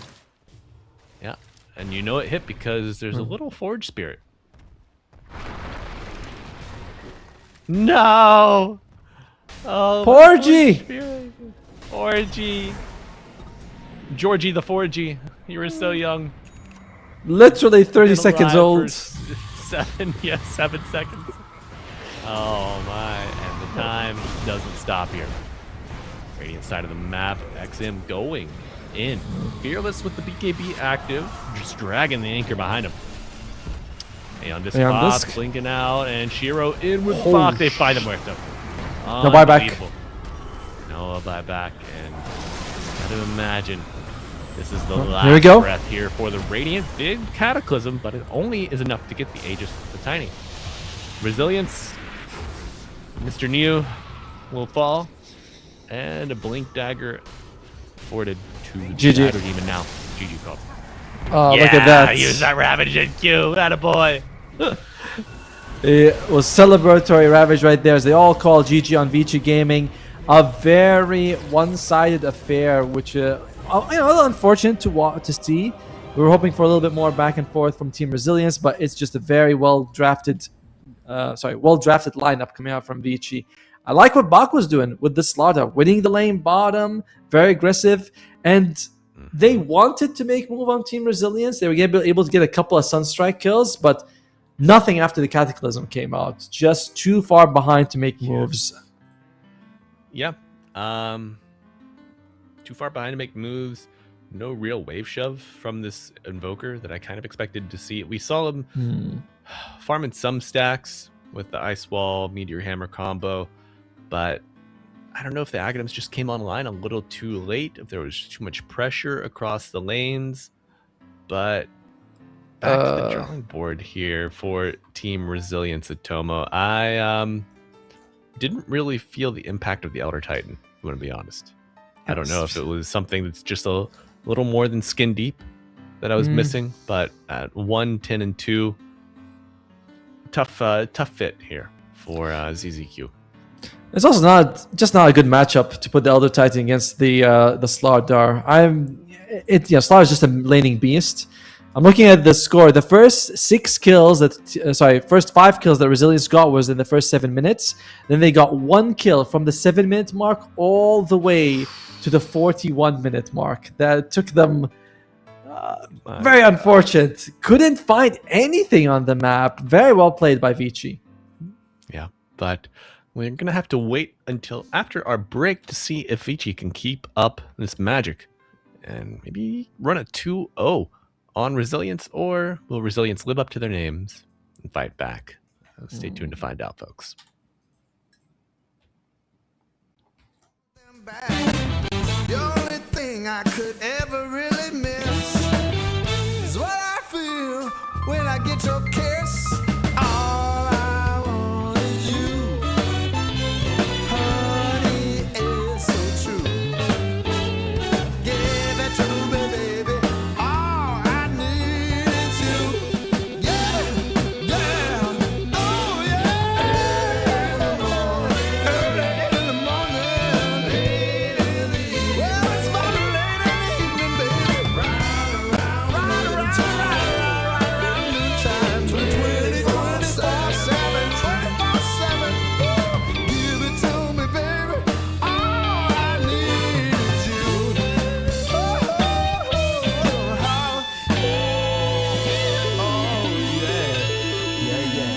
Yeah. And you know it hit because there's a little Forge Spirit. No! Oh, Porgy! Forgy! Georgie the Forgy. You were so young. Literally 30 Been seconds alive old. for 7 seconds. Oh my, and the time doesn't stop here. Radiant side of the map, XM going in. Fearless with the BKB active, just dragging the anchor behind him. Aeon Disc pops, blinking out, and Shiro in with Bach. They find him worked up. No buyback. No buyback, and gotta imagine this is the Here we last go. breath here for the Radiant. Big Cataclysm, but it only is enough to get the Aegis of the Tiny. Resilience, Mr. New will fall, and a Blink Dagger afforded to GG. Shadow Demon now. GG called. Oh, look at that. Use that Ravage in Q, attaboy. It was celebratory Ravage right there, as they all call GG on Vici Gaming. A very one-sided affair, which a little unfortunate to see. We were hoping for a little bit more back and forth from Team Resilience, but it's just a very well-drafted lineup coming out from Vici. I like what Bach was doing with the slaughter, winning the lane bottom, very aggressive, and they wanted to make move on Team Resilience. They were able to get a couple of Sunstrike kills, but nothing after the Cataclysm came out. Just too far behind to make moves. Yeah. Too far behind to make moves. No real wave shove from this Invoker that I kind of expected to see. We saw him farming some stacks with the Ice Wall, Meteor Hammer combo, but I don't know if the Aghanim's just came online a little too late, if there was too much pressure across the lanes, but back to the drawing board here for Team Resilience Atomo. I didn't really feel the impact of the Elder Titan, if you want to be honest. I don't know if it was something that's just a little more than skin deep that I was missing, but at 1, 10, and 2, tough fit here for ZZQ. It's also not a good matchup to put the Elder Titan against the Slardar. Slardar is just a laning beast. I'm looking at the score. The first first 5 kills that Resilience got was in the first 7 minutes. Then they got 1 kill from the 7-minute mark all the way to the 41-minute mark. That took them very unfortunate. Couldn't find anything on the map. Very well played by Vici. Yeah, but we're going to have to wait until after our break to see if Vici can keep up this magic and maybe run a 2-0 on Resilience, or will Resilience live up to their names and fight back? Stay tuned to find out, folks. The only thing I could ever really miss is what I feel when I get your kiss. All I want is you, honey, it's so true. Give it to me, baby. All I need is you. Yeah, yeah, oh yeah. Early in the morning, well, it's about late in the evening, baby. Ride around noontime, 24/7, 24/7. Give it to me, baby. All I need is you. Oh, yeah, yeah.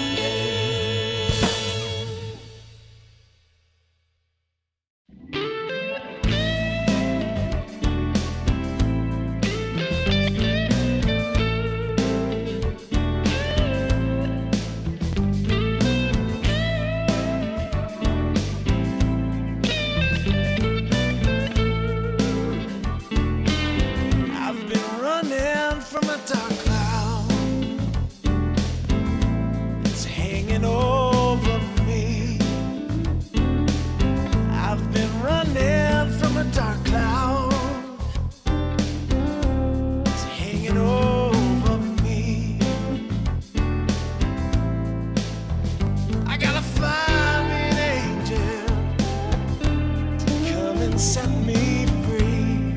I've been running from a dark cloud. It's hanging over me. I've been running from a dark cloud. It's hanging over me. I gotta find me an angel to come and set me free.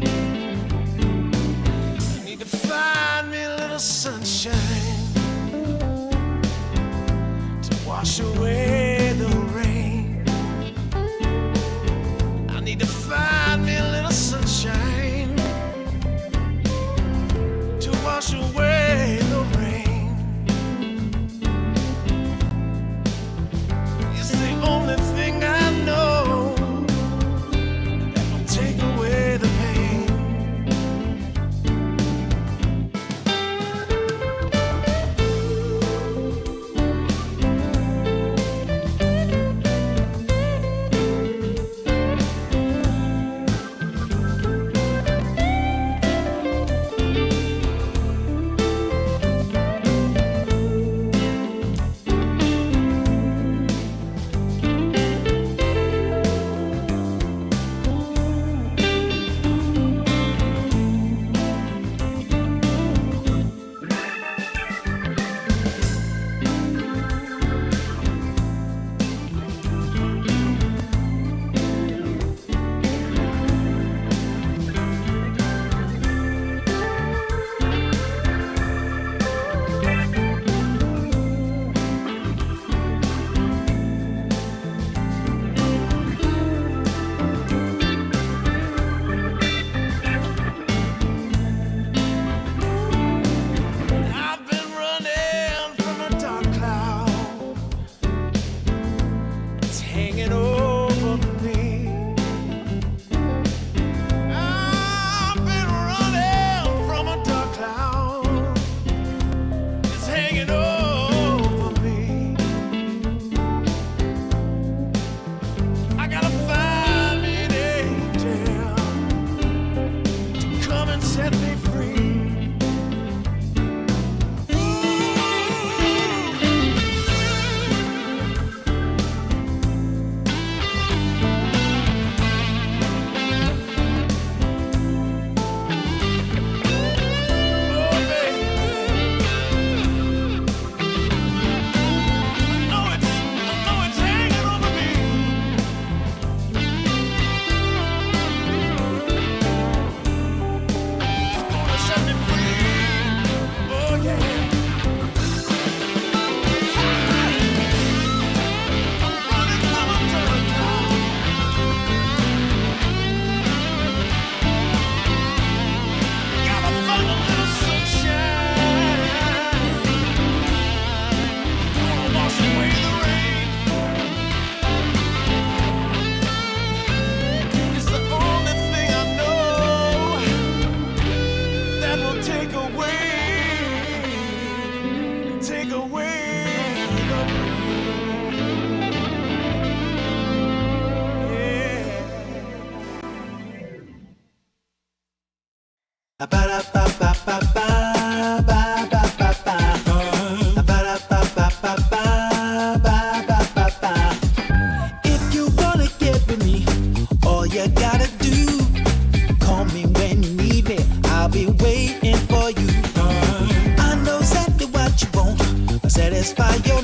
I need to find me a little sunshine to wash away the rain. I need to find me a little sunshine to wash away the rain. It's the only thing I know that will take away the pain.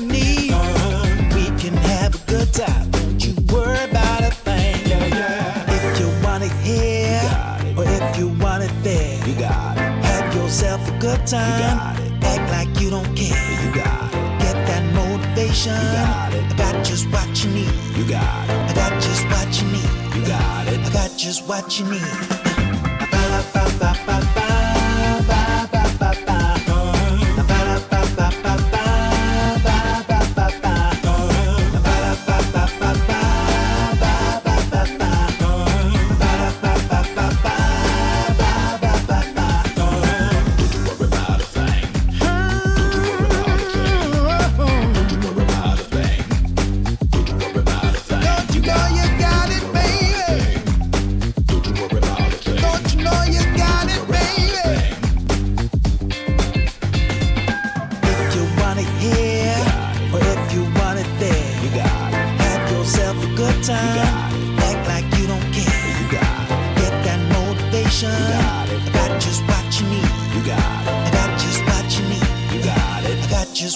need. We can have a good time. Don't you worry about a thing. If you want it here, or if you want it there, you got it. Have yourself a good time. Act like you don't care. You got it. Get that motivation. You got it. I got just what you need. You got it. I got just what you need. You got it. I got just what you need.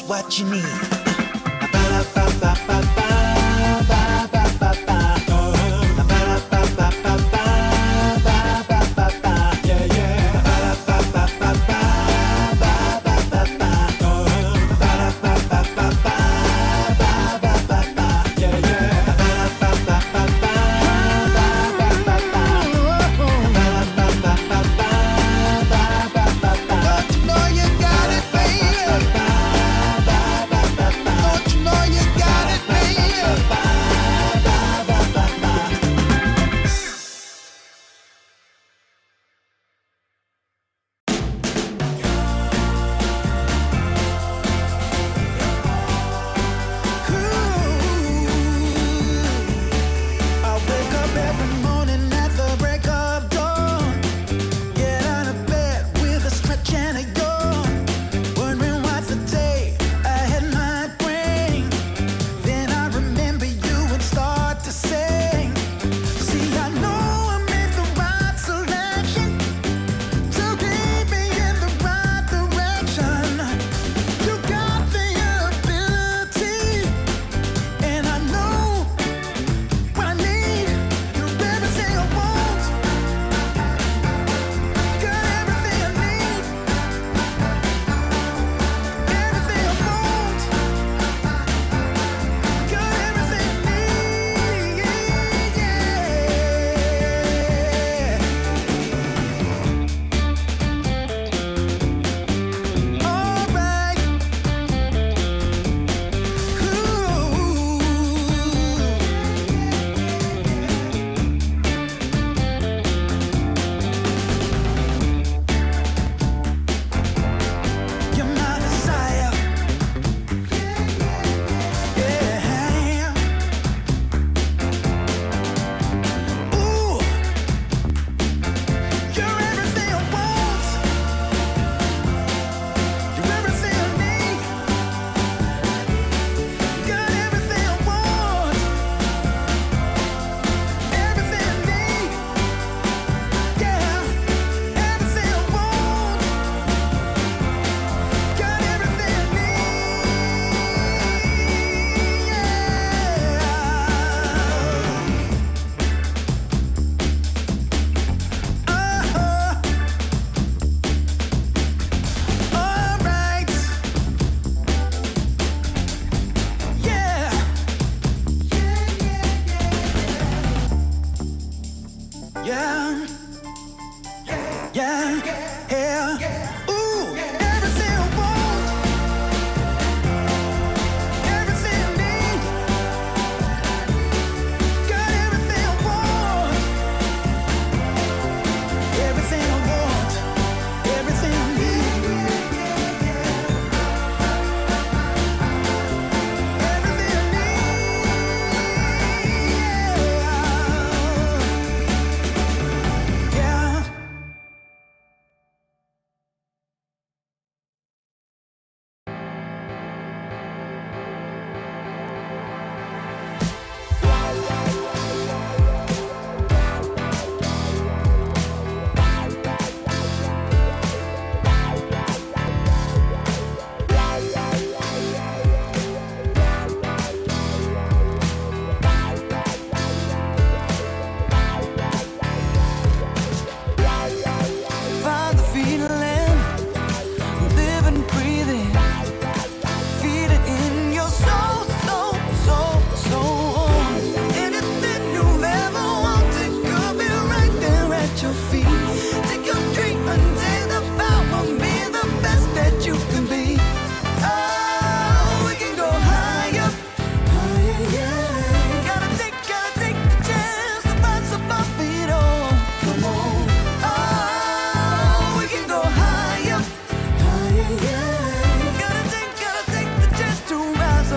What you need.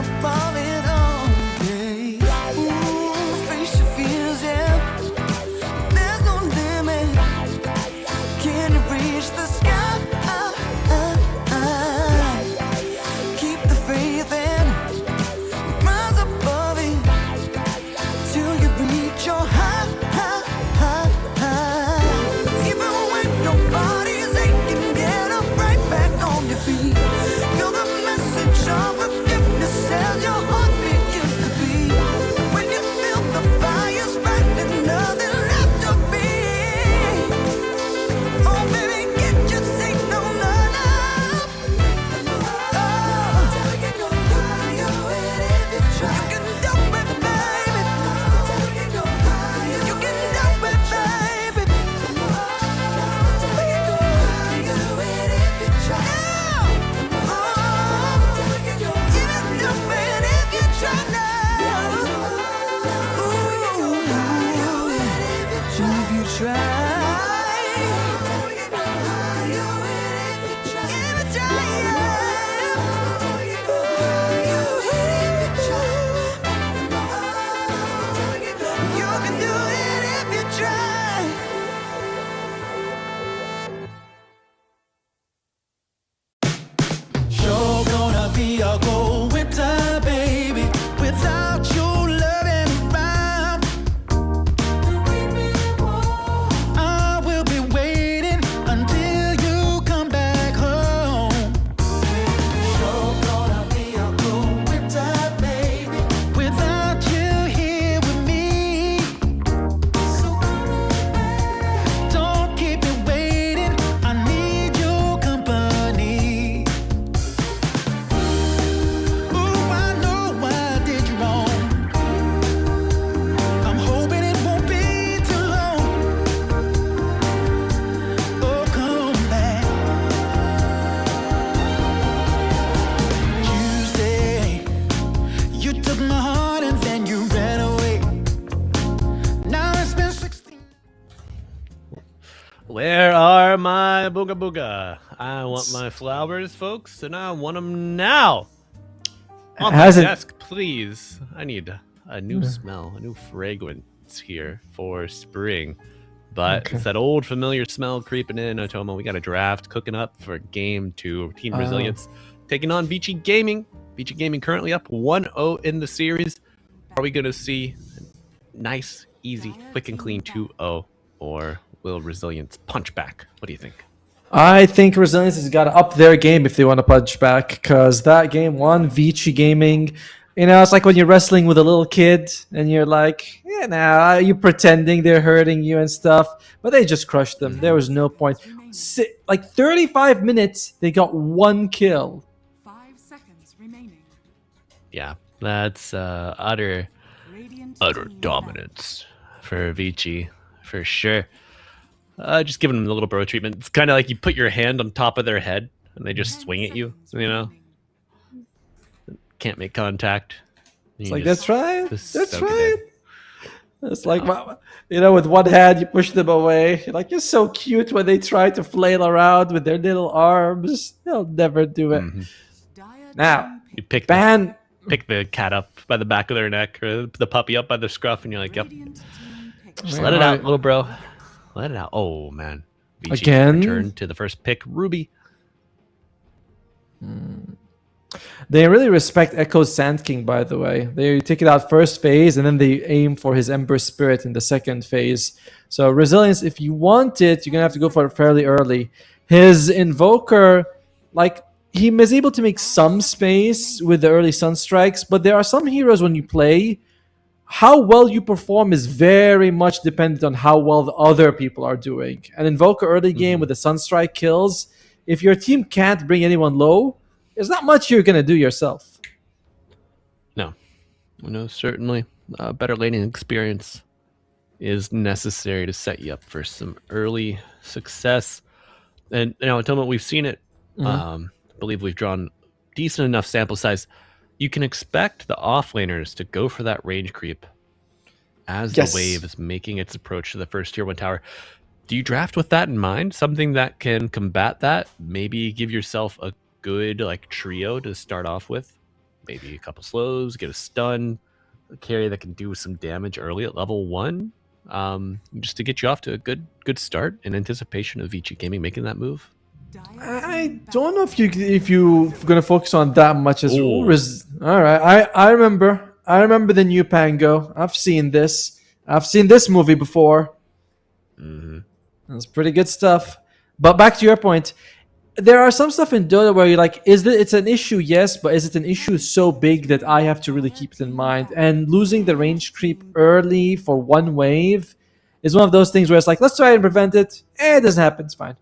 above it all. Yeah. Ooh, face your fears, yeah. There's no limit. Can you reach the sky? Keep the faith and rise above it till you reach your high. Even when your body's aching, get up right back on your feet. Feel the message of forgiveness as your heart begins to beat. When you feel the fire's burning, nothing left to be. Oh, baby, get your signal on up. Oh, you can go higher with it if you try. You can do it, baby. You can go higher. You can do it, baby. You can go higher with it if you try. Oh, you can do it if you try now. Ooh, if you try. You're gonna be a gold winter, baby, without your loving around. I will be waiting until you come back home. You're gonna be a gold winter, baby, without you here with me. So don't keep me waiting. I need your company. Ooh, I know I did you wrong. I'm hoping it won't be too long. Oh, come back. Tuesday, you took my heart and then you ran away. Now it's been 16. Where are my booga booga? I want my flowers, folks, and I want them now. On my Hasn't- desk, please. I need a new smell, a new fragrance here for spring. But it's that old familiar smell creeping in, Otomo. We got a draft cooking up for game 2, Team Resilience, taking on Vici Gaming. Vici Gaming currently up 1-0 in the series. Are we going to see nice, easy, quick and clean 2-0, or will Resilience punch back? What do you think? I think Resilience has got to up their game if they want to punch back, because that game one, Vici Gaming, you know, it's like when you're wrestling with a little kid and you're like, yeah, nah, you're pretending they're hurting you and stuff, but they just crushed them. There was no point. Like 35 minutes, they got 1 kill. 5 seconds remaining. Yeah, that's utter Radiant utter team dominance for Vici, for sure. Just giving them the little bro treatment. It's kind of like you put your hand on top of their head and they just swing at you, you know? Can't make contact. It's like, that's right. just That's soak it right. in. It's like, you know, with one hand, you push them away. You're like, you're so cute when they try to flail around with their little arms. They'll never do it. Now, You pick ban. the cat up by the back of their neck, or the puppy up by the scruff, and you're like, yep, Radiant team pick. just let it out, little bro. Let it out. Oh, man. Vici Again? returned to the first pick, Ruby. They really respect Echo's Sand King, by the way. They take it out first phase, and then they aim for his Ember Spirit in the second phase. So Resilience, if you want it, you're going to have to go for it fairly early. His Invoker, like, he is able to make some space with the early Sunstrikes, but there are some heroes when you play, how well you perform is very much dependent on how well the other people are doing. An Invoker early game with the Sunstrike kills, if your team can't bring anyone low, there's not much you're going to do yourself. No, certainly. Better laning experience is necessary to set you up for some early success. And you know, until we've seen it, I believe we've drawn decent enough sample size. You can expect the offlaners to go for that range creep as Yes. the wave is making its approach to the first tier 1 tower. Do you draft with that in mind? Something that can combat that? Maybe give yourself a good like trio to start off with? maybe a couple slows, get a stun, a carry that can do some damage early at level 1, just to get you off to a good start in anticipation of Vici Gaming making that move. I don't know if you're gonna focus on that much as Ooh. all right. I remember the new Pango. I've seen this. I've seen this movie before. That's pretty good stuff. But back to your point, there are some stuff in Dota where you're like, it's an issue? Yes, but is it an issue so big that I have to really keep it in mind? And losing the range creep early for one wave is one of those things where it's like, let's try and prevent it. It doesn't happen. It's fine.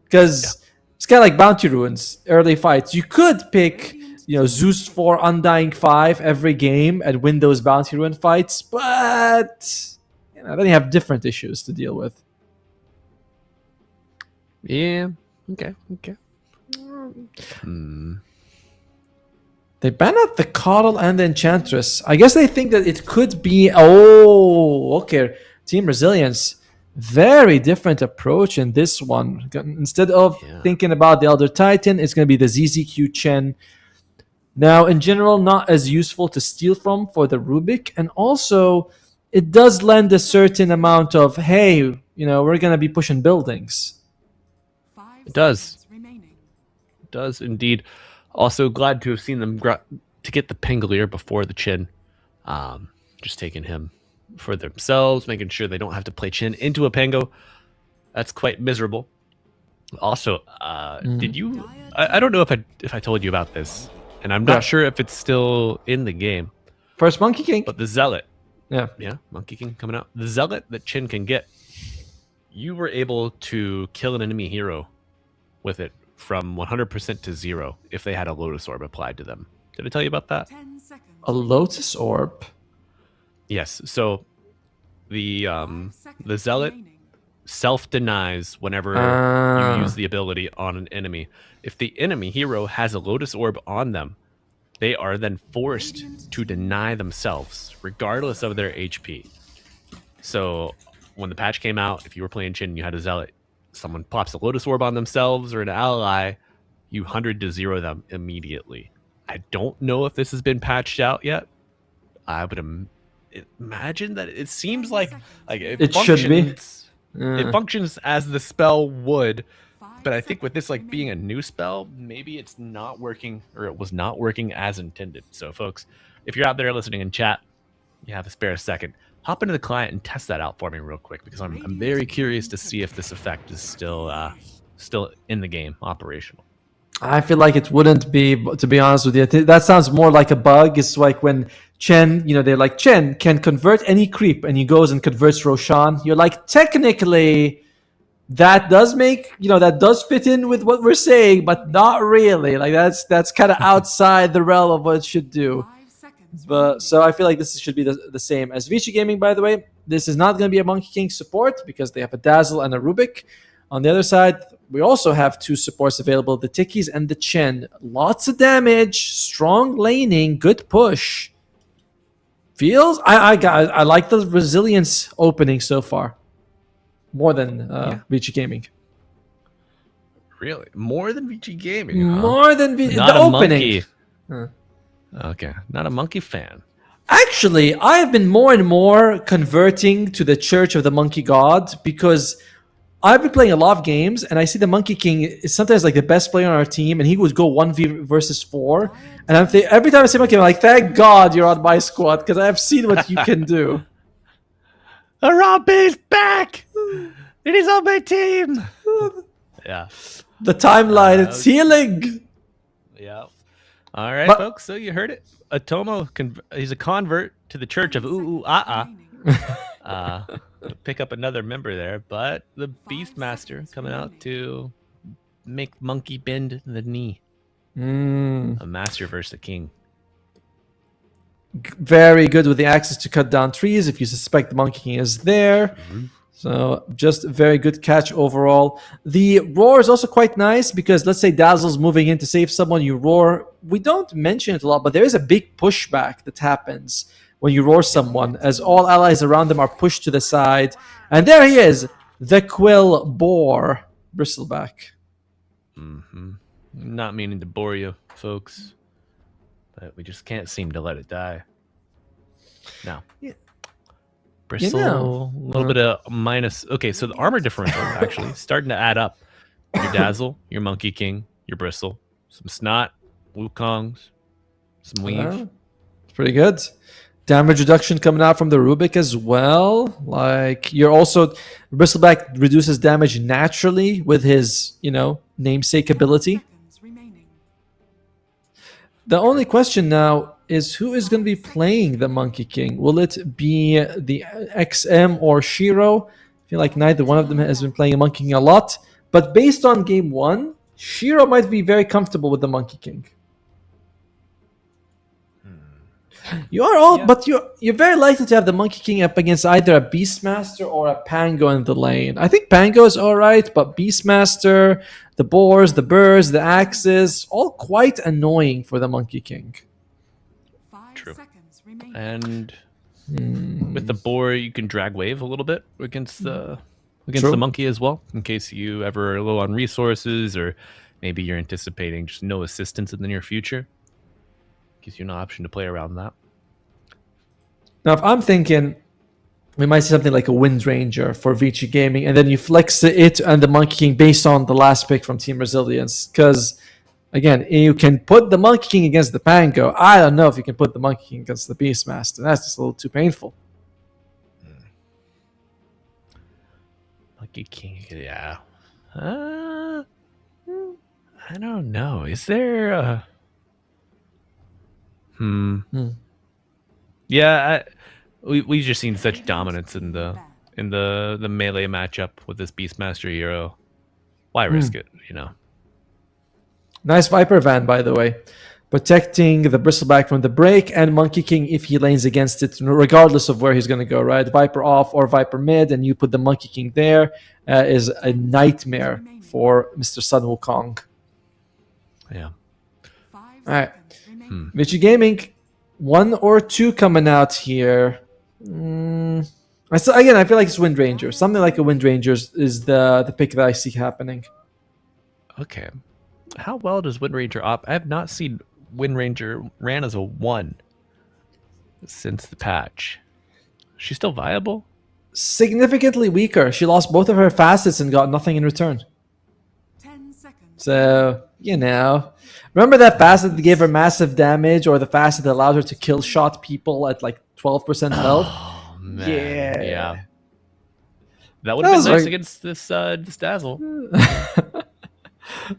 Because it's kind of like Bounty Ruins, early fights. You could pick, Zeus 4, Undying 5 every game and win those Bounty Ruin fights, but then you have different issues to deal with. Yeah. Okay. They ban out the Coddle and the Enchantress. I guess they think that it could be... Oh, okay. Team Resilience. Very different approach in this one. Instead of thinking about the Elder Titan, it's going to be the ZZQ Chen. Now, in general, not as useful to steal from for the Rubik. And also, it does lend a certain amount of, hey, we're going to be pushing buildings. It does. It does indeed. Also, glad to have seen them to get the Pangolier before the Chin. Just taking him for themselves, making sure they don't have to play Chin into a Pango. That's quite miserable. Also, did you... I don't know if I told you about this, and I'm not sure if it's still in the game. First Monkey King. But the Zealot. Yeah, Monkey King coming out. The Zealot that Chin can get, you were able to kill an enemy hero with it from 100% to 0 if they had a Lotus Orb applied to them. Did I tell you about that? a Lotus Orb. Yes. So the Zealot self-denies whenever you use the ability on an enemy. If the enemy hero has a Lotus Orb on them, they are then forced to deny themselves, regardless of their HP. So when the patch came out, if you were playing Chin and you had a Zealot, someone pops a Lotus Orb on themselves or an ally, you 100 to 0 them immediately. I don't know if this has been patched out yet. I would imagine that it seems like it should be. It functions as the spell would, but I think with this being a new spell, maybe it's not working, or it was not working as intended. So folks, if you're out there listening in chat, you have a spare second, hop into the client and test that out for me real quick, because I'm very curious to see if this effect is still in the game, operational. I feel like it wouldn't be, to be honest with you. That sounds more like a bug. It's like when Chen, they're like, Chen can convert any creep, and he goes and converts Roshan. You're like, technically, that does make, that does fit in with what we're saying, but not really. Like, that's kind of outside the realm of what it should do. But so I feel like this should be the same as Vici Gaming, by the way. This is not going to be a Monkey King support because they have a Dazzle and a Rubik. On the other side, we also have 2 supports available, the Tikis and the Chen. Lots of damage, strong laning, good push. I like the resilience opening so far. More than Vici Gaming. Really? More than Vici Gaming, huh? More than the Not a opening. Monkey. Okay, not a monkey fan. Actually, I have been more and more converting to the Church of the Monkey God, because I've been playing a lot of games, and I see the Monkey King is sometimes like the best player on our team, and he would go 1v versus 4. And every time I see Monkey, I'm like, thank God you're on my squad, because I've seen what you can do. Arabe's back! It is on my team! Yeah. The timeline, it's healing! Yeah. All right, But- folks, so you heard it. Atomo, he's a convert to the Church of pick up another member there, but the Beastmaster coming out to make Monkey bend the knee. A master versus a king. Very good with the access to cut down trees if you suspect the Monkey King is there. So just very good catch overall. The roar is also quite nice because let's say Dazzle's moving in to save someone, you roar. We don't mention it a lot, but there is a big pushback that happens when you roar someone, as all allies around them are pushed to the side. And there he is, the Quill Boar, Bristleback. Not meaning to bore you, folks, but we just can't seem to let it die. Now, Yeah. Bristle, a little bit of minus. Okay, so the armor differential actually starting to add up. Your Dazzle, your Monkey King, your Bristle, some Snot, Wukongs, some Weave. Well, it's pretty good. Damage reduction coming out from the Rubik as well. Like you're also Bristleback reduces damage naturally with his, namesake ability. Seconds remaining. The only question now is who is going to be playing the Monkey King? Will it be the XM or Shiro? I feel like neither one of them has been playing a Monkey King a lot. But based on game 1, Shiro might be very comfortable with the Monkey King. You are all, but you're very likely to have the Monkey King up against either a Beastmaster or a Pango in the lane. I think Pango is all right, but Beastmaster, the boars, the birds, the axes, all quite annoying for the Monkey King. 5 True. seconds remaining. And with the boar, you can drag wave a little bit against the True. monkey as well, in case you ever are low on resources, or maybe you're anticipating just no assistance in the near future. Gives you an option to play around that. Now, if I'm thinking, we might see something like a Wind Ranger for Vici Gaming, and then you flex it and the Monkey King based on the last pick from Team Resilience. Because, again, you can put the Monkey King against the Pango. I don't know if you can put the Monkey King against the Beastmaster. That's just a little too painful. Monkey King, yeah. I don't know. Is there a... Yeah, we've just seen such dominance in the melee matchup with this Beastmaster hero. Why risk it? Nice Viper Van, by the way. Protecting the Bristleback from the break, and Monkey King if he lanes against it, regardless of where he's going to go, right? Viper off or Viper mid, and you put the Monkey King there, is a nightmare for Mr. Sun Wukong. Yeah. 5 All right. seconds remaining. Vici Gaming, 1 or 2 coming out here. I feel like it's Wind Ranger. Something like a Wind Ranger is the pick that I see happening. Okay. How well does Wind Ranger op? I have not seen Wind Ranger ran as a 1 since the patch. She's still viable? Significantly weaker. She lost both of her facets and got nothing in return. 10 seconds. So, remember that facet that gave her massive damage, or the facet that allowed her to kill shot people at like 12% health? Oh, man. Yeah. That would have been That was nice like- against this Dazzle.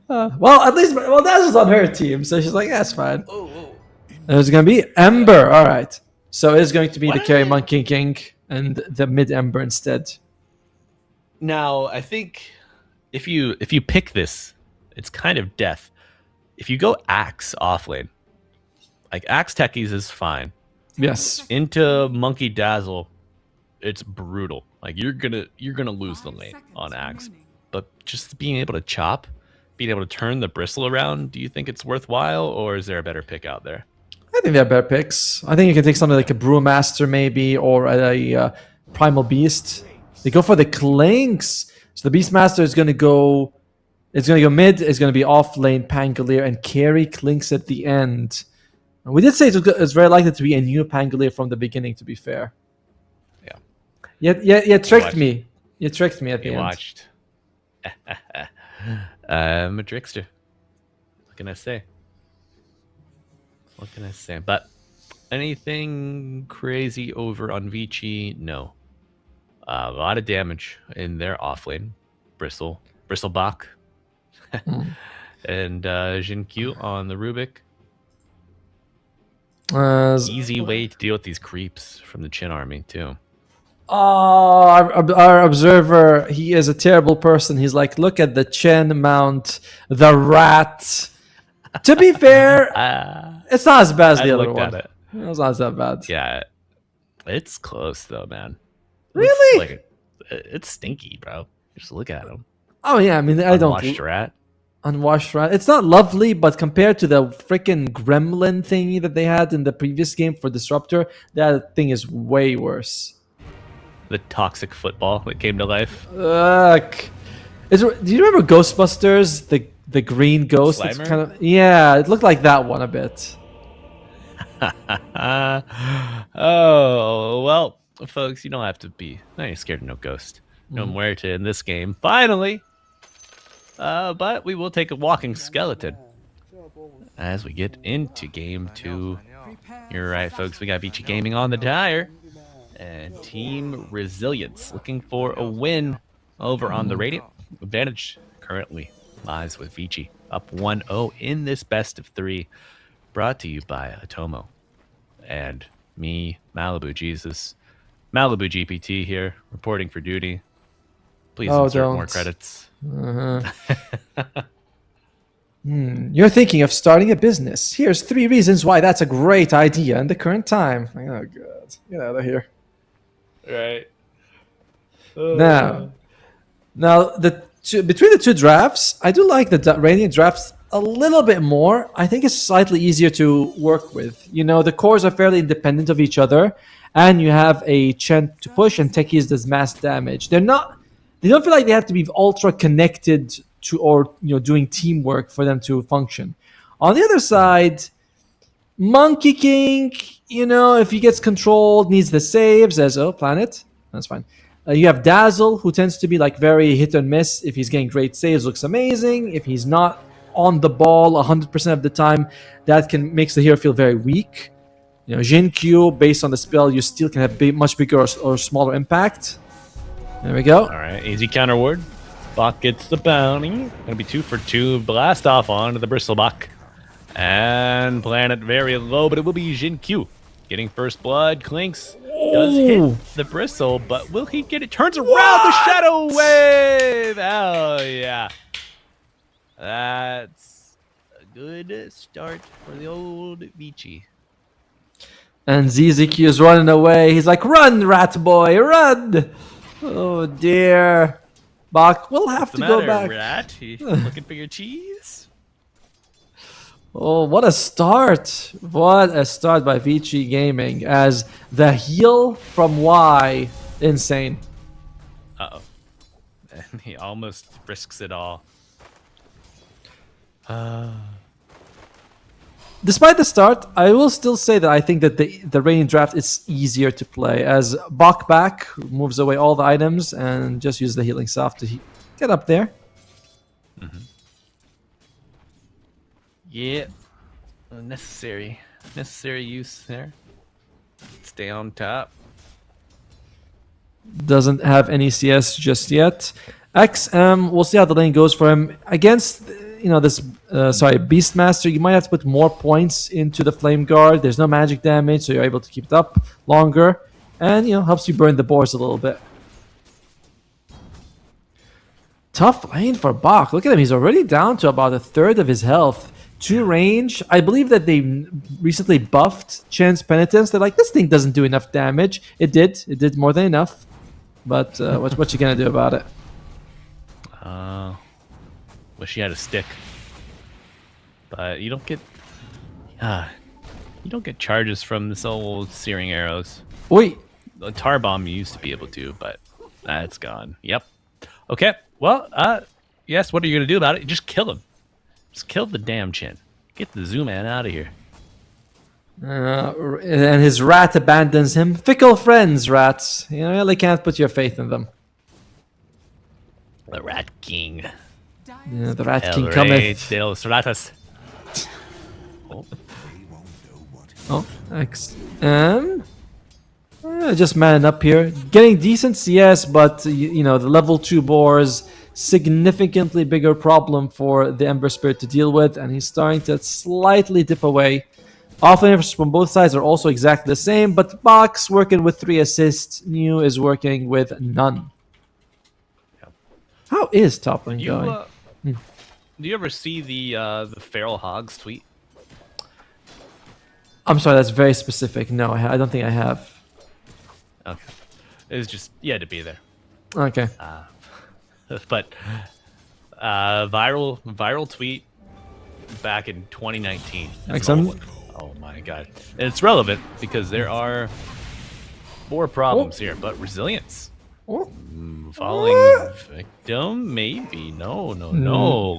At least Dazzle's on her team, so she's like, that's fine. It's going to be Ember. All right. So it's going to be the carry Monkey King and the mid Ember instead. Now, I think if you pick this, it's kind of death. If you go Axe offlane, like Axe Techies is fine. Yes. Into Monkey Dazzle, it's brutal. Like you're gonna lose the lane on Axe. But just being able to chop, being able to turn the Bristle around, do you think it's worthwhile, or is there a better pick out there? I think they're better picks. I think you can take something like a Brewmaster maybe, or a Primal Beast. They go for the Clinks. So the Beastmaster is going to go... It's going to go mid, it's going to be off lane Pangolier, and carry Clinks at the end. And we did say it's very likely to be a new Pangolier from the beginning, to be fair. Yeah. You tricked me. You tricked me at the You end. watched. I'm a trickster. What can I say? But anything crazy over on Vici? No. A lot of damage in their offlane. Bristlebach. And Jinkyu on the Rubik. Easy way to deal with these creeps from the Chin army, too. Oh, our observer, he is a terrible person. He's like, look at the Chen mount, the rat. To be fair, it's not as bad as the other one. It's not that bad. Yeah, it's close though, man. Really? It's stinky, bro. Just look at him. Oh yeah, I mean, I don't. Unwashed rat. Unwashed rat. It's not lovely, but compared to the freaking gremlin thingy that they had in the previous game for Disruptor, that thing is way worse. The toxic football that came to life. Ugh. Do you remember Ghostbusters? The green ghost. It's Slimer? kind of, yeah, it looked like that one a bit. Oh, well, folks, you don't have to be. No, you're scared of no ghost. No muerte in this game. Finally! But we will take a walking skeleton as we get into game 2. You're right, folks. We got Vici Gaming on the tire. And Team Resilience looking for a win over on the Radiant. Advantage currently lies with Vici. Up 1-0 in this best of 3. Brought to you by Atomo. And me, Malibu Jesus. Malibu GPT here, reporting for duty. Please insert more credits. You're thinking of starting a business. Here's 3 reasons why that's a great idea in the current time. Oh, God. Get out of here. Right. Now, between the 2 drafts, I do like the Radiant drafts a little bit more. I think it's slightly easier to work with. You know, the cores are fairly independent of each other, and you have a Chen to push, and Techies does mass damage. They don't feel like they have to be ultra connected to, or doing teamwork for them to function. On the other side, Monkey King, if he gets controlled, needs the saves as Planet. That's fine. You have Dazzle, who tends to be like very hit and miss. If he's getting great saves, looks amazing. If he's not on the ball 100% of the time, that makes the hero feel very weak. Jin Q, based on the spell, you still can have much bigger or smaller impact. There we go. All right, easy counter ward. Bach gets the bounty. Gonna be 2 for 2. Blast off onto the Bristlebach. And Planet very low, but it will be Jin Q. Getting first blood. Clinks does hit the Bristle, but will he get it? Turns around the Shadow Wave! Oh, yeah. That's a good start for the old Vici. And ZZQ is running away. He's like, run, rat boy, run! Oh, dear. Bach will have to go back. Rat? You looking for your cheese? Oh, what a start. What a start by Vici Gaming as the heal from Y. Insane. Uh-oh. And he almost risks it all. Despite the start, I will still say that I think that the Radiant draft is easier to play as Bach back moves away all the items and just use the healing salve to get up there. Yeah. Necessary use there. Stay on top. Doesn't have any CS just yet. XM, we'll see how the lane goes for him. Against, this Beastmaster, you might have to put more points into the Flame Guard. There's no magic damage, so you're able to keep it up longer. And, helps you burn the boars a little bit. Tough lane for Bach. Look at him. He's already down to about 1/3 of his health. 2 range. I believe that they recently buffed Chen's Penitence. They're like, this thing doesn't do enough damage. It did. It did more than enough. But what you going to do about it? Wish he had a stick. But you don't get charges from this old searing arrows. Wait. The tar bomb you used to be able to, but that's gone. Yep. Okay. Well, yes, what are you gonna do about it? Just kill him. Just kill the damn Chin. Get the Zoo Man out of here. And his rat abandons him. Fickle friends, rats. You really can't put your faith in them. The Rat King. Yeah, the Rat King El Rey cometh. de los Ratas. Oh, XM. Just manning up here. Getting decent CS, but, the level 2 boars, significantly bigger problem for the Ember Spirit to deal with, and he's starting to slightly dip away. Offense from both sides are also exactly the same, but Box working with 3 assists, New is working with none. How is top lane going? Do you ever see the Feral Hogs tweet? I'm sorry, that's very specific. No, I don't think I have. Okay. It was just, you had to be there. Okay. But viral tweet back in 2019. That's an old one. Oh my god. And it's relevant because there are 4 problems here, but resilience. Falling victim, maybe. No.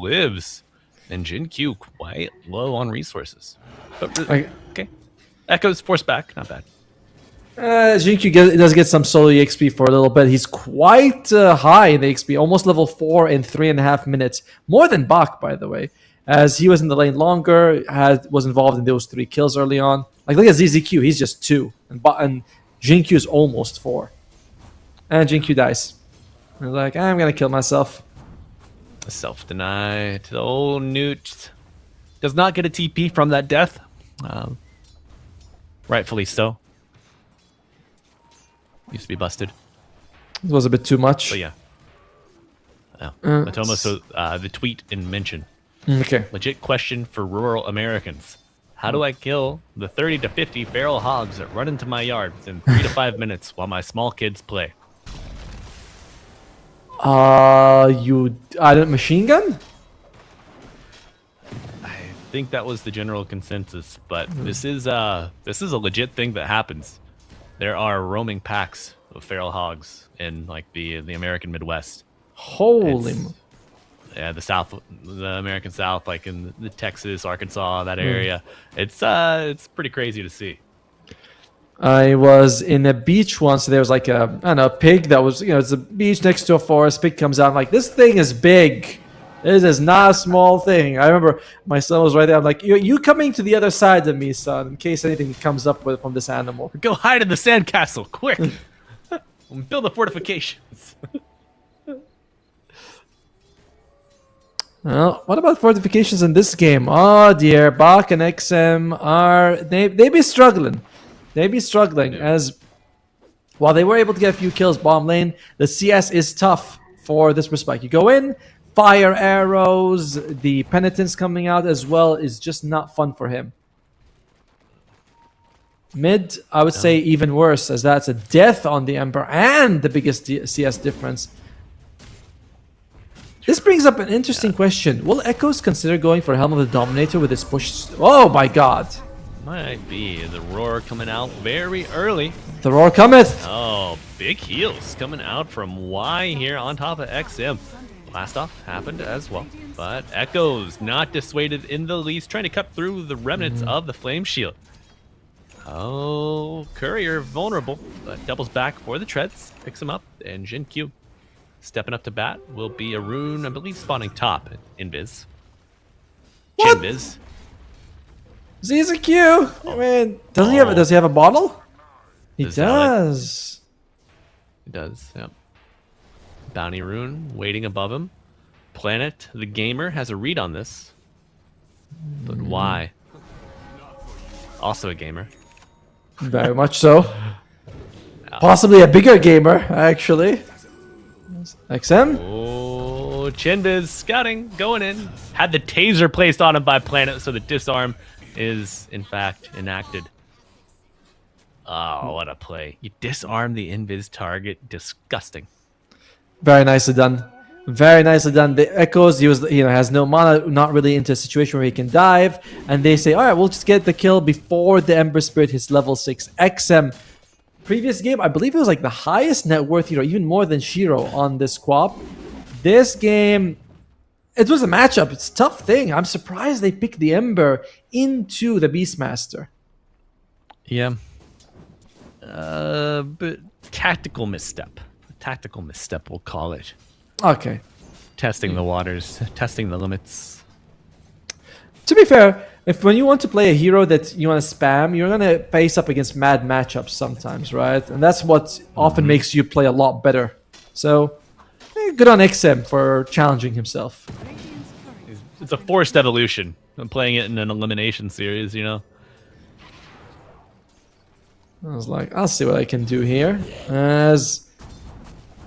Lives. And Jin Q quite low on resources. But okay. Echoes force back, not bad. Jinkyu does get some solo EXP for a little bit. He's quite high in the XP, almost level 4 in 3.5 minutes. More than Bach, by the way, as he was in the lane longer, was involved in those 3 kills early on. Like, look at ZZQ, he's just 2. And Jinkyu is almost 4. And Jinkyu dies. And like, I'm gonna kill myself. Self-deny to the old Newt. Does not get a TP from that death. Rightfully so. Used to be busted. It was a bit too much. But yeah. Matoma, so the tweet in mention. Okay. Legit question for rural Americans. How do I kill the 30 to 50 feral hogs that run into my yard within 3 to 5 minutes while my small kids play? Machine gun? I think that was the general consensus, but this is a legit thing that happens. There are roaming packs of feral hogs in like the American Midwest. Holy. Yeah, the American South, like in the Texas, Arkansas, that Hmm. area. It's pretty crazy to see. I was in a beach once. There was like a pig that was, it's a beach next to a forest. Pig comes out. I'm like, this thing is big. This is not a small thing. I remember my son was right there. I'm like, you coming to the other side of me, son, in case anything comes up from this animal. Go hide in the sandcastle, quick! Build the fortifications. Well, what about fortifications in this game? Oh dear, Bach and XM they be struggling. They be struggling as while they were able to get a few kills bottom lane, the CS is tough for this respect. You go in, fire arrows, the penitence coming out as well is just not fun for him. Mid, I would say even worse, as that's a death on the Ember and the biggest CS difference. This brings up an interesting question. Will Echoes consider going for Helm of the Dominator with his push? Oh my god. Might be the roar coming out very early. The roar cometh. Oh, big heals coming out from Y here on top of XM. Blast off happened as well, but Echoes not dissuaded in the least, trying to cut through the remnants of the flame shield. Oh, Courier vulnerable, but doubles back for the treads, picks him up, and Jin Q stepping up to bat will be a rune, I believe, spawning top in Invis. What? Chinviz. ZZQ. I mean, does he have a bottle? He does. He does, yep. Bounty rune waiting above him. Planet, the gamer, has a read on this. But why? Also a gamer. Very much so. Possibly a bigger gamer, actually. XM? Oh, Chinbiz scouting, going in. Had the taser placed on him by Planet, so the disarm is, in fact, enacted. Oh, what a play. You disarm the Invis target. Disgusting. Very nicely done. Very nicely done. The Echoes, he has no mana, not really into a situation where he can dive. And they say, all right, we'll just get the kill before the Ember Spirit hits level 6. XM. Previous game, I believe it was like the highest net worth hero, even more than Shiro on this squad. This game, it was a matchup. It's a tough thing. I'm surprised they picked the Ember into the Beastmaster. Yeah. But tactical misstep. Tactical misstep, we'll call it. Okay. Testing the waters, testing the limits. To be fair, when you want to play a hero that you want to spam, you're going to face up against mad matchups sometimes, right? And that's what often makes you play a lot better. So, good on XM for challenging himself. It's a forced evolution. I'm playing it in an elimination series, you know? I was like, I'll see what I can do here. As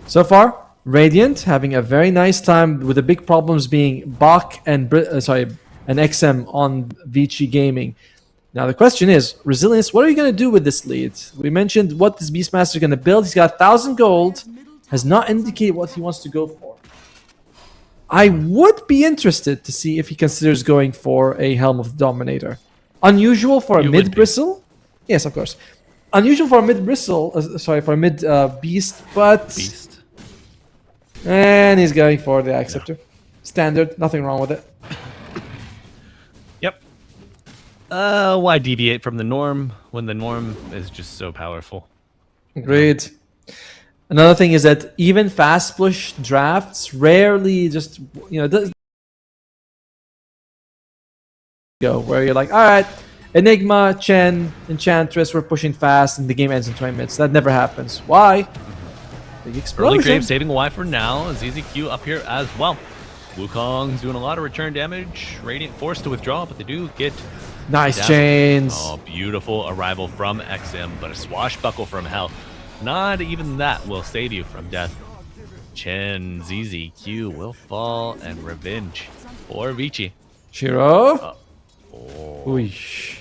so far, Radiant having a very nice time with the big problems being Bach and XM on Vici Gaming. Now the question is, Resilience, what are you going to do with this lead? We mentioned what this Beastmaster is going to build. He's got 1,000 gold, has not indicated what he wants to go for. I would be interested to see if he considers going for a Helm of the Dominator. Unusual for a mid-bristle. Yes, of course. Unusual for a mid-bristle, for a mid-beast, but... Beast. And he's going for the Axe Scepter. Standard, nothing wrong with it. Yep. Why deviate from the norm when the norm is just so powerful? Agreed. Another thing is that even fast push drafts rarely just, does go where you're like, all right, Enigma, Chen, Enchantress, we're pushing fast and the game ends in 20 minutes. That never happens. Why? Big Early explosion. Grave saving Y for now. ZZQ up here as well. Wukong's doing a lot of return damage. Radiant forced to withdraw, but they do get Nice damage. chains. Oh, beautiful arrival from XM, but a swashbuckle from hell. Not even that will save you from death. Chen, ZZQ will fall, and revenge for Vici. Shiro. Oosh.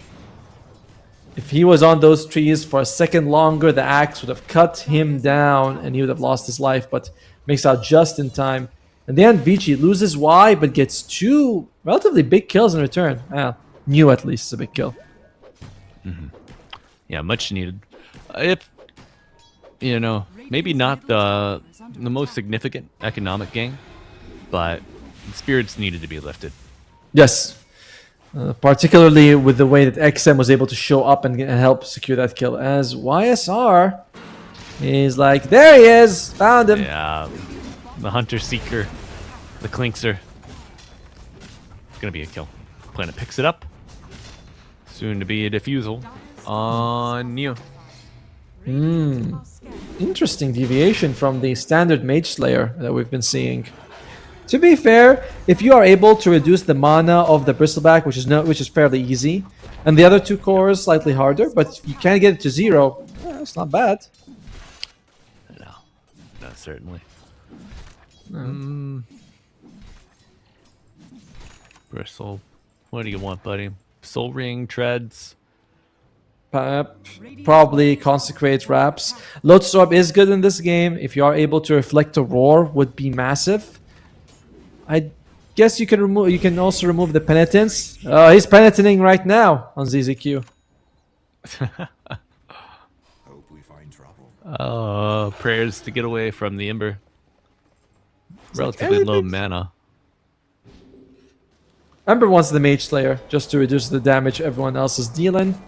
If he was on those trees for a second longer, the axe would have cut him down and he would have lost his life, but makes out just in time. In the end, Vici loses Y, but gets 2 relatively big kills in return. New at least is a big kill. Yeah, much needed. If, maybe not the most significant economic gain, but spirits needed to be lifted. Yes. Particularly with the way that XM was able to show up and help secure that kill. As YSR is like, there he is! Found him! Yeah, the Hunter Seeker, the Klinkser. Gonna be a kill. Planet picks it up. Soon to be a defusal on Neo. Interesting deviation from the standard Mage Slayer that we've been seeing. To be fair, if you are able to reduce the mana of the Bristleback, which is fairly easy, and the other 2 cores slightly harder, but you can get it to 0, it's not bad. No, certainly. Bristle, what do you want, buddy? Soul Ring, Treads. Probably Consecrate Wraps. Lotus Orb is good in this game. If you are able to reflect a roar, would be massive. I guess you can remove. You can also remove the penitence. He's penitenting right now on ZZQ. Hope we find trouble. Prayers to get away from the Ember. Relatively low mana. Ember wants the Mage Slayer just to reduce the damage everyone else is dealing.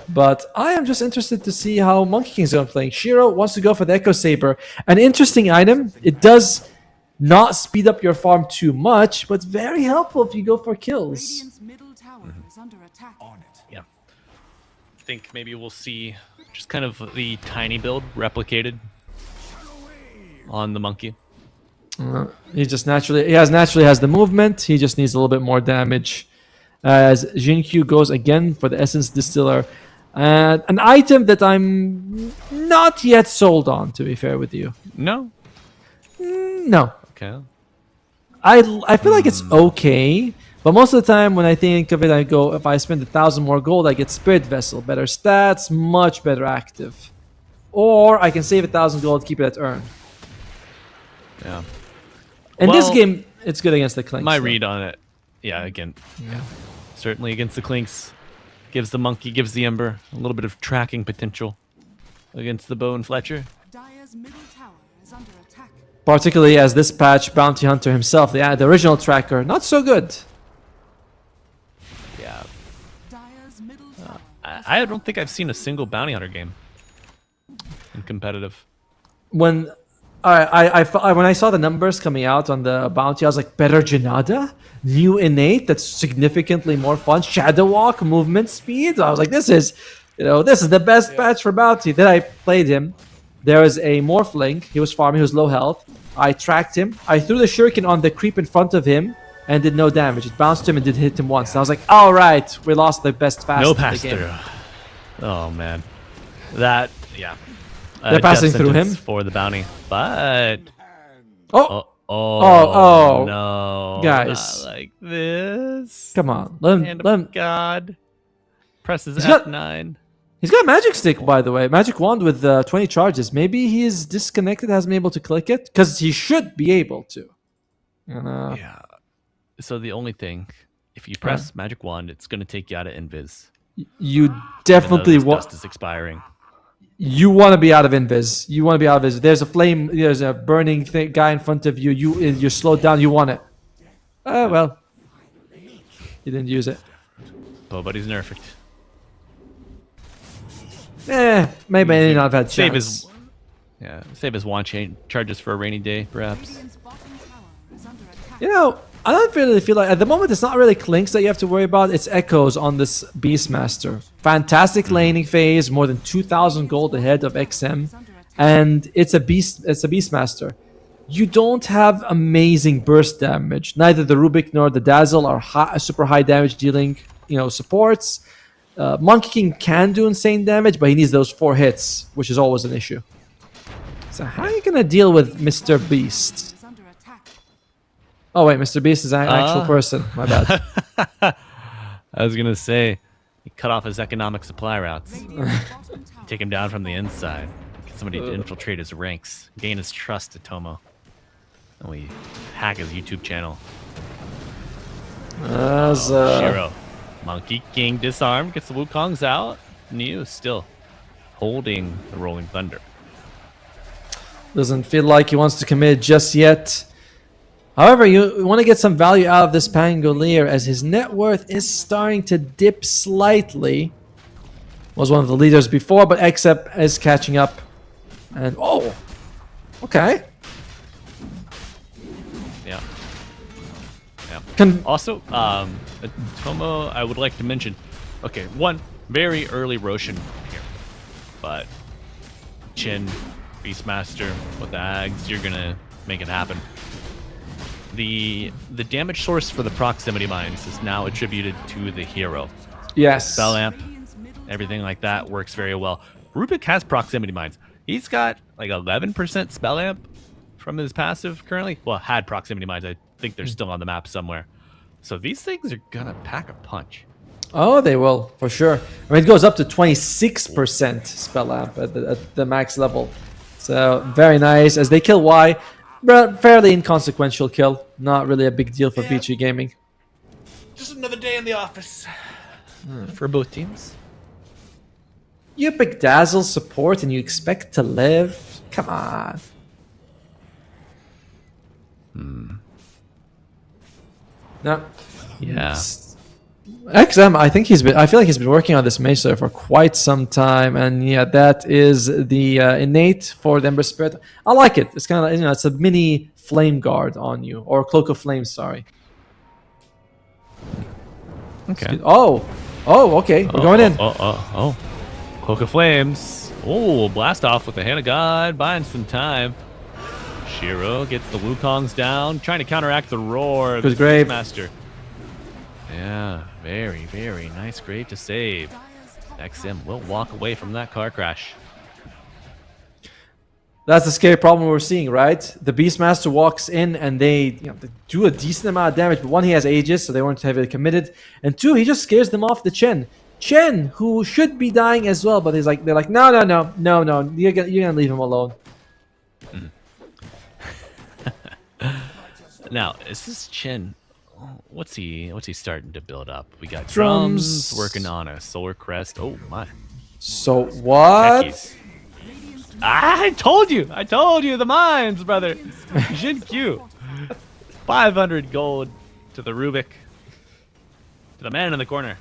But I am just interested to see how Monkey King's going to play. Shiro wants to go for the Echo Saber. An interesting item. It does not speed up your farm too much, but very helpful if you go for kills. Radiant's middle tower is under attack. Yeah. I think maybe we'll see just kind of the tiny build replicated on the monkey. He naturally has the movement. He just needs a little bit more damage. As Jinkyu goes again for the Essence Distiller. An item that I'm not yet sold on, to be fair with you. No? No. Okay. I feel like it's okay, but most of the time when I think of it, I go, if I spend 1,000 more gold, I get Spirit Vessel. Better stats, much better active. Or I can save 1,000 gold, keep it at earn. Yeah. In this Well, game, it's good against the Clinks. My though. read on it, yeah, again, certainly against the Clinks, gives the monkey, gives the Ember a little bit of tracking potential against the Bow and Fletcher. Dire's middle tower is under attack. Particularly as this patch, Bounty Hunter himself, the original tracker, not so good. Yeah, Dire's middle tower. I don't think I've seen a single Bounty Hunter game in competitive. When when I saw the numbers coming out on the bounty, I was like, better Janada? New innate that's significantly more fun. Shadow Walk, movement speed. I was like, this is the best patch for bounty. Then I played him. There was a Morphling. He was farming. He was low health. I tracked him. I threw the shuriken on the creep in front of him and did no damage. It bounced him and did hit him once. And I was like, all right, we lost the best fast. No in the pass game. through. Oh man, that yeah. They're passing death through him? sentence for the bounty, but Oh, oh no, guys. not like this. come on. Let Hand him. of God presses He's got- F9. He's got Magic Stick, by the way. Magic Wand with 20 charges. Maybe he is disconnected, hasn't been able to click it. Because he should be able to. And, Yeah. So the only thing, if you press Magic Wand, it's going to take you out of Invis. you definitely want... Dust is expiring. You want to be out of invis. You want to be out of invis. There's a flame. There's a burning guy in front of you. You're slowed down. You want it. Well, you didn't use it. tempo, but he's nerfed. Maybe I not have had Save chance. save his wand chain charges for a rainy day, perhaps. Radiant's bottom tower is under attack. You know, I don't really feel like at the moment it's not really Clinks that you have to worry about. It's Echoes on this Beastmaster. Fantastic laning phase, more than 2,000 gold ahead of XM, and it's a beast. It's a Beastmaster. You don't have amazing burst damage. Neither the Rubik nor the Dazzle are super high damage dealing, supports. Monkey King can do insane damage, but he needs those 4 hits, which is always an issue. So how are you gonna deal with Mr. Beast? Is under attack. Oh wait, Mr. Beast is an actual person. My bad. I was gonna say, he cut off his economic supply routes. Radiant's bottom tower. Take him down from the inside. Get somebody to infiltrate his ranks. Gain his trust at Tomo. And we hack his YouTube channel. Shiro. Monkey King disarmed. Gets the Wukongs out. Niu still holding the Rolling Thunder. Doesn't feel like he wants to commit just yet. However, you want to get some value out of this Pangolier as his net worth is starting to dip slightly. Was one of the leaders before, but XP is catching up. And okay. Yeah. Can Also, Tomo, I would like to mention, okay, one very early Roshan here, but Chin, Beastmaster with the Ags, you're gonna make it happen. The damage source for the proximity mines is now attributed to the hero. yes. Spell amp, everything like that works very well. Rubik has proximity mines. He's got like 11% spell amp from his passive currently. Well, had proximity mines. I think they're still on the map somewhere. So these things are gonna pack a punch. Oh, they will for sure. I mean, it goes up to 26% spell amp at the max level. So very nice as they kill Y. But fairly inconsequential kill. Not really a big deal for Vici Gaming. Just another day in the office. For both teams. You pick Dazzle support and you expect to live? Come on. No. Yeah. XM, I feel like he's been working on this Mesa for quite some time, and yeah, that is the innate for the Ember Spirit. I like it. It's kind of it's a mini Flame Guard on you, or Cloak of Flames. Sorry. Okay. Okay. We're going in. Cloak of Flames. Oh, blast off with the Hand of God, buying some time. Shiro gets the Wukongs down, trying to counteract the roar of Good the grave. Master. Yeah, very, very nice grave to save. XM will walk away from that car crash. That's the scary problem we're seeing, right? The Beastmaster walks in and they do a decent amount of damage, but one, he has Aegis, so they weren't heavily committed, and two, he just scares them off the Chen, who should be dying as well, but they're like, no, you're gonna leave him alone. Now, is this Chen? What's he starting to build up? We got drums working on a solar crest. Oh my! So what? Techies. I told you the mines, brother. Jin Q, 500 gold to the Rubik, to the man in the corner.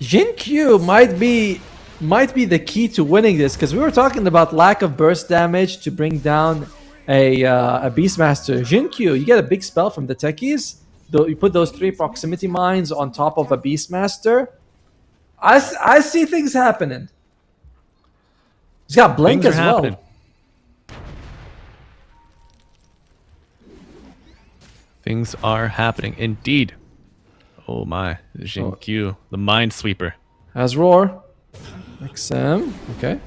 Jin Q might be the key to winning this, because we were talking about lack of burst damage to bring down a Beastmaster. Jin Q, you get a big spell from the techies. You put those 3 proximity mines on top of a Beastmaster. I see things happening. He's got Blink Things as are well. happening. Things are happening indeed. Oh my, Jin Q, the Minesweeper, Has Roar. XM. Okay.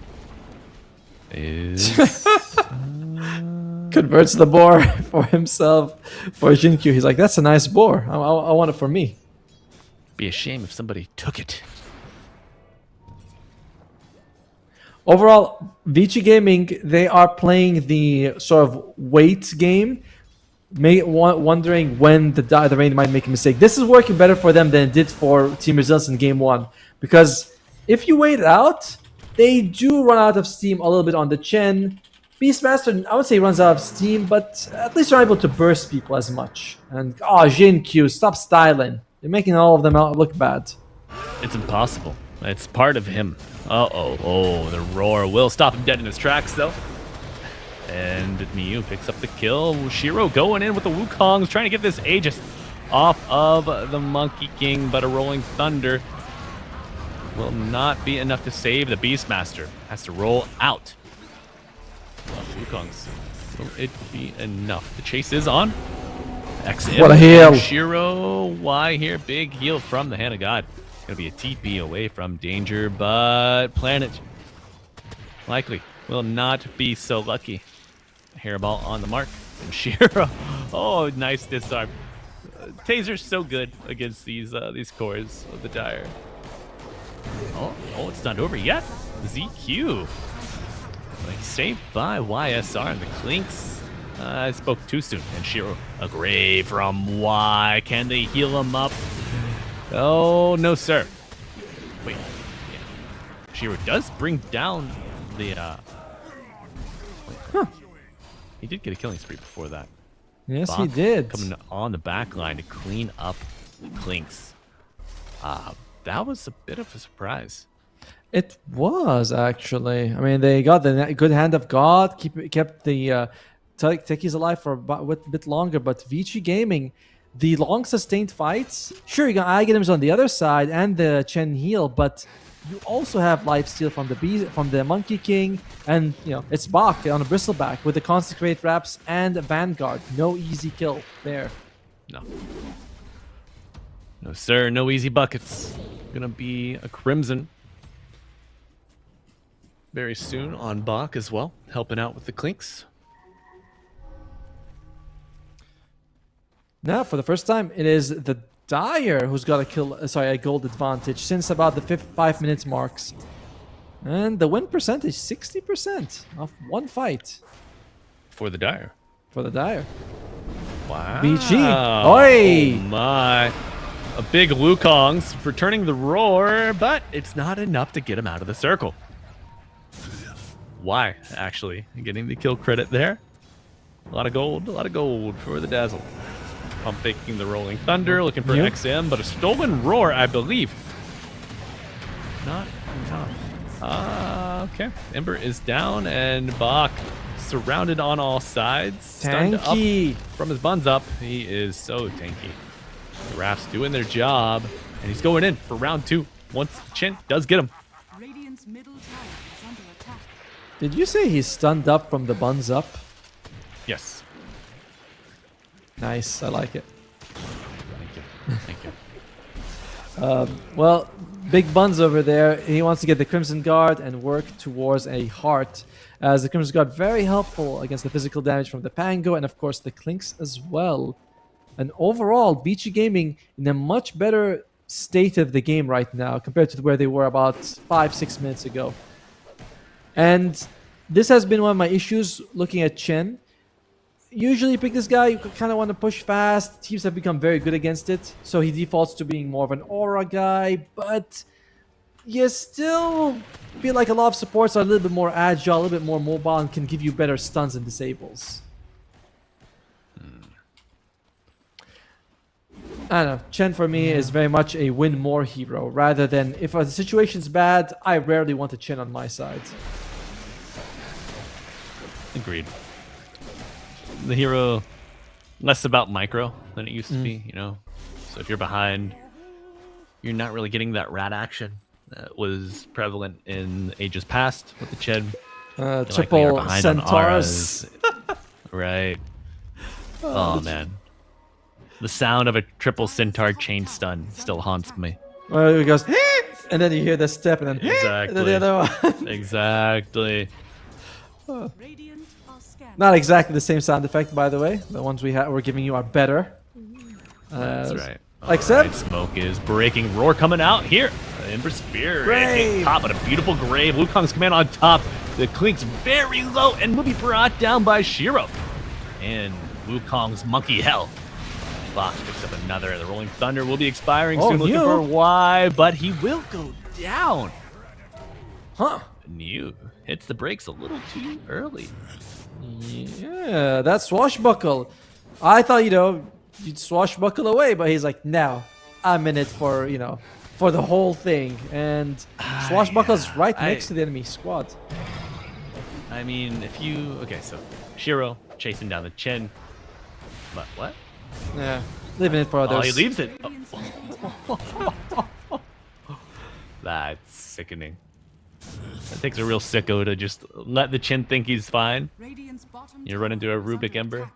is Converts the boar for himself for Jin Q. He's like, that's a nice boar. I want it for me. be a shame if somebody took it. Overall, Vici Gaming, they are playing the sort of wait game, wondering when the rain might make a mistake. This is working better for them than it did for Team Resilience in Game 1. Because if you wait it out, they do run out of steam a little bit on the Chen. Beastmaster, I would say, runs out of steam, but at least you're able to burst people as much. And, Jin Q, stop styling. You're making all of them out look bad. It's impossible. It's part of him. Uh-oh. Oh, the roar will stop him dead in his tracks, though. And Miyu picks up the kill. Shiro going in with the Wukongs, trying to get this Aegis off of the Monkey King, but a Rolling Thunder will not be enough to save the Beastmaster. Has to roll out. Well, Wukongs, will it be enough? The chase is on. XM. What a heal. Shiro, why here? Big heal from the Hand of God. Gonna be a TP away from danger, but Planet likely will not be so lucky. Hairball on the mark. And Shiro. Oh, nice disarm. Taser's so good against these cores of the Dire. Oh, it's not over yet. ZQ. Like saved by YSR and the Clinks. I spoke too soon. And Shiro, a grave from Y. Can they heal him up? Oh, no, sir. Wait. Yeah. Shiro does bring down the. He did get a killing spree before that. Yes, Bach he did. Coming on the back line to clean up the Clinks. That was a bit of a surprise. It was actually. I mean, they got the good hand of God, kept the techies alive for a bit longer. But Vici Gaming, the long sustained fights. Sure, you got items on the other side and the Chen heal, but you also have lifesteal from the Monkey King, and it's Bach on a bristleback with the Consecrate Wraps and Vanguard. No easy kill there. No, sir. No easy buckets. Gonna be a Crimson very soon on Bach as well, helping out with the Clinks. Now, for the first time, it is the Dire who's got a gold advantage since about the 5 minutes marks. And the win percentage, 60% of one fight. For the Dire. For the Dire. Wow. Vici. Oi! Oh my. A big Wukong's returning the roar, but it's not enough to get him out of the circle. Why, actually? Getting the kill credit there. A lot of gold for the Dazzle. Pump faking the Rolling Thunder, looking for XM, but a stolen roar, I believe. Not enough. Okay. Ember is down, and Bach surrounded on all sides. Stunned Tanky. up from his buns up. He is so tanky. The Rafts doing their job, and he's going in for round 2. Once Chen does get him. Radiant's middle tower is under attack. Did you say he's stunned up from the buns up? Yes. Nice, I like it. Thank you. Well, Big Buns over there, he wants to get the Crimson Guard and work towards a heart. As the Crimson Guard, very helpful against the physical damage from the Pango and of course the Clinks as well. And overall, Vici Gaming in a much better state of the game right now compared to where they were about 5-6 minutes ago. And this has been one of my issues looking at Chen. Usually you pick this guy, you kind of want to push fast. Teams have become very good against it. So he defaults to being more of an aura guy. But you still feel like a lot of supports are a little bit more agile, a little bit more mobile, and can give you better stuns and disables. I don't know. Chen for me is very much a win more hero rather than if the situation's bad, I rarely want a Chen on my side. Agreed. The hero less about micro than it used to be, So if you're behind, you're not really getting that rat action that was prevalent in ages past with the Chen. Triple Centaurs. Right. Oh man. The sound of a triple Centaur chain stun still haunts me. Well, it goes, and then you hear the step, and then Exactly. and then the other one. Exactly. Radiant are scanned. Not exactly the same sound effect, by the way. The ones we're giving you are better. That's right. Except Alright, smoke is breaking. Roar coming out here. Ember Spear. Grave. Top, but a beautiful grave. Wukong's command on top. The Clink's very low and will be brought down by Shiro. And Wukong's monkey hell. Bach picks up another. The Rolling Thunder will be expiring soon. Looking for why, but he will go down. Huh. New hits the brakes a little too early. Yeah, that swashbuckle. I thought, you'd swashbuckle away, but he's like, no, I'm in it for, you know, for the whole thing. And Swashbuckle's right next to the enemy squad. I mean, if you... Okay, so Shiro chasing down the Chen. But what? Yeah, leaving it for others. Oh, he leaves it. Oh. That's sickening. It takes a real sicko to just let the Chen think he's fine. You run into a Rubik Ember.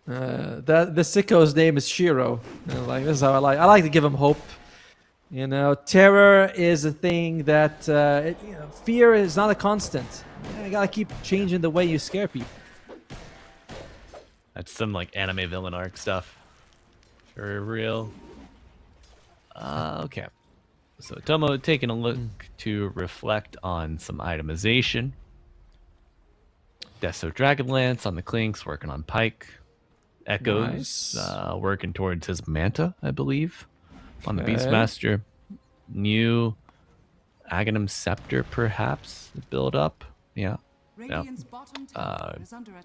The sicko's name is Shiro. You know, like, this is how I like to give him hope. You know, terror is a thing that you know, fear is not a constant. You gotta keep changing the way you scare people. That's some like anime villain arc stuff. For real. Okay. So Tomo taking a look to reflect on some itemization. Deso Dragonlance on the Clinks, working on Pike. Echoes, Nice. Working towards his Manta, I believe. On the Okay. Beastmaster. New Aghanim Scepter, perhaps, build up. Yeah.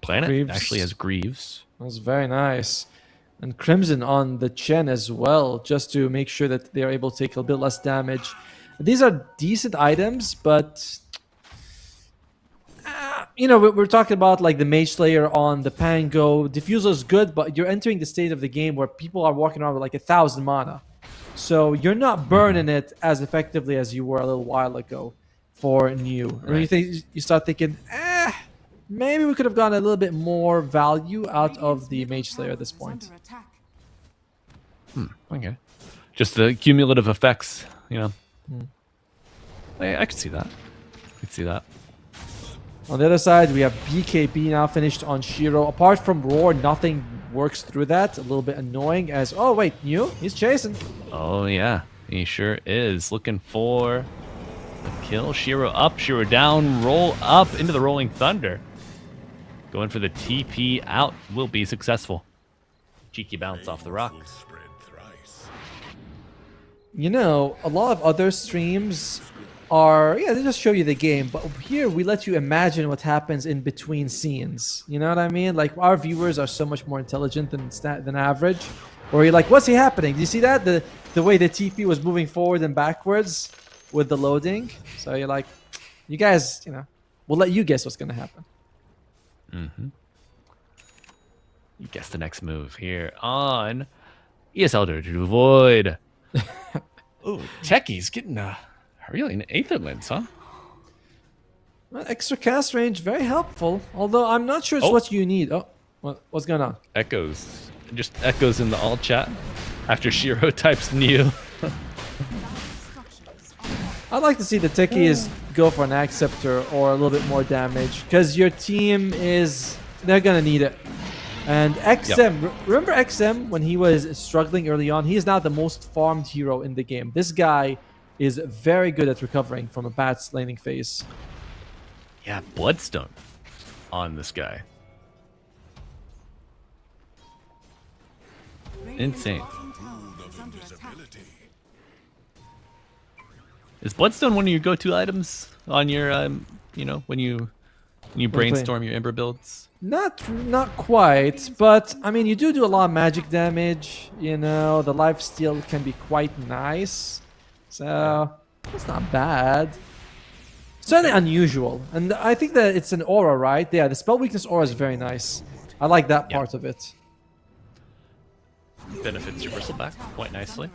Planet Greaves. actually has Greaves. That's very nice. And Crimson on the Chen as well, just to make sure that they are able to take a bit less damage. These are decent items, but you know, we're talking about like the Mage Slayer on the Pango. Diffusal is good, but you're entering the state of the game where people are walking around with like 1,000 mana. So you're not burning it as effectively as you were a little while ago for new. And when you start thinking, maybe we could have gotten a little bit more value out of the Mage Slayer at this point. Okay. Just the cumulative effects, you know. I could see that. I could see that. On the other side, we have BKB now finished on Shiro. Apart from Roar, nothing works through that. A little bit annoying as... Oh, wait, New? He's chasing. Oh, yeah. He sure is. Looking for a kill. Shiro up, Shiro down, roll up into the Rolling Thunder. Going for the TP out. Will be successful. Cheeky bounce off the rock. You know, a lot of other streams are... Yeah, they just show you the game. But here, we let you imagine what happens in between scenes. You know what I mean? Like, our viewers are so much more intelligent than average. Where you're like, what's happening? Do you see that? The way the TP was moving forward and backwards with the loading. So you're like, you guys, you know, we'll let you guess what's going to happen. You guess the next move here on ESL to Void. Ooh, Techie's getting really an Aetherlens, huh? Well, extra cast range, very helpful. Although I'm not sure it's what you need. Oh, what's going on? Echoes. Just echoes in the all chat after Shiro types new. I'd like to see the techies go for an Axe Scepter or a little bit more damage. Because your team is... They're going to need it. And XM, remember XM when he was struggling early on? He is now the most farmed hero in the game. This guy is very good at recovering from a bad laning phase. Yeah, Bloodstone on this guy. Insane. Is Bloodstone one of your go-to items on your, you know, when you brainstorm your Ember builds? Not quite, but I mean, you do a lot of magic damage. You know, the lifesteal can be quite nice, so it's not bad. Certainly unusual, and I think that it's an aura, right? Yeah, the spell weakness aura is very nice. I like that part of it. Benefits your bristleback quite nicely.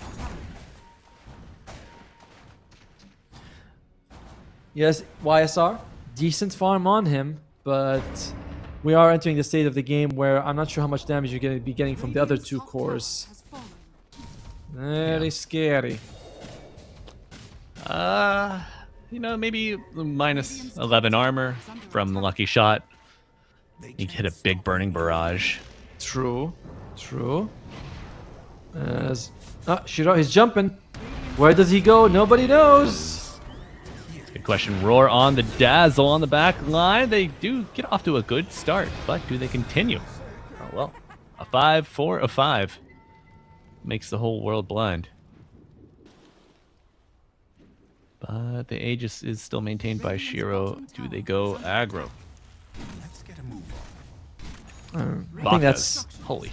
Yes, YSR, decent farm on him, but we are entering the state of the game where I'm not sure how much damage you're going to be getting from the other two cores. Very scary. You know, maybe minus 11 armor from the lucky shot. You hit a big burning barrage. True. Shiro, he's jumping. Where does he go? Nobody knows. Good question. Roar on the Dazzle on the back line. They do get off to a good start, but do they continue? Oh, well. A 5-4 of 5 makes the whole world blind. But the Aegis is still maintained by Shiro. Do they go aggro? I think that's... Holy.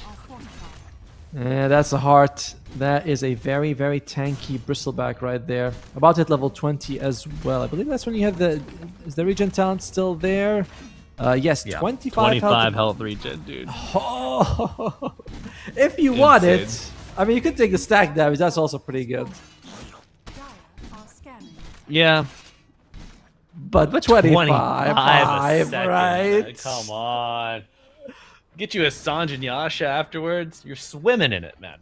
Yeah, that's a heart. That is a very, very tanky bristleback right there. About to hit level 20 as well. I believe that's when you have the... Is the regen talent still there? Yes, Yeah, 25 health regen, dude. Oh, if you want it. I mean, you could take the stack damage. That's also pretty good. Dire are scanning. Yeah, But 25, a second. right? Come on. Get you a Sanj and Yasha afterwards. You're swimming in it, man.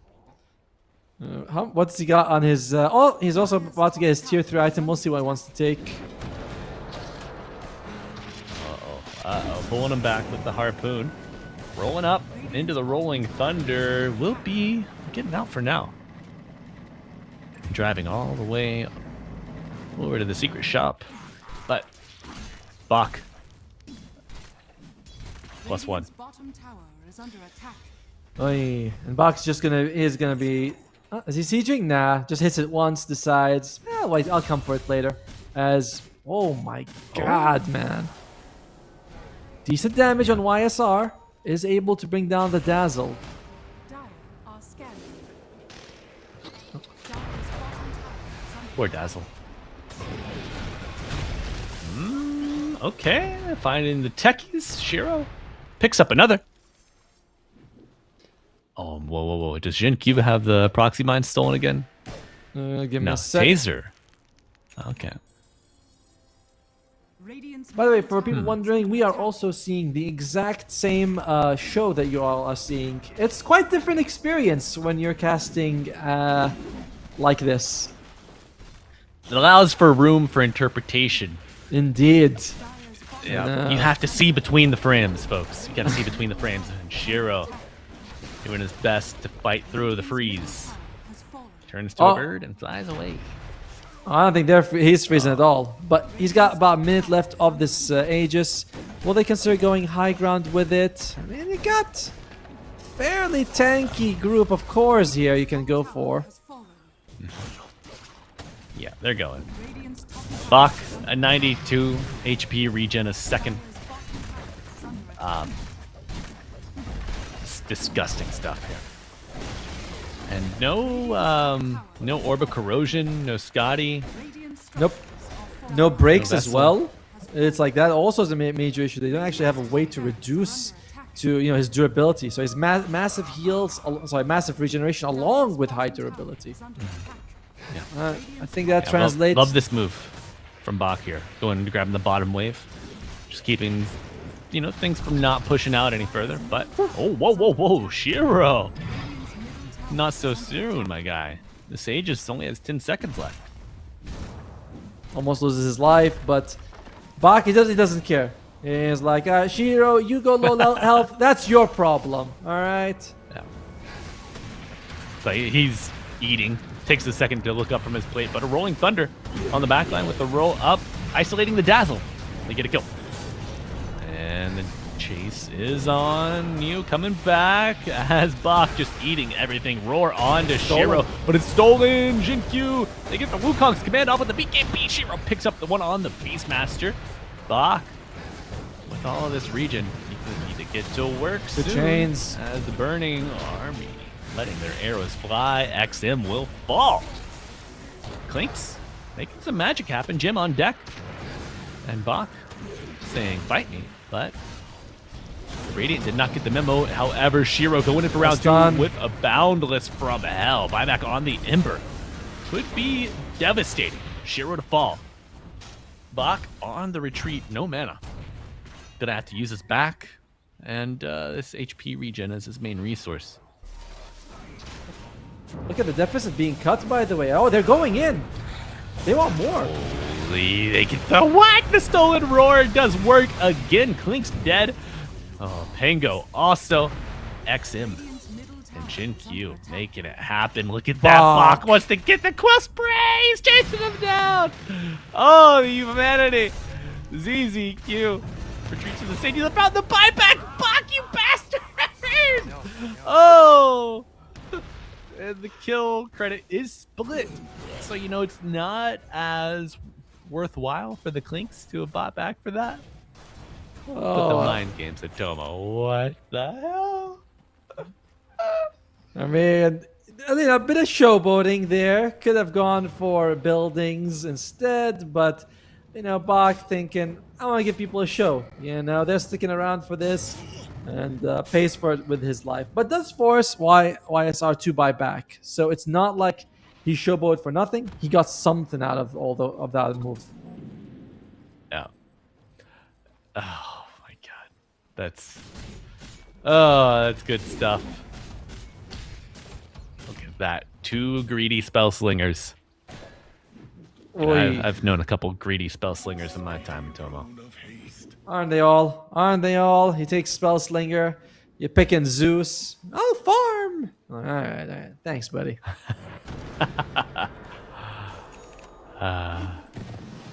What's he got on his... oh, he's also about to get his tier 3 item. We'll see what he wants to take. Uh-oh. Pulling him back with the harpoon. Rolling up into the rolling thunder. Will be getting out for now. Driving all the way over to the secret shop. But Bach. +1. Radiant's bottom tower is under attack. Oy. And Bach's just is gonna be... is he sieging? Nah, just hits it once, decides, wait, I'll come for it later. As... Oh my god, man. Decent damage on YSR. Is able to bring down the Dazzle. Dire are scanning. Dire's bottom tower is under Poor Dazzle. Okay, finding the techies. Shiro picks up another. Oh, whoa. Does Jin Q have the proxy mine stolen again? Give me No, a sec. taser. Okay. Radiant's By the way, for people wondering, we are also seeing the exact same show that you all are seeing. It's quite different experience when you're casting like this. It allows for room for interpretation. Indeed. Yeah. You have to see between the frames, folks. You gotta see between the frames. And Shiro doing his best to fight through the freeze. has fallen. Turns to a bird and flies away. I don't think he's freezing at all. But he's got about a minute left of this Aegis. Will they consider going high ground with it? I mean, you got fairly tanky group of cores here you can go for. Has fallen. Yeah, they're going. Radiant's top tower Bach, a 92 HP regen a second. is under attack. It's disgusting stuff here. And no Orb of Corrosion, no Scotty. Radiant's Nope. are fallen. No breaks No as vessel. well. It's like that also is a major issue. They don't actually have a way to reduce to his durability. So his massive heals, massive regeneration along with high durability. Is under attack. I think that Yeah, translates. love this move from Bach here. Going and grabbing the bottom wave. Just keeping, things from not pushing out any further. But, oh, whoa, Shiro. Not so soon, my guy. The Aegis only has 10 seconds left. Almost loses his life, but Bach, he doesn't care. He's like, Shiro, you go low health. That's your problem. All right. Yeah. But he's eating. Takes a second to look up from his plate, but a rolling thunder on the back line with the roll up, isolating the Dazzle. They get a kill. And the chase is on you, coming back as Bach just eating everything. Roar on to Shiro, but it's stolen. Jinkyu, they get the Wukong's command off with the BKB. Shiro picks up the one on the Beastmaster. Bach, with all of this region, he need to get to work The soon chains. as the burning army letting their arrows fly. XM will fall. Clinks making some magic happen. Jim on deck. And Bach saying, fight me. But the Radiant did not get the memo. However, Shiro going in for round done. 2 with a boundless from hell. Buyback on the Ember. Could be devastating. Shiro to fall. Bach on the retreat. No mana. Gonna have to use his back. And this HP regen as his main resource. Look at the deficit being cut, by the way. Oh, they're going in. They want more. Holy, they get the what? The stolen roar does work again. Klink's dead. Oh, Pango also. XM Radiant's middle tower and Jin is Q under attack. making it happen. Look at that. Bach. Bach wants to get the quest praise. Chasing him down. Oh, the humanity. ZZQ retreats to the stage. He's about the buyback. Bach, you bastard. Oh. And the kill credit is split. So, it's not as worthwhile for the Clinks to have bought back for that. But the mind games at Tomo. What the hell? I mean, a bit of showboating there. Could have gone for buildings instead, but Bach thinking, I want to give people a show. They're sticking around for this, and pays for it with his life. But does force YSR to buy back, so it's not like he showboated for nothing. He got something out of of that move. Yeah. Oh my god, that's good stuff. Look at that, 2 greedy spell slingers. I've known a couple greedy spell slingers in my time, Tomo. Aren't they all? Aren't they all? He takes spell slinger. You're picking Zeus. I'll farm. All right. Thanks, buddy.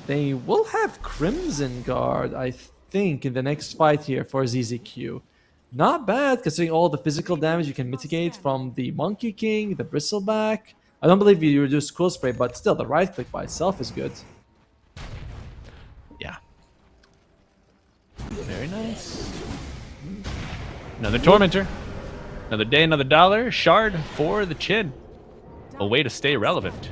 They will have Crimson Guard, I think, in the next fight here for ZZQ. Not bad, considering all the physical damage you can mitigate from the Monkey King, the Bristleback. I don't believe you reduce Quill Spray, but still, the right click by itself is good. Yeah. Very nice. Another Tormentor. Another day, another dollar. Shard for the chin. A way to stay relevant.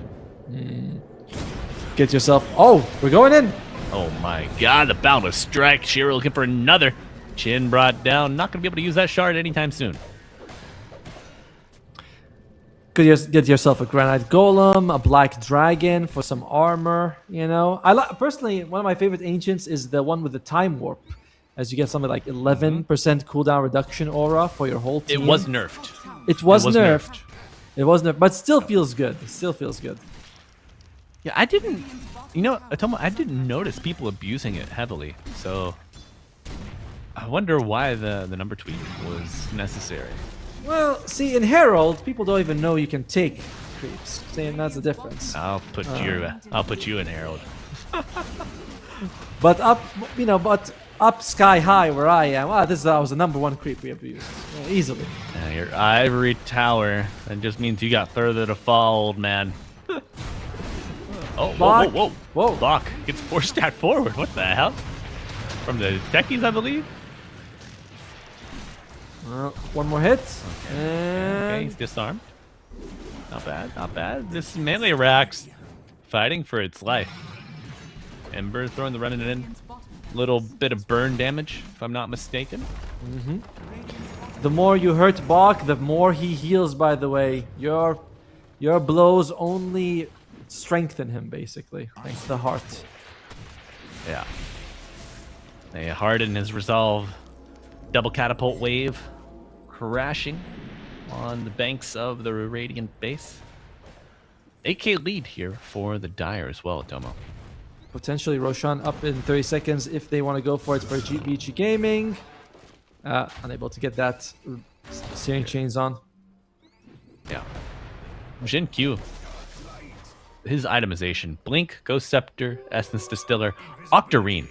Get yourself... Oh, we're going in. Oh my god, the Boundless Strike. Shiro looking for another. Chin brought down. Not going to be able to use that shard anytime soon. Could get yourself a Granite Golem, a Black Dragon for some armor, personally, one of my favorite Ancients is the one with the Time Warp, as you get something like 11% cooldown reduction aura for your whole team. It was nerfed. It was nerfed. It was nerfed, but still feels good. It still feels good. Yeah, I didn't... Atomo, I didn't notice people abusing it heavily, so... I wonder why the number tweak was necessary. Well, see, in Herald, people don't even know you can take creeps. Saying that's the difference. I'll put you in Herald. But up sky high where I am, that was the number 1 creep we abused. Easily. Yeah, your ivory tower. That just means you got further to fall, old man. Oh, whoa. Bach gets 4-stat forward. What the hell? From the techies, I believe? One more hit. Okay, he's disarmed. Not bad. This melee Rax fighting for its life. Ember throwing the running in. Little bit of burn damage, if I'm not mistaken. The more you hurt Bach, the more he heals, by the way. Your blows only strengthen him, basically, thanks to the heart. Yeah. They harden his resolve. Double catapult wave crashing on the banks of the Radiant base. 8k lead here for the Dire as well, Tomo. Potentially Roshan up in 30 seconds if they want to go for it for Vici Gaming. Unable to get that Searing Chains on. Yeah. Jin Q. His itemization. Blink, Ghost Scepter, Essence Distiller, Octarine.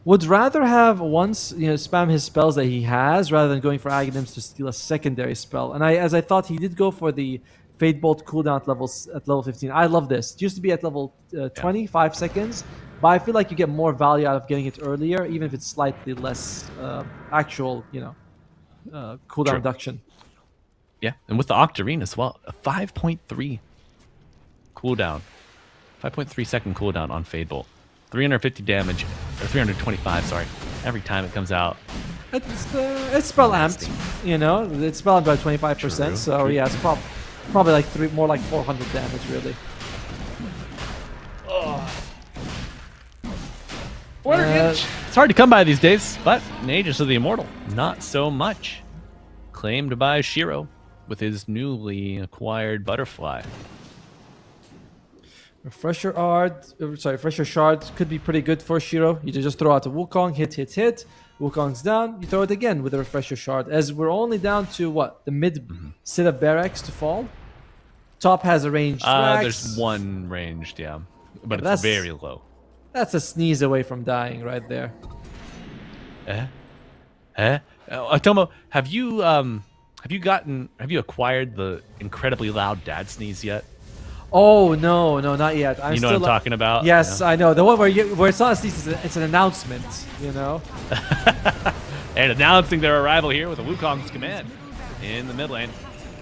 Would rather have once spam his spells that he has rather than going for Aghanims to steal a secondary spell. And as I thought, he did go for the Fade Bolt cooldown at level 15. I love this. It used to be at level 20, 5 seconds, but I feel like you get more value out of getting it earlier, even if it's slightly less actual, cooldown reduction. Yeah, and with the Octarine as well, a 5.3 cooldown, 5.3 second cooldown on Fade Bolt. 350 damage, or 325, sorry, every time it comes out. It's spell amped, it's spell amped by 25%, so yeah, it's probably like more like 400 damage, really. It's hard to come by these days, but in Aegis of the Immortal, not so much. Claimed by Shiro with his newly acquired Butterfly. Refresher Shard could be pretty good for Shiro. You just throw out a Wukong, hit. Wukong's down, you throw it again with a Refresher Shard. As we're only down to the mid set of barracks to fall. Top has a ranged Rax. There's one ranged, yeah, but it's very low. That's a sneeze away from dying right there. Tomo, have you acquired the incredibly loud dad sneeze yet? Oh no, not yet. You know what I'm talking about? Yes, I know. The one where it's not a sneeze, it's an announcement, And announcing their arrival here with a Wukong's command in the mid lane.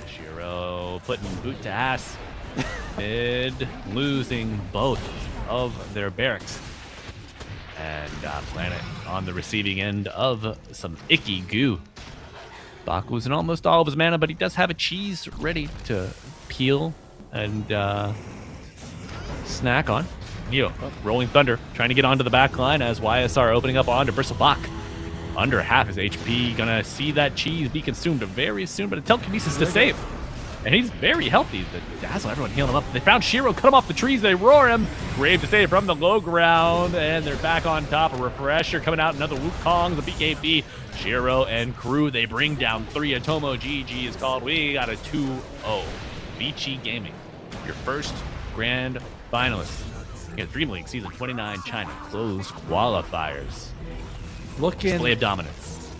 Shiro putting boot to ass. Mid losing both of their barracks. And Planet on the receiving end of some icky goo. Bak losing almost all of his mana, but he does have a cheese ready to peel and snack on. Neo, Rolling Thunder, trying to get onto the back line as YSR opening up onto Bristlebach. Under half his HP, gonna see that cheese be consumed very soon, but a telekinesis to save. And he's very healthy. The Dazzle, everyone healing him up. They found Shiro, cut him off the trees, they roar him. Brave to save from the low ground, and they're back on top. A refresher coming out, another Wukong, the BKB. Shiro and crew, they bring down 3. Atomo GG is called. We got a 2-0. Vici Gaming, your first grand finalist. Yeah, DreamLeague Season 29 China closed qualifiers. Looking Display of dominance.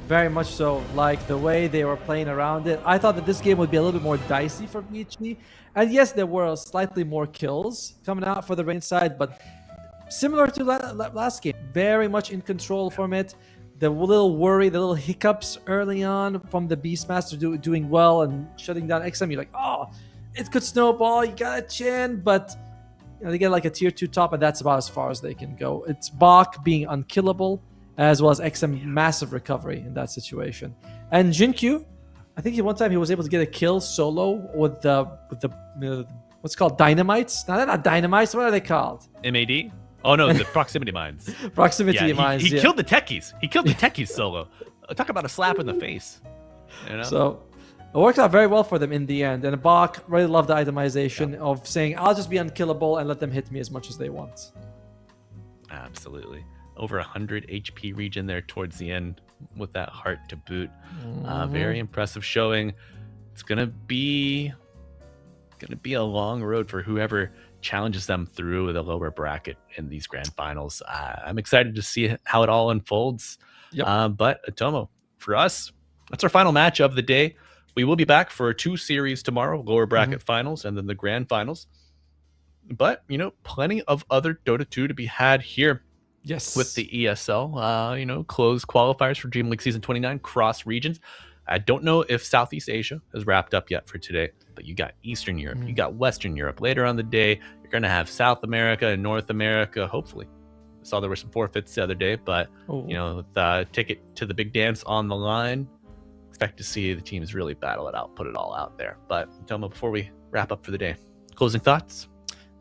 very much so, like the way they were playing around it. I thought that this game would be a little bit more dicey for Vici. And yes, there were slightly more kills coming out for the range side, but similar to last game, very much in control from it. The little worry, the little hiccups early on from the Beastmaster doing well and shutting down XM, you're like, oh, it could snowball, you got a chin, but you know, they get like a tier 2 top, and that's about as far as they can go. It's Bak being unkillable, as well as XM massive recovery in that situation. And Jinkyu, I think one time he was able to get a kill solo with the what's called dynamites. No, they're not dynamites. What are they called? MAD? Oh no, the proximity mines. Proximity mines. He killed the techies. He killed the techies solo. Talk about a slap in the face. You know? So it worked out very well for them in the end. And Bak really loved the itemization of saying, I'll just be unkillable and let them hit me as much as they want. Absolutely. Over 100 HP region there towards the end with that heart to boot. Very impressive showing. It's gonna be a long road for whoever challenges them through the lower bracket in these grand finals. I'm excited to see how it all unfolds. Yep. But Atomo, for us, that's our final match of the day. We will be back for 2 series tomorrow, lower bracket finals and then the grand finals. But, you know, plenty of other Dota 2 to be had here. Yes. With the ESL, you know, closed qualifiers for DreamLeague Season 29 cross regions. I don't know if Southeast Asia has wrapped up yet for today, but you got Eastern Europe, you got Western Europe. Later on the day, you're going to have South America and North America, hopefully. I saw there were some forfeits the other day, but, you know, with the ticket to the big dance on the line, expect to see the teams really battle it out, put it all out there. But, Tomo, before we wrap up for the day, closing thoughts?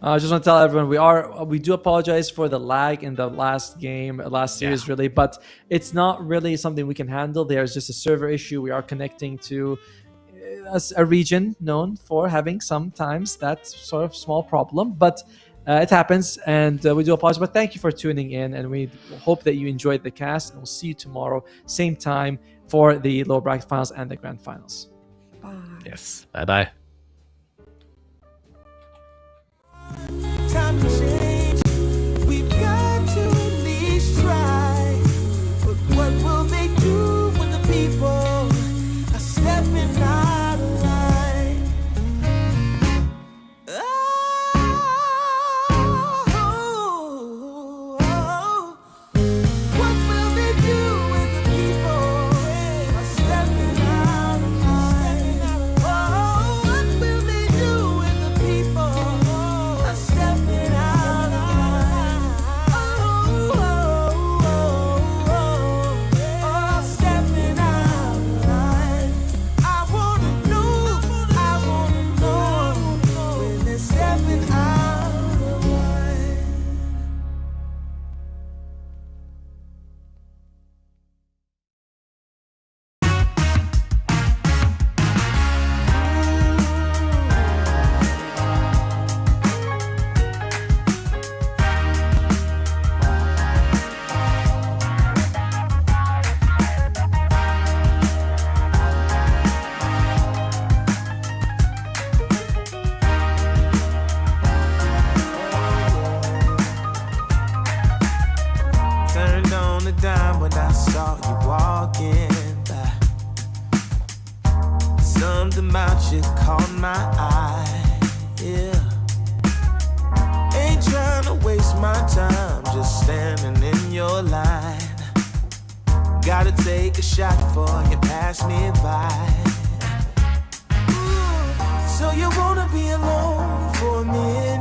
I just want to tell everyone we do apologize for the lag in the last series, really, but it's not really something we can handle. There's just a server issue. We are connecting to a region known for having sometimes that sort of small problem, but it happens, and we do apologize. But thank you for tuning in, and we hope that you enjoyed the cast, and we'll see you tomorrow, same time, for the lower bracket finals and the grand finals. Bye. Yes. Bye-bye. Time to change. We've got to at least try. But what will they do when the people are stepping out of line? What will they do when the people are stepping out of line? What will they do when the people are stepping out of line? Stepping out of line. I wanna know when they're stepping out of line. Turned on the dime when I saw you walking by. Something about you caught my eye, yeah. Ain't trying to waste my time, just standing in your line. Gotta take a shot before you pass me by. So you wanna be alone for a minute?